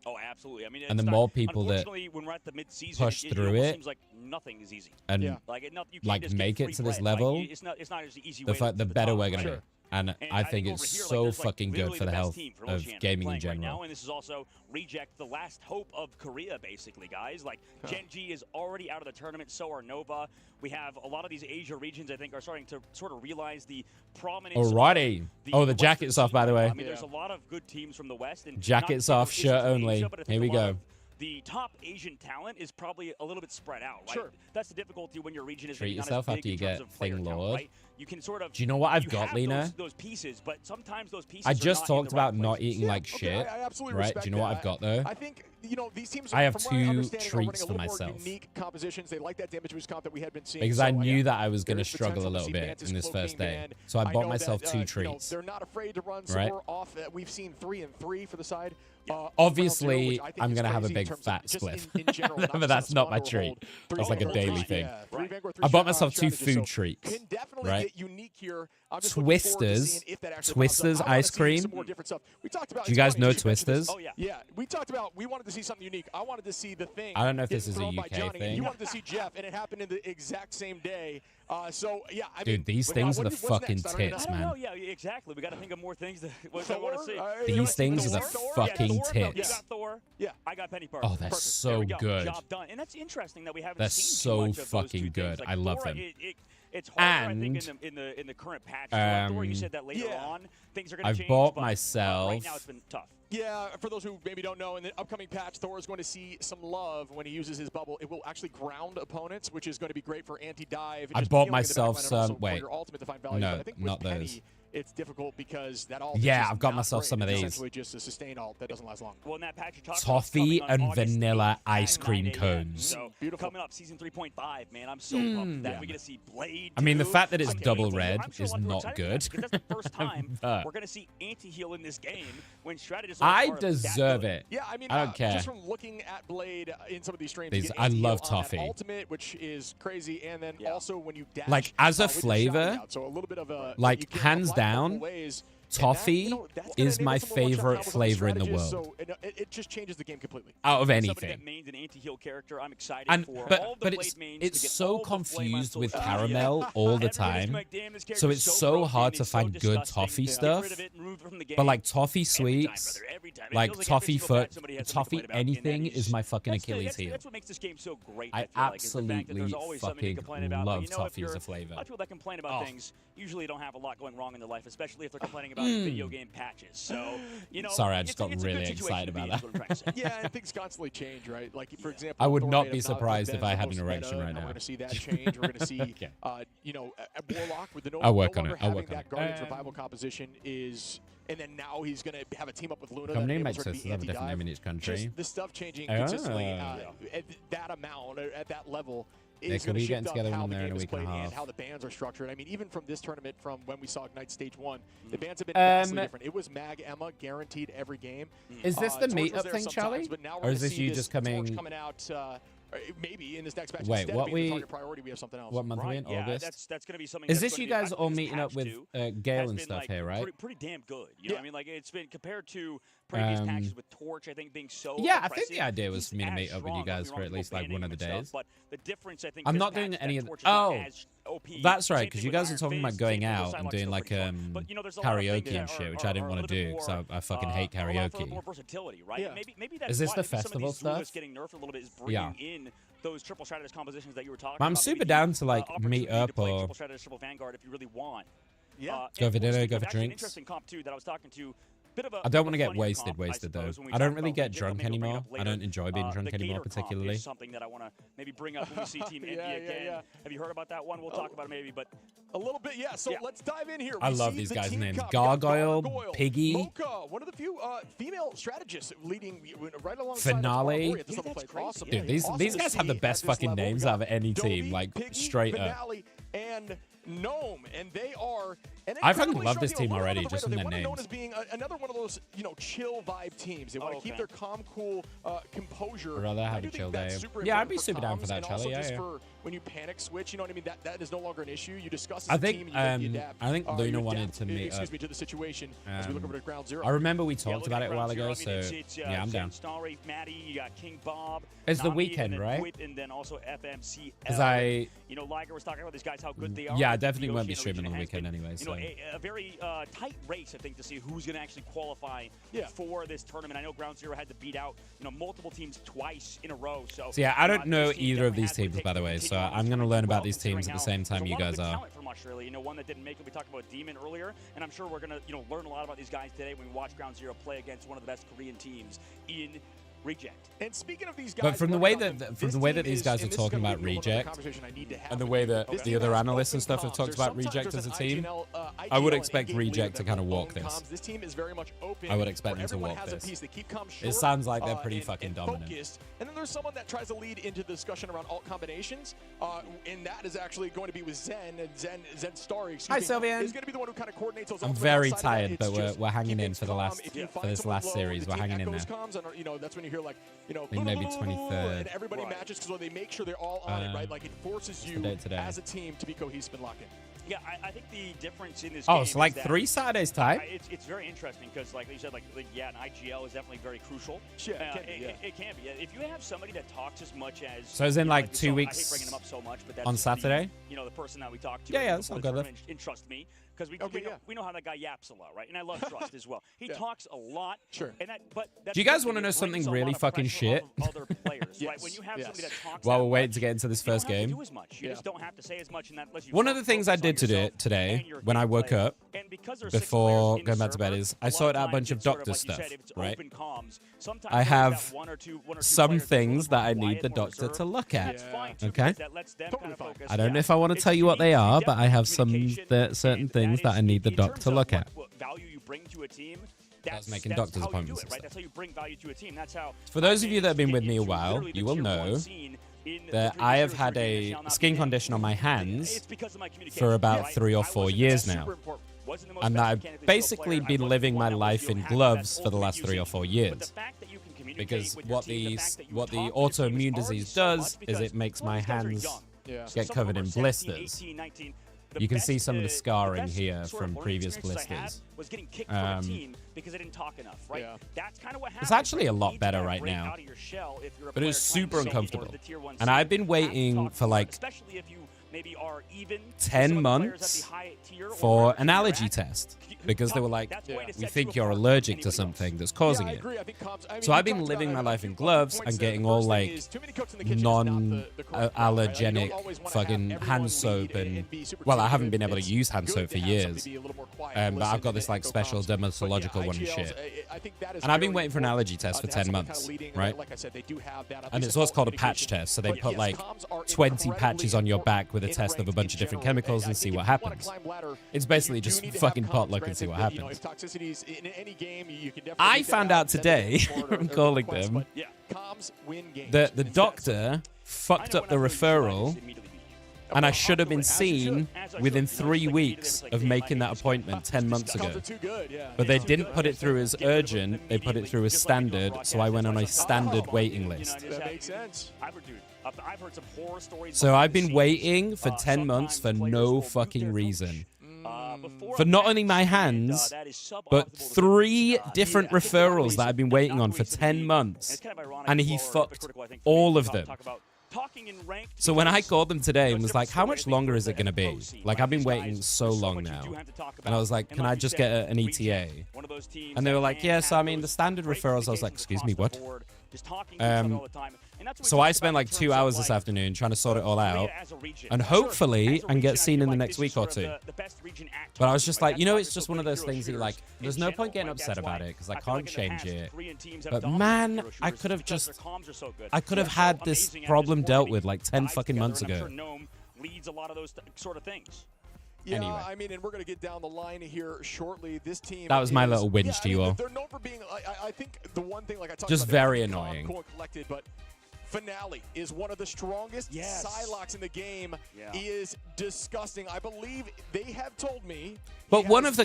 oh, absolutely. I mean, and the more people that when we're at the mid-season, push through it, seems like nothing is easy. And like make it to this level, it's not as easy the better we're gonna be. And I think it's so fucking good for the health of gaming in general. Right now, and this is also reject the last hope of Korea, basically, guys. Like, Gen G is already out of the tournament, so are Nova. We have a lot of these Asia regions, I think, are starting to sort of realize the prominence. Alrighty. Oh, the jacket's off, by the way. I mean, there's a lot of good teams from the West. And jacket's off, shirt only. Here we go. The top Asian talent is probably a little bit spread out, right? Sure. That's the difficulty when your region is Treat not yourself as big after you in terms get of player Thing count, Lord. right? You can sort of. Do you know what I've got, Lena? Those pieces, but sometimes those pieces. I just are not talked about not eating like Okay, shit, I absolutely right? respect Do you know what that. I've got though? I think, you know, these teams. I have from my two understanding, are running treats a for little more myself. Unique compositions. They like that damage boost comp that we had been seeing. Because so, I knew that I was going to there's struggle a potential to little see bit Mantis in this Cloak first being day. banned. So I bought know myself that, 2 you know, treats. they're not afraid to run Right? Zor off. We've seen 3 and 3 for the side. Obviously, I'm going to have a big fat spliff. But that's not my treat. That's like a daily thing. I bought myself 2 food treats. Right? Twisters. Twisters ice cream. Do you guys know Twisters? Oh, yeah. We talked about, we wanted to see something unique. I wanted to see the thing. I don't know if this is a UK thing. You wanted to see Jeff, and it happened in the exact same day. So, yeah. I Dude, mean, these things are the fucking tits, I don't man. know. Yeah, exactly. We got to think of more things that I want to see. These things are the fucking You tits. got Thor. Yeah. I got Penny Parker. Oh, they're so good. Job done. And that's interesting that we haven't They're seen too much so of those fucking two good. things. Like I love Thor, them. It's harder, I think, in the current patch. Thor, you said that later on things are going to change. I've bought but myself. Right now, it's been tough. Yeah, for those who maybe don't know, in the upcoming patch, Thor is going to see some love when he uses his bubble. It will actually ground opponents, which is going to be great for anti-dive. I bought myself some. Wait, your ultimate to find value. no, but I think not with those. Penny, it's difficult because that ult Yeah, is I've got not myself great. some of It's these. essentially just a sustained ult that doesn't last long. Well, in that patch you're talking Toffee about coming and on August vanilla 8th ice at cream 9 a.m. cones. So beautiful. Coming up, season 3.5, man, I'm so pumped that we're gonna see Blade. I mean, the 2. fact that it's I'm double sure red a is lot of people are not excited good. for that, because that's the first time But we're gonna see anti-heal in this game when strategists. I deserve it. Yeah, I mean, I don't care. Just from looking at Blade in some of these streams, These- you get I anti-heal love on that toffee. ultimate, which is crazy, and then also when you dash, Like, as a with your flavor, shout out. So a little bit of a like, you can hands apply it down, multiple ways, and toffee that, that's gonna is enable my some more one-shot favorite combos on the flavor in the strategist, world. So it just changes the game completely. Out of Somebody anything. that mains an anti-heal character, I'm excited And for all but the but Blade mains it's to get so all the flame on confused with social media. caramel all the Everybody's time, like, "Damn, this so character's it's so so broken, hard to he's so find good disgusting. toffee Get stuff. rid of it and remove it from the But game." like toffee Every time, sweets, brother, every time. It like feels like toffee every single foot, match somebody has something to toffee complain about, and that anything is my fucking Achilles heel. That's what makes this game so great. I feel like, is the fact that absolutely there's always something to fucking complain about. love But you know, toffee if as a you're- flavor. A lot of people that complain about Oh. things usually don't have a lot going wrong in their life, especially if they're complaining about video game patches. So, you know, Sorry, I just got it's a really good situation excited to be in, about is what I'm trying to say. Yeah, and things constantly change, right? Like, for example, I would not Thornade be of surprised if I had an Ben's the most erection meta, right and now. We're going to see that change. We're going to see, Okay. you know, a Warlock with the no, I'll work no on longer it. I'll having work on that it. Guardian's Revival composition is, and then now he's going to have a team up with Luna. How that many enables her to makes be this have a different anti-dive. name in each country? Just the stuff changing consistently Ah. at that amount, at that level. Yeah, Is could going we to get shift up together how in the there in game a is week and a played and half? how the bans are structured. I mean, even from this tournament, from when we saw Ignite Stage 1, the bans have been vastly different. It was Mag Emma guaranteed every game. Is this the Torch was meetup there thing, sometimes, Charlie? but now we're Or gonna is this see you just Torch coming? coming out maybe in this next match? Wait, Instead what of being the we? target priority, we have something else. What month are we in? Yeah, August. that's going to be something. Is that's this you gonna be- guys I all think this meeting up patch with too Gale has and been, stuff like, here, right? Pretty damn good. You know what I mean? Like, it's been compared to previous patches with Torch, I think, being so Yeah, I think oppressive. the idea was for me to He's meet as up with you strong, don't guys get me for wrong, at least like banning one of the him and days. stuff, but the difference, I think, I'm this not patch doing is any that of the. Torch is not Oh, as OP. that's right. Same Because thing you with guys are Iron talking about Fist, going same thing with out and Psylocke, doing still like pretty strong. But, you know, there's a lot of things karaoke that and shit, which I are didn't a want to little bit do because more, I fucking hate allow for a little karaoke. more versatility, right? Yeah. Maybe that's Is this why the maybe some of festival these stuff? duelists getting nerfed a little bit is bringing Yeah. in those triple strategist compositions that you were talking I'm about. super Maybe down the, to like opportunity meet up to play or triple strategist, triple vanguard if you really want. Yeah. Go for dinner, speaking go of for actually an drinks. interesting comp too that I was talking to. Bit of a, I don't want to get funnier wasted comp, though. suppose, when we I don't talk really about get Legit, drunk maybe we'll bring anymore. up I later. don't enjoy being drunk the anymore Gator comp particularly. is something that I want to maybe bring up when we see Team Envy again. Have you heard about that one? We'll talk about it maybe, but a little bit, yeah. So let's dive in here. I We love see these the guys' team names. comp. We got Gargoyle, Piggy, Mocha, one of the few female strategists leading right alongside Finale. Awesome. Dude, these guys have the best fucking names out of any team. Like straight up. Finale and Gnome, and they are. I fucking love this team already, just from their They're known names. as being another one of those, chill vibe teams. They want to keep their calm, cool composure. I'd rather I have do a think chill that's day. super Yeah, I'd important be super down for comms, that, and Charlie. also Yeah, just yeah. for when you panic switch, you know what I mean? That is no longer an issue. You discuss as I a think team and you adapt. I think you Luna adapt, wanted to meet excuse up. me, to the situation as we look over to ground zero. I remember we talked about it a while Ground ago, Zero, I so mean, it's, yeah, I'm down. Starry, Maddie, you got King Bob. It's the Nami, weekend, and then right? Whip, and then also FMCL. Because Liger was talking about these guys, how good they are. Yeah, I with the definitely won't be Oceania streaming on the region. It weekend has anyway. been, So a very tight race, I think, to see who's going to actually qualify for this tournament. I know Ground Zero had to beat out multiple teams twice in a row. So yeah, I don't know this team either of definitely these has to teams, take by the the way. So continuum I'm gonna learn about these considering teams at the how same time there's you a lot of guys good are. talent from Australia. One that didn't make it. We talked about Demon earlier, and I'm sure we're gonna learn a lot about these guys today when we watch Ground Zero play against one of the best Korean teams in Reject. And speaking of these guys, But from the way that these guys are talking about Reject, and the way that the other analysts and stuff have talked about Reject as a team, I would expect Reject to kind of walk this. This team is very much open. I would expect them to walk this. It sounds like they're pretty fucking dominant. And then there's someone that tries to lead into the discussion around alt combinations, and that is actually going to be with Zen and Zen Starry. Hi, Sylvian. Is going to be the one who kind of coordinates those. I'm very tired, but we're hanging in for the last this last series. We're hanging in there. That's when you hear like maybe 23rd. and everybody matches because they make sure they're all on it, right? Like it forces you as a team to be cohesive and locked in. Yeah, I think the difference in this Oh, game so like is that 3 Saturdays time? It's very interesting because, like you said, an IGL is definitely very crucial. Yeah, it can be. If you have somebody that talks as much as... So it's in like 2 I hate weeks bringing them up so much, but that's on just Saturday? the person that we talked to. Yeah, that's all good. And trust me, because we know how that guy yaps a lot, right? And I love Trust as well. He talks a lot. Sure. And but do you guys want to know something really fucking shit? Other players. right? When you have somebody that talks While that we're waiting much, to get into this you first don't have to game. do as much. You just don't have to say as much, and that lets you One of the things I did today when I woke up before going back to bed is I sorted out a bunch of doctor stuff, right? I have some things that I need the doctor to look at, okay? I don't know if I want to tell you what they are, but I have some certain things that I need the doctor to look at. I was making doctor's appointments and stuff. That's how you bring value to a team. That's how. For those of you that have been with me a while, you will know that I have had a skin condition on my hands for about 3 or 4 years now. And that I've basically been living my life in gloves for the last 3 or 4 years. Because what the autoimmune disease does is it makes my hands get covered in blisters. You can see some of the scarring here from previous blisters. Was getting kicked from a team because they didn't talk enough, right? That's kind of what happens. It's actually a lot better right now, but it was super uncomfortable. And I've been waiting for like 10 months for an allergy test because they were like, we think you're allergic to something that's causing it. So I've been living my life in gloves and getting all like non-allergenic fucking hand soap and, well, I haven't been able to use hand soap for years. But I've got this like special dermatological one and shit. And I've been waiting for an allergy test for 10 months, right? And it's what's called a patch test. So they put like 20 patches on your back with a test of a bunch of different chemicals and see what happens. It's basically just fucking potluck and see what happens. I found out today, I'm calling them, that the doctor fucked up the referral and I should have been seen within 3 weeks of making that appointment 10 months ago. But they didn't put it through as urgent, they put it through as standard, so I went on a standard waiting list. That makes sense. I've heard some horror stories. So I've been waiting for 10 months for no fucking reason. For not only my hands, but 3 different referrals that I've been waiting on for 10 months. And he fucked all of them. So when I called them today and was like, how much longer is it going to be? Like, I've been waiting so long now. And I was like, can I just get an ETA? And they were like, yeah, so I mean, the standard referrals, I was like, excuse me, what? So I spent like 2 hours this afternoon trying to sort it all out, and hopefully I can get seen in the next week or 2. But I was just like, you know, it's just one of those things that you're like, there's no point getting upset about it because I can't change it. But man, I could have had this problem dealt with like 10 fucking months ago. Leads a lot of those sort of things. Yeah, anyway. I mean, and we're going to get down the line here shortly. This team. That was my little whinge to you all. They're known for being. I think the one thing, like I talked just about, very annoying. Cool and collected, but Finale is one of the strongest Psylocks in the game. He is disgusting. I believe they have told me. But one of the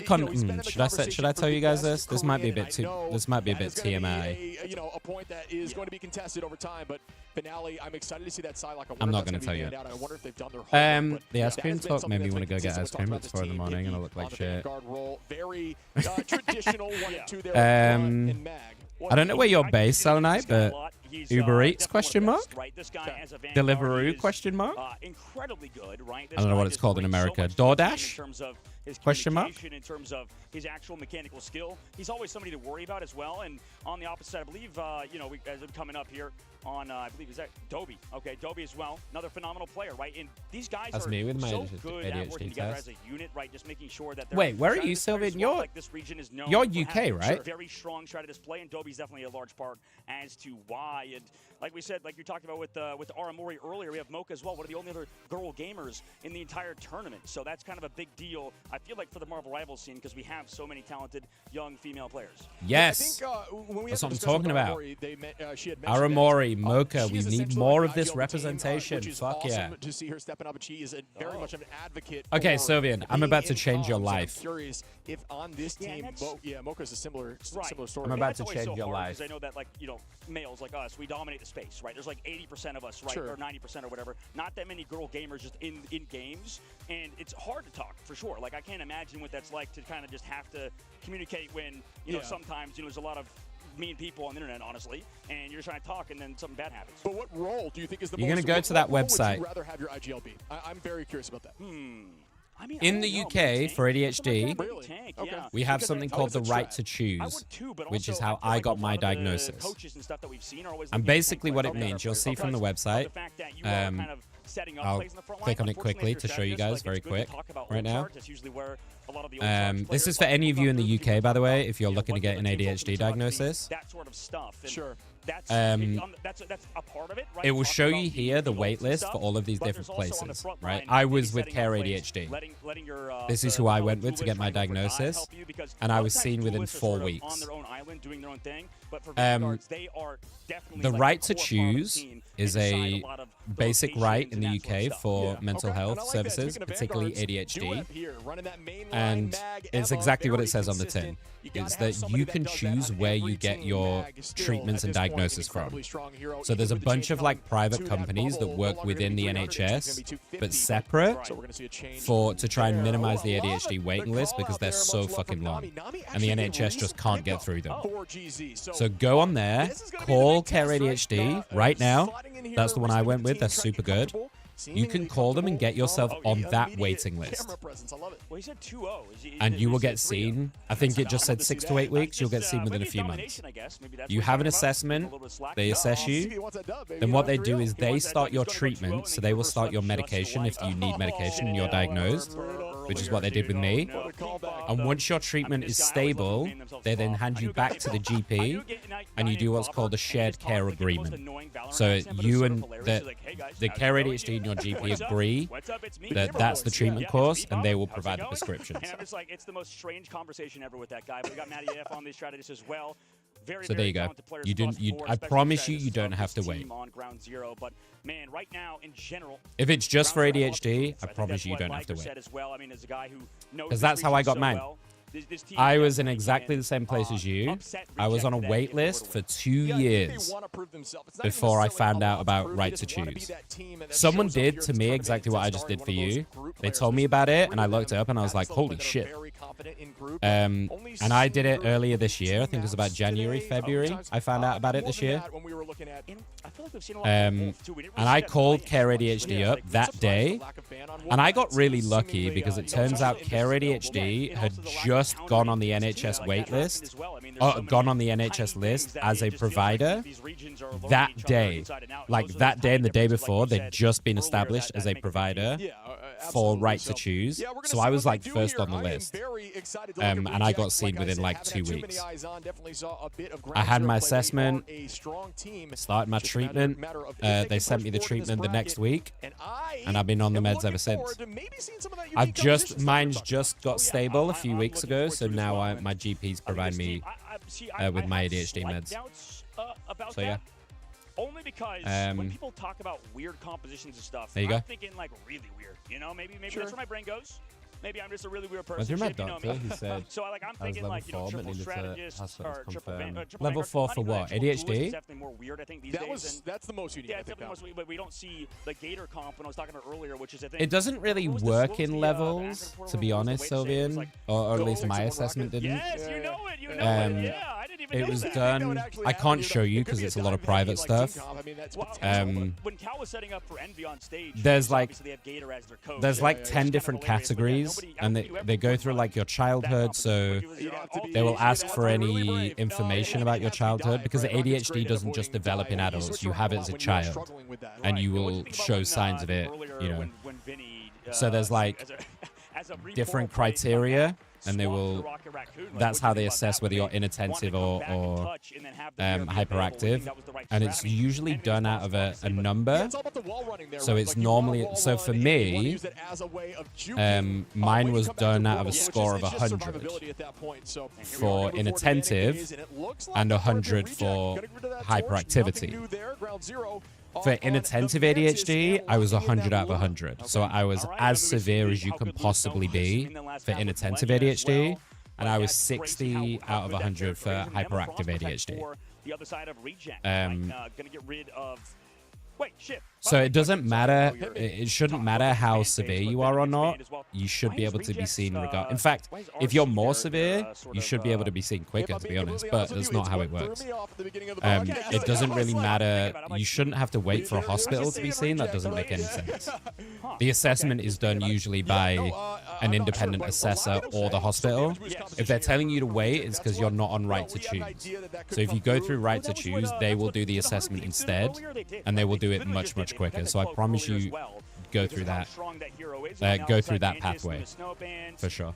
should I tell you guys this? This might be a bit TMI. You know, a point that is going to be contested over time, but Finale, I'm excited to see that Psylocke. I'm not going to tell you. I wonder if they've done their homework, the ice cream talk made me want to go get ice cream at 4 in the morning, and I look like shit. Very traditional 1 and 2 there. I don't know where you're based, Selenite, but Uber Eats, question mark? Deliveroo, question mark? Incredibly good, right? I don't know what it's called in America. DoorDash? His question mark? In terms of his actual mechanical skill, he's always somebody to worry about as well. And on the opposite side, I believe, you know, as I'm coming up here on, I believe, is that Dobie? Okay, Dobie as well, another phenomenal player, right? And these guys are me with my so good at working together test. as a unit, right? Just making sure that they're. Wait, where are you, Sylvian? You're like this region is known you're for UK, right? Very strong strategist play, and Dobie's definitely a large part as to why. And like we said, like you talked about with Aramori earlier, we have Mocha as well, one of the only other girl gamers in the entire tournament. So that's kind of a big deal, I feel like, for the Marvel Rivals scene, because we have so many talented young female players. Yes, I think, when that's what I'm talking about. Aramori, Mocha, we need more of this representation. Fuck awesome yeah. To see her stepping up, and she is very much an advocate. Okay, Sylvian, I'm about to change your life. I'm curious if on this team, Mocha's a similar story. I'm about to change your life. I know that, like, you know, males like us, we dominate the space, right? There's like 80% of us, right, or 90% or whatever. Not that many girl gamers just in games, and it's hard to talk for sure. Like, I can't imagine what that's like to kind of just have to communicate when, you know, sometimes, you know, there's a lot of mean people on the internet, honestly, and you're trying to talk and then something bad happens. But what role do you think is the You're most... going to go to that website. Would you rather have your IGL be? I'm very curious about that. In the UK, for ADHD, we have something called the right to choose, which is how I got my diagnosis. And basically what it means, you'll see from the website, I'll click on it quickly to show you guys very quick right now. This is for any of you in the UK, by the way, if you're looking to get an ADHD diagnosis. That sort of stuff. Sure. That's a part of it, right? It will show you here the wait list for all of these different places, right? I was with Care ADHD. This is who I went with to get my diagnosis, and I was seen within 4 weeks. The right to choose is a basic right in the UK for mental health services, particularly ADHD. And it's exactly what it says on the tin. It's that you can choose where you get your treatments and diagnosis from. So there's a bunch of like private companies that work within the NHS, but separate to try and minimize the ADHD waiting list because they're so fucking long. And the NHS just can't get through them. So go on there, call Care ADHD right now. That's the one I went with. They're super good. You can call them and get yourself on that waiting list. And you will get seen. I think it just said 6 to 8 weeks. You'll get seen within a few months. You have an assessment. They assess you. Then what they do is they start your treatment. So they will start your medication if you need medication and you're diagnosed, which is what they did with me. And once your treatment is stable, they then hand you back to the GP and you do what's called a shared care agreement. So you and the Care ADHD and your GP agree that that's the treatment course and they will provide the prescriptions. And I'm just like, it's the most strange conversation ever with that guy. But we got Matty F on these strategists as well. So there you go. I promise you don't have to wait. But man, right now in general, if it's just for ADHD, I promise you don't have to wait. Because that's how I got mine. I was in exactly the same place as you. I was on a wait list for 2 years before I found out about right to choose. Someone did to me exactly what I just did for you. They told me about it and I looked it up and I was like, holy shit. And I did it earlier this year. I think it was about January, February. I found out about it this year. And I called Care ADHD up that day. And I got really lucky because it turns out Care ADHD had just gone on the NHS wait list, gone on the NHS list as a provider that day. Like that day and the day before, they'd just been established as a provider for right to choose. So I was like first on the list. And I got seen within like 2 weeks. I had my assessment, started my treatment. They sent me the treatment the next week, and I've been on the meds ever since. Mine's just got stable a few weeks ago, so now my GP's provide me with my ADHD meds. So yeah. Only because when people talk about weird compositions and stuff, I'm thinking like really weird. You know, maybe that's where my brain goes. Maybe I'm just a really weird person. My doctor, he said so like I'm thinking like, you know, triple strategist or triple level 4 for what? ADHD? Definitely more weird, I think, these days. That's the most unique. Yeah, it's definitely the most, but we don't see the Gator comp when I was talking about earlier, which is I think it doesn't really work in levels, to be honest, Sylvian, or at least my assessment didn't. Yes, you know it. You know it. Yeah, I didn't even know it was done. I can't show you because it's a lot of private stuff. When Cal was setting up for Envy on stage, there's like they have Gator as their coach. There's like 10 different categories, and they go through like your childhood. So they will ask for any information about your childhood because the ADHD doesn't just develop in adults. You have it as a child, and you will show signs of it. You know. So there's like different criteria. And they will, that's how they assess whether you're inattentive or hyperactive. And it's usually done out of a number. So it's normally, so for me, mine was done out of a score of 100 for inattentive and 100 for hyperactivity. For inattentive ADHD, I was 100 out of 100. So I was as severe as you can possibly be for inattentive ADHD, and I was 60 out of 100 for hyperactive ADHD. So it doesn't matter, it shouldn't matter how severe you are or not, you should be able to be seen regardless. In fact, if you're more severe, you should be able to be seen quicker, to be honest, but that's not how it works. It doesn't really matter, you shouldn't have to wait for a hospital to be seen, that doesn't make any sense. The assessment is done usually by an independent assessor or the hospital. If they're telling you to wait, it's because you're not on right to choose. So if you go through right to choose, they will do the assessment instead, and they will do it much, much quicker. So I promise you, go through that. Go through that pathway for sure.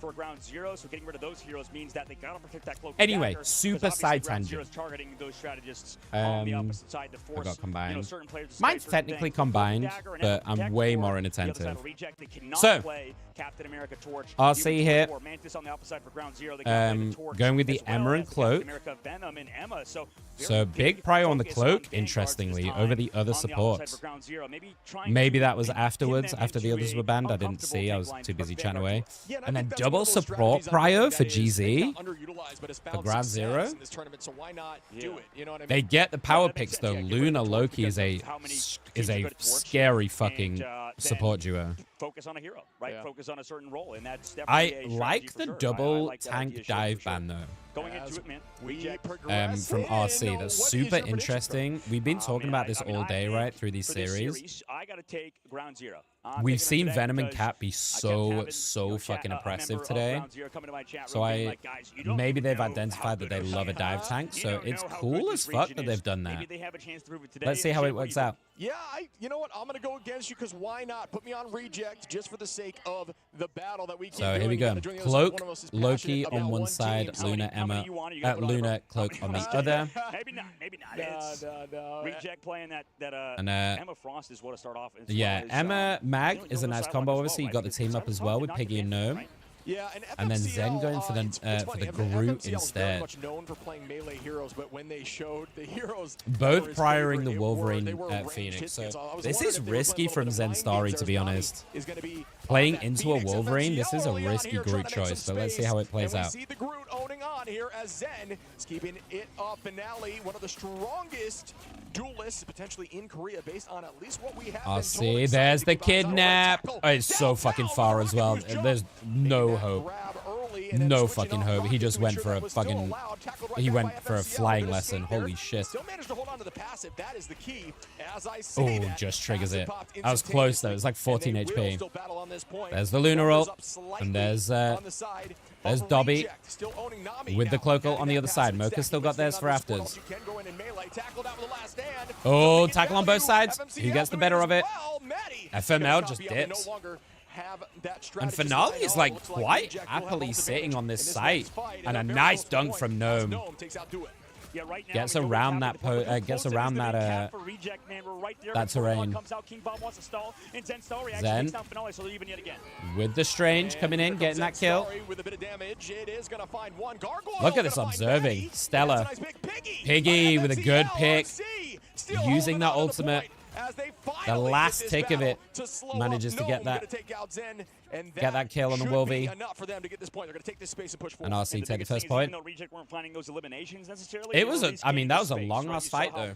Anyway, super side tangent. I got combined. Mine's technically combined, but I'm way more inattentive. So, RC here. Going with the Emma and Cloak. So, big prio on the Cloak, interestingly, over the other supports. Maybe that was afterwards, after the others were banned. I didn't see. I was too busy chatting away. And then double support prio for GZ for Ground Zero. They get the power picks, though. Luna Loki is a scary fucking support duo. Focus on a hero, right? Focus on a certain role, and that's I like the double tank dive ban though. Going into it, man. From RC, that's super interesting. We've been talking about this all day, right, through these series. I gotta take Ground Zero. We've seen Venom and Cat be so fucking impressive today. So maybe they've identified that they love a dive tank. So it's cool as fuck that they've done that. Let's see how it works out. Yeah, you know what? I'm going to go against you because why not? Put me on reject just for the sake of the battle that we keep So here we go. Cloak, Loki on one side, Luna, Emma, Luna, Cloak on the other. Maybe not. No. Reject playing that Emma Frost is what to start off. Yeah, Emma Mag is a nice combo. Obviously, you got the team up as well with Piggy and Gnome. Yeah, and then Zen going for the Groot instead. Known for playing melee heroes, but when they showed the heroes, both prioring the Wolverine Phoenix. So this is risky from Zen Starry, to be honest. Playing into a Wolverine, this is a risky Groot choice, but let's see how it plays out. See the Groot owning on here as Zen is keeping it up. Finale, one of the strongest duelists potentially in Korea, based on at least what we have. I'll see. There's the kidnap. Oh, it's so fucking far as well. There's no hope. No fucking hope. He just went for a fucking. He went for a flying lesson. Holy shit. Oh, just triggers it. I was close though. It's like 14 HP. There's the Lunar ult, and there's Dobby with the Cloak ult on the other side. Mocha's still got theirs for afters. Oh, tackle on both sides. Who gets the better of it? FML just dips. And Finale is like quite happily sitting on this site, and a nice dunk from Gnome. Gets around that terrain. Zen with the Strange coming in, getting that kill. Look at this observing. Stella. Piggy with a good pick. Using that ultimate. The last tick of it manages to get that kill on the Wolvie. And RC take the first point. It was that was a long ass fight though.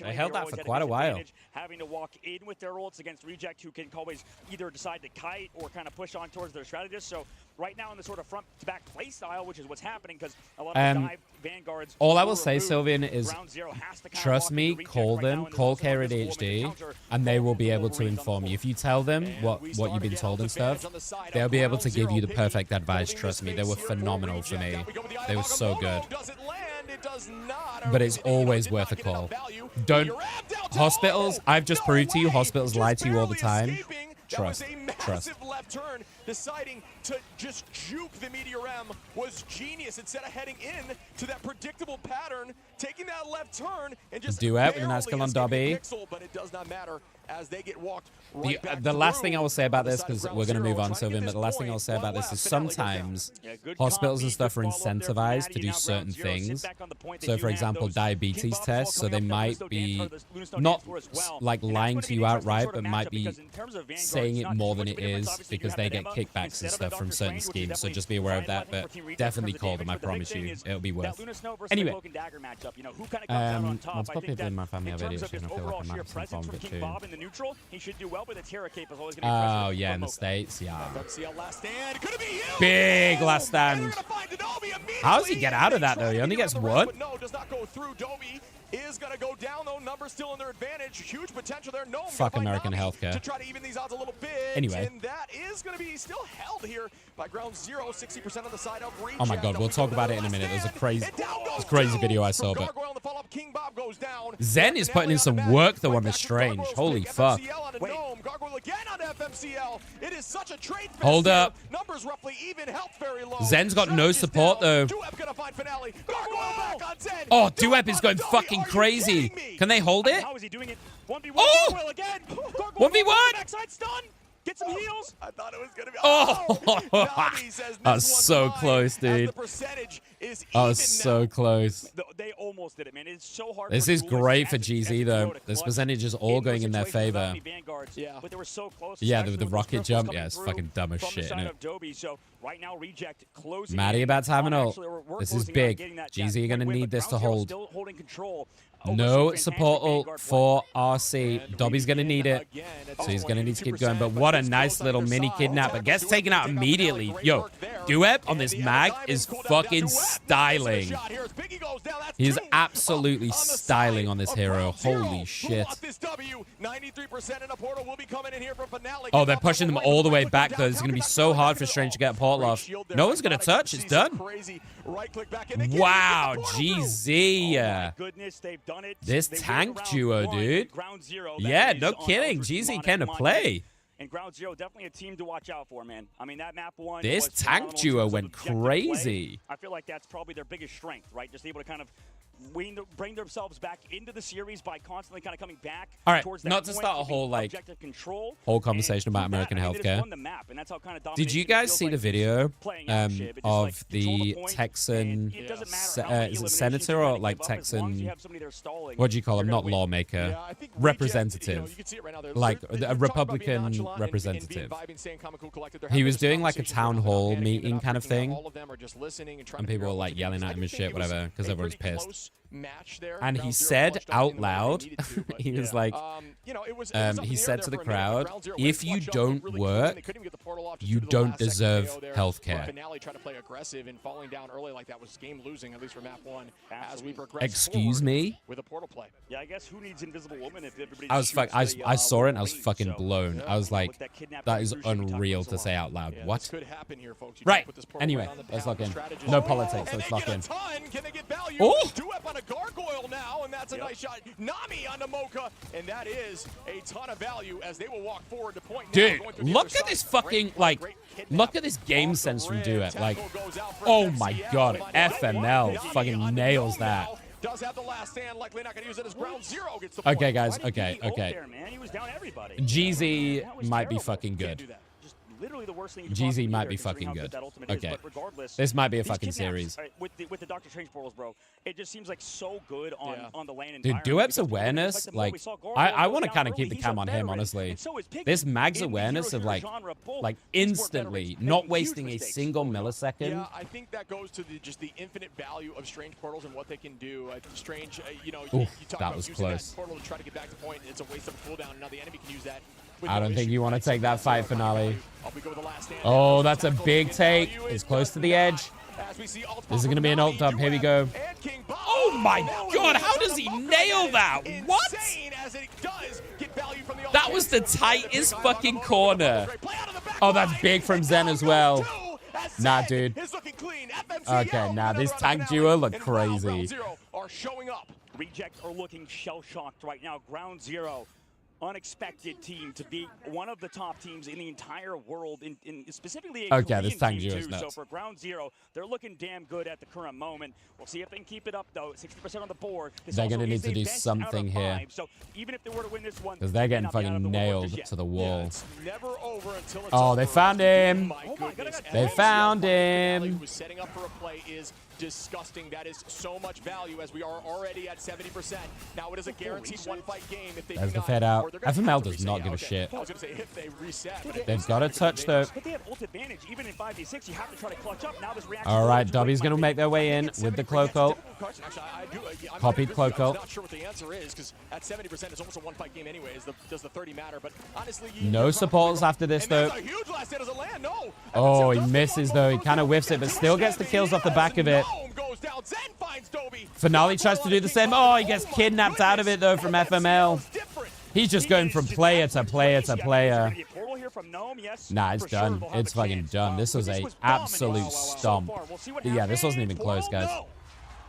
They held that for quite a while. Having to walk in with their ults against Reject, who can always either decide to kite or kind of push on towards their strategist. So right now in the sort of front to back play style, which is what's happening, because a lot of the dive vanguards. All I will say, Sylvian, is trust me, call them, call KRDHD, and they will be able to inform you. If you tell them what you've been told and stuff, they'll be able to give you the perfect advice. Trust me, they were phenomenal for me. They were so good. But it's always worth a call. Don't. Hospitals, I've just proved to you, hospitals lie to you all the time. Trust. Left turn, deciding to just juke the Meteor M was genius. Instead of heading in to that predictable pattern, taking that left turn and just duet with a nice kill on Dobby. But it does not matter as they get walked the last thing I will say about this, because we're going to move on, Sylvian, but the last thing I'll say about this is sometimes hospitals and stuff are incentivized to do certain things. So, for example, diabetes tests, so they might be not like lying to you outright, but might be saying it more than it is because they get kickbacks and stuff from certain schemes. So just be aware of that, but definitely call them, I promise you. It'll be worth. Anyway, multiple people in my family have ADHD, and I feel like I might have some form of it too. Oh, yeah, in the States, yeah. Big last stand. How does he get out of that, though? He only gets one? is going to go down, though. Numbers still in their advantage. Huge potential there. No, fuck American healthcare. To try to even these odds a little bit. Anyway. And that is going to be still held here by Ground Zero. 60% on the side of Reject. Oh my god, we'll talk about it in a minute. There's a crazy video I saw, but Zen is putting in some work though on the Strange. Holy fuck. Hold up. Zen's got no support though. Oh, Duep is going fucking crazy. Can they hold it? Oh! 1v1! Get some heals. I thought it was going to be. Oh! That's so close, dude. I was so close. They almost did it, man. It's so hard. This is great for GZ, though. This percentage is all going in their favor. Yeah, but they were so close. Yeah, the rocket jump. Yeah, it's fucking dumb as shit, isn't it? So right now, Reject closing. Maddie about to have an ult. This is big. GZ are going to need this to hold. No support ult for RC. Dobby's going to need it. So he's going to need to keep going. But what a nice little mini kidnapper. Gets taken out immediately. Yo, Duep on this mag is fucking styling. He's absolutely styling on this hero. Holy shit. Oh, they're pushing them all the way back, though. It's going to be so hard for Strange to get a portal off. No one's going to touch. It's done. Wow, GZ. This tank duo, dude. Yeah, no kidding. GZ can play. And Ground Zero, definitely a team to watch out for, man. I mean, that map one. This tank duo went crazy. I feel like that's probably their biggest strength, right? Just able to kind of bring themselves back into the series by constantly kind of coming back. All right, towards that not to point, start a whole whole conversation about American healthcare. Did you guys see the video of the Texan is it senator or like Texan? What do you call him? Not lawmaker, representative, like a Republican representative. He was doing like a town hall meeting kind of thing, and people were like yelling at him and shit, whatever, because everyone's pissed. And he said out loud, he was like, he said to the crowd, if you don't work, you don't deserve healthcare. Excuse me? Yeah, I guess who needs Invisible Woman if everybody I saw it and I was fucking blown. I was like, that is unreal to say out loud. What? Right. Anyway, let's lock in. No politics. Let's lock in. Oh! A gargoyle now, and that's a nice shot. Nami on the Mocha, and that is a ton of value as they will walk forward to point. Dude, look at this fucking, like, look at this game sense from Duet. Like, oh my god, FML fucking nails that. Does have the last stand, likely not going to use it as Ground Zero gets the Okay, point. guys, okay. GZ might be fucking good. Literally the worst thing GZ might be fucking good. Okay. This might be a fucking series. With the Doctor Strange portals, bro, it just seems like so good on the lane. Dude, Duep's awareness, like, I want to kind of keep the cam on him, honestly. This Mag's awareness of, like instantly, not wasting a single millisecond. Yeah, I think that goes to just the infinite value of Strange portals and what they can do. Strange, you know, you talk about using that portal to try to get back to point. It's a waste of a cooldown. Now the enemy can use that. I don't think you want to take that fight, Finale. Oh, that's a big take. It's close to the edge. This is going to be an ult dub. Here we go. Oh my god, how does he nail that? What? That was the tightest fucking corner. Oh, that's big from Zen as well. Nah, dude. Okay, nah, this tank duo look crazy. Reject are looking shell-shocked right now. Ground Zero. Unexpected team to be one of the top teams in the entire world, in specifically a okay, this tank duo is nuts. So for Ground Zero, they're looking damn good at the current moment. We'll see if they can keep it up, though. 60% on the board. They're going to need to do something here. So even if they were to win this one, because they're getting fucking nailed to the wall. Yeah, it's never over until it's oh, they found him. Goodness. They found him. Who's setting up for a play is disgusting. That is so much value as we are already at 70%. Now it is a guaranteed one-fight game. If they there's the fed out. FML does not give a shit. I was going to say if they reset. They've got a touch though. But they have ult advantage. Even in 5v6, you have to try to clutch up. Now this reaction. All right, Dobby's going to make their way in with the cloak ult. Carson, actually, I do. I'm Copied Cloco. I'm not sure what the answer is, because at 70%, it's almost a one-fight game anyway. Does the 30 matter? But honestly, no supports after this, though. A huge last hit. Does it land? No. Oh, he misses, though. He kind of whiffs it, but still gets the kills off the back of it. Finale tries to do the same. Oh, he gets kidnapped out of it, though, from FML. He's just going from player to player to player. Nah, it's done. It's fucking done. This was a absolute stomp. Yeah, this wasn't even close, guys.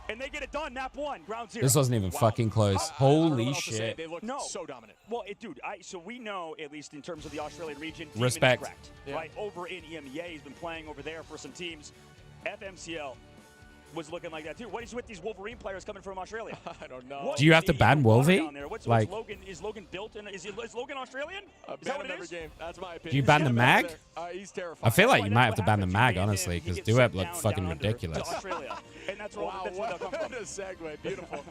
And they get it done. Nap 1, ground 0. This wasn't even fucking close. Holy shit. They look so dominant. Well, dude, so we know, at least in terms of the Australian region, respect. Cracked, right? Over in EMEA, he's been playing over there for some teams. FMCL was looking like that too. What is with these Wolverine players coming from Australia? I don't know. Do you have to ban Wolvie? Like, is Logan built? Is Logan Australian? Is that what it is? Game. That's my opinion. Do you ban the mag? He's terrifying. I feel like you might have to ban the mag, honestly, because Duep looked fucking ridiculous. And that's wow, what a segue. Beautiful.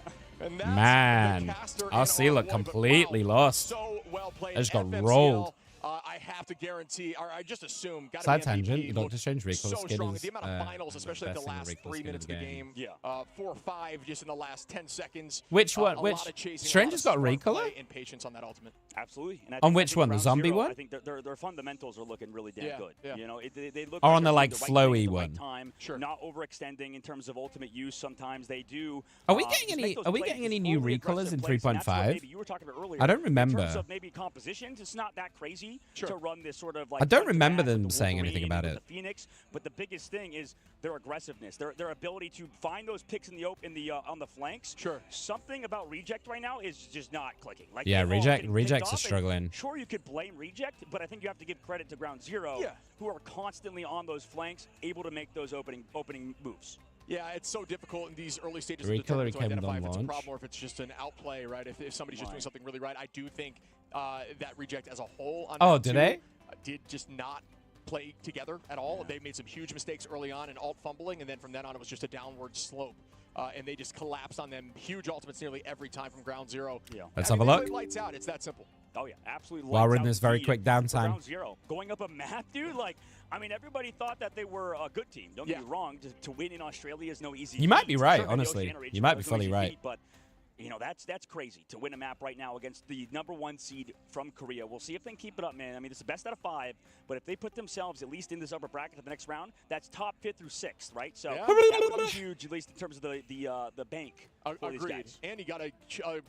Man, RC looked completely lost. So well played. I just got rolled. I have to guarantee, or I just assume, side tangent, the Doctor Strange recall so skin strong. is The amount of finals, especially the last 3 minutes of the game. 4 or 5 just in the last 10 seconds. Which one? Which Strange has got recolor? And patience on that ultimate. Absolutely. And on which one? The zombie one? I think their fundamentals are looking really damn good. Yeah. You know, they look. Or on the like flowy one. Time, not overextending in terms of ultimate use. Sometimes they do. Are we getting any? Are we getting any new recolors in 3.5? You were talking about earlier. I don't remember. In terms of maybe compositions, it's not that crazy to run this sort of like. I don't remember them saying anything about it. The Phoenix, but the biggest thing is their aggressiveness, their ability to find those picks in the on the flanks. Sure. Something about Reject right now is just not clicking. Like yeah, Rejects are struggling. Sure, you could blame Reject, but I think you have to give credit to Ground Zero, who are constantly on those flanks, able to make those opening moves. Yeah, it's so difficult in these early stages of the tournament to identify if it's a problem or if it's just an outplay, right? If somebody's just doing something really right. I do think that Reject as a whole on did they? Did just not play together at all. They made some huge mistakes early on in alt fumbling, and then from then on it was just a downward slope. And they just collapsed on them. Huge ultimates nearly every time from Ground Zero. Yeah. Let's have a look. Lights out. It's that simple. Oh, yeah, absolutely. While we're in this very quick downtime. Ground Zero. Going up a map, dude, like, I mean, everybody thought that they were a good team. Don't get me wrong. To win in Australia is no easy feat. You might be right, Sure, honestly. You might be fully right. Feat, but, you know, that's crazy to win a map right now against the #1 seed from Korea. We'll see if they can keep it up, man. I mean, it's the best out of 5, but if they put themselves at least in this upper bracket for the next round, that's top 5th through 6th, right? So that would be huge, at least in terms of the bank for these guys. And he got a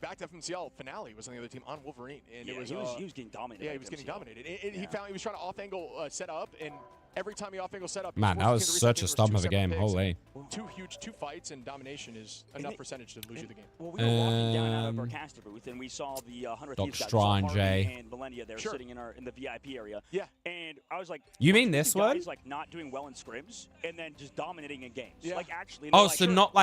back to FMCL finale was on the other team on Wolverine, and he was getting dominated. Yeah, he was getting dominated. He found he was trying to off angle set up, and every time he off angle set up, man, that was such a stomp of a game. Holy. 2 fights and domination is enough percentage to lose you the game. Well, we were walking down out of our caster booth, and we saw the 100 Doc Thieves guys, Strange and Millennia there sitting in the VIP area. Yeah. And I was like, you mean this one? Guys like not doing well in scrims and then just dominating in games. Yeah. Like actually. Oh, like, so not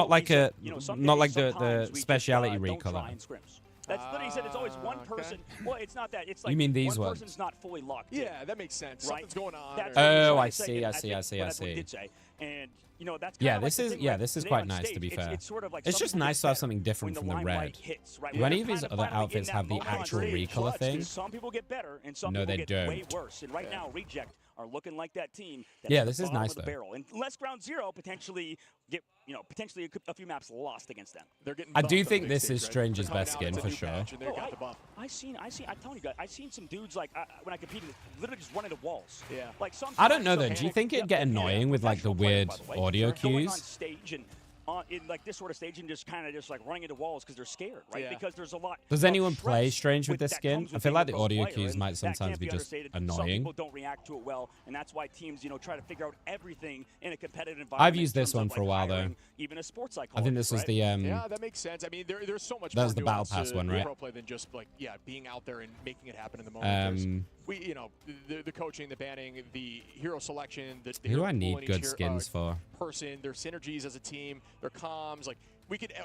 like the speciality recolor. That's literally said. It's always one person. Well, it's not that. It's like you mean these one ones? person's not fully locked. Yeah, that makes sense. Right? Something's going on. Oh, I see. That's what he did say. And you know that's this is quite nice to be fair. It's sort of like it's just nice to have something different from the red. Do any of his other outfits have the actual recolor thing? Some people get better, and some no, people they get don't. way worse. And right now, Reject are looking like that team. Yeah, this is nice though. Barrel. And unless Ground Zero potentially get a few maps lost against them. They're getting. I do think this is Strange's best skin for sure. I'm telling you guys, I seen some dudes like when I competed, literally just running to walls. Yeah. Like some. I don't know though. Do you think it'd get annoying with like the weird audio cues? Going on stage and in like this sort of stage and just kind of just like running into walls because they're scared, right? Because there's a lot. Does anyone play Strange with this skin? I feel like the audio cues might sometimes be just annoying. Some people don't react to it well, and that's why teams, try to figure out everything in a competitive environment. I've used this one for a while though. Even a sports psychologist. I think this was the yeah, that makes sense. I mean, there's so much. That's the battle pass one, right? Pro play than just like being out there and making it happen in the moment. The coaching, the banning, the hero selection. Who do I need good skins for? Person, their synergies as a team, their comms, like.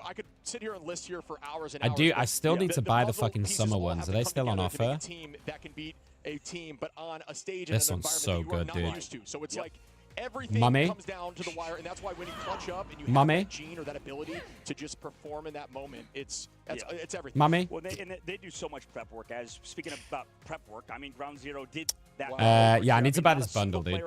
I could sit here and list here for hours and hours. I still need to buy the fucking summer ones. Are they still on offer? A team that can beat a team, but on a stage this in an one's so environment good, you are not dude. used to. So it's like everything comes down to the wire, and that's why when you clutch up and you have that gene or that ability to just perform in that moment, it's everything. Mummy. Well, they do so much prep work. Speaking about prep work, I mean, Ground Zero did that. Yeah, I need to buy this bundle, dude.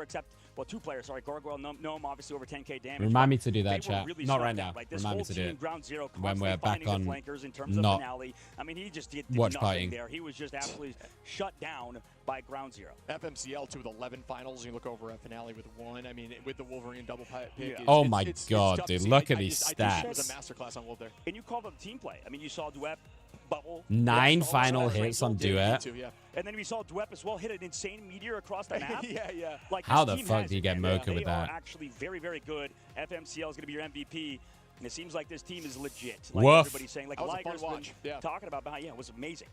Well, 2 players, sorry. Gargoyle, Gnome, obviously over 10k damage. Remind me to do that, chat. Really Not right now. Like, this Remind me whole to do team, it Ground Zero, when we're back on in terms of not finale. I mean, he just did watch nothing partying. there. He was just absolutely shut down by Ground Zero. FMCL 2 with 11 finals. You look over at finale with 1. I mean, with the Wolverine double pick. Yeah. Oh my god, dude! Look at these stats. It was a masterclass on Wolf there. And you called it team play. I mean, you saw Duet bubble. 9 final hits on Duet. And then we saw Duet as well hit an insane meteor across the map. yeah. Like, how the fuck do you get Mocha with that? They are actually very, very good. FMCL is going to be your MVP. And it seems like this team is legit. Like Woof. everybody's saying, like that was a fun Liger's watch. been talking about behind. Yeah, it was amazing.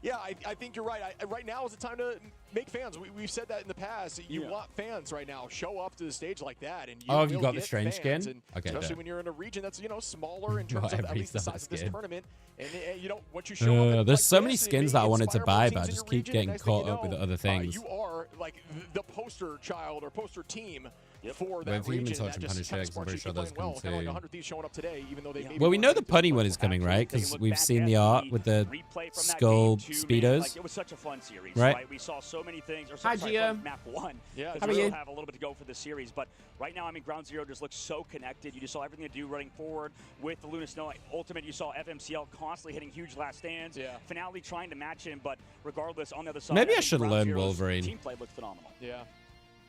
Yeah, I think you're right. Right now is the time to make fans. We've said that in the past. You want fans right now. Show up to the stage like that, and you have you will got the get strange fans, skin? And Okay, especially fair. when you're in a region that's smaller in terms of at least the size of this tournament. And once you show up, there's like so many this, skins that I wanted to inspire buy, more but I teams in just your keep region, getting and next thing caught you up with know, other things. You are like the poster child or poster team. For that With Human region, Torch and Punisher, I'm pretty sure those come too. Like 100 Thieves showing up today, even though they Well, we know the punny one is coming, right? Because we've seen the art with the skull speedos. Like, it was such a fun series, right? We saw so many things. Or Hi, Gia. Map 1. Yeah, how are we you? Have a little bit to go for this series, but right now, I mean, Ground Zero just looks so connected. You just saw everything to do running forward with the Luna Snow Ultimate. You saw FMCL constantly hitting huge last stands. Yeah. Finale trying to match him, but regardless, on the other side, Maybe I should learn Wolverine. Team play looked phenomenal. Yeah.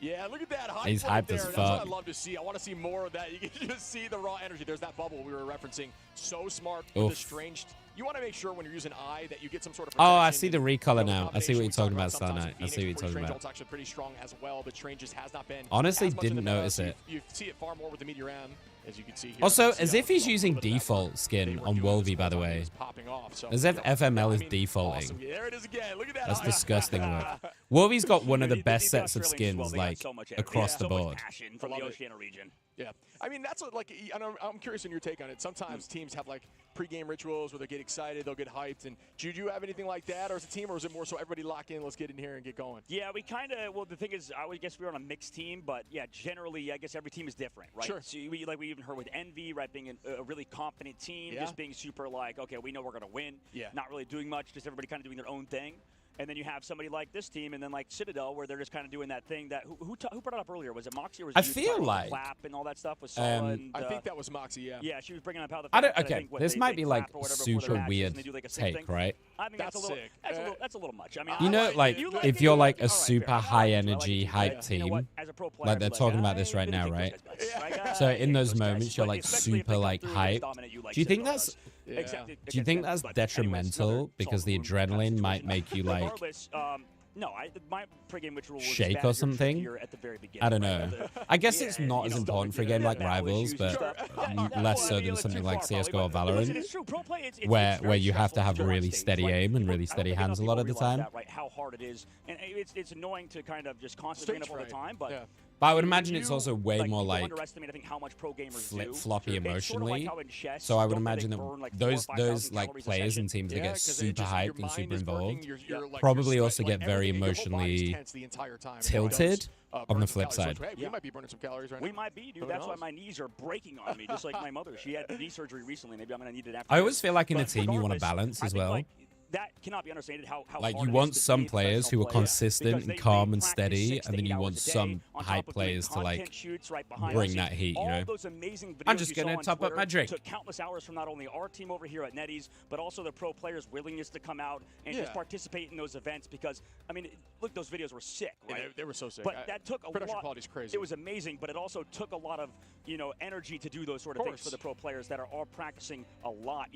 Yeah, look at that hype. He's right hyped there. as That's fuck. what I love to see. I want to see more of that. You can just see the raw energy. There's that bubble we were referencing. So smart with the strange. You want to make sure when you're using eye that you get some sort of. Oh, I see the recolor now. I see what you're talking about, Star Knight. I see what you're talking about. It's actually pretty strong as well, but Strange just has not been. Honestly, didn't notice it. You see it far more with the Meteor M, as you can see here. Also, as if he's using default skin on Wolvie, by the way. As if FML is defaulting. There it is again. Look at that. That's disgusting work. Wolvie's got one of the best sets of skins, like, across the board. From the Oceania region. Yeah, I mean that's what, like, and I'm curious in your take on it. Sometimes teams have like pre-game rituals where they get excited, they'll get hyped. And do you have anything like that, or as a team, or is it more so everybody lock in, let's get in here and get going? Yeah, we kind of. Well, the thing is, I would guess we're on a mixed team, but yeah, generally, I guess every team is different, right? Sure. So we even heard with Envy, right, being a really competent team, just being super like, okay, we know we're gonna win. Yeah. Not really doing much, just everybody kind of doing their own thing. And then you have somebody like this team, and then like Citadel, where they're just kind of doing that thing that who brought it up earlier? Was it Moxie or was it I you feel talking about like clap and all that stuff with Sala and, I think that was Moxie. Yeah. Yeah, she was bringing up how the I don't. fact that Okay, think, what, this they might be like clap or whatever before super their matches, weird and they do, like, a sync take, thing. right? I think that's a little. sick. That's a little much. I mean, You know, like if you're like a super high energy hype team, like they're talking about this right now, right? So in those moments, you're like super like hyped. Do you think that's do you think that's detrimental because the adrenaline might make you like no, my pregame ritual was shake or something? at the very beginning. I don't know. I guess it's not as important for a game like Rivals, but less so than something like CS:GO or Valorant, where you have to have really steady aim and really steady hands a lot of the time. How hard it is, and it's annoying to kind of just constantly bring up all the time, but. But I would imagine it's also way more like underestimate, I think, how much pro gamers flip-floppy emotionally. Sort of like in chess, so I would imagine that burn, like, those like players and teams that get super hyped and super involved probably also get very emotionally tilted on the flip side. We might be burning some calories right now. We might be, dude. That's why my knees are breaking on me, just like my mother. She had knee surgery recently. Maybe I'm going to need it after. I always feel like in a team you want to balance as well. That cannot be understated. How like hard you it want is to some be a players who are professional player consistent because and calm and practice steady, 6 to and then 8 you hours want a day some on top hype of players to doing like content shoots right behind bring us. that heat, you All know. those amazing videos I'm just you gonna saw on top up Twitter my drink. took countless hours from not only our team over here at NetEase, but also the pro players' willingness to come out and just participate in those events. Because I mean, look, those videos were sick, right? Yeah, they were so sick. But that took a production lot. quality is crazy. It was amazing, but it also took a lot of energy to do those sort of things for the pro players that are all practicing a lot.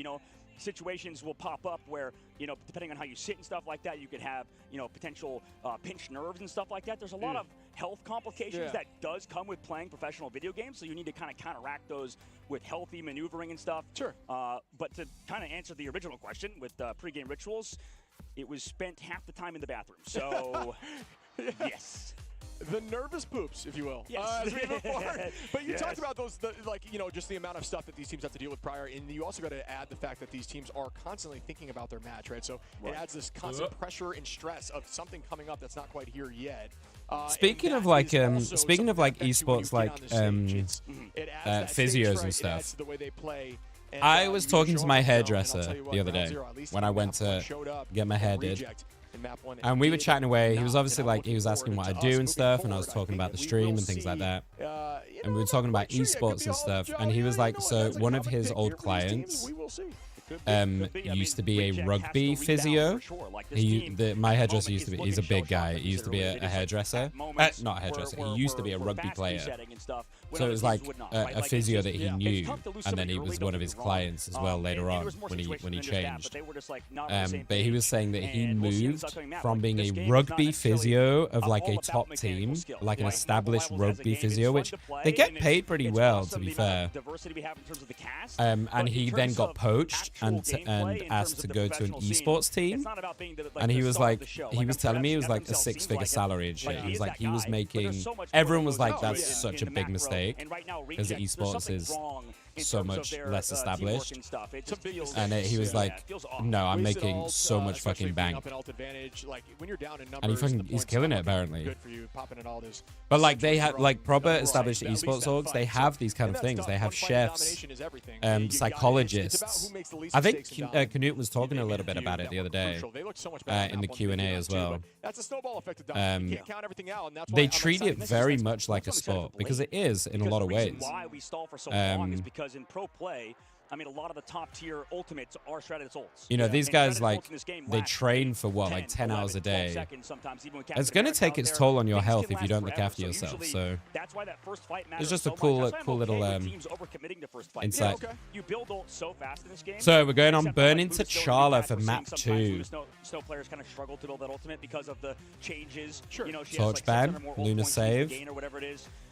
Situations will pop up where, depending on how you sit and stuff like that, you could have, potential pinched nerves and stuff like that. There's a lot of health complications that does come with playing professional video games, so you need to kind of counteract those with healthy maneuvering and stuff. Sure. But to kind of answer the original question with pregame rituals, it was spent half the time in the bathroom. So, yes. The nervous poops, if you will. Yes. But you talked about those, just the amount of stuff that these teams have to deal with prior, and you also got to add the fact that these teams are constantly thinking about their match, right? So it adds this constant pressure and stress of something coming up that's not quite here yet. Speaking of like esports, like physios and stuff. I was talking to my hairdresser the other day when I went to get my hair did. map 1. And we were chatting away. He was obviously like, he was asking what I do and stuff, and I was talking about the stream and things like that. And we were talking about esports and stuff. And he was like, so one of his old clients used to be a rugby physio. My hairdresser used to be, he's a big guy. He used to be a hairdresser. Not a hairdresser. He used to be a rugby player. So it was like a physio that he knew, and then he was one of his clients as well later on when he changed. But he was saying that he moved from being a rugby physio of like a top team, like an established rugby physio, which they get paid pretty well, to be fair. And he then got poached and asked to go to an esports team. And he was like, he was telling me it was like a 6-figure salary and shit. He was like, he was making, everyone was like, that's such a big mistake. Because esports is so much less established. And he was like, no, I'm making so much fucking bank. And he's killing it, apparently. But like, they have, like, proper established esports orgs, they have these kind of things. They have chefs, psychologists. I think Canute was talking a little bit about it the other day in the Q&A as well. They treat it very much like a sport, because it is in a lot of ways. Why we stall for so long is because in pro play, I mean, a lot of the top tier ultimates are Stratus ults. You know, these guys, like, they train for what, like 10 hours a day. It's going to take its toll on your health if you don't look after yourself. So it's just a cool little insight. So we're going on Burn into Charla for map 2. Snow players kind of struggle to build that ultimate because of the changes. You know, Torch ban, Luna save.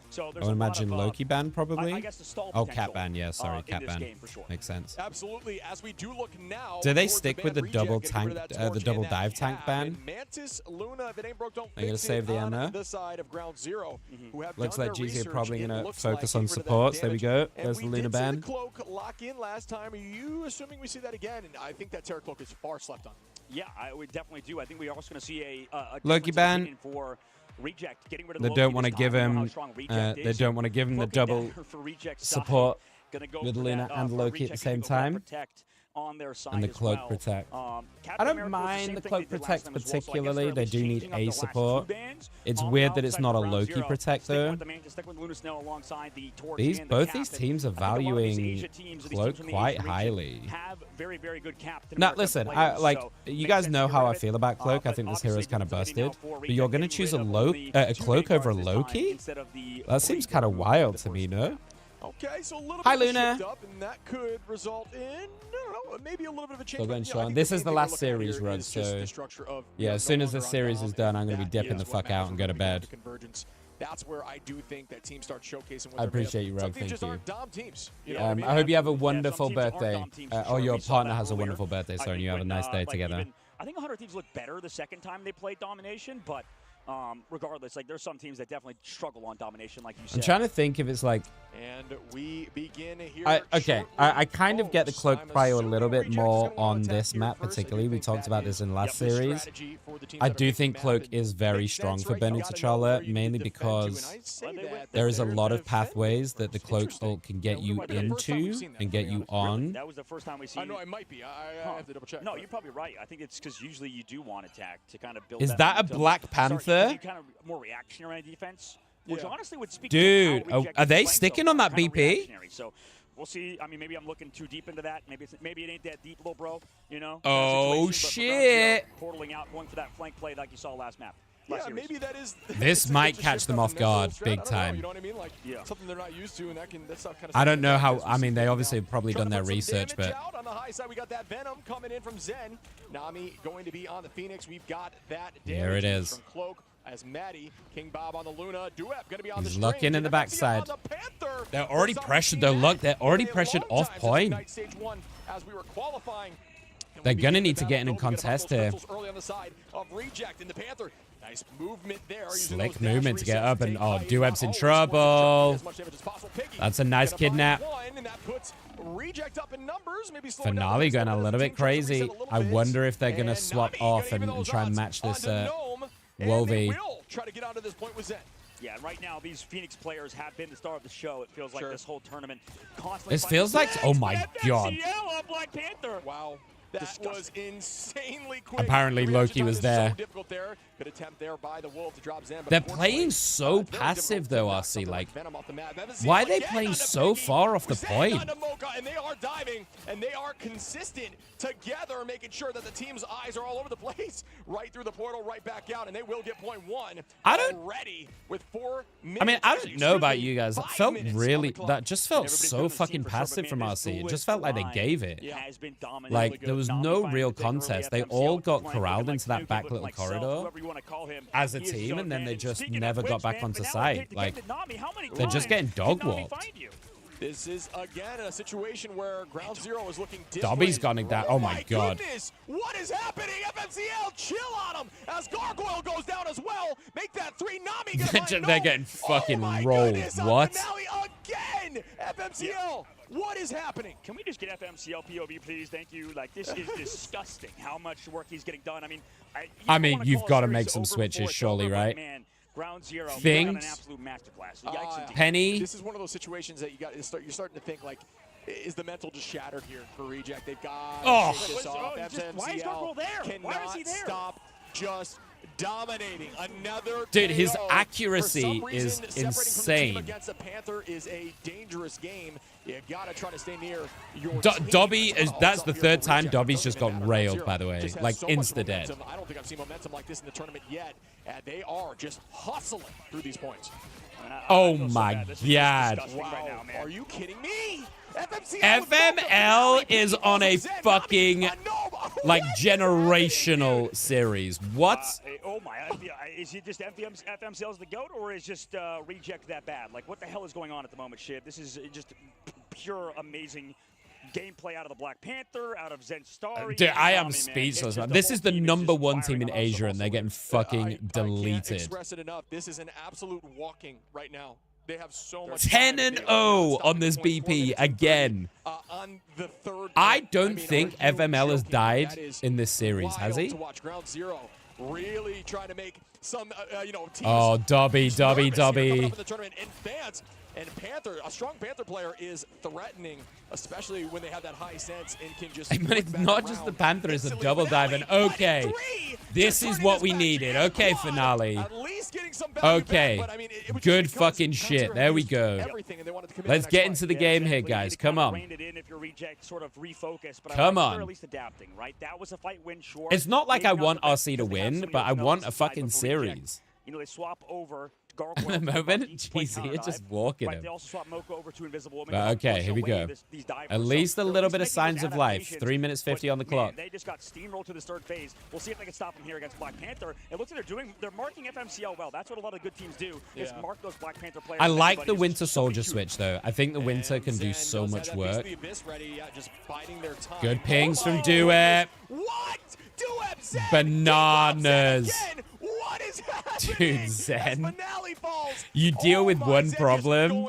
So I would imagine Loki ban probably. Oh, cat ban, yeah, sorry, cat ban. Sure. Makes sense. Absolutely. As we do look now, do they stick with the double tank, the double dive tank ban? Mantis, Luna, if it ain't broke, don't They're gonna save the ammo. The side of Ground Zero, who have looks like GZ are probably gonna focus like on supports. There we go. There's the Luna ban. The cloak lock in last time. Are you assuming we see that again? And I think that Terror Cloak is far slept on. Yeah, I would definitely do. I think we're also going to see a Loki ban. For Reject, getting rid of they don't want to give him. They don't want to give him the double support with Luna and Loki at the same time. On their side and the cloak protect. I don't mind the cloak protect particularly. They do need a support. It's weird that it's not a Loki protect though. Both these teams are valuing cloak quite highly. Now listen, you guys know how I feel about cloak. I think this hero is kind of busted. But you're gonna choose a cloak over a Loki? That seems kind of wild to me, no? Okay, so a little Hi, bit Luna. Up, and that could result in, I don't know, maybe a little bit of a change. So going strong. This is the last series run, so yeah, as soon as this series is done, I'm going to be dipping the fuck out and go to bed. That's where I do think that teams start showcasing. I appreciate you, Rogue. Thank you. Dom teams, you know I hope you have a wonderful birthday. Or your partner has a wonderful birthday, so you have a nice day together. I think 100 Thieves looked better the second time they played Domination, but regardless, like there's some teams that definitely struggle on Domination, like you said. I'm trying to think if it's like. And we begin here. I kind of get the cloak prio a little bit more on this map, particularly. We talked about this in the last series. I do think cloak is very strong for Burning T'Challa, mainly because there is a lot of pathways that the cloak ult can get you into and get you on. That was the first time we see. I know it might be. I have to double check. No, you're probably right. I think it's because usually you do want attack to kind of build. Is that a Black Panther? Kind of more reactionary defense, which honestly would speak. Dude, are they sticking on that BP? So we'll see. I mean, maybe I'm looking too deep into that. Maybe it ain't that deep, little bro. You know? Oh shit! Portaling out, going for that flank play like you saw last map. Yeah, maybe that is. This might catch them off guard big time. You know what I mean? Like something they're not used to, and that's not kind of. I don't know how. I mean, they obviously have probably done their research, but. On the high side, we got that Venom coming in from Zen. Nami going to be on the Phoenix. We've got that. There it is. From Cloak. As Maddie, King Bob on the Luna, Duep gonna be on He's the looking in the backside. They're already pressured. They're already pressured off point. They're gonna need to get in a contest here. Nice movement there. Slick movement to get up, and oh, Duep's in trouble. That's a nice kidnap. Finale going a little bit crazy. I wonder if they're gonna swap off and try and match this Wolvie. Try to get onto this point with Zen. Yeah, and right now these Phoenix players have been the star of the show. It feels like this whole tournament constantly. This feels like, oh my god. Black Panther. Wow. That was insanely quick. Apparently Loki was there. So difficult there. Good attempt there by the Wolf to drop Zen. They're playing so passive though, RC. Like, why are they playing so far off the point? And they are diving, and they are consistent together, making sure that the team's eyes are all over the place. Right through the portal, right back out, and they will get point one. Already with 4 minutes. I mean, I don't know about you guys. That felt really, that just felt so fucking passive from RC. It just felt like they gave it. Like, there was no real contest. They all got corralled into that back little corridor as a team, and then they just never got back onto site. Like, they're just getting dog walked. This is, again, a situation where Ground Zero is looking dismal. Dobby's gunning that. Oh, my God. Goodness. What is happening? FMCL, chill on him as Gargoyle goes down as well. Make that 3. Nami They're getting fucking rolled. What? Again, FMCL. What is happening? Can we just get FMCL POV, please? Thank you. Like, this is disgusting how much work he's getting done. I mean, you've got to make some switches, surely, right? Man, Ground Zero, Things. an absolute masterclass. Penny. This is one of those situations that you're starting to think, like, is the mental just shattered here for Reject? They've got to shake this off. Why is Gargoyle there? Cannot Why is he there? Stop just dominating. Another Dude, his KO. accuracy is insane. Against a Panther is a dangerous game. You gotta try to stay near your Dobby is, that's the third time Dobby's just got railed, by the way. Like, insta-dead. I don't think I've seen momentum like this in the tournament yet. And they are just hustling through these points. Oh my God. Wow. Are you kidding me? FML is on a fucking, like, generational series. What? Oh my, is it just FMCL's the GOAT, or is just Reject that bad? Like, what the hell is going on at the moment, Shiv? This is just pure amazing gameplay out of the Black Panther, out of Zen Starry. Dude, I am speechless, man. This is the #1 team in Asia, and they're getting fucking deleted. I can't express it enough. This is an absolute walking right now. They have so much 10-0 on this BP again. On the third I don't think FML has died in this series, has he? To watch Ground Zero really trying to make some, teams. Oh, Dobby. And Panther, a strong Panther player is threatening, especially when they have that high sense and can just. But it's not just the Panther, it's a double dive. And okay, this is what we needed. Okay, finale. Okay, good fucking shit. There we go. Let's get into the game here, guys. Come on. Come on. It's not like I want RC to win, but I want a fucking series. You know, they swap over. At the moment, jeez, you're just walking him. But okay, here we go. At least a little bit of signs of life. 3 minutes 50 on the clock. They just got steamrolled to this third phase. We'll see if they can stop them here against Black Panther. It looks like they're marking FMCL well. That's what a lot of good teams do, is mark those Black Panther players. I like the Winter Soldier switch, though. I think the Winter can do so much work. Good pings from Duet. Bananas. What is happening? Dude, Zen. You deal with one problem,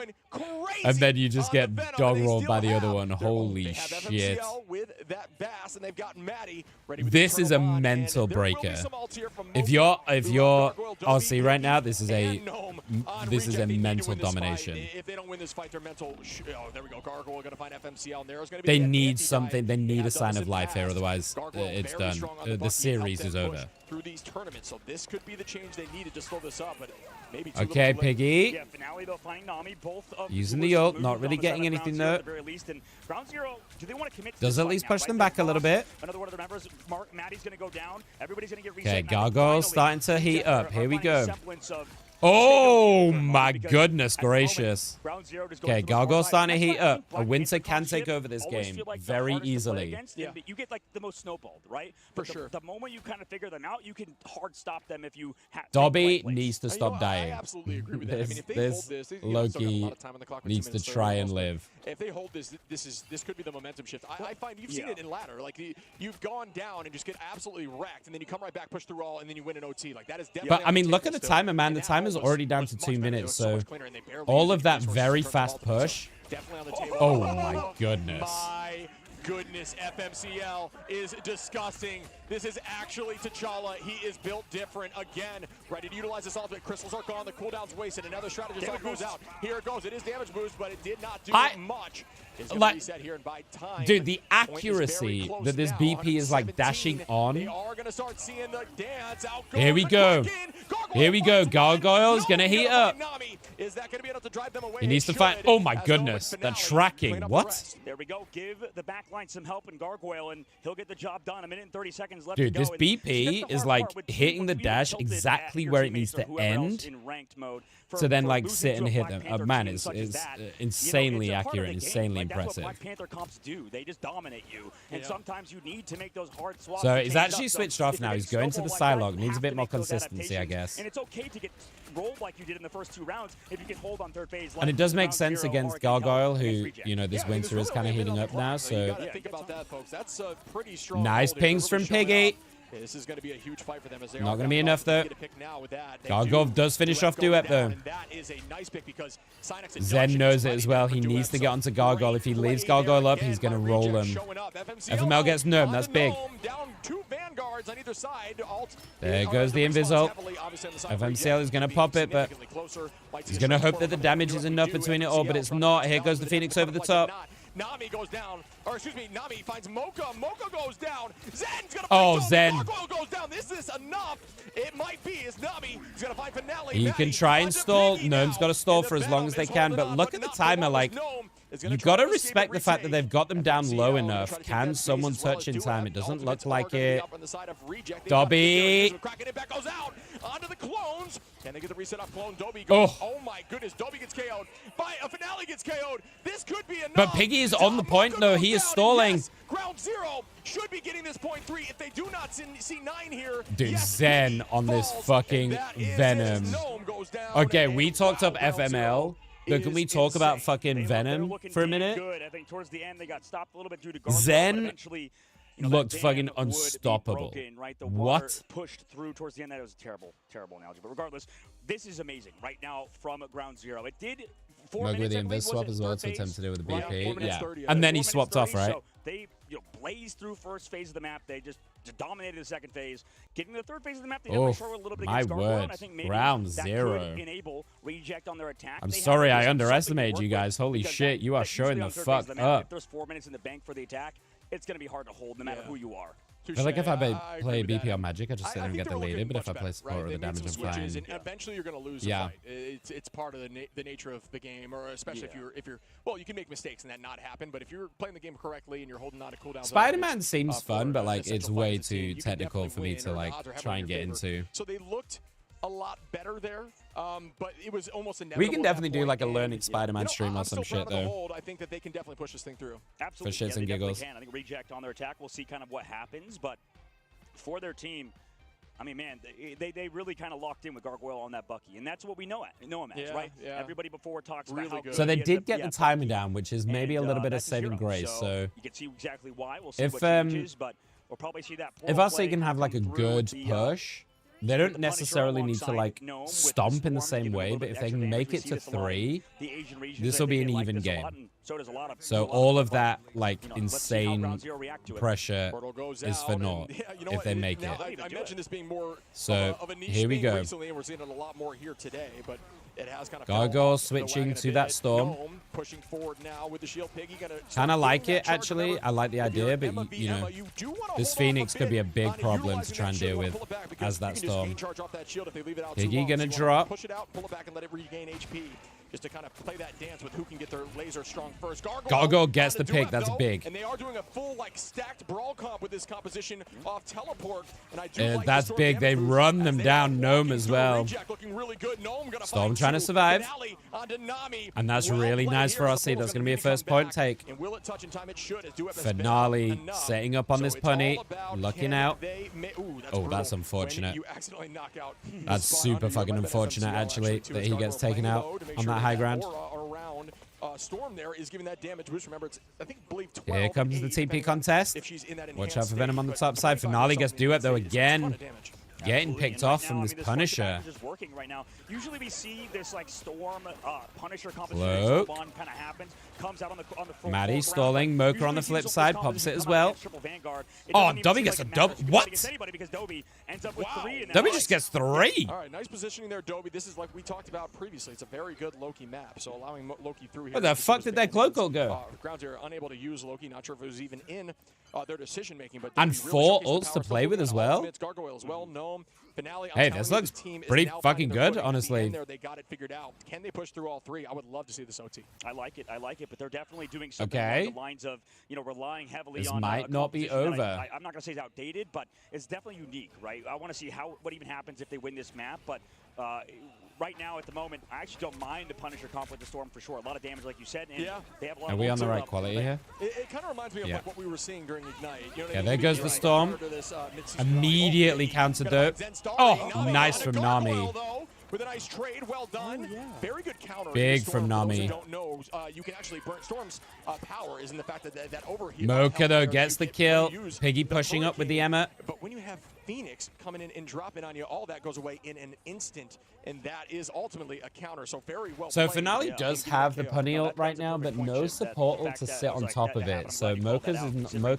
and then you just get dog rolled by the other one. Holy shit. This is a mental breaker. If you're RC right now, this is a mental domination. If they don't win this fight, they're mental. Oh, there we go. Gargoyle going to find FMCL, and there's going to be. They need something. They need a sign of life here, otherwise it's done. The series is over. Through these tournaments, so this could be the change they needed to slow this up, but maybe. Okay, Piggy. Yeah, finale, they'll find Nami, both of using the ult, not really getting anything though. Ground Zero, do they want to commit to does at least push them back a little bit. Another one of the members, Maddie's going to go down. Everybody's going to get reset. Okay, Gargoyle's starting to heat up. Here we go. Oh my goodness gracious. Okay, Gargoyle's starting to heat up. A Winter can take over this game very easily. You get like the most snowballed, right? For sure. The moment you kind of figure them out, you can hard stop them if you have. Dobby needs to stop dying. I absolutely agree with that. I mean, if they this hold this, Loki needs to try and live. If they hold this, this could be the momentum shift. I find you've seen it in ladder. Like you've gone down and just get absolutely wrecked, and then you come right back, push through all, and then you win an OT. Like that is definitely. But I mean, look at the timer, man. The timer's already down to 2 minutes, so all of that very fast push. Oh my goodness. goodness, FMCL is disgusting. This is actually T'Challa. He is built different again. Ready to utilize this ultimate. Crystals are gone. The cooldown's wasted. Another strategist all goes out. Here it goes. It is damage boost, but it did not do much. Like, reset here and buy time. dude, the accuracy that this BP is like dashing on. They are going to start seeing the dance. Out Here we go. Here we go. Gargoyle's going to heat up. Is that going to be enough to drive them away? He needs to find. Oh my goodness. The tracking. What? There we go. Give the backline some help and Gargoyle, and he'll get the job done. A minute and 30 seconds left Dude, to go. this BP is like hitting the dash exactly where it needs to end to then like sit and hit them. Man, it's insanely accurate and insanely impressive. Black Panther comps do. They just dominate you. And sometimes you need to make those hard swaps. So he's actually switched off now. He's going to the Psylocke. Needs a bit more consistency, I guess. And it's okay to get rolled like you did in the first 2 rounds if you can hold on third phase. And it does make sense against Gargoyle, who, you know, this winter is kind of heating up now. So think about that, folks. That's a pretty strong. Nice pings from Piggy. This is going to be a huge fight for them. As Not going to be enough, though. Gargoyle does finish off Duet, though. Zen knows it as well. He needs to get onto Gargoyle. If he leaves Gargoyle up, he's going to roll him. FML gets Gnome. That's big. There goes the Invis-ult. FMCL is going to pop it, but he's going to hope that the damage is enough between it all, but it's not. Here goes the Phoenix over the top. Nami goes down, or excuse me, Nami finds Mocha. Mocha goes down. Zen's gonna find Zen. Gargoyle goes down. Is this enough? It might be. It's Nami. He's gonna find Finale. You can try and stall. Gnome's got to stall for as long as they can, but look at the timer. Like, you got to respect the fact that they've got them down low enough. Can someone touch in time? It doesn't look like it. Dobby. Onto the clones. Can they get the reset off clone? Dobby goes. Oh my goodness. Dobby gets KO'd. Finale gets KO'd. This could be enough. But Piggy is on the point, though. He is stalling. Yes. Ground zero should be getting this point 3. If they do not see 9 here. Dude, Zen on this fucking Venom. Okay, we talked up FML. But can we talk about fucking Venom for a minute? Zen looked fucking unstoppable. What? Pushed through towards the end. That was a terrible analogy. But regardless, this is amazing right now from ground zero. It did 4 minutes. With the Invis swap as well to attempt to do with the BP. Yeah. And then he swapped off, right? So they blazed through first phase of the map. They just dominated the second phase. Getting to the third phase of the map, they never showed a little bit against Gargoyle. And I think maybe ground that zero. could enable reject on their attack. I'm sorry I underestimated you guys. Holy shit, you are showing the fuck up. If there's 4 minutes in the bank for the attack, it's going to be hard to hold no matter who you are. I feel like if I play BP on Magic, I just sit there and get deleted. But if I play support with the damage, I'm fine. And eventually, you're going to lose a fight. It's part of the nature of the game, or especially if you're well, you can make mistakes and that not happen. But if you're playing the game correctly and you're holding on to cooldown, Spider-Man seems fun, but like it's way too technical for me to like try and get into. So they looked a lot better there, but it was almost inevitable. We can definitely do like a learning Spider-Man stream or some shit though. I think that they can definitely push this thing through. Absolutely, for shits and giggles. Can. I think reject on their attack. We'll see kind of what happens, but for their team, I mean, man, they really kind of locked in with Gargoyle on that Bucky, and that's what we know him as, right? Yeah. Everybody before talks about how good so they did get the timer down, which is maybe a little bit of saving grace. So you can see exactly why. We'll see what changes, but we'll probably see that. If Arcee can have like a good push. They don't necessarily need to like stomp in the same way, but if they can make it to 3, this will be an even game. So all of that like insane pressure is for naught if they make it. I mentioned this being more so of a niche here we go. Recently, and we're seeing it a lot more here today, but it has kind of Gargoyle switching to that storm. Pushing forward now with the shield. Piggy kind of like it actually. I like the idea, but you know, this Phoenix could be a big problem to try and deal with as that storm. Piggy gonna drop. Push it out, pull it back, and let it regain HP. Just to kind of play that dance with who can get their laser strong first. Gargoyle gets the pick. That's big. And they are doing a full like stacked brawl comp with this composition off teleport. And I do like that's big. They run them down. Gnome as well. Storm trying to survive. And that's really nice for Arcee. That's going to be a first point take. Finale setting up on this punny. Looking out. Oh, that's unfortunate. That's super fucking unfortunate actually that he gets taken out on that high ground. Storm there is giving that damage boost. Remember, it's I believe 12. Here comes the TP contest. Watch out for Venom on the top side. Finale gets Duet though again. getting picked off from this Punisher. Is working right now. Usually we see this like Storm Punisher competition kind of happens. Comes out on the front. Maddie stalling. Mocha on the flip side pops it as well. Oh, Dobby gets a double. What? Dobby just gets 3. All right, nice positioning there, Dobby. This is like we talked about previously. It's a very good Loki map, so allowing Loki through here. Where the fuck did that cloak go? Ground Zero unable to use Loki. Not sure if it was even in their decision making, but and 4 ults to play with as well. Gargoyle as well. Gnome. Finale, hey, this looks pretty fucking good, honestly. They got it figured out. Can they push through all 3? I would love to see this OT. I like it, but they're definitely doing something along the lines of, relying heavily this on. This might not be over. I'm not gonna say it's outdated, but it's definitely unique, right? I want to see what even happens if they win this map, but. Right now, at the moment, I actually don't mind the Punisher comp with the Storm for sure. A lot of damage, like you said. And they have a lot Are we on the right quality here? It kind of reminds me of like what we were seeing during Ignite. You know what I mean? There goes the Storm. Immediately counter dope. Oh, nice from Nami. With a nice trade, well done. Very good counter. Big from Nami. Don't know, you can actually burn Storm's power is in the fact that overheat. Mocha though gets the kill. Piggy pushing up with the Emma. But when you have Phoenix coming in and dropping on you, all that goes away in an instant, and that is ultimately a counter. So very well. So Finale does have the punny ult right now, but no support ult to sit on top of it. So Mocha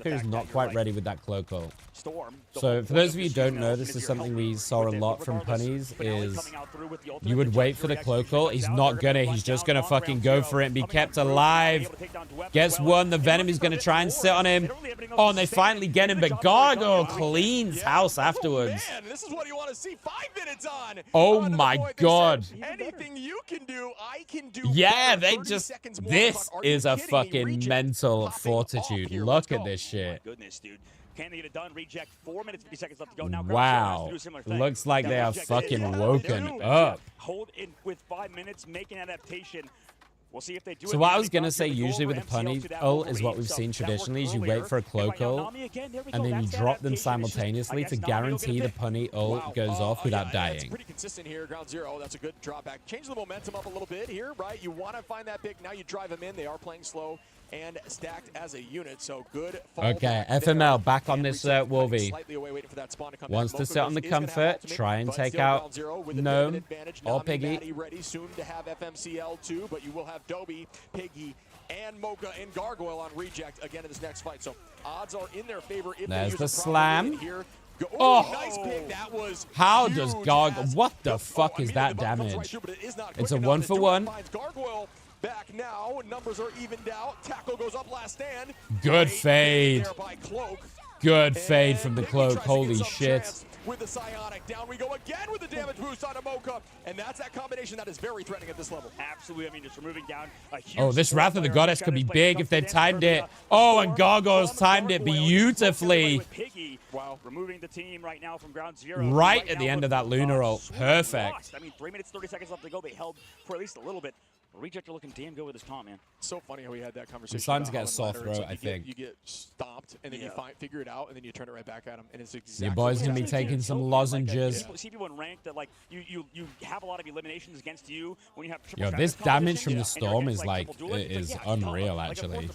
is not quite ready with that cloak ult. So for those of you who don't know, this is something we saw a lot from punnies. Is you would wait for the cloak ult. He's not gonna. He's just gonna fucking go for it and be kept alive. Gets 1. The Venom is gonna try and sit on him. Oh, and they finally get him, but Gargoyle cleans house afterwards. Man, this is what you want to see. 5 minutes on. Oh my god. Anything you can do, I can do. Yeah, they just. This is a fucking mental fortitude. Look at this shit. Oh my goodness, dude. Can they get it done? Reject. 4 minutes, 50 seconds left to go. Now, wow. Looks like they are fucking woken up. Hold in with 5 minutes, make an adaptation. We'll see if they do. So what I was going to say, usually with the punny ult is what we've seen traditionally, is you wait for a cloak ult, and then you drop them simultaneously to guarantee the punny ult goes off without dying. It's pretty consistent here, Ground Zero. That's a good drawback. Change the momentum up a little bit here, right? You want to find that pick. Now you drive them in. They are playing slow and stacked as a unit, so good. Okay, FML back on this Wolvie. Wants to sit on the comfort, try and take out Gnome or Piggy. Ready soon to have FMCL too, but you will have Dobby, Piggy, and Mocha and Gargoyle on reject again in this next fight. So odds are in their favor. If there's the slam. Oh, nice pick. That was how does Gargoyle? What the fuck is that damage? It's a 1-for-1. Gargoyle back now. Numbers are evened out. Tackle goes up last stand. Good fade. Good fade from the cloak. Holy shit. With the Psionic. Down we go again with the damage boost on Mocha. And that's that combination that is very threatening at this level. Absolutely. I mean, just removing down a huge... Oh, this Wrath of the Goddess could be big if they timed it. Oh, and Gargoyle's timed it beautifully. Wow. Removing the team right now from Ground Zero. Right at the end of that Lunar ult. Perfect. I mean, 3 minutes, 30 seconds left to go. They held for at least a little bit. Reject are looking damn good with his taunt, man. So funny how we had that conversation. I'm starting to get a sore throat, I think. You get stopped, and then you figure it out, and then you turn it right back at him, and it's exactly. Your boy's going to be taking some lozenges. See people in rank that, like, you have a lot of eliminations against you when you have triple. Yo, this damage from the Storm is, like, it is unreal, actually.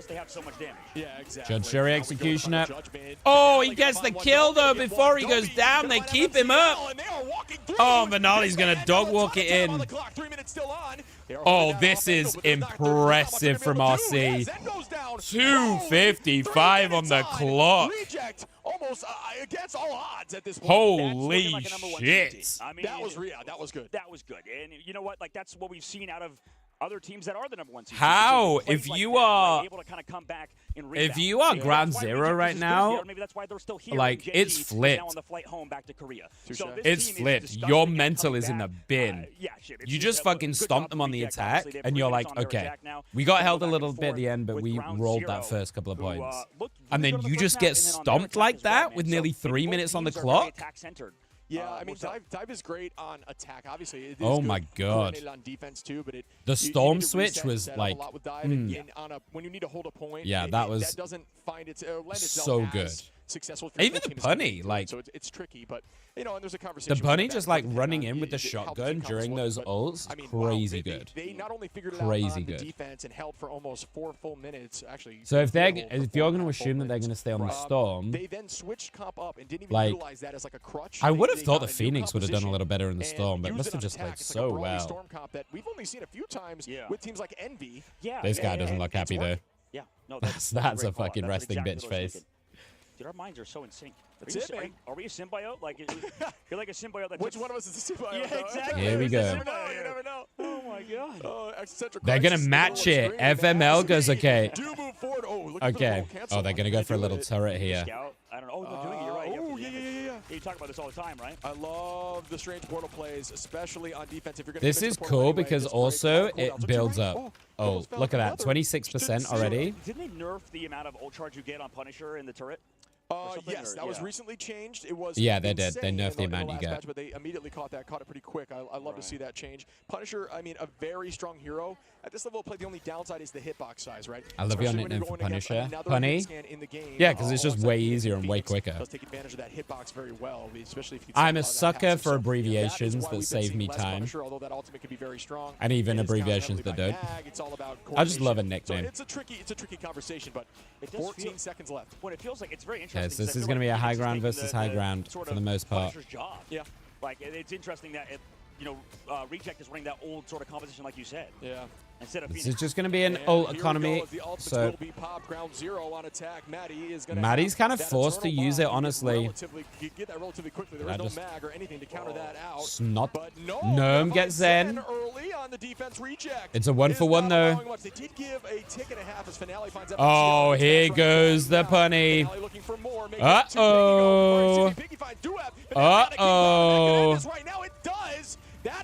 They have so much damage. Yeah, exactly. Judge Jury Executioner. Oh, he gets the kill, though, before he goes down. They keep him up. Oh, Vinali's going to dog walk it in. 3 minutes still on. Oh, this is impressive from RC. 2:55 on the clock. Reject almost against all odds at this point. Holy shit. I mean, that was good. That was good. And you know what? Like, that's what we've seen out of other teams that are the number 1 seed. How? If you are able to kind of come back and if you are Ground Zero right now, maybe that's why they're still here. Like, it's flipped. Now on the flight home back to Korea. So it's flipped. Your mental is in the bin. You just fucking stomped them on the attack, and you're like, okay, we got held a little bit at the end, but we rolled that first couple of points. And then you just get stomped like that with nearly 3 minutes on the clock? Yeah, I mean, dive is great on attack. Obviously, it is oh my god! On defense too, but the storm switch was like, when you need to hold a point. Yeah, that was that doesn't find its so good. successful. Even the bunny, like, so it's tricky, but you know, and there's a conversation. The bunny just like running in with the shotgun during those ults, crazy good. They not only figured it out on the defense and held for almost 4 full minutes. Actually, so if you're going to assume that they're going to stay on the storm, they then switched comp up and didn't even utilize that as like a crutch. I would have thought the Phoenix would have done a little better in the storm, but it must have just played so well. Storm comp that we've only seen a few times with teams like Envy. Yeah, this guy doesn't look happy though. Yeah, no, that's a fucking resting bitch face. Dude, our minds are so in sync. Are we a symbiote? Like, you're like a symbiote that Which one of us is a symbiote? Yeah, exactly. Here we go. You never know. Oh my god. They're gonna match it. FML goes okay. Do move forward. Oh, okay. Oh, they're gonna go for a little turret here. I don't know. Oh, they're doing it. You're right. Oh, yeah. You talk about this all the time, right? I love the strange portal plays, especially on defense. If you're this is cool because also it builds up. Oh, look at that. 26% already. Didn't they nerf the amount of ult charge you get on Punisher in the turret? Yes, that was recently changed. It was they did. They nerfed the amount you get. Match, but they immediately caught it pretty quick. I love to see that change. Punisher, I mean, a very strong hero. At this level of play, the only downside is the hitbox size, right? I love your nickname for Punisher. Punny? Yeah, because it's just way easier and way quicker. Does take advantage of that hitbox very well, especially if you I'm a sucker for abbreviations that save me time. Although that ultimate can be very strong. And even abbreviations that don't. I just love a nickname. So it's a tricky conversation, but 14 seconds left. When it feels like it's very interesting. Yes, this is going to be a high ground versus high ground for the most part. Job. Yeah. Like, it's interesting that, Reject is running that old sort of composition like you said. Yeah. Instead of this is just going to be an ult economy. So Maddie's kind of forced to use it, honestly. Snot. Gnome gets Zen. It's a 1-for-1 though. Oh, here goes the punny. Uh-oh. Uh-oh.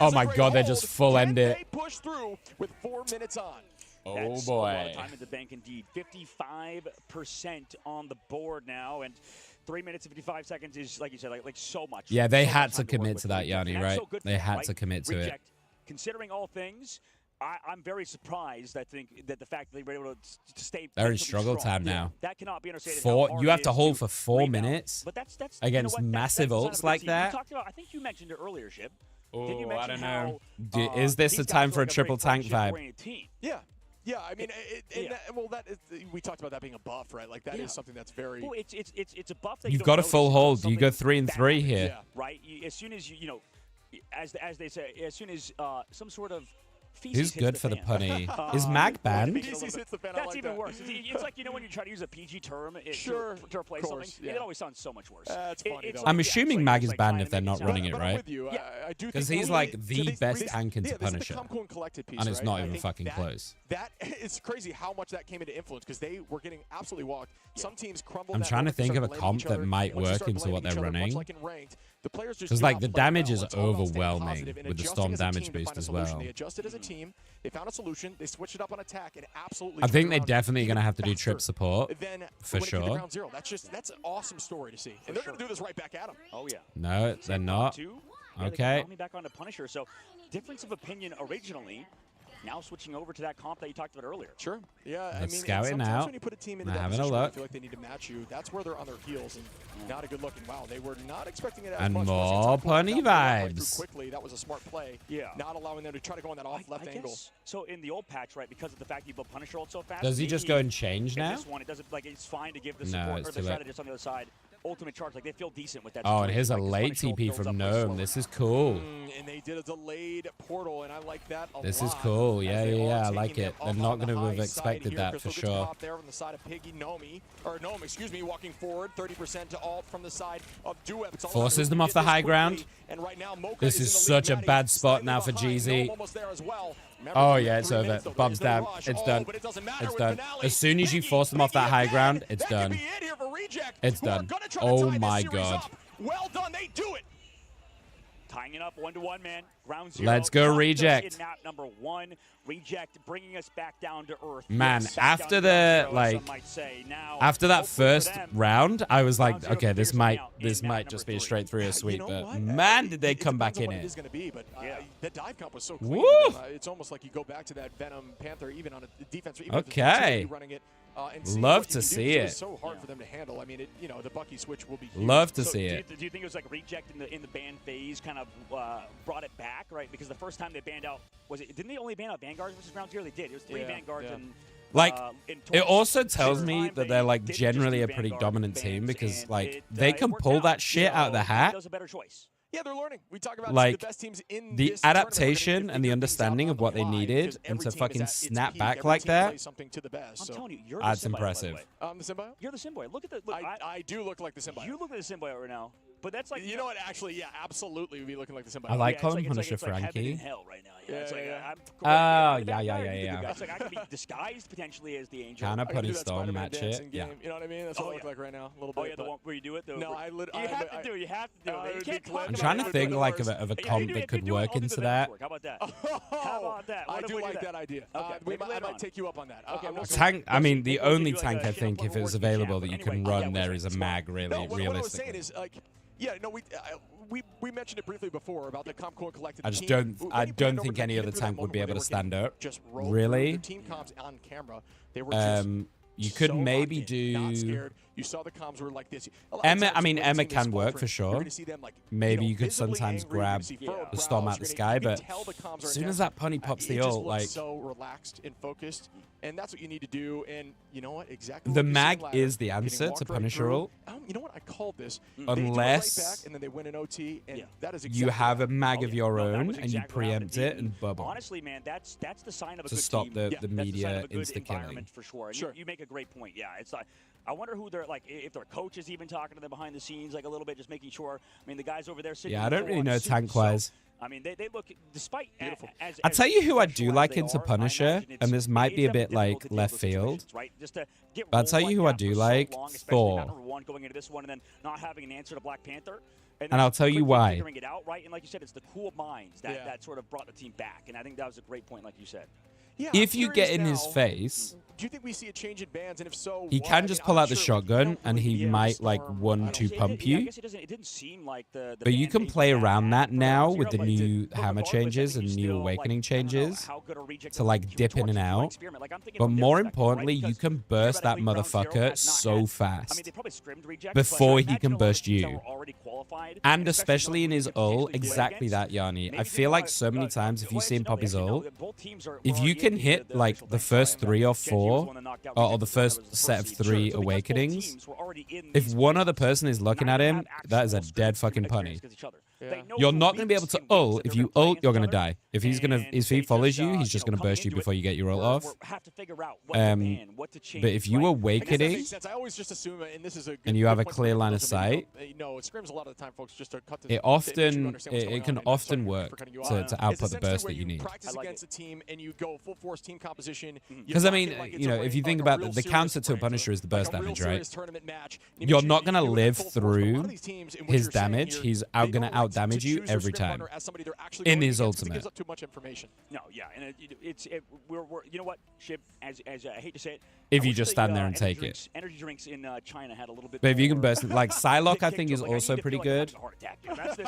Oh my god, they just full end it. They push through with 4 minutes on. Oh That's boy. A lot of time in the bank indeed. 55% on the board now, and 3 minutes and 55 seconds is, like you said, like so much. Yeah, they so had to commit to that, Yanni, right? So they had to commit to it. Considering all things, I'm very surprised, I think, that the fact that they were able to stay. They're in struggle time now. That cannot be understated. You have to hold for 4 minutes against massive ults like that. You talked about, I think you mentioned it earlier, Shib. Oh, I don't know. Is this a time for a triple tank vibe? Yeah. Yeah, I mean, we talked about that being a buff, right? Like, that is something that's very... Well, it's a buff that you've got a full hold. You go 3 and 3 here. Yeah. Right? As soon as, as they say, as soon as some sort of... Who's good for the punny? Is Mag banned? That's even worse. It's like, when you try to use a PG term to replace something, it always sounds so much worse. That's funny, I'm assuming Mag is banned if they're not running it, right? Because he's like the best tank into Punisher. And it's not even fucking close. That is crazy how much that came into influence because they were getting absolutely walked. Some teams crumbled. I'm trying to think of a comp that might work into what they're running. Because like the damage is overwhelming with the storm damage boost as well. They adjusted as a team. They found a solution. They switched it up on attack and absolutely. I think they're definitely going to have to do trip support for sure. That's an awesome story to see, and they're going to do this right back at them. Oh yeah. No, they're not. Okay. Back onto Punisher. So difference of opinion originally. Now switching over to that comp that you talked about earlier. Sure. Yeah. Let's scout it now. When you put a team into that having a position, look. I feel like they need to match you. That's where they're on their heels and not a good look. And wow, they were not expecting it as and much. More punny vibes. Quickly, that was a smart play. Yeah. Not allowing them to try to go on that off left angle. So in the old patch, right, because of the fact you built Punisher ult so fast. Does he just go and change now? This one, it doesn't it's fine to give the support or the strategist on the other side. Ultimate charge, like they feel decent with that. Oh, and here's a late TP from Gnome. This is cool. And they did a delayed portal, and I like that a lot. This is cool. Yeah, I like it. They're not going to have expected that for sure. There on the side of Piggy, Gnome, walking forward, 30% to ult from the side of Duep. Forces them off the high ground. And right now, this is such a bad spot now for GZ. Oh yeah, it's over. Bob's down. It's done. It's done. As soon as you force them off that high ground, it's done. It's done. Oh my god. Well done, they do it. Tying it up 1-1, man. Ground zero. Let's go Reject. Number 1, Reject bringing us back down to earth. Man, after the after that first round, I was like, okay, this might just be a straight through a sweep, but man, did they come back in it. It is going to be, but the dive comp was so clean. Woo! It's almost like you go back to that Venom Panther even on a defense. Okay. Running it and see Love what you to can do. see It's it. so hard for them to handle. I mean, the Bucky switch will be huge. Love to So see it. Do you think it was like reject in the ban phase kind of brought it back, right? Because the first time they banned out, didn't they only ban out Vanguard versus Ground Zero? They did. It was 3 Vanguards and Like, in it total. also tells me Time that they're like didn't just generally do a pretty Vanguard dominant bans, team because and like they can worked pull out. that shit out of the So hat. That was a better choice. Yeah, they're learning. We talk about Like the best teams in the this tournament are gonna adaptation need to and the figure understanding things out of what on the they fly, needed because and every to team fucking is at its snap peak. back Every like team that. plays something to the best. I'm So. telling you, you're That's the symbiote, by the impressive. way. The symbiote? You're the symbiote. Look at the. Look, I do look like the symbiote. You look like the symbiote right now. But that's like You know what? Actually, yeah, absolutely, we'd be looking like the symbiote. I like it's calling it's Punisher it's like heaven Frankie. and hell right now. Yeah, it's like, I'm Oh, going yeah, back yeah, there, yeah, you yeah. do. It's like I could be disguised potentially as the angel. Kinda I could Putty do that Storm Spider-Man match dancing it. Yeah. game. You know what I mean? That's what I look like right now, a little bit. Oh yeah, the one where you do it. No, I literally. You have to do it. You have to do it. You can't talk I'm about trying it. to think like of a comp that could work into that. How about that? How about that? I do like that idea. Okay, I might take you up on that. Okay, well, Tank. I mean, the we'll only do like tank a I think, if it was available, that you can run there is a mag. Really, no, what I was saying realistically. is like. Yeah, no, we mentioned it briefly before about the Comp Core Collective. I just don't think any other tank would be able to stand up. Really. The team comms on camera, they were just you could maybe not do. scared. You saw the comms were like this. Emma, I mean, Emma can work for sure. Maybe you could sometimes grab the storm out the sky, but as soon as that punny pops the ult, like so relaxed and focused, and that's what you need to do. And you know what? Exactly. the what mag ladder, is the answer to Punisher ult. You know what? I called this. Unless they do it right back and then they win an OT, and that is exactly you have a that. mag of your own was and you exactly what happened. preempt it and bubble. Honestly, man, that's the sign of a To good stop team. the That's the sign media of a good insta-killing. environment for sure. And Sure. You make a great point. Yeah, it's like I wonder who they're like. If their coach is even talking to them behind the scenes, like a little bit, just making sure. I mean, the guys over there sitting. Yeah, I don't really know tank tank-wise. I mean, they look despite beautiful. I'll tell you who I do professional like as they into are, I Punisher, imagine and it's this might be a made bit them like difficult to left deal with field. situations, right? Just to get But I'll rolled tell you like who I that do for so like, long, especially Thor. not number one going into this one and then not having an answer to Black Panther. And I'll tell you quickly why. Figuring it out, right? And like you said, it's the cool minds that sort of brought the team back. And I think that was a great point, like you said. Yeah, If I'm you get curious in his now, face, do you think we see a change in bans? And if so, he why? can I just mean, pull I'm out the sure shotgun and he might like 1-2 pump you. I guess it didn't seem like the But you ban can phase play was around that now zero, with the but new but hammer regardless, I changes think and you new still, awakening like, I don't know changes how good a reject to like you dip in and torch, out. experiment. Like, I'm thinking But from their more perspective, importantly, right? you can Because burst that theoretically, Ground Zero motherfucker has not so had- fast I mean, they probably scrimmed rejects, before but he imagine can a lot of burst teams that you. were already qualified, And especially especially in those his who you ult, typically play exactly against. that, Yanni. Maybe I feel think like about so many times if you've seen Poppy's ult, if you can hit like the first 3 or 4, or the first set of 3 awakenings, if one other person is looking at him, that is a dead fucking punny. You're not going to be able to ult. If you ult, you're going to die. If he follows you, he's just going to burst you before you get your ult off. But if you awakening and you have a clear line of sight, it often it can often work to output the burst that you need. Practice against a team and you go full force team composition. Because I mean, you know, if you think about the counter to a Punisher is the burst damage, right? You're not going to live through his damage. He's going to out damage you every time in his ultimate. No, yeah, and we're you know what, Shib, as I hate to say it, If you just stand there and take it. Energy drinks in China had a little bit. But if you can burst, like Psylocke, I think is also pretty good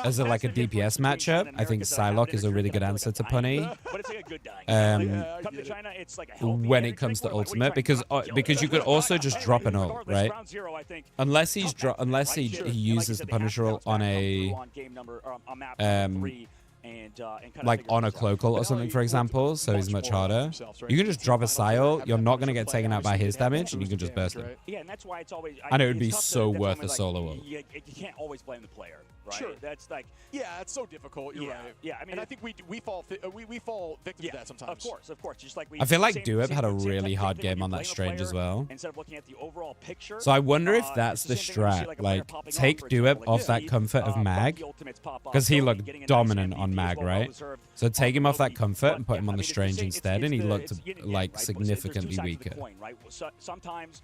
as like a DPS matchup. I think Psylocke is a really good answer to Punny. But it's like a good dying. Come to China, it's like a healthy when it comes to ultimate, because you could also just drop an ult, right? Unless he uses the Punisher ult on a like on a cloak ult or something, for example, so he's much harder. You can just drop a Psy ult, you're not going to get taken out by his damage, and you can just burst him. Yeah, and that's why it's always. And it would be so worth a solo ult. You can't always blame the player, right? Sure. That's like. Yeah, it's so difficult. You're right. Yeah, I mean, and I think we fall victim to that sometimes. Of course. Just like I feel like Duep had a really hard game on that Strange as well. Instead of looking at the overall picture. So I wonder if that's the strat. Like, take Duep off that comfort of Mag, because he looked dominant on Mag, right? So take him off that comfort and put him on the Strange instead, and he looked like significantly weaker. Sometimes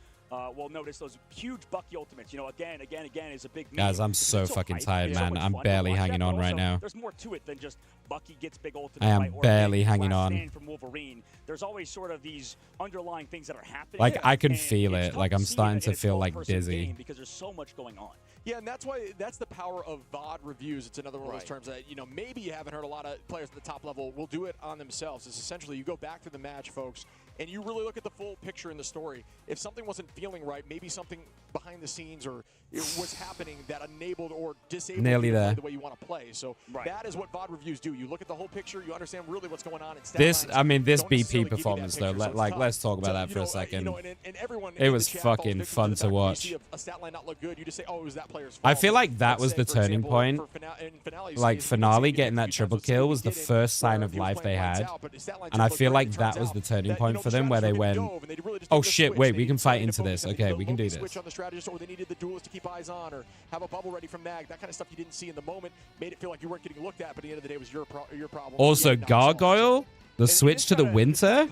we'll notice those huge Bucky ultimates. You know, again is a big. Guys, I'm so fucking tired, man. I'm barely hanging on right now. There's more to it than just Bucky gets big ultimate. I am barely hanging on. From Wolverine. There's always sort of these underlying things that are happening. Like, I can feel it. Like, I'm starting to feel like dizzy. Because there's so much going on. Yeah, and that's the power of VOD reviews. It's another one of those terms that, you know, maybe you haven't heard a lot of players at the top level will do it on themselves. It's essentially you go back to the match, folks, and you really look at the full picture in the story. If something wasn't feeling right, maybe something behind the scenes or it was happening that enabled or disabled you to play the way you want to play. So that is what VOD reviews do. You look at the whole picture, you understand really what's going on. This BP performance though, let's talk about that for a second. It was fucking fun to watch. I feel like that was the turning point. Like Finale getting that triple kill was the first sign of life they had, and I feel like that was the turning point for them where they went, oh shit, wait, we can fight into this. Okay, we can do this. On the strategist, or they needed the duelist to keep eyes on, or have a bubble ready from Mag. That kind of stuff you didn't see in the moment made it feel like you weren't getting looked at, but at the end of the day, it was your problem. Also, Gargoyle, the switch to the Winter,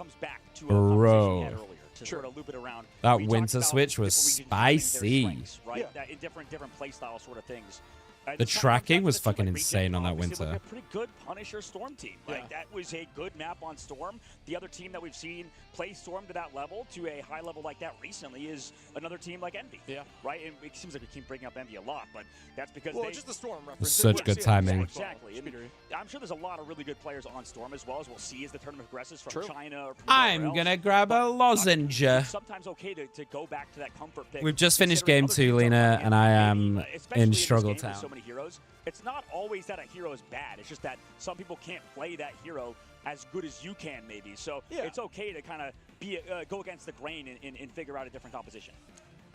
bro. That Winter switch was spicy. Right? In different play style sort of things. The tracking was fucking insane on that Winter. A pretty good Punisher Storm team. Like that was a good map on Storm. The other team that we've seen play Storm to that level, to a high level like that recently, is another team like Envy. Yeah. Right? And it seems like we keep bringing up Envy a lot, but that's because just the Storm reference. Such good timing. Exactly. I'm sure there's a lot of really good players on Storm as well, as we'll see as the tournament progresses from China. Or from I'm gonna grab a lozenge. Sometimes okay to go back to that comfort pick. We've just finished game 2, Lena, and I am in Struggle Town. So many heroes. It's not always that a hero is bad. It's just that some people can't play that hero as good as you can, maybe. So it's okay to kind of go against the grain and figure out a different composition.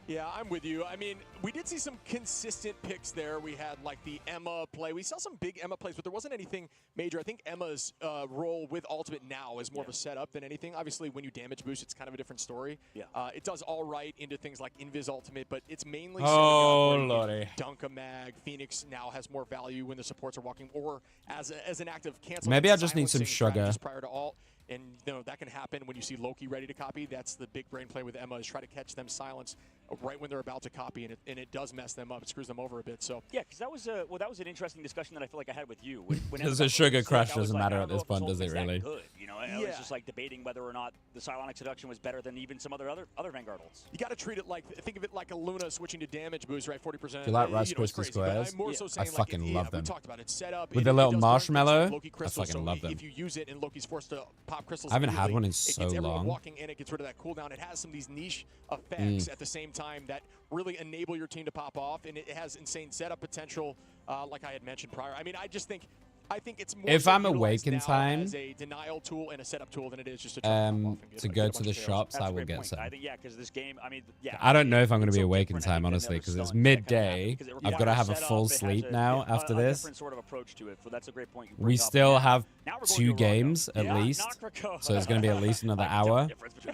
Yeah, I'm with you. I mean, we did see some consistent picks there. We had, like, the Emma play. We saw some big Emma plays, but there wasn't anything major. I think Emma's role with Ultimate now is more of a setup than anything. Obviously, when you damage boost, it's kind of a different story. Yeah. It does all right into things like Invis Ultimate, but it's mainly Lordy. Dunk a Mag. Phoenix now has more value when the supports are walking, or as an active cancel. Maybe I just need some sugar. Prior to alt. And you know, that can happen when you see Loki ready to copy. That's the big brain play with Emma, is try to catch them silence right when they're about to copy, and it does mess them up. It screws them over a bit. So yeah, because that was an interesting discussion that I feel like I had with you. Because the sugar crush doesn't matter at this point, does it really? Good, you know, I was just like debating whether or not the Psionic Seduction was better than even some other Vanguard ults. You got to treat it like, think of it like a Luna switching to damage boost, right? 40%. Do you like Rush Twisted Squares? I fucking love them. We talked about it. Set up with the little marshmallow. I fucking love them. If you use it and Loki's forced to pop crystals, I haven't had one in so long. It gets everyone long. Walking in, it gets rid of that cooldown. It has some of these niche effects at the same time that really enable your team to pop off, and it has insane setup potential, like I had mentioned prior. I mean, I think it's more if I'm awake in time as a denial tool and a setup tool than it is just a to go to the shops. I will get some. I think because this game, I mean, I don't know if I'm going to be awake in time, honestly, because it's midday. I've got to have a full sleep now after this. Sort of approach to it. So that's a great point. We still have 2 games at least, so it's going to be at least another hour.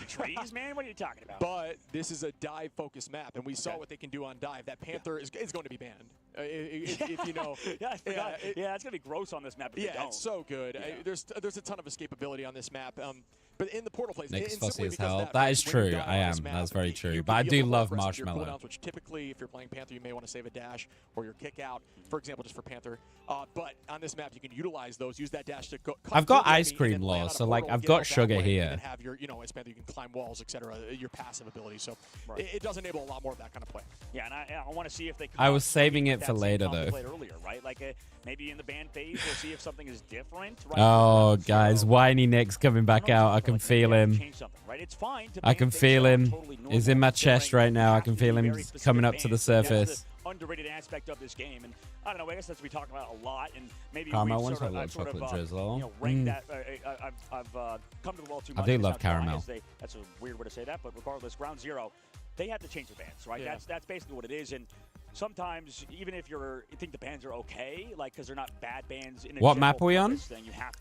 Trees, man, what are you talking about? But this is a dive-focused map, and we saw what they can do on dive. That Panther is going to be banned. If you know. Yeah, I forgot. Yeah, it's going to be gross on this map. Yeah, it's so good. There's a ton of escapability on this map. But in the portal plays, Nick's fussy as hell. That is true. I am. That's very true. But I do love Marshmallow. Which typically, if you're playing Panther, you may want to save a dash or your kick out, for example, just for Panther. But on this map, you can utilize those. Use that dash to go. I've got ice cream law, so like I've got sugar here. And have your, as Panther, you can climb walls, etc. Your passive ability. So it does enable a lot more of that kind of play. Yeah, and I want to see if they. I was saving it for later though. Earlier, right? Like maybe in the ban phase, we'll see if something is different. Oh, guys, whiny Nick's coming back out. I can feel him. I can feel him. He's in my chest right now. I can feel him coming up to the surface. Underrated aspect of this game, and I don't know. I guess that's what we talk about a lot, and maybe caramel we ones have a lot of chocolate drizzle. Rank that. I've come to the well too much. I do love caramel. That's a weird way to say that, but regardless, Ground Zero, they have to change the bans, right? Yeah. That's basically what it is, and sometimes even if you think the bans are okay, like because they're not bad bans. What map are we on?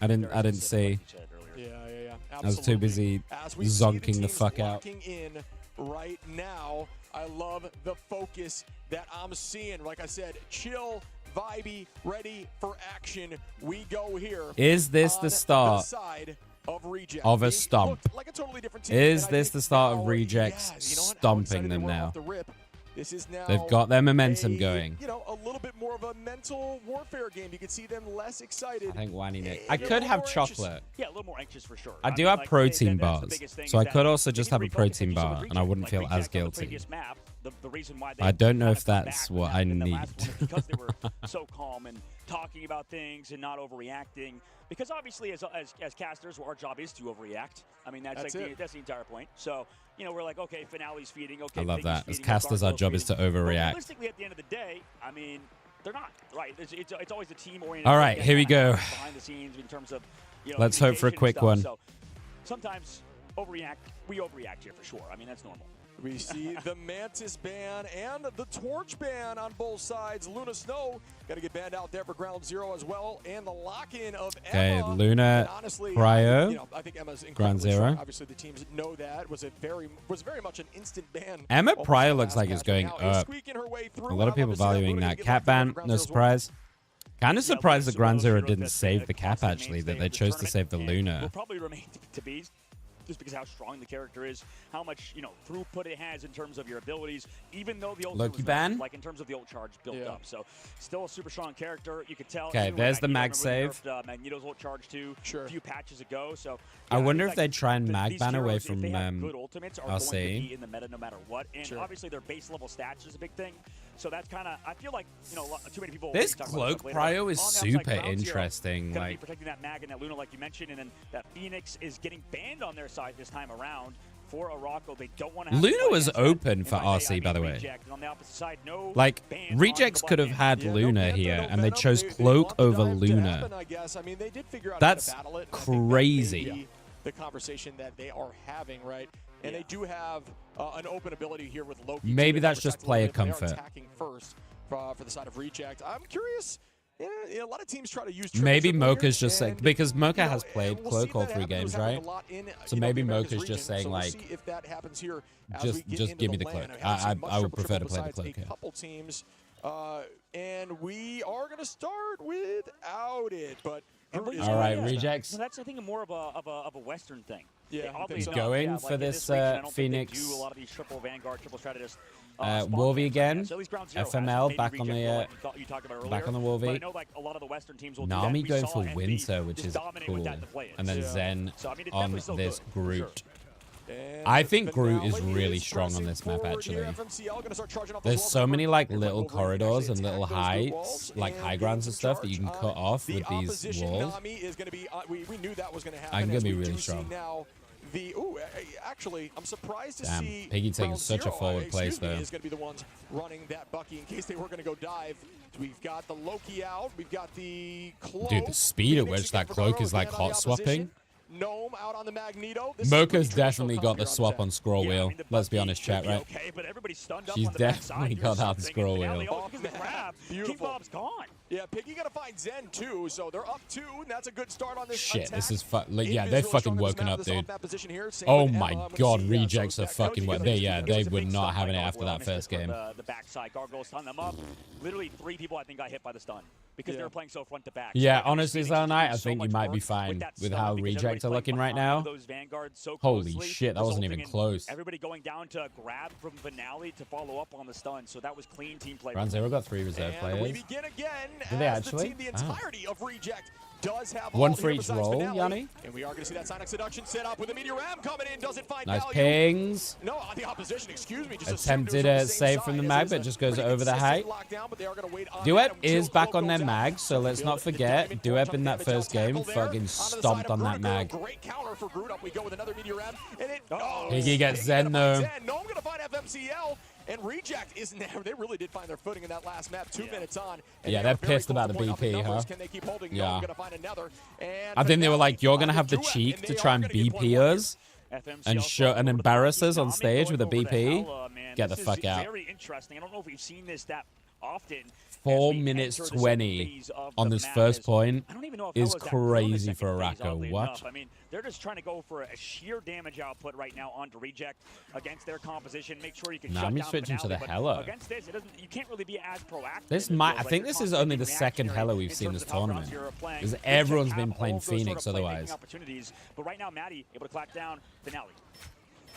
I didn't see. Yeah. I was too busy zonking the fuck out. In right now, I love the focus that I'm seeing. Like I said, chill, vibey, ready for action. We go here. Is this the start of a stomp? Like a totally different team, is this the start of Rejects stomping them now? This is now they've got their momentum going. A little bit more of a mental warfare game. You can see them less excited. I think whiny Nick. I could have chocolate. Yeah, a little more anxious for sure. I do have protein bars, so I could also just have a protein bar, and I wouldn't feel as guilty. the reason why they I don't know if come that's back what I in the need. last one is because they were so calm and talking about things and not overreacting. Because obviously, as casters, our job is to overreact. I mean, that's the entire point. So, you know, we're like, okay, finale's feeding. Okay, I love Piggy's that. As feeding, casters, our Gargoyle's job is to feeding. But overreact. realistically, at the end of the day, I mean, they're not right. It's always a team-oriented. All right, thing here we that go. happens behind the scenes in terms of, you know, Let's hope for a communication quick and stuff. one. So sometimes we overreact here for sure. I mean, that's normal. We see the Mantis ban and the Torch ban on both sides. Luna Snow got to get banned out there for Ground Zero as well, and the lock-in of Emma. Okay, Luna, honestly, Cryo, you know, I think Emma's Ground Zero. Strong. Obviously, the teams know that was very much an instant ban. Emma Almost Pryor the looks last like it's match, going but now is up. squeaking her way through. A lot of people Love to see valuing Luna that get cap locked in ban. for Ground No Zero as well. surprise. Kind of surprised that Ground Zero didn't save the cap, actually, that they chose to save the Luna. Will probably remain to be, just because how strong the character is, how much, you know, througugh it has in terms of your abilities, even though the ult Loki was ban? like in terms of the ult charge built up. So still a super strong character. You could tell. Okay, even there's when the Magneto, mag remember save. they nerfed, Magneto's ult charge too a few patches ago. So I yeah, wonder think, if they try and mag these ban away heroes, from if they have good ultimates, are going to RC. be in the meta no matter what. And obviously their base level stats is a big thing. So that's kind of, I feel like, you know, too many people. This talk about cloak later. Pryo is On the outside, super Ground Zero interesting. gonna be Like, protecting that mag and that Luna, like you mentioned, and then that Phoenix is getting banned on their side this time around for Araco. They don't want to have Luna was open that. for And by RC, by the way. Reject. And on the opposite side, no Like, ban on Rejects the could have bot had ban. Luna here, and they chose Cloak over Luna. I guess. I mean, they did figure out That's how to battle it, and I think that may crazy. be the conversation that they are having, right? And they do have an open ability here with Loki. Maybe to that's just protect a player little bit. They are comfort. attacking first for the side of Reject. I'm curious. Yeah, a lot of teams try to use. Maybe triple Mocha's here, just like, and, because Mocha you know, has played we'll Cloak see all that 3 happen. games, There's happened right? a lot in, So you know, maybe the Americas Mocha's just region, saying so we'll like, see if that happens here as we get just into give me the the LAN. Cloak. We haven't seen much I would triple prefer to play the besides Cloak. a Yeah. couple teams, and we are going to start without it, but. All right, Rejects. No, that's I think more of a Western thing. Yeah, oddly He's enough, going yeah, for like in this region, I don't think they Phoenix. do a lot of these triple Vanguard, triple strategist. Wolvie again. So at least Ground Zero has FML maybe back on Reject the like you talked about earlier. back on the But I Wolvie. know like a lot of the Western teams will do Nami that. going We for saw Winter, Envy which just is dominate cool. with that to play it. And then Zen So, I mean, it's on definitely still this good, for sure. Groot. I think Groot is really strong on this map, actually. There's so many like little corridors and little heights, like high grounds and stuff that you can cut off with these walls. We knew that was going to happen. I'm gonna be as we really do see strong. now actually, I'm surprised to Damn, see Piggy taking Ground such a Zero, forward place excuse me, there. is going to be the ones running that Bucky in case they were going to go dive. We've got the Loki out. We've got the Cloak. Dude, the speed at Phoenix which that again for cloak Gargoyle is like again on the hot swapping. opposition. Gnome out on the Magneto. This is Mocha's pretty traditional definitely comp got the here on swap Zen. on scroll wheel. Let's be honest, chat, right? Okay, but everybody's stunned up She's on the backside definitely or got that something, scroll and wheel. Finale, because of the grab, King Bob's gone. Yeah, Piggy got to find Zen too, so they're up 2, and that's a good start on this Shit, attack. this is like, yeah, Invis they're really fucking strong on this woken map, up, this dude. off-map position here. Same Oh with my Emma. I'm gonna god, see, Rejects so are that fucking Coach wet. They, together. yeah, It they was a were big not stop having it by after that Gargoyle. first game. The backside, Gargoyle stunned them up. Literally 3 people I think got hit by the stun because they were playing so front to back. Yeah, So honestly, Phoenix is Zelnite, doing I so think you much might be work fine that with stun how because Rejects are everybody's looking playing right now. behind those Vanguards so Holy closely, shit, that wasn't resulting even in close. Everybody going down to grab from Finale to follow up on the stun. So that was clean team play. Ground Zero got 3 reserve And we players. begin again Do they as actually? the entirety of Reject does have One ult for here each besides roll, Finale. Yanni. And we are going to see that Sonic Seduction set up with a Meteor Ram coming in. Does it find Nice value? pings. No, on the opposition, excuse me. Just Attempted a save from the mag, but just goes over the height. Duep is back on their mag, so let's not forget, Duep in that first game fucking stomped on that mag. Great counter for Groot. Up we go with another Meteor Ram. And it, Piggy gets Zen though. No, I'm going to find FMCL. And Reject is never. They really did find their footing in that last map. 2 minutes on. Yeah, they're pissed about the BP, huh? Can they keep holding? Yeah. No, I'm gonna find another. And I think they were like, you're gonna have the cheek to try and BP us and embarrass us on stage with a BP. Get the fuck out. Very interesting. I don't know if we've seen this that often. 4 minutes 20 on this first point is crazy for Araco. What? I mean, they're just trying to go for a sheer damage output right now onto Reject against their composition. Make sure you can shut down switching to Finale, the but Hella. Against this, you can't really be as proactive. This might. I think this is only the second Hella we've seen this tournament. Because everyone's been playing Phoenix otherwise. But right now, Maddie able to clack down Finale.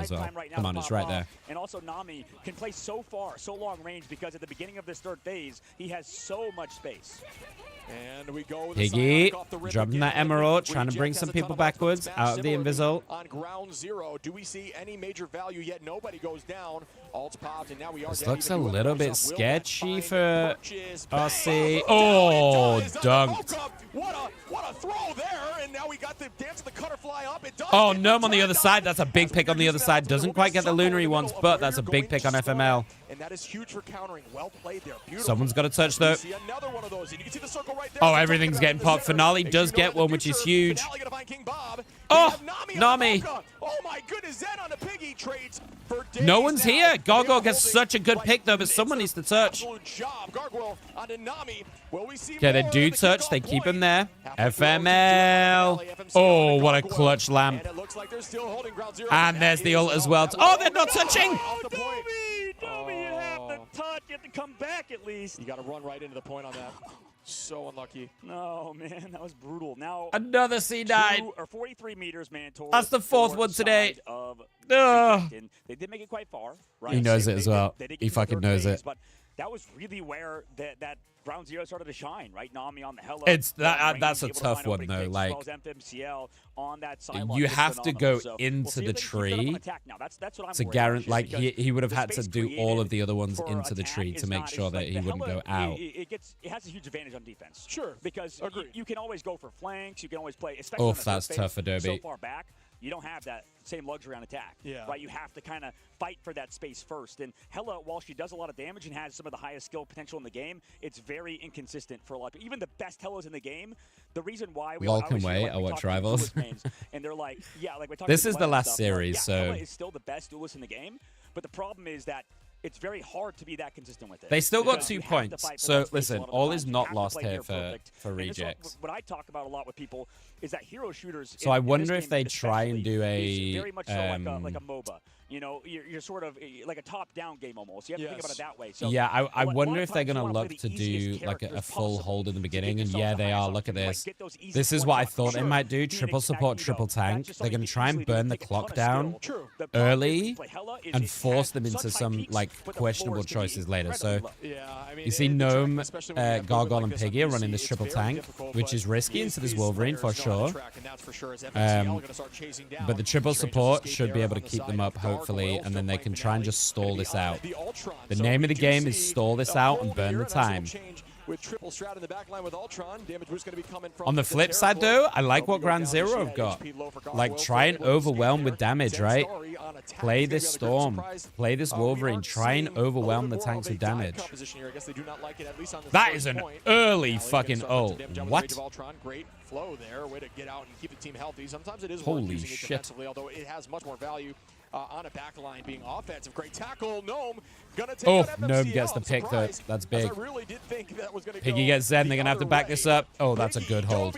as well. Right Come on, it's right there. And also Nami can play so far, so long range, because at the beginning of this third phase, he has so much space. And we go with Piggy dropping that emerald, trying to bring some people backwards out of the invisible. On ground zero, do we see any major value yet? Nobody goes down. Ults popped, and now we are. This looks a little bit sketchy for RC. Oh, dunked. What a throw there, and now we got the dance of the cutter fly up. It does. Oh, Gnome on the other side. That's a big pick on the other side. Doesn't quite get the lunar he wants, but that's a big pick on FML. And that is huge for countering. Well played there. Beautiful. Someone's got a touch, though. See another one of those. And you can see the circle right there. Oh, everything's getting popped. Finale does get one, which is huge. Oh, Nami. Oh, my goodness. Zen on the Piggy trades for days. No one's here. Gargoyle gets such a good pick, though, but someone needs to touch. Okay, they do touch. They keep him there. FML. Oh, what a clutch lamp. And there's the ult as well. Oh, they're not touching. Domi, you have to touch. You have to come back at least. You got to run right into the point on that. So unlucky. No, man, that was brutal. Now another C9. Or 43 meters, man. That's the fourth one today. They did make it quite far. Right? He knows it as well. He fucking knows it. But that was really where that Ground Zero started to shine, right? Nami on the Hella. It's that's a tough one though. Like you have to go into the tree to guarantee. Like he would have had to do all of the other ones into the tree to make sure that he wouldn't go out. It has a huge advantage on defense. Sure, because you can always go for flanks. You can always play. Especially oh, that's tough, Adobe. So far back, you don't have that same luxury on attack. Yeah. Right. You have to kind of fight for that space first. And Hella, while she does a lot of damage and has some of the highest skill potential in the game, it's very inconsistent for a lot of people. Even the best Hellas in the game, the reason why we Lol can wait. I watch Rivals. And they're like, yeah, like we're talking this is the last series, yeah, so Hella is still the best duelist in the game. But the problem is that it's very hard to be that consistent with it. They still got 2 points. So listen, all is not lost here for rejects. What I talk about a lot with people is that hero shooters. So I wonder if they try and do a very much so like a MOBA. You know, you're sort of like a top-down game almost. You have to think about it that way. So yeah, I wonder if they're gonna look to do like a full hold in the beginning. And yeah, they are. Look at this. This is what I thought they might do: triple support, triple tank. They're gonna try and burn the clock down early and force them into some like questionable choices later. So you see Gnome, Gargoyle, and Piggy are running this triple tank, which is risky into this Wolverine for sure. But the triple support should be able to keep them up, hopefully, and then they can try and just stall this out. The name of the game is stall this out and burn the time. With triple strat in the back line with Ultron, damage boost going to be coming from on the flip side, though, I like what Ground Zero have got. Like, try and overwhelm with damage, right? Play this Storm. Play this Wolverine. Try and overwhelm the tanks with damage. That is an early fucking ult. What? Great flow there. Way to get out and keep the team healthy. Sometimes it is holy shit. Although it has much more value on a back line being offensive. Great tackle. Gnome gonna take oh, Gnome gets the pick, though. That's big. Really did think that was gonna Piggy gets Zen. They're going to have to back this up. Oh, that's a good hold.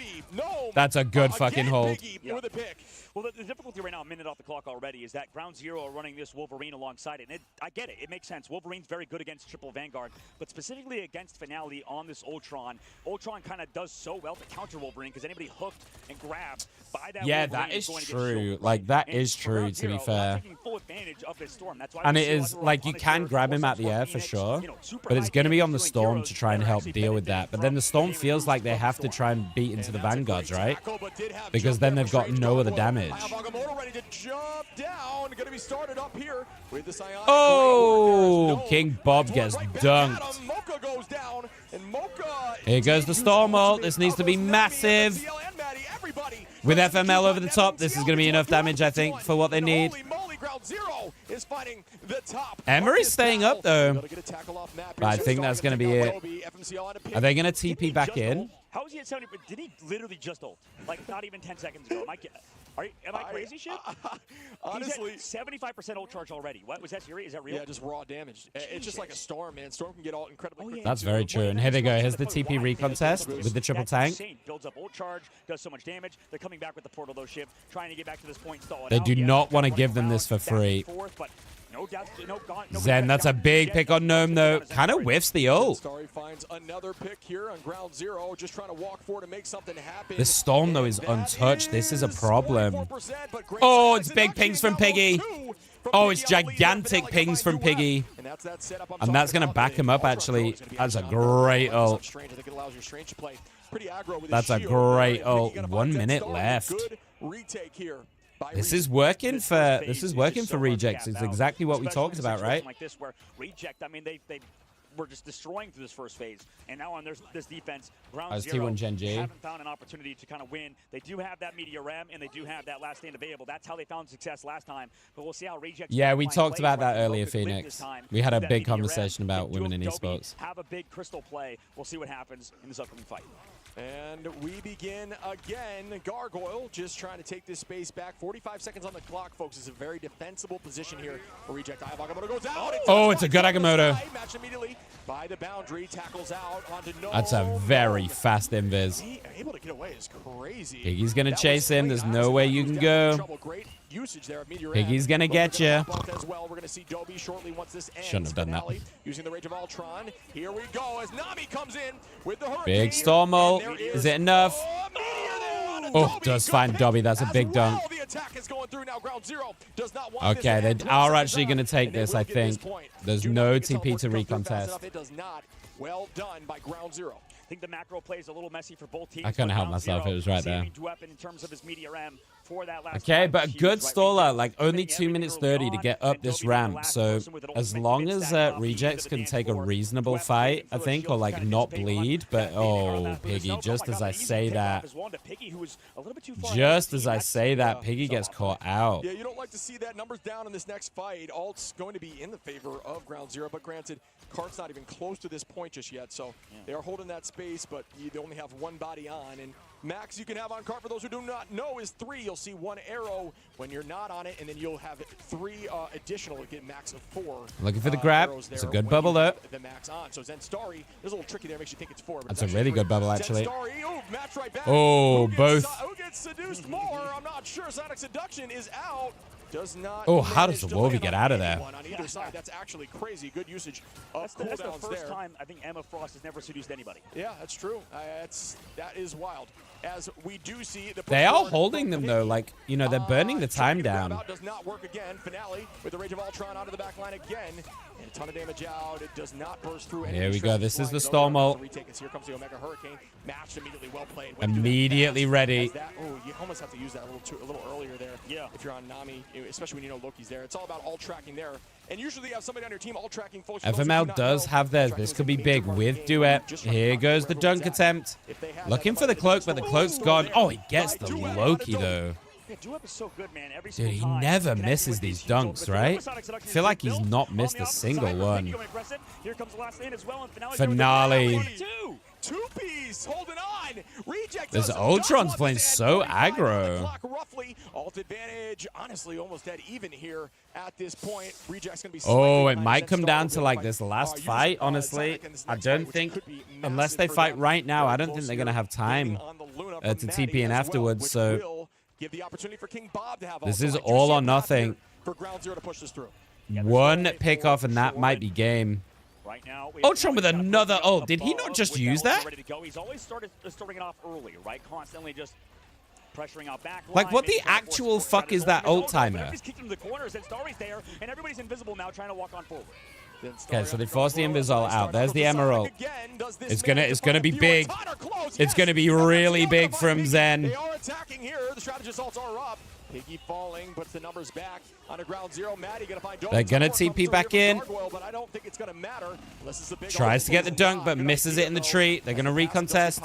That's a good fucking hold. With a pick. Well, the difficulty right now, a minute off the clock already, is that Ground Zero are running this Wolverine alongside it. And I get it. It makes sense. Wolverine's very good against triple Vanguard, but specifically against Finale on this Ultron. Ultron kind of does so well to counter Wolverine because anybody hooked and grabbed by that yeah, Wolverine that is true. Like, that is true, to be fair. Full advantage of this Storm. That's why and it is, like, you can grab him at the air for sure, but it's going to be on the Storm to try and help deal with that. But then the Storm feels like they have to try and beat into the Vanguards, right? Because then they've got no other damage. To jump down, going to be started up here with the Psionic. Oh, King Bob gets dunked. Mocha goes down, and Mocha. Here goes the Storm ult. This needs to be massive. With FML over the top, this is going to be enough damage, I think, for what they need. Emery's staying up, though. But I think that's going to be it. Are they going to TP back in? How is he at 70? Did he literally just ult? Like, not even 10 seconds ago. Am I crazy shit? Honestly, he's at 75% ult charge already. What was that serious? Is that real? Yeah, just raw damage. It's just like a Storm, man. Storm can get ult incredibly quickly. That's very true. And here they go. Here's the TP recontest with the triple tank. Insane. Builds up ult charge, does so much damage. They're coming back with the portal, though, ship, trying to get back to this point. They do not want to give them this for free. No death, Zen, that's a big pick on Gnome, though. Kind of whiffs the ult. Starry finds another pick here on ground zero, just trying to walk forward and make something happen. This Storm, though, is untouched. This is a problem. Oh, it's big pings from Piggy. Oh, it's gigantic pings from Piggy. And that's going to back him up, actually. That's a great ult. That's a great ult. 1 minute left. This is working for Rejects. It's exactly what we talked about, right? Like this, where Reject, I mean, they were just destroying through this first phase, and now on this defense, Ground Zero haven't found an opportunity to kind of win. They do have that Media Ram, and they do have that last stand available. That's how they found success last time. But we'll see how Reject. Yeah, we talked about that earlier, Phoenix. We had a big conversation about women in esports. Have a big crystal play. We'll see what happens in this upcoming fight. And we begin again. Gargoyle just trying to take this space back. 45 seconds on the clock, folks. It's a very defensible position here for Reject. Agamotto goes out. Oh, it's a good Agamotto. Matched immediately by the boundary. Tackles out onto Gnome. That's a very fast invis. Able to get away is crazy. Piggy's going to chase him. There's no way you can go. Piggy's going to get you. Shouldn't have done that. Using the Rage of Ultron. Here we go as Nami comes in with the hurricane. Big Storm ult. Is it enough? Oh, does find Dobby. That's a big dunk. Okay, they are actually going to take this, I think. There's no TP to recontest. It does not. Well done by Ground Zero. I think the macro play is a little messy for both teams. I couldn't help myself. It was right there. In terms of his media ram for that last okay, but a good staller. Like, only 2 minutes 30 to get up this ramp. So, as long as Rejects can take a reasonable fight, I think, or, like, not bleed. But, oh, Piggy, just as I say that. Just as I say that, Piggy gets caught out. Yeah, you don't like to see that. Numbers down in this next fight. Alt's going to be in the favor of Ground Zero. But granted, Kart's not even close to this point just yet. So, they are holding that space, but they only have one body on. And max you can have on Kart, for those who do not know, is 3. You'll see 1 arrow when you're not on it, and then you'll have 3 additional, again, max of 4. Looking for the grab. It's a good bubble, though. The max on. So Zen Starry, there's a little tricky there, makes you think it's 4. But that's a really good bubble, actually. Match right back. Oh, both. Who gets seduced more? I'm not sure. Sonic Seduction is out. Does not. Oh, how does the Wolvie get out of there? On either side. That's actually crazy. Good usage of cooldowns. That's the first time I think Emma Frost has never seduced anybody. Yeah, that's true. That is wild. As we do see the they are holding them though, like, you know, they're burning the time down. Does not work again. Finale with the Rage of Ultron onto the back line again. And a ton of damage out. It does not burst through any. Here we go. This is the Storm ult. Here comes the Omega Hurricane. Matched immediately, well played. Immediately ready. Oh, you almost have to use that a little earlier there. Yeah. If you're on Nami, especially when you know Loki's there. It's all about ult tracking there. And usually you have somebody on your team ult tracking folks. FML does have theirs. This could be big with Duet. Here goes the dunk attempt. Looking for the cloak, but the cloak's gone. Oh, he gets the Loki, though. Dude, he never misses these dunks, right? I feel like he's not missed a single one. Finale. Two-piece holding on. Reject. This Ultron's playing so aggro. Alt advantage. Honestly, almost dead even here at this point. Reject's gonna be. Oh, it might come down to like this last fight. Honestly, I don't think, unless they fight right now, I don't think they're gonna have time to TP in afterwards. So this is all or nothing. For Ground Zero to push this through. One pick off, and that might be game. Right now, Ultron with another ult. Did he not just use that? He's always starting it off early, right? Constantly just pressuring out back. Like, what the actual fuck is that ult timer? Everybody's kicking to the corners, and Starry's there, and everybody's invisible now, trying to walk on forward. Okay, so they forced the invis ult out. There's the emerald. It's gonna be big. It's gonna be really big from Zen. They are attacking here. The strategist ults are up. Piggy falling, puts the numbers back on a Ground Zero. Maddie gonna find they're gonna TP back in. But I don't think it's gonna matter. Tries to get the dunk, but misses it in the tree. They're gonna recontest.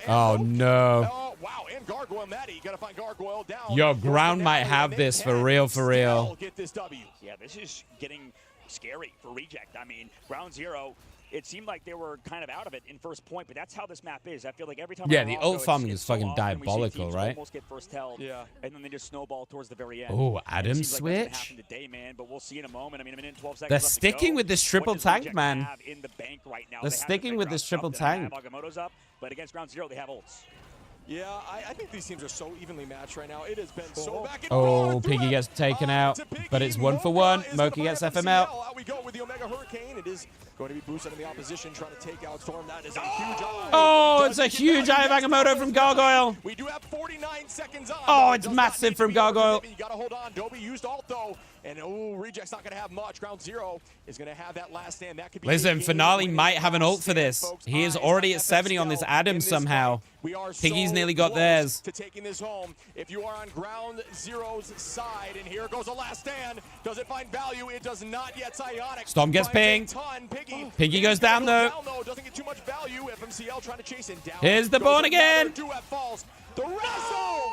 Oh no. Oh wow, and Gargoyle Maddie gonna find Gargoyle down. Yo, Ground might have this for real, for real. Get this W. Yeah, this is getting scary for Reject. I mean, Ground Zero. It seemed like they were kind of out of it in first point, but that's how this map is. I feel like every time. Yeah, the ult farming is fucking diabolical, right? Almost get first held, and then they just snowball towards the very end. Oh, Adam switch. Like today, man, but we'll see in a moment. I mean, a minute and 12 seconds. They're sticking with this triple tank, man. In the bank right now. They're sticking with this triple tank. Agamotto's up, but against Ground Zero, they have ults. Yeah, I think these teams are so evenly matched right now. It has been so back and Oh, forth. Piggy gets taken out, but it's 1-for-1. Moki gets FML. Out we go with the Omega Hurricane. It is going to be boosted in the opposition, trying to take out Storm. That is a huge eye. Oh, it's a huge eye of Agamotto from Gargoyle. We do have 49 seconds on. Oh, it's massive from Gargoyle. You got to hold on. Dobie used ult, though. And, Reject's not going to have much. Ground Zero is going to have that last stand. That could be Listen, Finale might have an ult for this. He is already at 70 on this Adam somehow. Piggy's nearly got theirs. To taking this home. If you are on Ground Zero's side, and here goes the last stand. Does it find value? It does not yet. Psionic. Storm gets pinged. Piggy goes down, though. Doesn't get too much value. FMCL trying to chase him down. Here's the Born again. The wrestle!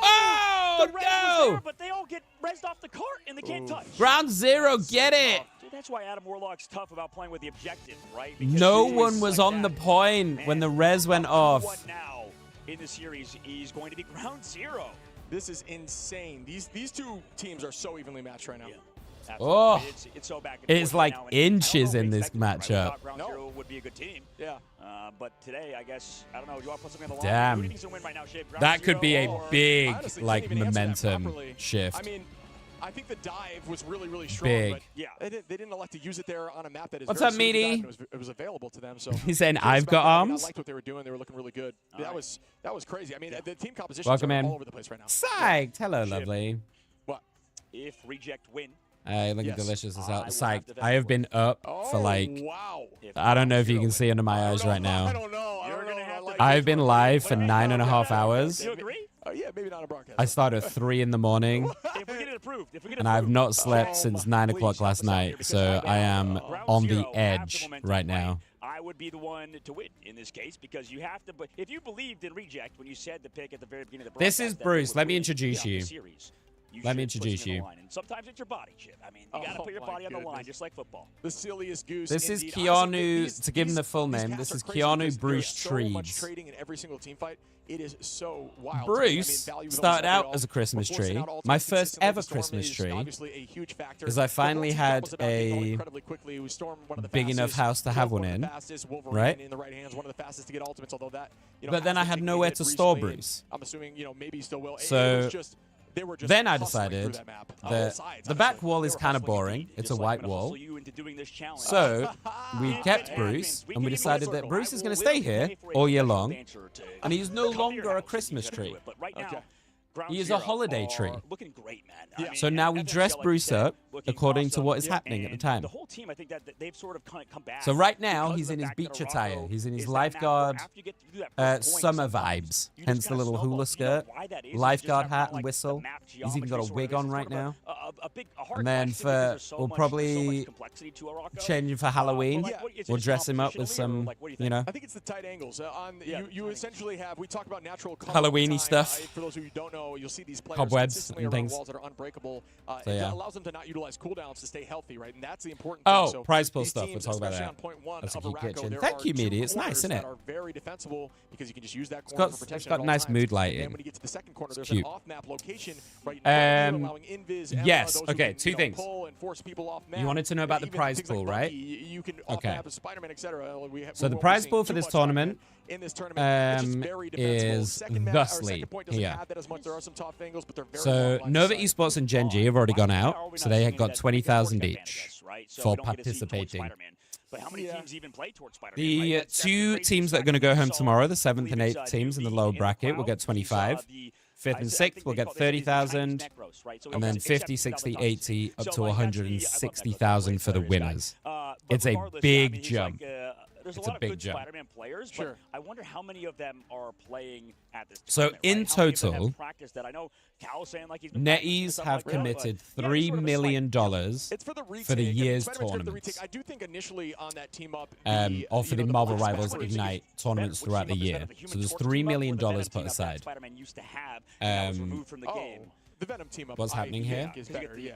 Oh, no! But they all get rezzed off the cart and they can't touch. Ground Zero, get it! Dude, that's why Adam Warlock's tough about playing with the objective, right? No one was on the point when the res went off. Now in the series, he's going to be Ground Zero. This is insane. These two teams are so evenly matched right now. Yeah. Oh, it's so back and it's forth like now, inches in this matchup. Ground Zero would be a good team. Yeah. But today, I guess, I don't know. Do you want to put something on the Damn. line? Who needs to win right now, Shape? That could be a big, honestly, like, can't even answer that momentum properly. shift. I mean, I think the dive was really, really strong. Big. But yeah, they didn't elect to use it there on a map that is What's very up, Meaty? suited to that, and it was available to them. So He's saying, I've got I mean, arms? I liked what they were doing. They were looking really good. That was crazy. I mean, the team compositions Welcome are in. all over the place right now. Psyched. Hello, lovely. What? If Reject win. Hey, looking Yes. delicious as I hell. will Psyched. have the I have been up for like, wow. I don't know if you can see under my eyes right I now. don't know. I don't know. I've been live for 9.5 hours. You agree? Yeah, maybe not a broadcast. I started at 3 in the morning, If we get it approved. If we get it and I've approved. not slept since 9 o'clock last night, so I am on the edge right now. I would be the one to win in this case because you have to. But if you believed in Reject when you said the pick at the very beginning of the broadcast, This is that they Bruce. would Let me win introduce the you. series, Let me should push introduce them in you. the line. And sometimes it's your body, Chip. I mean, you got to put your my body on the line goodness. just like football. The silliest goose. This is indeed. Honestly, Keanu, to give him the full these name, casts this are is crazy Keanu because Bruce there is so much Treves. trading in every single team fight. It is so wild. Bruce I mean, started out as a Christmas tree. My first ever Christmas tree. Because I finally had a big enough house to have one in, right? But then I had nowhere to store Bruce. I'm assuming, maybe he still will. So then I decided that the back wall is kind of boring. It's a white wall. So we kept Bruce, and we decided that Bruce is going to stay here all year long, and he's no longer a Christmas tree. He is a holiday tree. Looking great, man. So now we dress Bruce up according to what is happening at the time. The whole team, I think that they've sort of come back. So right now, he's in his beach attire. He's in his lifeguard summer vibes, hence the little hula skirt, lifeguard hat and whistle. He's even got a wig on right now. And then we'll probably change him for Halloween. We'll dress him up with some, I think it's the tight angles. You essentially have, we talk about natural Halloweeny stuff. For those of you who don't know, you'll see these players Cobwebs consistently and around things. walls that are unbreakable. So, It yeah. allows them to not utilize cooldowns to stay healthy, right? And that's the important Oh, thing. So prize pool these stuff. We'll teams, talk about especially that. on point one That's a of geek Araco, kitchen. there Thank are you, two Meaty. It's nice, corners isn't that it? are very defensible because you can just use that corner for protection. It's got at all nice times. mood And lighting. then when you get to the second corner, there's Cute. an off-map location right now, allowing invis, yes. those who Okay, can, two things. pull and force people off map. You wanted to know about the Even prize things like pool, Monkey, right? You can Okay. off-map as Spider-Man, etc. So the prize pool for this tournament is thusly here. So Nova Esports and Gen G have already gone out, so they had got 20,000 each for participating. But how many teams even play towards Spider-Man? The two teams that are going to go home tomorrow, the 7th and 8th teams in the lower bracket, will get 25. 5th and 6th will get 30,000, and then 50, 60, 80, up to 160,000 for the winners. It's a big jump. There's It's a a lot big of good jump. Spider-Man players, but I wonder how many of them are playing at this So tournament, in right? How many of them have total, practiced that? I know Cal saying like he's been NetEase have committed $3 million for the year's tournaments. I do think initially on that team up, or for the Marvel Rivals Ignite tournaments throughout the year. So there's $3 million put aside. Spider-Man used to have and that was removed from the game. The Venom team up. What's happening here? Is better. Yeah.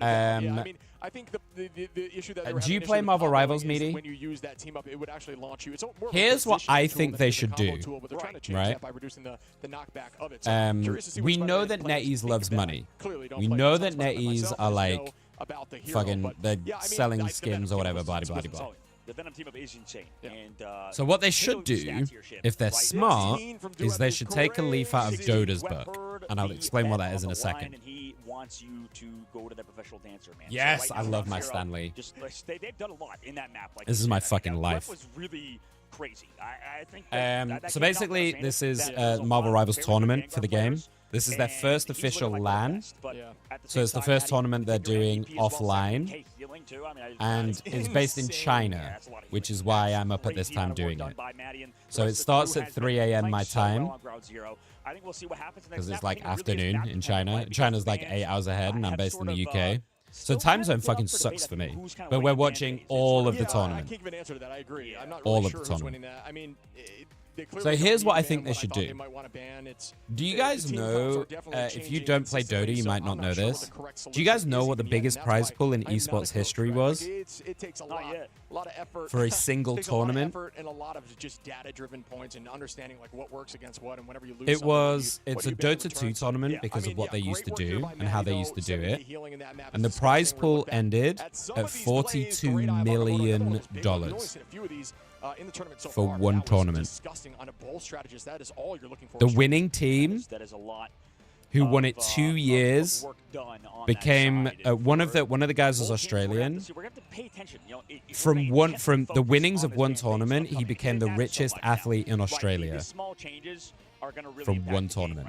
I mean, I think the issue that do you play Marvel Rivals, Meaty? When you use that team up, it would actually launch you. It's more Here's what I think they should do. Right. By reducing the knockback of it. We know that NetEase loves money. We know that NetEase are like fucking, they're selling skins or whatever, blah, blah, blah, blah. The Venom team-up is insane. And, so what they should do, if they're smart, is they should take a leaf out of Dota's book. And I'll explain what that is in a second. And he wants you to go to the professional dancer, man. Yes, so I love my Stanley. They've done a lot in that map. Like this is my fucking life. That was really crazy. I think so basically, this is Marvel Rivals tournament for the game. This is their first official LAN. So it's the first tournament they're doing offline. And it's based in China, which is why I'm up at this time doing it. So it starts at 3 a.m. my time. Because it's like afternoon in China. China's like 8 hours ahead, and I'm based in the UK. So time zone fucking sucks for me. But we're watching all of the tournament. I can't give an answer to that. I agree. I'm not all really of sure the who's tournament. winning that. I mean, so here's what I think they should do. Do you guys know, if you don't play Dota, you might not know this. Do you guys know what the biggest prize pool in esports history was? It takes a lot of effort for a single tournament. And a lot of just data-driven points and understanding like what works against what, and whenever you lose. It's a Dota 2 tournament because of what they used to do and how they used to do it. And the prize pool ended at $42 million. In the tournament so for far, one tournament. Disgusting on a bowl strategist. That is all you're looking for. The winning team, who won it 2 years, became one of the guys was Australian. From the winnings of one tournament, he became the richest athlete in Australia. From one tournament.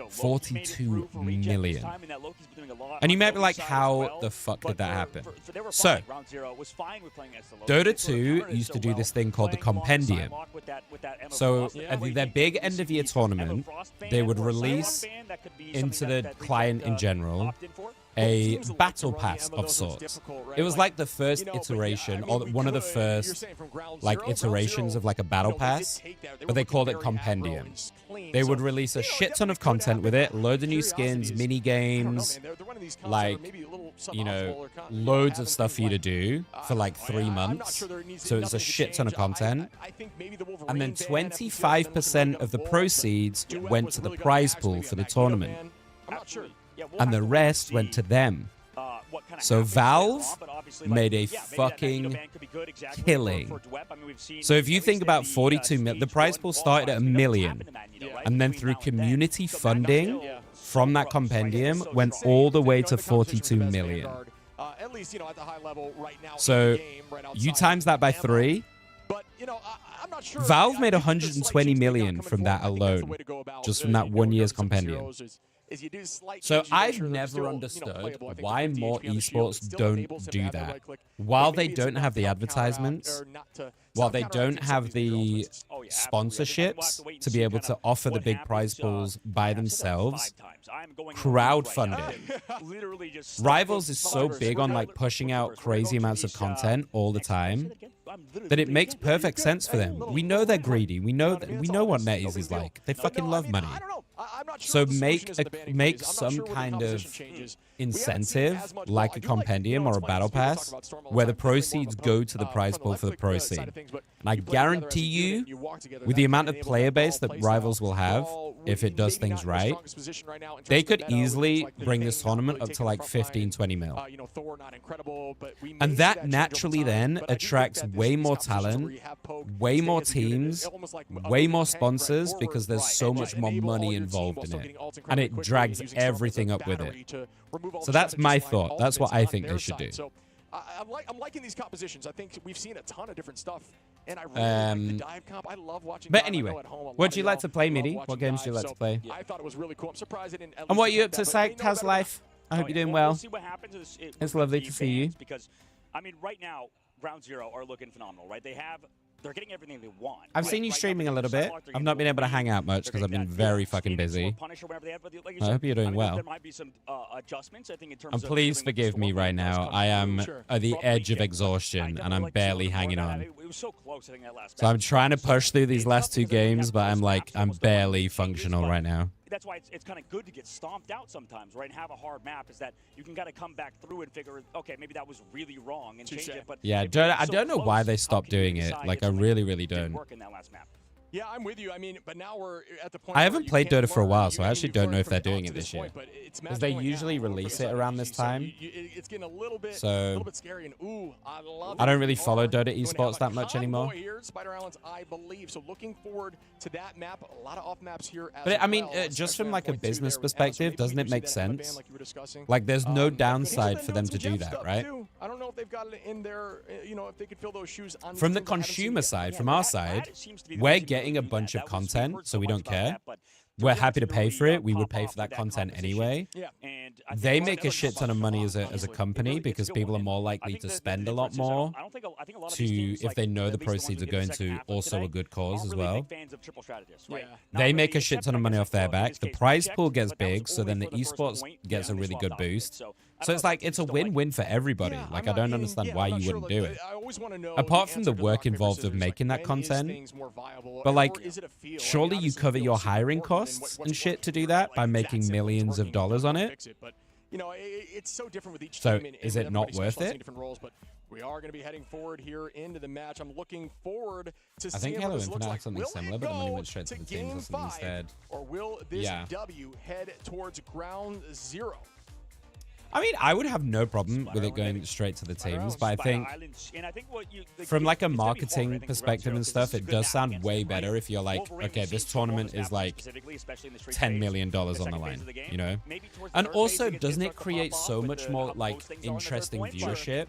42 million. And you might be like, how the fuck did that happen? So, Dota 2 used to do this thing called the Compendium. So, at their big end-of-year tournament, they would release into the client in general a battle pass of sorts. It was like the first iteration, or one of the first like iterations of like a battle pass, but they called it Compendium. They would release a shit ton of content with it, loads of new skins, mini games, like, you know, loads of stuff for you to do for like 3 months. So it's a shit ton of content. And then 25% of the proceeds went to the prize pool for the tournament. And the rest went to them. So Valve made a fucking killing. So if you think about 42 million, the prize pool started at $1 million. And then through community funding from that compendium went all the way to 42 million. So you times that by 3. Valve made 120 million from that alone, just from that 1 year's compendium. So I've never understood why more esports don't do that. While they don't have the advertisements, while they don't have the sponsorships to be able to offer the big prize pools by themselves, crowdfunding. Rivals is so big on like pushing out crazy amounts of content all the time that it makes perfect sense for them. We know they're greedy. We know what NetEase is like. They fucking love money. So make some kind of incentive, like a compendium or a battle pass, where the proceeds go to the prize pool for the pro scene. And I guarantee you, with the amount of player base that Rivals will have, if it does things right, they could easily bring this tournament up to like 15-20 mil. And that naturally then attracts way more talent, way more teams, way more sponsors, because there's so much more money involved in it. And it drags everything up with it. So that's my thought. That's what I think they should do. I'm liking these compositions. I think we've seen a ton of different stuff. And I really like the dive comp. I love watching. But anyway, what do you like to play, Midi? What games do you like to play? I thought it was really cool. I'm surprised it didn't. And what are you up to, Psych? How's life? I hope you're doing well. It's lovely to see you. Because, I mean, right now, Ground Zero are looking phenomenal, right? They're getting everything they want. I've seen you streaming a little bit. I've not been able to hang out much because I've been very fucking busy. I hope you're doing well. And please forgive me right now. I am at the edge of exhaustion and I'm barely hanging on. So I'm trying to push through these last 2 games, but I'm barely functional right now. That's why it's kind of good to get stomped out sometimes, right? And have a hard map is that you can kind of come back through and figure, okay, maybe that was really wrong and change it. But yeah, I don't know why they stopped doing it. Like, I really, really don't. Yeah, I'm with you. I mean, but now we're at the point. I haven't played Dota for a while, so I actually don't know if they're doing it this year. Because they usually release it around this time. It's getting a little bit scary. And ooh, I don't really follow Dota esports that much anymore. Spider Islands, I believe. So looking forward to that map. A lot of off maps here. But I mean, just from like a business perspective, doesn't it make sense? Like, there's no downside for them to do that, right? I don't know if they've got it in there. You know, if they could fill those shoes. From the consumer side, from our side, we're getting a bunch of content, so we don't care. We're happy to pay for it. We would pay for that content anyway. They make a shit ton of money as a company because people are more likely to spend a lot more if they know the proceeds are going to also a good cause as well. They make a shit ton of money off their back. The prize pool gets big, so then the esports gets a really good boost. So it's like, it's a win-win for everybody. Like, I don't understand why you wouldn't do it. Apart from the work involved of making that content. But like, surely you cover your hiring costs and shit to do that by making millions of dollars on it. You know, it's so different with each so team. Is it not worth it? Different roles, but we are going to be heading forward here into the match. I'm looking forward to I think Halo Infinite had something similar, but the money went straight to the teams or something instead. Or will this W head towards ground zero? I mean, I would have no problem with it going straight to the teams, but I think from like a marketing perspective and stuff, it does sound way better if you're like, okay, this tournament is like $10 million on the line, you know? And also, doesn't it create so much more like interesting viewership?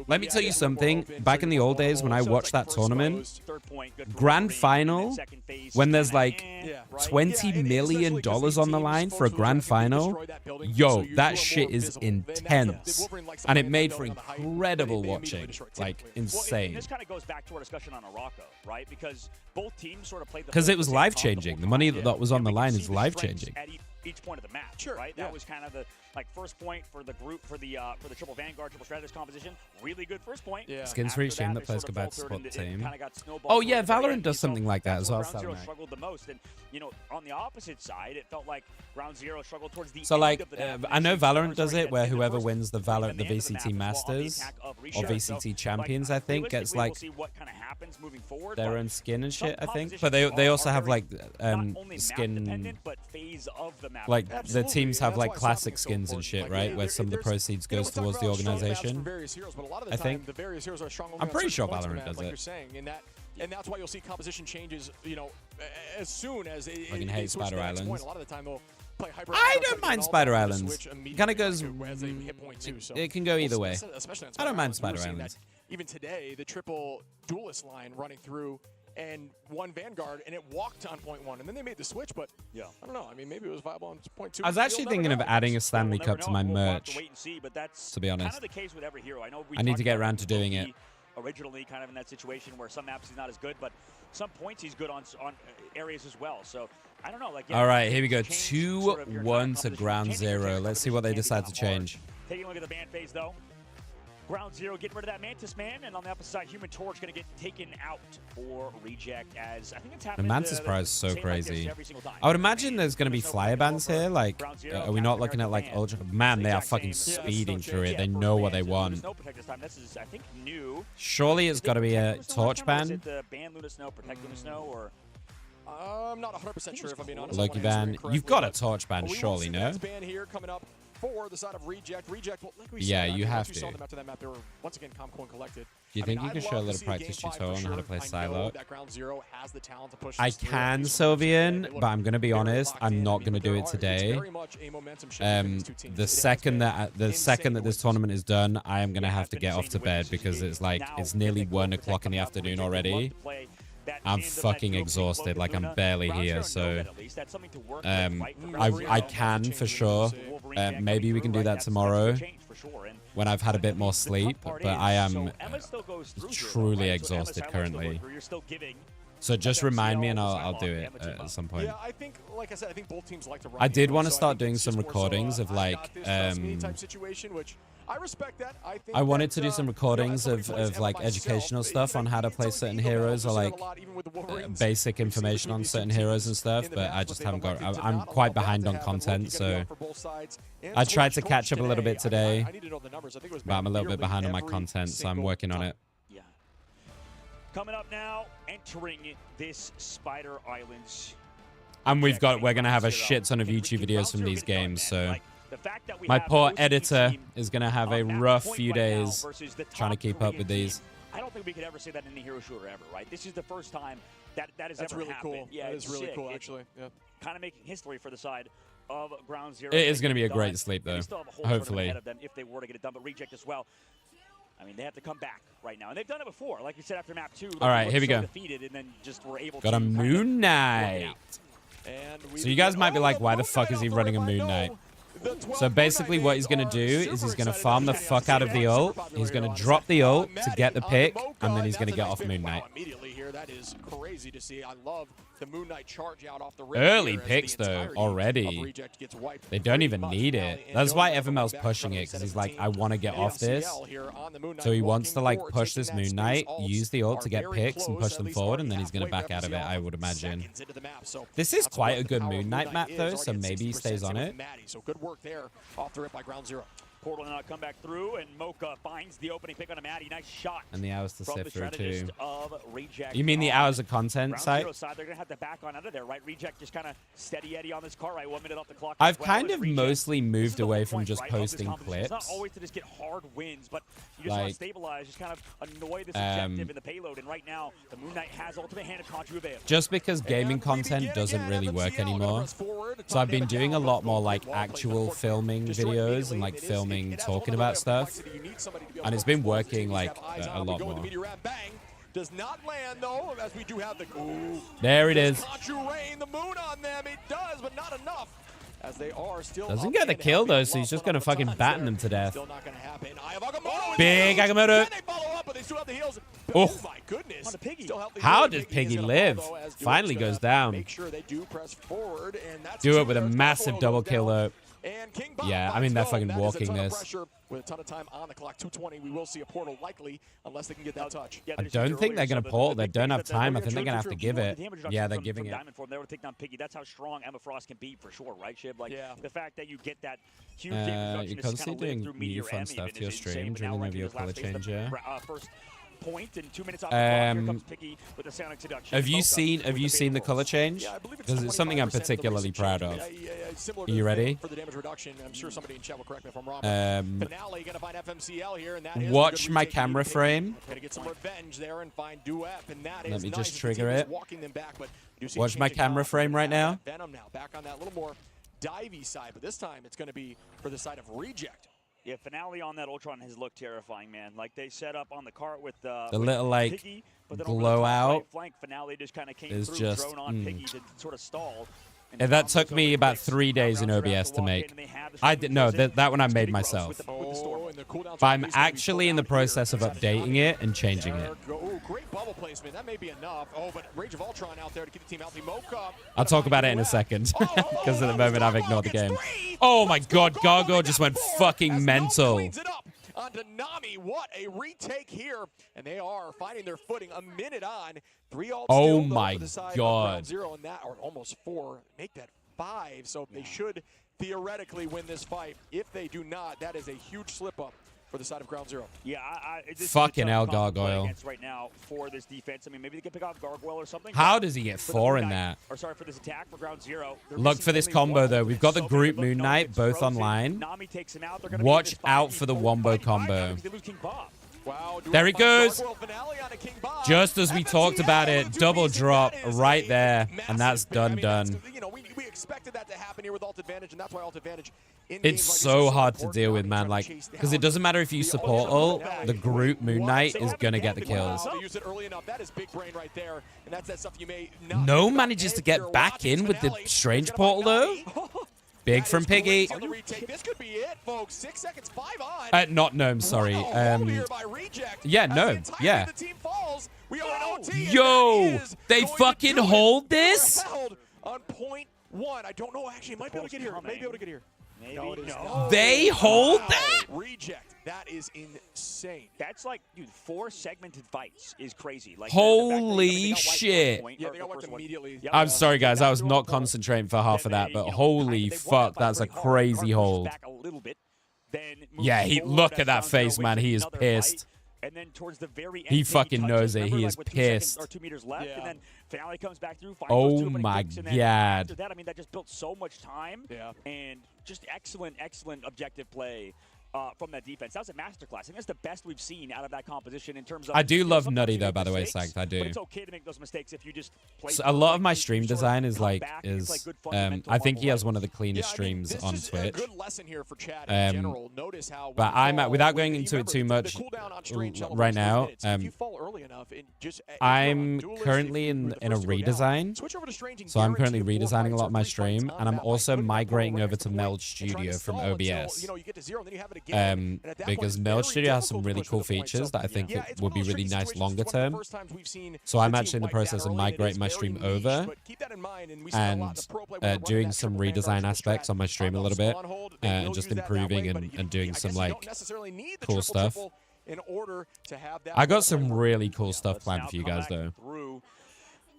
Let me tell you something. Back in the old days when I watched that tournament, grand final, when there's like $20 million on the line for a grand final, yo, that shit is intense, and it made for incredible watching, like insane. This kind of goes back to our discussion on Morocco, right? Because both teams sort of played because it was life changing. The money that was on the line is life changing. Each point of the match, right? That was kind of the first point for the group for the triple Vanguard, triple strategist composition. Really good first point. Skins for each team that plays compared to support the team. Oh yeah, Valorant does something like that as well. Ground Zero struggled the most, and you know, on the opposite side, it felt like Ground Zero struggled towards the so like I know Valorant does it where whoever wins the VCT Masters or VCT Champions, I think, gets like their own skin and shit. I think, but they also have like skin. Like the teams have like classic skins and shit, right? Where some of the proceeds goes towards the organization. I think. I'm pretty sure Valorant does it. And that's why you'll see composition changes, you know, as soon as I can hate Spider Islands. A lot of the time they'll play hybrid. I don't mind Spider Islands. Kind of goes. It can go either way. I don't mind Spider Islands. Even today, the triple duelist line running through and one Vanguard, and it walked on point one, and then they made the switch, but I don't know. I mean, maybe it was viable on point two. I was actually thinking of adding a Stanley Cup to my merch, to be honest. I need to get around to doing it. Originally kind of in that situation where some maps he's not as good, but some points he's good on areas as well. So I don't know. Like, all right, here we go. 2-1 to ground zero. Let's see what they decide to change. Taking a look at the ban phase, though. Ground Zero getting rid of that Mantis Man, and on the opposite side, Human Torch going to get taken out for reject. As I think it's happening. The Mantis prize is so crazy. I would imagine there's going to be flyer bans here. Like, are we not looking at like ultra? Man, they are fucking speeding through it. They know what they want. Surely it's got to be a torch ban. I'm not 100% sure if I'm being honest. Loki ban. You've got a torch ban, surely, no? Ban here coming up for the side of reject. Reject. Well, like we yeah, said, you have to. Saw them after that map. They were once again calm, cool, and collected. Do you think you can show a little practice tutorial on how to play Silo? I can, Sylvian, but I'm gonna be honest. I'm not gonna do it today. The second that this tournament is done, I am gonna have to get off to bed because it's like it's nearly 1 o'clock in the afternoon already. I'm fucking exhausted. Like I'm barely here, so I can for sure. Maybe we can do that tomorrow when I've had a bit more sleep, but I am truly exhausted currently. So just remind me and I'll do it at some point. Yeah, I think, like I said, I think both teams like to run. I did want to start doing some recordings of like I respect that. I wanted to do some recordings of like educational stuff on how to play certain heroes or like basic information on certain heroes and stuff, but I just haven't got. I'm quite behind on content, so I tried to catch up a little bit today, but I'm a little bit behind on my content, so I'm working on it. Coming up now, entering this Spider Islands. And we're going to have a shit ton of YouTube videos from these games, so my poor editor is going to have a rough few days trying to keep up with these. I don't think we could ever say that in a hero shooter ever, right? This is the first time that has That's ever really happened. Cool. Yeah, that it's is really sick. cool, actually. Yeah. Kind of making history for the side of Ground Zero. It is going to be a great sleep, though. Hopefully. Ahead of them if they were to get it done, but Reject as well. I mean, they have to come back right now, and they've done it before. Like we said after map 2. All right, here we go. Defeated and then just were able Got a Moon Knight. So you guys might be like, why the fuck is he running a Moon Knight? So basically what he's going to do is he's going to farm the fuck out of the ult. He's going to drop the ult to get the pick, and then he's going to get off Moon Knight. Immediately here, that is crazy to see. I love the Moon Knight charge out off the Early picks, though, already. They don't even need it. That's why Evermel's pushing it, because he's like, I want to get off this. So he wants to, like, push this Moon Knight, use the ult to get picks and push them forward, and then he's going to back out of it, I would imagine. This is quite a good Moon Knight map, though, so maybe he stays on it. So good work there off the rip by Ground Zero. Portal now come back through, and Mocha finds the opening pick on a Maddie. Nice shot. And the hours to sift through, too. Reject You mean the hours of content site? They're going to have to back on out of there, right? Reject just kind of steady Eddie on this car, right? 1 minute off the clock. I've kind of mostly moved away from just posting clips. It's not always to just get hard wins, but you just want to stabilize, just kind of annoy this objective in the payload. And right now, the Moon Knight has ultimate hand of Contra available. Just because gaming content doesn't really work anymore. So I've been doing a lot more like actual filming videos and like filming, talking about stuff, and it's been working like a lot more. Does not land though, as we do have the there it is. Rain the moon on them. It does, but not enough. As they are still doesn't get the kill though, so he's just gonna fucking batten them to death. Still not gonna happen. Agamotto big Agamotto. Oh my goodness. How does Piggy live? Finally goes down. Make sure they do press forward, and that's do it with a massive double kill though. Yeah, I mean, they're fucking walking this. With a ton of time on the clock, 2:20, we will see a portal likely, unless they can get that touch. I don't think they're going to portal. They don't have time. I think they're going to have to give it. Yeah, they're giving it. They were take down Piggy. That's how strong Emma Frost can be for sure, right, Shib? Like, the fact that you get that huge you're constantly doing new fun stuff to your stream, drilling over your color changer. Point and 2 minutes off the clock. Piggy with the Sonic seduction. Have you seen the color change? Because it's something I'm particularly proud of. Are you ready? For the damage reduction, I'm sure somebody in chat will correct me if I'm wrong. Finale gonna find FMCL here, and that is watch my camera frame. Gonna get some revenge there and find Duep, and that is let me nice. just trigger it. Walking them back, but watch my camera frame right now. Venom now back on that little more divey side, but this time it's going to be for the side of Reject. Yeah, Finale on that Ultron has looked terrifying, man. Like they set up on the cart with the with little like Piggy, but then glow out right flank, Finale just kind of came is through, just drone on Piggy to sort of stall. And that took me about 3 days in OBS to make. I did no that one I made myself. But I'm actually in the process of updating it and changing it. Great bubble placement. That may be enough. Oh, but Rage of Ultron out there to keep the team healthy. Mocha. I'll talk about it in a second because at the moment I've ignored the game. Oh my god, Gargoyle just went fucking mental. Onto Nami, what a retake here, and they are finding their footing a minute on. 3 ults oh still, my god. 0 and that, or almost 4, make that 5, so they should theoretically win this fight. If they do not, that is a huge slip up for the side of Ground Zero. Yeah, fucking hell, Gargoyle. Right now for this defense. I mean, maybe they can pick off Gargoyle or something. How does he get 4 in that? Or sorry, for this attack for Ground Zero. Look for this combo though. We've got the group Moon Knight both online. Watch out for the Wombo combo. Wow, there he goes. Just as we talked about it, double drop right there, and that's done. You know, we expected that to happen here with Ult Advantage, and that's why Ult Advantage. It's so hard to deal with, man. Like, because it doesn't matter if you support ult, the group Moon Knight is gonna get the kills. No manages to get back in with the strange portal though. Big from Piggy. This could be it, folks. 6 seconds, 5 on. Not Gnome, sorry. Yeah, Gnome. Yeah. Yo, they fucking hold this? On point 1. I don't know, actually. Might be able to get here. Maybe able to get here. No, they hold that? Reject. That is insane. That's like, dude, 4 segmented fights is crazy. Like, holy shit. Yeah, they got wiped immediately. I'm sorry, guys. I was not concentrating for half of that, but holy fuck, that's a crazy hold. Yeah, look at that face, man. He is pissed. And then towards the very end, he fucking knows it. He is with 2 pissed. seconds or 2 meters left, and then Finale comes back through. Oh my god! After that, I mean, that just built so much time. And just excellent objective play. From that defense. That was a masterclass. I think that's the best we've seen out of that composition in terms of... I do love Nutty, though, by the way, Sacked. I do. But it's okay to make those mistakes if you just play... So a lot of my stream design is like... I think he has one of the cleanest streams on Twitch. Good lesson here for Chad in general. Notice how but I'm without going into it too much right now, I'm currently in a redesign. So I'm currently redesigning a lot of my stream, and I'm also migrating over to Meld Studio from OBS. Because Meld Studio has some really cool features that I think it would be really nice longer term. So I'm actually in the process of migrating my stream over and doing some redesign aspects on my stream a little bit, and just improving and doing some like cool stuff. I got some really cool stuff planned for you guys though.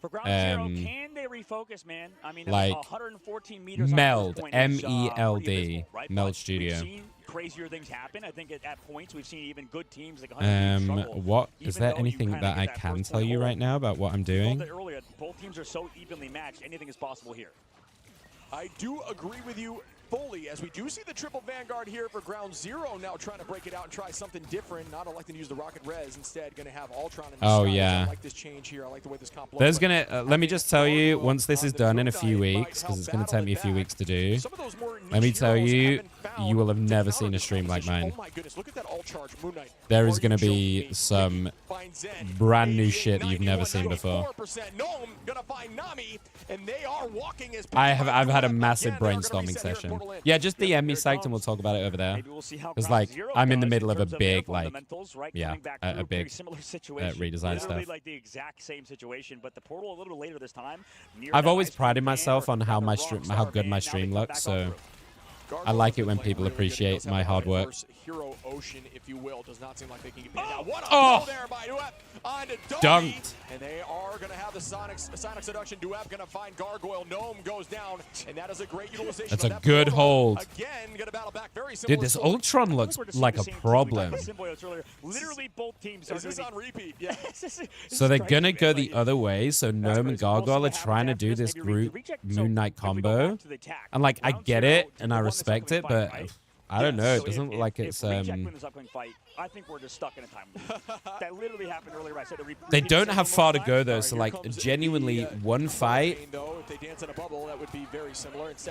For Ground Zero, can they refocus, man? I mean, like 114 meters Meld, M-E-L-D, Meld Studio. We've seen crazier things happen. I think at points we've seen even good teams like 100 struggle. What is there anything that I can tell you right now about what I'm doing? Earlier, both teams are so evenly matched. Anything is possible here. I do agree with you fully, as we do see the triple Vanguard here for Ground Zero now trying to break it out and try something different. Not electing to use the Rocket Res, instead going to have Ultron in the oh, sky. yeah. I like this change here. I like the way this comp looks. There's going to, let me just tell you, once this is done in a few weeks, because it's going to take me a few weeks to do, let me tell you, you will have never seen a stream like mine. Oh my goodness, look at that Ult Charge, Moon Knight. There is going to be some brand new shit that you've never seen before. I've had a massive brainstorming session. Yeah, just DM me, Psyched, and we'll talk about it over there. Because, like, I'm in the middle of a big, like, yeah, a big redesign stuff. Like the exact same situation, but the portal a little later this time. I've always prided myself on how good my stream looks, so I like it when people appreciate my hard work. Hero Ocean, if you will, does not seem like they can get out. Oh! There by Duep onto Dunked. And they are going to have the Sonic Seduction. Duep going to find Gargoyle. Gnome goes down, and that is a great utilization. That's a good hold. Again, going to battle back. Very dude, this Ultron looks like a problem. Literally, both teams are this on repeat. Yeah. So they're going to go the other way. So Gnome and Gargoyle are trying to do this group Moon Knight combo. And, like, I get it, and I respect it, but I don't know. It doesn't look like it's I think we're just stuck in a time loop. That literally happened earlier. I said they don't have far to go though, so like genuinely one fight.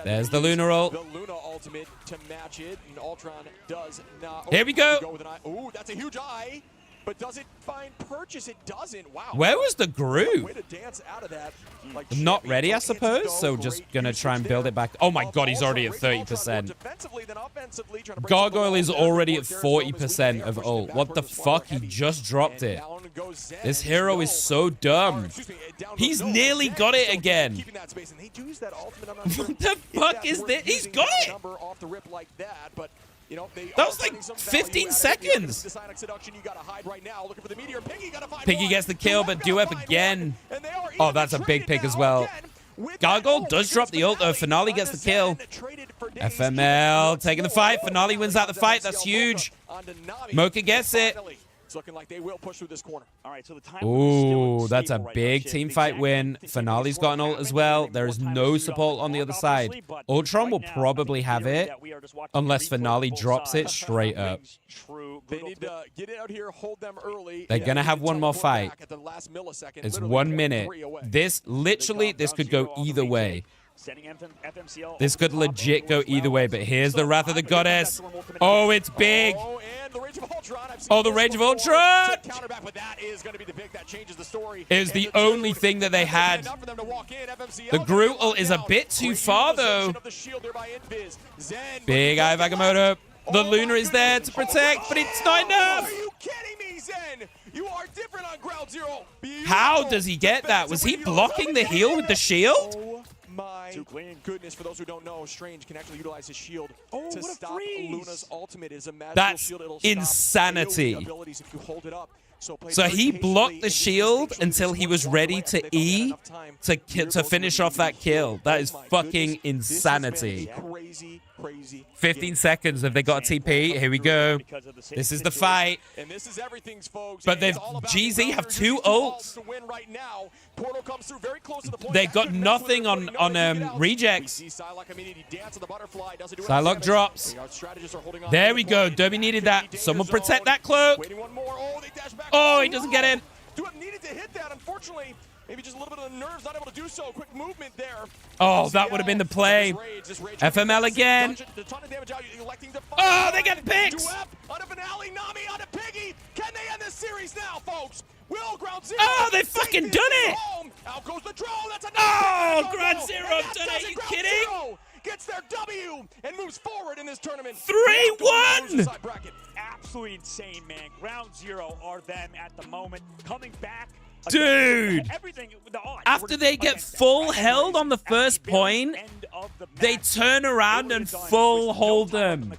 There's the Luna ult. The Luna ultimate to match it, and Ultron does not. Here we go. Ooh, that's a huge eye. But does it find purchase? It doesn't. Wow. Where was the group? Way to dance out of that. Like not ready, I suppose. So just gonna try and build it back. Oh my god, he's already at 30%. Gargoyle is already at 40% of ult. What the fuck? He just dropped it. This hero is so dumb. He's nearly got it again. What the fuck is this? He's got it. That was like 15 seconds. Piggy gets the kill, but Duep again. Oh, that's a big pick as well. Gargoyle does drop the ult, though. Finale gets the kill. FML taking the fight. Finale wins out the fight. That's huge. Mocha gets it. It's looking like they will push through this corner. All right, so the time ooh, that's a big team fight win. Finale's got an ult as well. There is no support on the other side. Ultron will probably have it unless Finale drops it straight up. They need to get out here, hold them early. They're going to have one more fight. It's 1 minute. This could go either way. This could legit go either way, but here's the Wrath of the Goddess. Oh, it's big. Oh, the Rage of Ultron! It was the only thing that they had. The Groot ult is a bit too far, though. Big Eye of Agamotto. The Luna is there to protect, but it's not enough. Are you kidding me, Zen? You are different on Ground Zero. How does he get that? Was he blocking the heal with the shield? My goodness, for those who don't know, Strange can actually utilize his shield to stop Luna's ultimate. Is a magical that's shield. It'll insanity. stop abilities if you hold it up. So he blocked the shield until he was ready to E to finish off that kill. That is fucking insanity. 15 seconds. Have they got a TP? Here we go. This is the fight. But they've GZ have 2 ults. They got nothing on rejects. Psylocke drops. There we go. Derby needed that. Someone protect that cloak. Oh, he doesn't get in. Needed to hit that, unfortunately. Maybe just a little bit of the nerves, not able to do so. Quick movement there. Oh, that would have been the play. FML again. Oh, they get picked. On a finale, Nami on a Piggy. Can they end this series now, folks? Will Ground Zero? Oh, they fucking done it. Out goes the drone. That's another. Oh, Ground Zero done it. Are you kidding? Gets their W and moves forward in this tournament. 3-1. Absolutely insane, man. Ground Zero are them at the moment. Coming back. Dude, after they get full held on the first point, they turn around and full hold them.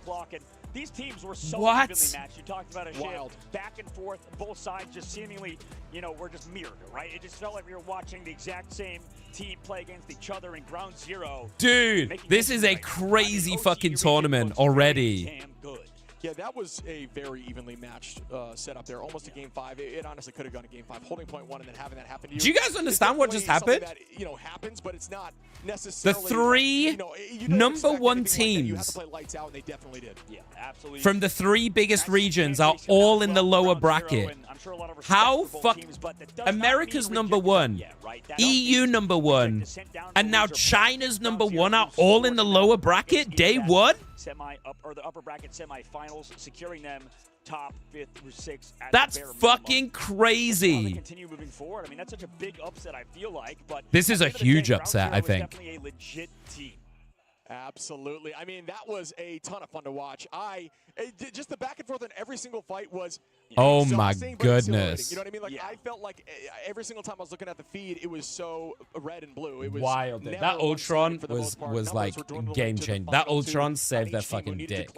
These teams were so evenly matched. You talked about a shift back and forth, both sides just seemingly, were just mirrored, right? It just felt like we were watching the exact same team play against each other in Ground Zero. Dude, this is a crazy fucking tournament already. Yeah, that was a very evenly matched setup there. Almost a game 5. It honestly could have gone to game 5. Holding point 1 and then having that happen to you. Do you guys understand what just happened? That, happens, but it's not necessarily. The 3 number 1 teams you have to play lights out, and they definitely did. Yeah, absolutely. From the 3 biggest regions are all in the lower bracket. How America's number 1, EU number 1, and now China's number 1 are all in the lower bracket day 1? The upper bracket semifinals, securing them top 5th or 6th. That's fucking crazy. Continue moving forward. I mean, that's such a big upset. I feel like, but this is a huge upset. I think. Definitely a legit team. Absolutely. I mean, that was a ton of fun to watch. Just the back and forth in every single fight was oh my goodness. You know what I mean? Like I felt like every single time I was looking at the feed, it was so red and blue. It was wild. That Ultron was like game changing. That Ultron saved their fucking dick.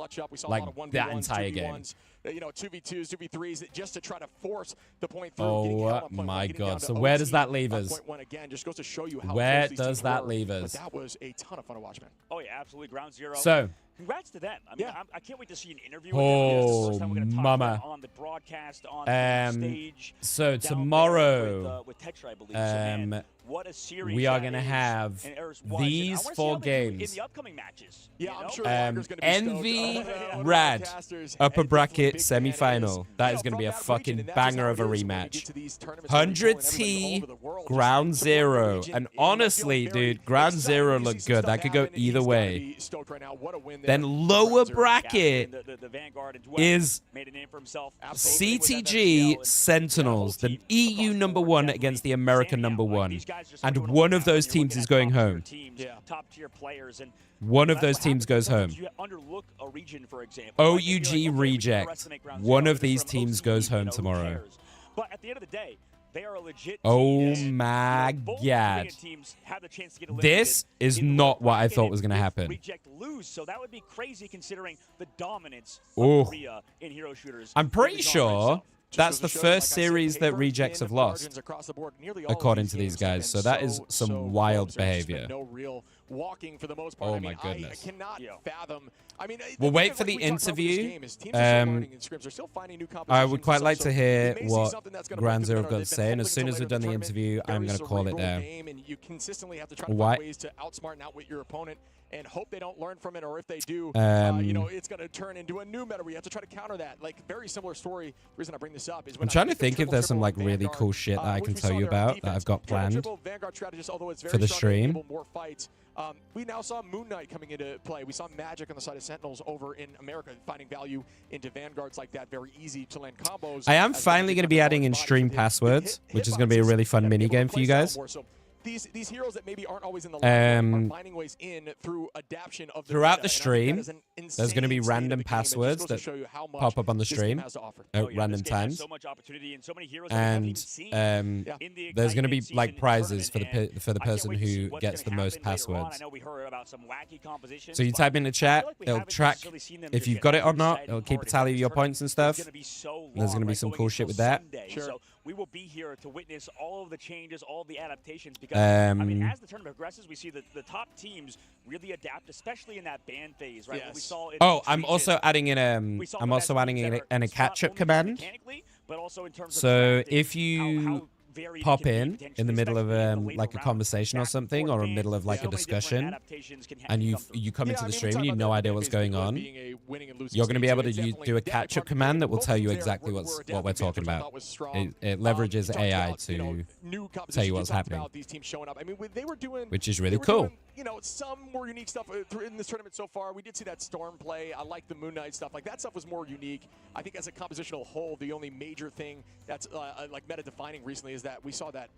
Like that entire game. 2v2s, 2v3s, just to try to force the point through. Oh my god. So where does that leave us? Where does that leave us? That was a ton of fun to watch, man. Oh yeah, absolutely. Ground Zero. So congrats to them. I mean, I can't wait to see an interview with them. This is the first time we're going to talk mama. on the broadcast, on stage. So tomorrow, with Tetra, I believe. So, man, what a series we are going to have these 4 games. In the upcoming matches. Yeah, I'm sure Envy, Rad, upper bracket semifinal. That is going to be a fucking banger of a rematch. 100T, Ground Zero. And honestly, dude, Ground Zero looked good. That could go either way. Then lower bracket is CTG Sentinels, the EU number 1 against the American number 1. And one of those teams is going home. One of those teams goes home. OUG Reject. One of these teams goes home tomorrow. But at the end of the day, they are a legit oh my god. This is not what I thought was going to happen. Reject lose, so that would be crazy considering the dominance of Korea in hero shooters. I'm pretty sure that's the first series that Rejects have lost, according to these guys. So that is some wild behavior. Oh my goodness. I cannot fathom. I mean, we'll wait for the interview. I would quite like to hear what Ground Zero have got to say, and as soon as we've done the interview, I'm going to call it there. You consistently have to try to find ways to outsmart and outwit your opponent and hope they don't learn from it, or if they do, it's going to turn into a new meta where you have to try to counter that. Like, very similar story. The reason I bring this up is when I'm trying to think if there's some like really cool shit that I can tell you about that I've got planned for the stream. We now saw Moon Knight coming into play. We saw Magic on the side of Sentinels over in America, finding value into Vanguards like that. Very easy to land combos. I am finally going to be adding in stream passwords, which is going to be a really fun mini game for you guys. these heroes that maybe aren't always in the line are finding ways in through adaptation of the throughout the stream. There's going to be random passwords that pop up on the stream at random times, and there's going to be like prizes for the person who gets the most passwords. So you type in the chat, it'll track if you've got it or not. It'll keep a tally of your points and stuff. There's going to be some cool shit with that. So we will be here to witness all of the changes, all of the adaptations. Because I mean, as the tournament progresses, we see that the top teams really adapt, especially in that ban phase, right? Yes. We saw I'm also adding in a catch-up command. But also in terms so if you pop in the middle of like a conversation or something, or in the middle of like a discussion, and you come into the stream and you have no idea what's going on, you're going to be able to do a catch-up command that will tell you exactly what we're talking about. It leverages AI to tell you what's happening, which is really cool. You know, some more unique stuff in this tournament so far. We did see that Storm play. I like the Moon Knight stuff. Like, that stuff was more unique. I think as a compositional whole, the only major thing that's like meta-defining recently is that we saw that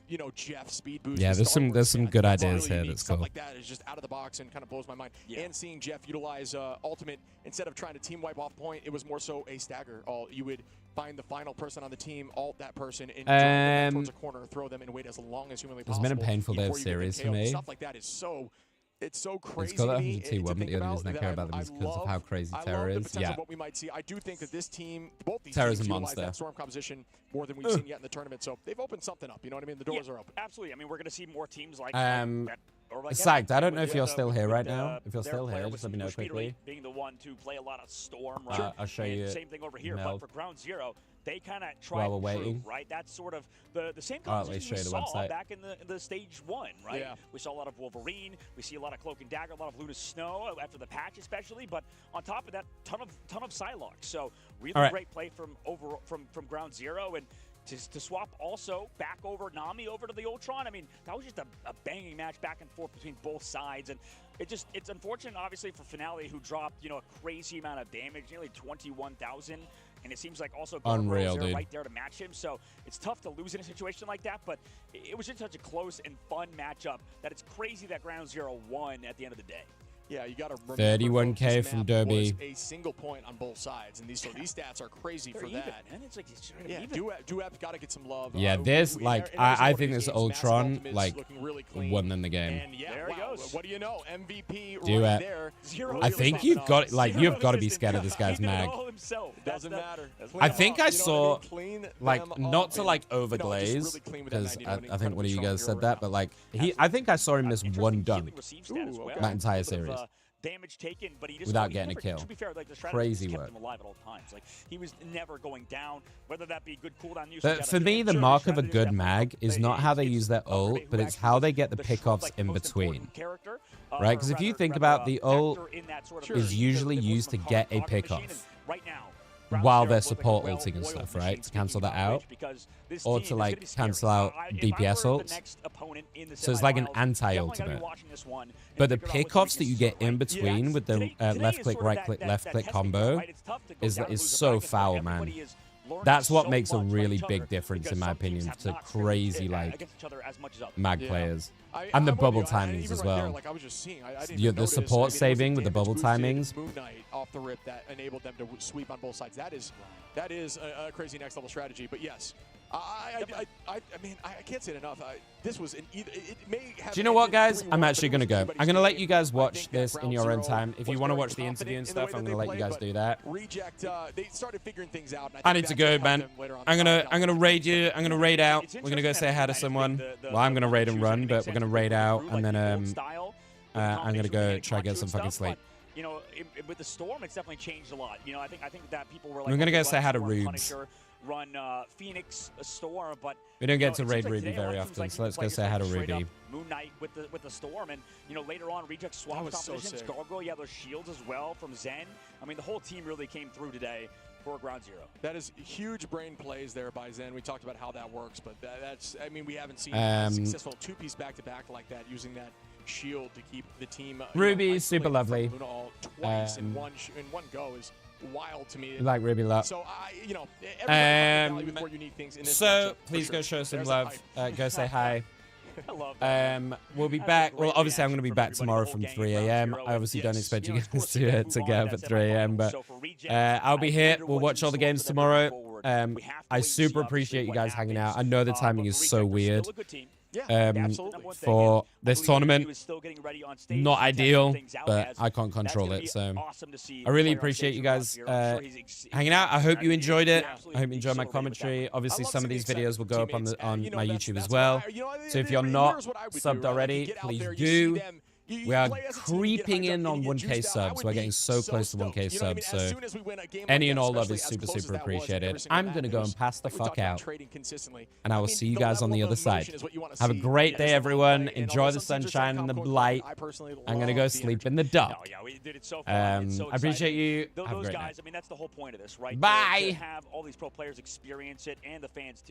you know, Jeff speed boost. Yeah, there's some good ideas here. That's cool. Stuff like that is just out of the box and kind of blows my mind. Yeah. And seeing Jeff utilize ultimate instead of trying to team wipe off point, it was more so a stagger. You would find the final person on the team, ult that person, and drive them towards a corner, throw them, and wait as long as humanly possible. It's been a painful day of series for me. Stuff like that is so. It's so crazy. It's got that 100T1, but the only reason I care about them is because of how crazy Terror is. Yeah. What we might see. I do think that this team, both these Terror's teams, a monster. that Storm composition more than we've seen yet in the tournament. So they've opened something up. You know what I mean? The doors are open. Absolutely. I mean, we're going to see more teams like Psyched. I don't know if you're still here right now. If you're still here, just let me know quickly. Being the one to play a lot of Storm, right? I'll show you. Same thing over here, but for Ground Zero, they kind of tried while we're waiting, right? That's sort of the same composition we saw back in the stage 1, right? Yeah. We saw a lot of Wolverine, we see a lot of Cloak and Dagger, a lot of Luna Snow after the patch especially, but on top of that, ton of Psylocke. So really great play from Ground Zero, and to swap also back over Nami over to the Ultron. I mean, that was just a banging match back and forth between both sides, and it's unfortunate obviously for Finale, who dropped, you know, a crazy amount of damage, nearly 21,000. And it seems like also unreal, dude, right there to match him. So it's tough to lose in a situation like that, but it was just such a close and fun matchup that it's crazy that Ground Zero won at the end of the day. Yeah, you got to remember 31K from Derby. A single point on both sides, and these stats are crazy for even, that. Man. It's like Duap's got to get some love. Yeah, there's like I think this Ultron like really won in the game. And there he goes. What do you know? MVP Duap. right there. I think you've got to be scared of this guy's mag. Doesn't matter. I think I saw like not to like overglaze because I think one of you guys said that, but like I think I saw him miss one dunk that entire series. Damage taken, but he just without getting a kill. To be fair, like the crazy kept work. him alive at all times. Like he was never going down, whether that be good cooldown use. But for me, the mark of a good mag is not how they use their ult, but it's how they get the pickoffs in between. Right? Because if you think about the ult is usually used to get a pickoff while they're support ulting and stuff, right? To cancel that out. Or to like cancel out DPS ults. So it's like an anti-ultimate. But the pickoffs that you get in between with the left click, right click, left click combo is so foul, man. That's what makes a really big difference, in my opinion, to crazy like mag players. And the bubble timings as well. Like I was just seeing, the support saving with the bubble timings. Moon Knight off the rip that enabled them to sweep on both sides. That is a crazy next level strategy. But yes, I mean, I can't say it enough. This was it may have. Do you know what, guys? I'm actually gonna go. I'm gonna let you guys watch this in your own time. If you want to watch the interview and stuff, I'm gonna let you guys do that. Reject. They started figuring things out. I need to go, man. I'm gonna raid you. I'm gonna raid out. We're gonna go say hi to someone. Well, I'm gonna raid and run, but we're gonna raid out, and then I'm gonna go try to get some fucking sleep. You know, with the Storm, it's definitely changed a lot. You know, I think that people were like, I'm gonna go say hi to Rubes. Run Phoenix, Storm, but we don't get to raid Ruby very often, so let's go say hi to Ruby. Moon Knight with the Storm, and you know later on Reject swap compositions, Gargoyle, yeah, those shields as well from Zen. I mean, the whole team really came through today for Ground Zero. That is huge brain plays there by Zen. We talked about how that works, but that's, I mean, we haven't seen a successful two-piece back-to-back like that, using that shield to keep the team. Ruby, super lovely. Twice in one go is wild to me. Like Ruby a lot. So you know, everybody with more unique things in this so matchup, please go show some love. Go say hi. I love that. We'll be back. Well, obviously, I'm going to be back tomorrow from 3 a.m. I obviously don't expect you guys to get up at 3 a.m., but I'll be here. We'll watch all the games tomorrow. I super appreciate you guys hanging out. I know the timing is so weird for this tournament. Not ideal, but I can't control it. So I really appreciate you guys hanging out. I hope you enjoyed it. I hope you enjoyed my commentary. Obviously, some of these videos will go up on my YouTube as well. So if you're not subbed already, please do. We are creeping in on 1K subs. We're getting so close to 1K subs. So any and all love is super, super appreciated. I'm going to go and pass the fuck out. And I will see you guys on the other side. Have a great day, everyone. Enjoy the sunshine and the light. I'm going to go sleep in the dark. I appreciate you. Have a great night. I mean, that's the whole point of this, right? Bye. To have all these pro players experience it and the fans too.